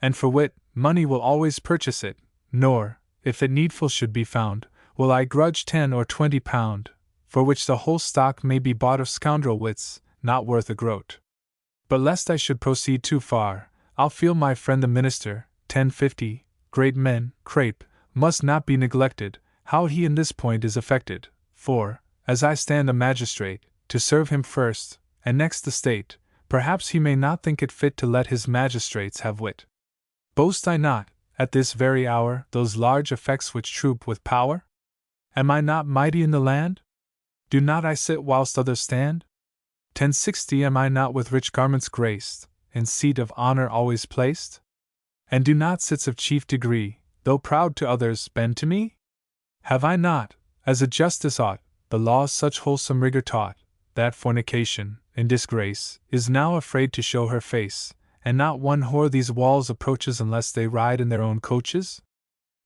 And for wit, money will always purchase it, nor, if it needful should be found, will I grudge 10 or 20 pound, for which the whole stock may be bought of scoundrel wits, not worth a groat. But lest I should proceed too far, I'll feel my friend the minister, 1050, great men, Crape, must not be neglected, how he in this point is affected, for, as I stand a magistrate, to serve him first, and next the state, perhaps he may not think it fit to let his magistrates have wit. Boast I not, at this very hour, those large effects which troop with power? Am I not mighty in the land? Do not I sit whilst others stand? 1060 Am I not with rich garments graced, in seat of honor always placed? And do not sits of chief degree, though proud to others, bend to me? Have I not, as a justice ought, the laws such wholesome rigor taught, that fornication, in disgrace, is now afraid to show her face, and not one whore these walls approaches unless they ride in their own coaches?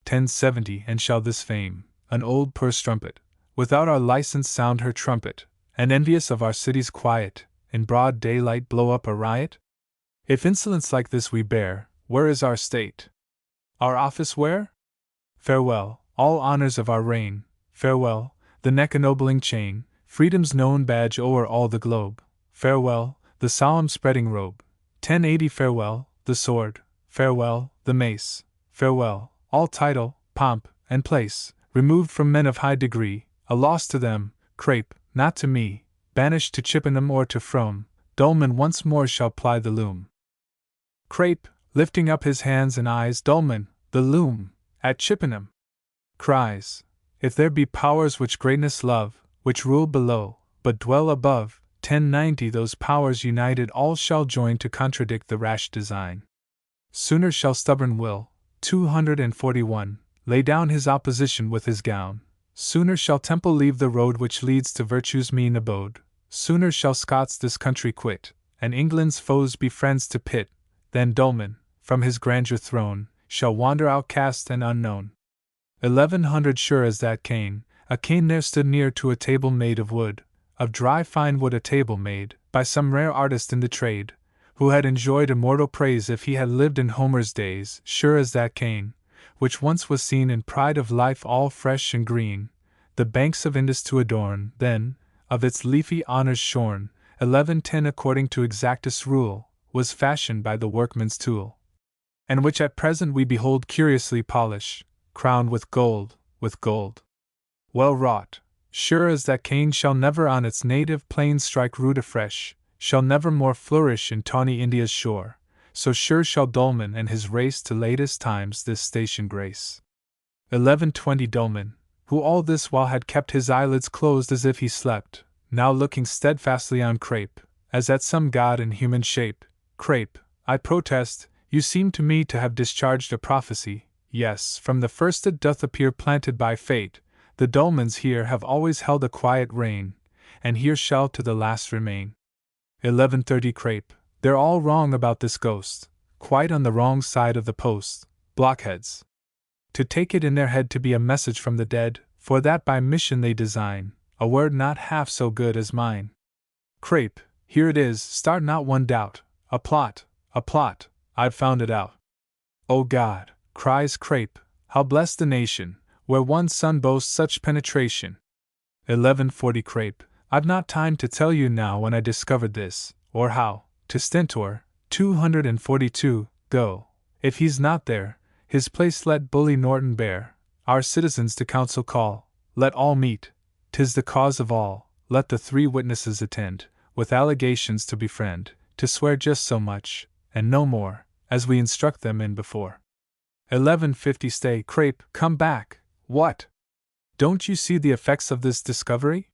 1070 And shall this fame, an old poor strumpet, without our license sound her trumpet, and envious of our city's quiet, in broad daylight blow up a riot? If insolence like this we bear, where is our state? Our office where? Farewell, all honors of our reign, farewell, the neck-ennobling chain, freedom's known badge o'er all the globe, farewell, the solemn spreading robe, 1080 Farewell, the sword, farewell, the mace, farewell, all title, pomp, and place, removed from men of high degree, a loss to them, Crape, not to me, banished to Chippenham or to Frome, Dolman once more shall ply the loom. Crape, lifting up his hands and eyes, Dolman, the loom, at Chippenham, cries, if there be powers which greatness love, which rule below, but dwell above, 1090 Those powers united all shall join to contradict the rash design. Sooner shall stubborn will, 241, lay down his opposition with his gown, sooner shall Temple leave the road which leads to virtue's mean abode, sooner shall Scots this country quit, and England's foes be friends to pit, than Dolman, from his grandeur throne, shall wander outcast and unknown. 1100 Sure as that cane, a cane there stood near to a table made of wood, of dry fine wood a table made, by some rare artist in the trade, who had enjoyed immortal praise if he had lived in Homer's days. Sure as that cane, which once was seen in pride of life all fresh and green, the banks of Indus to adorn, then, of its leafy honors shorn, 1110 according to exactest rule, was fashioned by the workman's tool, and which at present we behold curiously polish, crowned with gold, well wrought. Sure as that cane shall never on its native plain strike root afresh, shall never more flourish in tawny India's shore, so sure shall Dolman and his race to latest times this station grace. 1120 Dolman, who all this while had kept his eyelids closed as if he slept, now looking steadfastly on Crape, as at some god in human shape. Crape, I protest, you seem to me to have discharged a prophecy. Yes, from the first it doth appear planted by fate. The dolmens here have always held a quiet reign, and here shall to the last remain. 11:30 Crape, they're all wrong about this ghost, quite on the wrong side of the post, blockheads. To take it in their head to be a message from the dead, for that by mission they design, a word not half so good as mine. Crape, here it is, start not one doubt, a plot, I've found it out. O God, cries Crape, how blessed the nation, where one son boasts such penetration. 11:40 Crape, I've not time to tell you now when I discovered this, or how, to Stentor, 242, go. If he's not there, his place let Bully Norton bear, our citizens to council call, let all meet, 'tis the cause of all, let the 3 witnesses attend, with allegations to befriend, to swear just so much, and no more, as we instruct them in before. 11:50 Stay, Crape, come back, what? Don't you see the effects of this discovery?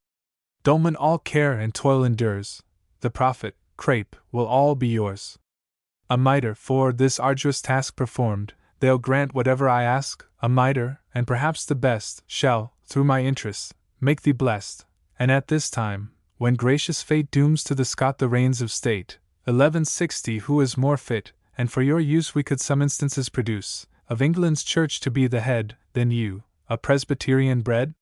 Dolman all care and toil endures, the profit, Crape, will all be yours. A mitre, for this arduous task performed, they'll grant whatever I ask, a mitre, and perhaps the best, shall, through my interests, make thee blessed, and at this time, when gracious fate dooms to the Scot the reins of state, 1160 who is more fit, and for your use we could some instances produce, of England's church to be the head, than you, a Presbyterian bred?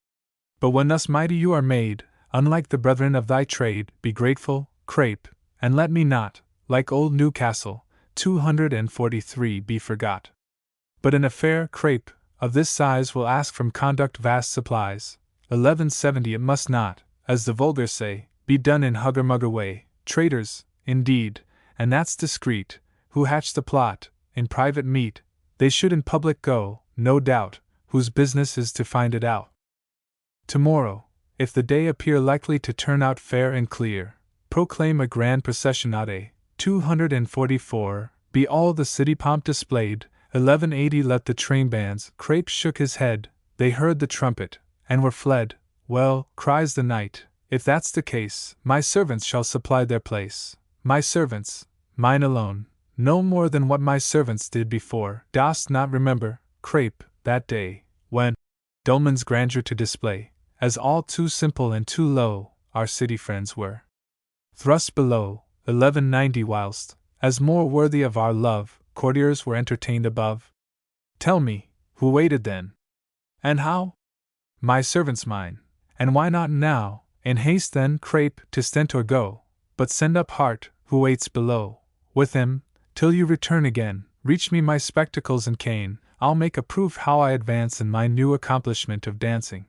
But when thus mighty you are made, unlike the brethren of thy trade, be grateful, Crape, and let me not, like old Newcastle, 243 be forgot. But an affair, Crape, of this size will ask from conduct vast supplies. 1170 it must not, as the vulgar say, be done in hugger-mugger way. Traitors, indeed, and that's discreet, who hatch the plot, in private meet, they should in public go, no doubt, whose business is to find it out. Tomorrow, if the day appear likely to turn out fair and clear, proclaim a grand processionade, 244, be all the city pomp displayed. 1180 let the train bands. Crape shook his head, they heard the trumpet, and were fled. Well, cries the knight, if that's the case, my servants shall supply their place. My servants, mine alone, no more than what my servants did before. Dost not remember, Crape, that day, when Dolman's grandeur to display, as all too simple and too low, our city friends were thrust below. 1190 whilst, as more worthy of our love, courtiers were entertained above? Tell me, who waited then? And how? My servants mine. And why not now? In haste then, Crape, to Stentor go, but send up Hart, who waits below, with him, till you return again. Reach me my spectacles and cane, I'll make a proof how I advance in my new accomplishment of dancing.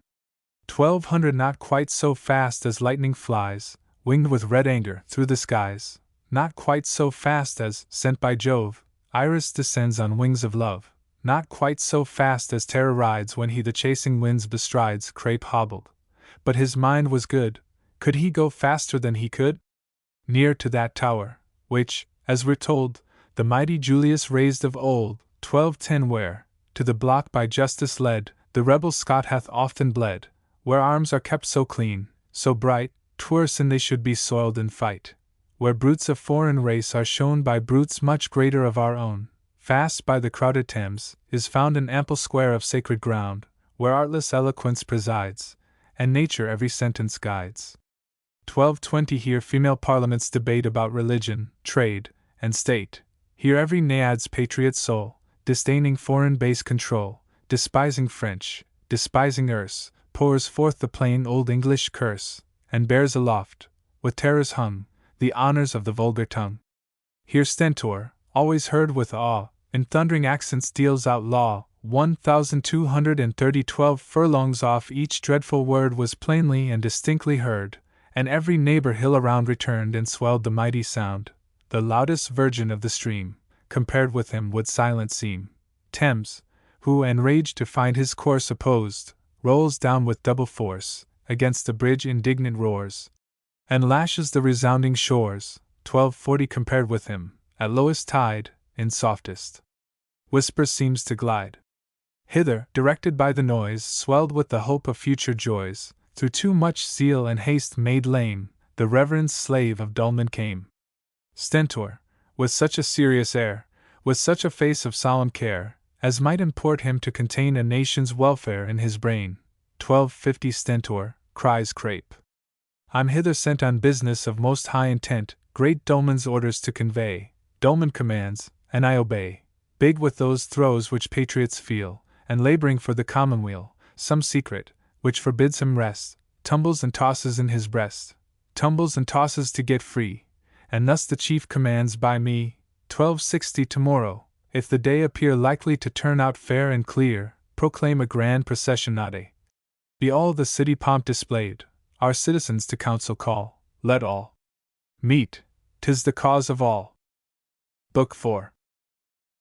1200 not quite so fast as lightning flies, winged with red anger, through the skies, not quite so fast as, sent by Jove, Iris descends on wings of love, not quite so fast as terror rides when he the chasing winds bestrides. Crape hobbled, but his mind was good. Could he go faster than he could? Near to that tower, which, as we're told, the mighty Julius raised of old, 1210 where, to the block by justice led, the rebel Scot hath often bled, where arms are kept so clean, so bright, 'twere sin they should be soiled in fight. Where brutes of foreign race are shown by brutes much greater of our own, fast by the crowded Thames, is found an ample square of sacred ground, where artless eloquence presides, and nature every sentence guides. 1220 here female parliaments debate about religion, trade, and state. Here every Naiad's patriot soul, disdaining foreign base control, despising French, despising Erse, pours forth the plain old English curse, and bears aloft, with terrors hung, the honors of the vulgar tongue. Here Stentor, always heard with awe, in thundering accents deals out law. 1230 12 furlongs off each dreadful word was plainly and distinctly heard, and every neighbor hill around returned and swelled the mighty sound. The loudest virgin of the stream, compared with him would silent seem. Thames, who, enraged to find his course opposed, rolls down with double force, against the bridge indignant roars, and lashes the resounding shores. 1240 compared with him, at lowest tide, in softest whisper seems to glide. Hither, directed by the noise, swelled with the hope of future joys, through too much zeal and haste made lame, the reverend slave of Dulman came. Stentor, with such a serious air, with such a face of solemn care, as might import him to contain a nation's welfare in his brain. 1250 Stentor, cries Crape. I'm hither sent on business of most high intent, great Dulman's orders to convey. Dulman commands, and I obey. Big with those throes which patriots feel, and laboring for the commonweal, some secret, which forbids him rest, tumbles and tosses in his breast, tumbles and tosses to get free, and thus the chief commands by me, 1260 tomorrow, if the day appear likely to turn out fair and clear, proclaim a grand processionade. Be all the city pomp displayed, our citizens to council call, let all meet, 'tis the cause of all. Book 4.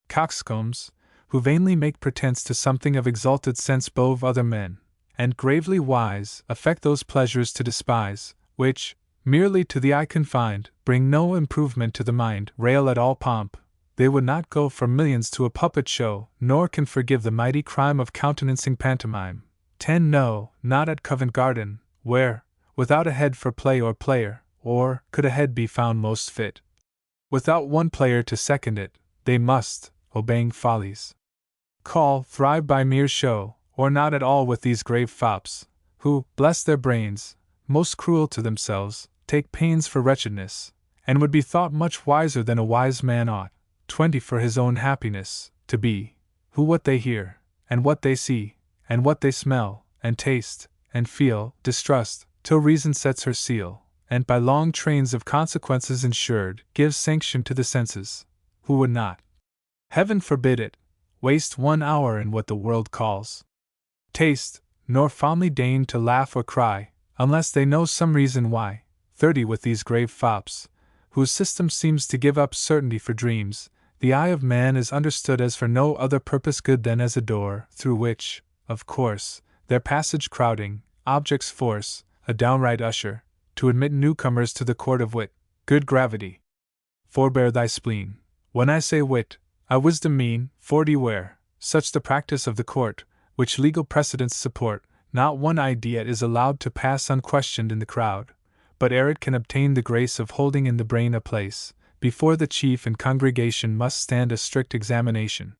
Coxcombs, who vainly make pretence to something of exalted sense above other men, and gravely wise, affect those pleasures to despise, which, merely to the eye confined, bring no improvement to the mind, rail at all pomp. They would not go for millions to a puppet show, nor can forgive the mighty crime of countenancing pantomime. 10 No, not at Covent Garden, where, without a head for play or player, or, could a head be found most fit, without one player to second it, they must, obeying follies, call, thrive by mere show, or not at all with these grave fops, who, bless their brains, most cruel to themselves, take pains for wretchedness, and would be thought much wiser than a wise man ought, 20 for his own happiness, to be, who what they hear, and what they see, and what they smell, and taste, and feel, distrust, till reason sets her seal, and by long trains of consequences insured, gives sanction to the senses, who would not, heaven forbid it, waste 1 hour in what the world calls taste, nor fondly deign to laugh or cry, unless they know some reason why. 30 With these grave fops, whose system seems to give up certainty for dreams, the eye of man is understood as for no other purpose good than as a door, through which, of course, their passage crowding, objects force, a downright usher, to admit newcomers to the court of wit. Good gravity, forbear thy spleen. When I say wit, I wisdom mean. 40 Where, such the practice of the court, which legal precedents support, not one idea is allowed to pass unquestioned in the crowd, but ere it can obtain the grace of holding in the brain a place, before the chief in congregation must stand a strict examination.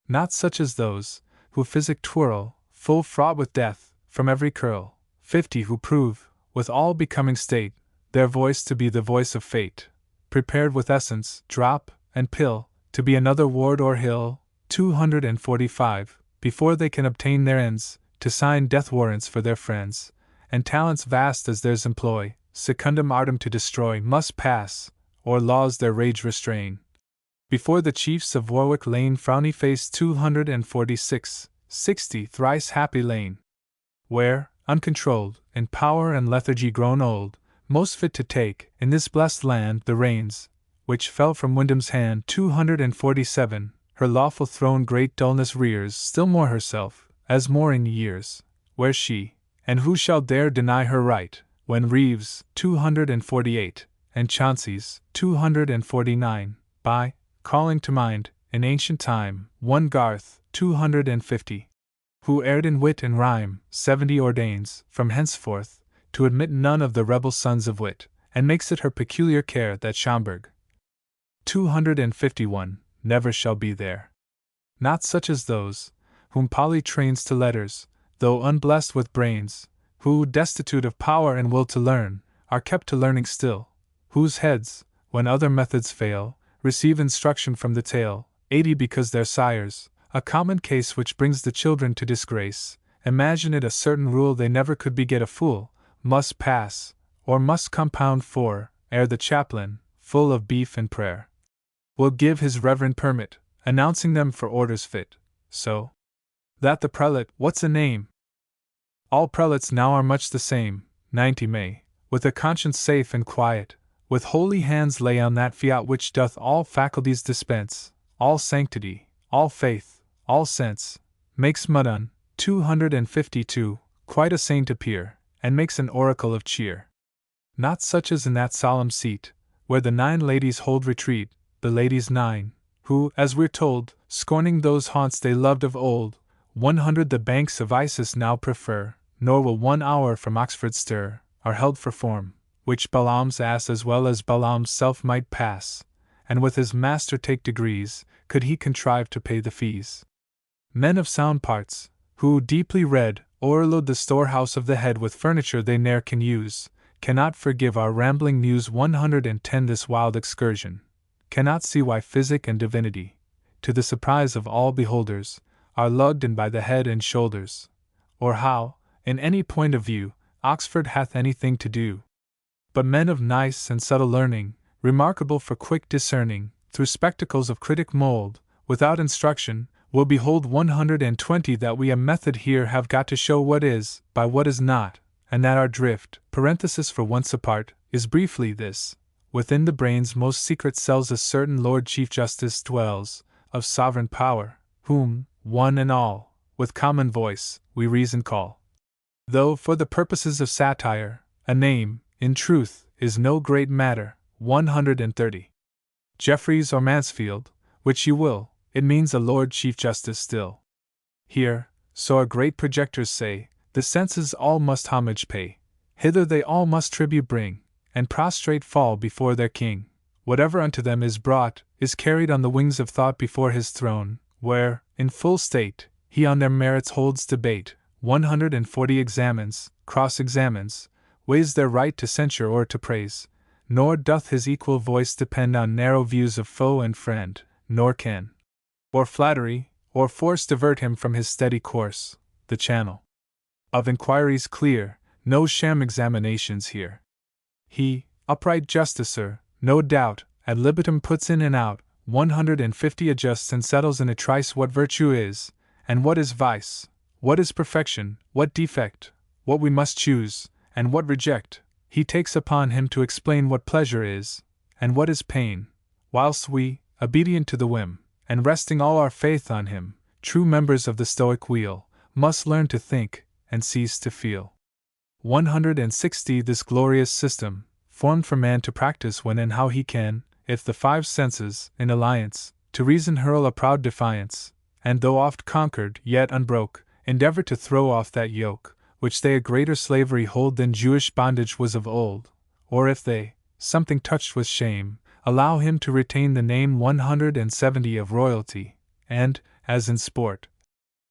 Not such as those, who physic twirl, full fraught with death, from every curl. 50 Who prove, with all becoming state, their voice to be the voice of fate, prepared with essence, drop, and pill, to be another ward or hill. 245 Before they can obtain their ends, to sign death warrants for their friends, and talents vast as theirs employ, secundum artem to destroy, must pass, or laws their rage restrain. Before the chiefs of Warwick Lane, frowny face. 246 60 Thrice happy lane, where, uncontrolled, in power and lethargy grown old, most fit to take, in this blessed land, the reins, which fell from Wyndham's hand. 247 Her lawful throne great dullness rears, still more herself, as more in years, where she, and who shall dare deny her right, when Reeves, 248, and Chauncey's, 249, by, calling to mind, in ancient time, one Garth, 250, who erred in wit and rhyme, 70 ordains, from henceforth, to admit none of the rebel sons of wit, and makes it her peculiar care that Schomberg, 251, never shall be there. Not such as those, whom Polly trains to letters, though unblessed with brains, who, destitute of power and will to learn, are kept to learning still, whose heads, when other methods fail, receive instruction from the tale. 80 Because their sires, a common case which brings the children to disgrace, imagine it a certain rule they never could beget a fool, must pass, or must compound for, ere the chaplain, full of beef and prayer, will give his reverend permit, announcing them for orders fit, so that the prelate, what's a name? All prelates now are much the same. 90 May, with a conscience safe and quiet, with holy hands lay on that fiat which doth all faculties dispense, all sanctity, all faith, all sense, makes Mudon, 252, quite a saint appear, and makes an oracle of cheer. Not such as in that solemn seat, where the 9 ladies hold retreat, the ladies 9, who, as we're told, scorning those haunts they loved of old, 100 the banks of Isis now prefer. nor will 1 hour from Oxford stir, are held for form, which Balaam's ass as well as Balaam's self might pass, and with his master take degrees, could he contrive to pay the fees. Men of sound parts, who, deeply read, o'erload the storehouse of the head with furniture they ne'er can use, cannot forgive our rambling muse 110 this wild excursion, cannot see why physic and divinity, to the surprise of all beholders, are lugged in by the head and shoulders, or how, in any point of view, Oxford hath anything to do. But men of nice and subtle learning, remarkable for quick discerning, through spectacles of critic mould, without instruction, will behold 120 that we a method here have got to show what is, by what is not, and that our drift, parenthesis for once apart, is briefly this: within the brain's most secret cells a certain Lord Chief Justice dwells, of sovereign power, whom, one and all, with common voice, we reason call. Though, for the purposes of satire, a name, in truth, is no great matter. 130. Jeffreys or Mansfield, which you will, it means a Lord Chief Justice still. Here, so our great projectors say, the senses all must homage pay, hither they all must tribute bring, and prostrate fall before their king. Whatever unto them is brought, is carried on the wings of thought before his throne, where, in full state, he on their merits holds debate. 140 examines, cross-examines, weighs their right to censure or to praise, nor doth his equal voice depend on narrow views of foe and friend, nor can, or flattery, or force divert him from his steady course, the channel of inquiries clear, no sham examinations here. He, upright justicer, no doubt, ad libitum puts in and out, 150 adjusts and settles in a trice what virtue is, and what is vice, what is perfection, what defect, what we must choose, and what reject. He takes upon him to explain what pleasure is, and what is pain, whilst we, obedient to the whim, and resting all our faith on him, true members of the Stoic wheel, must learn to think, and cease to feel. 160 This glorious system, formed for man to practice when and how he can, if the 5 senses, in alliance, to reason hurl a proud defiance, and though oft conquered, yet unbroke, endeavor to throw off that yoke, which they a greater slavery hold than Jewish bondage was of old, or if they, something touched with shame, allow him to retain the name 170 of royalty, and, as in sport,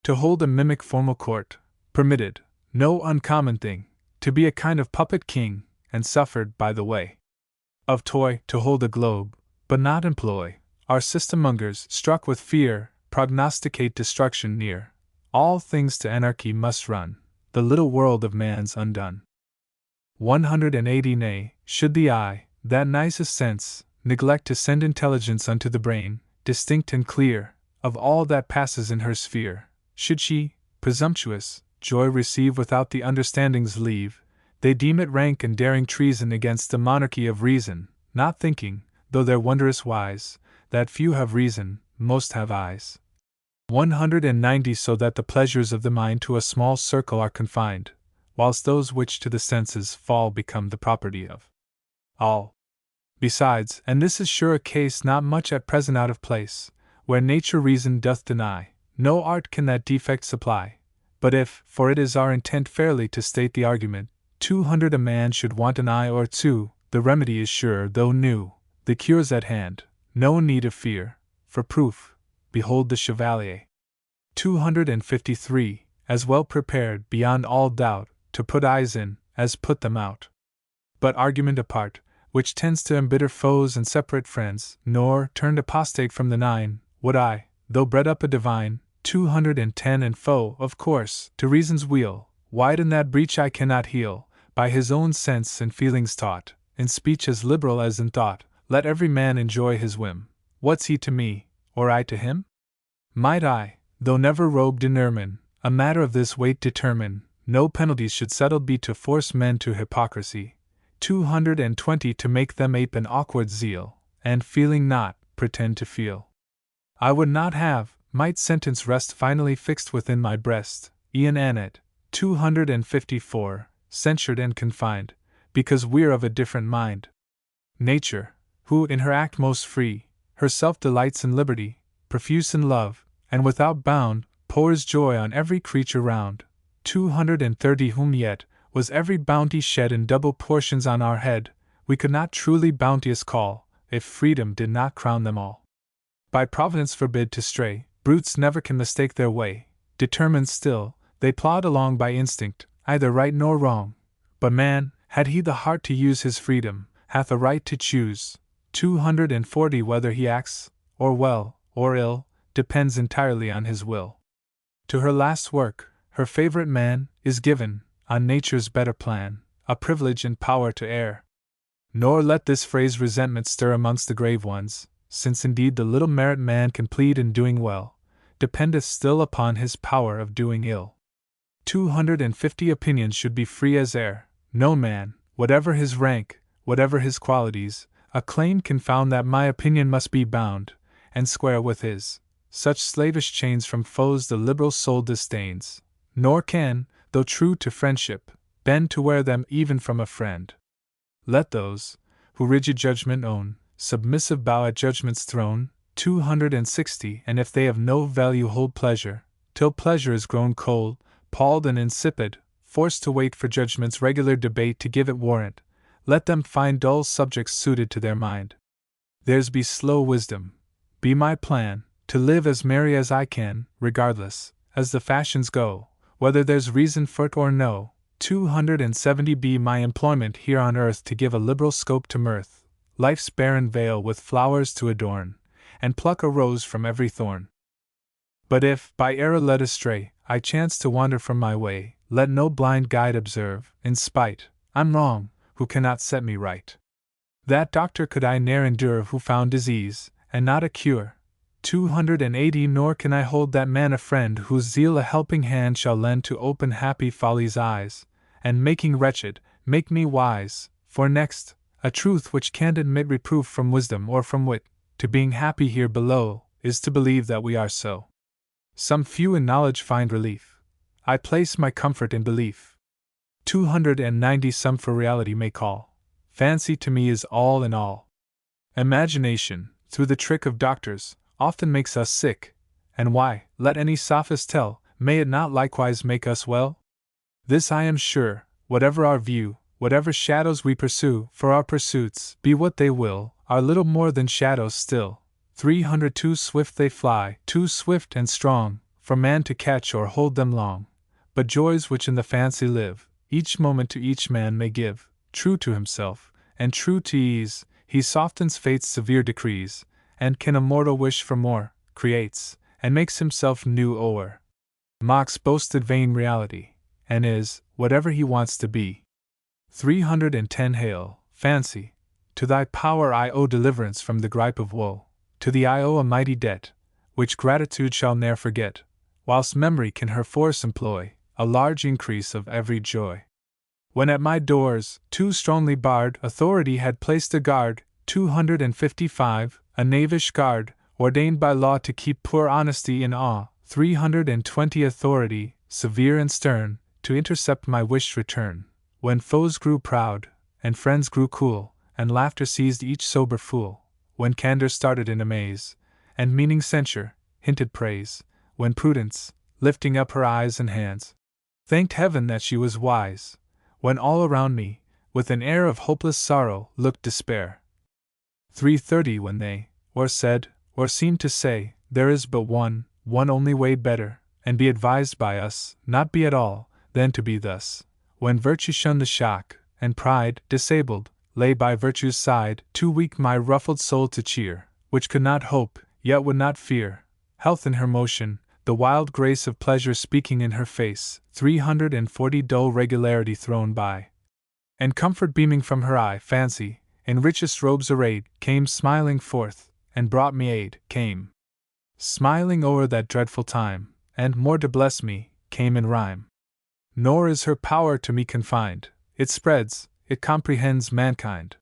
to hold a mimic formal court, permitted, no uncommon thing, to be a kind of puppet king, and suffered, by the way of toy, to hold a globe, but not employ. Our system-mongers, struck with fear, prognosticate destruction near. All things to anarchy must run, the little world of man's undone. 180 Nay, should the eye, that nicest sense, neglect to send intelligence unto the brain, distinct and clear, of all that passes in her sphere, should she, presumptuous, joy receive without the understanding's leave, they deem it rank and daring treason against the monarchy of reason, not thinking, though they're wondrous wise, that few have reason, most have eyes. 190 So that the pleasures of the mind to a small circle are confined, whilst those which to the senses fall become the property of all. Besides, and this is sure a case not much at present out of place, where nature reason doth deny, no art can that defect supply. But if, for it is our intent fairly to state the argument, 200 a man should want an eye or two, the remedy is sure though new, the cure's at hand, no need of fear. For proof, behold the Chevalier. 253, as well prepared, beyond all doubt, to put eyes in, as put them out. But argument apart, which tends to embitter foes and separate friends, nor, turned apostate from the 9, would I, though bred up a divine, 210 and foe, of course, to reason's wheel, widen that breach I cannot heal, by his own sense and feelings taught, in speech as liberal as in thought, let every man enjoy his whim. What's he to me, or I to him? Might I, though never robed in ermine, a matter of this weight determine, no penalties should settled be to force men to hypocrisy, 220 to make them ape an awkward zeal, and feeling not, pretend to feel. I would not have, might sentence rest finally fixed within my breast, e'en Annette, 254, censured and confined, because we're of a different mind. Nature, who in her act most free, herself delights in liberty, profuse in love, and without bound, pours joy on every creature round, 230 whom yet was every bounty shed in double portions on our head, we could not truly bounteous call, if freedom did not crown them all. By Providence forbid to stray, brutes never can mistake their way, determined still, they plod along by instinct, either right nor wrong. But man, had he the heart to use his freedom, hath a right to choose. 240 whether he acts, or well, or ill, depends entirely on his will. To her last work, her favorite man, is given, on nature's better plan, a privilege and power to err. Nor let this phrase resentment stir amongst the grave ones, since indeed the little merit man can plead in doing well, dependeth still upon his power of doing ill. 250 opinions should be free as air. No man, whatever his rank, whatever his qualities, a claim can found that my opinion must be bound, and square with his. Such slavish chains from foes the liberal soul disdains, nor can, though true to friendship, bend to wear them even from a friend. Let those, who rigid judgment own, submissive bow at judgment's throne. 260 And if they of no value hold pleasure, till pleasure is grown cold, palled and insipid, forced to wait for judgment's regular debate to give it warrant, let them find dull subjects suited to their mind. Theirs be slow wisdom, be my plan, to live as merry as I can, regardless, as the fashions go, whether there's reason for't or no. 270 Be my employment here on earth to give a liberal scope to mirth, life's barren vale with flowers to adorn, and pluck a rose from every thorn. But if, by error led astray, I chance to wander from my way, let no blind guide observe, in spite, I'm wrong, who cannot set me right. That doctor could I ne'er endure who found disease, and not a cure. 280 Nor can I hold that man a friend whose zeal a helping hand shall lend to open happy folly's eyes, and making wretched, make me wise. For next, a truth which can't admit reproof from wisdom or from wit, to being happy here below, is to believe that we are so. Some few in knowledge find relief. I place my comfort in belief. 290 Some for reality may call. Fancy to me is all in all. Imagination, through the trick of doctors, often makes us sick, and why, let any sophist tell, may it not likewise make us well? This I am sure, whatever our view, whatever shadows we pursue, for our pursuits, be what they will, are little more than shadows still. 300 Too swift they fly, too swift and strong, for man to catch or hold them long. But joys which in the fancy live, each moment to each man may give, true to himself, and true to ease, he softens fate's severe decrees, and can a mortal wish for more, creates, and makes himself new o'er. Mocks boasted vain reality, and is, whatever he wants to be. 310 Hail, fancy, to thy power I owe deliverance from the gripe of woe, to thee I owe a mighty debt, which gratitude shall ne'er forget, whilst memory can her force employ, a large increase of every joy. When at my doors, too strongly barred, authority had placed a guard. 255 A knavish guard, ordained by law to keep poor honesty in awe. 320 Authority, severe and stern, to intercept my wished return, when foes grew proud, and friends grew cool, and laughter seized each sober fool, when candor started in amaze, and meaning censure hinted praise, when prudence, lifting up her eyes and hands, thanked heaven that she was wise, when all around me, with an air of hopeless sorrow, looked despair. 330 When they, or said, or seemed to say, there is but one only way better, and be advised by us, not be at all, than to be thus. When virtue shunned the shock, and pride, disabled, lay by virtue's side, too weak my ruffled soul to cheer, which could not hope, yet would not fear, health in her motion, the wild grace of pleasure speaking in her face. 340 Dull regularity thrown by, and comfort beaming from her eye. Fancy, in richest robes arrayed, came smiling forth, and brought me aid, came smiling o'er that dreadful time, and, more to bless me, came in rhyme. Nor is her power to me confined, it spreads, it comprehends mankind.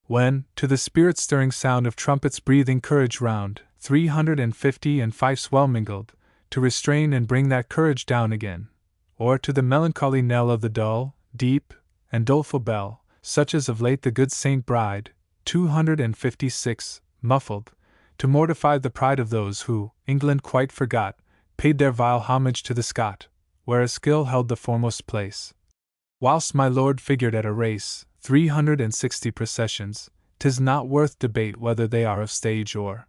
When, to the spirit-stirring sound of trumpets breathing courage round, 350 and fifes well mingled, to restrain and bring that courage down again, or to the melancholy knell of the dull, deep, and doleful bell, such as of late the good Saint Bride, 256, muffled, to mortify the pride of those who, England quite forgot, paid their vile homage to the Scot, where skill held the foremost place. Whilst my lord figured at a race, 360 processions, 'tis not worth debate whether they are of stage or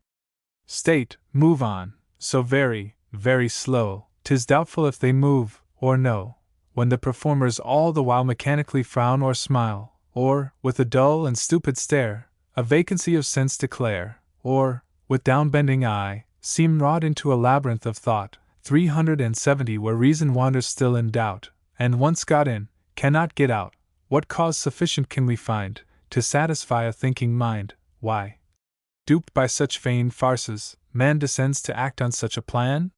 state, move on, so very, very slow, 'tis doubtful if they move, or no, when the performers all the while mechanically frown or smile, or, with a dull and stupid stare, a vacancy of sense declare, or, with down-bending eye, seem wrought into a labyrinth of thought, 370 where reason wanders still in doubt, and once got in, cannot get out. What cause sufficient can we find to satisfy a thinking mind? Why, duped by such feigned farces, man descends to act on such a plan?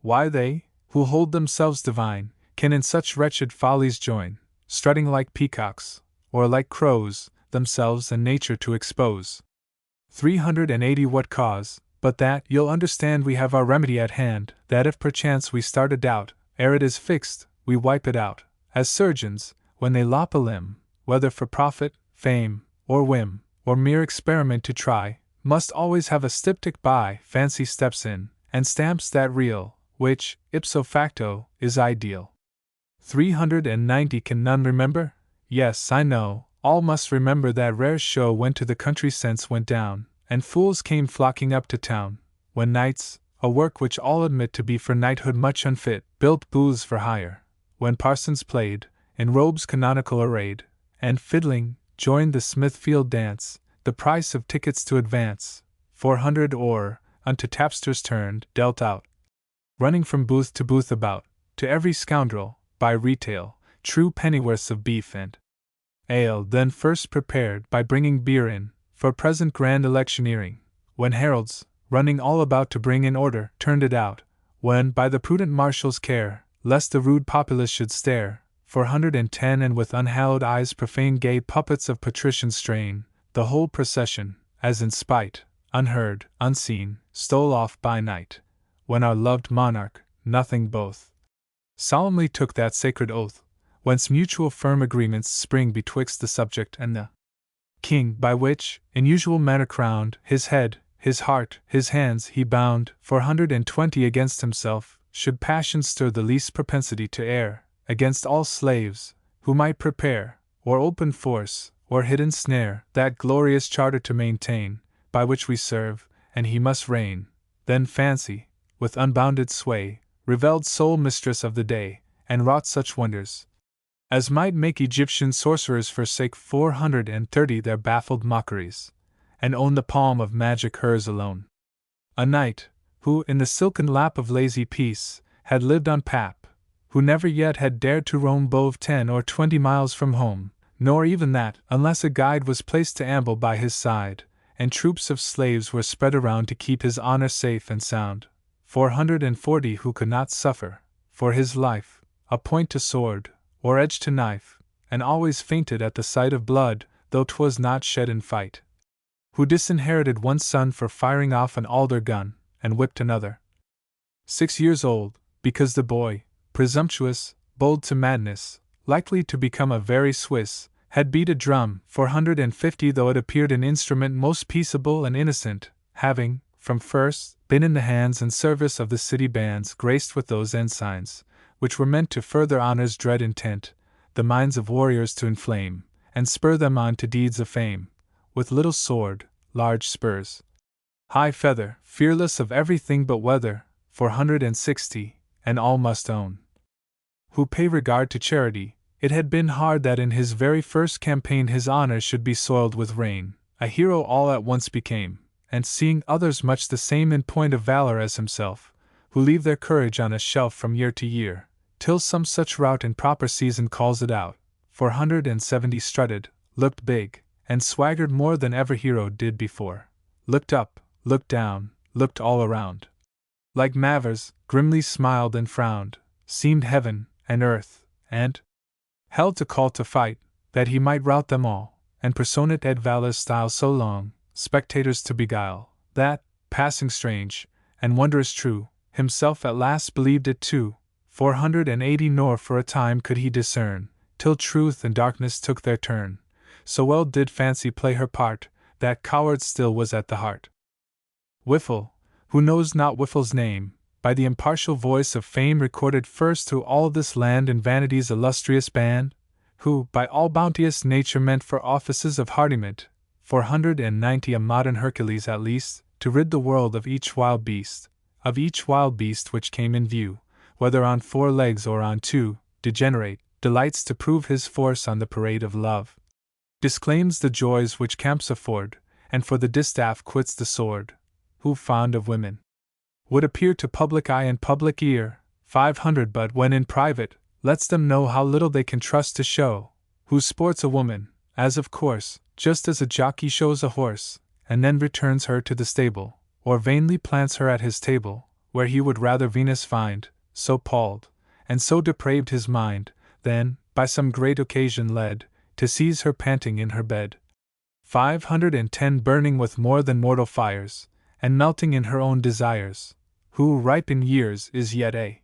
Why they, who hold themselves divine, can in such wretched follies join, strutting like peacocks, or like crows, themselves and nature to expose? 380 What cause, but that you'll understand we have our remedy at hand, that if perchance we start a doubt, ere it is fixed, we wipe it out, as surgeons, when they lop a limb, whether for profit, fame, or whim, or mere experiment to try, must always have a styptic by. Fancy steps in, and stamps that real, which, ipso facto, is ideal. 390 Can none remember? Yes, I know, all must remember that rare show when to the country sense went down, and fools came flocking up to town, when knights, a work which all admit to be for knighthood much unfit, built booths for hire, when parsons played, in robes canonical arrayed, and fiddling, joined the Smithfield dance, the price of tickets to advance, 400 or, unto tapsters turned, dealt out, running from booth to booth about, to every scoundrel, by retail, true pennyworths of beef and ale, then first prepared by bringing beer in, for present grand electioneering, when heralds, running all about to bring in order, turned it out, when, by the prudent marshal's care, lest the rude populace should stare, 410 and with unhallowed eyes profane gay puppets of patrician strain, the whole procession, as in spite, unheard, unseen, stole off by night, when our loved monarch, nothing both, solemnly took that sacred oath, whence mutual firm agreements spring betwixt the subject and the king, by which, in usual manner crowned, his head, his heart, his hands he bound, 420 against himself, should passion stir the least propensity to err, against all slaves, who might prepare, or open force, or hidden snare, that glorious charter to maintain, by which we serve, and he must reign. Then fancy, with unbounded sway, revelled sole mistress of the day, and wrought such wonders as might make Egyptian sorcerers forsake 430 their baffled mockeries, and own the palm of magic hers alone. A knight, who, in the silken lap of lazy peace, had lived on pap, who never yet had dared to roam above 10 or 20 miles from home, nor even that, unless a guide was placed to amble by his side, and troops of slaves were spread around to keep his honor safe and sound. 440 who could not suffer, for his life, a point to sword, or edge to knife, and always fainted at the sight of blood, though 'twas not shed in fight. Who disinherited one son for firing off an alder gun, and whipped another, 6 years old, because the boy, presumptuous, bold to madness, likely to become a very Swiss, had beat a drum. 450 though it appeared an instrument most peaceable and innocent, having, from first, been in the hands and service of the city bands graced with those ensigns, which were meant to further honor's dread intent, the minds of warriors to inflame, and spur them on to deeds of fame, with little sword, large spurs, high feather, fearless of everything but weather, 460, and all must own, who pay regard to charity, it had been hard that in his very first campaign his honor should be soiled with rain. A hero all at once became, and seeing others much the same in point of valor as himself, who leave their courage on a shelf from year to year, till some such rout in proper season calls it out, 470 strutted, looked big, and swaggered more than ever hero did before, looked up, looked down, looked all around. Like Mavers, grimly smiled and frowned, seemed heaven, and earth, and hell to call to fight, that he might rout them all, and personate et valor's style so long, spectators to beguile, that, passing strange, and wondrous true, himself at last believed it too. 480 nor for a time could he discern, till truth and darkness took their turn, so well did fancy play her part, that coward still was at the heart. Whiffle, who knows not Whiffle's name, by the impartial voice of fame recorded first through all this land in vanity's illustrious band, who, by all bounteous nature meant for offices of hardiment, 490 a modern Hercules at least, to rid the world of each wild beast which came in view, whether on 4 legs or on 2, degenerate, delights to prove his force on the parade of love, disclaims the joys which camps afford, and for the distaff quits the sword, who, fond of women, would appear to public eye and public ear, 500 but when in private, lets them know how little they can trust to show, who sports a woman, as of course, just as a jockey shows a horse, and then returns her to the stable, or vainly plants her at his table, where he would rather Venus find, so palled, and so depraved his mind, than, by some great occasion led, to seize her panting in her bed. 510 burning with more than mortal fires, and melting in her own desires, who, ripe in years, is yet a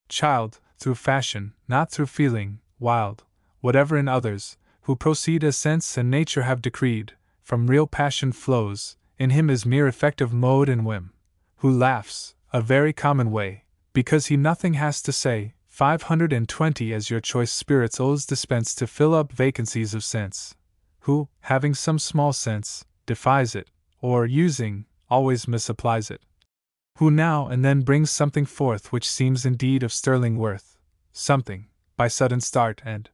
child, through fashion, not through feeling, wild, whatever in others, who proceed as sense and nature have decreed, from real passion flows, in him is mere effect of mode and whim, who laughs, a very common way, because he nothing has to say, 520 as your choice spirits always dispense to fill up vacancies of sense, who, having some small sense, defies it, or, using, always misapplies it, who now and then brings something forth which seems indeed of sterling worth, something, by sudden start and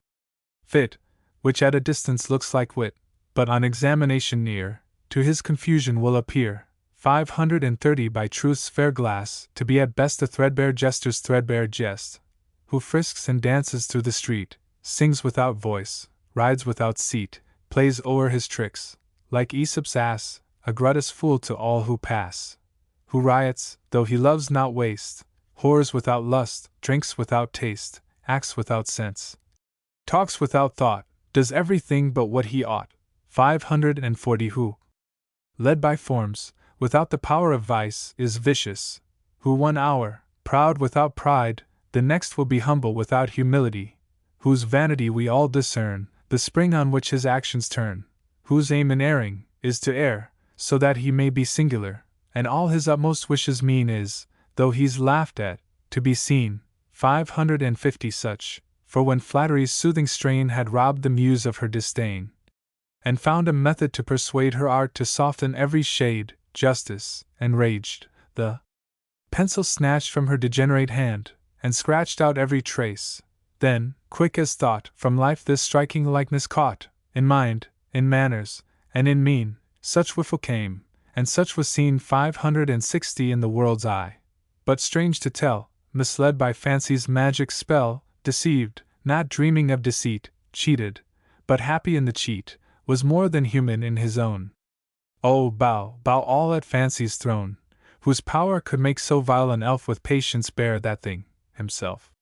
fit, which at a distance looks like wit, but on examination near, to his confusion will appear, 530 by truth's fair glass, to be at best a threadbare jester's threadbare jest, who frisks and dances through the street, sings without voice, rides without seat, plays o'er his tricks, like Aesop's ass, a grotesque fool to all who pass, who riots, though he loves not waste, whores without lust, drinks without taste, acts without sense, talks without thought, does everything but what he ought, 540 who, led by forms, without the power of vice, is vicious, who 1 hour, proud without pride, the next will be humble without humility, whose vanity we all discern, the spring on which his actions turn, whose aim in erring, is to err, so that he may be singular, and all his utmost wishes mean is, though he's laughed at, to be seen, 550 such, for when flattery's soothing strain had robbed the muse of her disdain, and found a method to persuade her art to soften every shade, justice, enraged, the pencil snatched from her degenerate hand, and scratched out every trace, then, quick as thought, from life this striking likeness caught, in mind, in manners, and in mien, such whiffle came, and such was seen 560 in the world's eye. But strange to tell, misled by fancy's magic spell, deceived, not dreaming of deceit, cheated, but happy in the cheat, was more than human in his own. Oh, bow all at fancy's throne, whose power could make so vile an elf with patience bear that thing, himself.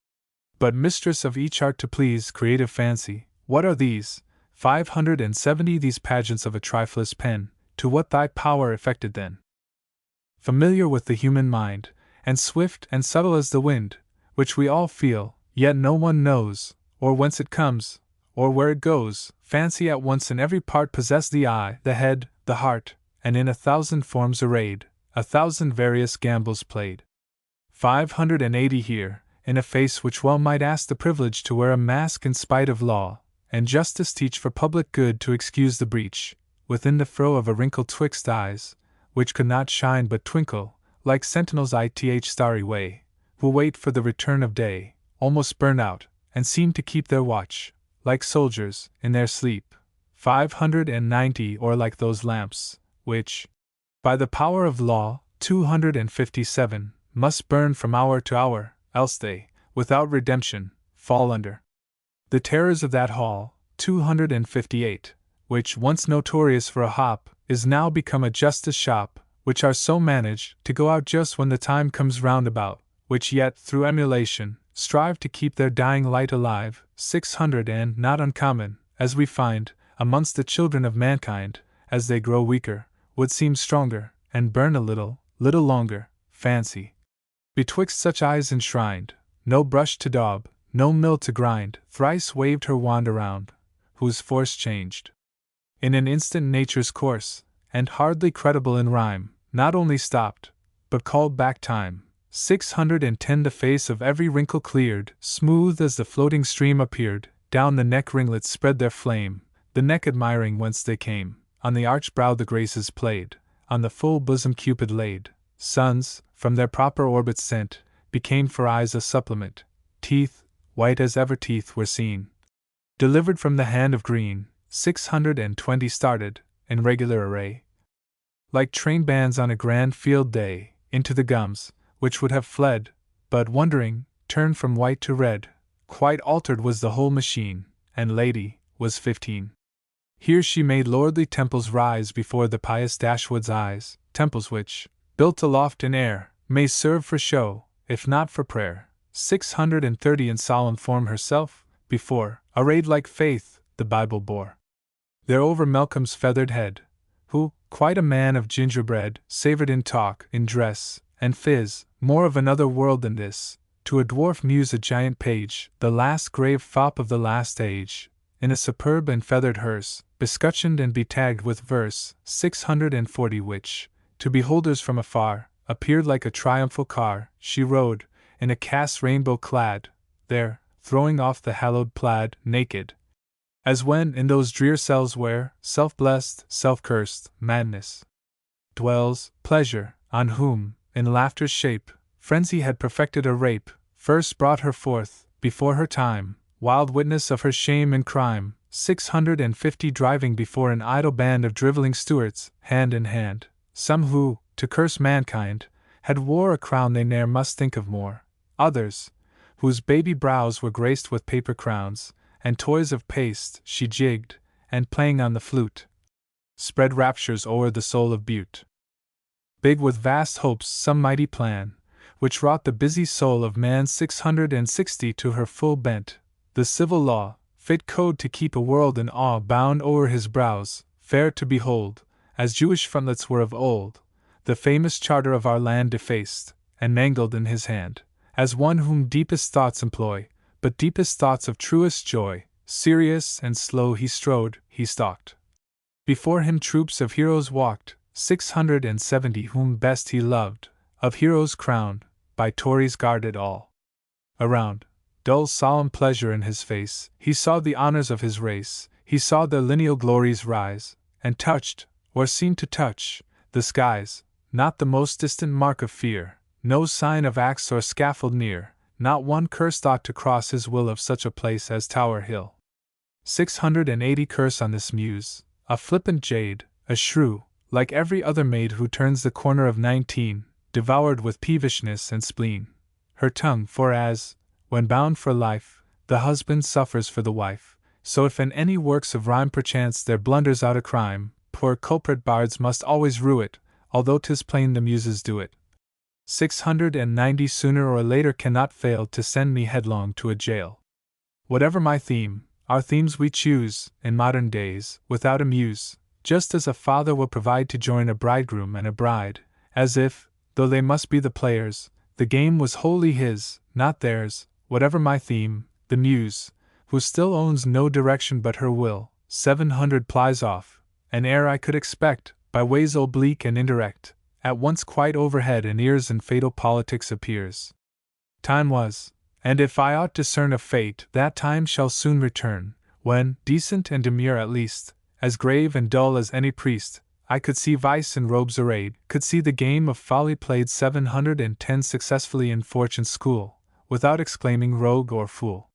But mistress of each art to please creative fancy, what are these, 570 these pageants of a trifless pen, to what thy power effected then? Familiar with the human mind, and swift and subtle as the wind, which we all feel, yet no one knows, or whence it comes, or where it goes, fancy at once in every part possessed the eye, the head, the heart, and in 1,000 forms arrayed, 1,000 various gambols played. 580 here, in a face which well might ask the privilege to wear a mask in spite of law, and justice teach for public good to excuse the breach, within the furrow of a wrinkle twixt eyes, which could not shine but twinkle, like sentinels ith starry way, who wait for the return of day, almost burn out, and seem to keep their watch, like soldiers, in their sleep, 590 or like those lamps, which, by the power of law, 257, must burn from hour to hour, else they, without redemption, fall under the terrors of that hall, 258, which, once notorious for a hop, is now become a justice shop, which are so managed to go out just when the time comes round about, which yet, through emulation, strive to keep their dying light alive, 600 and, not uncommon, as we find, amongst the children of mankind, as they grow weaker, would seem stronger, and burn a little longer, fancy. Betwixt such eyes enshrined, no brush to daub, no mill to grind, thrice waved her wand around, whose force changed in an instant nature's course, and hardly credible in rhyme, not only stopped, but called back time, 610 The face of every wrinkle cleared, smooth as the floating stream appeared, down the neck ringlets spread their flame, the neck admiring whence they came, on the arched brow the Graces played, on the full bosom Cupid laid, suns, from their proper orbits sent, became for eyes a supplement, teeth, white as ever teeth were seen, delivered from the hand of green, 620 started, in regular array, like train bands on a grand field day, into the gums, which would have fled, but wondering, turned from white to red. Quite altered was the whole machine, and Lady was 15. Here she made lordly temples rise before the pious Dashwood's eyes, temples which, built aloft in air, may serve for show, if not for prayer. 630 In solemn form herself, before, arrayed like Faith, the Bible bore. There over Malcolm's feathered head, who, quite a man of gingerbread, savored in talk, in dress, and phiz, more of another world than this, to a dwarf muse a giant page, the last grave fop of the last age, in a superb and feathered hearse, bescutcheoned and betagged with verse, 640 which, to beholders from afar, appeared like a triumphal car. She rode, in a cast rainbow clad, there, throwing off the hallowed plaid, naked, as when in those drear cells where, self-blessed, self-cursed, madness dwells, pleasure, on whom, in laughter's shape, frenzy had perfected a rape, first brought her forth, before her time, wild witness of her shame and crime, 650 driving before an idle band of drivelling stewards, hand in hand, some who, to curse mankind, had wore a crown they ne'er must think of more, others, whose baby brows were graced with paper crowns, and toys of paste, she jigged, and playing on the flute, spread raptures o'er the soul of Bute. Big with vast hopes some mighty plan, which wrought the busy soul of man 660 to her full bent, the civil law, fit code to keep a world in awe bound o'er his brows, fair to behold, as Jewish frontlets were of old, the famous charter of our land defaced, and mangled in his hand, as one whom deepest thoughts employ, but deepest thoughts of truest joy, serious and slow he strode, he stalked. Before him troops of heroes walked, 670 whom best he loved, of heroes crowned, by Tories guarded all around. Dull solemn pleasure in his face, he saw the honors of his race, he saw their lineal glories rise, and touched, or seemed to touch, the skies, not the most distant mark of fear, no sign of axe or scaffold near, not one curse thought to cross his will of such a place as Tower Hill. 680 curse on this muse, a flippant jade, a shrew, like every other maid who turns the corner of 19, devoured with peevishness and spleen. Her tongue, for as, when bound for life, the husband suffers for the wife, so if in any works of rhyme perchance there blunders out a crime, poor culprit bards must always rue it, although 'tis plain the muses do it. 690 sooner or later cannot fail to send me headlong to a jail. Whatever my theme, our themes we choose, in modern days, without a muse, just as a father will provide to join a bridegroom and a bride, as if, though they must be the players, the game was wholly his, not theirs. Whatever my theme, the muse, who still owns no direction but her will, 700 plies off, and ere I could expect, by ways oblique and indirect, at once quite overhead in ears and fatal politics appears. Time was, and if I aught discern of fate, that time shall soon return, when, decent and demure at least, as grave and dull as any priest, I could see vice in robes arrayed, could see the game of folly played 710 successfully in fortune's school, without exclaiming rogue or fool.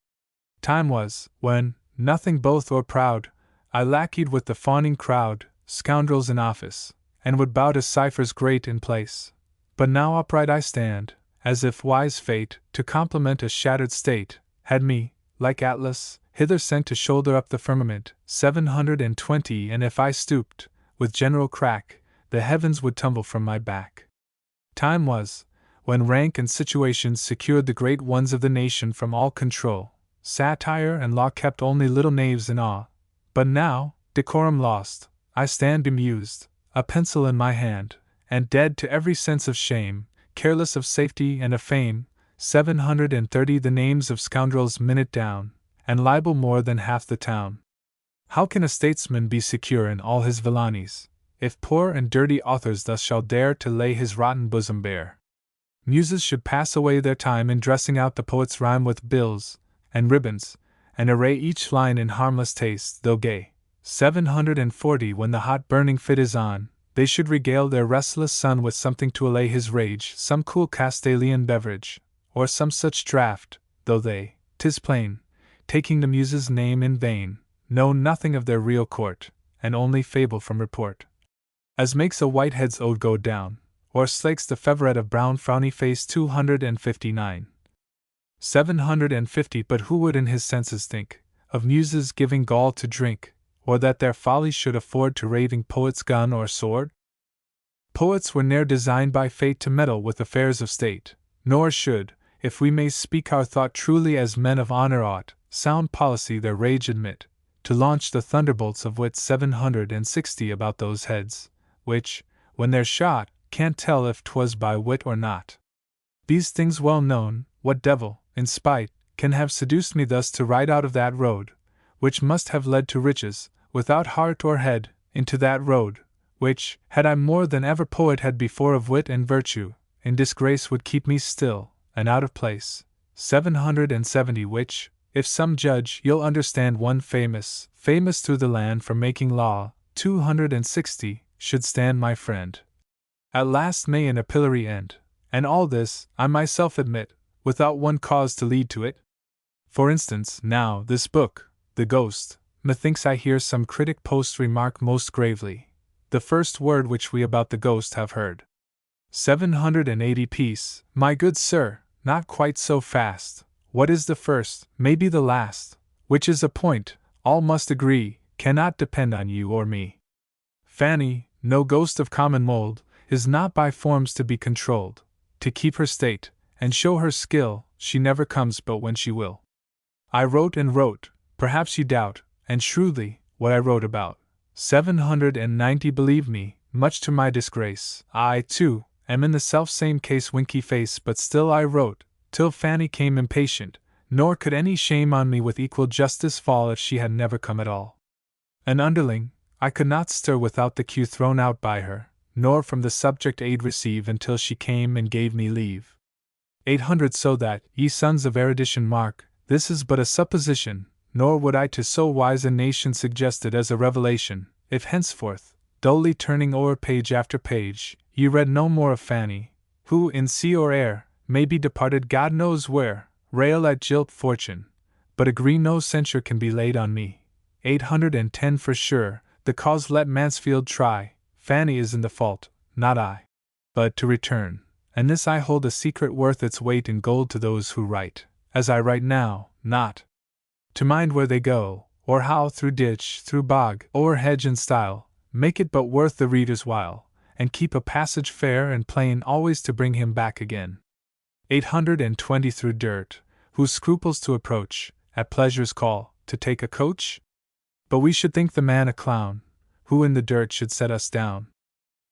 Time was, when, nothing both or proud, I lackeyed with the fawning crowd, scoundrels in office, and would bow to ciphers great in place. But now upright I stand, as if wise fate, to compliment a shattered state, had me, like Atlas, hither sent to shoulder up the firmament, 720, and if I stooped, with general crack, the heavens would tumble from my back. Time was, when rank and situation secured the great ones of the nation from all control, satire and law kept only little knaves in awe. But now, decorum lost, I stand bemused, a pencil in my hand, and dead to every sense of shame, careless of safety and of fame, 730 the names of scoundrels minute down, and libel more than half the town. How can a statesman be secure in all his villainies, if poor and dirty authors thus shall dare to lay his rotten bosom bare? muses should pass away their time in dressing out the poet's rhyme with bills and ribbons, and array each line in harmless taste, though gay. 740 When the hot burning fit is on, they should regale their restless son with something to allay his rage, some cool Castalian beverage, or some such draught, though they, 'tis plain, taking the muse's name in vain, know nothing of their real court, and only fable from report. As makes a Whitehead's ode go down, or slakes the feverette of brown frowny face. 259. 750 But who would in his senses think of muses giving gall to drink, or that their folly should afford to raving poets gun or sword? Poets were ne'er designed by fate to meddle with affairs of state, nor should, if we may speak our thought truly as men of honor ought, sound policy their rage admit, to launch the thunderbolts of wit. 760 About those heads, which, when they're shot, can't tell if 'twas by wit or not. These things well known, what devil, in spite, can have seduced me thus to ride out of that road, which must have led to riches, without heart or head, into that road, which, had I more than ever poet had before of wit and virtue, in disgrace would keep me still, and out of place. 770 Which, if some judge, you'll understand one famous through the land for making law. 260 Should stand my friend. At last may in a pillory end, and all this, I myself admit, without one cause to lead to it. For instance, now, this book, The Ghost, methinks I hear some critic post remark most gravely, the first word which we about the ghost have heard. 780 Peace, my good sir, not quite so fast. What is the first, may be the last, which is a point, all must agree, cannot depend on you or me. Fanny, no ghost of common mold, is not by forms to be controlled. To keep her state, and show her skill, she never comes but when she will. I wrote and wrote, perhaps you doubt, and shrewdly, what I wrote about. 790 Believe me, much to my disgrace, I, too, am in the self-same case. Winky face, but still I wrote, till Fanny came impatient, nor could any shame on me with equal justice fall if she had never come at all. An underling, I could not stir without the cue thrown out by her, nor from the subject aid receive until she came and gave me leave. 800 So that, ye sons of erudition, mark, this is but a supposition, nor would I to so wise a nation suggest it as a revelation, if henceforth, dully turning o'er page after page, ye read no more of Fanny, who in sea or air, may be departed God knows where, rail at jilt fortune, but agree no censure can be laid on me. 810 For sure, the cause let Mansfield try, Fanny is in the fault, not I. But to return, and this I hold a secret worth its weight in gold to those who write, as I write now, not to mind where they go, or how through ditch, through bog, o'er hedge and stile, make it but worth the reader's while, and keep a passage fair and plain always to bring him back again. 820 Through dirt, who scruples to approach, at pleasure's call, to take a coach? But we should think the man a clown, who in the dirt should set us down.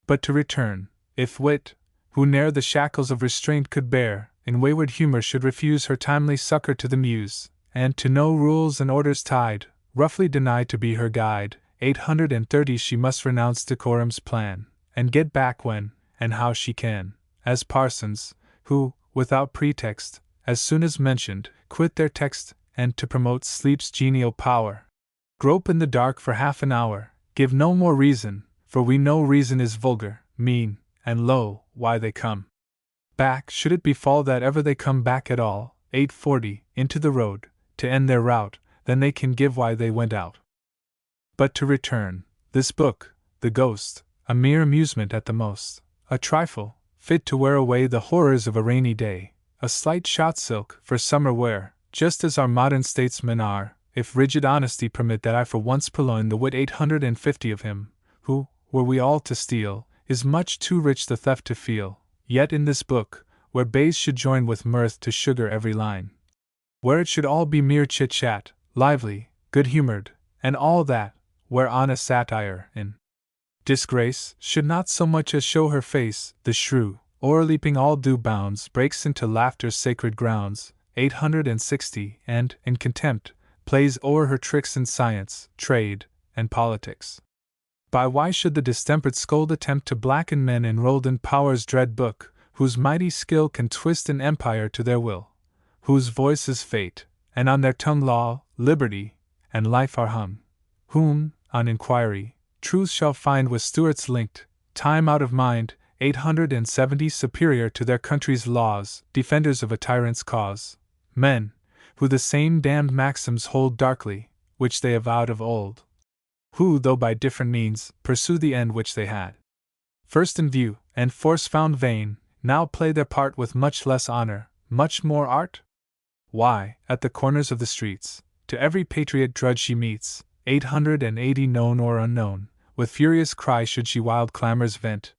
But to return, if wit, who ne'er the shackles of restraint could bear, in wayward humor should refuse her timely succor to the muse, and to no rules and orders tied, roughly deny to be her guide. 830 She must renounce decorum's plan, and get back when, and how she can, as parsons, who, without pretext, as soon as mentioned, quit their text, and to promote sleep's genial power, grope in the dark for half an hour, give no more reason, for we know reason is vulgar, mean, and low, why they come back, should it befall that ever they come back at all. 840 Into the road, to end their route, then they can give why they went out. But to return, this book, The Ghost, a mere amusement at the most, a trifle, fit to wear away the horrors of a rainy day, a slight shot silk for summer wear, just as our modern statesmen are, if rigid honesty permit that I for once purloin the wit. 850 Of him, who, were we all to steal, is much too rich the theft to feel, yet in this book, where bays should join with mirth to sugar every line, where it should all be mere chit-chat, lively, good-humored, and all that, where honest satire, in disgrace, should not so much as show her face, the shrew, o'erleaping all due bounds, breaks into laughter's sacred grounds. 860 And, in contempt, plays o'er her tricks in science, trade, and politics. By why should the distempered scold attempt to blacken men enrolled in power's dread book, whose mighty skill can twist an empire to their will, whose voice is fate, and on their tongue law, liberty, and life are hung, whom, on inquiry, truth shall find with Stuarts linked, time out of mind, 870 superior to their country's laws, defenders of a tyrant's cause, men, who the same damned maxims hold darkly, which they avowed of old, who, though by different means, pursue the end which they had first in view, and force found vain, now play their part with much less honor, much more art? Why, at the corners of the streets, to every patriot drudge she meets, 880 known or unknown, with furious cry should she wild clamors vent?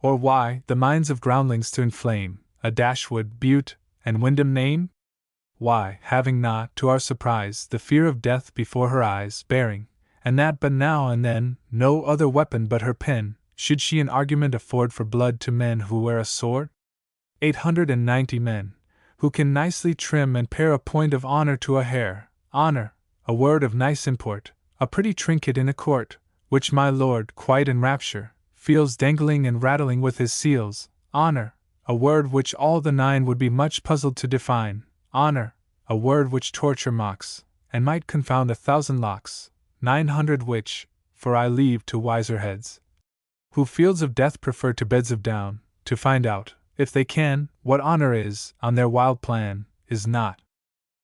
Or why, the minds of groundlings to inflame, a Dashwood, Bute, and Wyndham name? Why, having not, to our surprise, the fear of death before her eyes, bearing, and that but now and then, no other weapon but her pen, should she an argument afford for blood to men who wear a sword? 890 men, who can nicely trim and pare a point of honor to a hair, honor, a word of nice import, a pretty trinket in a court, which my lord, quite in rapture, feels dangling and rattling with his seals, honor, a word which all the nine would be much puzzled to define, honor, a word which torture mocks, and might confound 1,000 locks, 900 which, for I leave to wiser heads, who fields of death prefer to beds of down, to find out, if they can, what honor is, on their wild plan, is not.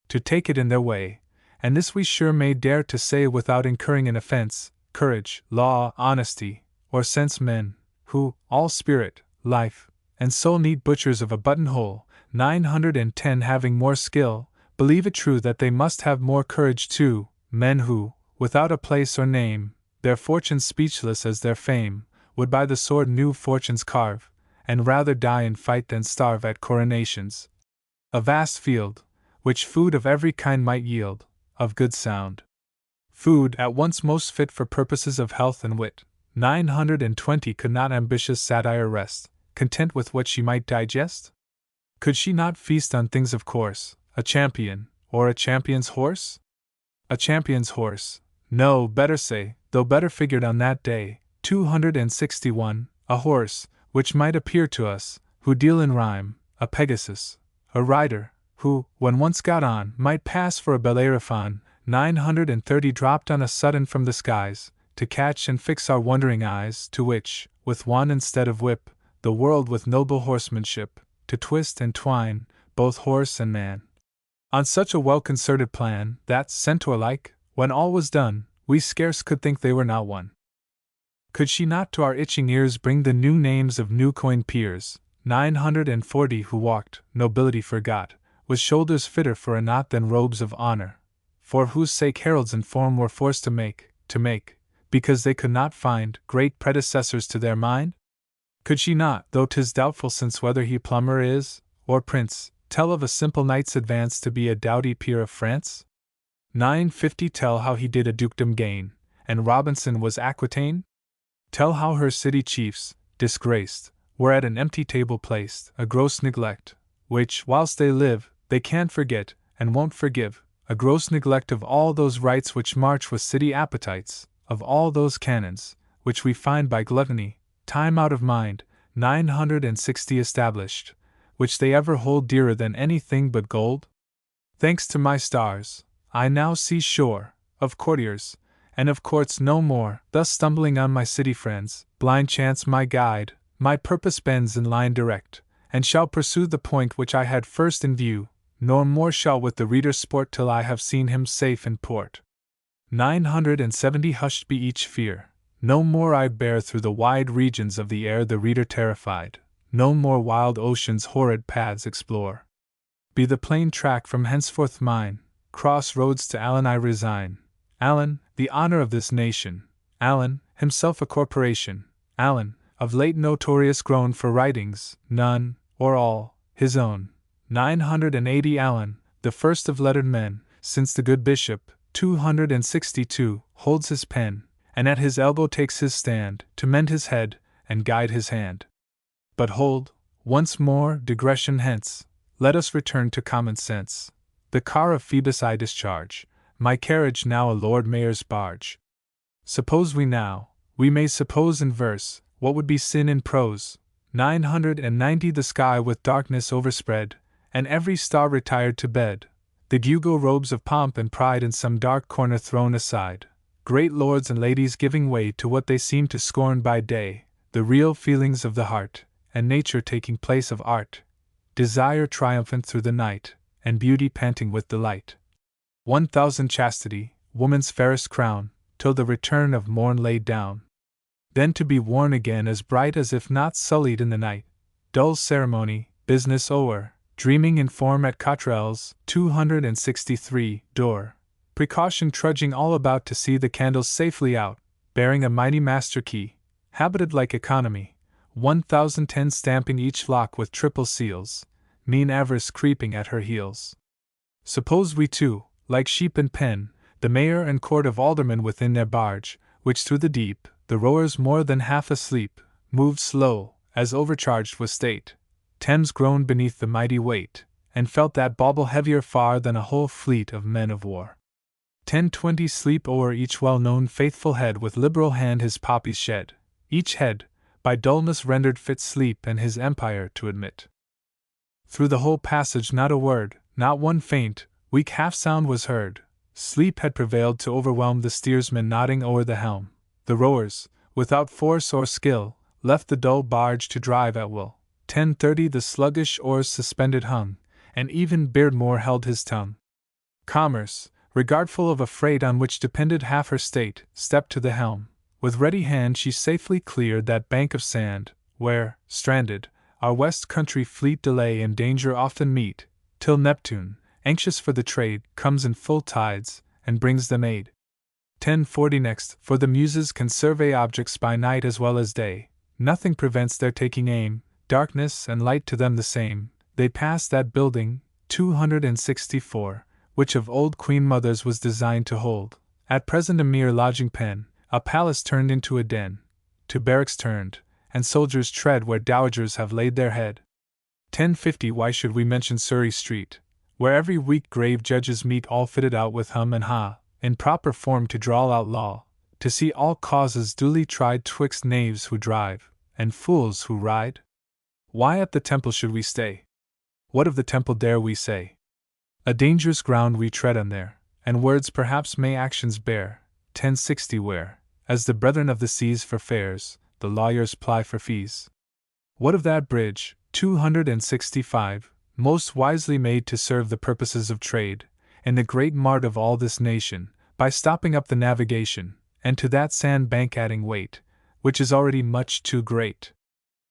To take it in their way, and this we sure may dare to say without incurring an offense, courage, law, honesty, or sense men, who, all spirit, life, and soul neat butchers of a buttonhole, 910 having more skill, believe it true that they must have more courage too, men who, without a place or name, their fortunes speechless as their fame, would by the sword new fortunes carve, and rather die in fight than starve at coronations. A vast field, which food of every kind might yield, of good sound food at once most fit for purposes of health and wit, 920 could not ambitious satire rest, content with what she might digest? Could she not feast on things of course, a champion, or a champion's horse? A champion's horse, no, better say, though better figured on that day, 261, a horse, which might appear to us, who deal in rhyme, a Pegasus, a rider, who, when once got on, might pass for a Bellerophon, 930 dropped on a sudden from the skies, to catch and fix our wondering eyes, to which, with wand instead of whip, the world with noble horsemanship, to twist and twine, both horse and man. On such a well-concerted plan, that, centaur-like, when all was done, we scarce could think they were not one. Could she not to our itching ears bring the new names of new-coined peers, 940 who walked, nobility forgot, with shoulders fitter for a knot than robes of honor, for whose sake heralds in form were forced to make, because they could not find, great predecessors to their mind? Could she not, though 'tis doubtful since whether he plumber is, or prince, tell of a simple knight's advance to be a doughty peer of France? 950 tell how he did a dukedom gain, and Robinson was Aquitaine? Tell how her city chiefs, disgraced, were at an empty table placed, a gross neglect, which, whilst they live, they can't forget, and won't forgive, a gross neglect of all those rites which march with city appetites, of all those canons, which we find by gluttony, time out of mind, 960 established, which they ever hold dearer than anything but gold? Thanks to my stars, I now see sure, of courtiers, and of courts no more, thus stumbling on my city friends, blind chance my guide, my purpose bends in line direct, and shall pursue the point which I had first in view, nor more shall with the reader sport till I have seen him safe in port. 970 hushed be each fear, no more I bear through the wide regions of the air the reader terrified, no more wild ocean's horrid paths explore. Be the plain track from henceforth mine, cross roads to Allen I resign, Allen, the honor of this nation, Allen, himself a corporation, Allen, of late notorious grown for writings, none, or all, his own, 980 Allen, the first of lettered men, since the good bishop, 262, holds his pen, and at his elbow takes his stand, to mend his head, and guide his hand. But hold, once more, digression hence, let us return to common sense. The car of Phoebus I discharge, my carriage now a Lord Mayor's barge. Suppose we may suppose in verse, what would be sin in prose, 990 The sky with darkness overspread, and every star retired to bed, the gewgaw robes of pomp and pride in some dark corner thrown aside, great lords and ladies giving way to what they seemed to scorn by day, the real feelings of the heart, and nature taking place of art, desire triumphant through the night, and beauty panting with delight. 1000 Chastity, woman's fairest crown, till the return of morn laid down, then to be worn again as bright as if not sullied in the night. Dull ceremony, business o'er, dreaming in form at Cottrell's 263 door, precaution trudging all about to see the candles safely out, bearing a mighty master key, habited like economy, 1010 stamping each lock with triple seals, mean avarice creeping at her heels. Suppose we too, like sheep in pen, the mayor and court of aldermen within their barge, which through the deep, the rowers more than half asleep, moved slow, as overcharged with state. Thames groaned beneath the mighty weight, and felt that bauble heavier far than a whole fleet of men of war. 1020 Sleep o'er each well-known faithful head with liberal hand his poppies shed, each head, by dullness rendered fit sleep and his empire to admit. Through the whole passage not a word, not one faint, weak half-sound was heard. Sleep had prevailed to overwhelm the steersman nodding o'er the helm. The rowers, without force or skill, left the dull barge to drive at will. 1030 The sluggish oars suspended hung, and even Beardmore held his tongue. Commerce, regardful of a freight on which depended half her state, stepped to the helm. With ready hand she safely cleared that bank of sand, where, stranded, our west country fleet delay and danger often meet, till Neptune, anxious for the trade, comes in full tides, and brings them aid. 1040 Next, for the Muses can survey objects by night as well as day, nothing prevents their taking aim, darkness and light to them the same. They pass that building, 264, which of old Queen Mother's was designed to hold, at present a mere lodging pen, a palace turned into a den, to barracks turned, and soldiers tread where dowagers have laid their head. 1050 Why should we mention Surrey Street, where every week grave judges meet all fitted out with hum and ha, in proper form to draw out law, to see all causes duly tried twixt knaves who drive, and fools who ride? Why at the Temple should we stay? What of the Temple dare we say? A dangerous ground we tread on there, and words perhaps may actions bear. 1060 Where, as the brethren of the seas for fares, the lawyers ply for fees. What of that bridge, 265, most wisely made to serve the purposes of trade, in the great mart of all this nation, by stopping up the navigation, and to that sand bank adding weight, which is already much too great?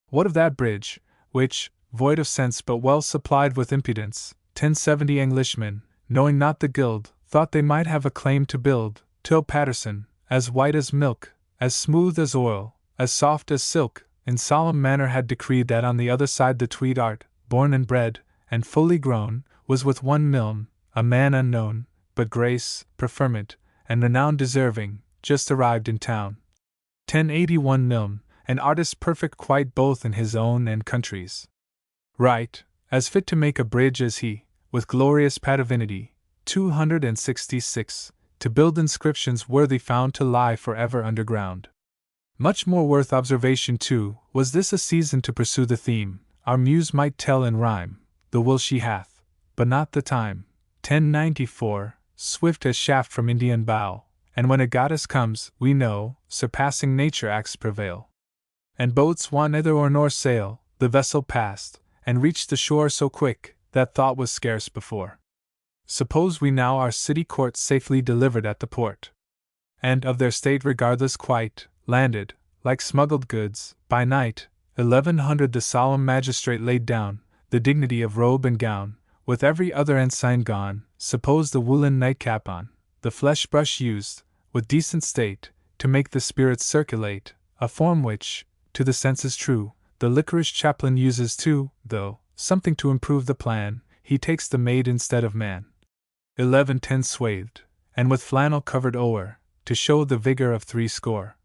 What of that bridge, which, void of sense but well supplied with impudence, 1070 Englishmen, knowing not the guild, thought they might have a claim to build, till Patterson, as white as milk, as smooth as oil, as soft as silk, in solemn manner had decreed that on the other side the Tweed art, born and bred, and fully grown, was with one Milne, a man unknown, but grace, preferment, and renown deserving, just arrived in town. 1081 Milne, an artist perfect quite both in his own and country's right, as fit to make a bridge as he, with glorious patavinity. 266, to build inscriptions worthy found to lie forever underground. Much more worth observation too, was this a season to pursue the theme, our muse might tell in rhyme, the will she hath, but not the time. 1094, swift as shaft from Indian bow, and when a goddess comes, we know, surpassing nature acts prevail. And boats want neither oar nor sail, the vessel passed, and reached the shore so quick, that thought was scarce before. Suppose we now our city courts safely delivered at the port, and of their state regardless quite, landed, like smuggled goods, by night, 1100 the solemn magistrate laid down, the dignity of robe and gown, with every other ensign gone, suppose the woolen nightcap on, the flesh brush used, with decent state, to make the spirits circulate, a form which, to the senses true, the licorice chaplain uses too, though, something to improve the plan, he takes the maid instead of man. 1110 swathed, and with flannel covered o'er, to show the vigor of threescore.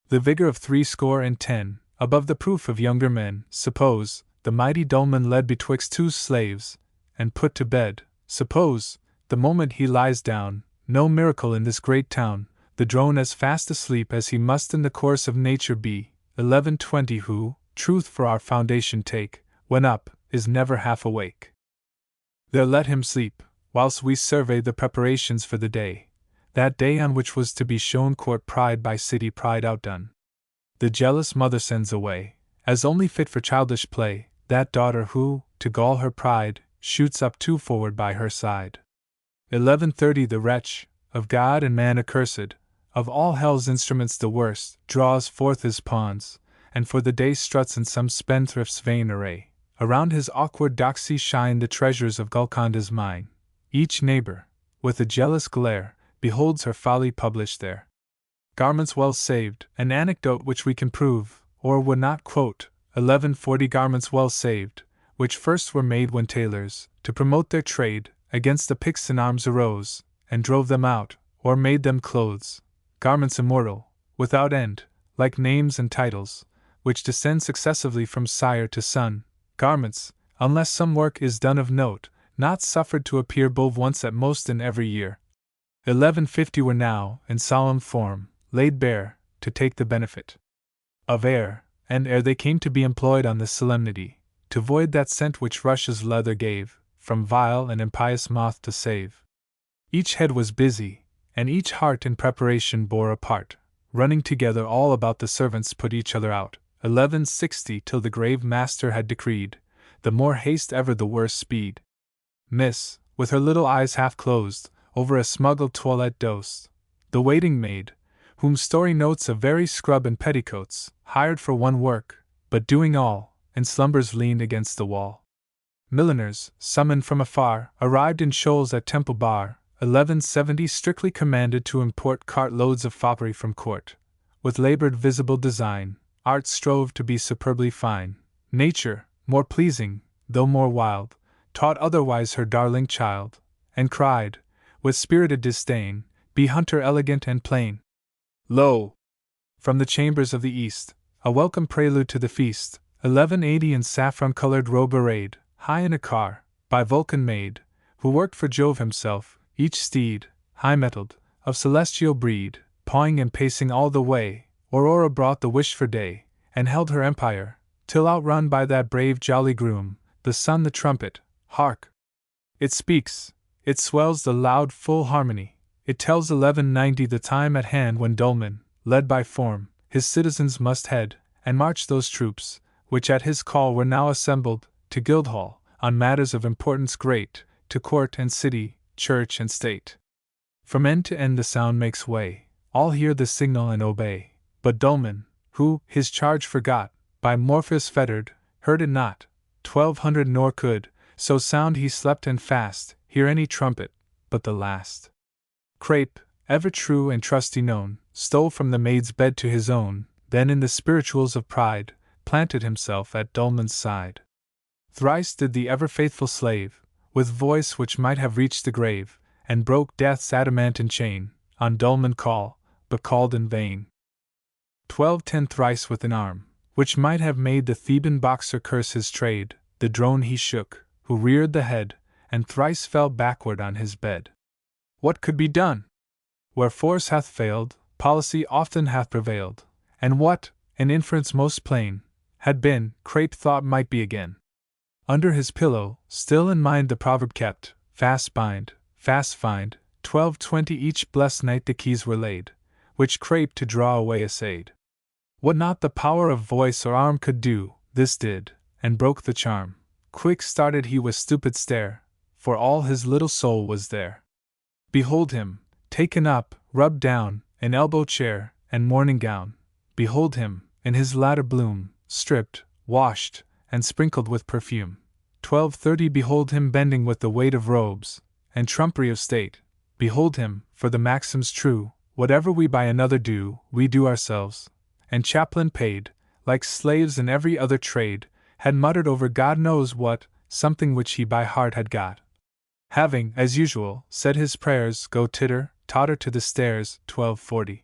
The vigor of threescore and 10, above the proof of younger men, suppose, the mighty Dolman led betwixt two slaves, and put to bed, suppose, the moment he lies down, no miracle in this great town, the drone as fast asleep as he must in the course of nature be. 1120 Who, truth for our foundation take, when up, is never half awake. There let him sleep, whilst we survey the preparations for the day, that day on which was to be shown court pride by city pride outdone. The jealous mother sends away, as only fit for childish play, that daughter who, to gall her pride, shoots up too forward by her side. 11:30 The wretch, of God and man accursed, of all hell's instruments the worst, draws forth his pawns, and for the day struts in some spendthrift's vain array. Around his awkward doxy shine the treasures of Golconda's mine. Each neighbor, with a jealous glare, beholds her folly published there. Garments well saved, an anecdote which we can prove, or would not quote. 11:40 Garments well saved, which first were made when tailors, to promote their trade, against the Picts in arms arose, and drove them out, or made them clothes. Garments immortal, without end, like names and titles, which descend successively from sire to son. Garments, unless some work is done of note, not suffered to appear both once at most in every year. 11:50 Were now, in solemn form, laid bare, to take the benefit of air, and ere they came to be employed on this solemnity, to void that scent which Russia's leather gave, from vile and impious moth to save. Each head was busy, and each heart in preparation bore a part, running together all about the servants put each other out. 11:60 Till the grave master had decreed, the more haste ever the worse speed. Miss, with her little eyes half closed, over a smuggled toilette dosed. The waiting maid, whom story notes a very scrub in petticoats, hired for one work, but doing all, in slumbers leaned against the wall. Milliners, summoned from afar, arrived in shoals at Temple Bar. 11:70 Strictly commanded to import cart-loads of foppery from court. With labored visible design, art strove to be superbly fine. Nature, more pleasing, though more wild, taught otherwise her darling child, and cried, with spirited disdain, be hunter elegant and plain. Lo! From the chambers of the east, a welcome prelude to the feast. 11:80 In saffron-colored robe arrayed, high in a car, by Vulcan made, who worked for Jove himself, each steed, high-mettled, of celestial breed, pawing and pacing all the way, Aurora brought the wished-for day, and held her empire, till outrun by that brave jolly groom, the sun the trumpet, hark! It speaks, it swells the loud full harmony, it tells 11:90 the time at hand when Dolman, led by form, his citizens must head, and march those troops, which at his call were now assembled, to Guildhall, on matters of importance great, to court and city, church and state. From end to end the sound makes way, all hear the signal and obey, but Dolman, who, his charge forgot, by Morpheus fettered, heard it not. 1200 nor could, so sound he slept and fast, hear any trumpet, but the last. Crape, ever true and trusty known, stole from the maid's bed to his own, then in the spirituals of pride, planted himself at Dolman's side. Thrice did the ever-faithful slave, with voice which might have reached the grave, and broke death's adamantine chain, on Dolman call, but called in vain. 12:10 Thrice with an arm, which might have made the Theban boxer curse his trade, the drone he shook, who reared the head, and thrice fell backward on his bed. What could be done? Where force hath failed, policy often hath prevailed, and what, an inference most plain, had been, Crape thought might be again. Under his pillow, still in mind the proverb kept, fast bind, fast find. 12:20 Each blessed night the keys were laid, which Crape to draw away essayed. What not the power of voice or arm could do, this did, and broke the charm. Quick started he with stupid stare, for all his little soul was there. Behold him, taken up, rubbed down, in elbow chair, and morning gown. Behold him, in his latter bloom, stripped, washed, and sprinkled with perfume. 12:30 Behold him bending with the weight of robes, and trumpery of state. Behold him, for the maxim's true, whatever we by another do, we do ourselves. And chaplain paid, like slaves in every other trade, had muttered over God knows what, something which he by heart had got. Having, as usual, said his prayers, go titter, totter to the stairs. 12:40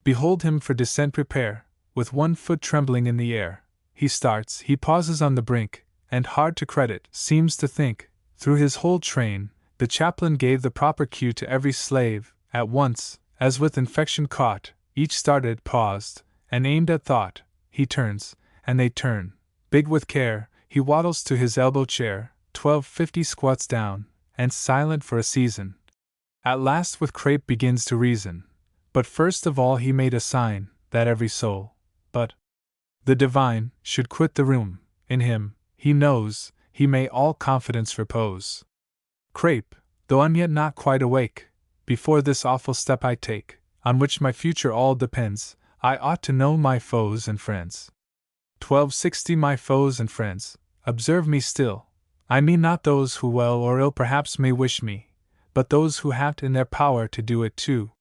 Behold him for descent prepare, with one foot trembling in the air. He starts, he pauses on the brink, and hard to credit, seems to think, through his whole train, the chaplain gave the proper cue to every slave, at once, as with infection caught, each started, paused, and aimed at thought. He turns, and they turn. Big with care, he waddles to his elbow chair, 12:50 squats down, and silent for a season. At last with Crape begins to reason. But first of all he made a sign, that every soul, but the divine, should quit the room. In him, he knows, he may all confidence repose. Crape, though I'm yet not quite awake, before this awful step I take, on which my future all depends, I ought to know my foes and friends. 1260 My foes and friends, observe me still. I mean not those who well or ill perhaps may wish me, but those who have it in their power to do it too.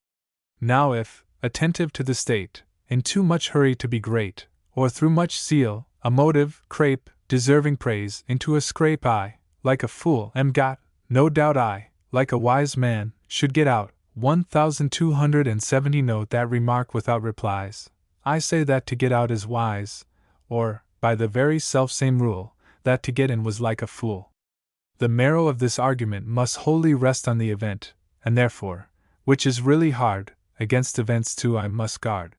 Now if, attentive to the state, in too much hurry to be great, or through much zeal, a motive, Crape, deserving praise, into a scrape I, like a fool, am got, no doubt I, like a wise man, should get out 1270. Note that remark without replies. I say that to get out is wise, or, by the very selfsame rule, that to get in was like a fool. The marrow of this argument must wholly rest on the event, and therefore, which is really hard, against events too I must guard.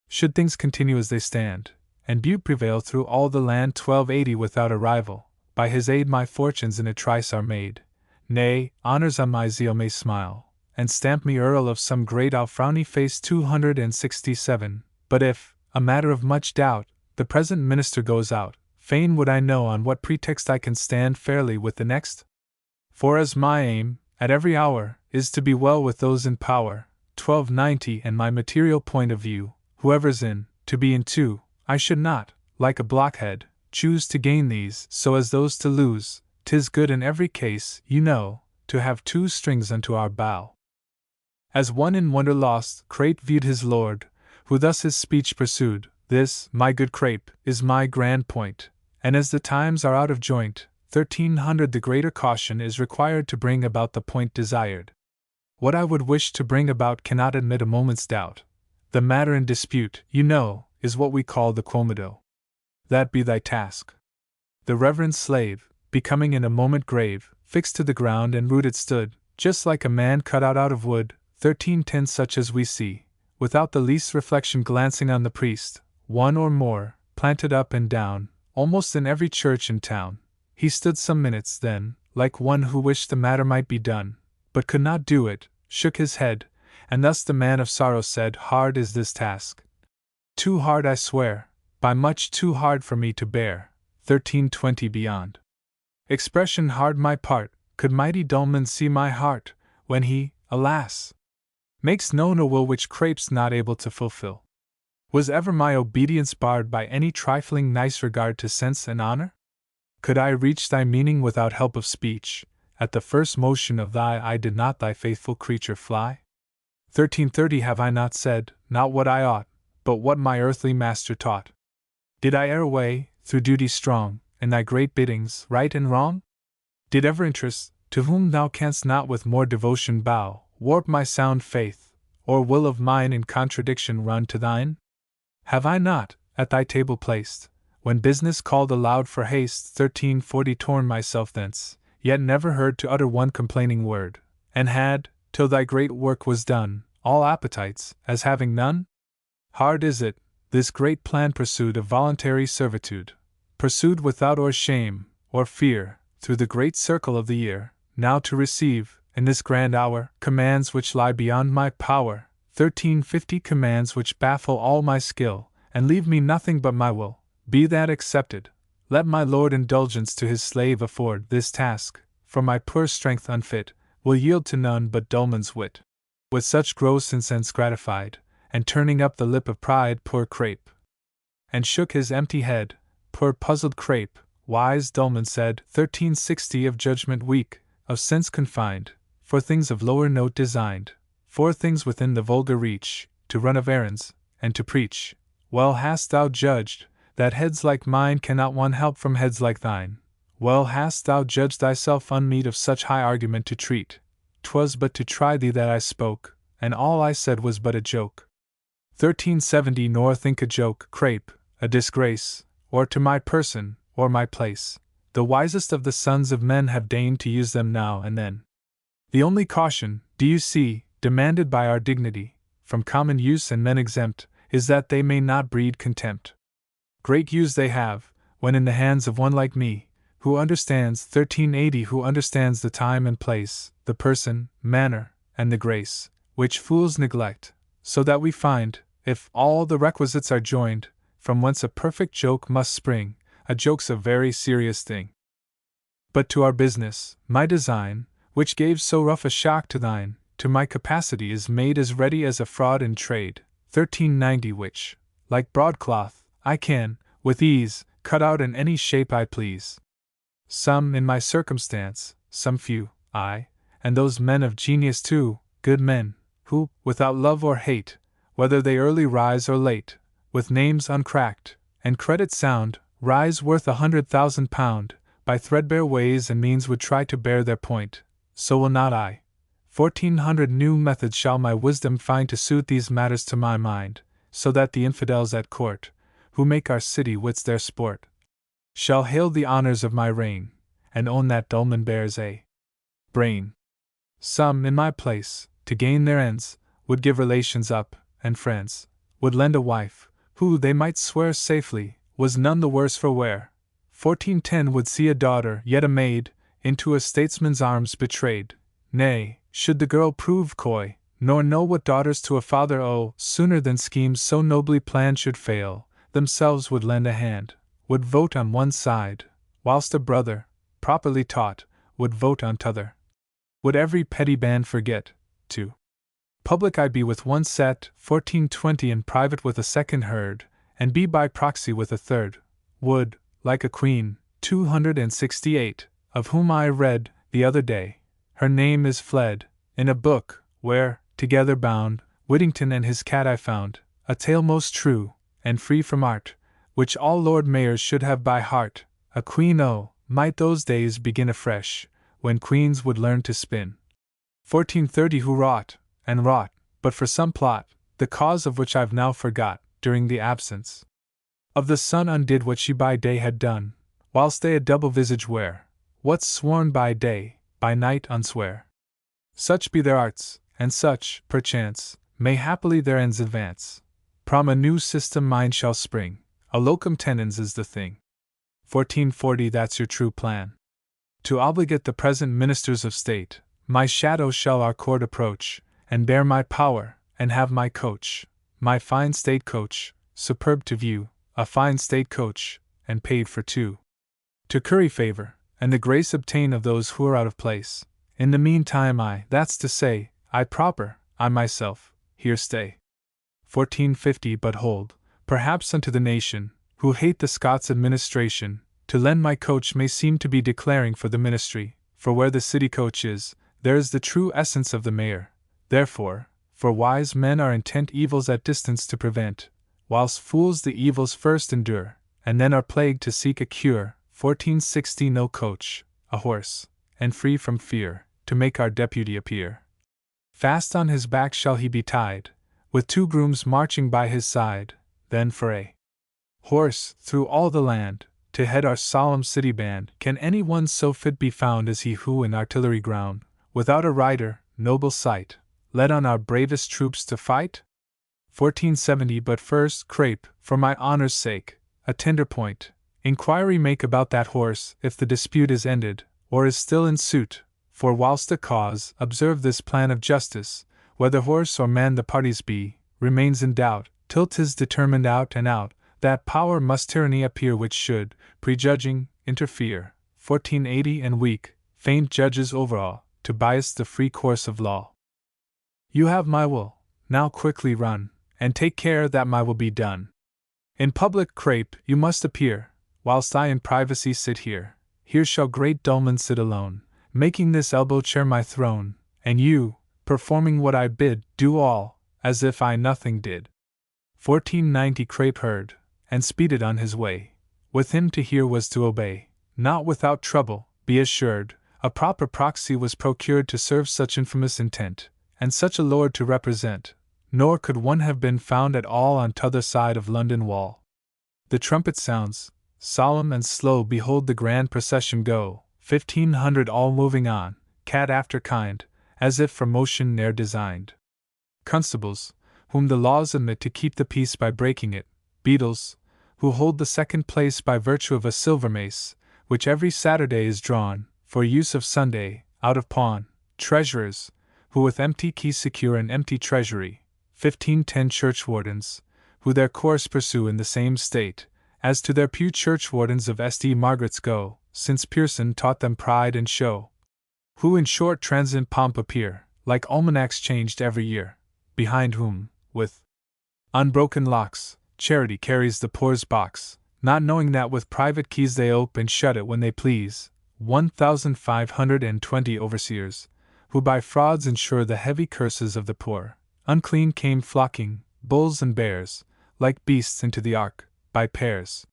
Should things continue as they stand, and beauty prevail through all the land 1280 without a rival, by his aid my fortunes in a trice are made. Nay, honors on my zeal may smile, and stamp me Earl of some great frowny face 267, but if, a matter of much doubt, the present minister goes out, fain would I know on what pretext I can stand fairly with the next? For as my aim, at every hour, is to be well with those in power, 1290, and my material point of view, whoever's in, to be in too, I should not, like a blockhead, choose to gain these so as those to lose. 'Tis good in every case, you know, to have two strings unto our bow. As one in wonder lost, Crape viewed his lord, who thus his speech pursued. This, my good Crape, is my grand point, and as the times are out of joint, 1300 the greater caution is required to bring about the point desired. What I would wish to bring about cannot admit a moment's doubt. The matter in dispute, you know, is what we call the quomodo. That be thy task. The reverend slave, becoming in a moment grave, fixed to the ground and rooted stood, just like a man cut out of wood, 1310 such as we see, without the least reflection glancing on the priest, one or more, planted up and down, almost in every church in town. He stood some minutes, then, like one who wished the matter might be done, but could not do it, shook his head, and thus the man of sorrows said, Hard is this task. Too hard I swear, by much too hard for me to bear, 1320 beyond. Expression hard my part, could mighty Dulman see my heart, when he, alas, makes known a will which Crape's not able to fulfill. Was ever my obedience barred by any trifling nice regard to sense and honor? Could I reach thy meaning without help of speech? At the first motion of thy eye did not thy faithful creature fly? 1330 Have I not said, not what I ought, but what my earthly master taught? Did I err away, through duty strong, in thy great biddings, right and wrong? Did ever interest, to whom thou canst not with more devotion bow, warp my sound faith, or will of mine in contradiction run to thine? Have I not, at thy table placed, when business called aloud for haste 1340 torn myself thence, yet never heard to utter one complaining word, and had, till thy great work was done, all appetites, as having none? Hard is it, this great plan pursued of voluntary servitude, pursued without or shame, or fear, through the great circle of the year, now to receive, in this grand hour, commands which lie beyond my power, 1350 commands which baffle all my skill, and leave me nothing but my will. Be that accepted. Let my lord indulgence to his slave afford. This task, for my poor strength unfit, will yield to none but Dulman's wit. With such gross incense gratified, and turning up the lip of pride, poor Crape, and shook his empty head, poor puzzled Crape, wise Dulman said, 1360 Of judgment weak, of sense confined, for things of lower note designed, for things within the vulgar reach, to run of errands, and to preach. Well hast thou judged, that heads like mine cannot want help from heads like thine. Well hast thou judged thyself unmeet of such high argument to treat. 'Twas but to try thee that I spoke, and all I said was but a joke. 1370 Nor think a joke, Crape, a disgrace, or to my person, or my place. The wisest of the sons of men have deigned to use them now and then. The only caution, do you see, demanded by our dignity, from common use and men exempt, is that they may not breed contempt. Great use they have, when in the hands of one like me, who understands 1380, who understands the time and place, the person, manner, and the grace, which fools neglect, so that we find, if all the requisites are joined, from whence a perfect joke must spring. A joke's a very serious thing. But to our business, my design, which gave so rough a shock to thine, to my capacity is made as ready as a fraud in trade, 1390, which, like broadcloth, I can, with ease, cut out in any shape I please. Some in my circumstance, some few, and those men of genius too, good men, who, without love or hate, whether they early rise or late, with names uncracked, and credit sound, rise worth £100,000, by threadbare ways and means would try to bear their point, so will not I. 1400 new methods shall my wisdom find to suit these matters to my mind, so that the infidels at court, who make our city wits their sport, shall hail the honors of my reign, and own that Dolman bears a brain. Some, in my place, to gain their ends, would give relations up, and friends, would lend a wife, who, they might swear safely, was none the worse for wear. 1410 would see a daughter, yet a maid, into a statesman's arms betrayed. Nay, should the girl prove coy, nor know what daughters to a father owe, sooner than schemes so nobly planned should fail, themselves would lend a hand, would vote on one side, whilst a brother, properly taught, would vote on t'other. Would every petty band forget, to public I be with one set, 1420 in private with a second heard, and be by proxy with a third, would, like a queen, 268, of whom I read, the other day, her name is fled, in a book, where, together bound, Whittington and his cat I found, a tale most true, and free from art, which all Lord Mayors should have by heart. A queen, oh, might those days begin afresh, when queens would learn to spin. 1430 who wrought, and wrought, but for some plot, the cause of which I've now forgot, during the absence of the sun undid what she by day had done, whilst they a double visage wear, what's sworn by day, by night unswear. Such be their arts, and such, perchance, may happily their ends advance. From a new system mine shall spring, a locum tenens is the thing. 1440 that's your true plan. To obligate the present ministers of state, my shadow shall our court approach, and bear my power, and have my coach, my fine state coach, superb to view, a fine state coach, and paid for two. To curry favor, and the grace obtain of those who are out of place. In the meantime that's to say, I myself, here stay. 1450 but hold, perhaps unto the nation, who hate the Scots administration, to lend my coach may seem to be declaring for the ministry, for where the city coach is, there is the true essence of the mayor. Therefore, for wise men are intent evils at distance to prevent, whilst fools the evils first endure, and then are plagued to seek a cure. 1460 no coach, a horse, and free from fear, to make our deputy appear. Fast on his back shall he be tied, with two grooms marching by his side, then for a horse, through all the land, to head our solemn city band. Can any one so fit be found as he who in artillery ground, without a rider, noble sight, led on our bravest troops to fight? 1470 but first, Crape, for my honor's sake, a tender point, inquiry make about that horse, if the dispute is ended, or is still in suit, for whilst a cause, observe this plan of justice, whether horse or man the parties be, remains in doubt, till 'tis determined out and out, that power must tyranny appear which should, prejudging, interfere. 1480 and weak, faint judges overall, to bias the free course of law. You have my will, now quickly run, and take care that my will be done. In public, Crape, you must appear, whilst I in privacy sit here. Here shall great Dolman sit alone, making this elbow chair my throne, and you, performing what I bid, do all, as if I nothing did. 1490 Crape heard, and speeded on his way. With him to hear was to obey, not without trouble, be assured. A proper proxy was procured to serve such infamous intent, and such a lord to represent, nor could one have been found at all on t'other side of London wall. The trumpet sounds, solemn and slow, behold the grand procession go, 1500 all moving on, cat after kind, as if for motion ne'er designed. Constables, whom the laws admit to keep the peace by breaking it, beadles, who hold the second place by virtue of a silver mace, which every Saturday is drawn, for use of Sunday, out of pawn, treasurers, who with empty keys secure an empty treasury, 1510 churchwardens, who their course pursue in the same state, as to their pew churchwardens of St. Margaret's go, since Pearson taught them pride and show, who in short transient pomp appear, like almanacs changed every year, behind whom, with unbroken locks, charity carries the poor's box, not knowing that with private keys they ope and shut it when they please, 1,520 overseers, who by frauds insure the heavy curses of the poor, unclean came flocking, bulls and bears, like beasts into the ark, by pairs.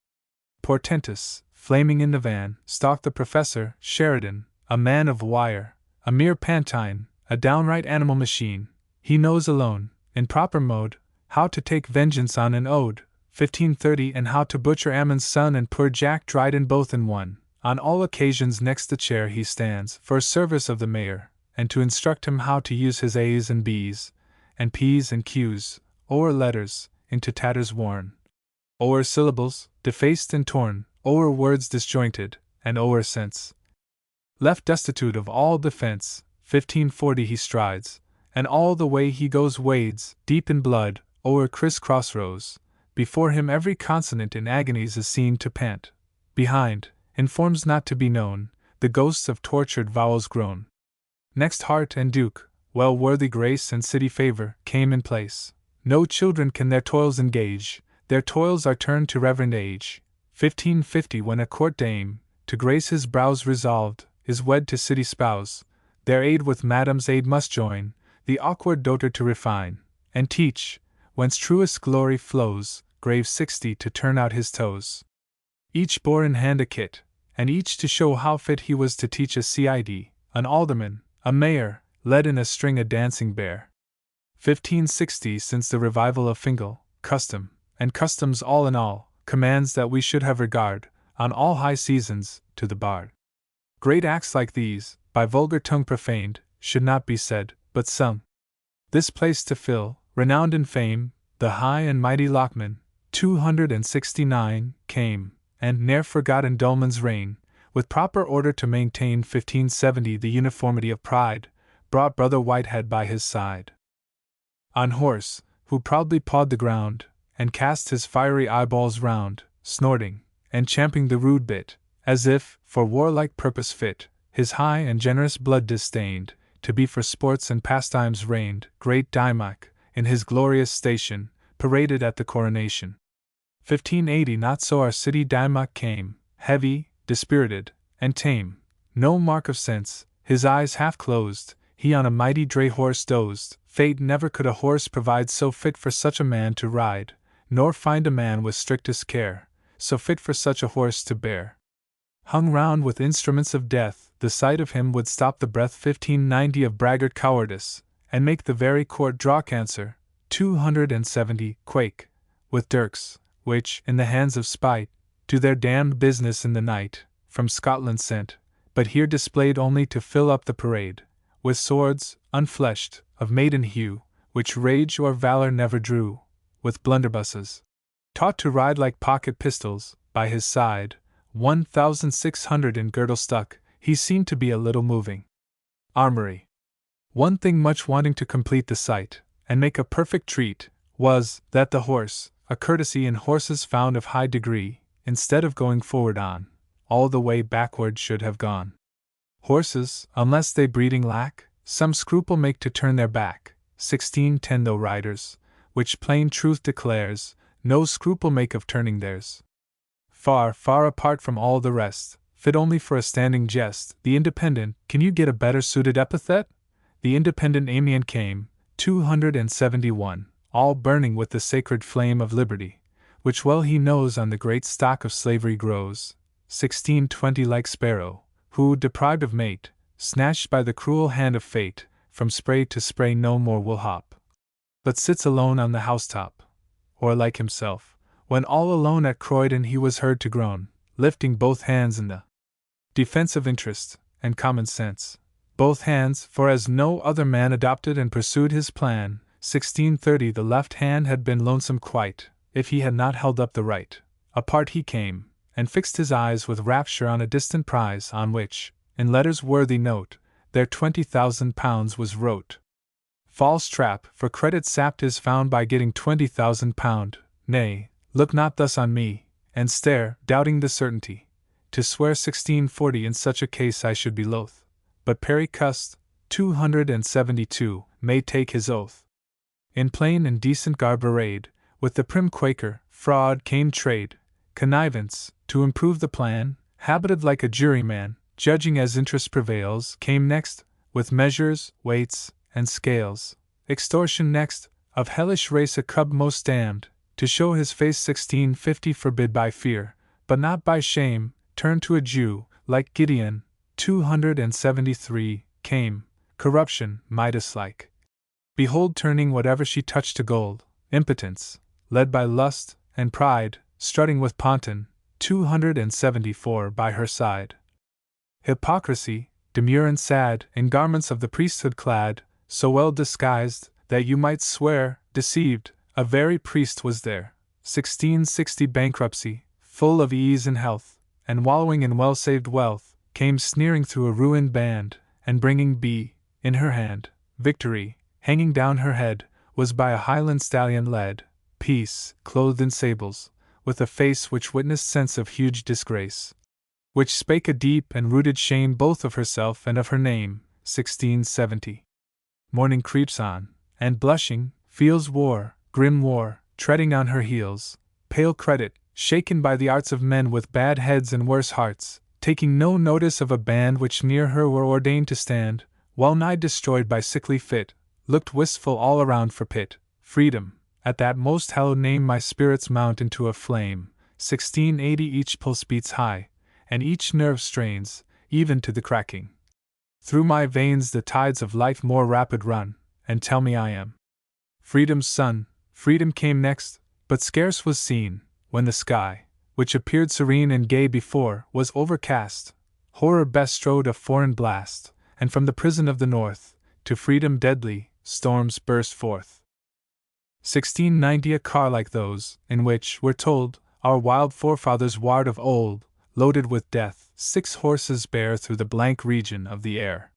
Portentous, flaming in the van, stalked the Professor Sheridan, a man of wire, a mere pantine, a downright animal machine. He knows alone, in proper mode, how to take vengeance on an ode, 1530, and how to butcher Ammon's son and poor Jack Dryden both in one. On all occasions next the chair he stands, for service of the mayor, and to instruct him how to use his A's and B's, and P's and Q's, o'er letters, into tatters worn, o'er syllables, defaced and torn, o'er words disjointed, and o'er sense. Left destitute of all defense, 1540 he strides, and all the way he goes wades, deep in blood, o'er criss-cross rows. Before him every consonant in agonies is seen to pant. Behind, in forms not to be known, the ghosts of tortured vowels groan. Next Hart and Duke, well worthy grace and city favor, came in place. No children can their toils engage, their toils are turned to reverend age. 1550 when a court dame, to grace his brows resolved, is wed to city spouse, their aid with madam's aid must join, the awkward dotard to refine, and teach, whence truest glory flows, grave 60 to turn out his toes. Each bore in hand a kit, and each to show how fit he was to teach a CID, an alderman, a mayor, led in a string a dancing bear. 1560 since the revival of Fingal, custom, and customs all in all, commands that we should have regard, on all high seasons, to the bard. Great acts like these, by vulgar tongue profaned, should not be said, but sung. This place to fill, renowned in fame, the high and mighty Lockman, 269, came, and ne'er forgot in Dolman's reign, with proper order to maintain 1570 the uniformity of pride, brought Brother Whitehead by his side. On horse, who proudly pawed the ground, and cast his fiery eyeballs round, snorting, and champing the rude bit, as if, for warlike purpose fit, his high and generous blood disdained, to be for sports and pastimes reigned, great Dymock, in his glorious station, paraded at the coronation. 1580 not so our city Dymock came, heavy, dispirited, and tame, no mark of sense, his eyes half closed, he on a mighty dray horse dozed. Fate never could a horse provide so fit for such a man to ride, nor find a man with strictest care, so fit for such a horse to bear. Hung round with instruments of death, the sight of him would stop the breath 1590 of braggart cowardice, and make the very court draw cancer, 270, quake, with dirks, which, in the hands of spite, do their damned business in the night, from Scotland sent, but here displayed only to fill up the parade, with swords, unfleshed, of maiden hue, which rage or valor never drew, with blunderbusses, taught to ride like pocket pistols, by his side, 1,600 in girdle stuck, he seemed to be a little moving. Armory. One thing much wanting to complete the sight, and make a perfect treat, was, that the horse, a courtesy in horses found of high degree, instead of going forward on, all the way backward should have gone. Horses, unless they breeding lack, some scruple make to turn their back, 1610 though riders, which plain truth declares, no scruple make of turning theirs. Far, far apart from all the rest, fit only for a standing jest, the independent, can you get a better suited epithet? The independent Amiens came, 271, all burning with the sacred flame of liberty, which well he knows on the great stock of slavery grows, 1620 like sparrow, who, deprived of mate, snatched by the cruel hand of fate, from spray to spray no more will hop, but sits alone on the housetop, or like himself, when all alone at Croydon he was heard to groan, lifting both hands in the defense of interest and common sense. Both hands, for as no other man adopted and pursued his plan, 1630 the left hand had been lonesome quite, if he had not held up the right. apart he came, and fixed his eyes with rapture on a distant prize on which, in letters worthy note, there £20,000 was wrote. False trap, for credit sapped is found by getting £20,000. Nay, look not thus on me, and stare, doubting the certainty. To swear 1640 in such a case I should be loath, but Perry Cust, 272, may take his oath. In plain and decent garb arrayed, with the prim Quaker, fraud came trade, connivance, to improve the plan, habited like a juryman, judging as interest prevails, came next, with measures, weights, and scales. Extortion next, of hellish race a cub most damned, to show his face 1650 forbid by fear, but not by shame, turned to a Jew, like Gideon, 273, came, corruption, Midas-like. Behold turning whatever she touched to gold, impotence, led by lust, and pride, strutting with Ponton, 274 by her side. Hypocrisy, demure and sad, in garments of the priesthood clad, so well disguised, that you might swear, deceived, a very priest was there. 1660 bankruptcy, full of ease and health, and wallowing in well-saved wealth, came sneering through a ruined band, and bringing in her hand, victory, hanging down her head, was by a Highland stallion led, peace, clothed in sables, with a face which witnessed sense of huge disgrace, which spake a deep and rooted shame both of herself and of her name, 1670. Morning creeps on, and blushing, feels war, grim war, treading on her heels, pale credit, shaken by the arts of men with bad heads and worse hearts, taking no notice of a band which near her were ordained to stand, well nigh destroyed by sickly fit, looked wistful all around for pit, freedom. At that most hallowed name my spirits mount into a flame, 1680 each pulse beats high, and each nerve strains, even to the cracking. Through my veins the tides of life more rapid run, and tell me I am freedom's son. Freedom came next, but scarce was seen, when the sky, which appeared serene and gay before, was overcast. Horror bestrode a foreign blast, and from the prison of the north, to freedom deadly, storms burst forth. 1690 a car like those, in which, we're told, our wild forefathers warred of old, loaded with death, 6 horses bear through the blank region of the air.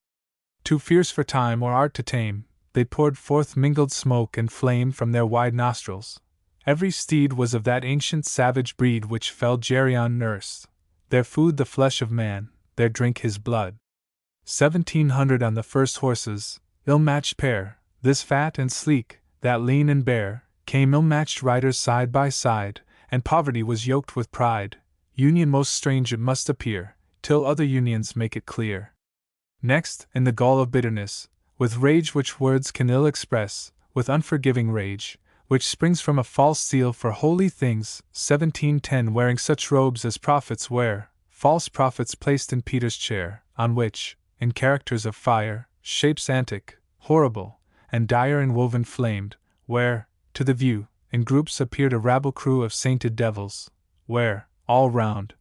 Too fierce for time or art to tame, they poured forth mingled smoke and flame from their wide nostrils. Every steed was of that ancient savage breed which fell Geryon nursed, their food the flesh of man, their drink his blood. 1700 on the first horses, ill-matched pair, this fat and sleek, that lean and bare, came ill-matched riders side by side, and poverty was yoked with pride, union most strange it must appear, till other unions make it clear. Next, in the gall of bitterness, with rage which words can ill express, with unforgiving rage, which springs from a false zeal for holy things, 1710 wearing such robes as prophets wear, false prophets placed in Peter's chair, on which, in characters of fire, shapes antic, horrible, and dire and woven flamed, where, to the view, in groups appeared a rabble crew of sainted devils, where, all round,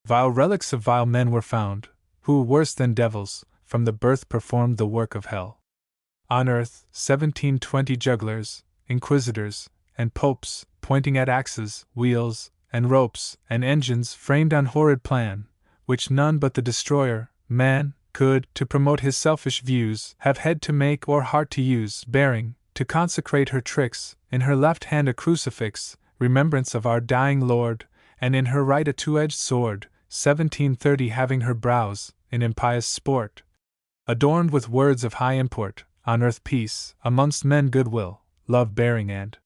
vile relics of vile men were found, who, worse than devils, from the birth performed the work of hell. On earth, 1720 jugglers, inquisitors, and popes, pointing at axes, wheels, and ropes, and engines framed on horrid plan, which none but the destroyer, man, could, to promote his selfish views, have head to make or heart to use, bearing, to consecrate her tricks, in her left hand a crucifix, remembrance of our dying Lord, and in her right a two-edged sword, 1730 having her brows, in impious sport, adorned with words of high import, on earth peace, amongst men goodwill, love bearing and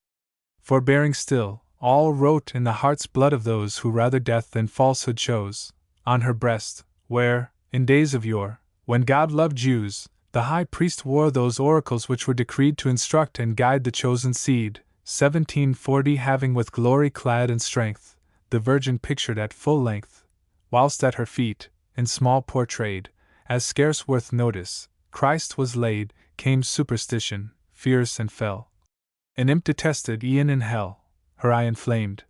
forbearing still, all wrote in the heart's blood of those who rather death than falsehood chose, on her breast, where, in days of yore, when God loved Jews, the high priest wore those oracles which were decreed to instruct and guide the chosen seed, 1740 having with glory clad and strength, the Virgin pictured at full length, whilst at her feet, in small portrayed, as scarce worth notice, Christ was laid, came superstition, fierce and fell. An imp detested e'en in hell, her eye inflamed,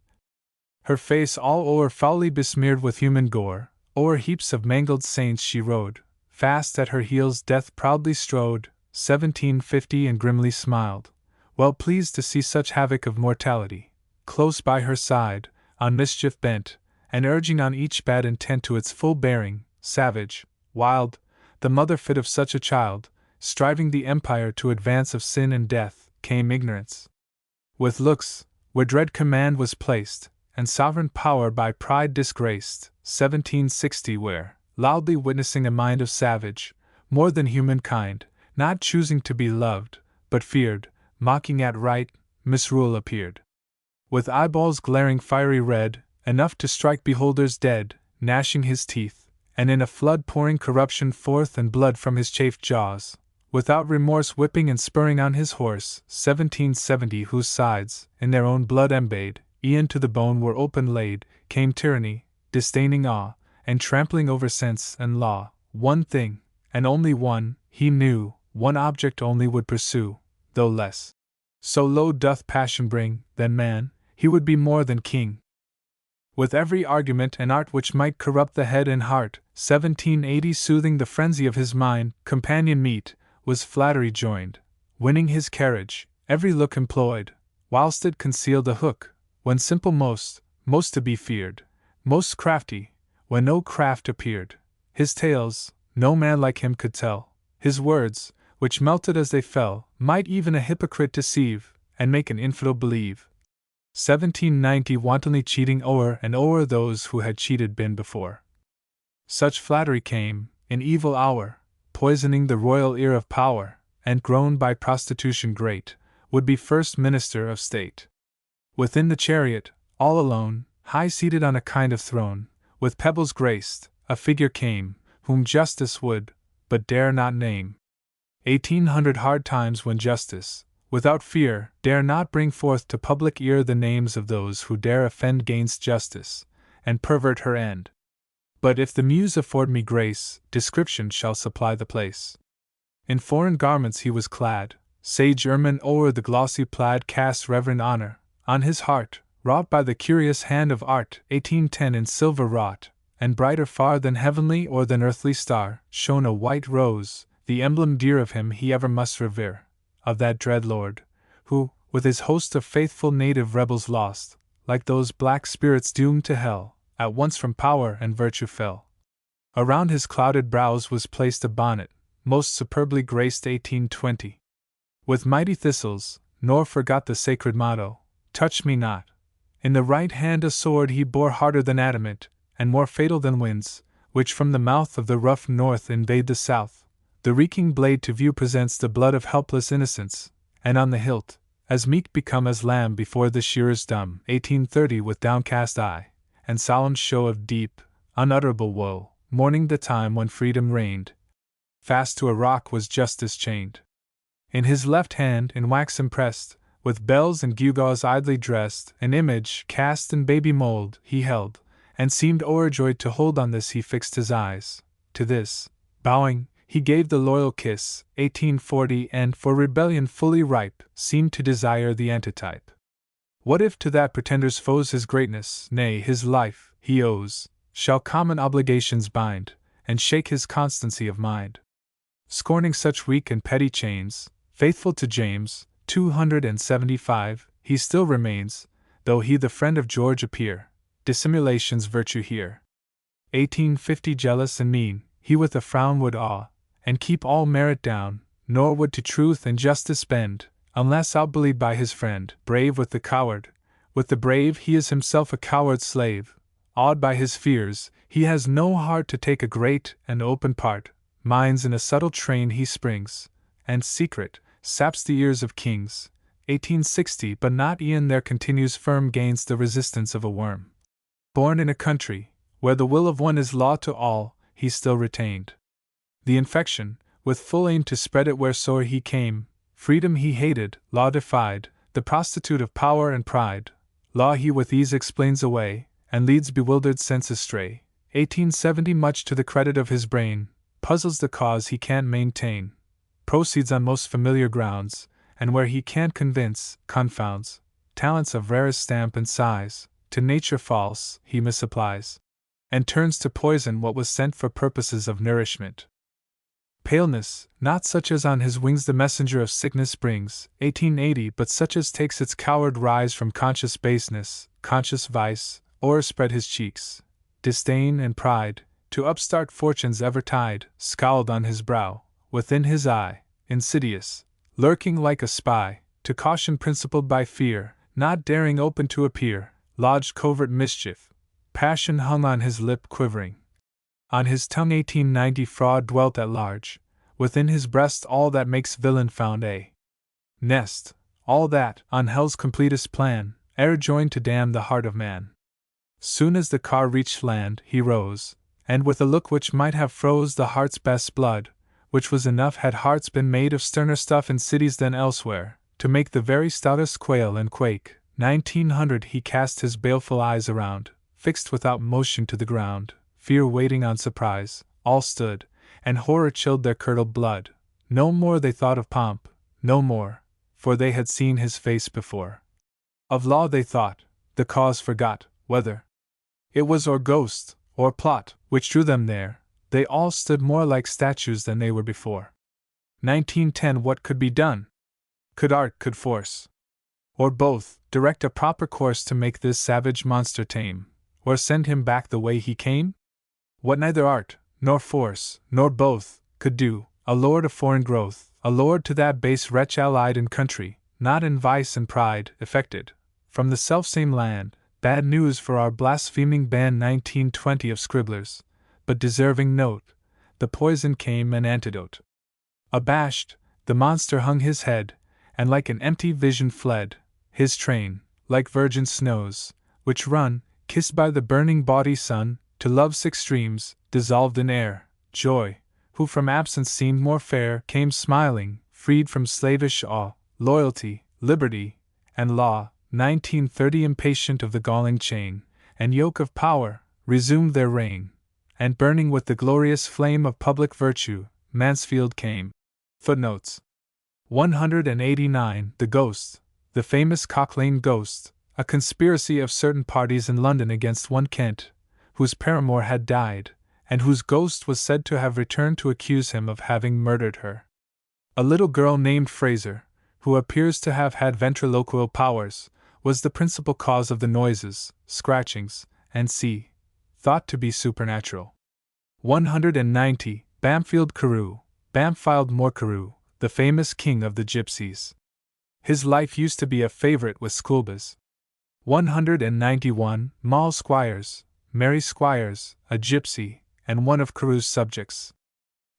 her face all o'er foully besmeared with human gore, o'er heaps of mangled saints she rode, fast at her heels death proudly strode, 1750 and grimly smiled, well pleased to see such havoc of mortality. Close by her side, on mischief bent, and urging on each bad intent to its full bearing, savage, wild, the mother fit of such a child, striving the empire to advance of sin and death, came ignorance. With looks, where dread command was placed, and sovereign power by pride disgraced, 1760 where, loudly witnessing a mind of savage, more than humankind, not choosing to be loved, but feared, mocking at right, misrule appeared. With eyeballs glaring fiery red, enough to strike beholders dead, gnashing his teeth, and in a flood pouring corruption forth and blood from his chafed jaws, without remorse whipping and spurring on his horse, 1770 whose sides, in their own blood embayed, e'en to the bone were open laid, came tyranny, disdaining awe, and trampling over sense and law. One thing, and only one, he knew, one object only would pursue, though less. So low doth passion bring, than man, he would be more than king. With every argument and art which might corrupt the head and heart, 1780 soothing the frenzy of his mind, companion meet, was flattery joined, winning his carriage, every look employed, whilst it concealed a hook, when simple most to be feared, most crafty, when no craft appeared. His tales, no man like him could tell, his words, which melted as they fell, might even a hypocrite deceive, and make an infidel believe. 1790 wantonly cheating o'er and o'er those who had cheated been before. Such flattery came, in evil hour, poisoning the royal ear of power, and grown by prostitution great, would be first minister of state. Within the chariot, all alone, high seated on a kind of throne, with pebbles graced, a figure came, whom justice would, but dare not name. 1800 hard times when justice, without fear, dare not bring forth to public ear the names of those who dare offend gainst justice, and pervert her end. But if the muse afford me grace, description shall supply the place. In foreign garments he was clad, sage ermine o'er the glossy plaid cast reverend honor on his heart, wrought by the curious hand of art, 1810 in silver wrought, and brighter far than heavenly or than earthly star, shone a white rose, the emblem dear of him he ever must revere, of that dread lord, who, with his host of faithful native rebels lost, like those black spirits doomed to hell, at once from power and virtue fell. Around his clouded brows was placed a bonnet, most superbly graced 1820, with mighty thistles, nor forgot the sacred motto, touch me not. In the right hand a sword he bore harder than adamant, and more fatal than winds, which from the mouth of the rough north invade the south. The reeking blade to view presents the blood of helpless innocence, and on the hilt, as meek become as lamb before the shearers dumb, 1830 with downcast eye, and solemn show of deep, unutterable woe, mourning the time when freedom reigned. Fast to a rock was justice chained. In his left hand, in wax impressed, with bells and gewgaws idly dressed, an image, cast in baby mold, he held, and seemed o'erjoyed to hold on this he fixed his eyes. To this, bowing, he gave the loyal kiss, 1840, and, for rebellion fully ripe, seemed to desire the antitype. What if to that pretender's foes his greatness, nay, his life, he owes, shall common obligations bind, and shake his constancy of mind? Scorning such weak and petty chains, faithful to James, 275, he still remains, though he the friend of George appear, dissimulation's virtue here. 1850 jealous and mean, he with a frown would awe, and keep all merit down, nor would to truth and justice bend, unless outbullied by his friend. Brave with the coward, with the brave he is himself a coward's slave, awed by his fears, he has no heart to take a great and open part, minds in a subtle train he springs, and secret, saps the ears of kings, 1860 but not e'en there continues firm gainst the resistance of a worm. Born in a country, where the will of one is law to all, he still retained the infection, with full aim to spread it wheresoe'er he came. Freedom he hated, law defied, the prostitute of power and pride. Law he with ease explains away, and leads bewildered sense astray. 1870 much to the credit of his brain, puzzles the cause he can't maintain. Proceeds on most familiar grounds, and where he can't convince, confounds. Talents of rarest stamp and size, to nature false, he misapplies, and turns to poison what was sent for purposes of nourishment. Paleness, not such as on his wings the messenger of sickness brings, 1880, but such as takes its coward rise from conscious baseness, conscious vice, o'erspread his cheeks. Disdain and pride, to upstart fortunes ever tied, scowled on his brow. Within his eye, insidious, lurking like a spy, to caution principled by fear, not daring open to appear, lodged covert mischief. Passion hung on his lip quivering. On his tongue 1890 fraud dwelt at large. Within his breast all that makes villain found a nest, all that, on hell's completest plan, e'er joined to damn the heart of man. Soon as the car reached land, he rose, and with a look which might have froze the heart's best blood, which was enough had hearts been made of sterner stuff in cities than elsewhere, to make the very stoutest quail and quake. 1900 he cast his baleful eyes around, fixed without motion to the ground, fear waiting on surprise. All stood, and horror chilled their curdled blood. No more they thought of pomp, no more, for they had seen his face before. Of law they thought, the cause forgot, whether it was or ghost, or plot, which drew them there. They all stood more like statues than they were before. 1910 What could be done? Could art, could force, or both, direct a proper course to make this savage monster tame, or send him back the way he came? What neither art, nor force, nor both, could do, a lord of foreign growth, a lord to that base wretch allied in country, not in vice and pride, effected, from the selfsame land. Bad news for our blaspheming band 1920 of scribblers, but deserving note, the poison came an antidote. Abashed, the monster hung his head, and like an empty vision fled. His train, like virgin snows, which run, kissed by the burning bawdy sun, to love's extremes, dissolved in air. Joy, who from absence seemed more fair, came smiling, freed from slavish awe, loyalty, liberty, and law. 1930 Impatient of the galling chain and yoke of power, resumed their reign, and burning with the glorious flame of public virtue, Mansfield came. Footnotes 189 The Ghost, the famous Cock Lane ghost, a conspiracy of certain parties in London against one Kent, whose paramour had died, and whose ghost was said to have returned to accuse him of having murdered her. A little girl named Fraser, who appears to have had ventriloquial powers, was the principal cause of the noises, scratchings, and thought to be supernatural. 190 Bamfield Carew, Bamfylde Moore Carew, the famous king of the gypsies. His life used to be a favorite with schoolboys. 191 Moll Squires, Mary Squires, a gypsy, and one of Carew's subjects.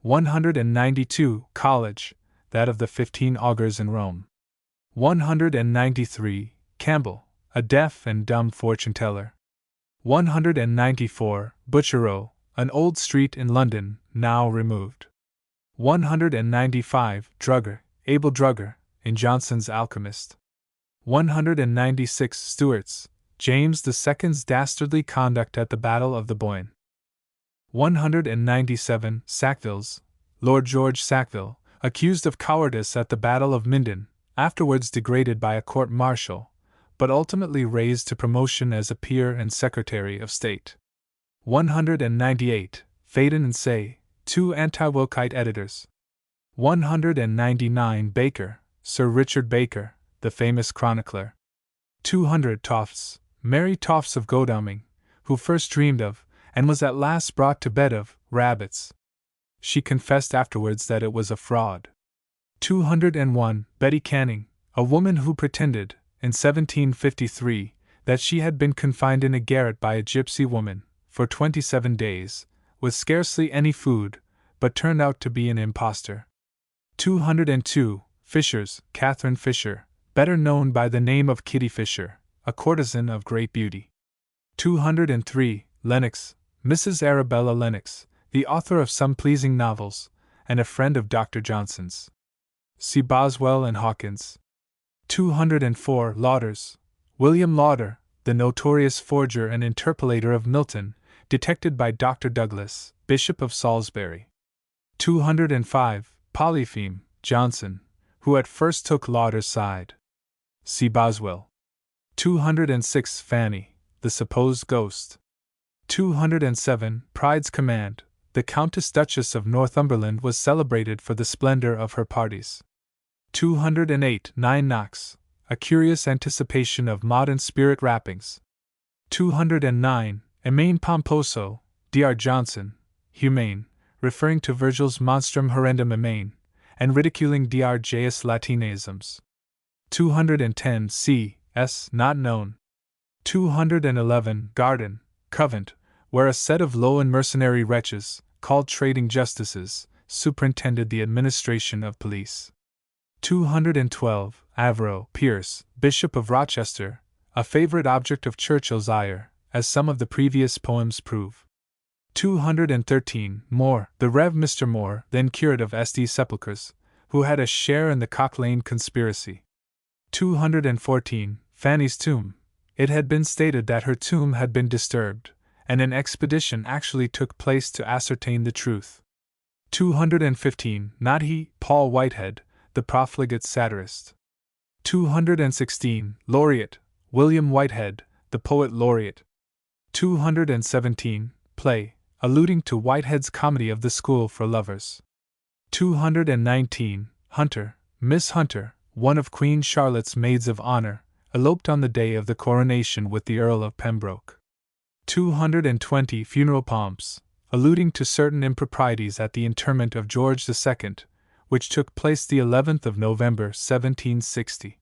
192 College, that of the 15 augurs in Rome. 193 Campbell, a deaf and dumb fortune-teller. 194 Butcher Row, an old street in London, now removed. 195 Drugger, Abel Drugger, in Johnson's Alchemist. 196 Stuarts, James II's dastardly conduct at the Battle of the Boyne. 197 Sackvilles, Lord George Sackville, accused of cowardice at the Battle of Minden, afterwards degraded by a court-martial, but ultimately raised to promotion as a peer and Secretary of State. 198 Faden and Say, two anti-Wilkite editors. 199 Baker, Sir Richard Baker, the famous chronicler. 200 Tofts, Mary Tofts of Godalming, who first dreamed of, and was at last brought to bed of, rabbits. She confessed afterwards that it was a fraud. 201 Betty Canning, a woman who pretended, in 1753, that she had been confined in a garret by a gypsy woman, for 27 days, with scarcely any food, but turned out to be an impostor. 202 Fishers, Catherine Fisher, better known by the name of Kitty Fisher, a courtesan of great beauty. 203 Lennox, Mrs. Arabella Lennox, the author of some pleasing novels, and a friend of Dr. Johnson's. See Boswell and Hawkins. 204 Lauders, William Lauder, the notorious forger and interpolator of Milton, detected by Dr. Douglas, Bishop of Salisbury. 205 Polypheme, Johnson, who at first took Lauder's side. See Boswell. 206 Fanny, the supposed ghost. 207 Pride's Command, the Countess Duchess of Northumberland was celebrated for the splendor of her parties. 208 Nine Knocks, a curious anticipation of modern spirit rappings. 209. Emain pomposo, Dr. Johnson, humane, referring to Virgil's monstrum horrendum emain, and ridiculing Dr. Jaius Latinisms. 210. C. S. Not known. 211. Garden, Covent, where a set of low and mercenary wretches, called trading justices, superintended the administration of police. 212. Avro, Pierce, Bishop of Rochester, a favorite object of Churchill's ire, as some of the previous poems prove. 213. More, the Rev. Mr. Moore, then curate of St. Sepulchres, who had a share in the Cock Lane conspiracy. 214. Fanny's tomb. It had been stated that her tomb had been disturbed, and an expedition actually took place to ascertain the truth. 215. Not he, Paul Whitehead, the profligate satirist. 216. Laureate, William Whitehead, the poet laureate. 217. Play, alluding to Whitehead's comedy of the School for Lovers. 219. Hunter, Miss Hunter, one of Queen Charlotte's maids of honor, eloped on the day of the coronation with the Earl of Pembroke. 220. Funeral pomps, alluding to certain improprieties at the interment of George II, which took place the 11th of November 1760.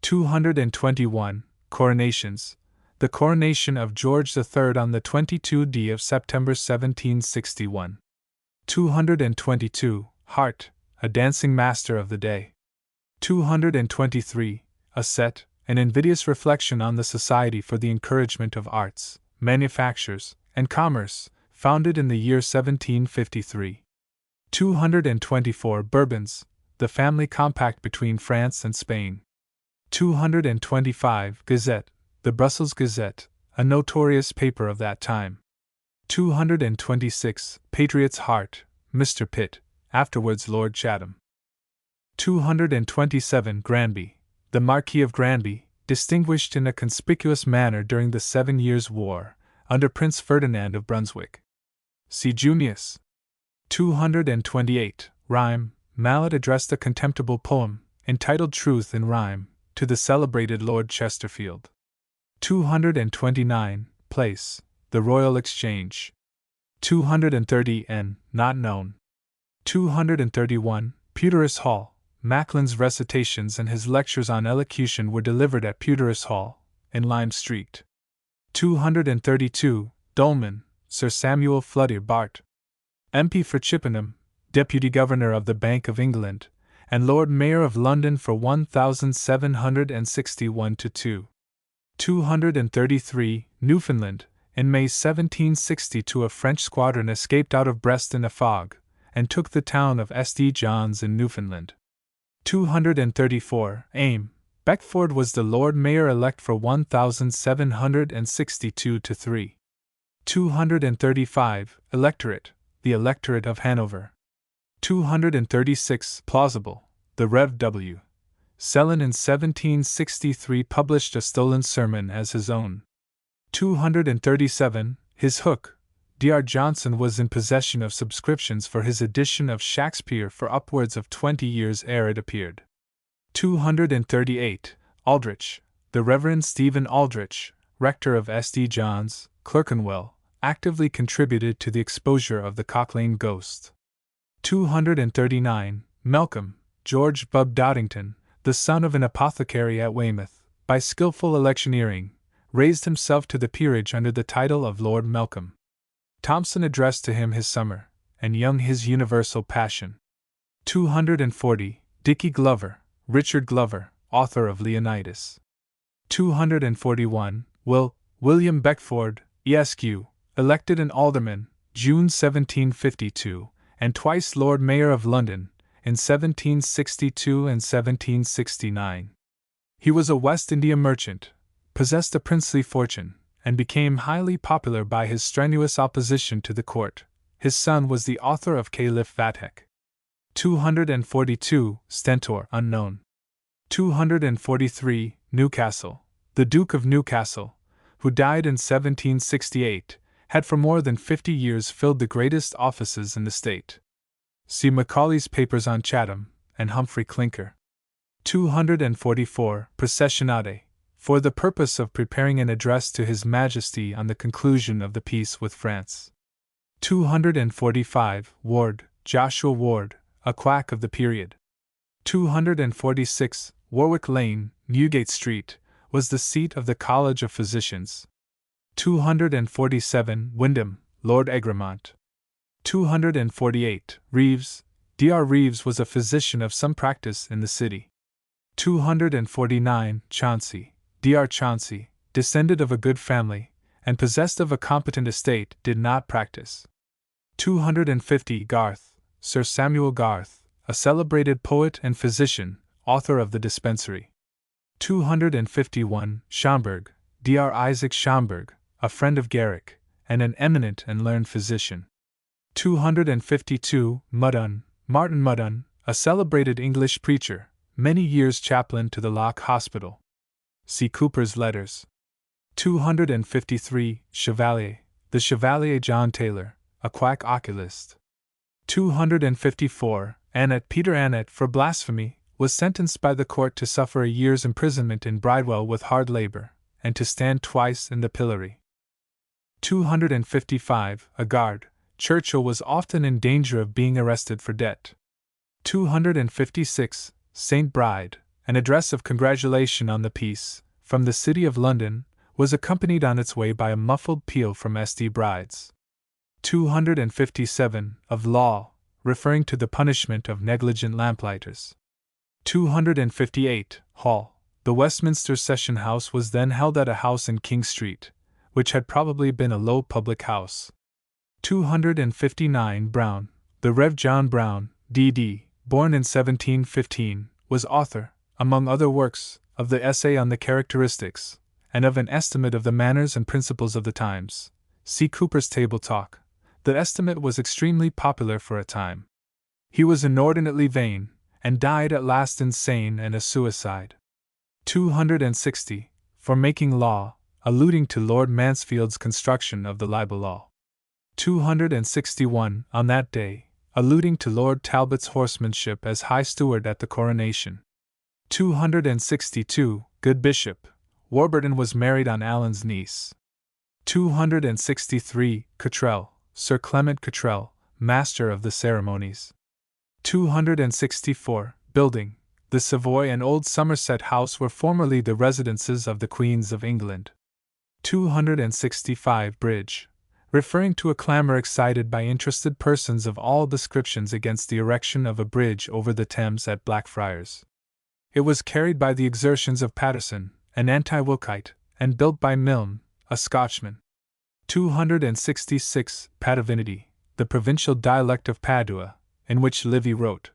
221. Coronations, the coronation of George III on the 22d of September 1761. 222. Hart, a dancing master of the day. 223. A set, an invidious reflection on the Society for the Encouragement of Arts, Manufactures, and Commerce, founded in the year 1753. 224. Bourbons, the family compact between France and Spain. 225. Gazette, the Brussels Gazette, a notorious paper of that time. 226. Patriot's Heart, Mr. Pitt, afterwards Lord Chatham. 227. Granby, the Marquis of Granby, distinguished in a conspicuous manner during the 7 Years' War, under Prince Ferdinand of Brunswick. See Junius. 228. Rhyme, Mallet addressed a contemptible poem, entitled Truth in Rhyme, to the celebrated Lord Chesterfield. 229. Place, the Royal Exchange. 230. N. Not known. 231. Pewterus Hall, Macklin's recitations and his lectures on elocution were delivered at Pewterus Hall, in Lime Street. 232. Dolman, Sir Samuel Fludyer Bart, MP for Chippenham, Deputy Governor of the Bank of England, and Lord Mayor of London for 1761-2. 233. Newfoundland, in May 1762 a French squadron escaped out of Brest in a fog, and took the town of St. John's in Newfoundland. 234. Aim, Beckford was the Lord Mayor-elect for 1762-3. 235. Electorate, the Electorate of Hanover. 236. Plausible, the Rev. W. Sellon in 1763 published a stolen sermon as his own. 237. His Hook, Dr. Johnson was in possession of subscriptions for his edition of Shakespeare for upwards of 20 years ere it appeared. 238. Aldrich, the Reverend Stephen Aldrich, rector of St. John's, Clerkenwell, actively contributed to the exposure of the Cock Lane ghost. 239. Malcolm, George Bub Doddington, the son of an apothecary at Weymouth, by skilful electioneering, raised himself to the peerage under the title of Lord Malcolm. Thomson addressed to him his summer, and Young his universal passion. 240. Dicky Glover, Richard Glover, author of Leonidas. 241. William Beckford, Esq., elected an alderman, June 1752, and twice Lord Mayor of London, in 1762 and 1769. He was a West India merchant, possessed a princely fortune, and became highly popular by his strenuous opposition to the court. His son was the author of Caliph Vathek. 242. Stentor, unknown. 243. Newcastle, the Duke of Newcastle, who died in 1768, had for more than 50 years filled the greatest offices in the state. See Macaulay's papers on Chatham, and Humphrey Clinker. 244. Processionate, for the purpose of preparing an address to His Majesty on the conclusion of the peace with France. 245. Ward, Joshua Ward, a quack of the period. 246. Warwick Lane, Newgate Street, was the seat of the College of Physicians. 247. Wyndham, Lord Egremont. 248. Reeves, Dr. Reeves was a physician of some practice in the city. 249. Chauncey, Dr. Chauncey, descended of a good family, and possessed of a competent estate, did not practice. 250. Garth, Sir Samuel Garth, a celebrated poet and physician, author of the Dispensary. 251. Schomberg, Dr. Isaac Schomberg, a friend of Garrick, and an eminent and learned physician. 252. Mudden, Martin Mudden, a celebrated English preacher, many years chaplain to the Lock Hospital. See Cooper's Letters. 253. Chevalier, the Chevalier John Taylor, a quack oculist. 254. Annett, Peter Annett, for blasphemy, was sentenced by the court to suffer a year's imprisonment in Bridewell with hard labor, and to stand twice in the pillory. 255. Agard, Churchill was often in danger of being arrested for debt. 256. St. Bride, an address of congratulation on the peace, from the City of London, was accompanied on its way by a muffled peal from St. Bride's. 257. Of law, referring to the punishment of negligent lamplighters. 258. Hall, the Westminster Session House was then held at a house in King Street, which had probably been a low public house. 259. Brown, the Rev. John Brown, D.D., born in 1715, was author, among other works, of the Essay on the Characteristics, and of an estimate of the manners and principles of the times. See Cooper's Table Talk. The estimate was extremely popular for a time. He was inordinately vain, and died at last insane and a suicide. 260. For making law, alluding to Lord Mansfield's construction of the libel law. 261. On that day, alluding to Lord Talbot's horsemanship as High Steward at the coronation. 262. Good Bishop, Warburton was married on Allen's niece. 263. Cottrell, Sir Clement Cottrell, Master of the Ceremonies. 264. Building, the Savoy and Old Somerset House were formerly the residences of the Queens of England. 265. Bridge, referring to a clamor excited by interested persons of all descriptions against the erection of a bridge over the Thames at Blackfriars. It was carried by the exertions of Patterson, an anti-Wilkite, and built by Milne, a Scotchman. 266. Padavinity, the provincial dialect of Padua, in which Livy wrote.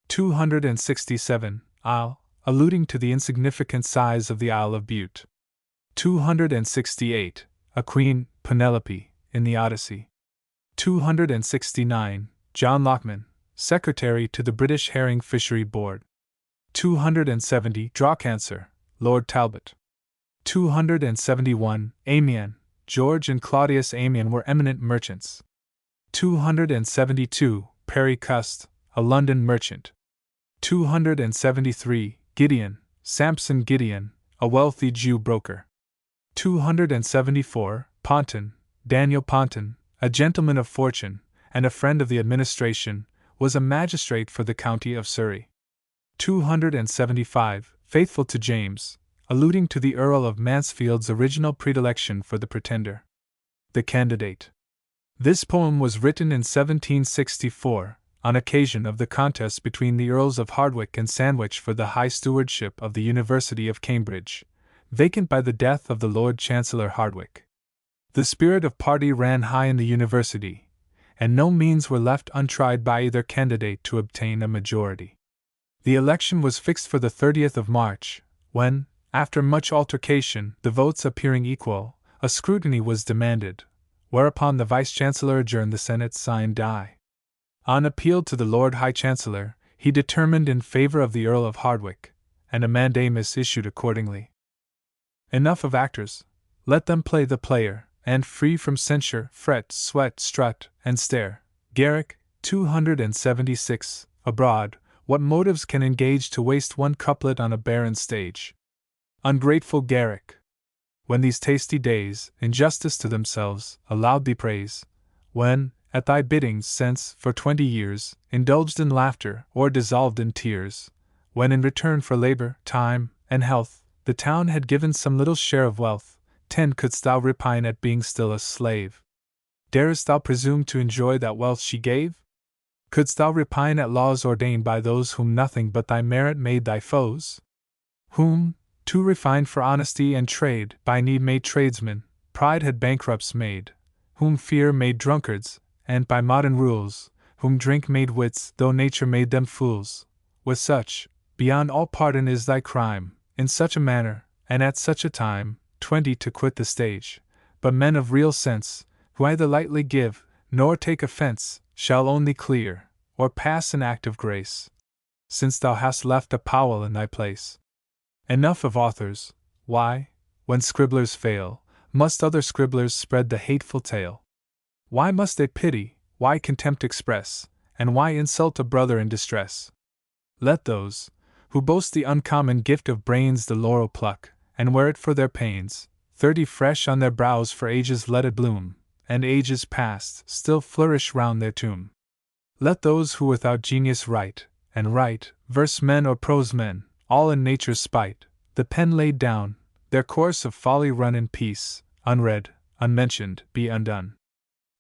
267. Isle, alluding to the insignificant size of the Isle of Bute. 268. A queen, Penelope, in the Odyssey. 269. John Lockman, Secretary to the British Herring Fishery Board. 270. Drawcancer, Lord Talbot. 271. Amiens, George and Claudius Amiens were eminent merchants. 272. Perry Cust, a London merchant. 273. Gideon, Samson Gideon, a wealthy Jew broker. 274. Ponton, Daniel Ponton, a gentleman of fortune, and a friend of the administration, was a magistrate for the county of Surrey. 275. Faithful to James, alluding to the Earl of Mansfield's original predilection for the Pretender. The Candidate. This poem was written in 1764, on occasion of the contest between the Earls of Hardwicke and Sandwich for the high stewardship of the University of Cambridge, vacant by the death of the Lord Chancellor Hardwicke. The spirit of party ran high in the university, and no means were left untried by either candidate to obtain a majority. The election was fixed for the 30th of March, when, after much altercation, the votes appearing equal, a scrutiny was demanded, whereupon the Vice-Chancellor adjourned the Senate sine die. On appeal to the Lord High Chancellor, he determined in favor of the Earl of Hardwicke, and a mandamus issued accordingly. Enough of actors, let them play the player, and free from censure, fret, sweat, strut, and stare. Garrick, 276. Abroad, what motives can engage to waste one couplet on a barren stage? Ungrateful Garrick! When these tasty days, in justice to themselves, allowed thee praise, when, at thy biddings since, for 20 years, indulged in laughter, or dissolved in tears, when in return for labor, time, and health, the town had given some little share of wealth, 10 couldst thou repine at being still a slave? Darest thou presume to enjoy that wealth she gave? Couldst thou repine at laws ordained by those whom nothing but thy merit made thy foes? Whom, too refined for honesty and trade, by need made tradesmen, pride had bankrupts made, whom fear made drunkards, and by modern rules, whom drink made wits, though nature made them fools. With such, beyond all pardon is thy crime, in such a manner, and at such a time, 20 to quit the stage. But men of real sense, who either lightly give, nor take offence, shall own thee clear, or pass an act of grace, since thou hast left a Powell in thy place. Enough of authors. Why, when scribblers fail, must other scribblers spread the hateful tale? Why must they pity, why contempt express, and why insult a brother in distress? Let those, who boast the uncommon gift of brains, the laurel pluck, and wear it for their pains, 30 fresh on their brows, for ages let it bloom, and ages past still flourish round their tomb. Let those who without genius write, and write, verse men or prose men, all in nature's spite, the pen laid down, their course of folly run in peace, unread, unmentioned, be undone.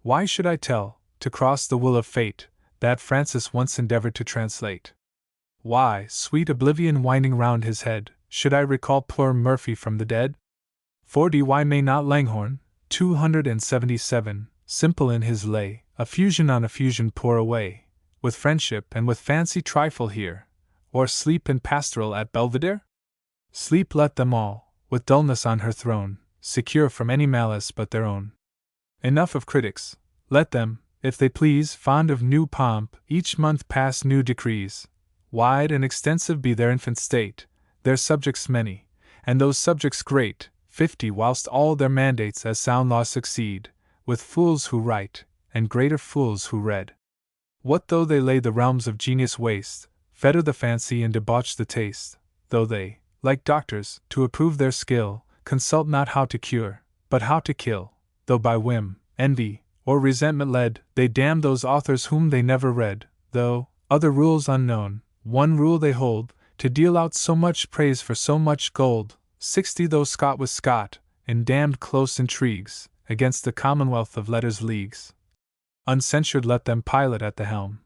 Why should I tell, to cross the will of fate, that Francis once endeavored to translate? Why, sweet oblivion winding round his head, should I recall poor Murphy from the dead? 40 Why may not Langhorne, 277, simple in his lay, a fusion on a fusion pour away, with friendship and with fancy trifle here, or sleep in pastoral at Belvedere? Sleep let them all, with dullness on her throne, secure from any malice but their own. Enough of critics, let them, if they please, fond of new pomp, each month pass new decrees. Wide and extensive be their infant state, their subjects many, and those subjects great, 50, whilst all their mandates as sound laws succeed, with fools who write, and greater fools who read. What though they lay the realms of genius waste, fetter the fancy and debauch the taste, though they, like doctors, to approve their skill, consult not how to cure, but how to kill, though by whim, envy, or resentment led, they damn those authors whom they never read, though, other rules unknown, one rule they hold, to deal out so much praise for so much gold, 60 though Scott was Scott, in damned close intrigues, against the commonwealth of letters leagues. Uncensured let them pilot at the helm,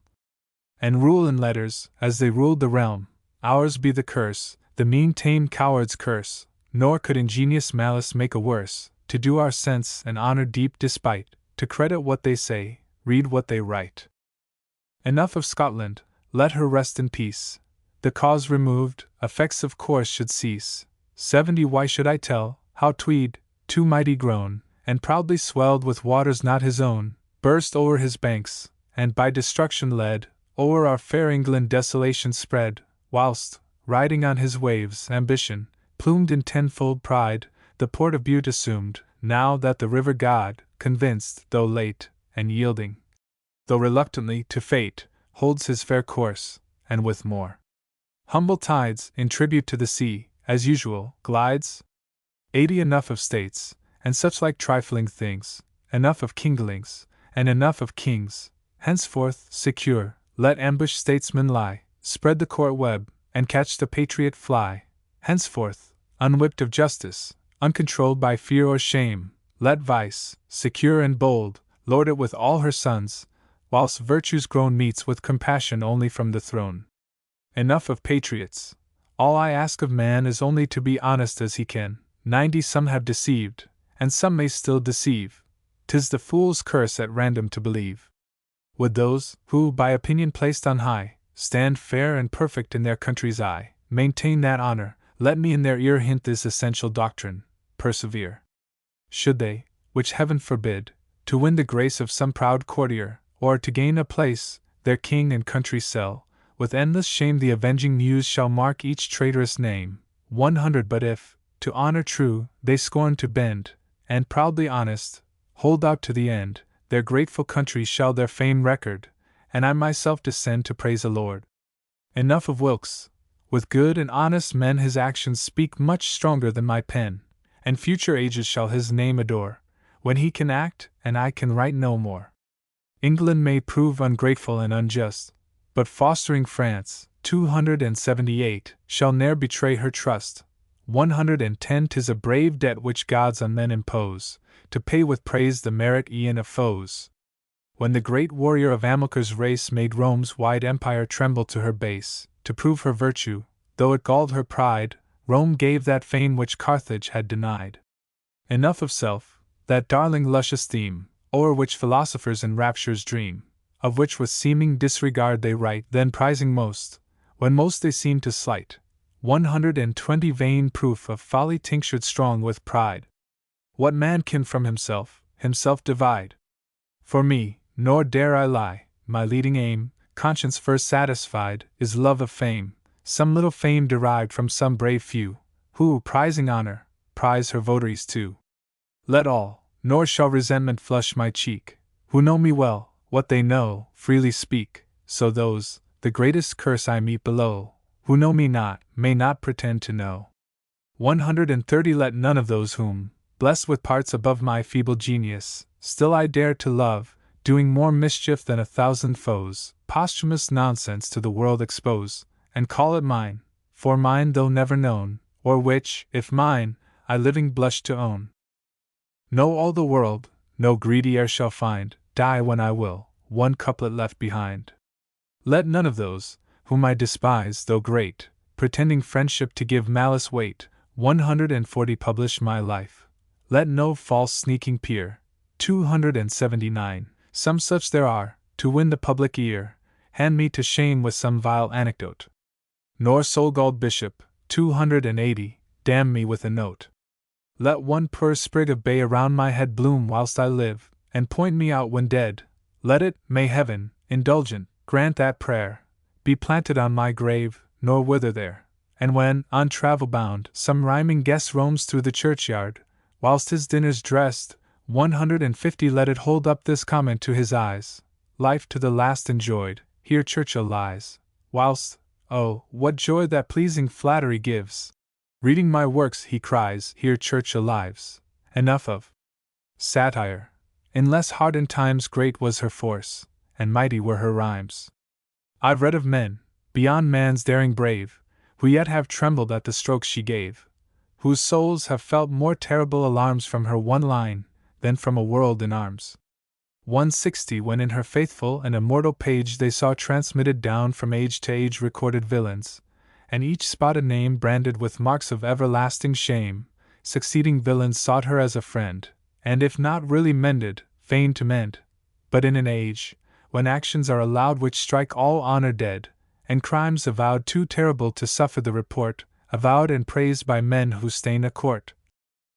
and rule in letters, as they ruled the realm. Ours be the curse, the mean tame coward's curse, nor could ingenious malice make a worse, to do our sense and honor deep despite, to credit what they say, read what they write. Enough of Scotland, let her rest in peace. The cause removed, effects of course should cease. 70 Why should I tell, how Tweed, too mighty grown, and proudly swelled with waters not his own, burst o'er his banks, and by destruction led, o'er our fair England desolation spread, whilst, riding on his waves, ambition, plumed in tenfold pride, the port of Bute assumed, now that the river god, convinced, though late, and yielding, though reluctantly, to fate, holds his fair course, and with more humble tides, in tribute to the sea, as usual, glides. 80 Enough of states, and such like trifling things, enough of kinglings, and enough of kings. Henceforth, secure, let ambushed statesmen lie, spread the court web, and catch the patriot fly. Henceforth, unwhipped of justice, uncontrolled by fear or shame, let vice, secure and bold, lord it with all her sons, whilst virtue's groan meets with compassion only from the throne. Enough of patriots. All I ask of man is only to be honest as he can. 90 Some have deceived, and some may still deceive. 'Tis the fool's curse at random to believe. Would those, who, by opinion placed on high, stand fair and perfect in their country's eye, maintain that honor, let me in their ear hint this essential doctrine, persevere. Should they, which heaven forbid, to win the grace of some proud courtier, or to gain a place, their king and country sell, with endless shame the avenging muse shall mark each traitorous name. 100 But if, to honor true, they scorn to bend, and proudly honest, hold out to the end, their grateful country shall their fame record, and I myself descend to praise a lord. Enough of Wilkes. With good and honest men his actions speak much stronger than my pen, and future ages shall his name adore, when he can act and I can write no more. England may prove ungrateful and unjust, but fostering France, 278, shall ne'er betray her trust. 110 'Tis a brave debt which gods on men impose, to pay with praise the merit e'en of foes. When the great warrior of Amilcar's race made Rome's wide empire tremble to her base, to prove her virtue, though it galled her pride, Rome gave that fame which Carthage had denied. Enough of self, that darling luscious theme, o'er which philosophers in raptures dream, of which with seeming disregard they write, then prizing most, when most they seem to slight. 120 Vain proof of folly tinctured strong with pride. What man can from himself divide? For me, nor dare I lie, my leading aim, conscience first satisfied, is love of fame, some little fame derived from some brave few, who, prizing honor, prize her votaries too. Let all, nor shall resentment flush my cheek, who know me well, what they know, freely speak, so those, the greatest curse I meet below, who know me not, may not pretend to know. 130 Let none of those whom, blessed with parts above my feeble genius, still I dare to love, doing more mischief than 1,000 foes, posthumous nonsense to the world expose, and call it mine, for mine though never known, or which, if mine, I living blush to own. Know all the world, no greedy e'er shall find, die when I will, one couplet left behind. Let none of those, whom I despise though great, pretending friendship to give malice weight, 140 Publish my life. Let no false sneaking peer, 279, some such there are, to win the public ear, hand me to shame with some vile anecdote. Nor soul-galled bishop, 280, damn me with a note. Let one poor sprig of bay around my head bloom whilst I live, and point me out when dead. Let it, may heaven, indulgent, grant that prayer, be planted on my grave, nor wither there. And when, on travel bound, some rhyming guest roams through the churchyard, whilst his dinner's dressed, 150 Let it hold up this comment to his eyes: life to the last enjoyed, here Churchill lies. Whilst, oh, what joy that pleasing flattery gives! Reading my works, he cries, here Churchill lives. Enough of satire. In less hardened times great was her force, and mighty were her rhymes. I've read of men, beyond man's daring brave, who yet have trembled at the strokes she gave, whose souls have felt more terrible alarms from her one line, than from a world in arms. 160 When in her faithful and immortal page they saw transmitted down from age to age recorded villains, and each spotted name branded with marks of everlasting shame, succeeding villains sought her as a friend, and if not really mended, feigned to mend. But in an age, when actions are allowed which strike all honor dead, and crimes avowed too terrible to suffer the report, avowed and praised by men who stain a court.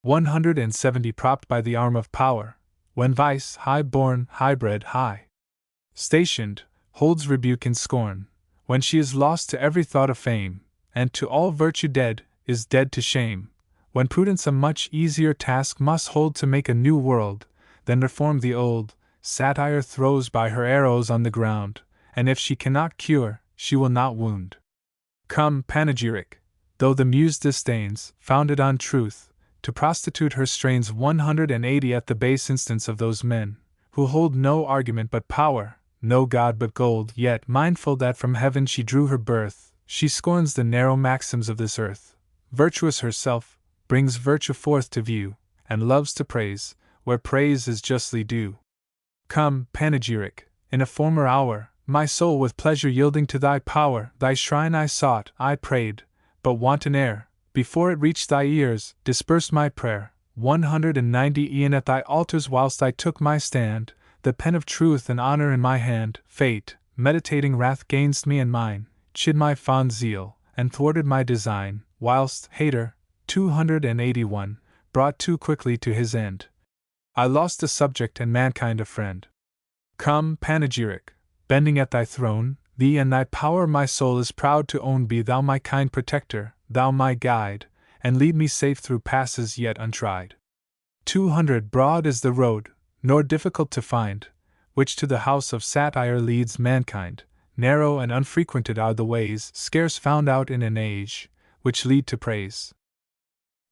170 Propped by the arm of power, when vice, high-born, high-bred, high-stationed, holds rebuke in scorn, when she is lost to every thought of fame, and to all virtue dead, is dead to shame, when prudence a much easier task must hold to make a new world, than reform the old, satire throws by her arrows on the ground, and if she cannot cure, she will not wound. Come, panegyric, though the muse disdains, founded on truth, to prostitute her strains 180 at the base instance of those men, who hold no argument but power, no God but gold, yet mindful that from heaven she drew her birth, she scorns the narrow maxims of this earth, virtuous herself, brings virtue forth to view, and loves to praise, where praise is justly due. Come, panegyric, in a former hour, my soul with pleasure yielding to thy power, thy shrine I sought, I prayed, but wanton ere, before it reached thy ears, dispersed my prayer. 190 E'en at thy altars whilst I took my stand, the pen of truth and honor in my hand, fate, meditating wrath gainst me and mine, chid my fond zeal, and thwarted my design, whilst, hater, 281, brought too quickly to his end. I lost a subject and mankind a friend. Come, panegyric, bending at thy throne, thee and thy power my soul is proud to own. Be thou my kind protector, thou my guide, and lead me safe through passes yet untried. 200 Broad is the road, nor difficult to find, which to the house of satire leads mankind, narrow and unfrequented are the ways, scarce found out in an age, which lead to praise.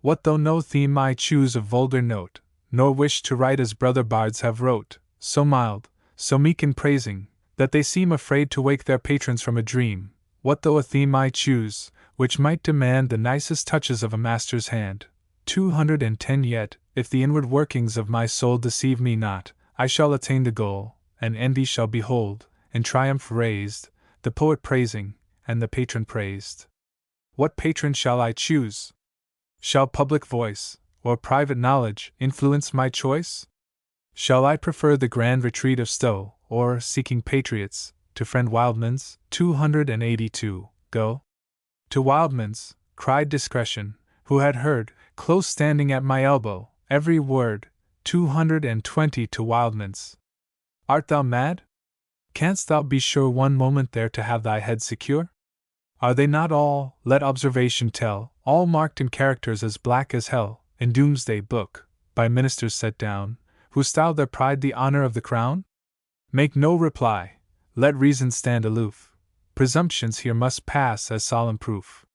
What though no theme I choose of vulgar note, nor wish to write as brother bards have wrote, so mild, so meek in praising, that they seem afraid to wake their patrons from a dream? What though a theme I choose, which might demand the nicest touches of a master's hand? 210 Yet, if the inward workings of my soul deceive me not, I shall attain the goal, and envy shall behold, in triumph raised, the poet praising, and the patron praised. What patron shall I choose? Shall public voice, or private knowledge, influence my choice? Shall I prefer the grand retreat of Stowe, or, seeking patriots, to friend Wildman's? 282 Go to Wildman's, cried Discretion, who had heard, close standing at my elbow, every word. 220 to Wildman's. Art thou mad? Canst thou be sure one moment there to have thy head secure? Are they not all, let observation tell, all marked in characters as black as hell, in Doomsday Book, by ministers set down, who style their pride the honor of the crown? Make no reply, let reason stand aloof. Presumptions here must pass as solemn proof.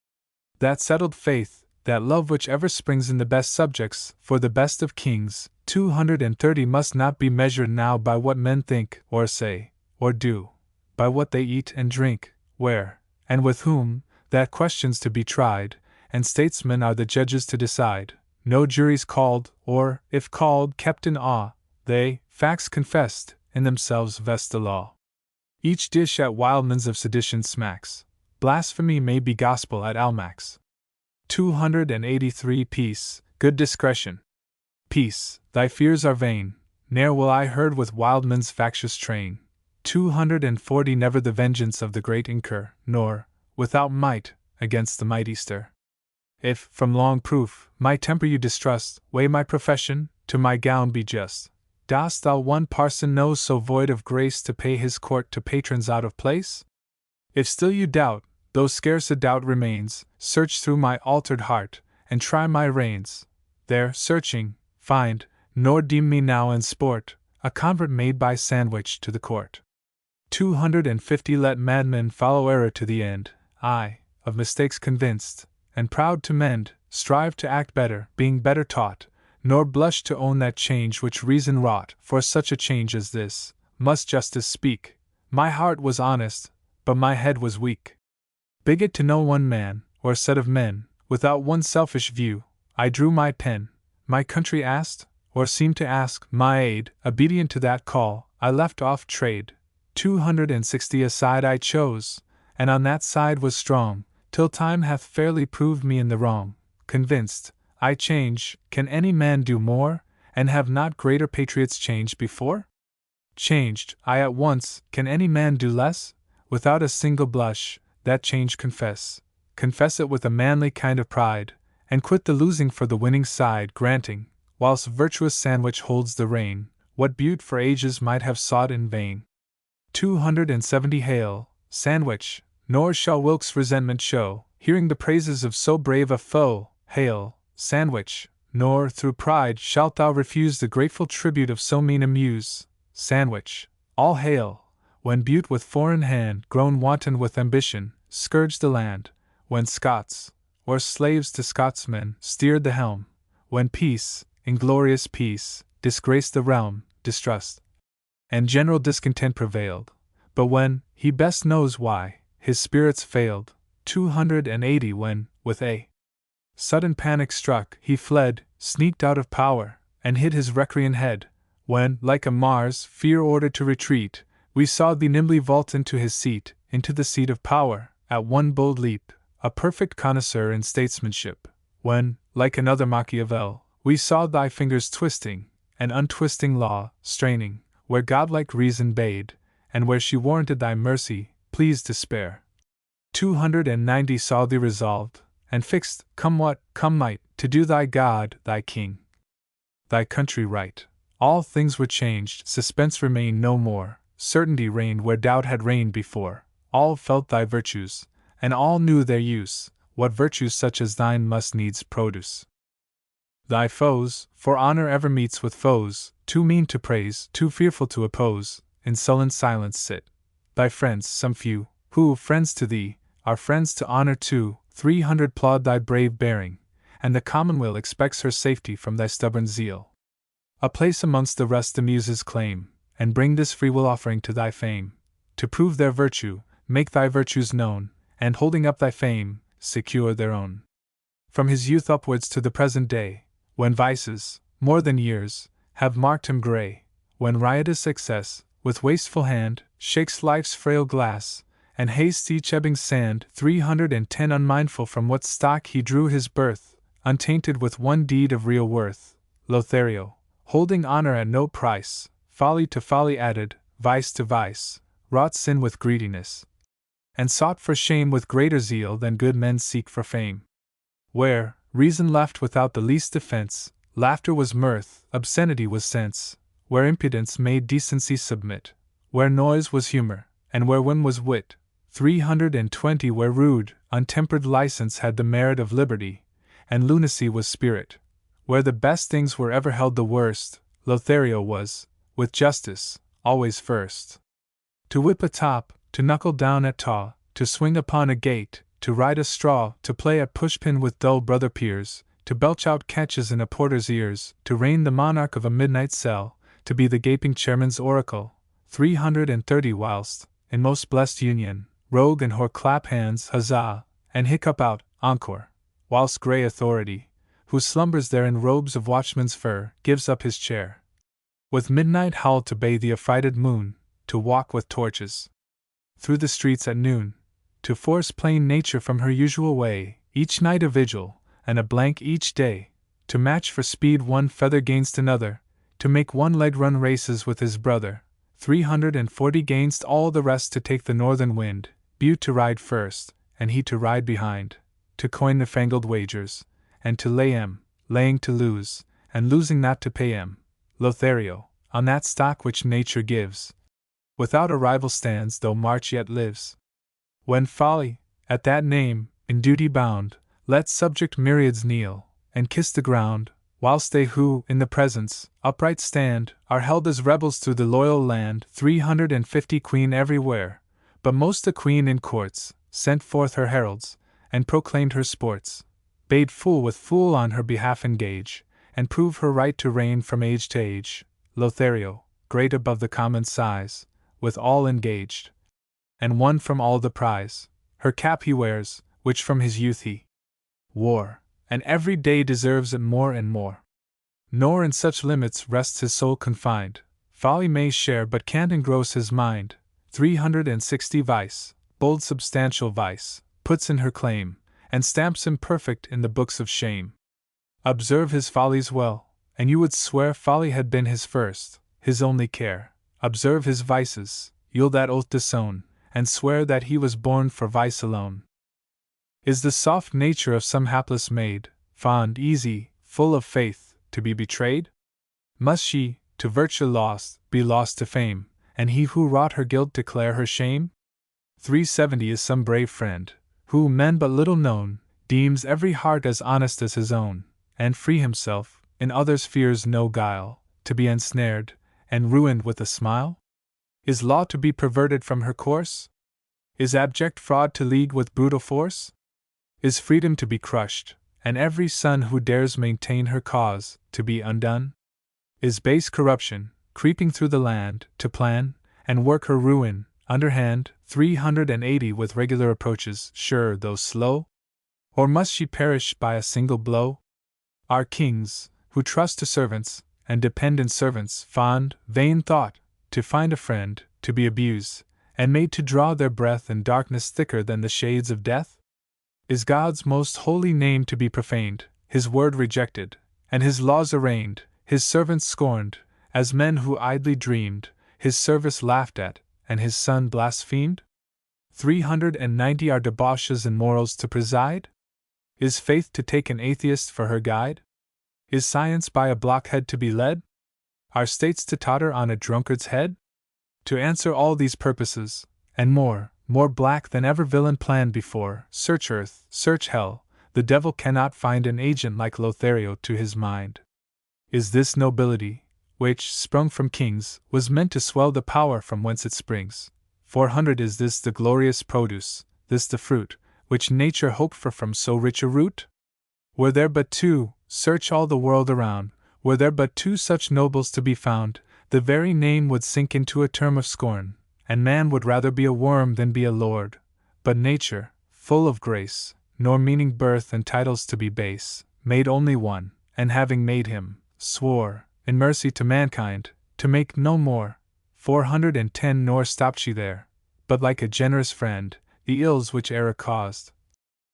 That settled faith, that love which ever springs in the best subjects for the best of kings, 230 must not be measured now by what men think, or say, or do, by what they eat and drink, where, and with whom, that question's to be tried, and statesmen are the judges to decide. No juries called, or, if called, kept in awe, they, facts confessed, in themselves vest the law. Each dish at Wildman's of sedition smacks, blasphemy may be gospel at Almack's. 283 Peace, good Discretion. Peace, thy fears are vain, ne'er will I herd with Wildman's factious train. 240 Never the vengeance of the great incur, nor, without might, against the mighty stir. If, from long proof, my temper you distrust, weigh my profession, to my gown be just. Dost thou one parson know so void of grace to pay his court to patrons out of place? If still you doubt, though scarce a doubt remains, search through my altered heart, and try my reins. There, searching, find, nor deem me now in sport, a convert made by sandwich to the court. 250 Let madmen follow error to the end. I, of mistakes convinced, and proud to mend, strive to act better, being better taught, nor blush to own that change which reason wrought. For such a change as this, must justice speak. My heart was honest, but my head was weak. Bigot to no one man, or set of men, without one selfish view, I drew my pen. My country asked, or seemed to ask, my aid. Obedient to that call, I left off trade. 260 A side I chose, and on that side was strong, till time hath fairly proved me in the wrong. Convinced, I change. Can any man do more, and have not greater patriots changed before? Changed, I at once. Can any man do less? Without a single blush, that change confess. Confess it with a manly kind of pride, and quit the losing for the winning side. Granting, whilst virtuous sandwich holds the reign, what beaut for ages might have sought in vain. 270 Hail, Sandwich, nor shall Wilkes resentment show, hearing the praises of so brave a foe. Hail, Sandwich, nor through pride shalt thou refuse the grateful tribute of so mean a muse. Sandwich, all hail, when Bute with foreign hand, grown wanton with ambition, scourged the land, when Scots, or slaves to Scotsmen, steered the helm, when peace, inglorious peace, disgraced the realm, distrust and general discontent prevailed, but when, he best knows why, his spirits failed. 280 When, with a sudden panic struck, he fled, sneaked out of power, and hid his recreant head, when, like a Mars, fear ordered to retreat, we saw thee nimbly vault into his seat, into the seat of power, at one bold leap, a perfect connoisseur in statesmanship, when, like another Machiavel, we saw thy fingers twisting, and untwisting law, straining, where godlike reason bade, and where she warranted thy mercy, pleased to spare. 290 Saw thee resolved, and fixed, come what, come might, to do thy God, thy King, thy country right. All things were changed, suspense remained no more, certainty reigned where doubt had reigned before. All felt thy virtues, and all knew their use, what virtues such as thine must needs produce. Thy foes, for honor ever meets with foes, too mean to praise, too fearful to oppose, in sullen silence sit. thy friends, some few, who, friends to thee, are friends to honor too, 300 plaud thy brave bearing, and the commonweal expects her safety from thy stubborn zeal. A place amongst the rest the muses claim, and bring this freewill offering to thy fame, to prove their virtue, make thy virtues known, and holding up thy fame, secure their own. From his youth upwards to the present day, when vices, more than years, have marked him grey, when riotous excess, with wasteful hand, shakes life's frail glass, and hastes each ebbing sand, 310 unmindful from what stock he drew his birth, untainted with one deed of real worth, Lothario, holding honor at no price, folly to folly added, vice to vice, wrought sin with greediness, and sought for shame with greater zeal than good men seek for fame. Where reason laughed without the least defense, laughter was mirth, obscenity was sense, where impudence made decency submit, where noise was humor, and where whim was wit, 320 where rude, untempered license had the merit of liberty, and lunacy was spirit, where the best things were ever held the worst, Lothario was, with justice, always first. To whip a top, to knuckle down at taw, to swing upon a gate, to ride a straw, to play at pushpin with dull brother peers, to belch out catches in a porter's ears, to reign the monarch of a midnight cell, to be the gaping chairman's oracle, 330 whilst, in most blessed union, rogue and whore clap hands, huzzah, and hiccup out, encore, whilst grey authority, who slumbers there in robes of watchman's fur, gives up his chair. With midnight howl to bathe the affrighted moon, to walk with torches through the streets at noon, to force plain nature from her usual way, each night a vigil, and a blank each day, to match for speed one feather gainst another, to make one leg run races with his brother, 340 gainst all the rest, to take the northern wind, Bute to ride first, and he to ride behind, to coin newfangled wagers, and to lay 'em, laying to lose, and losing not to pay 'em, Lothario, on that stock which nature gives, without a rival stands though March yet lives. When folly, at that name, in duty bound, let subject myriads kneel, and kiss the ground, whilst they who, in the presence, upright stand, are held as rebels through the loyal land, 350 queen everywhere, but most a queen in courts, sent forth her heralds, and proclaimed her sports, bade fool with fool on her behalf engage, and prove her right to reign from age to age, Lothario, great above the common size, with all engaged, and won from all the prize, her cap he wears, which from his youth he wore, and every day deserves it more and more. Nor in such limits rests his soul confined, folly may share but can't engross his mind, 360 vice, bold substantial vice, puts in her claim, and stamps him perfect in the books of shame. Observe his follies well, and you would swear folly had been his first, his only care. Observe his vices, you'll that oath disown, and swear that he was born for vice alone. Is the soft nature of some hapless maid, fond, easy, full of faith, to be betrayed? Must she, to virtue lost, be lost to fame, and he who wrought her guilt declare her shame? 370 is some brave friend, who, men but little known, deems every heart as honest as his own, and free himself, in others fears no guile, to be ensnared, and ruined with a smile? Is law to be perverted from her course? Is abject fraud to league with brutal force? Is freedom to be crushed, and every son who dares maintain her cause, to be undone? Is base corruption, creeping through the land, to plan, and work her ruin, underhand, 380 with regular approaches, sure though slow? Or must she perish by a single blow? Are kings, who trust to servants, and depend in servants, fond, vain thought, to find a friend, to be abused, and made to draw their breath in darkness thicker than the shades of death? Is God's most holy name to be profaned, his word rejected, and his laws arraigned, his servants scorned, as men who idly dreamed, his service laughed at, and his son blasphemed? 390 are debauches and morals to preside? Is faith to take an atheist for her guide? Is science by a blockhead to be led? Are states to totter on a drunkard's head? To answer all these purposes, and more black than ever villain planned before, search earth, search hell, the devil cannot find an agent like Lothario to his mind. Is this nobility, which, sprung from kings, was meant to swell the power from whence it springs, 400 Is this the glorious produce, this the fruit, which nature hoped for from so rich a root? Were there but two, search all the world around, were there but two such nobles to be found, the very name would sink into a term of scorn, and man would rather be a worm than be a lord. But nature, full of grace, nor meaning birth and titles to be base, made only one, and having made him, swore, in mercy to mankind, to make no more. 410 Nor stopped she there, but like a generous friend, the ills which error caused,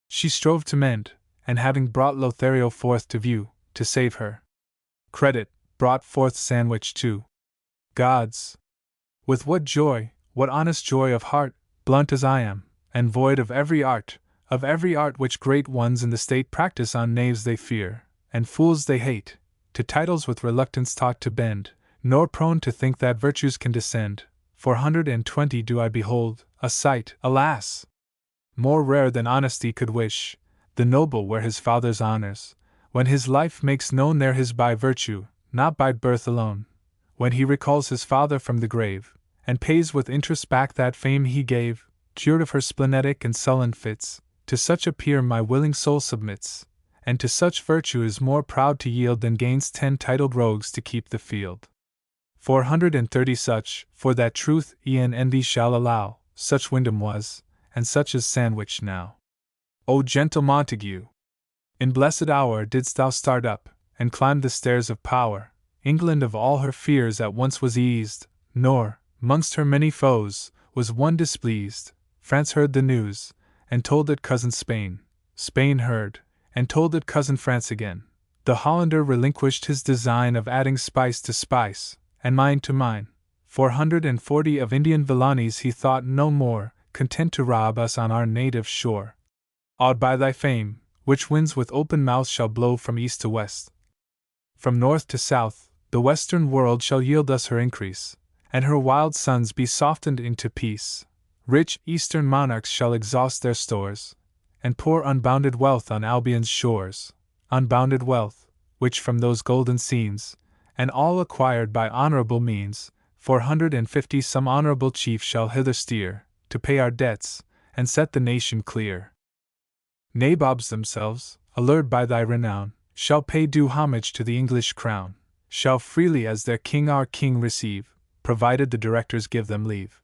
she strove to mend, and having brought Lothario forth to view, to save her credit, brought forth Sandwich too. Gods! With what joy, what honest joy of heart, blunt as I am, and void of every art which great ones in the state practice on knaves they fear, and fools they hate, to titles with reluctance taught to bend, nor prone to think that virtues can descend. 420 Do I behold, a sight, alas! more rare than honesty could wish, the noble wear his father's honors, when his life makes known there his by virtue, not by birth alone, when he recalls his father from the grave, and pays with interest back that fame he gave, cured of her splenetic and sullen fits, to such a peer my willing soul submits, and to such virtue is more proud to yield than gains 10 titled rogues to keep the field. 430 Such, for that truth e'en envy shall allow, such Wyndham was, and such is Sandwich now. O gentle Montague! In blessed hour didst thou start up, and climb the stairs of power. England of all her fears at once was eased, nor, 'mongst her many foes, was one displeased. France heard the news, and told it cousin Spain. Spain heard, and told it cousin France again. The Hollander relinquished his design of adding spice to spice, and mine to mine. 440 Of Indian villainies he thought no more, content to rob us on our native shore. Awed by thy fame, which winds with open mouth shall blow from east to west, from north to south, the western world shall yield us her increase, and her wild sons be softened into peace. Rich eastern monarchs shall exhaust their stores, and pour unbounded wealth on Albion's shores, unbounded wealth, which from those golden scenes, and all acquired by honorable means, 450 Some honorable chief shall hither steer, to pay our debts, and set the nation clear. Nabobs themselves, allured by thy renown, shall pay due homage to the English crown, shall freely as their king our king receive, provided the directors give them leave.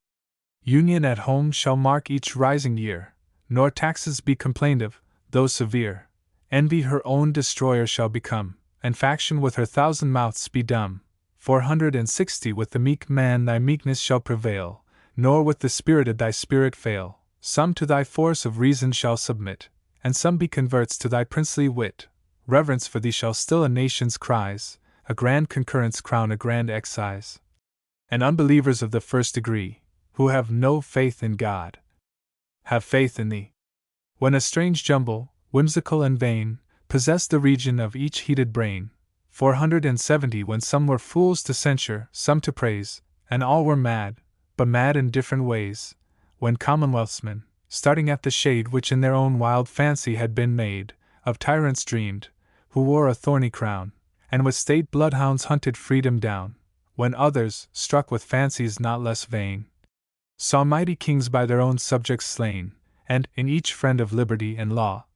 Union at home shall mark each rising year, nor taxes be complained of, though severe. Envy her own destroyer shall become, and faction with her 1,000 mouths be dumb. 460 With the meek man thy meekness shall prevail, nor with the spirited thy spirit fail. Some to thy force of reason shall submit, and some be converts to thy princely wit. Reverence for thee shall still a nation's cries, a grand concurrence crown a grand excise. And unbelievers of the first degree, who have no faith in God, have faith in thee. When a strange jumble, whimsical and vain, possessed the region of each heated brain. 470 When some were fools to censure, some to praise, and all were mad, but mad in different ways. When commonwealthsmen, starting at the shade which in their own wild fancy had been made, of tyrants dreamed, who wore a thorny crown, and with state bloodhounds hunted freedom down. When others, struck with fancies not less vain, saw mighty kings by their own subjects slain, and, in each friend of liberty and law,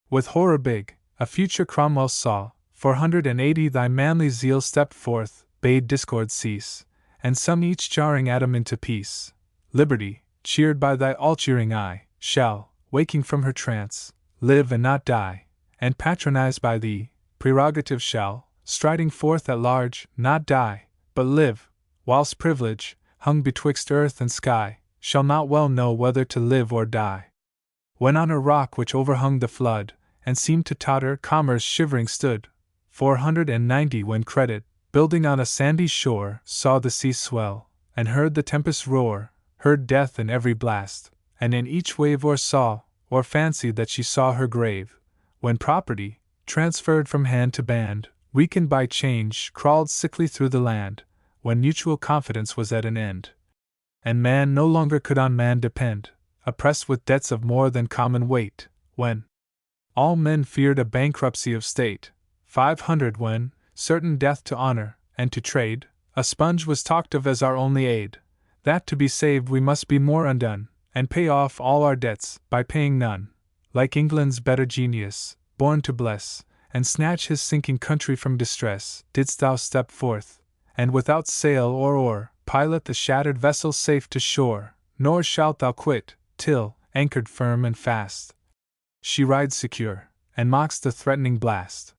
with horror big, a future Cromwell saw. 480 Thy manly zeal stepped forth, bade discord cease, and some each jarring atom into peace. Liberty, cheered by thy all-cheering eye, shall, waking from her trance, live and not die, and patronized by thee, prerogative shall, striding forth at large, not die, but live, whilst privilege, hung betwixt earth and sky, shall not well know whether to live or die. When on a rock which overhung the flood, and seemed to totter, commerce shivering stood. 490 When credit, building on a sandy shore, saw the sea swell, and heard the tempest roar, heard death in every blast, and in each wave or saw, or fancied that she saw her grave. When property, transferred from hand to band, weakened by change, crawled sickly through the land, when mutual confidence was at an end, and man no longer could on man depend, oppressed with debts of more than common weight, when all men feared a bankruptcy of state. 500 When, certain death to honor, and to trade, a sponge was talked of as our only aid, that to be saved we must be more undone, and pay off all our debts, by paying none. Like England's better genius, born to bless, and snatch his sinking country from distress, didst thou step forth, and without sail or oar, pilot the shattered vessel safe to shore, nor shalt thou quit, till, anchored firm and fast, she rides secure, and mocks the threatening blast.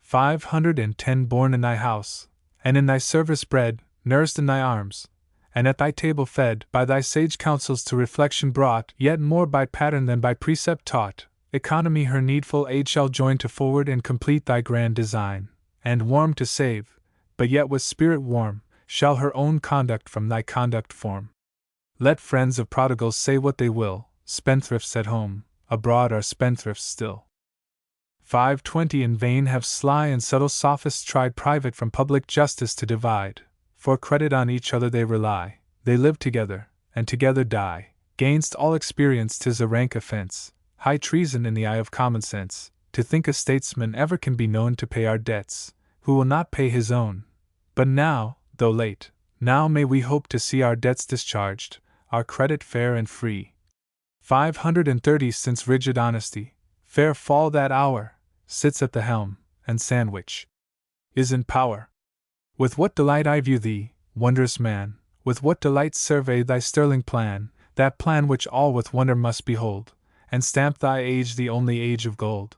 510 born in thy house, and in thy service bred, nursed in thy arms, and at thy table fed, by thy sage counsels to reflection brought, yet more by pattern than by precept taught, economy her needful aid shall join to forward and complete thy grand design, and warm to save, but yet with spirit warm, shall her own conduct from thy conduct form. Let friends of prodigals say what they will, spendthrifts at home, abroad are spendthrifts still. 520 in vain have sly and subtle sophists tried private from public justice to divide, for credit on each other they rely, they live together, and together die. Gainst all experience 'tis a rank offense, high treason in the eye of common sense, to think a statesman ever can be known to pay our debts, who will not pay his own. But now, though late, now may we hope to see our debts discharged, our credit fair and free. 530 since rigid honesty, fair fall that hour, sits at the helm, and Sandwich is in power. With what delight I view thee, wondrous man, with what delight survey thy sterling plan, that plan which all with wonder must behold, and stamp thy age the only age of gold.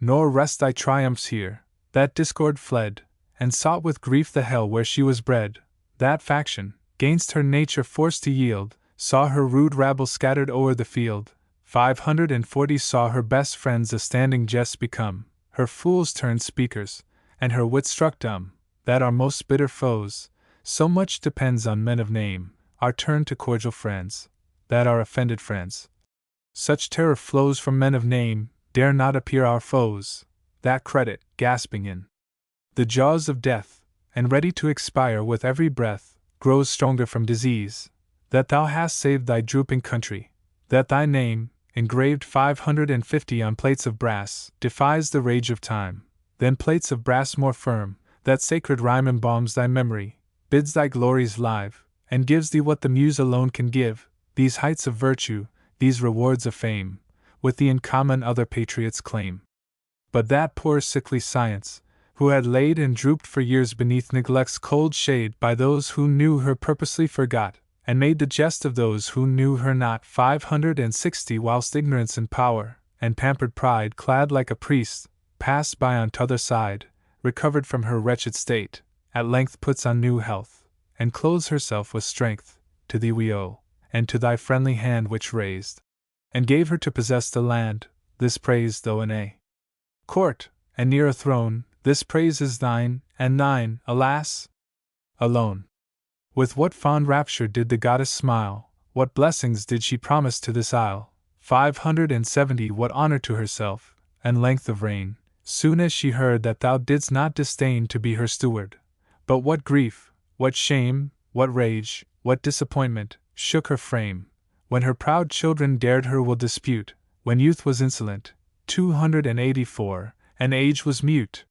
Nor rest thy triumphs here, that discord fled, and sought with grief the hell where she was bred, that faction, gainst her nature forced to yield, saw her rude rabble scattered o'er the field. 540 saw her best friends a standing jest become, her fools turned speakers, and her wit struck dumb, that our most bitter foes, so much depends on men of name, are turned to cordial friends, that our offended friends. Such terror flows from men of name, dare not appear our foes, that credit, gasping in the jaws of death, and ready to expire with every breath, grows stronger from disease, that thou hast saved thy drooping country, that thy name, engraved 550 on plates of brass, defies the rage of time, then plates of brass more firm, that sacred rhyme embalms thy memory, bids thy glories live, and gives thee what the muse alone can give, these heights of virtue, these rewards of fame, with thee in common other patriots claim. But that poor sickly science, who had laid and drooped for years beneath neglect's cold shade by those who knew her purposely forgot, and made the jest of those who knew her not. 560 whilst ignorance and power, and pampered pride clad like a priest, passed by on t'other side, recovered from her wretched state, at length puts on new health, and clothes herself with strength, to thee we owe, and to thy friendly hand which raised, and gave her to possess the land, this praise though in a court, and near a throne, this praise is thine, and thine, alas, alone. With what fond rapture did the goddess smile, what blessings did she promise to this isle, 570 what honor to herself, and length of reign, soon as she heard that thou didst not disdain to be her steward. But what grief, what shame, what rage, what disappointment, shook her frame, when her proud children dared her will dispute, when youth was insolent, 284, and age was mute.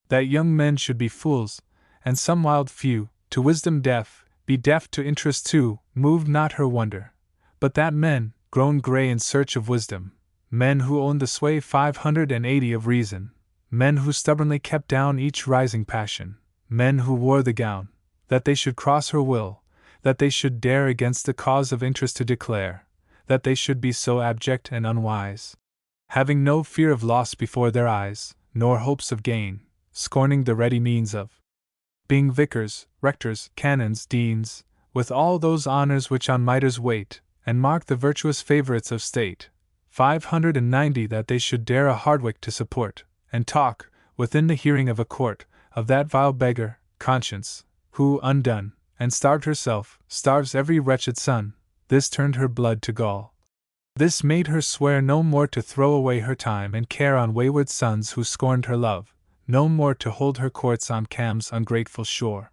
That young men should be fools, and some wild few, to wisdom deaf, be deaf to interest too, moved not her wonder. But that men, grown grey in search of wisdom, men who owned the sway 580 of reason, men who stubbornly kept down each rising passion, men who wore the gown, that they should cross her will, that they should dare against the cause of interest to declare, that they should be so abject and unwise, having no fear of loss before their eyes, nor hopes of gain, scorning the ready means of being vicars, rectors, canons, deans, with all those honors which on mitres wait, and mark the virtuous favorites of state. 590 that they should dare a Hardwicke to support, and talk, within the hearing of a court, of that vile beggar, Conscience, who, undone, and starved herself, starves every wretched son. This turned her blood to gall. This made her swear no more to throw away her time and care on wayward sons who scorned her love, no more to hold her courts on Cam's ungrateful shore.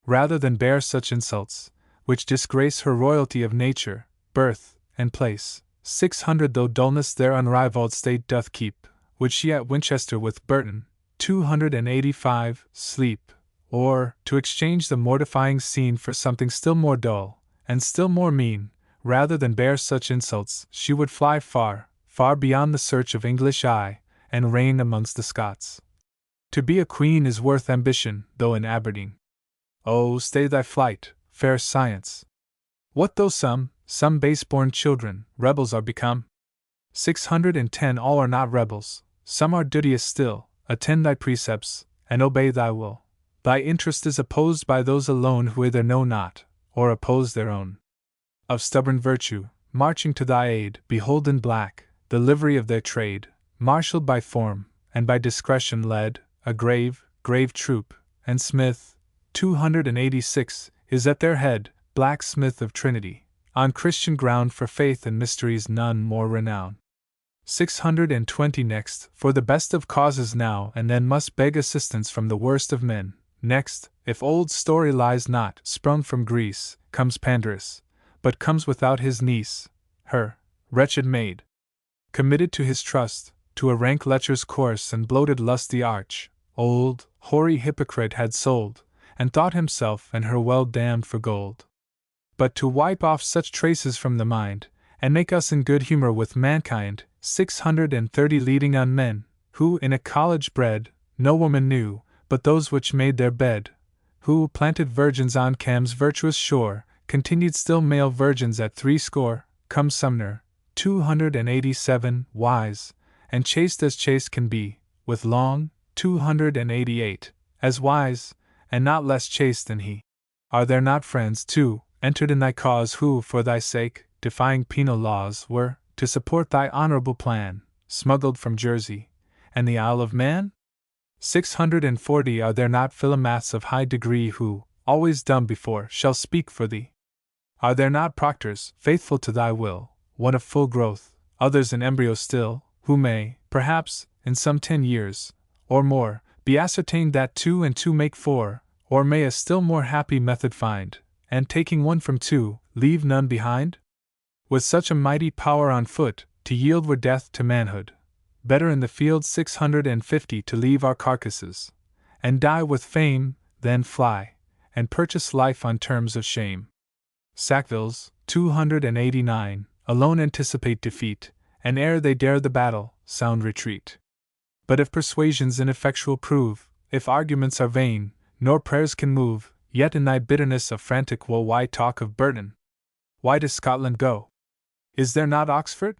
Rather than bear such insults, which disgrace her royalty of nature, birth, and place, 600 though dullness their unrivalled state doth keep, would she at Winchester with Burton, 285, sleep, or to exchange the mortifying scene for something still more dull, and still more mean, rather than bear such insults, she would fly far, far beyond the search of English eye, and reign amongst the Scots. To be a queen is worth ambition, though in Aberdeen. Oh, stay thy flight, fair science! What though some base-born children, rebels are become? 610 all are not rebels, some are duteous still, attend thy precepts, and obey thy will. Thy interest is opposed by those alone who either know not, or oppose their own. Of stubborn virtue, marching to thy aid, behold in black, the livery of their trade, marshalled by form, and by discretion led, a grave troop, and Smith, 286, is at their head, blacksmith of Trinity, on Christian ground for faith and mysteries none more renown. 620 next, for the best of causes now and then must beg assistance from the worst of men. Next, if old story lies not, sprung from Greece, comes Pandarus, but comes without his niece, her wretched maid, committed to his trust, to a rank lecher's course and bloated lusty arch, old, hoary hypocrite had sold, and thought himself and her well damned for gold. But to wipe off such traces from the mind, and make us in good humor with mankind, 630 leading on men, who in a college bred, no woman knew, but those which made their bed, who planted virgins on Cam's virtuous shore, continued still male virgins at 60, come Sumner, 287, wise, and chaste as chaste can be, with Long, 288, as wise, and not less chaste than he. Are there not friends, too, entered in thy cause who, for thy sake, defying penal laws, were, to support thy honorable plan, smuggled from Jersey, and the Isle of Man? 640 are there not philomaths of high degree who, always dumb before, shall speak for thee? Are there not proctors, faithful to thy will, one of full growth, others in embryo still, who may, perhaps, in some 10 years, or more, be ascertained that 2 and 2 make 4, or may a still more happy method find, and taking 1 from 2, leave none behind? With such a mighty power on foot, to yield were death to manhood. Better in the field 650 to leave our carcasses, and die with fame, than fly, and purchase life on terms of shame. Sackvilles, 289, alone anticipate defeat, and ere they dare the battle, sound retreat. But if persuasions ineffectual prove, if arguments are vain, nor prayers can move, yet in thy bitterness of frantic woe why talk of Burton? Why to Scotland go? Is there not Oxford?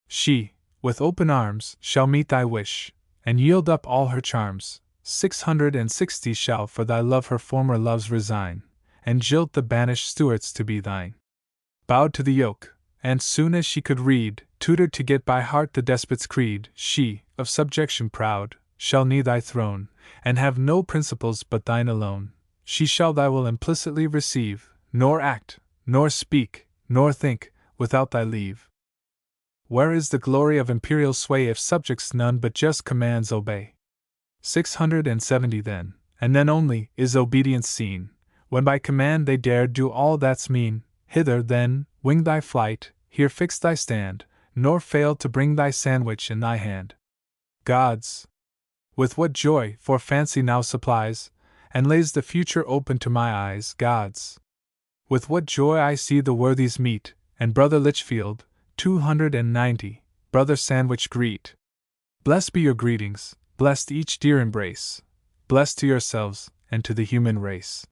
She, with open arms, shall meet thy wish, and yield up all her charms. 660 shall for thy love her former loves resign, and jilt the banished Stuarts to be thine. Bowed to the yoke, and soon as she could read, tutored to get by heart the despot's creed, she, of subjection proud, shall knee thy throne, and have no principles but thine alone. She shall thy will implicitly receive, nor act, nor speak, nor think, without thy leave. Where is the glory of imperial sway if subjects none but just commands obey? 670 then, and then only, is obedience seen, when by command they dare do all that's mean. Hither, then, wing thy flight, here fix thy stand, nor fail to bring thy sandwich in thy hand. Gods! With what joy, for fancy now supplies, and lays the future open to my eyes, gods! With what joy I see the worthies meet, and Brother Lichfield, 290, Brother Sandwich greet. Blessed be your greetings, blessed each dear embrace, blessed to yourselves, and to the human race.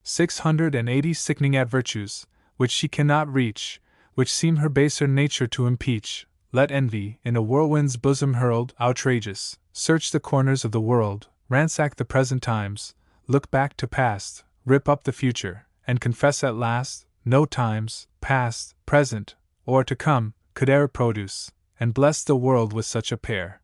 680 sickening at virtues, which she cannot reach, which seem her baser nature to impeach, let envy, in a whirlwind's bosom hurled, outrageous, search the corners of the world, ransack the present times, look back to past, rip up the future, and confess at last, no times, past, present, or to come, could e'er produce, and bless the world with such a pair.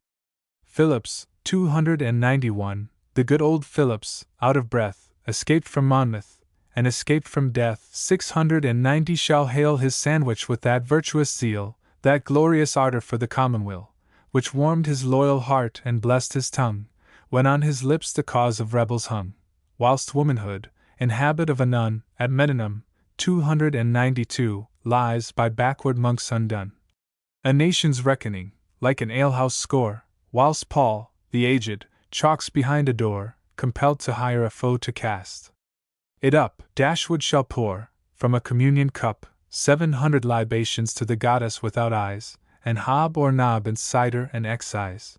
Phillips, 291, the good old Phillips, out of breath, escaped from Monmouth, and escaped from death. 690 shall hail his sandwich with that virtuous zeal, that glorious ardor for the commonweal, which warmed his loyal heart and blessed his tongue, when on his lips the cause of rebels hung, whilst womanhood, in habit of a nun, at Medinum, 292, lies by backward monks undone. A nation's reckoning, like an alehouse score, whilst Paul, the aged, chalks behind a door, compelled to hire a foe to cast it up. Dashwood shall pour, from a communion cup, 700 libations to the goddess without eyes, and hob or nob in cider and excise.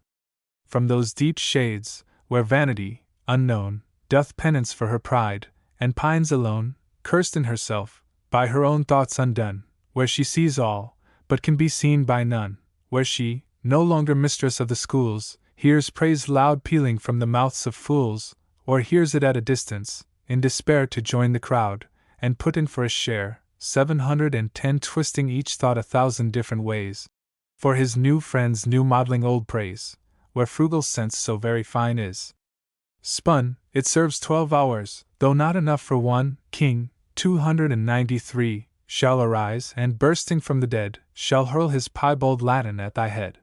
From those deep shades, where vanity, unknown, doth penance for her pride, and pines alone, cursed in herself, by her own thoughts undone, where she sees all, but can be seen by none, where she, no longer mistress of the schools, hears praise loud pealing from the mouths of fools, or hears it at a distance, in despair to join the crowd, and put in for a share, 710 twisting each thought 1,000 different ways, for his new friend's new modelling old praise, where frugal sense so very fine is. Spun, it serves 12 hours, though not enough for one. King, 293, shall arise, and bursting from the dead, shall hurl his piebald Latin at thy head.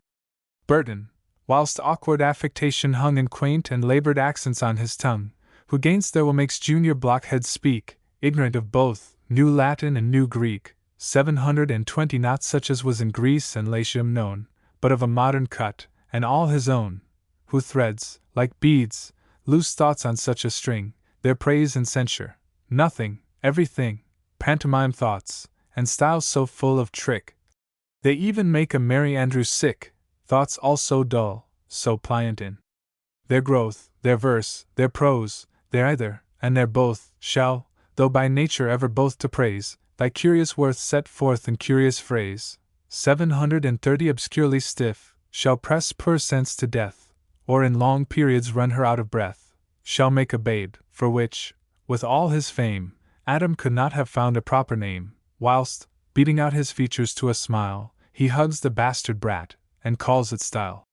Burton, whilst awkward affectation hung in quaint and laboured accents on his tongue, who gainst there will makes junior blockheads speak, ignorant of both New Latin and New Greek, 720 not such as was in Greece and Latium known, but of a modern cut, and all his own, who threads, like beads, loose thoughts on such a string, their praise and censure, nothing, everything, pantomime thoughts, and styles so full of trick. They even make a Merry Andrew sick, thoughts all so dull, so pliant in their growth, their verse, their prose, their either, and their both, shall, though by nature ever both to praise, thy curious worth set forth in curious phrase, 730 obscurely stiff, shall press poor sense to death, or in long periods run her out of breath, shall make a babe, for which, with all his fame, Adam could not have found a proper name, whilst, beating out his features to a smile, he hugs the bastard brat, and calls it style.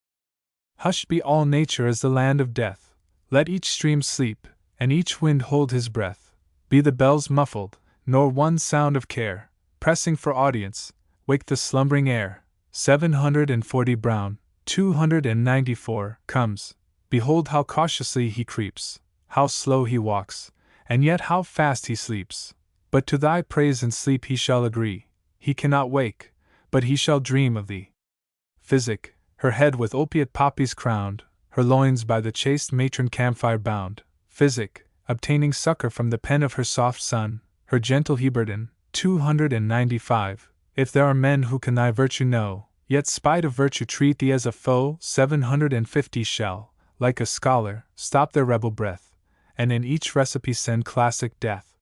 Hushed be all nature as the land of death, let each stream sleep, and each wind hold his breath, be the bells muffled, nor one sound of care, pressing for audience, wake the slumbering air. 740 Brown, 294, comes, behold how cautiously he creeps, how slow he walks, and yet how fast he sleeps, but to thy praise in sleep he shall agree, he cannot wake, but he shall dream of thee. Physic, her head with opiate poppies crowned, her loins by the chaste matron camphire bound, Physic, obtaining succor from the pen of her soft son, her gentle Heberden, 295, if there are men who can thy virtue know, yet spite of virtue treat thee as a foe, 750 shall, like a scholar, stop their rebel breath, and in each recipe send classic death.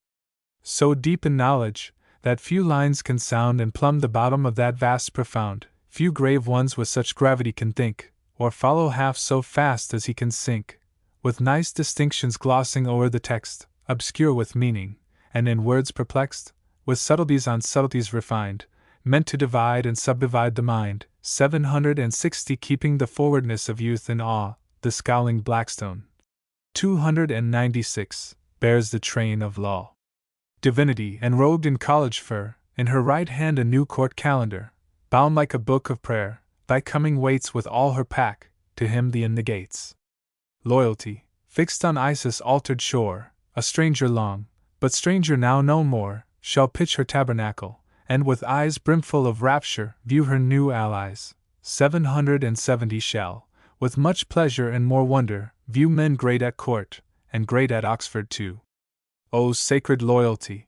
So deep in knowledge, that few lines can sound and plumb the bottom of that vast profound, few grave ones with such gravity can think, or follow half so fast as he can sink, with nice distinctions glossing o'er the text, obscure with meaning, and in words perplexed, with subtleties on subtleties refined, meant to divide and subdivide the mind. 760 keeping the forwardness of youth in awe, the scowling Blackstone. 296 bears the train of law. Divinity enrobed in college fur, in her right hand a new court calendar, bound like a book of prayer, thy coming waits with all her pack, to him the inn negates. Loyalty, fixed on Isis' altered shore, a stranger long, but stranger now no more, shall pitch her tabernacle, and with eyes brimful of rapture view her new allies. 770 shall, with much pleasure and more wonder, view men great at court, and great at Oxford too. O sacred loyalty!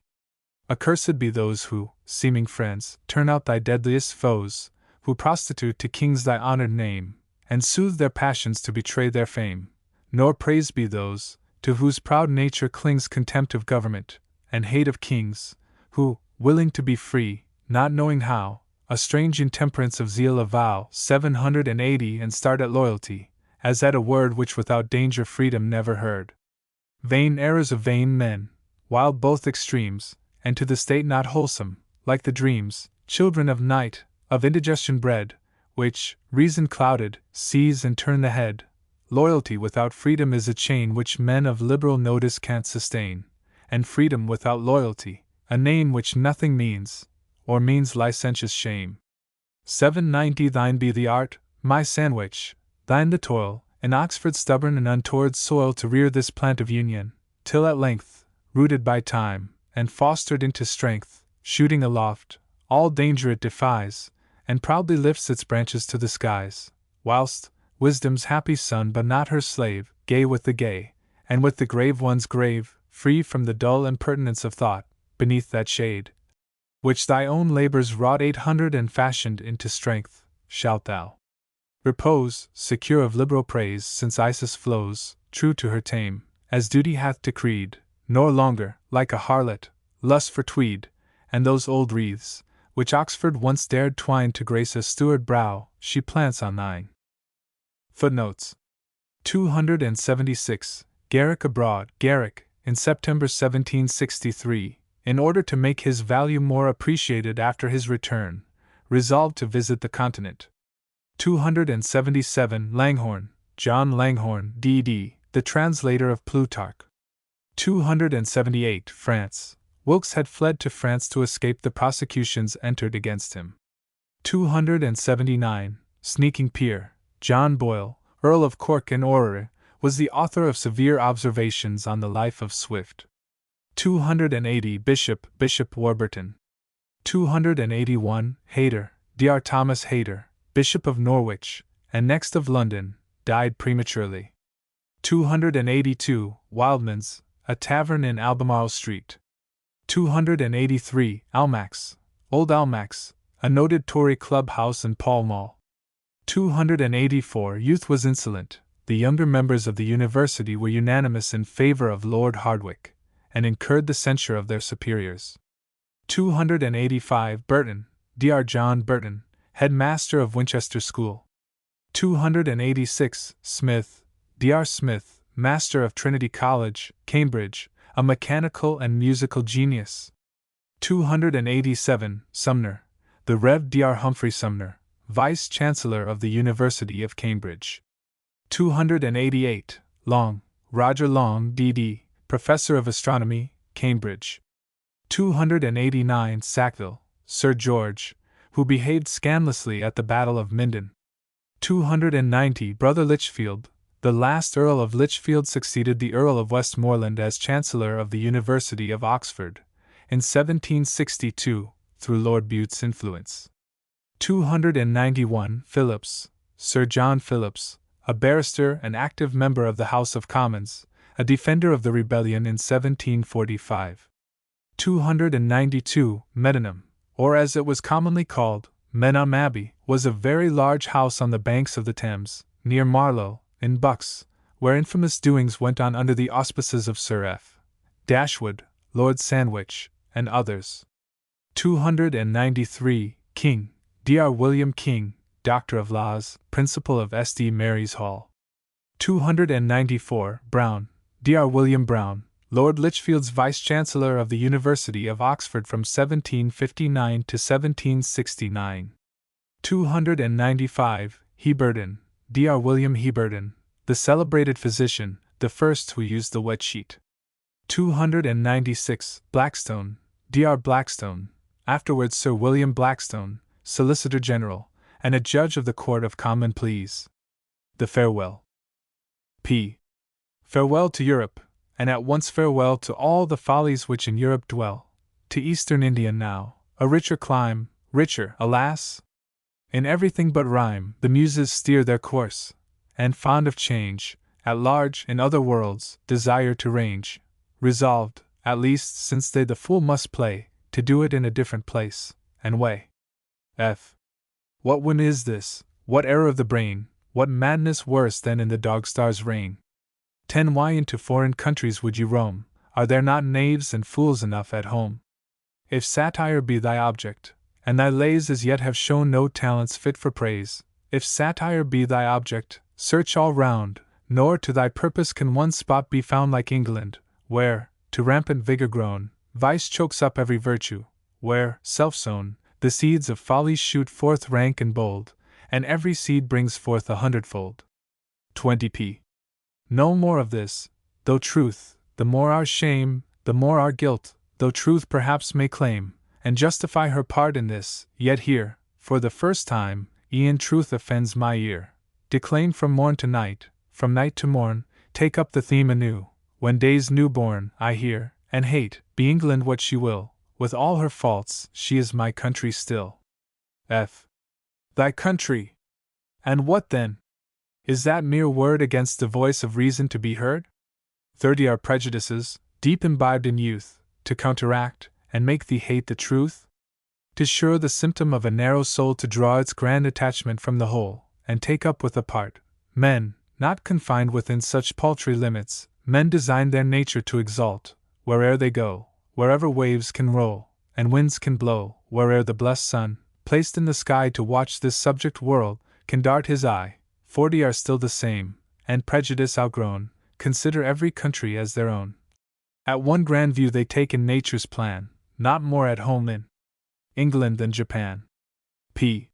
Accursed be those who, seeming friends, turn out thy deadliest foes, who prostitute to kings thy honored name, and soothe their passions to betray their fame. Nor praised be those, to whose proud nature clings contempt of government, and hate of kings, who, willing to be free, not knowing how, a strange intemperance of zeal avow. 780 and start at loyalty, as at a word which without danger freedom never heard. Vain errors of vain men, wild both extremes, and to the state not wholesome, like the dreams, children of night, of indigestion bred, which, reason clouded, seize and turn the head. Loyalty without freedom is a chain which men of liberal notice can't sustain, and freedom without loyalty, a name which nothing means, or means licentious shame. 790 Thine be the art, my sandwich, thine the toil, in Oxford's stubborn and untoward soil to rear this plant of union, till at length, rooted by time, and fostered into strength, shooting aloft, all danger it defies, and proudly lifts its branches to the skies, whilst, wisdom's happy son but not her slave, gay with the gay, and with the grave ones grave, free from the dull impertinence of thought, beneath that shade, which thy own labors wrought 800 and fashioned into strength, shalt thou repose, secure of liberal praise, since Isis flows, true to her tame, as duty hath decreed, nor longer, like a harlot, lust for tweed, and those old wreaths, which Oxford once dared twine to grace a steward brow, she plants on thine. Footnotes 276. Garrick abroad. Garrick, in September 1763, in order to make his value more appreciated after his return, resolved to visit the continent. 277. Langhorne, John Langhorne, D.D., the translator of Plutarch. 278. France. Wilkes had fled to France to escape the prosecutions entered against him. 279. Sneaking Peer, John Boyle, Earl of Cork and Orrery, was the author of severe observations on the life of Swift. 280. Bishop Warburton. 281. Hayter, Dr. Thomas Hayter, Bishop of Norwich, and next of London, died prematurely. 282. Wildman's, a tavern in Albemarle Street. 283. Almack's, Old Almack's, a noted Tory clubhouse in Pall Mall. 284. Youth was insolent. The younger members of the university were unanimous in favor of Lord Hardwicke, and incurred the censure of their superiors. 285. Burton, Dr. John Burton, headmaster of Winchester School. 286. Smith, Dr. Smith, master of Trinity College, Cambridge, a mechanical and musical genius. 287. Sumner, the Rev. Dr. Humphrey Sumner, Vice-Chancellor of the University of Cambridge. 288. Long, Roger Long, D.D., Professor of Astronomy, Cambridge. 289. Sackville, Sir George, who behaved scandalously at the Battle of Minden. 290. Brother Lichfield, the last Earl of Lichfield, succeeded the Earl of Westmoreland as Chancellor of the University of Oxford, in 1762, through Lord Bute's influence. 291. Phillips, Sir John Phillips, a barrister and active member of the House of Commons, a defender of the rebellion in 1745. 292. Medmenham, or as it was commonly called, Menham Abbey, was a very large house on the banks of the Thames, near Marlow, in Bucks, where infamous doings went on under the auspices of Sir F. Dashwood, Lord Sandwich, and others. 293. King, Dr. William King, Doctor of Laws, Principal of St. Mary's Hall. 294. Brown, Dr. William Brown, Lord Lichfield's Vice-Chancellor of the University of Oxford from 1759 to 1769. 295. Heberden, Dr. William Heberden, the celebrated physician, the first who used the wet sheet. 296. Blackstone, Dr. Blackstone, afterwards Sir William Blackstone, Solicitor General, and a judge of the Court of Common Pleas. The Farewell. P. Farewell to Europe, and at once farewell to all the follies which in Europe dwell, to Eastern India now, a richer clime, richer, alas! In everything but rhyme, the Muses steer their course, and fond of change, at large in other worlds, desire to range, resolved, at least since they the fool must play, to do it in a different place and way. F. What whim is this, what error of the brain, what madness worse than in the Dogstar's reign? 10. Why into foreign countries would you roam? Are there not knaves and fools enough at home? If satire be thy object, and thy lays as yet have shown no talents fit for praise, if satire be thy object, search all round, nor to thy purpose can one spot be found like England, where, to rampant vigor grown, vice chokes up every virtue, where, self-sown, the seeds of folly shoot forth rank and bold, and every seed brings forth 100-fold. 20p. No more of this, though truth, the more our shame, the more our guilt, though truth perhaps may claim, and justify her part in this, yet here, for the first time, e'en truth offends my ear. Declaim from morn to night, from night to morn, take up the theme anew, when day's new born, I hear, and hate, be England what she will, with all her faults, she is my country still. F. Thy country! And what then? Is that mere word against the voice of reason to be heard? 30 are prejudices, deep imbibed in youth, to counteract, and make thee hate the truth? 'Tis sure the symptom of a narrow soul to draw its grand attachment from the whole, and take up with a part. Men, not confined within such paltry limits, men design their nature to exalt, where'er they go, wherever waves can roll, and winds can blow, where'er the blessed sun, placed in the sky to watch this subject world, can dart his eye. 40 are still the same, and prejudice outgrown, consider every country as their own. At one grand view they take in nature's plan, not more at home in England than Japan. P.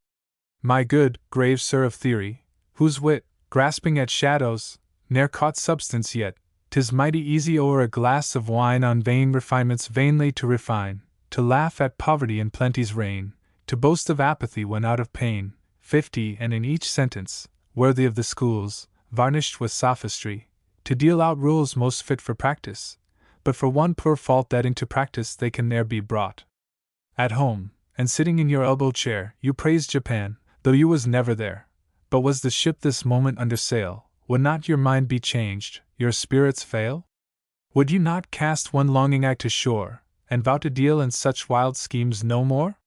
My good, grave sir of theory, whose wit, grasping at shadows, ne'er caught substance yet, 'tis mighty easy o'er a glass of wine on vain refinements vainly to refine, to laugh at poverty in plenty's reign, to boast of apathy when out of pain. 50 and in each sentence, worthy of the schools, varnished with sophistry, to deal out rules most fit for practice, but for one poor fault that into practice they can ne'er be brought. At home, and sitting in your elbow chair, you praise Japan, though you was never there. But was the ship this moment under sail, would not your mind be changed, your spirits fail? Would you not cast one longing eye to shore, and vow to deal in such wild schemes no more?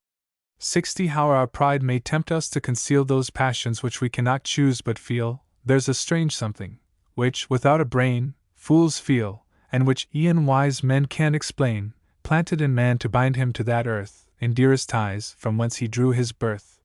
60 How our pride may tempt us to conceal those passions which we cannot choose but feel, there's a strange something, which, without a brain, fools feel, and which e'en wise men can't explain, planted in man to bind him to that earth, in dearest ties, from whence he drew his birth.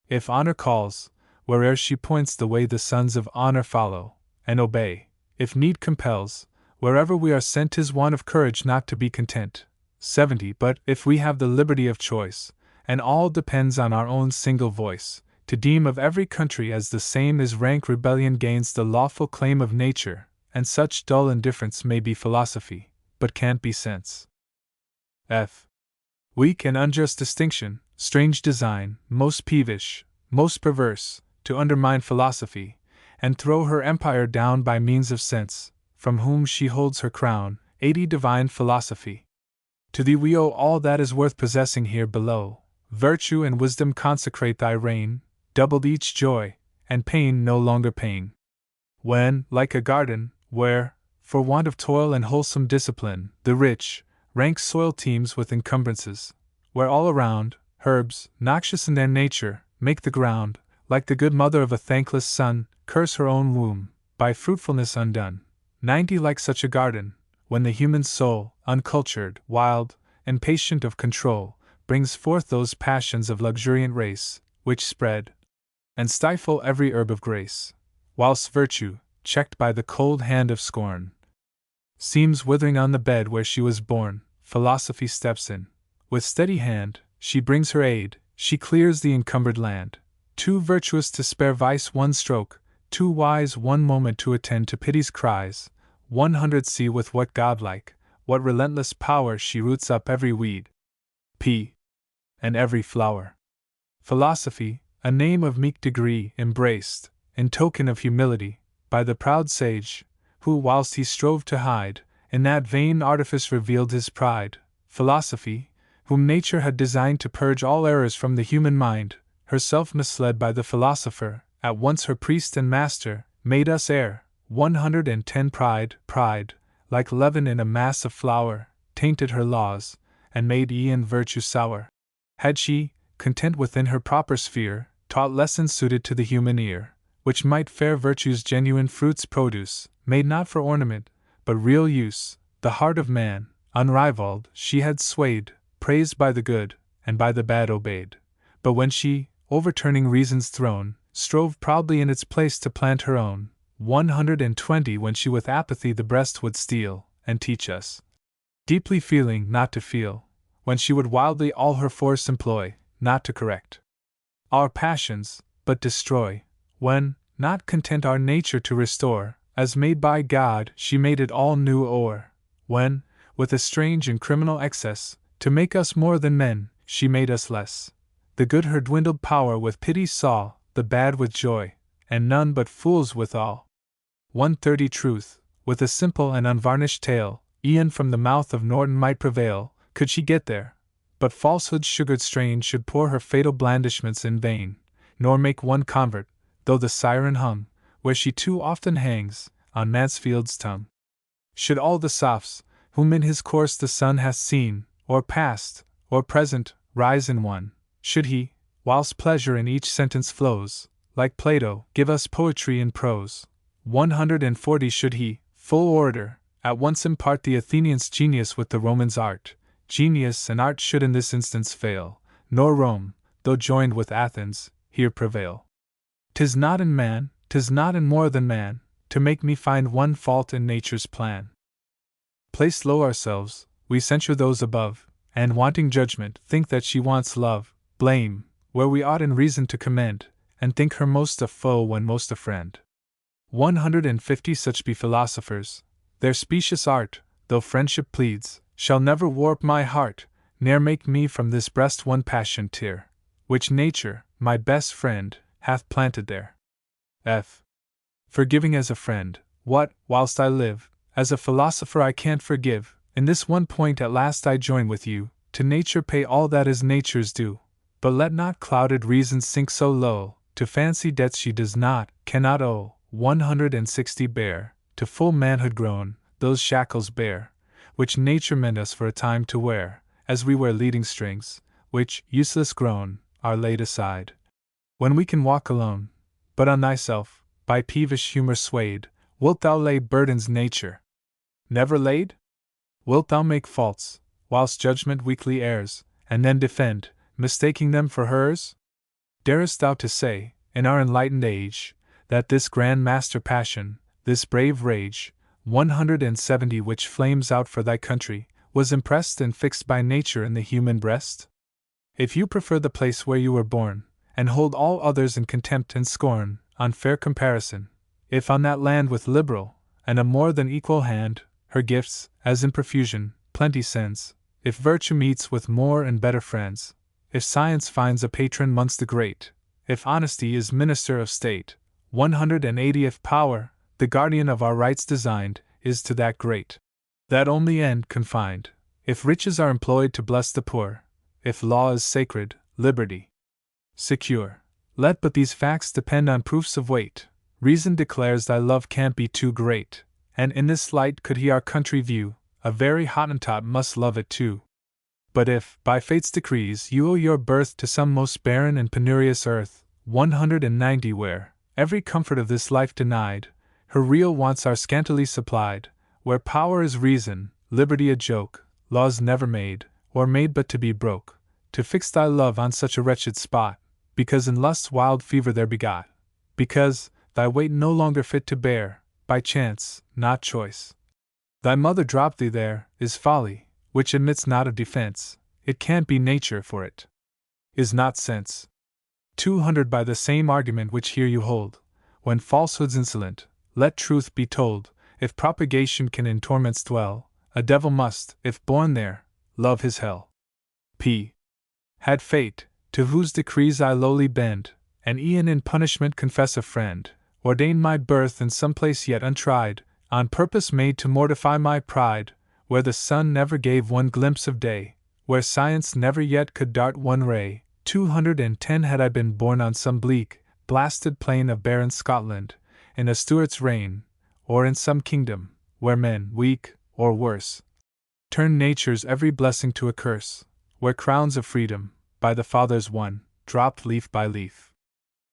If honor calls, where'er she points the way the sons of honor follow, and obey. If need compels, wherever we are sent 'tis one of courage not to be content. 70 But if we have the liberty of choice, and all depends on our own single voice, to deem of every country as the same is rank rebellion gains the lawful claim of nature, and such dull indifference may be philosophy, but can't be sense. F. Weak and unjust distinction, strange design, most peevish, most perverse, to undermine philosophy, and throw her empire down by means of sense, from whom she holds her crown. 80 Divine philosophy. To thee we owe all that is worth possessing here below. Virtue and wisdom consecrate thy reign, doubled each joy, and pain no longer pain. When, like a garden, where, for want of toil and wholesome discipline, the rich, rank soil teems with encumbrances, where all around, herbs, noxious in their nature, make the ground, like the good mother of a thankless son, curse her own womb, by fruitfulness undone. 90 Like such a garden, when the human soul, uncultured, wild, impatient of control, brings forth those passions of luxuriant race, which spread and stifle every herb of grace, whilst virtue, checked by the cold hand of scorn, seems withering on the bed where she was born. Philosophy steps in. With steady hand, she brings her aid, she clears the encumbered land. Too virtuous to spare vice one stroke, too wise one moment to attend to pity's cries. 100 See with what godlike, what relentless power she roots up every weed. P. And every flower. Philosophy, a name of meek degree, embraced, in token of humility, by the proud sage, who, whilst he strove to hide, in that vain artifice revealed his pride. Philosophy, whom nature had designed to purge all errors from the human mind, herself misled by the philosopher, at once her priest and master, made us err. 110 Pride, like leaven in a mass of flour, tainted her laws, and made e'en virtue sour. Had she, content within her proper sphere, taught lessons suited to the human ear, which might fair virtue's genuine fruits produce, made not for ornament, but real use, the heart of man, unrivaled, she had swayed, praised by the good, and by the bad obeyed. But when she, overturning reason's throne, strove proudly in its place to plant her own, 120 When she with apathy the breast would steel, and teach us, deeply feeling, not to feel, when she would wildly all her force employ, not to correct our passions, but destroy, when, not content our nature to restore, as made by God, she made it all new o'er, when, with a strange and criminal excess, to make us more than men, she made us less. The good her dwindled power with pity saw, the bad with joy, and none but fools withal. 130 Truth, with a simple and unvarnished tale, e'en from the mouth of Norton might prevail, could she get there. But falsehood's sugared strain should pour her fatal blandishments in vain, nor make one convert, though the siren hung, where she too often hangs, on Mansfield's tongue. should all the sophs, whom in his course the sun hath seen, or past, or present, rise in one, should he, whilst pleasure in each sentence flows, like Plato, give us poetry in prose, 140 should he, full orator, at once impart the Athenians' genius with the Romans' art, genius and art should in this instance fail, nor Rome, though joined with Athens, here prevail. 'Tis not in man, 'tis not in more than man, to make me find one fault in nature's plan. Placed low ourselves, we censure those above, and wanting judgment, think that she wants love, blame, where we ought in reason to commend, and think her most a foe when most a friend. 150 such be philosophers, their specious art, though friendship pleads, shall never warp my heart, ne'er make me from this breast one passion tear, which nature, my best friend, hath planted there. F. Forgiving as a friend, what, whilst I live, as a philosopher I can't forgive, in this one point at last I join with you, to nature pay all that is nature's due, but let not clouded reason sink so low, to fancy debts she does not, cannot owe. 160 bear, to full manhood grown, those shackles bear, which nature meant us for a time to wear, as we wear leading strings, which, useless grown, are laid aside when we can walk alone. But on thyself, by peevish humor swayed, wilt thou lay burdens nature never laid? Wilt thou make faults, whilst judgment weakly errs, and then defend, mistaking them for hers? Darest thou to say, in our enlightened age, that this grand master passion, this brave rage, 170 which flames out for thy country, was impressed and fixed by nature in the human breast? If you prefer the place where you were born, and hold all others in contempt and scorn, on fair comparison, if on that land with liberal, and a more than equal hand, her gifts, as in profusion, plenty sends, if virtue meets with more and better friends, if science finds a patron mongst the great, if honesty is minister of state, 180th power, the guardian of our rights designed, is to that great, that only end confined, if riches are employed to bless the poor, if law is sacred, liberty secure, let but these facts depend on proofs of weight, reason declares thy love can't be too great, and in this light could he our country view, a very Hottentot must love it too. But if, by fate's decrees, you owe your birth to some most barren and penurious earth, 190 where, every comfort of this life denied, her real wants are scantily supplied, where power is reason, liberty a joke, laws never made, or made but to be broke, to fix thy love on such a wretched spot, because in lust's wild fever there begot, because, thy weight no longer fit to bear, by chance, not choice, thy mother dropped thee there, is folly, which admits not of defense, it can't be nature for it is not sense. 200 By the same argument which here you hold, when falsehood's insolent, let truth be told, if propagation can in torments dwell, a devil must, if born there, love his hell. P. Had fate, to whose decrees I lowly bend, and e'en in punishment confess a friend, ordained my birth in some place yet untried, on purpose made to mortify my pride, where the sun never gave one glimpse of day, where science never yet could dart one ray, 210 Had I been born on some bleak, blasted plain of barren Scotland, in a Stuart's reign, or in some kingdom, where men, weak, or worse, turn nature's every blessing to a curse, where crowns of freedom, by the fathers won, dropped leaf by leaf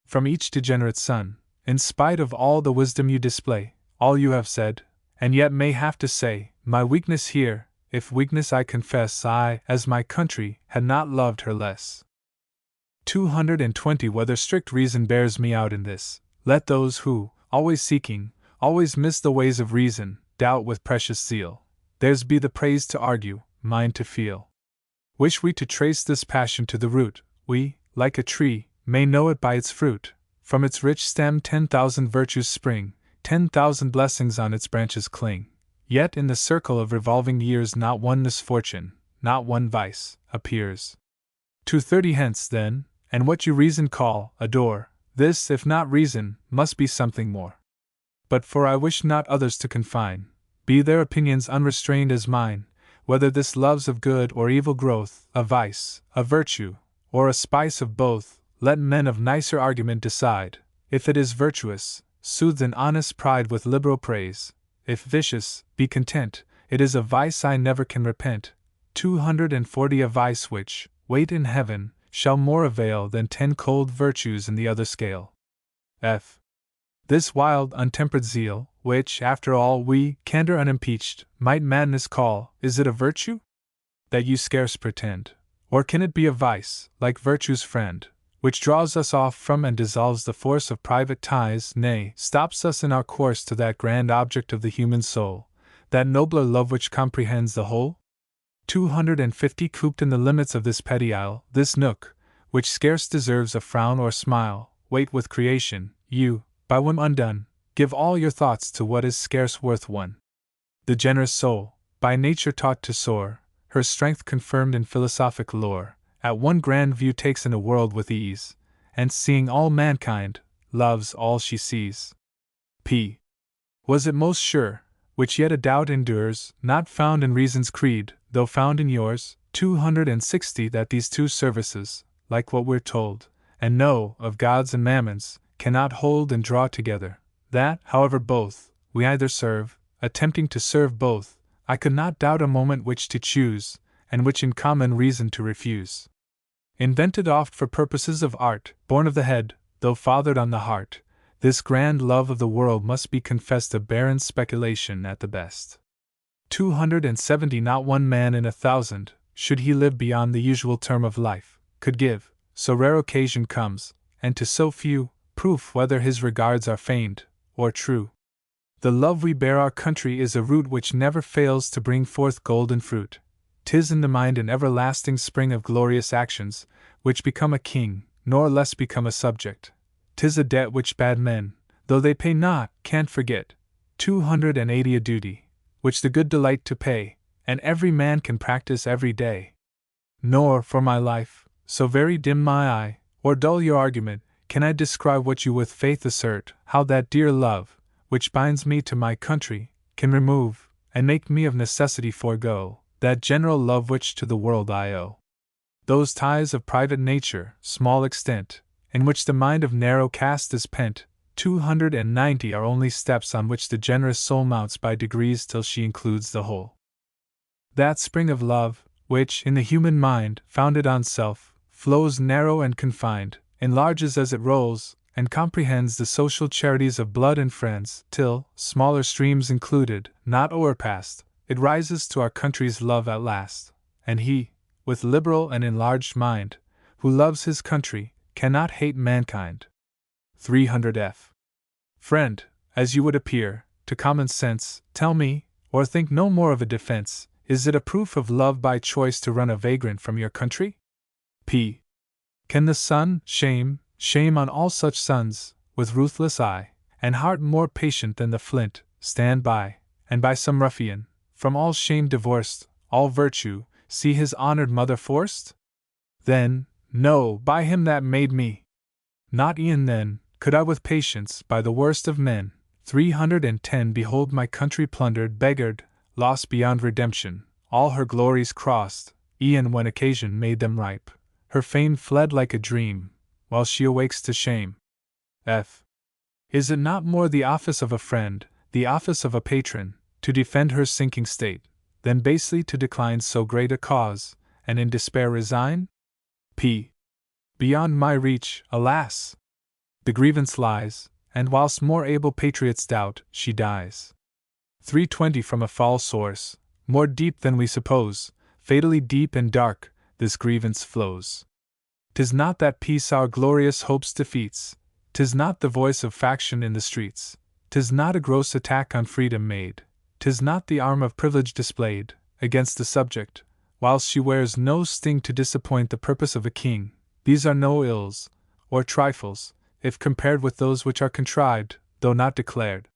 from each degenerate son, in spite of all the wisdom you display, all you have said, and yet may have to say, my weakness here, if weakness I confess I, as my country, had not loved her less. 220 Whether strict reason bears me out in this, let those who, always seeking, always miss the ways of reason, doubt with precious zeal, theirs be the praise to argue, mine to feel. Wish we to trace this passion to the root, we, like a tree, may know it by its fruit, from its rich stem 10,000 virtues spring, 10,000 blessings on its branches cling, yet in the circle of revolving years not one misfortune, not one vice, appears. 230 Hence, then, and what you reason call, adore, this, if not reason, must be something more. But for I wish not others to confine, be their opinions unrestrained as mine, whether this love's of good or evil growth, a vice, a virtue, or a spice of both, let men of nicer argument decide. If it is virtuous, soothed an honest pride with liberal praise, if vicious, be content, it is a vice I never can repent. 240 A vice which, weight in heaven, shall more avail than 10 cold virtues in the other scale. F. This wild, untempered zeal, which, after all, we, candor unimpeached, might madness call, is it a virtue? That you scarce pretend. Or can it be a vice, like virtue's friend, which draws us off from and dissolves the force of private ties, nay, stops us in our course to that grand object of the human soul, that nobler love which comprehends the whole? 250 Cooped in the limits of this petty isle, this nook, which scarce deserves a frown or smile, wait with creation, you, by whim undone, give all your thoughts to what is scarce worth one. The generous soul, by nature taught to soar, her strength confirmed in philosophic lore, at one grand view takes in a world with ease, and seeing all mankind, loves all she sees. P. Was it most sure, which yet a doubt endures, not found in reason's creed, though found in yours, 260 that these two services, like what we're told, and know, of gods and mammons, cannot hold and draw together, that, however both, we either serve, attempting to serve both, I could not doubt a moment which to choose, and which in common reason to refuse. Invented oft for purposes of art, born of the head, though fathered on the heart, this grand love of the world must be confessed a barren speculation at the best. 270 Not one man in 1,000, should he live beyond the usual term of life, could give, so rare occasion comes, and to so few, proof whether his regards are feigned, or true. The love we bear our country is a root which never fails to bring forth golden fruit. 'Tis in the mind an everlasting spring of glorious actions, which become a king, nor less become a subject. 'Tis a debt which bad men, though they pay not, can't forget. 280 A duty, which the good delight to pay, and every man can practice every day. Nor, for my life, so very dim my eye, or dull your argument, can I describe what you with faith assert, how that dear love, which binds me to my country, can remove, and make me of necessity forego, that general love which to the world I owe. Those ties of private nature, small extent, in which the mind of narrow cast is pent, 290 are only steps on which the generous soul mounts by degrees till she includes the whole. That spring of love, which, in the human mind, founded on self, flows narrow and confined, enlarges as it rolls, and comprehends the social charities of blood and friends, till, smaller streams included, not o'erpassed, it rises to our country's love at last, and he, with liberal and enlarged mind, who loves his country, cannot hate mankind. 300 F. Friend, as you would appear, to common sense, tell me, or think no more of a defense, is it a proof of love by choice to run a vagrant from your country? P. Can the son, shame on all such sons, with ruthless eye, and heart more patient than the flint, stand by, and by some ruffian, from all shame divorced, all virtue, see his honored mother forced? Then, no, by him that made me! Not e'en then, could I with patience, by the worst of men, 310 behold my country plundered, beggared, lost beyond redemption, all her glories crossed, e'en when occasion made them ripe, her fame fled like a dream, while she awakes to shame. F. Is it not more the office of a friend, the office of a patron, to defend her sinking state, than basely to decline so great a cause, and in despair resign? P. Beyond my reach, alas! The grievance lies, and whilst more able patriots doubt, she dies. 320 From a foul source, more deep than we suppose, fatally deep and dark, this grievance flows. 'Tis not that peace our glorious hopes defeats, 'tis not the voice of faction in the streets, 'tis not a gross attack on freedom made, 'tis not the arm of privilege displayed against the subject, whilst she wears no sting to disappoint the purpose of a king. These are no ills, or trifles, if compared with those which are contrived, though not declared.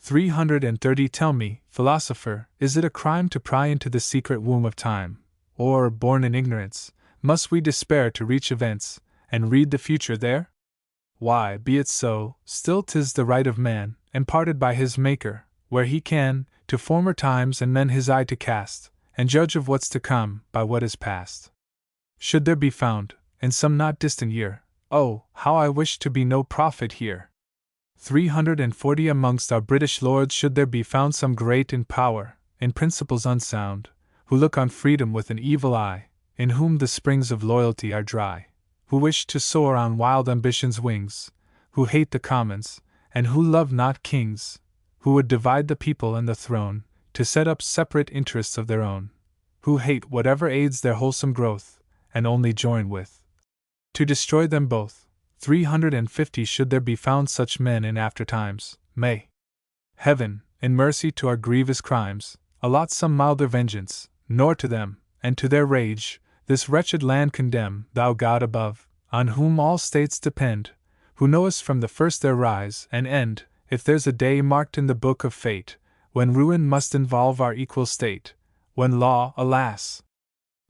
330 Tell me, philosopher, is it a crime to pry into the secret womb of time, or, born in ignorance, must we despair to reach events, and read the future there? Why, be it so, still 'tis the right of man, imparted by his Maker, where he can, to former times and men his eye to cast, and judge of what's to come, by what is past. Should there be found, in some not distant year, oh, how I wish to be no prophet here! 340 Amongst our British lords should there be found some great in power, in principles unsound, who look on freedom with an evil eye, in whom the springs of loyalty are dry, who wish to soar on wild ambition's wings, who hate the commons, and who love not kings, who would divide the people and the throne, to set up separate interests of their own, who hate whatever aids their wholesome growth, and only join with to destroy them both. 350 Should there be found such men in after times, may Heaven, in mercy to our grievous crimes, allot some milder vengeance, nor to them, and to their rage, this wretched land condemn, thou God above, on whom all states depend, who knowest from the first their rise and end, if there's a day marked in the book of fate, when ruin must involve our equal state, when law, alas,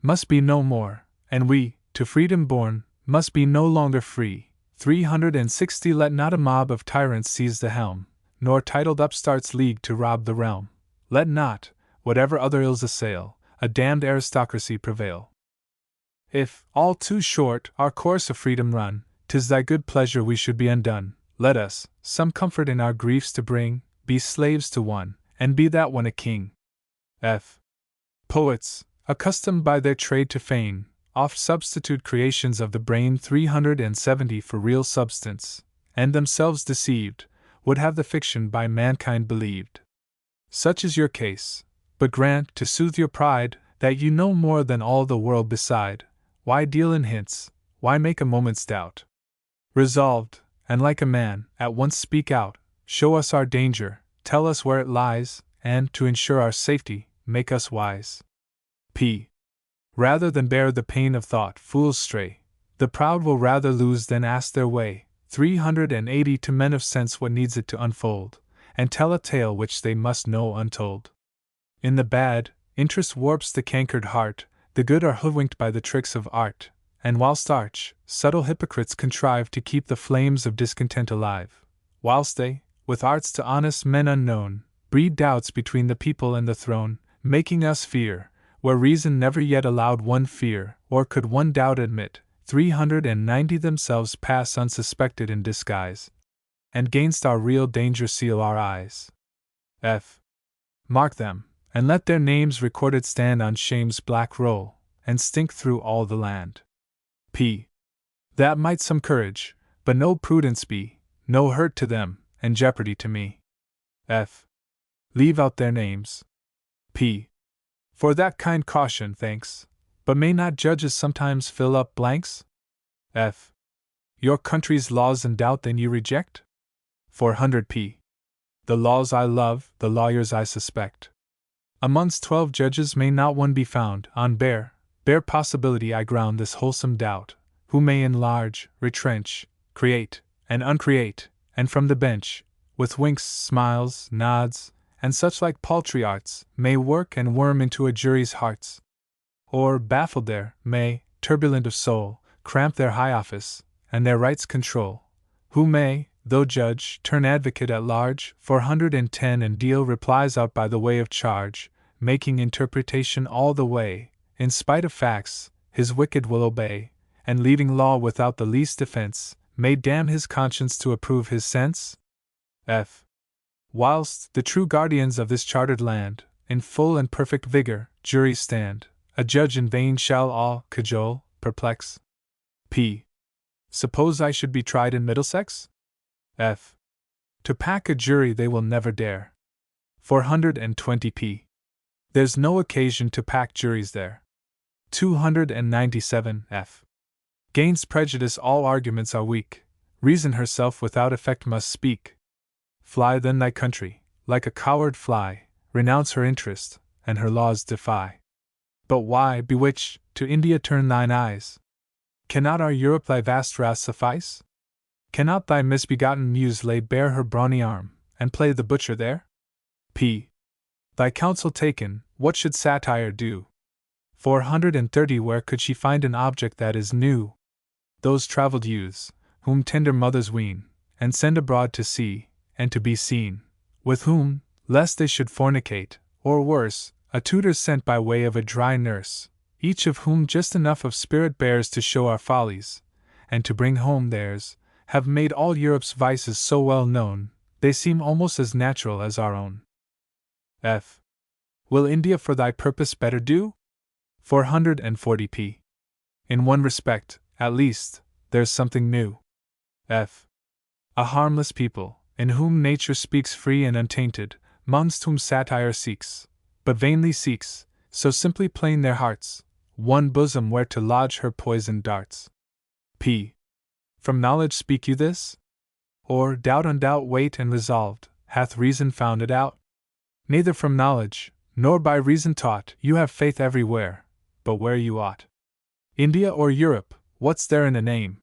must be no more, and we, to freedom born, must be no longer free. 360 Let not a mob of tyrants seize the helm, nor titled upstarts league to rob the realm. Let not, whatever other ills assail, a damned aristocracy prevail. If, all too short, our course of freedom run, 'tis thy good pleasure we should be undone. Let us, some comfort in our griefs to bring, be slaves to one, and be that one a king. F. Poets, accustomed by their trade to feign, oft substitute creations of the brain. 370 For real substance, and themselves deceived, would have the fiction by mankind believed. Such is your case, but grant, to soothe your pride, that you know more than all the world beside. Why deal in hints? Why make a moment's doubt? Resolved, and like a man, at once speak out, show us our danger, tell us where it lies, and, to ensure our safety, make us wise. P. Rather than bear the pain of thought, fools stray. The proud will rather lose than ask their way. 380 To men of sense, what needs it to unfold, and tell a tale which they must know untold? In the bad, interest warps the cankered heart, the good are hoodwinked by the tricks of art, and whilst arch, subtle hypocrites contrive to keep the flames of discontent alive, whilst they, with arts to honest men unknown, breed doubts between the people and the throne, making us fear, where reason never yet allowed one fear, or could one doubt admit. 390 Themselves pass unsuspected in disguise, and gainst our real danger seal our eyes. F. Mark them, and let their names recorded stand on shame's black roll, and stink through all the land. P. That might some courage, but no prudence be, no hurt to them, and jeopardy to me. F. Leave out their names. P. For that kind caution, thanks, but may not judges sometimes fill up blanks? F. Your country's laws in doubt then you reject? 400 P. The laws I love, the lawyers I suspect. Amongst 12 judges may not one be found, on bare possibility I ground this wholesome doubt, who may enlarge, retrench, create, and uncreate, and from the bench, with winks, smiles, nods, and such like paltry arts, may work and worm into a jury's hearts. Or, baffled there, may, turbulent of soul, cramp their high office, and their rights control, who may, though judge, turn advocate at large. 410 And deal replies out by the way of charge, making interpretation all the way, in spite of facts, his wicked will obey, and leaving law without the least defense, may damn his conscience to approve his sense? F. Whilst the true guardians of this chartered land, in full and perfect vigor, juries stand, a judge in vain shall all cajole, perplex. P. Suppose I should be tried in Middlesex? F. To pack a jury they will never dare. 420 P. There's no occasion to pack juries there. 297 F. Gainst prejudice all arguments are weak, reason herself without effect must speak. Fly then thy country, like a coward fly, renounce her interest, and her laws defy. But why, bewitched, to India turn thine eyes? Cannot our Europe thy vast wrath suffice? Cannot thy misbegotten muse lay bare her brawny arm, and play the butcher there? P. Thy counsel taken, what should satire do? 430 Where could she find an object that is new? Those travelled youths, whom tender mothers wean, and send abroad to see, and to be seen, with whom, lest they should fornicate, or worse, a tutor sent by way of a dry nurse, each of whom just enough of spirit bears to show our follies, and to bring home theirs, have made all Europe's vices so well known, they seem almost as natural as our own. F. Will India for thy purpose better do? 440p. In one respect, at least, there's something new. F. A harmless people, in whom nature speaks free and untainted, monst whom satire seeks, but vainly seeks, so simply plain their hearts, one bosom where to lodge her poisoned darts. P. From knowledge speak you this? Or, doubt on doubt wait and resolved, hath reason found it out? Neither from knowledge, nor by reason taught, you have faith everywhere, but where you ought. India or Europe, what's there in a name?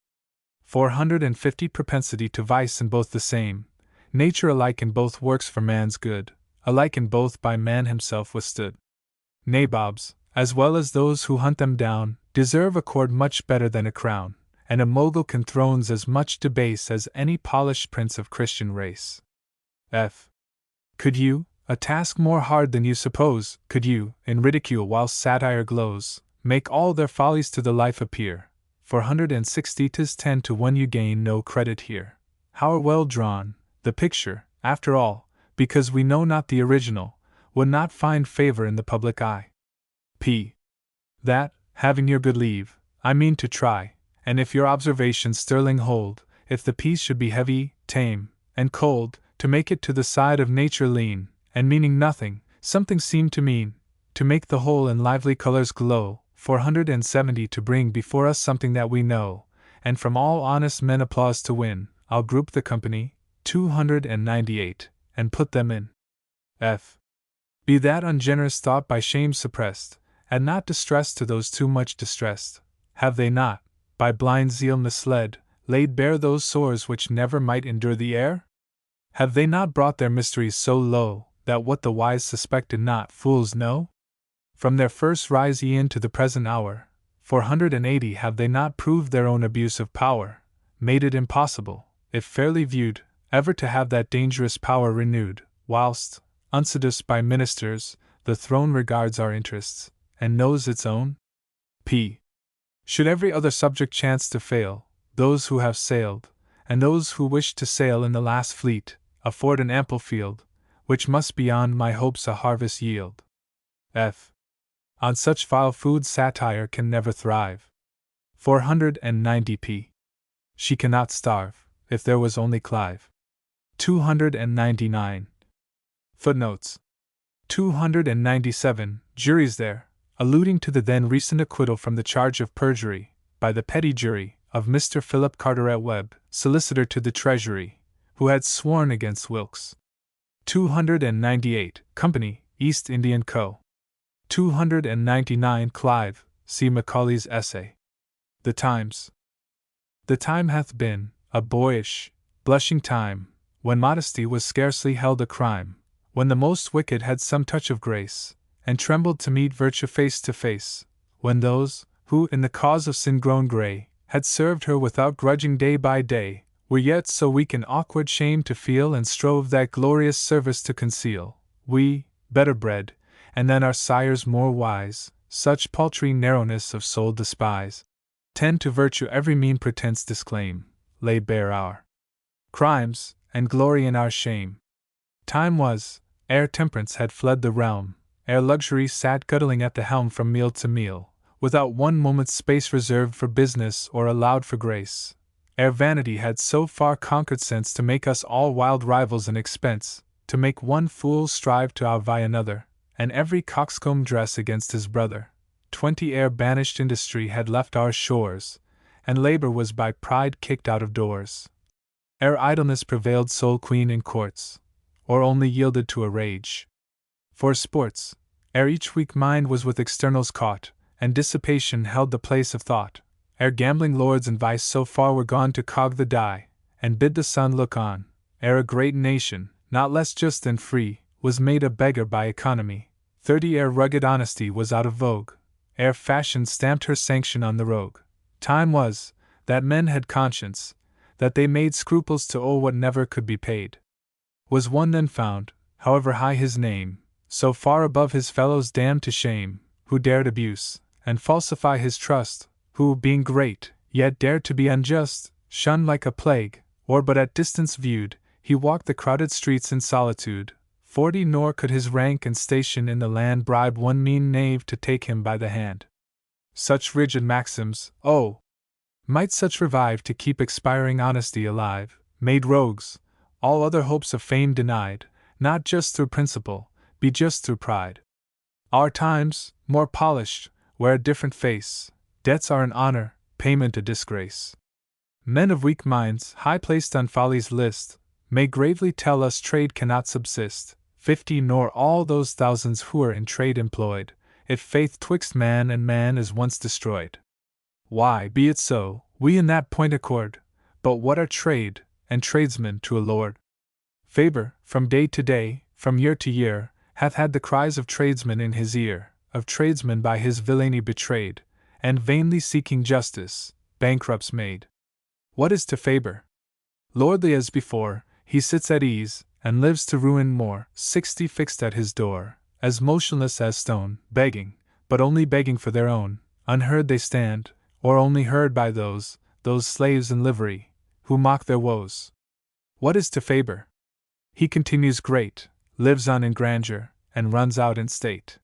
450 propensity to vice in both the same, nature alike in both works for man's good, alike in both by man himself withstood. Nabobs, as well as those who hunt them down, deserve a cord much better than a crown, and a mogul can thrones as much debase as any polished prince of Christian race. F. Could you, a task more hard than you suppose, could you, in ridicule whilst satire glows, make all their follies to the life appear? 460 'tis 10 to 1 you gain no credit here. How well drawn, the picture, after all, because we know not the original, would not find favor in the public eye. P. That, having your good leave, I mean to try, and if your observations sterling hold, if the piece should be heavy, tame, and cold, to make it to the side of nature lean, and meaning nothing, something seem to mean, to make the whole in lively colors glow, 470 to bring before us something that we know, and from all honest men applause to win, I'll group the company, 298, and put them in. F. Be that ungenerous thought by shame suppressed, and not distress to those too much distressed. Have they not, by blind zeal misled, laid bare those sores which never might endure the air? Have they not brought their mysteries so low, that what the wise suspected not, fools know? From their first rise e'en to the present hour, 480 have they not proved their own abuse of power, made it impossible, if fairly viewed, ever to have that dangerous power renewed, whilst, unseduced by ministers, the throne regards our interests, and knows its own? P. Should every other subject chance to fail, those who have sailed, and those who wish to sail in the last fleet, afford an ample field, which must beyond my hopes a harvest yield. F. On such vile food satire can never thrive. 490p. She cannot starve, if there was only Clive. 299. Footnotes. 297. Juries there, alluding to the then recent acquittal from the charge of perjury, by the petty jury, of Mr. Philip Carteret Webb, Solicitor to the Treasury, who had sworn against Wilkes. 298. Company, East Indian Co. 299. Clive, see Macaulay's essay. The Times. The time hath been, a boyish, blushing time, when modesty was scarcely held a crime, when the most wicked had some touch of grace, and trembled to meet virtue face to face, when those, who, in the cause of sin grown grey, had served her without grudging day by day, were yet so weak in awkward shame to feel and strove that glorious service to conceal. We, better bred, and than our sires more wise, such paltry narrowness of soul despise. Tend to virtue every mean pretense disclaim, lay bare our crimes, and glory in our shame. Time was, ere temperance had fled the realm, ere luxury sat guttling at the helm from meal to meal, without one moment's space reserved for business or allowed for grace, ere vanity had so far conquered sense to make us all wild rivals in expense, to make one fool strive to outvie another, and every coxcomb dress against his brother. 20 ere banished industry had left our shores, and labor was by pride kicked out of doors. Ere idleness prevailed sole queen in courts, or only yielded to a rage for sports, ere each weak mind was with externals caught, and dissipation held the place of thought, ere gambling lords and vice so far were gone to cog the die, and bid the sun look on, ere a great nation, not less just than free, was made a beggar by economy. 30 ere rugged honesty was out of vogue, ere fashion stamped her sanction on the rogue. Time was, that men had conscience, that they made scruples to owe what never could be paid. Was one then found, however high his name, so far above his fellows damned to shame, who dared abuse, and falsify his trust, who, being great, yet dared to be unjust, shunned like a plague, or but at distance viewed, he walked the crowded streets in solitude. 40 Nor could his rank and station in the land bribe one mean knave to take him by the hand. Such rigid maxims, oh! might such revive to keep expiring honesty alive, made rogues, all other hopes of fame denied, not just through principle, be just through pride. Our times, more polished, wear a different face, debts are an honor, payment a disgrace. Men of weak minds, high placed on folly's list, may gravely tell us trade cannot subsist, 50 Nor all those thousands who are in trade employed, if faith twixt man and man is once destroyed. Why, be it so, we in that point accord, but what are trade, and tradesmen to a lord? Faber, from day to day, from year to year, hath had the cries of tradesmen in his ear, of tradesmen by his villainy betrayed, and vainly seeking justice, bankrupts made. What is to Faber? Lordly as before, he sits at ease, and lives to ruin more, 60 fixed at his door, as motionless as stone, begging, but only begging for their own, unheard they stand, or only heard by those slaves in livery, who mock their woes. What is to Faber? He continues great, lives on in grandeur, and runs out in state.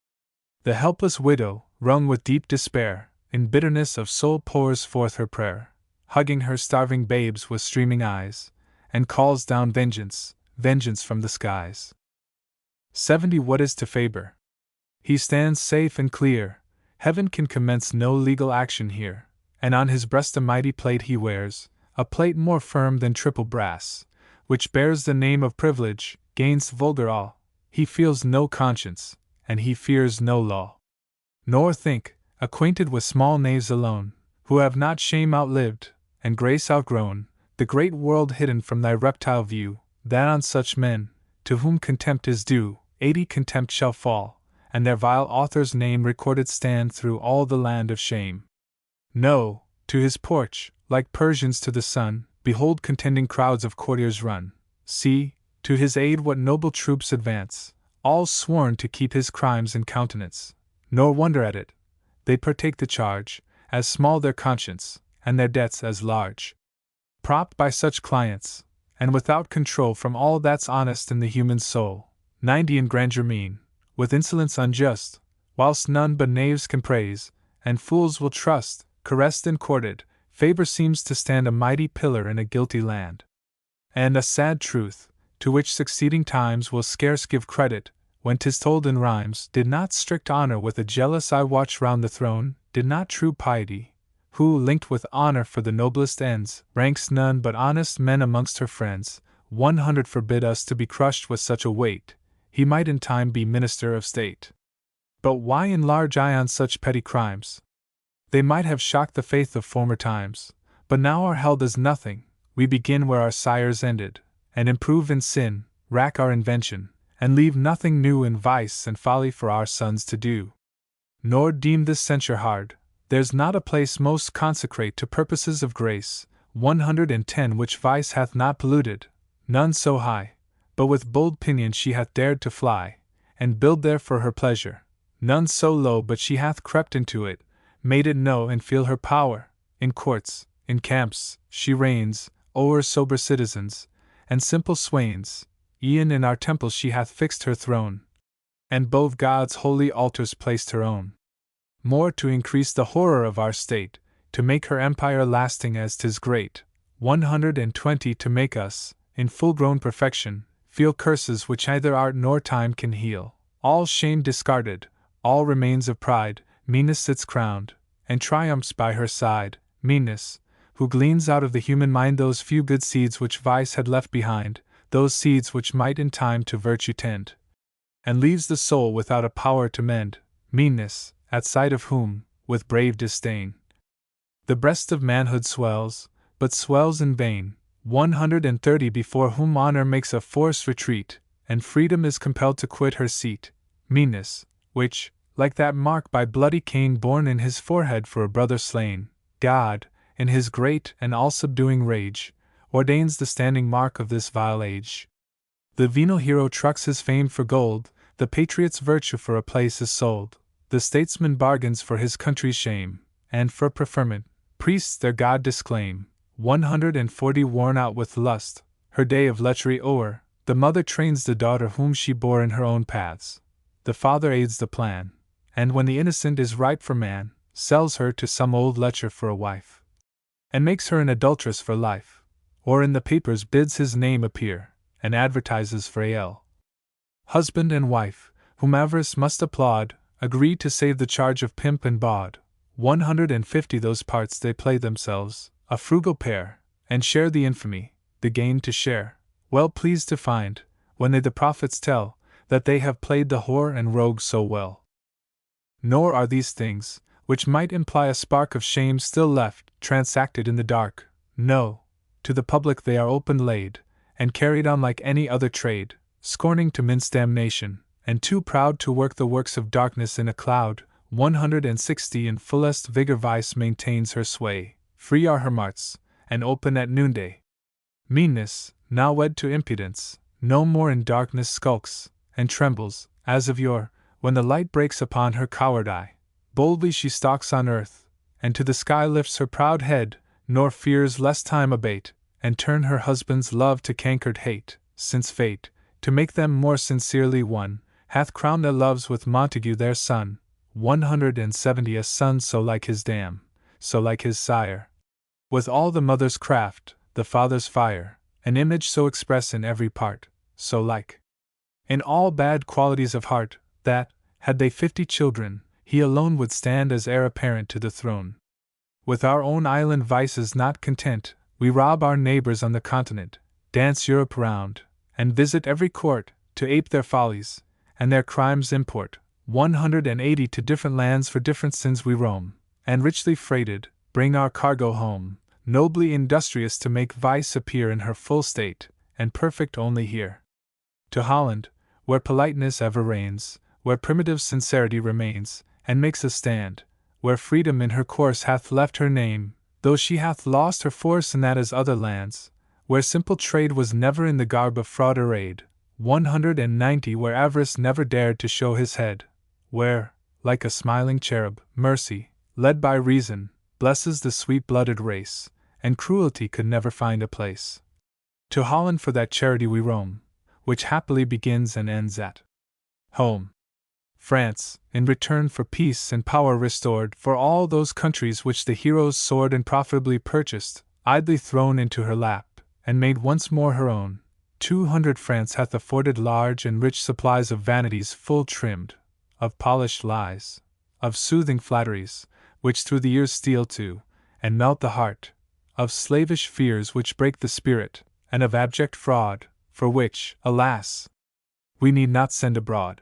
The helpless widow, wrung with deep despair, in bitterness of soul pours forth her prayer, hugging her starving babes with streaming eyes, and calls down vengeance, vengeance from the skies. 70 What is to Faber? He stands safe and clear, heaven can commence no legal action here, and on his breast a mighty plate he wears, a plate more firm than triple brass, which bears the name of privilege, gainst vulgar awe. He feels no conscience, and he fears no law. Nor think, acquainted with small knaves alone, who have not shame outlived, and grace outgrown, the great world hidden from thy reptile view, that on such men, to whom contempt is due, 80 contempt shall fall, and their vile author's name recorded stand through all the land of shame. No, to his porch, like Persians to the sun, behold contending crowds of courtiers run. See, to his aid what noble troops advance, all sworn to keep his crimes in countenance. Nor wonder at it, they partake the charge, as small their conscience, and their debts as large. Propped by such clients, and without control from all that's honest in the human soul, 90 in grandeur mean, with insolence unjust, whilst none but knaves can praise, and fools will trust, caressed and courted, Faber seems to stand a mighty pillar in a guilty land. And a sad truth, to which succeeding times will scarce give credit, when 'tis told in rhymes, did not strict honor with a jealous eye watch round the throne, did not true piety, who, linked with honor for the noblest ends, ranks none but honest men amongst her friends, 100 forbid us to be crushed with such a weight, he might in time be minister of state. But why enlarge I on such petty crimes? They might have shocked the faith of former times, but now are held as nothing. We begin where our sires ended, and improve in sin, rack our invention, and leave nothing new in vice and folly for our sons to do. Nor deem this censure hard, there's not a place most consecrate to purposes of grace, 110 which vice hath not polluted, none so high, but with bold pinion she hath dared to fly, and build there for her pleasure, none so low but she hath crept into it, made it know and feel her power. In courts, in camps, she reigns, o'er sober citizens, and simple swains, e'en in our temples she hath fixed her throne, and both God's holy altars placed her own. More to increase the horror of our state, to make her empire lasting as 'tis great, 120 to make us, in full-grown perfection, feel curses which neither art nor time can heal, all shame discarded, all remains of pride, meanness sits crowned, and triumphs by her side, meanness, who gleans out of the human mind those few good seeds which vice had left behind, those seeds which might in time to virtue tend, and leaves the soul without a power to mend, meanness, at sight of whom, with brave disdain, the breast of manhood swells, but swells in vain, 130 before whom honor makes a forced retreat, and freedom is compelled to quit her seat, meanness, which, like that mark by bloody Cain borne in his forehead for a brother slain, God, in his great and all-subduing rage, ordains the standing mark of this vile age. The venal hero trucks his fame for gold, the patriot's virtue for a place is sold, the statesman bargains for his country's shame, and for preferment, priests their God disclaim, 140 worn out with lust, her day of lechery o'er, the mother trains the daughter whom she bore in her own paths. The father aids the plan, and when the innocent is ripe for man, sells her to some old lecher for a wife, and makes her an adulteress for life, or in the papers bids his name appear, and advertises for a.l. Husband and wife, whom avarice must applaud, agree to save the charge of pimp and bawd. 150 those parts they play themselves, a frugal pair, and share the infamy, the gain to share, well pleased to find, when they the prophets tell, that they have played the whore and rogue so well. Nor are these things, which might imply a spark of shame still left, transacted in the dark. No, to the public they are open laid, and carried on like any other trade, scorning to mince damnation, and too proud to work the works of darkness in a cloud. 160 in fullest vigor vice maintains her sway, free are her marts, and open at noonday. Meanness, now wed to impudence, no more in darkness skulks, and trembles, as of yore, when the light breaks upon her coward eye. Boldly she stalks on earth, and to the sky lifts her proud head, nor fears lest time abate, and turn her husband's love to cankered hate, since fate, to make them more sincerely one, hath crowned their loves with Montague their son. 170 a son so like his dam, so like his sire, with all the mother's craft, the father's fire, an image so express in every part, so like in all bad qualities of heart, that, had they 50 children, he alone would stand as heir apparent to the throne. With our own island vices not content, we rob our neighbors on the continent, dance Europe round, and visit every court, to ape their follies, and their crimes import. 180 to different lands for different sins we roam, and richly freighted, bring our cargo home, nobly industrious to make vice appear in her full state, and perfect only here. To Holland, where politeness ever reigns, where primitive sincerity remains, and makes a stand, where freedom in her course hath left her name, though she hath lost her force in that as other lands, where simple trade was never in the garb of fraud arrayed. 190 where avarice never dared to show his head, where, like a smiling cherub, mercy, led by reason, blesses the sweet-blooded race, and cruelty could never find a place. To Holland for that charity we roam, which happily begins and ends at home. France, in return for peace and power restored, for all those countries which the hero's sword unprofitably purchased, idly thrown into her lap, and made once more her own. 200 France hath afforded large and rich supplies of vanities full trimmed, of polished lies, of soothing flatteries, which through the years steal to, and melt the heart, of slavish fears which break the spirit, and of abject fraud, for which, alas, we need not send abroad.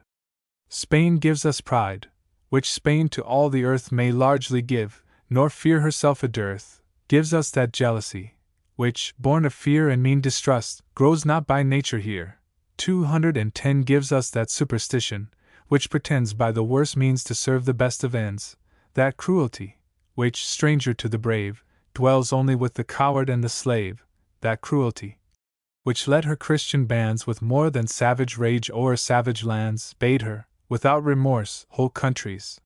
Spain gives us pride, which Spain to all the earth may largely give, nor fear herself a dearth, gives us that jealousy, which, born of fear and mean distrust, grows not by nature here. 210 gives us that superstition, which pretends by the worst means to serve the best of ends, that cruelty, which, stranger to the brave, dwells only with the coward and the slave, that cruelty, which led her Christian bands with more than savage rage o'er savage lands, bade her, without remorse, whole countries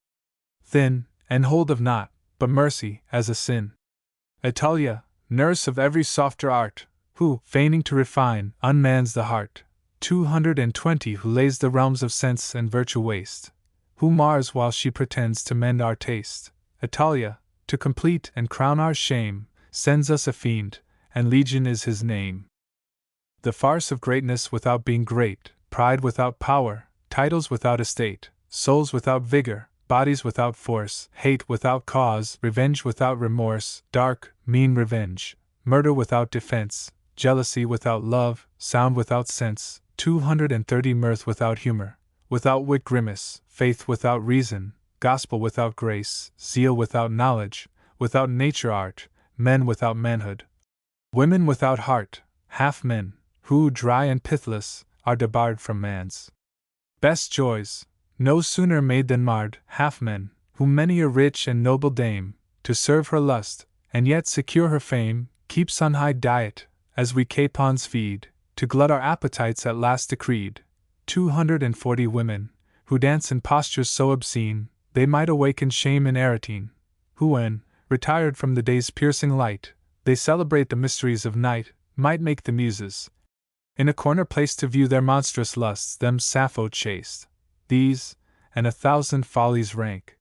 thin, and hold of naught, but mercy, as a sin. Italia, nurse of every softer art, who, feigning to refine, unmans the heart. 220 who lays the realms of sense and virtue waste, who mars while she pretends to mend our taste. Italia, to complete and crown our shame, sends us a fiend, and Legion is his name. The farce of greatness without being great, pride without power, titles without estate, souls without vigor, bodies without force, hate without cause, revenge without remorse, dark, mean revenge, murder without defense, jealousy without love, sound without sense, 230 mirth without humor, without wit grimace, faith without reason, gospel without grace, zeal without knowledge, without nature art, men without manhood, women without heart, half men, who, dry and pithless, are debarred from man's best joys, no sooner made than marred, half men, who many a rich and noble dame, to serve her lust, and yet secure her fame, keeps on high diet, as we capons feed, to glut our appetites at last decreed. 240 women, who dance in postures so obscene, they might awaken shame in Aretine, who when, retired from the day's piercing light, they celebrate the mysteries of night, might make the Muses in a corner placed to view their monstrous lusts, them Sappho chaste. These, and 1,000 follies rank.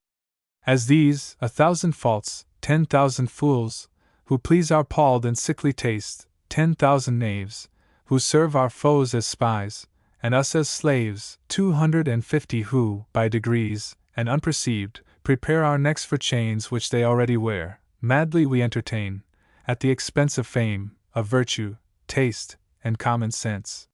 As these, 1,000 faults, 10,000 fools, who please our palled and sickly taste, 10,000 knaves, who serve our foes as spies, and us as slaves, 250 who, by degrees, and unperceived, prepare our necks for chains which they already wear. Madly we entertain, at the expense of fame, of virtue, taste, and common sense.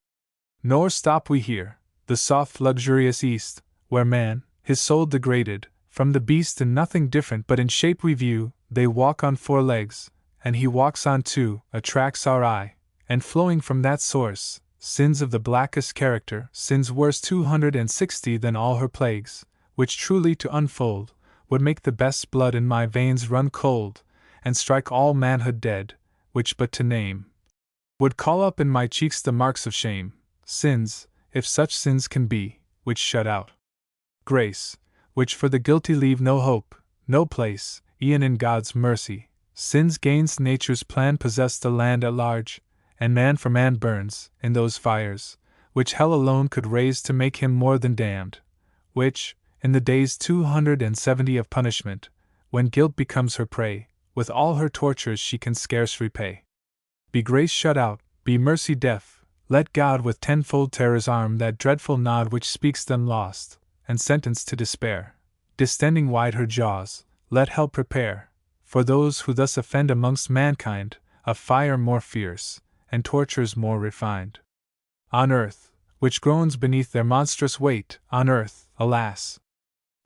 Nor stop we here. The soft luxurious East, where man, his soul degraded, from the beast in nothing different but in shape we view, they walk on 4 legs, and he walks on 2, attracts our eye, and flowing from that source, sins of the blackest character, sins worse 260 than all her plagues, which truly to unfold, would make the best blood in my veins run cold, and strike all manhood dead, which but to name would call up in my cheeks the marks of shame, sins, if such sins can be, which shut out grace, which for the guilty leave no hope, no place, e'en in God's mercy, sins gainst nature's plan possess the land at large, and man for man burns, in those fires, which hell alone could raise to make him more than damned, which, in the days 270 of punishment, when guilt becomes her prey, with all her tortures she can scarce repay. Be grace shut out, be mercy deaf, let God with tenfold terrors arm that dreadful nod which speaks them lost, and sentenced to despair. Distending wide her jaws, let hell prepare, for those who thus offend amongst mankind, a fire more fierce, and tortures more refined. On earth, which groans beneath their monstrous weight, on earth, alas!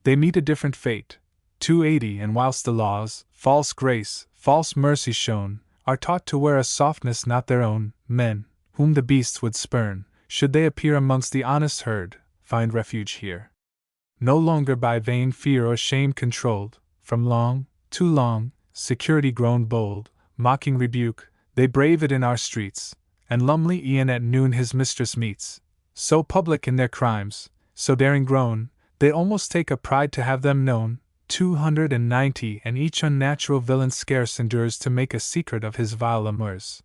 They meet a different fate. 280 And whilst the laws, false grace, false mercy shown, are taught to wear a softness not their own, men, whom the beasts would spurn, should they appear amongst the honest herd, find refuge here. No longer by vain fear or shame controlled, from long, too long, security grown bold, mocking rebuke, they brave it in our streets, and Lumley e'en at noon his mistress meets. So public in their crimes, so daring grown, they almost take a pride to have them known. 290 And each unnatural villain scarce endures to make a secret of his vile amours.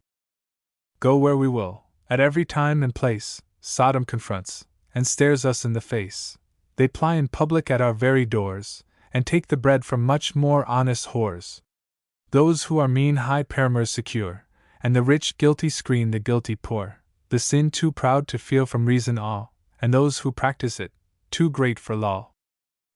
Go where we will, at every time and place, Sodom confronts, and stares us in the face. They ply in public at our very doors, and take the bread from much more honest whores. Those who are mean hide paramours secure, and the rich guilty screen the guilty poor, the sin too proud to feel from reason awe, and those who practice it, too great for law.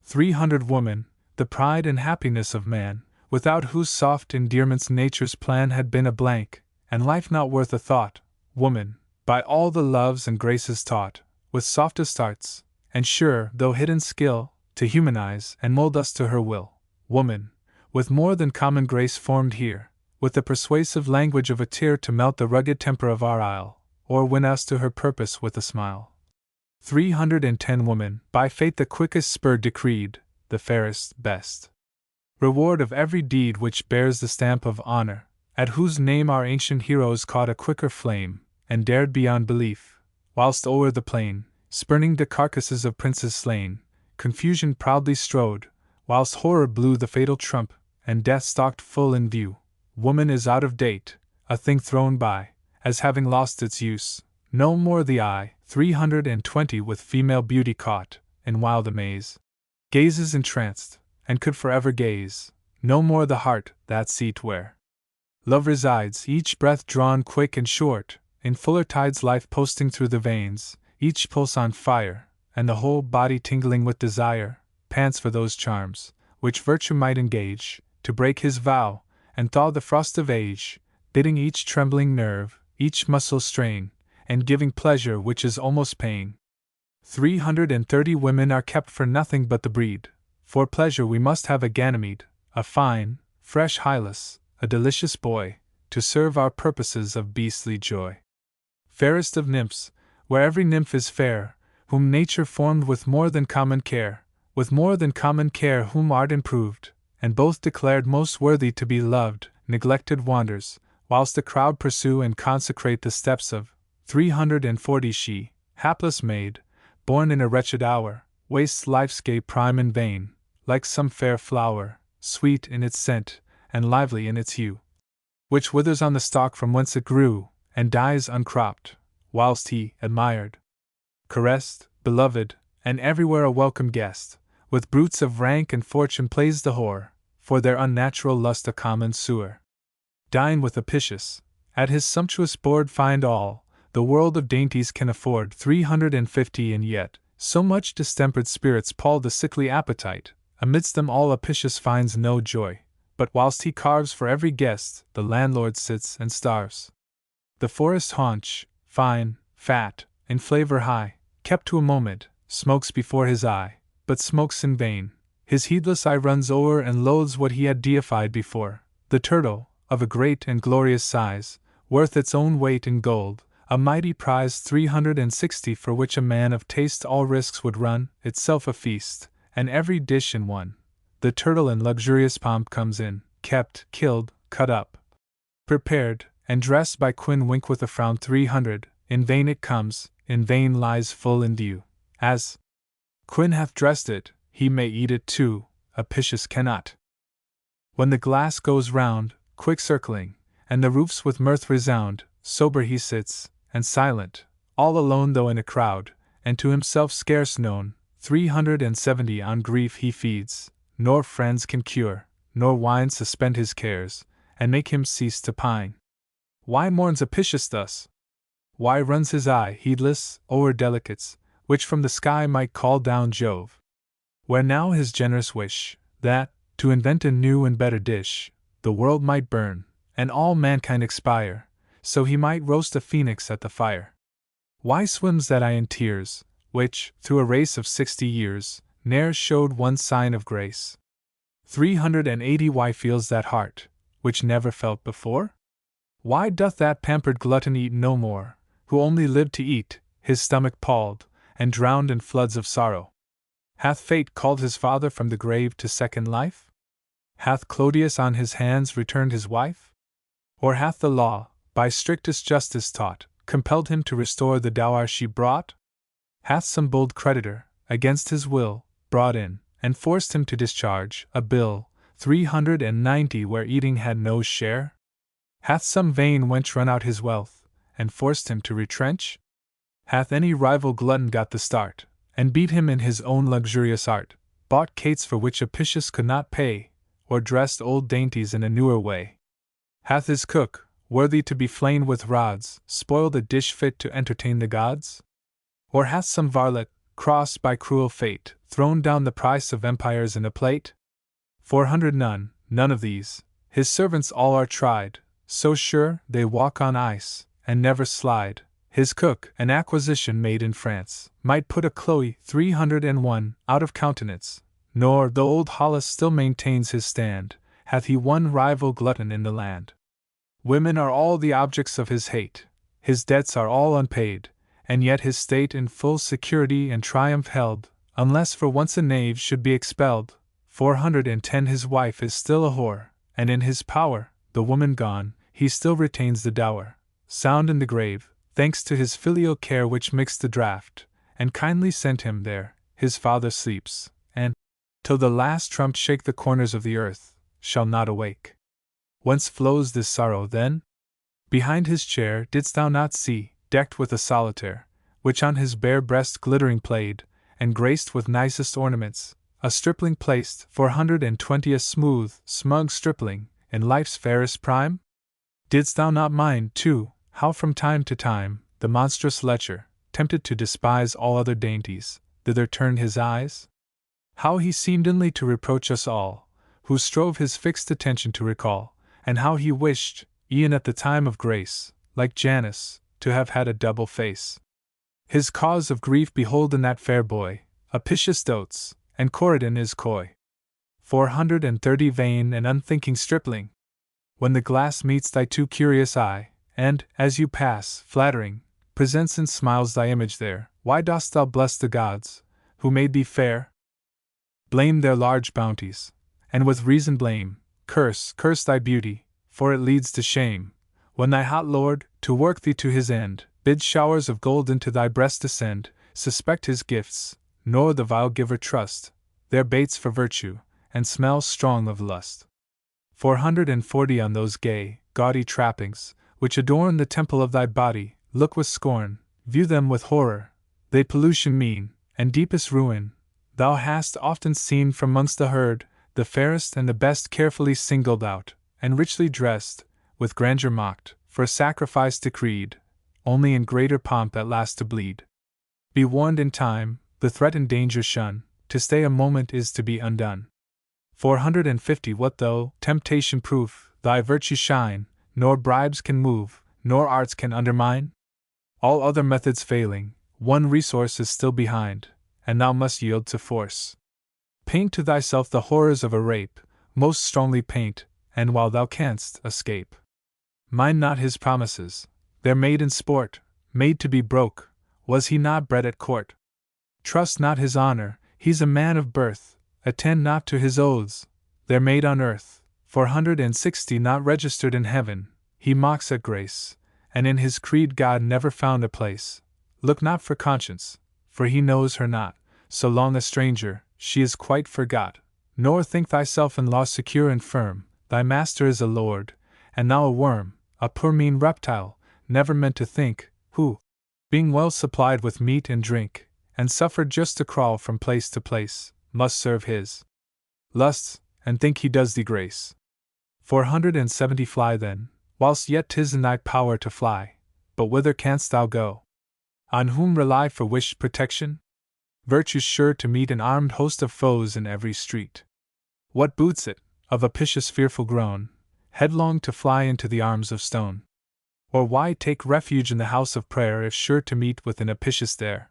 300 Woman, the pride and happiness of man, without whose soft endearments nature's plan had been a blank, and life not worth a thought. Woman, by all the loves and graces taught, with softest arts, and sure, though hidden skill, to humanize and mold us to her will. Woman, with more than common grace formed here, with the persuasive language of a tear to melt the rugged temper of our isle, or win us to her purpose with a smile. 310 Woman, by fate the quickest spur decreed, the fairest, best reward of every deed which bears the stamp of honor, at whose name our ancient heroes caught a quicker flame, and dared beyond belief, whilst o'er the plain, spurning the carcasses of princes slain, confusion proudly strode, whilst horror blew the fatal trump, and death stalked full in view. Woman is out of date, a thing thrown by, as having lost its use, no more the eye. 320 With female beauty caught, in wild amaze, gazes entranced, and could forever gaze, no more the heart, that seat where love resides, each breath drawn quick and short, in fuller tides life posting through the veins, each pulse on fire, and the whole body tingling with desire, pants for those charms, which virtue might engage, to break his vow, and thaw the frost of age, bidding each trembling nerve, each muscle strain, and giving pleasure which is almost pain. 330 Women are kept for nothing but the breed. For pleasure we must have a Ganymede, a fine, fresh Hylas, a delicious boy, to serve our purposes of beastly joy. Fairest of nymphs, where every nymph is fair, whom nature formed with more than common care, with more than common care whom art improved, and both declared most worthy to be loved, neglected wanders, whilst the crowd pursue and consecrate the steps of 340 She, hapless maid, born in a wretched hour, wastes life's gay prime in vain, like some fair flower, sweet in its scent, and lively in its hue, which withers on the stalk from whence it grew, and dies uncropped, whilst he, admired, caressed, beloved, and everywhere a welcome guest, with brutes of rank and fortune plays the whore, for their unnatural lust a common sewer. Dine with Apicius, at his sumptuous board find all, the world of dainties can afford 350, and yet, so much distempered spirits pall the sickly appetite, amidst them all Apicius finds no joy, but whilst he carves for every guest, the landlord sits and starves. The forest haunch, fine, fat, in flavour high, kept to a moment, smokes before his eye, but smokes in vain. His heedless eye runs o'er and loathes what he had deified before. The turtle, of a great and glorious size, worth its own weight in gold, a mighty prize 360, for which a man of taste all risks would run, itself a feast, and every dish in one. The turtle in luxurious pomp comes in, kept, killed, cut up, prepared, and dressed by Quin Wink with a frown 300, in vain it comes, in vain lies full in view. As Quin hath dressed it, he may eat it too, Apicius cannot. When the glass goes round, quick circling, and the roofs with mirth resound, sober he sits, and silent, all alone though in a crowd, and to himself scarce known, 370 on grief he feeds, nor friends can cure, nor wine suspend his cares, and make him cease to pine. Why mourns Apicius thus? Why runs his eye, heedless, o'er delicates, which from the sky might call down Jove? Where now his generous wish, that, to invent a new and better dish, the world might burn, and all mankind expire, so he might roast a phoenix at the fire? Why swims that eye in tears, which, through a race of 60 years, ne'er showed one sign of grace? 380 Why feels that heart, which never felt before? Why doth that pampered glutton eat no more, who only lived to eat, his stomach palled, and drowned in floods of sorrow? Hath fate called his father from the grave to second life? Hath Clodius on his hands returned his wife? Or hath the law, by strictest justice taught, compelled him to restore the dower she brought? Hath some bold creditor, against his will, brought in, and forced him to discharge, a bill, 390 where eating had no share? Hath some vain wench run out his wealth, and forced him to retrench? Hath any rival glutton got the start, and beat him in his own luxurious art, bought cates for which Apicius could not pay, or dressed old dainties in a newer way? Hath his cook, worthy to be flamed with rods, spoiled a dish fit to entertain the gods? Or hath some varlet, crossed by cruel fate, thrown down the price of empires in a plate? 400 None of these. His servants all are tried, so sure they walk on ice, and never slide. His cook, an acquisition made in France, might put a Chloe 301 out of countenance, nor, though old Hollis still maintains his stand, hath he one rival glutton in the land. Women are all the objects of his hate, his debts are all unpaid, and yet his state in full security and triumph held, unless for once a knave should be expelled. 410 His wife is still a whore, and in his power, the woman gone, he still retains the dower, sound in the grave, thanks to his filial care which mixed the draught, and kindly sent him there. His father sleeps, and, till the last trump shake the corners of the earth, shall not awake. Whence flows this sorrow, then? Behind his chair didst thou not see, decked with a solitaire, which on his bare breast glittering played, and graced with nicest ornaments, a stripling placed, 420 a smooth, smug stripling, in life's fairest prime? Didst thou not mind, too, how from time to time, the monstrous lecher, tempted to despise all other dainties, thither turned his eyes? How he seemed inly to reproach us all, who strove his fixed attention to recall, and how he wished, e'en at the time of grace, like Janus, to have had a double face. His cause of grief behold in that fair boy, Apicius dotes, and Corydon is coy. 430 Vain and unthinking stripling! When the glass meets thy too curious eye, and, as you pass, flattering, presents and smiles thy image there, why dost thou bless the gods, who made thee fair? Blame their large bounties, and with reason blame, curse thy beauty, for it leads to shame, when thy hot lord, to work thee to his end, bids showers of gold into thy breast descend. Suspect his gifts, nor the vile giver trust, they're baits for virtue, and smell strong of lust. 440 On those gay, gaudy trappings, which adorn the temple of thy body, look with scorn, view them with horror, they pollution mean, and deepest ruin. Thou hast often seen from 'mongst the herd, the fairest and the best carefully singled out, and richly dressed, with grandeur mocked, for sacrifice decreed, only in greater pomp at last to bleed. Be warned in time, the threatened danger shun, to stay a moment is to be undone. 450 What though temptation prove, thy virtue shine, nor bribes can move, nor arts can undermine? All other methods failing, one resource is still behind, and thou must yield to force. Paint to thyself the horrors of a rape, most strongly paint, and while thou canst, escape. Mind not his promises, they're made in sport, made to be broke, was he not bred at court? Trust not his honor, he's a man of birth, attend not to his oaths, they're made on earth, 460 not registered in heaven, he mocks at grace, and in his creed God never found a place. Look not for conscience, for he knows her not, so long a stranger, she is quite forgot, nor think thyself in law secure and firm, thy master is a lord, and thou a worm, a poor mean reptile, never meant to think, who, being well supplied with meat and drink, and suffered just to crawl from place to place, must serve his lusts, and think he does thee grace. 470 Fly then, whilst yet 'tis in thy power to fly, but whither canst thou go? On whom rely for wished protection? Virtue's sure to meet an armed host of foes in every street. What boots it, of Apicius' fearful groan, headlong to fly into the arms of stone? Or why take refuge in the house of prayer if sure to meet with an Apicius there?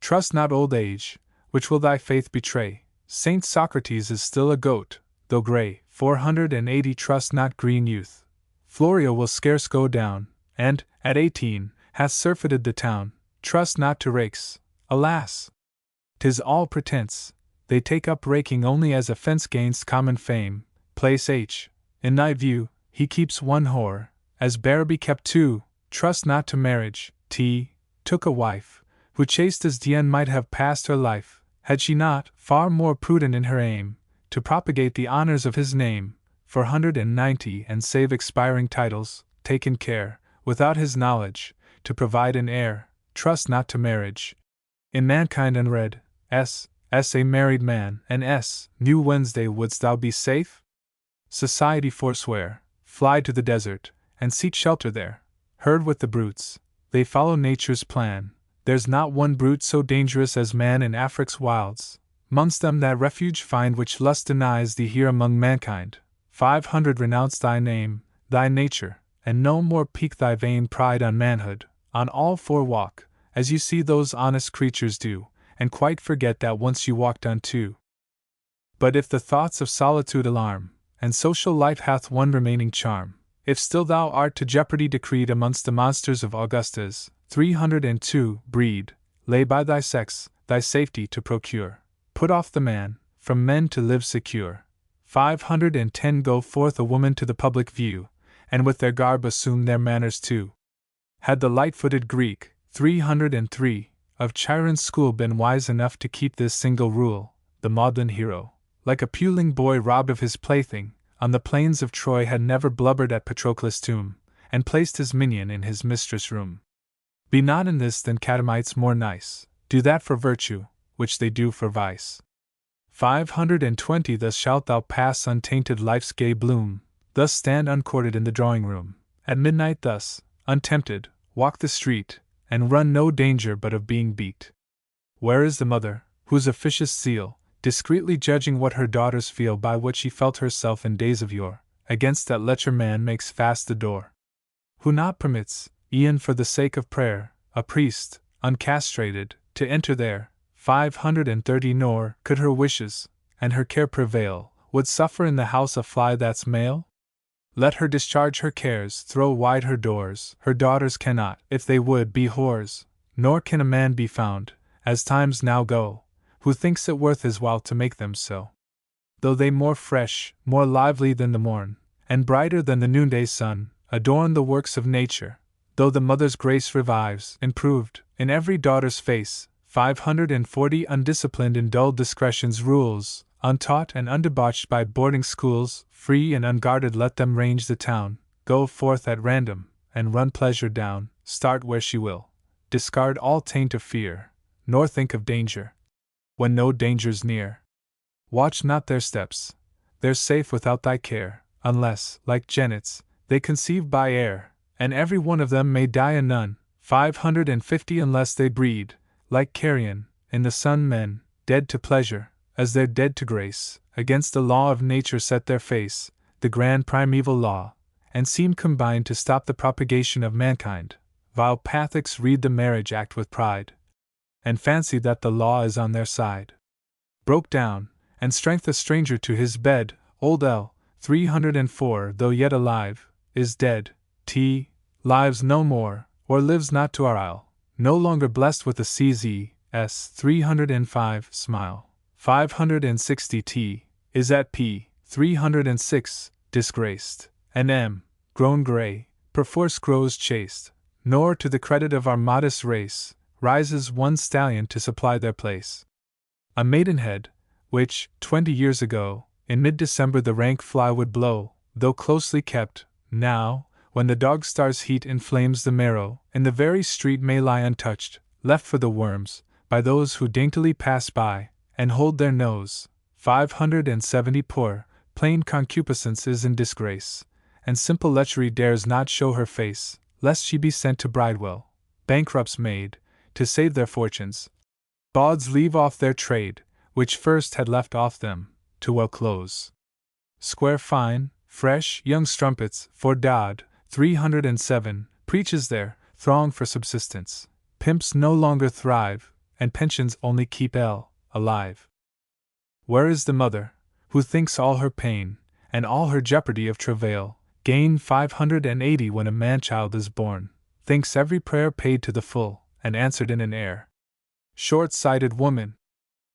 Trust not old age, which will thy faith betray. Saint Socrates is still a goat, though grey. 480 Trust not green youth. Florio will scarce go down, and, at 18, hath surfeited the town. Trust not to rakes, alas! 'Tis all pretense, they take up raking only as offence gainst common fame. Place H, in thy view, he keeps one whore, as Barrowby kept two. Trust not to marriage. T, took a wife, who chaste as Dian might have passed her life, had she not, far more prudent in her aim, to propagate the honors of his name. 490 And save expiring titles, taken care, without his knowledge, to provide an heir. Trust not to marriage. In mankind unread, S a married man, and New Wednesday wouldst thou be safe? Society forswear, fly to the desert, and seek shelter there. Herd with the brutes, they follow nature's plan. There's not one brute so dangerous as man in Afric's wilds. 'Mongst them that refuge find which lust denies thee here among mankind. 500 Renounce thy name, thy nature, and no more pique thy vain pride on manhood. On all four walk, as you see those honest creatures do, and quite forget that once you walked on two. But if the thoughts of solitude alarm, and social life hath one remaining charm, if still thou art to jeopardy decreed amongst the monsters of Augustus, 302 Breed, lay by thy sex, thy safety to procure. Put off the man, from men to live secure. 510 Go forth a woman to the public view, and with their garb assume their manners too. Had the light-footed Greek, 303, of Chiron's school been wise enough to keep this single rule, the maudlin hero, like a puling boy robbed of his plaything, on the plains of Troy had never blubbered at Patroclus' tomb, and placed his minion in his mistress' room. Be not in this than catamites more nice, do that for virtue, which they do for vice. 520 Thus shalt thou pass untainted life's gay bloom, thus stand uncourted in the drawing-room, at midnight thus, untempted, walk the street, and run no danger but of being beat. Where is the mother, whose officious zeal, discreetly judging what her daughters feel by what she felt herself in days of yore, against that lecher man makes fast the door? Who not permits, e'en for the sake of prayer, a priest, uncastrated, to enter there? 530 Nor could her wishes, and her care prevail, would suffer in the house a fly that's male? Let her discharge her cares, throw wide her doors. Her daughters cannot, if they would, be whores, nor can a man be found, as times now go, who thinks it worth his while to make them so. Though they more fresh, more lively than the morn, and brighter than the noonday sun, adorn the works of nature, though the mother's grace revives, improved, in every daughter's face. 540 Undisciplined in dull discretion's rules, untaught and undebauched by boarding schools, free and unguarded let them range the town. go forth at random, and run pleasure down, start where she will, discard all taint of fear, nor think of danger, when no danger's near. Watch not their steps, they're safe without thy care, unless, like genets, they conceive by air, and every one of them may die a nun, 550 unless they breed, like carrion, in the sun men, dead to pleasure, as they're dead to grace, against the law of nature set their face, the grand primeval law, and seem combined to stop the propagation of mankind. Vile Pathics read the marriage act with pride, and fancy that the law is on their side. Broke down, and strength a stranger to his bed, old L. 304, though yet alive, is dead. T. lives no more, or lives not to our isle, no longer blessed with the CZ. S. 305, smile. 560 T. is at P. 306, disgraced, and M. grown grey, perforce grows chaste, nor to the credit of our modest race, rises one stallion to supply their place. A maidenhead, which, 20 years ago, in mid-December the rank fly would blow, though closely kept, now, when the dog star's heat inflames the marrow, in the very street may lie untouched, left for the worms, by those who daintily pass by, and hold their nose. 570 Poor, plain concupiscence is in disgrace, and simple lechery dares not show her face, lest she be sent to Bridewell, bankrupts made, to save their fortunes. Bawds leave off their trade, which first had left off them, to well close. Square fine, fresh, young strumpets, for Dodd, 307, preaches their throng for subsistence. Pimps no longer thrive, and pensions only keep L. alive. Where is the mother, who thinks all her pain, and all her jeopardy of travail, gain 580 when a man-child is born, thinks every prayer paid to the full, and answered in an air? Short-sighted woman!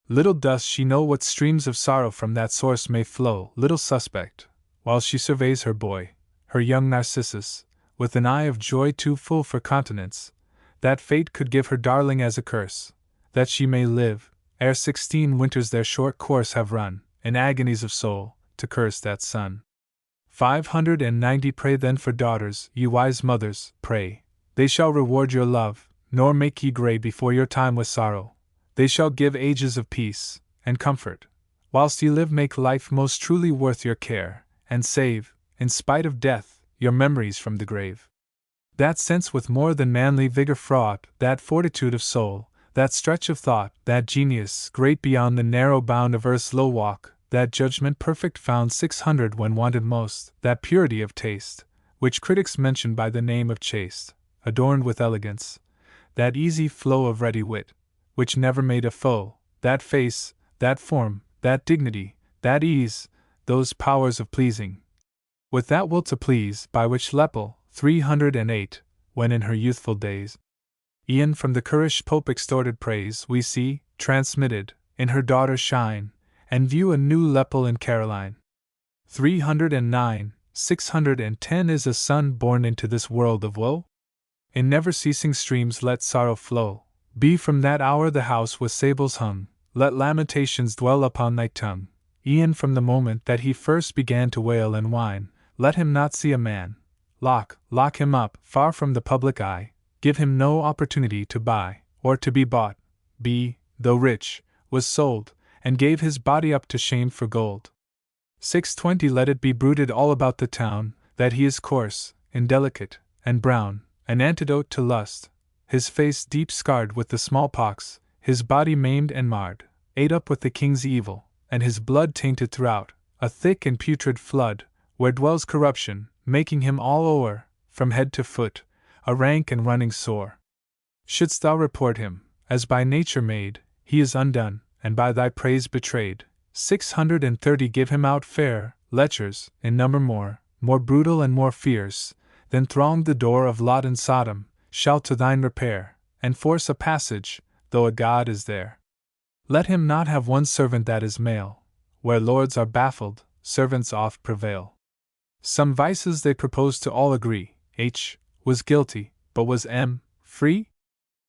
Little does she know what streams of sorrow from that source may flow, little suspect, while she surveys her boy, her young Narcissus, with an eye of joy too full for continence, that fate could give her darling as a curse, that she may live, ere 16 winters their short course have run, in agonies of soul, to curse that son. 590 Pray then for daughters, ye wise mothers, pray. They shall reward your love, nor make ye grey before your time with sorrow. They shall give ages of peace and comfort. Whilst ye live, make life most truly worth your care, and save, in spite of death, your memories from the grave. That sense with more than manly vigor fraught, that fortitude of soul, that stretch of thought, that genius great beyond the narrow bound of earth's low walk, that judgment perfect found 600 when wanted most, that purity of taste, which critics mention by the name of chaste, adorned with elegance, that easy flow of ready wit, which never made a foe, that face, that form, that dignity, that ease, those powers of pleasing, with that will to please by which Lepel, 308, when in her youthful days, e'en from the currish Pope extorted praise, we see, transmitted, in her daughter shine, and view a new Lepel in Caroline. 309, 610 is a son born into this world of woe? In never-ceasing streams let sorrow flow, be from that hour the house with sables hung, let lamentations dwell upon thy tongue, e'en from the moment that he first began to wail and whine, let him not see a man. Lock him up, far from the public eye, give him no opportunity to buy, or to be bought. B, though rich, was sold, and gave his body up to shame for gold. 620 Let it be bruited all about the town, that he is coarse, indelicate, and brown, an antidote to lust, his face deep scarred with the smallpox, his body maimed and marred, ate up with the king's evil, and his blood tainted throughout, a thick and putrid flood, where dwells corruption, making him all o'er, from head to foot, a rank and running sore. Shouldst thou report him, as by nature made, he is undone, and by thy praise betrayed. 630 Give him out fair, lechers, in number more brutal and more fierce, than thronged the door of Lot and Sodom, shall to thine repair, and force a passage, though a god is there. Let him not have one servant that is male, where lords are baffled, servants oft prevail. Some vices they propose to all agree, H was guilty, but was M free?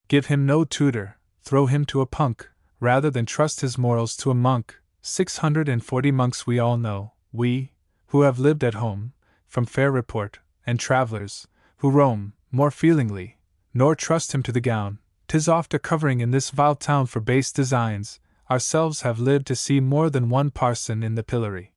Give him no tutor, throw him to a punk, rather than trust his morals to a monk. 640 Monks we all know, we, who have lived at home, from fair report, and travellers, who roam, more feelingly, nor trust him to the gown. 'Tis oft a covering in this vile town for base designs. Ourselves have lived to see more than one parson in the pillory.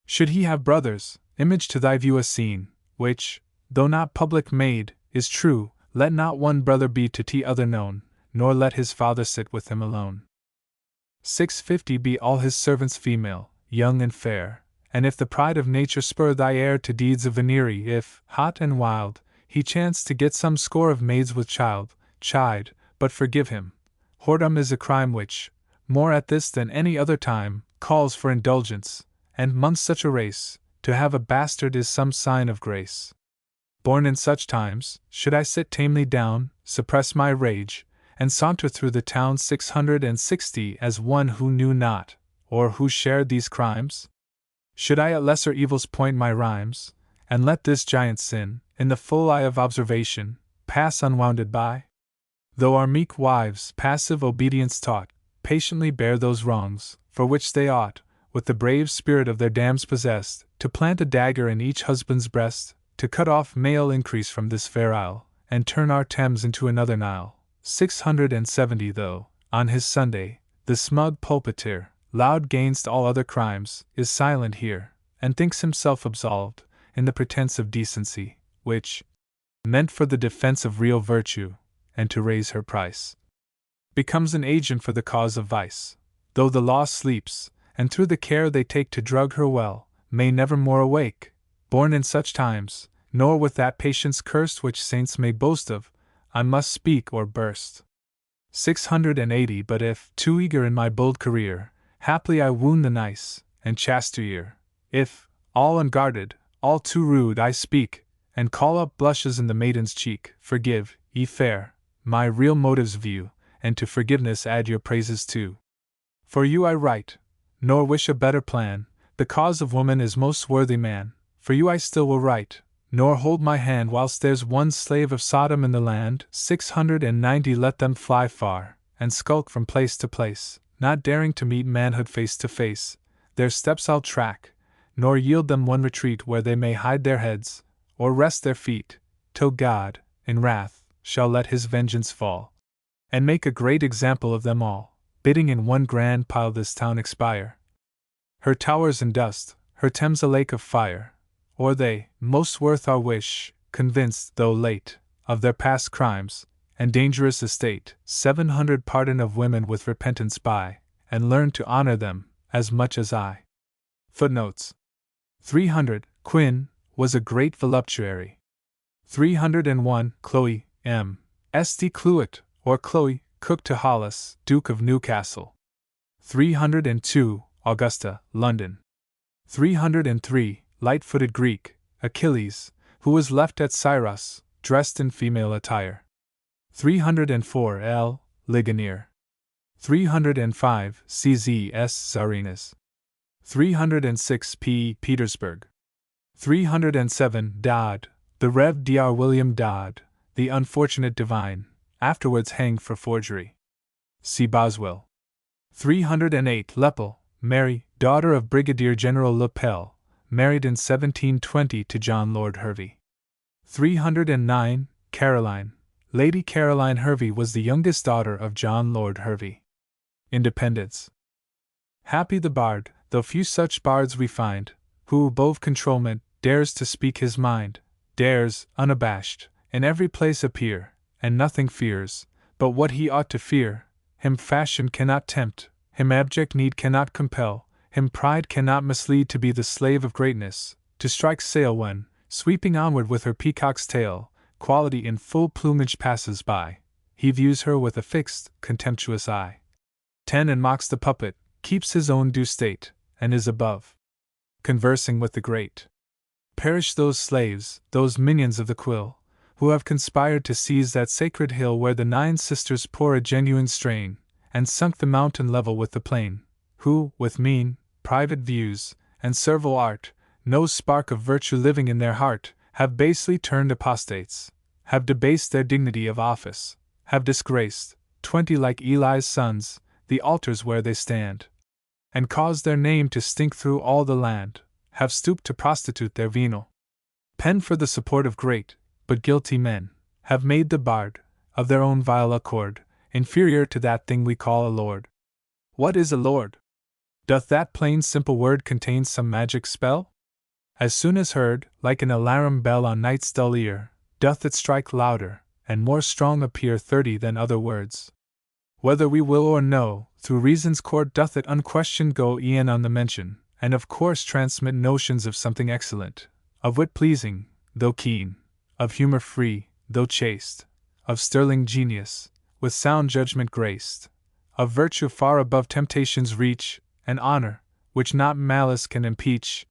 Should he have brothers, image to thy view a scene, which, though not public made, is true. Let not one brother be to t other known, nor let his father sit with him alone. 650 Be all his servants female, young and fair, and if the pride of nature spur thy heir to deeds of venery, if, hot and wild, he chance to get some score of maids with child, chide, but forgive him. Whoredom is a crime which, more at this than any other time, calls for indulgence, and 'mongst such a race, to have a bastard is some sign of grace. Born in such times, should I sit tamely down, suppress my rage, and saunter through the town 660 as one who knew not, or who shared these crimes? Should I at lesser evils point my rhymes, and let this giant sin, in the full eye of observation, pass unwounded by? Though our meek wives, passive obedience taught, patiently bear those wrongs, for which they ought, with the brave spirit of their dams possessed, to plant a dagger in each husband's breast, to cut off male increase from this fair isle, and turn our Thames into another Nile. 670 Though, on his Sunday, the smug pulpiteer, loud gainst all other crimes, is silent here, and thinks himself absolved, in the pretence of decency, which, meant for the defense of real virtue, and to raise her price, becomes an agent for the cause of vice, though the law sleeps, and through the care they take to drug her well, may never more awake, born in such times, nor with that patience cursed which saints may boast of, I must speak or burst. 680 But if, too eager in my bold career, haply I wound the nice and chaste ear, if, all unguarded, all too rude I speak, and call up blushes in the maiden's cheek, forgive, ye fair, my real motives view, and to forgiveness add your praises too. For you I write, nor wish a better plan, the cause of woman is most worthy man, for you I still will write, nor hold my hand whilst there's one slave of Sodom in the land. 690 Let them fly far, and skulk from place to place, not daring to meet manhood face to face, their steps I'll track, nor yield them one retreat where they may hide their heads, or rest their feet, till God, in wrath, shall let his vengeance fall, and make a great example of them all, bidding in one grand pile this town expire. Her towers in dust, her Thames a lake of fire, or they, most worth our wish, convinced, though late, of their past crimes, and dangerous estate. 700 Pardon of women with repentance by, and learn to honor them, as much as I. Footnotes 300 Quin was a great voluptuary. 301 Chloe, M. St. Clouet, or Chloe, cook to Hollis, Duke of Newcastle. 302 Augusta, London. 303 Light-footed Greek, Achilles, who was left at Syros, dressed in female attire. 304 L. Ligonier. 305 CZS Czarinas. 306 P. Petersburg. 307 Dodd, the Rev. Dr. William Dodd, the unfortunate divine, afterwards hanged for forgery. See Boswell. 308 Lepel, Mary, daughter of Brigadier General Lepel, married in 1720 to John Lord Hervey. 309 Caroline, Lady Caroline Hervey was the youngest daughter of John Lord Hervey. Independence. Happy the bard, though few such bards we find, who above controlment dares to speak his mind, dares, unabashed, in every place appear, and nothing fears, but what he ought to fear. Him fashion cannot tempt, him abject need cannot compel, him pride cannot mislead to be the slave of greatness, to strike sail when, sweeping onward with her peacock's tail, quality in full plumage passes by, he views her with a fixed, contemptuous eye. 10 And mocks the puppet, keeps his own due state, and is above, conversing with the great. Perish those slaves, those minions of the quill, who have conspired to seize that sacred hill where the 9 sisters pour a genuine strain, and sunk the mountain level with the plain, who, with mean, private views, and servile art, no spark of virtue living in their heart, have basely turned apostates, have debased their dignity of office, have disgraced, 20 like Eli's sons, the altars where they stand, and caused their name to stink through all the land, have stooped to prostitute their venal Pen for the support of great, but guilty men, have made the bard, of their own vile accord, inferior to that thing we call a lord. What is a lord? Doth that plain simple word contain some magic spell? As soon as heard, like an alarum bell on night's dull ear, doth it strike louder, and more strong appear 30 than other words. Whether we will or no, through reason's court doth it unquestioned go e'en on the mention, and of course transmit notions of something excellent, of wit pleasing, though keen, of humor free, though chaste, of sterling genius, with sound judgment graced, of virtue far above temptation's reach, and honor, which not malice can impeach.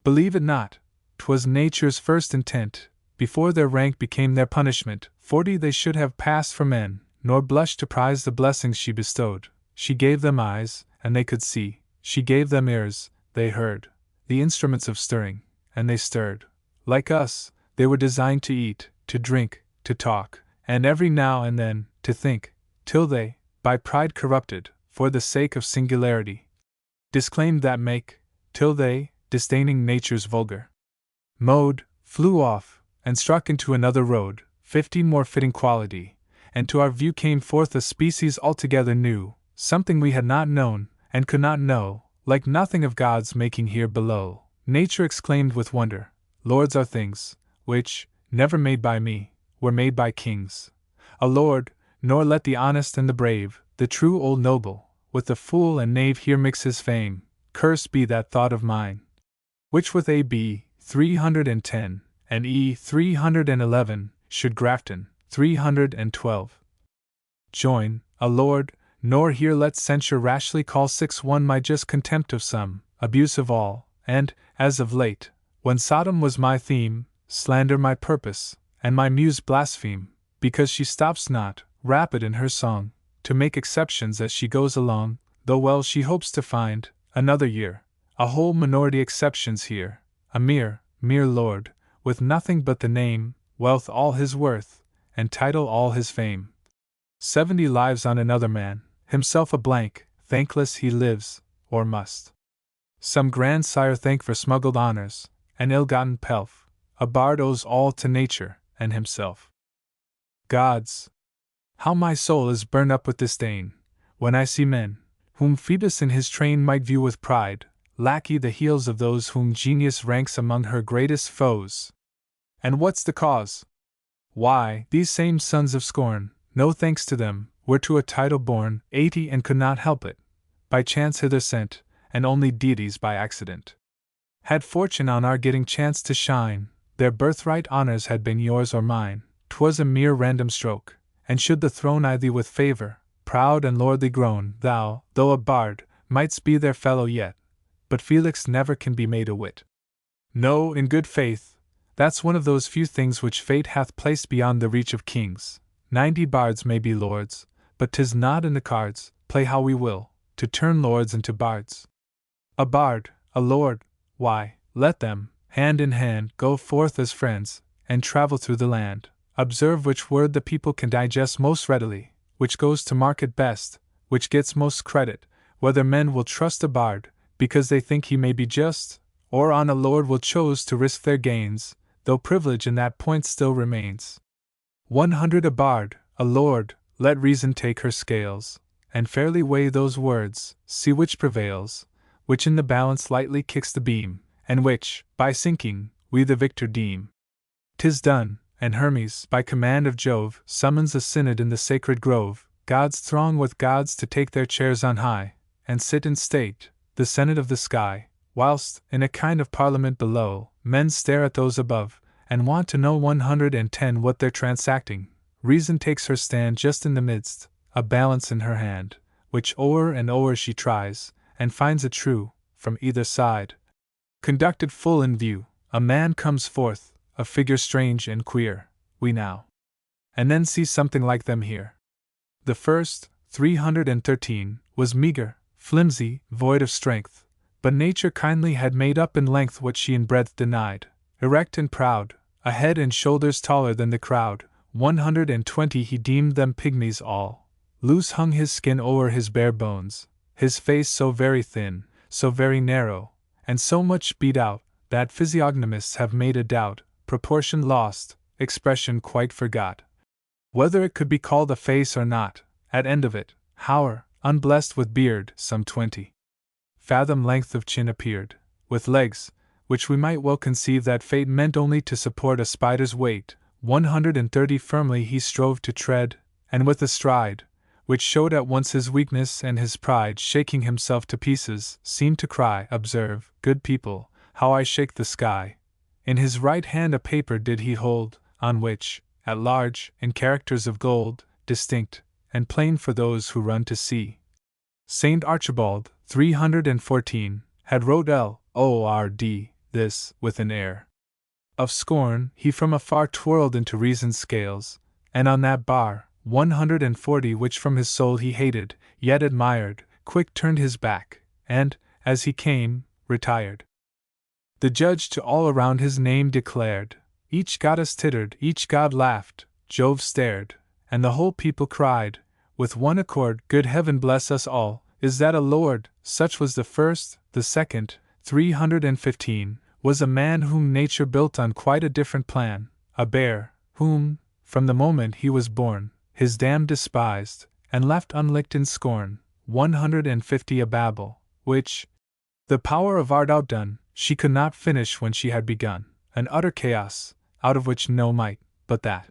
Believe it not, 'twas nature's first intent, before their rank became their punishment, 40 they should have passed for men, nor blush to prize the blessings she bestowed. She gave them eyes, and they could see, she gave them ears, they heard, the instruments of stirring, and they stirred. Like us, they were designed to eat, to drink, to talk, and every now and then, to think, till they, by pride corrupted, for the sake of singularity, disclaimed that make, till they, disdaining nature's vulgar mode, flew off, and struck into another road, 50 more fitting quality, and to our view came forth a species altogether new, something we had not known, and could not know, like nothing of God's making here below. Nature exclaimed with wonder, Lords are things, which, never made by me, were made by kings. A lord, nor let the honest and the brave, the true old noble, with the fool and knave here mix his fame, cursed be that thought of mine, which with A.B. 310, and E. 311, should Grafton, 312. Join, a lord, nor here let censure rashly call 6-1 my just contempt of some, abuse of all, and, as of late, when Sodom was my theme, slander my purpose, and my muse blaspheme, because she stops not, rapid in her song, to make exceptions as she goes along, though well she hopes to find, another year, a whole minority exceptions here, a mere lord, with nothing but the name, wealth all his worth, and title all his fame. 70 lives on another man, himself a blank, thankless he lives, or must. Some grandsire thank for smuggled honors, and ill-gotten pelf, a bard owes all to nature, and himself. Gods! How my soul is burned up with disdain, when I see men, whom Phoebus in his train might view with pride, lackey the heels of those whom genius ranks among her greatest foes. And what's the cause? Why, these same sons of scorn, no thanks to them, were to a title born 80 and could not help it, by chance hither sent, and only deities by accident. Had fortune on our getting chanced to shine, their birthright honors had been yours or mine, 'twas a mere random stroke, and should the throne eye thee with favor, proud and lordly grown, thou, though a bard, mightst be their fellow yet, but Felix never can be made a wit. No, in good faith, that's one of those few things which fate hath placed beyond the reach of kings. 90 bards may be lords, but 'tis not in the cards, play how we will, to turn lords into bards. A bard, a lord, why, let them, hand in hand, go forth as friends, and travel through the land. Observe which word the people can digest most readily, which goes to market best, which gets most credit, whether men will trust a bard, because they think he may be just, or on a lord will choose to risk their gains, though privilege in that point still remains. 100 a bard, a lord, let reason take her scales, and fairly weigh those words, see which prevails, which in the balance lightly kicks the beam, and which, by sinking, we the victor deem. 'Tis done, and Hermes, by command of Jove, summons a synod in the sacred grove, gods throng with gods to take their chairs on high, and sit in state, the senate of the sky, whilst, in a kind of parliament below, men stare at those above, and want to know 110 what they're transacting. Reason takes her stand just in the midst, a balance in her hand, which o'er and o'er she tries, and finds it true, from either side. Conducted full in view, a man comes forth, a figure strange and queer, we now and then see something like them here. The first, 313, was meager, flimsy, void of strength, but nature kindly had made up in length what she in breadth denied. Erect and proud, a head and shoulders taller than the crowd, 120 he deemed them pygmies all. Loose hung his skin o'er his bare bones, his face so very thin, so very narrow, and so much beat out, that physiognomists have made a doubt, proportion lost, expression quite forgot. Whether it could be called a face or not, at end of it, Howard, unblessed with beard, some 20 fathom length of chin appeared, with legs, which we might well conceive that fate meant only to support a spider's weight. 130 firmly he strove to tread, and with a stride, which showed at once his weakness and his pride, shaking himself to pieces, seemed to cry, "Observe, good people, how I shake the sky." In his right hand a paper did he hold, on which, at large, in characters of gold, distinct, and plain for those who run to see, Saint Archibald, 314, had wrote Lord. This, with an air of scorn, he from afar twirled into reason's scales, and on that bar, 140 which from his soul he hated, yet admired, quick turned his back, and, as he came, retired. The judge to all around his name declared, each goddess tittered, each god laughed, Jove stared, and the whole people cried, with one accord, "Good heaven bless us all, is that a lord?" Such was the first. The second, 315, was a man whom nature built on quite a different plan, a bear, whom, from the moment he was born, his dam despised, and left unlicked in scorn. 150 a babble, which, the power of art outdone, she could not finish when she had begun, an utter chaos, out of which no might, but that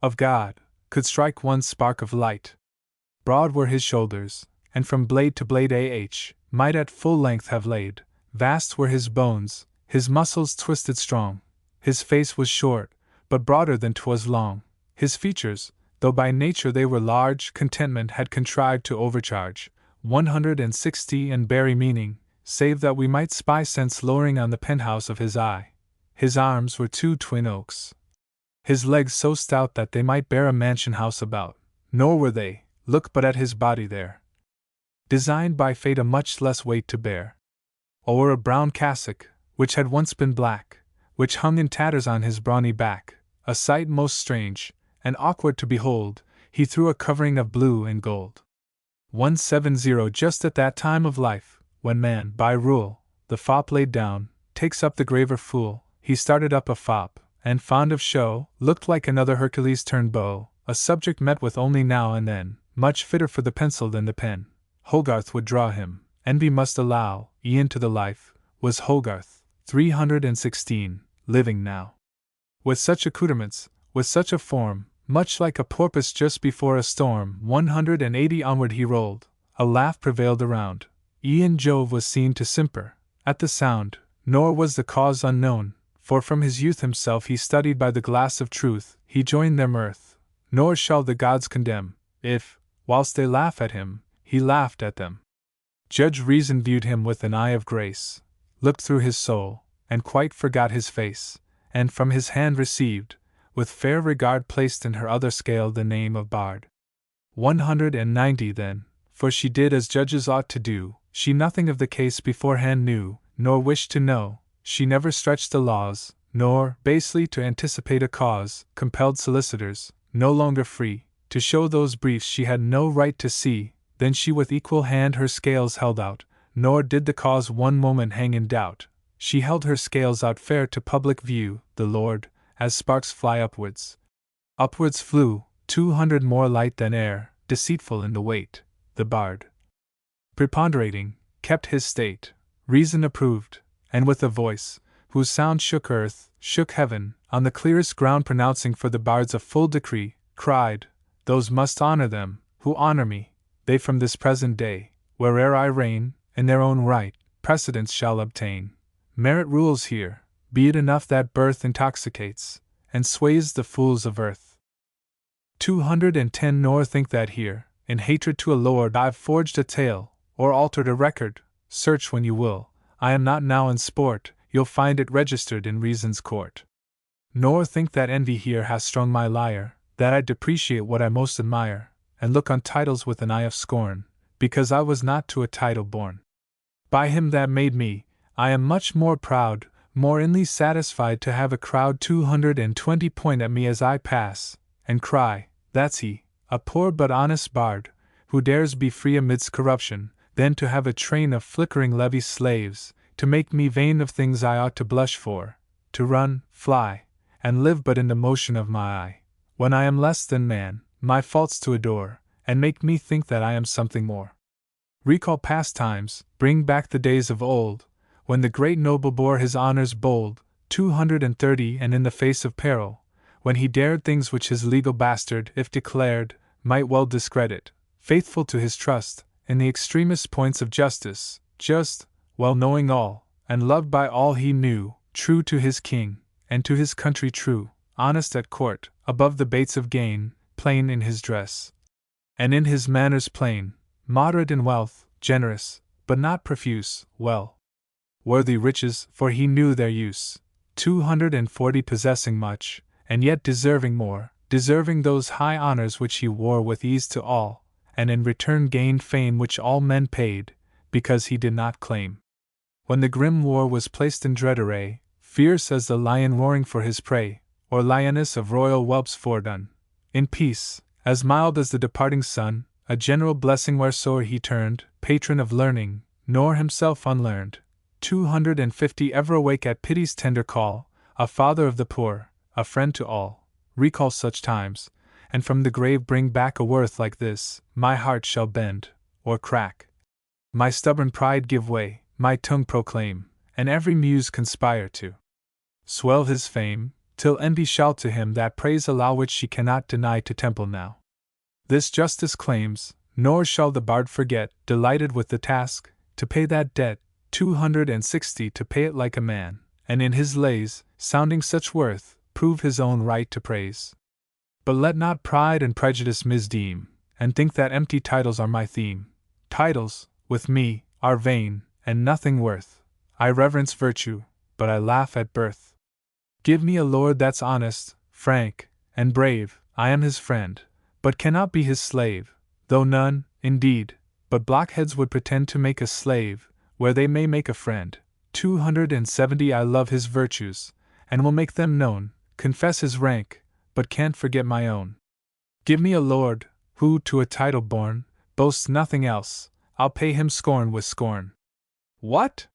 of God, could strike one spark of light. Broad were his shoulders, and from blade to blade might at full length have laid. Vast were his bones, his muscles twisted strong. His face was short, but broader than 'twas long. His features, though by nature they were large, contentment had contrived to overcharge. 160 and bury meaning, save that we might spy sense lowering on the penthouse of his eye. His arms were two twin oaks, his legs so stout that they might bear a mansion house about, nor were they, look but at his body there, designed by fate a much less weight to bear. O'er a brown cassock, which had once been black, which hung in tatters on his brawny back, a sight most strange, and awkward to behold, he threw a covering of blue and gold. 170 just at that time of life, when man, by rule, the fop laid down, takes up the graver fool, he started up a fop, and fond of show, looked like another Hercules turned bow, a subject met with only now and then, much fitter for the pencil than the pen. Hogarth would draw him, envy must allow, e'en to the life, was Hogarth, 316, living now. With such accoutrements, with such a form, much like a porpoise just before a storm. 180 onward he rolled, a laugh prevailed around, e'en Jove was seen to simper at the sound, nor was the cause unknown, for from his youth himself he studied by the glass of truth, he joined their mirth, nor shall the gods condemn, if, whilst they laugh at him, he laughed at them. Judge Reason viewed him with an eye of grace, looked through his soul, and quite forgot his face, and from his hand received, with fair regard placed in her other scale the name of Bard. 190 then, for she did as judges ought to do, she nothing of the case beforehand knew, nor wished to know, she never stretched the laws, nor, basely to anticipate a cause, compelled solicitors, no longer free, to show those briefs she had no right to see. Then she with equal hand her scales held out, nor did the cause one moment hang in doubt. She held her scales out fair to public view, the Lord, as sparks fly upwards. Upwards flew, 200 more light than air, deceitful in the weight, the Bard, preponderating, kept his state, Reason approved, and with a voice, whose sound shook earth, shook heaven, on the clearest ground pronouncing for the Bards a full decree, cried, "Those must honor them, who honor me. They from this present day, where'er I reign, in their own right, precedence shall obtain. Merit rules here, be it enough that birth intoxicates, and sways the fools of earth. 210 nor think that here, in hatred to a lord I've forged a tale, or altered a record, search when you will, I am not now in sport, you'll find it registered in Reason's court. Nor think that envy here has strung my lyre, that I depreciate what I most admire, and look on titles with an eye of scorn, because I was not to a title born. By him that made me, I am much more proud, more inly satisfied to have a crowd 220 point at me as I pass, and cry, that's he, a poor but honest bard, who dares be free amidst corruption, than to have a train of flickering levee slaves, to make me vain of things I ought to blush for, to run, fly, and live but in the motion of my eye, when I am less than man, my faults to adore, and make me think that I am something more. Recall past times, bring back the days of old, when the great noble bore his honors bold, 230 and in the face of peril, when he dared things which his legal bastard, if declared, might well discredit, faithful to his trust, in the extremest points of justice, just, well knowing all, and loved by all he knew, true to his king, and to his country true, honest at court, above the baits of gain, plain in his dress, and in his manners plain, moderate in wealth, generous, but not profuse, well worthy riches, for he knew their use, 240 possessing much, and yet deserving more, deserving those high honors which he wore with ease to all, and in return gained fame which all men paid, because he did not claim. When the grim war was placed in dread array, fierce as the lion roaring for his prey, or lioness of royal whelps fordone, in peace, as mild as the departing sun, a general blessing wheresoe'er he turned, patron of learning, nor himself unlearned, 250 ever awake at pity's tender call, a father of the poor, a friend to all. Recall such times, and from the grave bring back a worth like this, my heart shall bend, or crack. My stubborn pride give way, my tongue proclaim, and every muse conspire to swell his fame, till envy shall to him that praise allow which she cannot deny to temple now. This justice claims, nor shall the bard forget, delighted with the task, to pay that debt, 260 to pay it like a man, and in his lays, sounding such worth, prove his own right to praise. But let not pride and prejudice misdeem, and think that empty titles are my theme. Titles, with me, are vain, and nothing worth. I reverence virtue, but I laugh at birth. Give me a lord that's honest, frank, and brave, I am his friend, but cannot be his slave, though none, indeed, but blockheads would pretend to make a slave, where they may make a friend. 270 I love his virtues, and will make them known, confess his rank, but can't forget my own. Give me a lord, who, to a title born, boasts nothing else, I'll pay him scorn with scorn. What?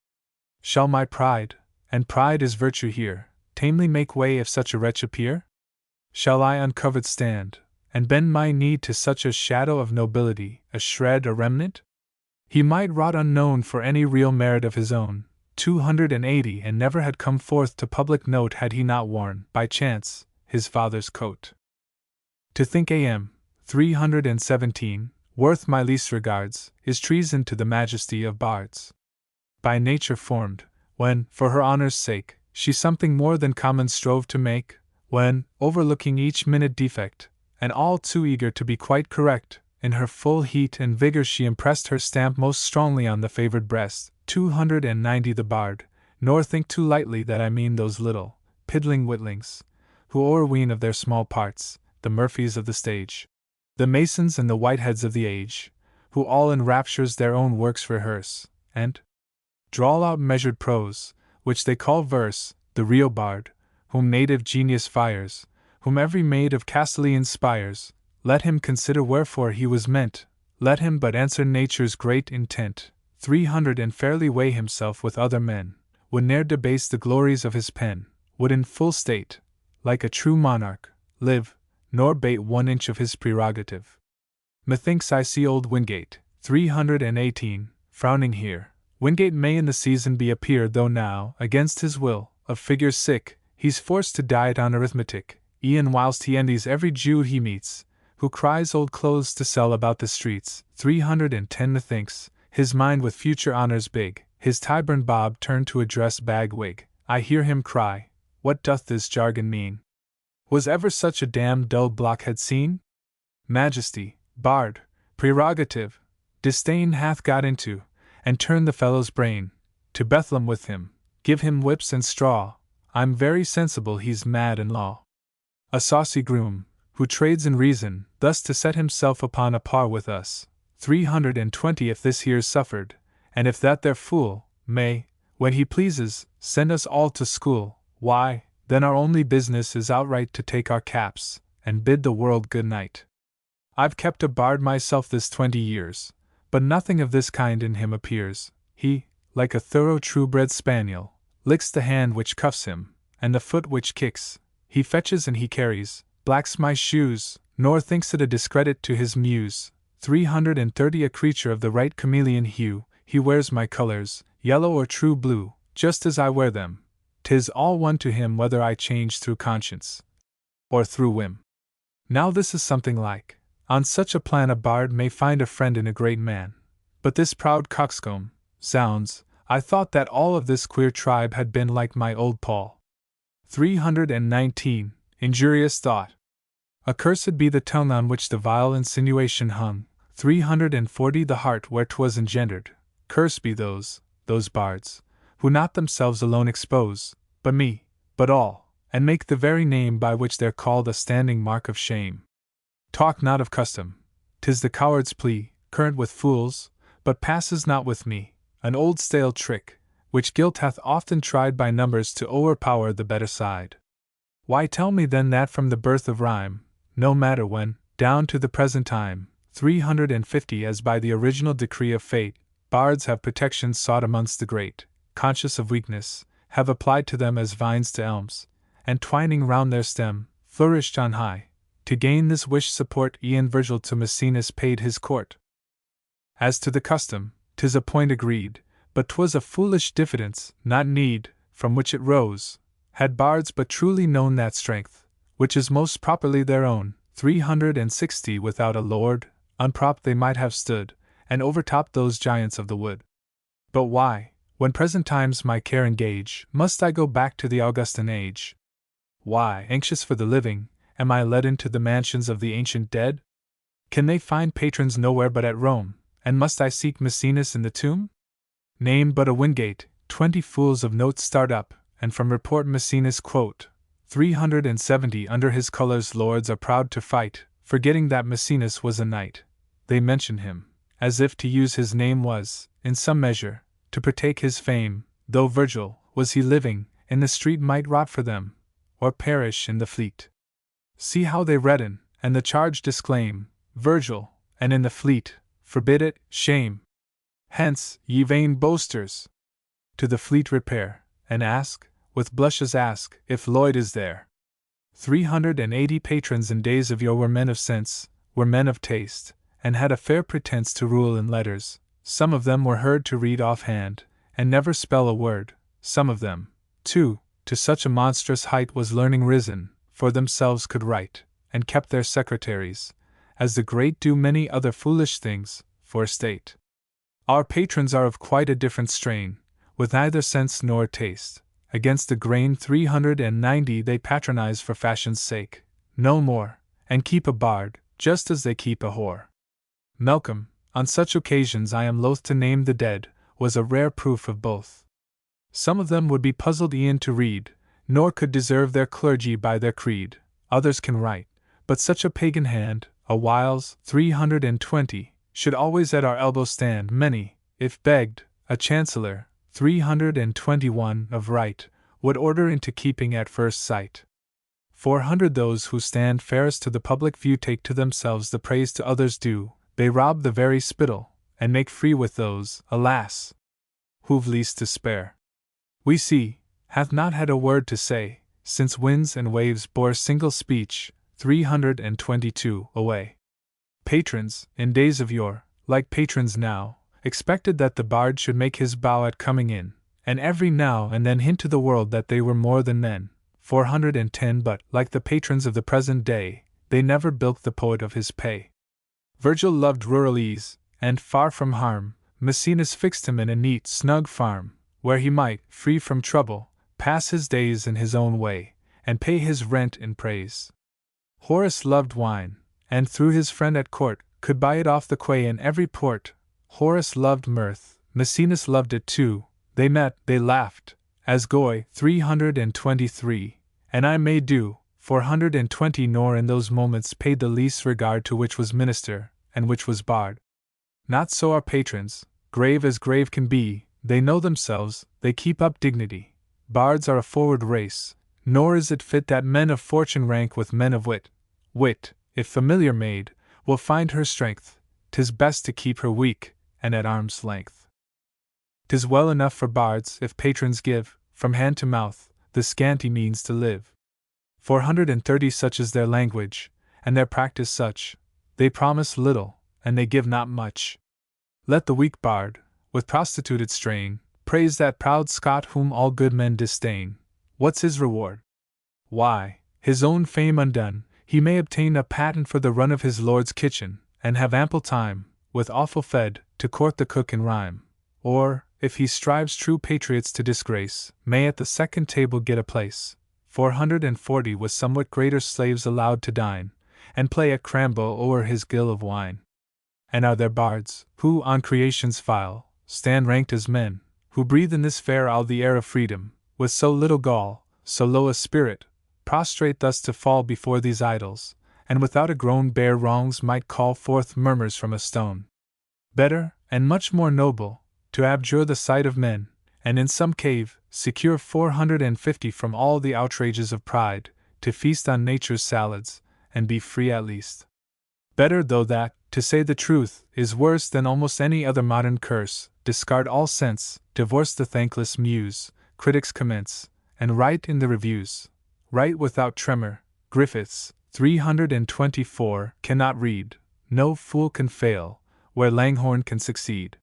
Shall my pride, and pride is virtue here, tamely make way if such a wretch appear? Shall I uncovered stand, and bend my knee to such a shadow of nobility, a shred, a remnant? He might rot unknown for any real merit of his own, 280 and never had come forth to public note had he not worn, by chance, his father's coat. To think A.M. 317, worth my least regards, is treason to the majesty of bards. By nature formed, when, for her honor's sake, she something more than common strove to make, when, overlooking each minute defect, and all too eager to be quite correct, in her full heat and vigor she impressed her stamp most strongly on the favored breast, 290 the bard, nor think too lightly that I mean those little, piddling witlings, who o'erween of their small parts, the Murphys of the stage, the Masons and the Whiteheads of the age, who all in raptures their own works rehearse, and drawl out measured prose, which they call verse, the real bard, whom native genius fires, whom every maid of Castaly inspires, let him consider wherefore he was meant, let him but answer nature's great intent, 300 and fairly weigh himself with other men, would ne'er debase the glories of his pen, would in full state, like a true monarch, live, nor bate 1 inch of his prerogative. Methinks I see old Wingate, 318, frowning here. Wingate may in the season be appeared, though now, against his will, of figures sick, he's forced to diet on arithmetic, e'en whilst he envies every Jew he meets, who cries old clothes to sell about the streets. 310 methinks, his mind with future honors big, his Tyburn bob turned to a dress bag wig. I hear him cry, what doth this jargon mean? Was ever such a damned dull blockhead seen? Majesty, bard, prerogative, disdain hath got into, and turned the fellow's brain, to Bethlehem with him, give him whips and straw, I'm very sensible he's mad in law. A saucy groom, who trades in reason, thus to set himself upon a par with us, 320 if this here's suffered, and if that there fool, may, when he pleases, send us all to school, why, then our only business is outright to take our caps, and bid the world good night. I've kept a bard myself this 20 years, but nothing of this kind in him appears. He, like a thorough true-bred spaniel, licks the hand which cuffs him, and the foot which kicks. he fetches and he carries, blacks my shoes, nor thinks it a discredit to his muse. 330 A creature of the right chameleon hue, he wears my colors, yellow or true blue, just as I wear them. 'Tis all one to him whether I change through conscience or through whim. Now this is something like. On such a plan a bard may find a friend in a great man. But this proud coxcomb, zounds, I thought that all of this queer tribe had been like my old Paul. 319. Injurious thought. Accursed be the tongue on which the vile insinuation hung. 340 The heart where 'twas engendered. Cursed be those bards, who not themselves alone expose, but me, but all, and make the very name by which they're called a standing mark of shame. Talk not of custom, 'tis the coward's plea, current with fools, but passes not with me, an old stale trick, which guilt hath often tried by numbers to o'erpower the better side. Why tell me then that from the birth of rhyme, no matter when, down to the present time, 350 as by the original decree of fate, bards have protection sought amongst the great, conscious of weakness, have applied to them as vines to elms, and twining round their stem, flourished on high. To gain this wish support e'en Virgil to Maecenas paid his court. As to the custom, 'tis a point agreed, but 'twas a foolish diffidence, not need, from which it rose, had bards but truly known that strength, which is most properly their own. 360 Without a lord, unpropped they might have stood, and overtopped those giants of the wood. But why, when present times my care engage, must I go back to the Augustan age? Why, anxious for the living, am I led into the mansions of the ancient dead? Can they find patrons nowhere but at Rome, and must I seek Maecenas in the tomb? Name but a Wingate, 20 fools of note start up, and from report Maecenas quote. 370 Under his colours lords are proud to fight, forgetting that Maecenas was a knight. They mention him, as if to use his name was, in some measure, to partake his fame, though Virgil, was he living, in the street might rot for them, or perish in the fleet. See how they redden, and the charge disclaim, Virgil, and in the fleet, forbid it, shame. Hence, ye vain boasters! To the fleet repair, and ask, with blushes ask, if Lloyd is there. 380 Patrons in days of yore were men of sense, were men of taste, and had a fair pretence to rule in letters. Some of them were heard to read offhand, and never spell a word. Some of them, too, to such a monstrous height was learning risen, for themselves could write, and kept their secretaries, as the great do many other foolish things, for state. Our patrons are of quite a different strain, with neither sense nor taste. Against the grain 390 they patronize for fashion's sake, no more, and keep a bard, just as they keep a whore. Malcolm, on such occasions I am loath to name the dead, was a rare proof of both. Some of them would be puzzled e'en to read, nor could deserve their clergy by their creed. Others can write, but such a pagan hand, a whiles 320, should always at our elbow stand. Many, if begged, a chancellor, 321 of right, would order into keeping at first sight. 400 Those who stand fairest to the public view take to themselves the praise to others due. They rob the very spittle, and make free with those, alas, who've least to spare. We see, hath not had a word to say, since winds and waves bore single speech. 322 Away. Patrons, in days of yore, like patrons now, expected that the bard should make his bow at coming in, and every now and then hint to the world that they were more than men. 410 But, like the patrons of the present day, they never bilked the poet of his pay. Virgil loved rural ease, and far from harm, Maecenas fixed him in a neat, snug farm, where he might, free from trouble, pass his days in his own way, and pay his rent in praise. Horace loved wine, and through his friend at court, could buy it off the quay in every port. Horace loved mirth, Maecenas loved it too. They met, they laughed, as Goy 323, and I may do 420 nor in those moments paid the least regard to which was minister, and which was bard. Not so our patrons, grave as grave can be, they know themselves, they keep up dignity. Bards are a forward race, nor is it fit that men of fortune rank with men of wit. Wit, if familiar made, will find her strength. 'Tis best to keep her weak, and at arm's length. 'Tis well enough for bards if patrons give, from hand to mouth, the scanty means to live. 430 Such is their language, and their practice such, they promise little, and they give not much. Let the weak bard, with prostituted strain, praise that proud Scot whom all good men disdain. What's his reward? Why, his own fame undone, he may obtain a patent for the run of his lord's kitchen, and have ample time, with offal fed, to court the cook in rhyme. Or, if he strives true patriots to disgrace, may at the second table get a place. 440 With somewhat greater slaves allowed to dine, and play at crambo o'er his gill of wine. And are there bards, who, on creation's file, stand ranked as men, who breathe in this fair isle the air of freedom, with so little gall, so low a spirit, prostrate thus to fall before these idols, and without a groan bare wrongs might call forth murmurs from a stone? Better, and much more noble, to abjure the sight of men, and in some cave, secure 450 from all the outrages of pride, to feast on nature's salads, and be free at least. Better, though that, to say the truth, is worse than almost any other modern curse, discard all sense, divorce the thankless muse, critics commence, and write in the reviews. Write without tremor. Griffiths, 324, cannot read, no fool can fail, where Langhorne can succeed.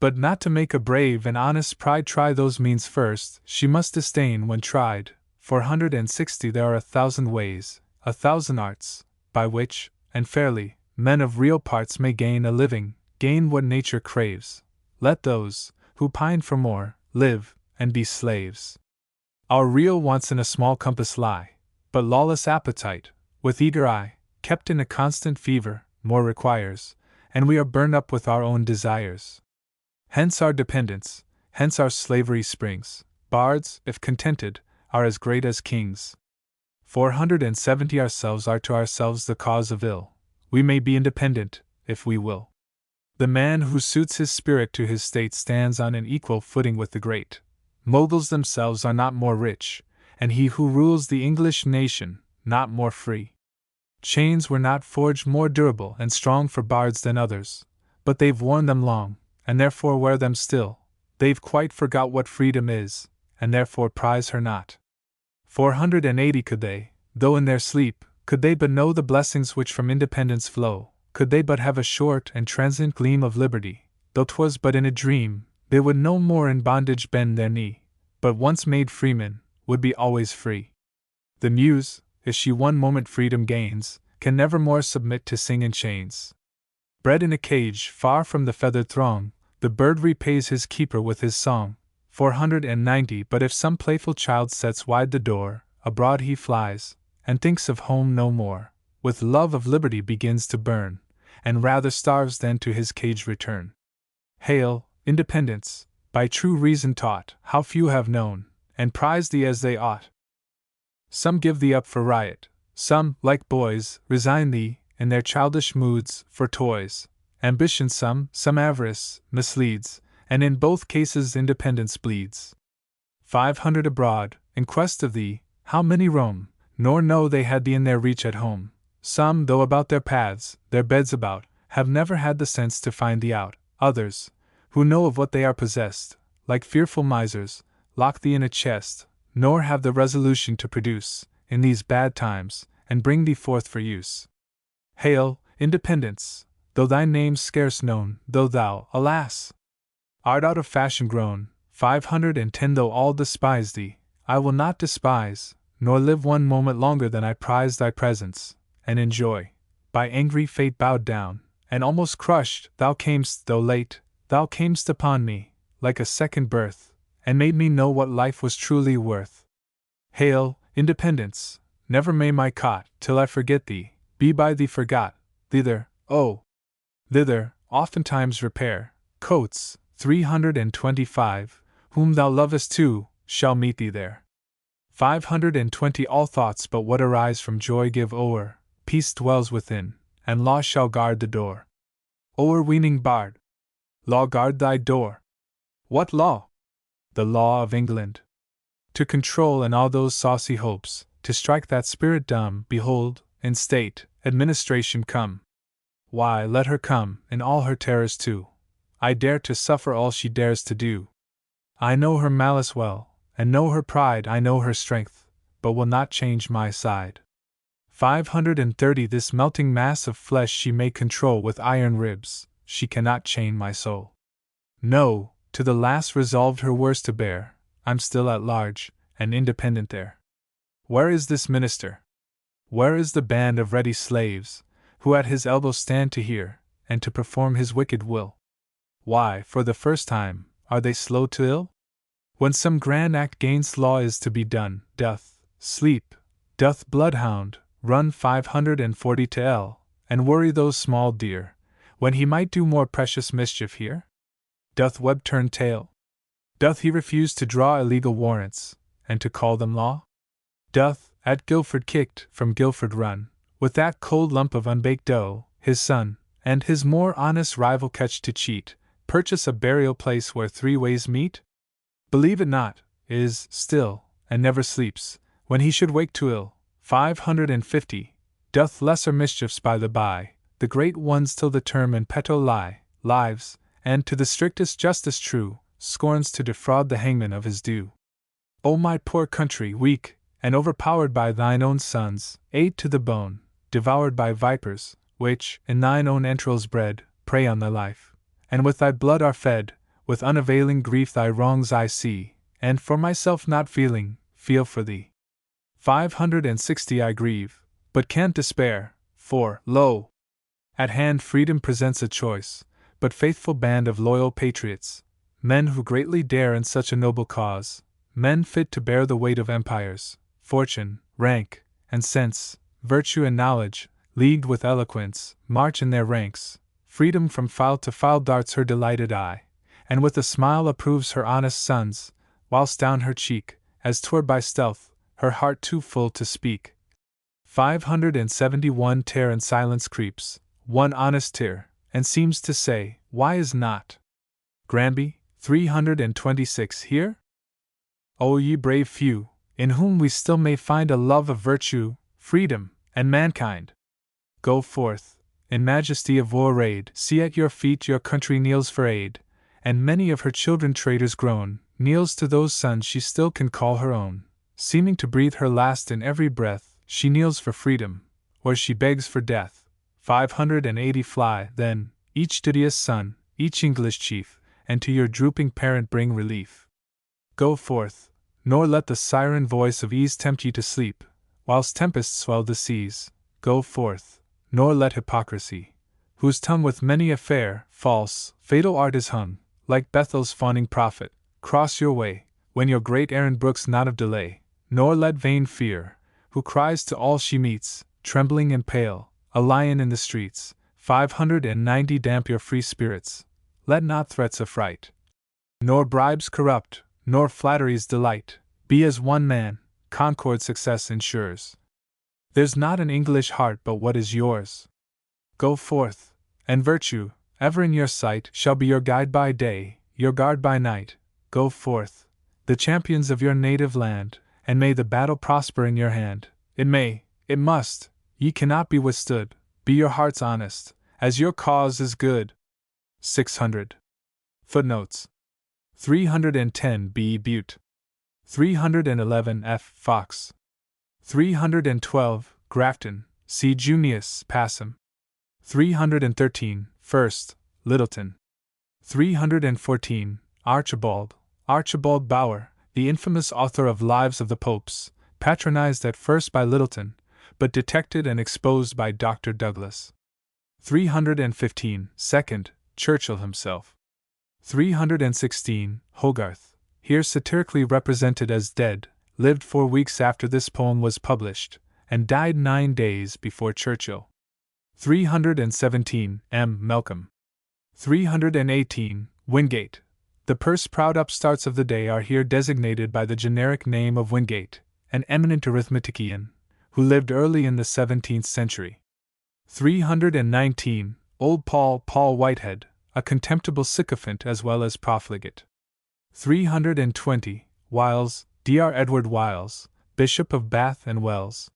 But not to make a brave and honest pride try those means first, she must disdain when tried. 460 There are 1,000 ways, 1,000 arts, by which, and fairly, men of real parts may gain a living, gain what nature craves. Let those, who pine for more, live, and be slaves. Our real wants in a small compass lie, but lawless appetite, with eager eye, kept in a constant fever, more requires, and we are burned up with our own desires. Hence our dependence, hence our slavery springs. Bards, if contented, are as great as kings. 470 Ourselves are to ourselves the cause of ill. We may be independent, if we will. The man who suits his spirit to his state stands on an equal footing with the great. Moguls themselves are not more rich, and he who rules the English nation, not more free. Chains were not forged more durable and strong for bards than others, but they've worn them long, and therefore wear them still. They've quite forgot what freedom is, and therefore prize her not. 480 Could they, though in their sleep, could they but know the blessings which from independence flow, could they but have a short and transient gleam of liberty, though 'twas but in a dream, they would no more in bondage bend their knee, but once made freemen, would be always free. The muse, if she one moment freedom gains, can never more submit to sing in chains. Bred in a cage far from the feathered throng, the bird repays his keeper with his song. 490 But if some playful child sets wide the door, abroad he flies, and thinks of home no more, with love of liberty begins to burn, and rather starves than to his cage return. Hail, independence, by true reason taught, how few have known, and prized thee as they ought. Some give thee up for riot, some, like boys, resign thee, in their childish moods, for toys. Ambition some avarice, misleads, and in both cases independence bleeds. 500 Abroad, in quest of thee, how many roam, nor know they had thee in their reach at home. Some, though about their paths, their beds about, have never had the sense to find thee out. Others, who know of what they are possessed, like fearful misers, lock thee in a chest, nor have the resolution to produce, in these bad times, and bring thee forth for use. Hail, independence, though thy name's scarce known, though thou, alas! art out of fashion grown. 510 Though all despise thee, I will not despise, nor live one moment longer than I prize thy presence, and enjoy. By angry fate bowed down, and almost crushed, thou camest, though late, thou camest upon me, like a second birth, and made me know what life was truly worth. Hail, independence, never may my cot, till I forget thee, be by thee forgot. Thither, oh! Thither, oftentimes repair. Coates, 325, whom thou lovest too, shall meet thee there. 520 All thoughts but what arise from joy give o'er, peace dwells within, and law shall guard the door. O'erweening bard! Law guard thy door! What law? The law of England. To control and all those saucy hopes, to strike that spirit dumb, behold, in state, administration come. Why, let her come, in all her terrors too. I dare to suffer all she dares to do. I know her malice well, and know her pride, I know her strength, but will not change my side. 530 This melting mass of flesh she may control with iron ribs, she cannot chain my soul. No, to the last resolved her worst to bear, I'm still at large, and independent there. Where is this minister? Where is the band of ready slaves, who at his elbow stand to hear, and to perform his wicked will? Why, for the first time, are they slow to ill? When some grand act gainst law is to be done, doth sleep, doth bloodhound, run 540 to L, and worry those small deer, when he might do more precious mischief here? Doth web turn tail? Doth he refuse to draw illegal warrants, and to call them law? Doth, at Guilford kicked from Guilford run, with that cold lump of unbaked dough, his son, and his more honest rival catch to cheat, purchase a burial place where three ways meet? Believe it not, is still, and never sleeps, when he should wake to ill. 550 Doth lesser mischiefs by the by, the great ones till the term in petto lie, lives, and to the strictest justice true, scorns to defraud the hangman of his due. O my poor country, weak, and overpowered by thine own sons, ate to the bone, devoured by vipers, which, in thine own entrails bred, prey on thy life, and with thy blood are fed, with unavailing grief thy wrongs I see, and for myself not feeling, feel for thee. 560 I grieve, but can't despair, for, lo! At hand freedom presents a choice, but faithful band of loyal patriots, men who greatly dare in such a noble cause, men fit to bear the weight of empires, fortune, rank, and sense, virtue and knowledge, leagued with eloquence, march in their ranks. Freedom from file to file darts her delighted eye, and with a smile approves her honest sons, whilst down her cheek, as 'twere by stealth, her heart too full to speak. 571 Tear in silence creeps, one honest tear, and seems to say, why is not Granby, 326 here? O ye brave few, in whom we still may find a love of virtue, freedom, and mankind! Go forth, in majesty of war arrayed, see at your feet your country kneels for aid, and many of her children traitors grown, kneels to those sons she still can call her own. Seeming to breathe her last in every breath, she kneels for freedom, or she begs for death. 580 Fly, then, each duteous son, each English chief, and to your drooping parent bring relief. Go forth, nor let the siren voice of ease tempt ye to sleep, whilst tempests swell the seas. Go forth, nor let hypocrisy, whose tongue with many a fair, false, fatal art is hung, like Bethel's fawning prophet, cross your way, when your great errand brooks not of delay. Nor let vain fear, who cries to all she meets, trembling and pale, a lion in the streets. 590 Damp your free spirits, let not threats affright, nor bribes corrupt, nor flatteries delight. Be as one man, concord success ensures. There's not an English heart but what is yours. Go forth, and virtue, ever in your sight, shall be your guide by day, your guard by night. Go forth, the champions of your native land, and may the battle prosper in your hand. It may, it must, ye cannot be withstood. Be your hearts honest, as your cause is good. 600. Footnotes. 310 B. Butte. 311 F. Fox. 312 Grafton, C. Junius Passam. 313 First, Littleton. 314 Archibald Bower, the infamous author of Lives of the Popes, patronized at first by Littleton, but detected and exposed by Dr. Douglas. 315 Second, Churchill himself. 316 Hogarth, here satirically represented as dead, lived 4 weeks after this poem was published, and died 9 days before Churchill. 317 M. Malcolm. 318 Wingate. The purse-proud upstarts of the day are here designated by the generic name of Wingate, an eminent arithmetician, who lived early in the 17th century. 319 Old Paul Whitehead, a contemptible sycophant as well as profligate. 320 Wiles, Dr. Edward Wiles, Bishop of Bath and Wells.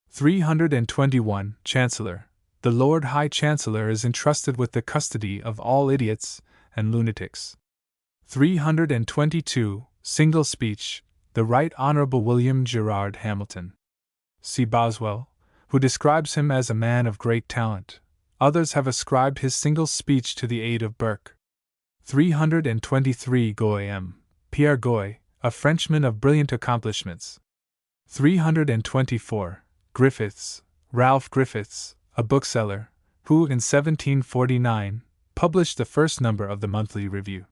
321 Chancellor. The Lord High Chancellor is entrusted with the custody of all idiots and lunatics. 322 Single Speech. the Right Honorable William Gerard Hamilton. See Boswell, who describes him as a man of great talent. Others have ascribed his single speech to the aid of Burke. 323 Goy M. Pierre Goy, a Frenchman of brilliant accomplishments. 324 Griffiths, Ralph Griffiths, a bookseller, who in 1749 published the first number of the Monthly Review.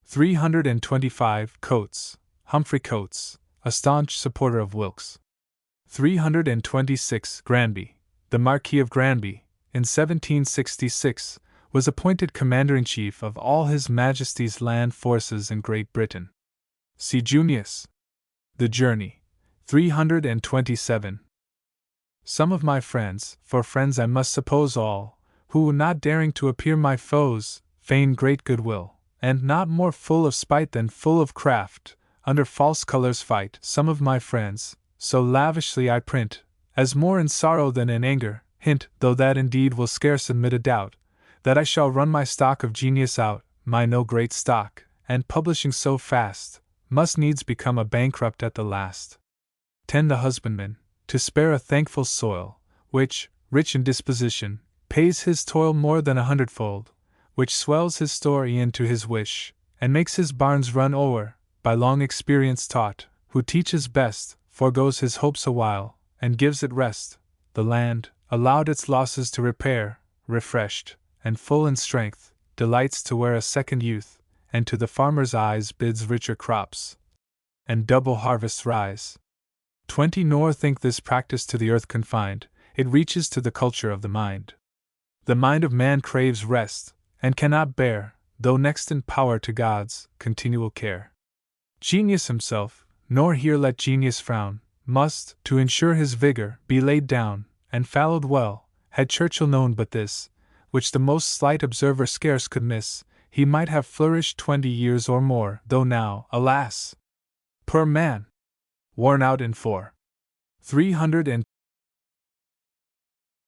325 Coates, Humphrey Coates, a staunch supporter of Wilkes. 326 Granby, the Marquis of Granby, in 1766, was appointed Commander-in-Chief of all His Majesty's land forces in Great Britain. See Junius. The Journey. 327. Some of my friends, for friends I must suppose all, who, not daring to appear my foes, feign great goodwill, and not more full of spite than full of craft, under false colours fight. Some of my friends, so lavishly I print, as more in sorrow than in anger, hint, though that indeed will scarce admit a doubt, that I shall run my stock of genius out, my no great stock, and publishing so fast, must needs become a bankrupt at the last. 10 The husbandman, to spare a thankful soil, which, rich in disposition, pays his toil more than 100-fold, which swells his store e'en to his wish, and makes his barns run o'er, by long experience taught, who teaches best, foregoes his hopes a while, and gives it rest. The land, allowed its losses to repair, refreshed, and full in strength, delights to wear a second youth, and to the farmer's eyes bids richer crops and double harvests rise. 20 Nor think this practice to the earth confined, it reaches to the culture of the mind. The mind of man craves rest, and cannot bear, though next in power to God's continual care. Genius himself, nor here let genius frown, must, to ensure his vigor, be laid down, and fallowed well. Had Churchill known but this, which the most slight observer scarce could miss, he might have flourished 20 years or more, though now, alas! Poor man! Worn out in 300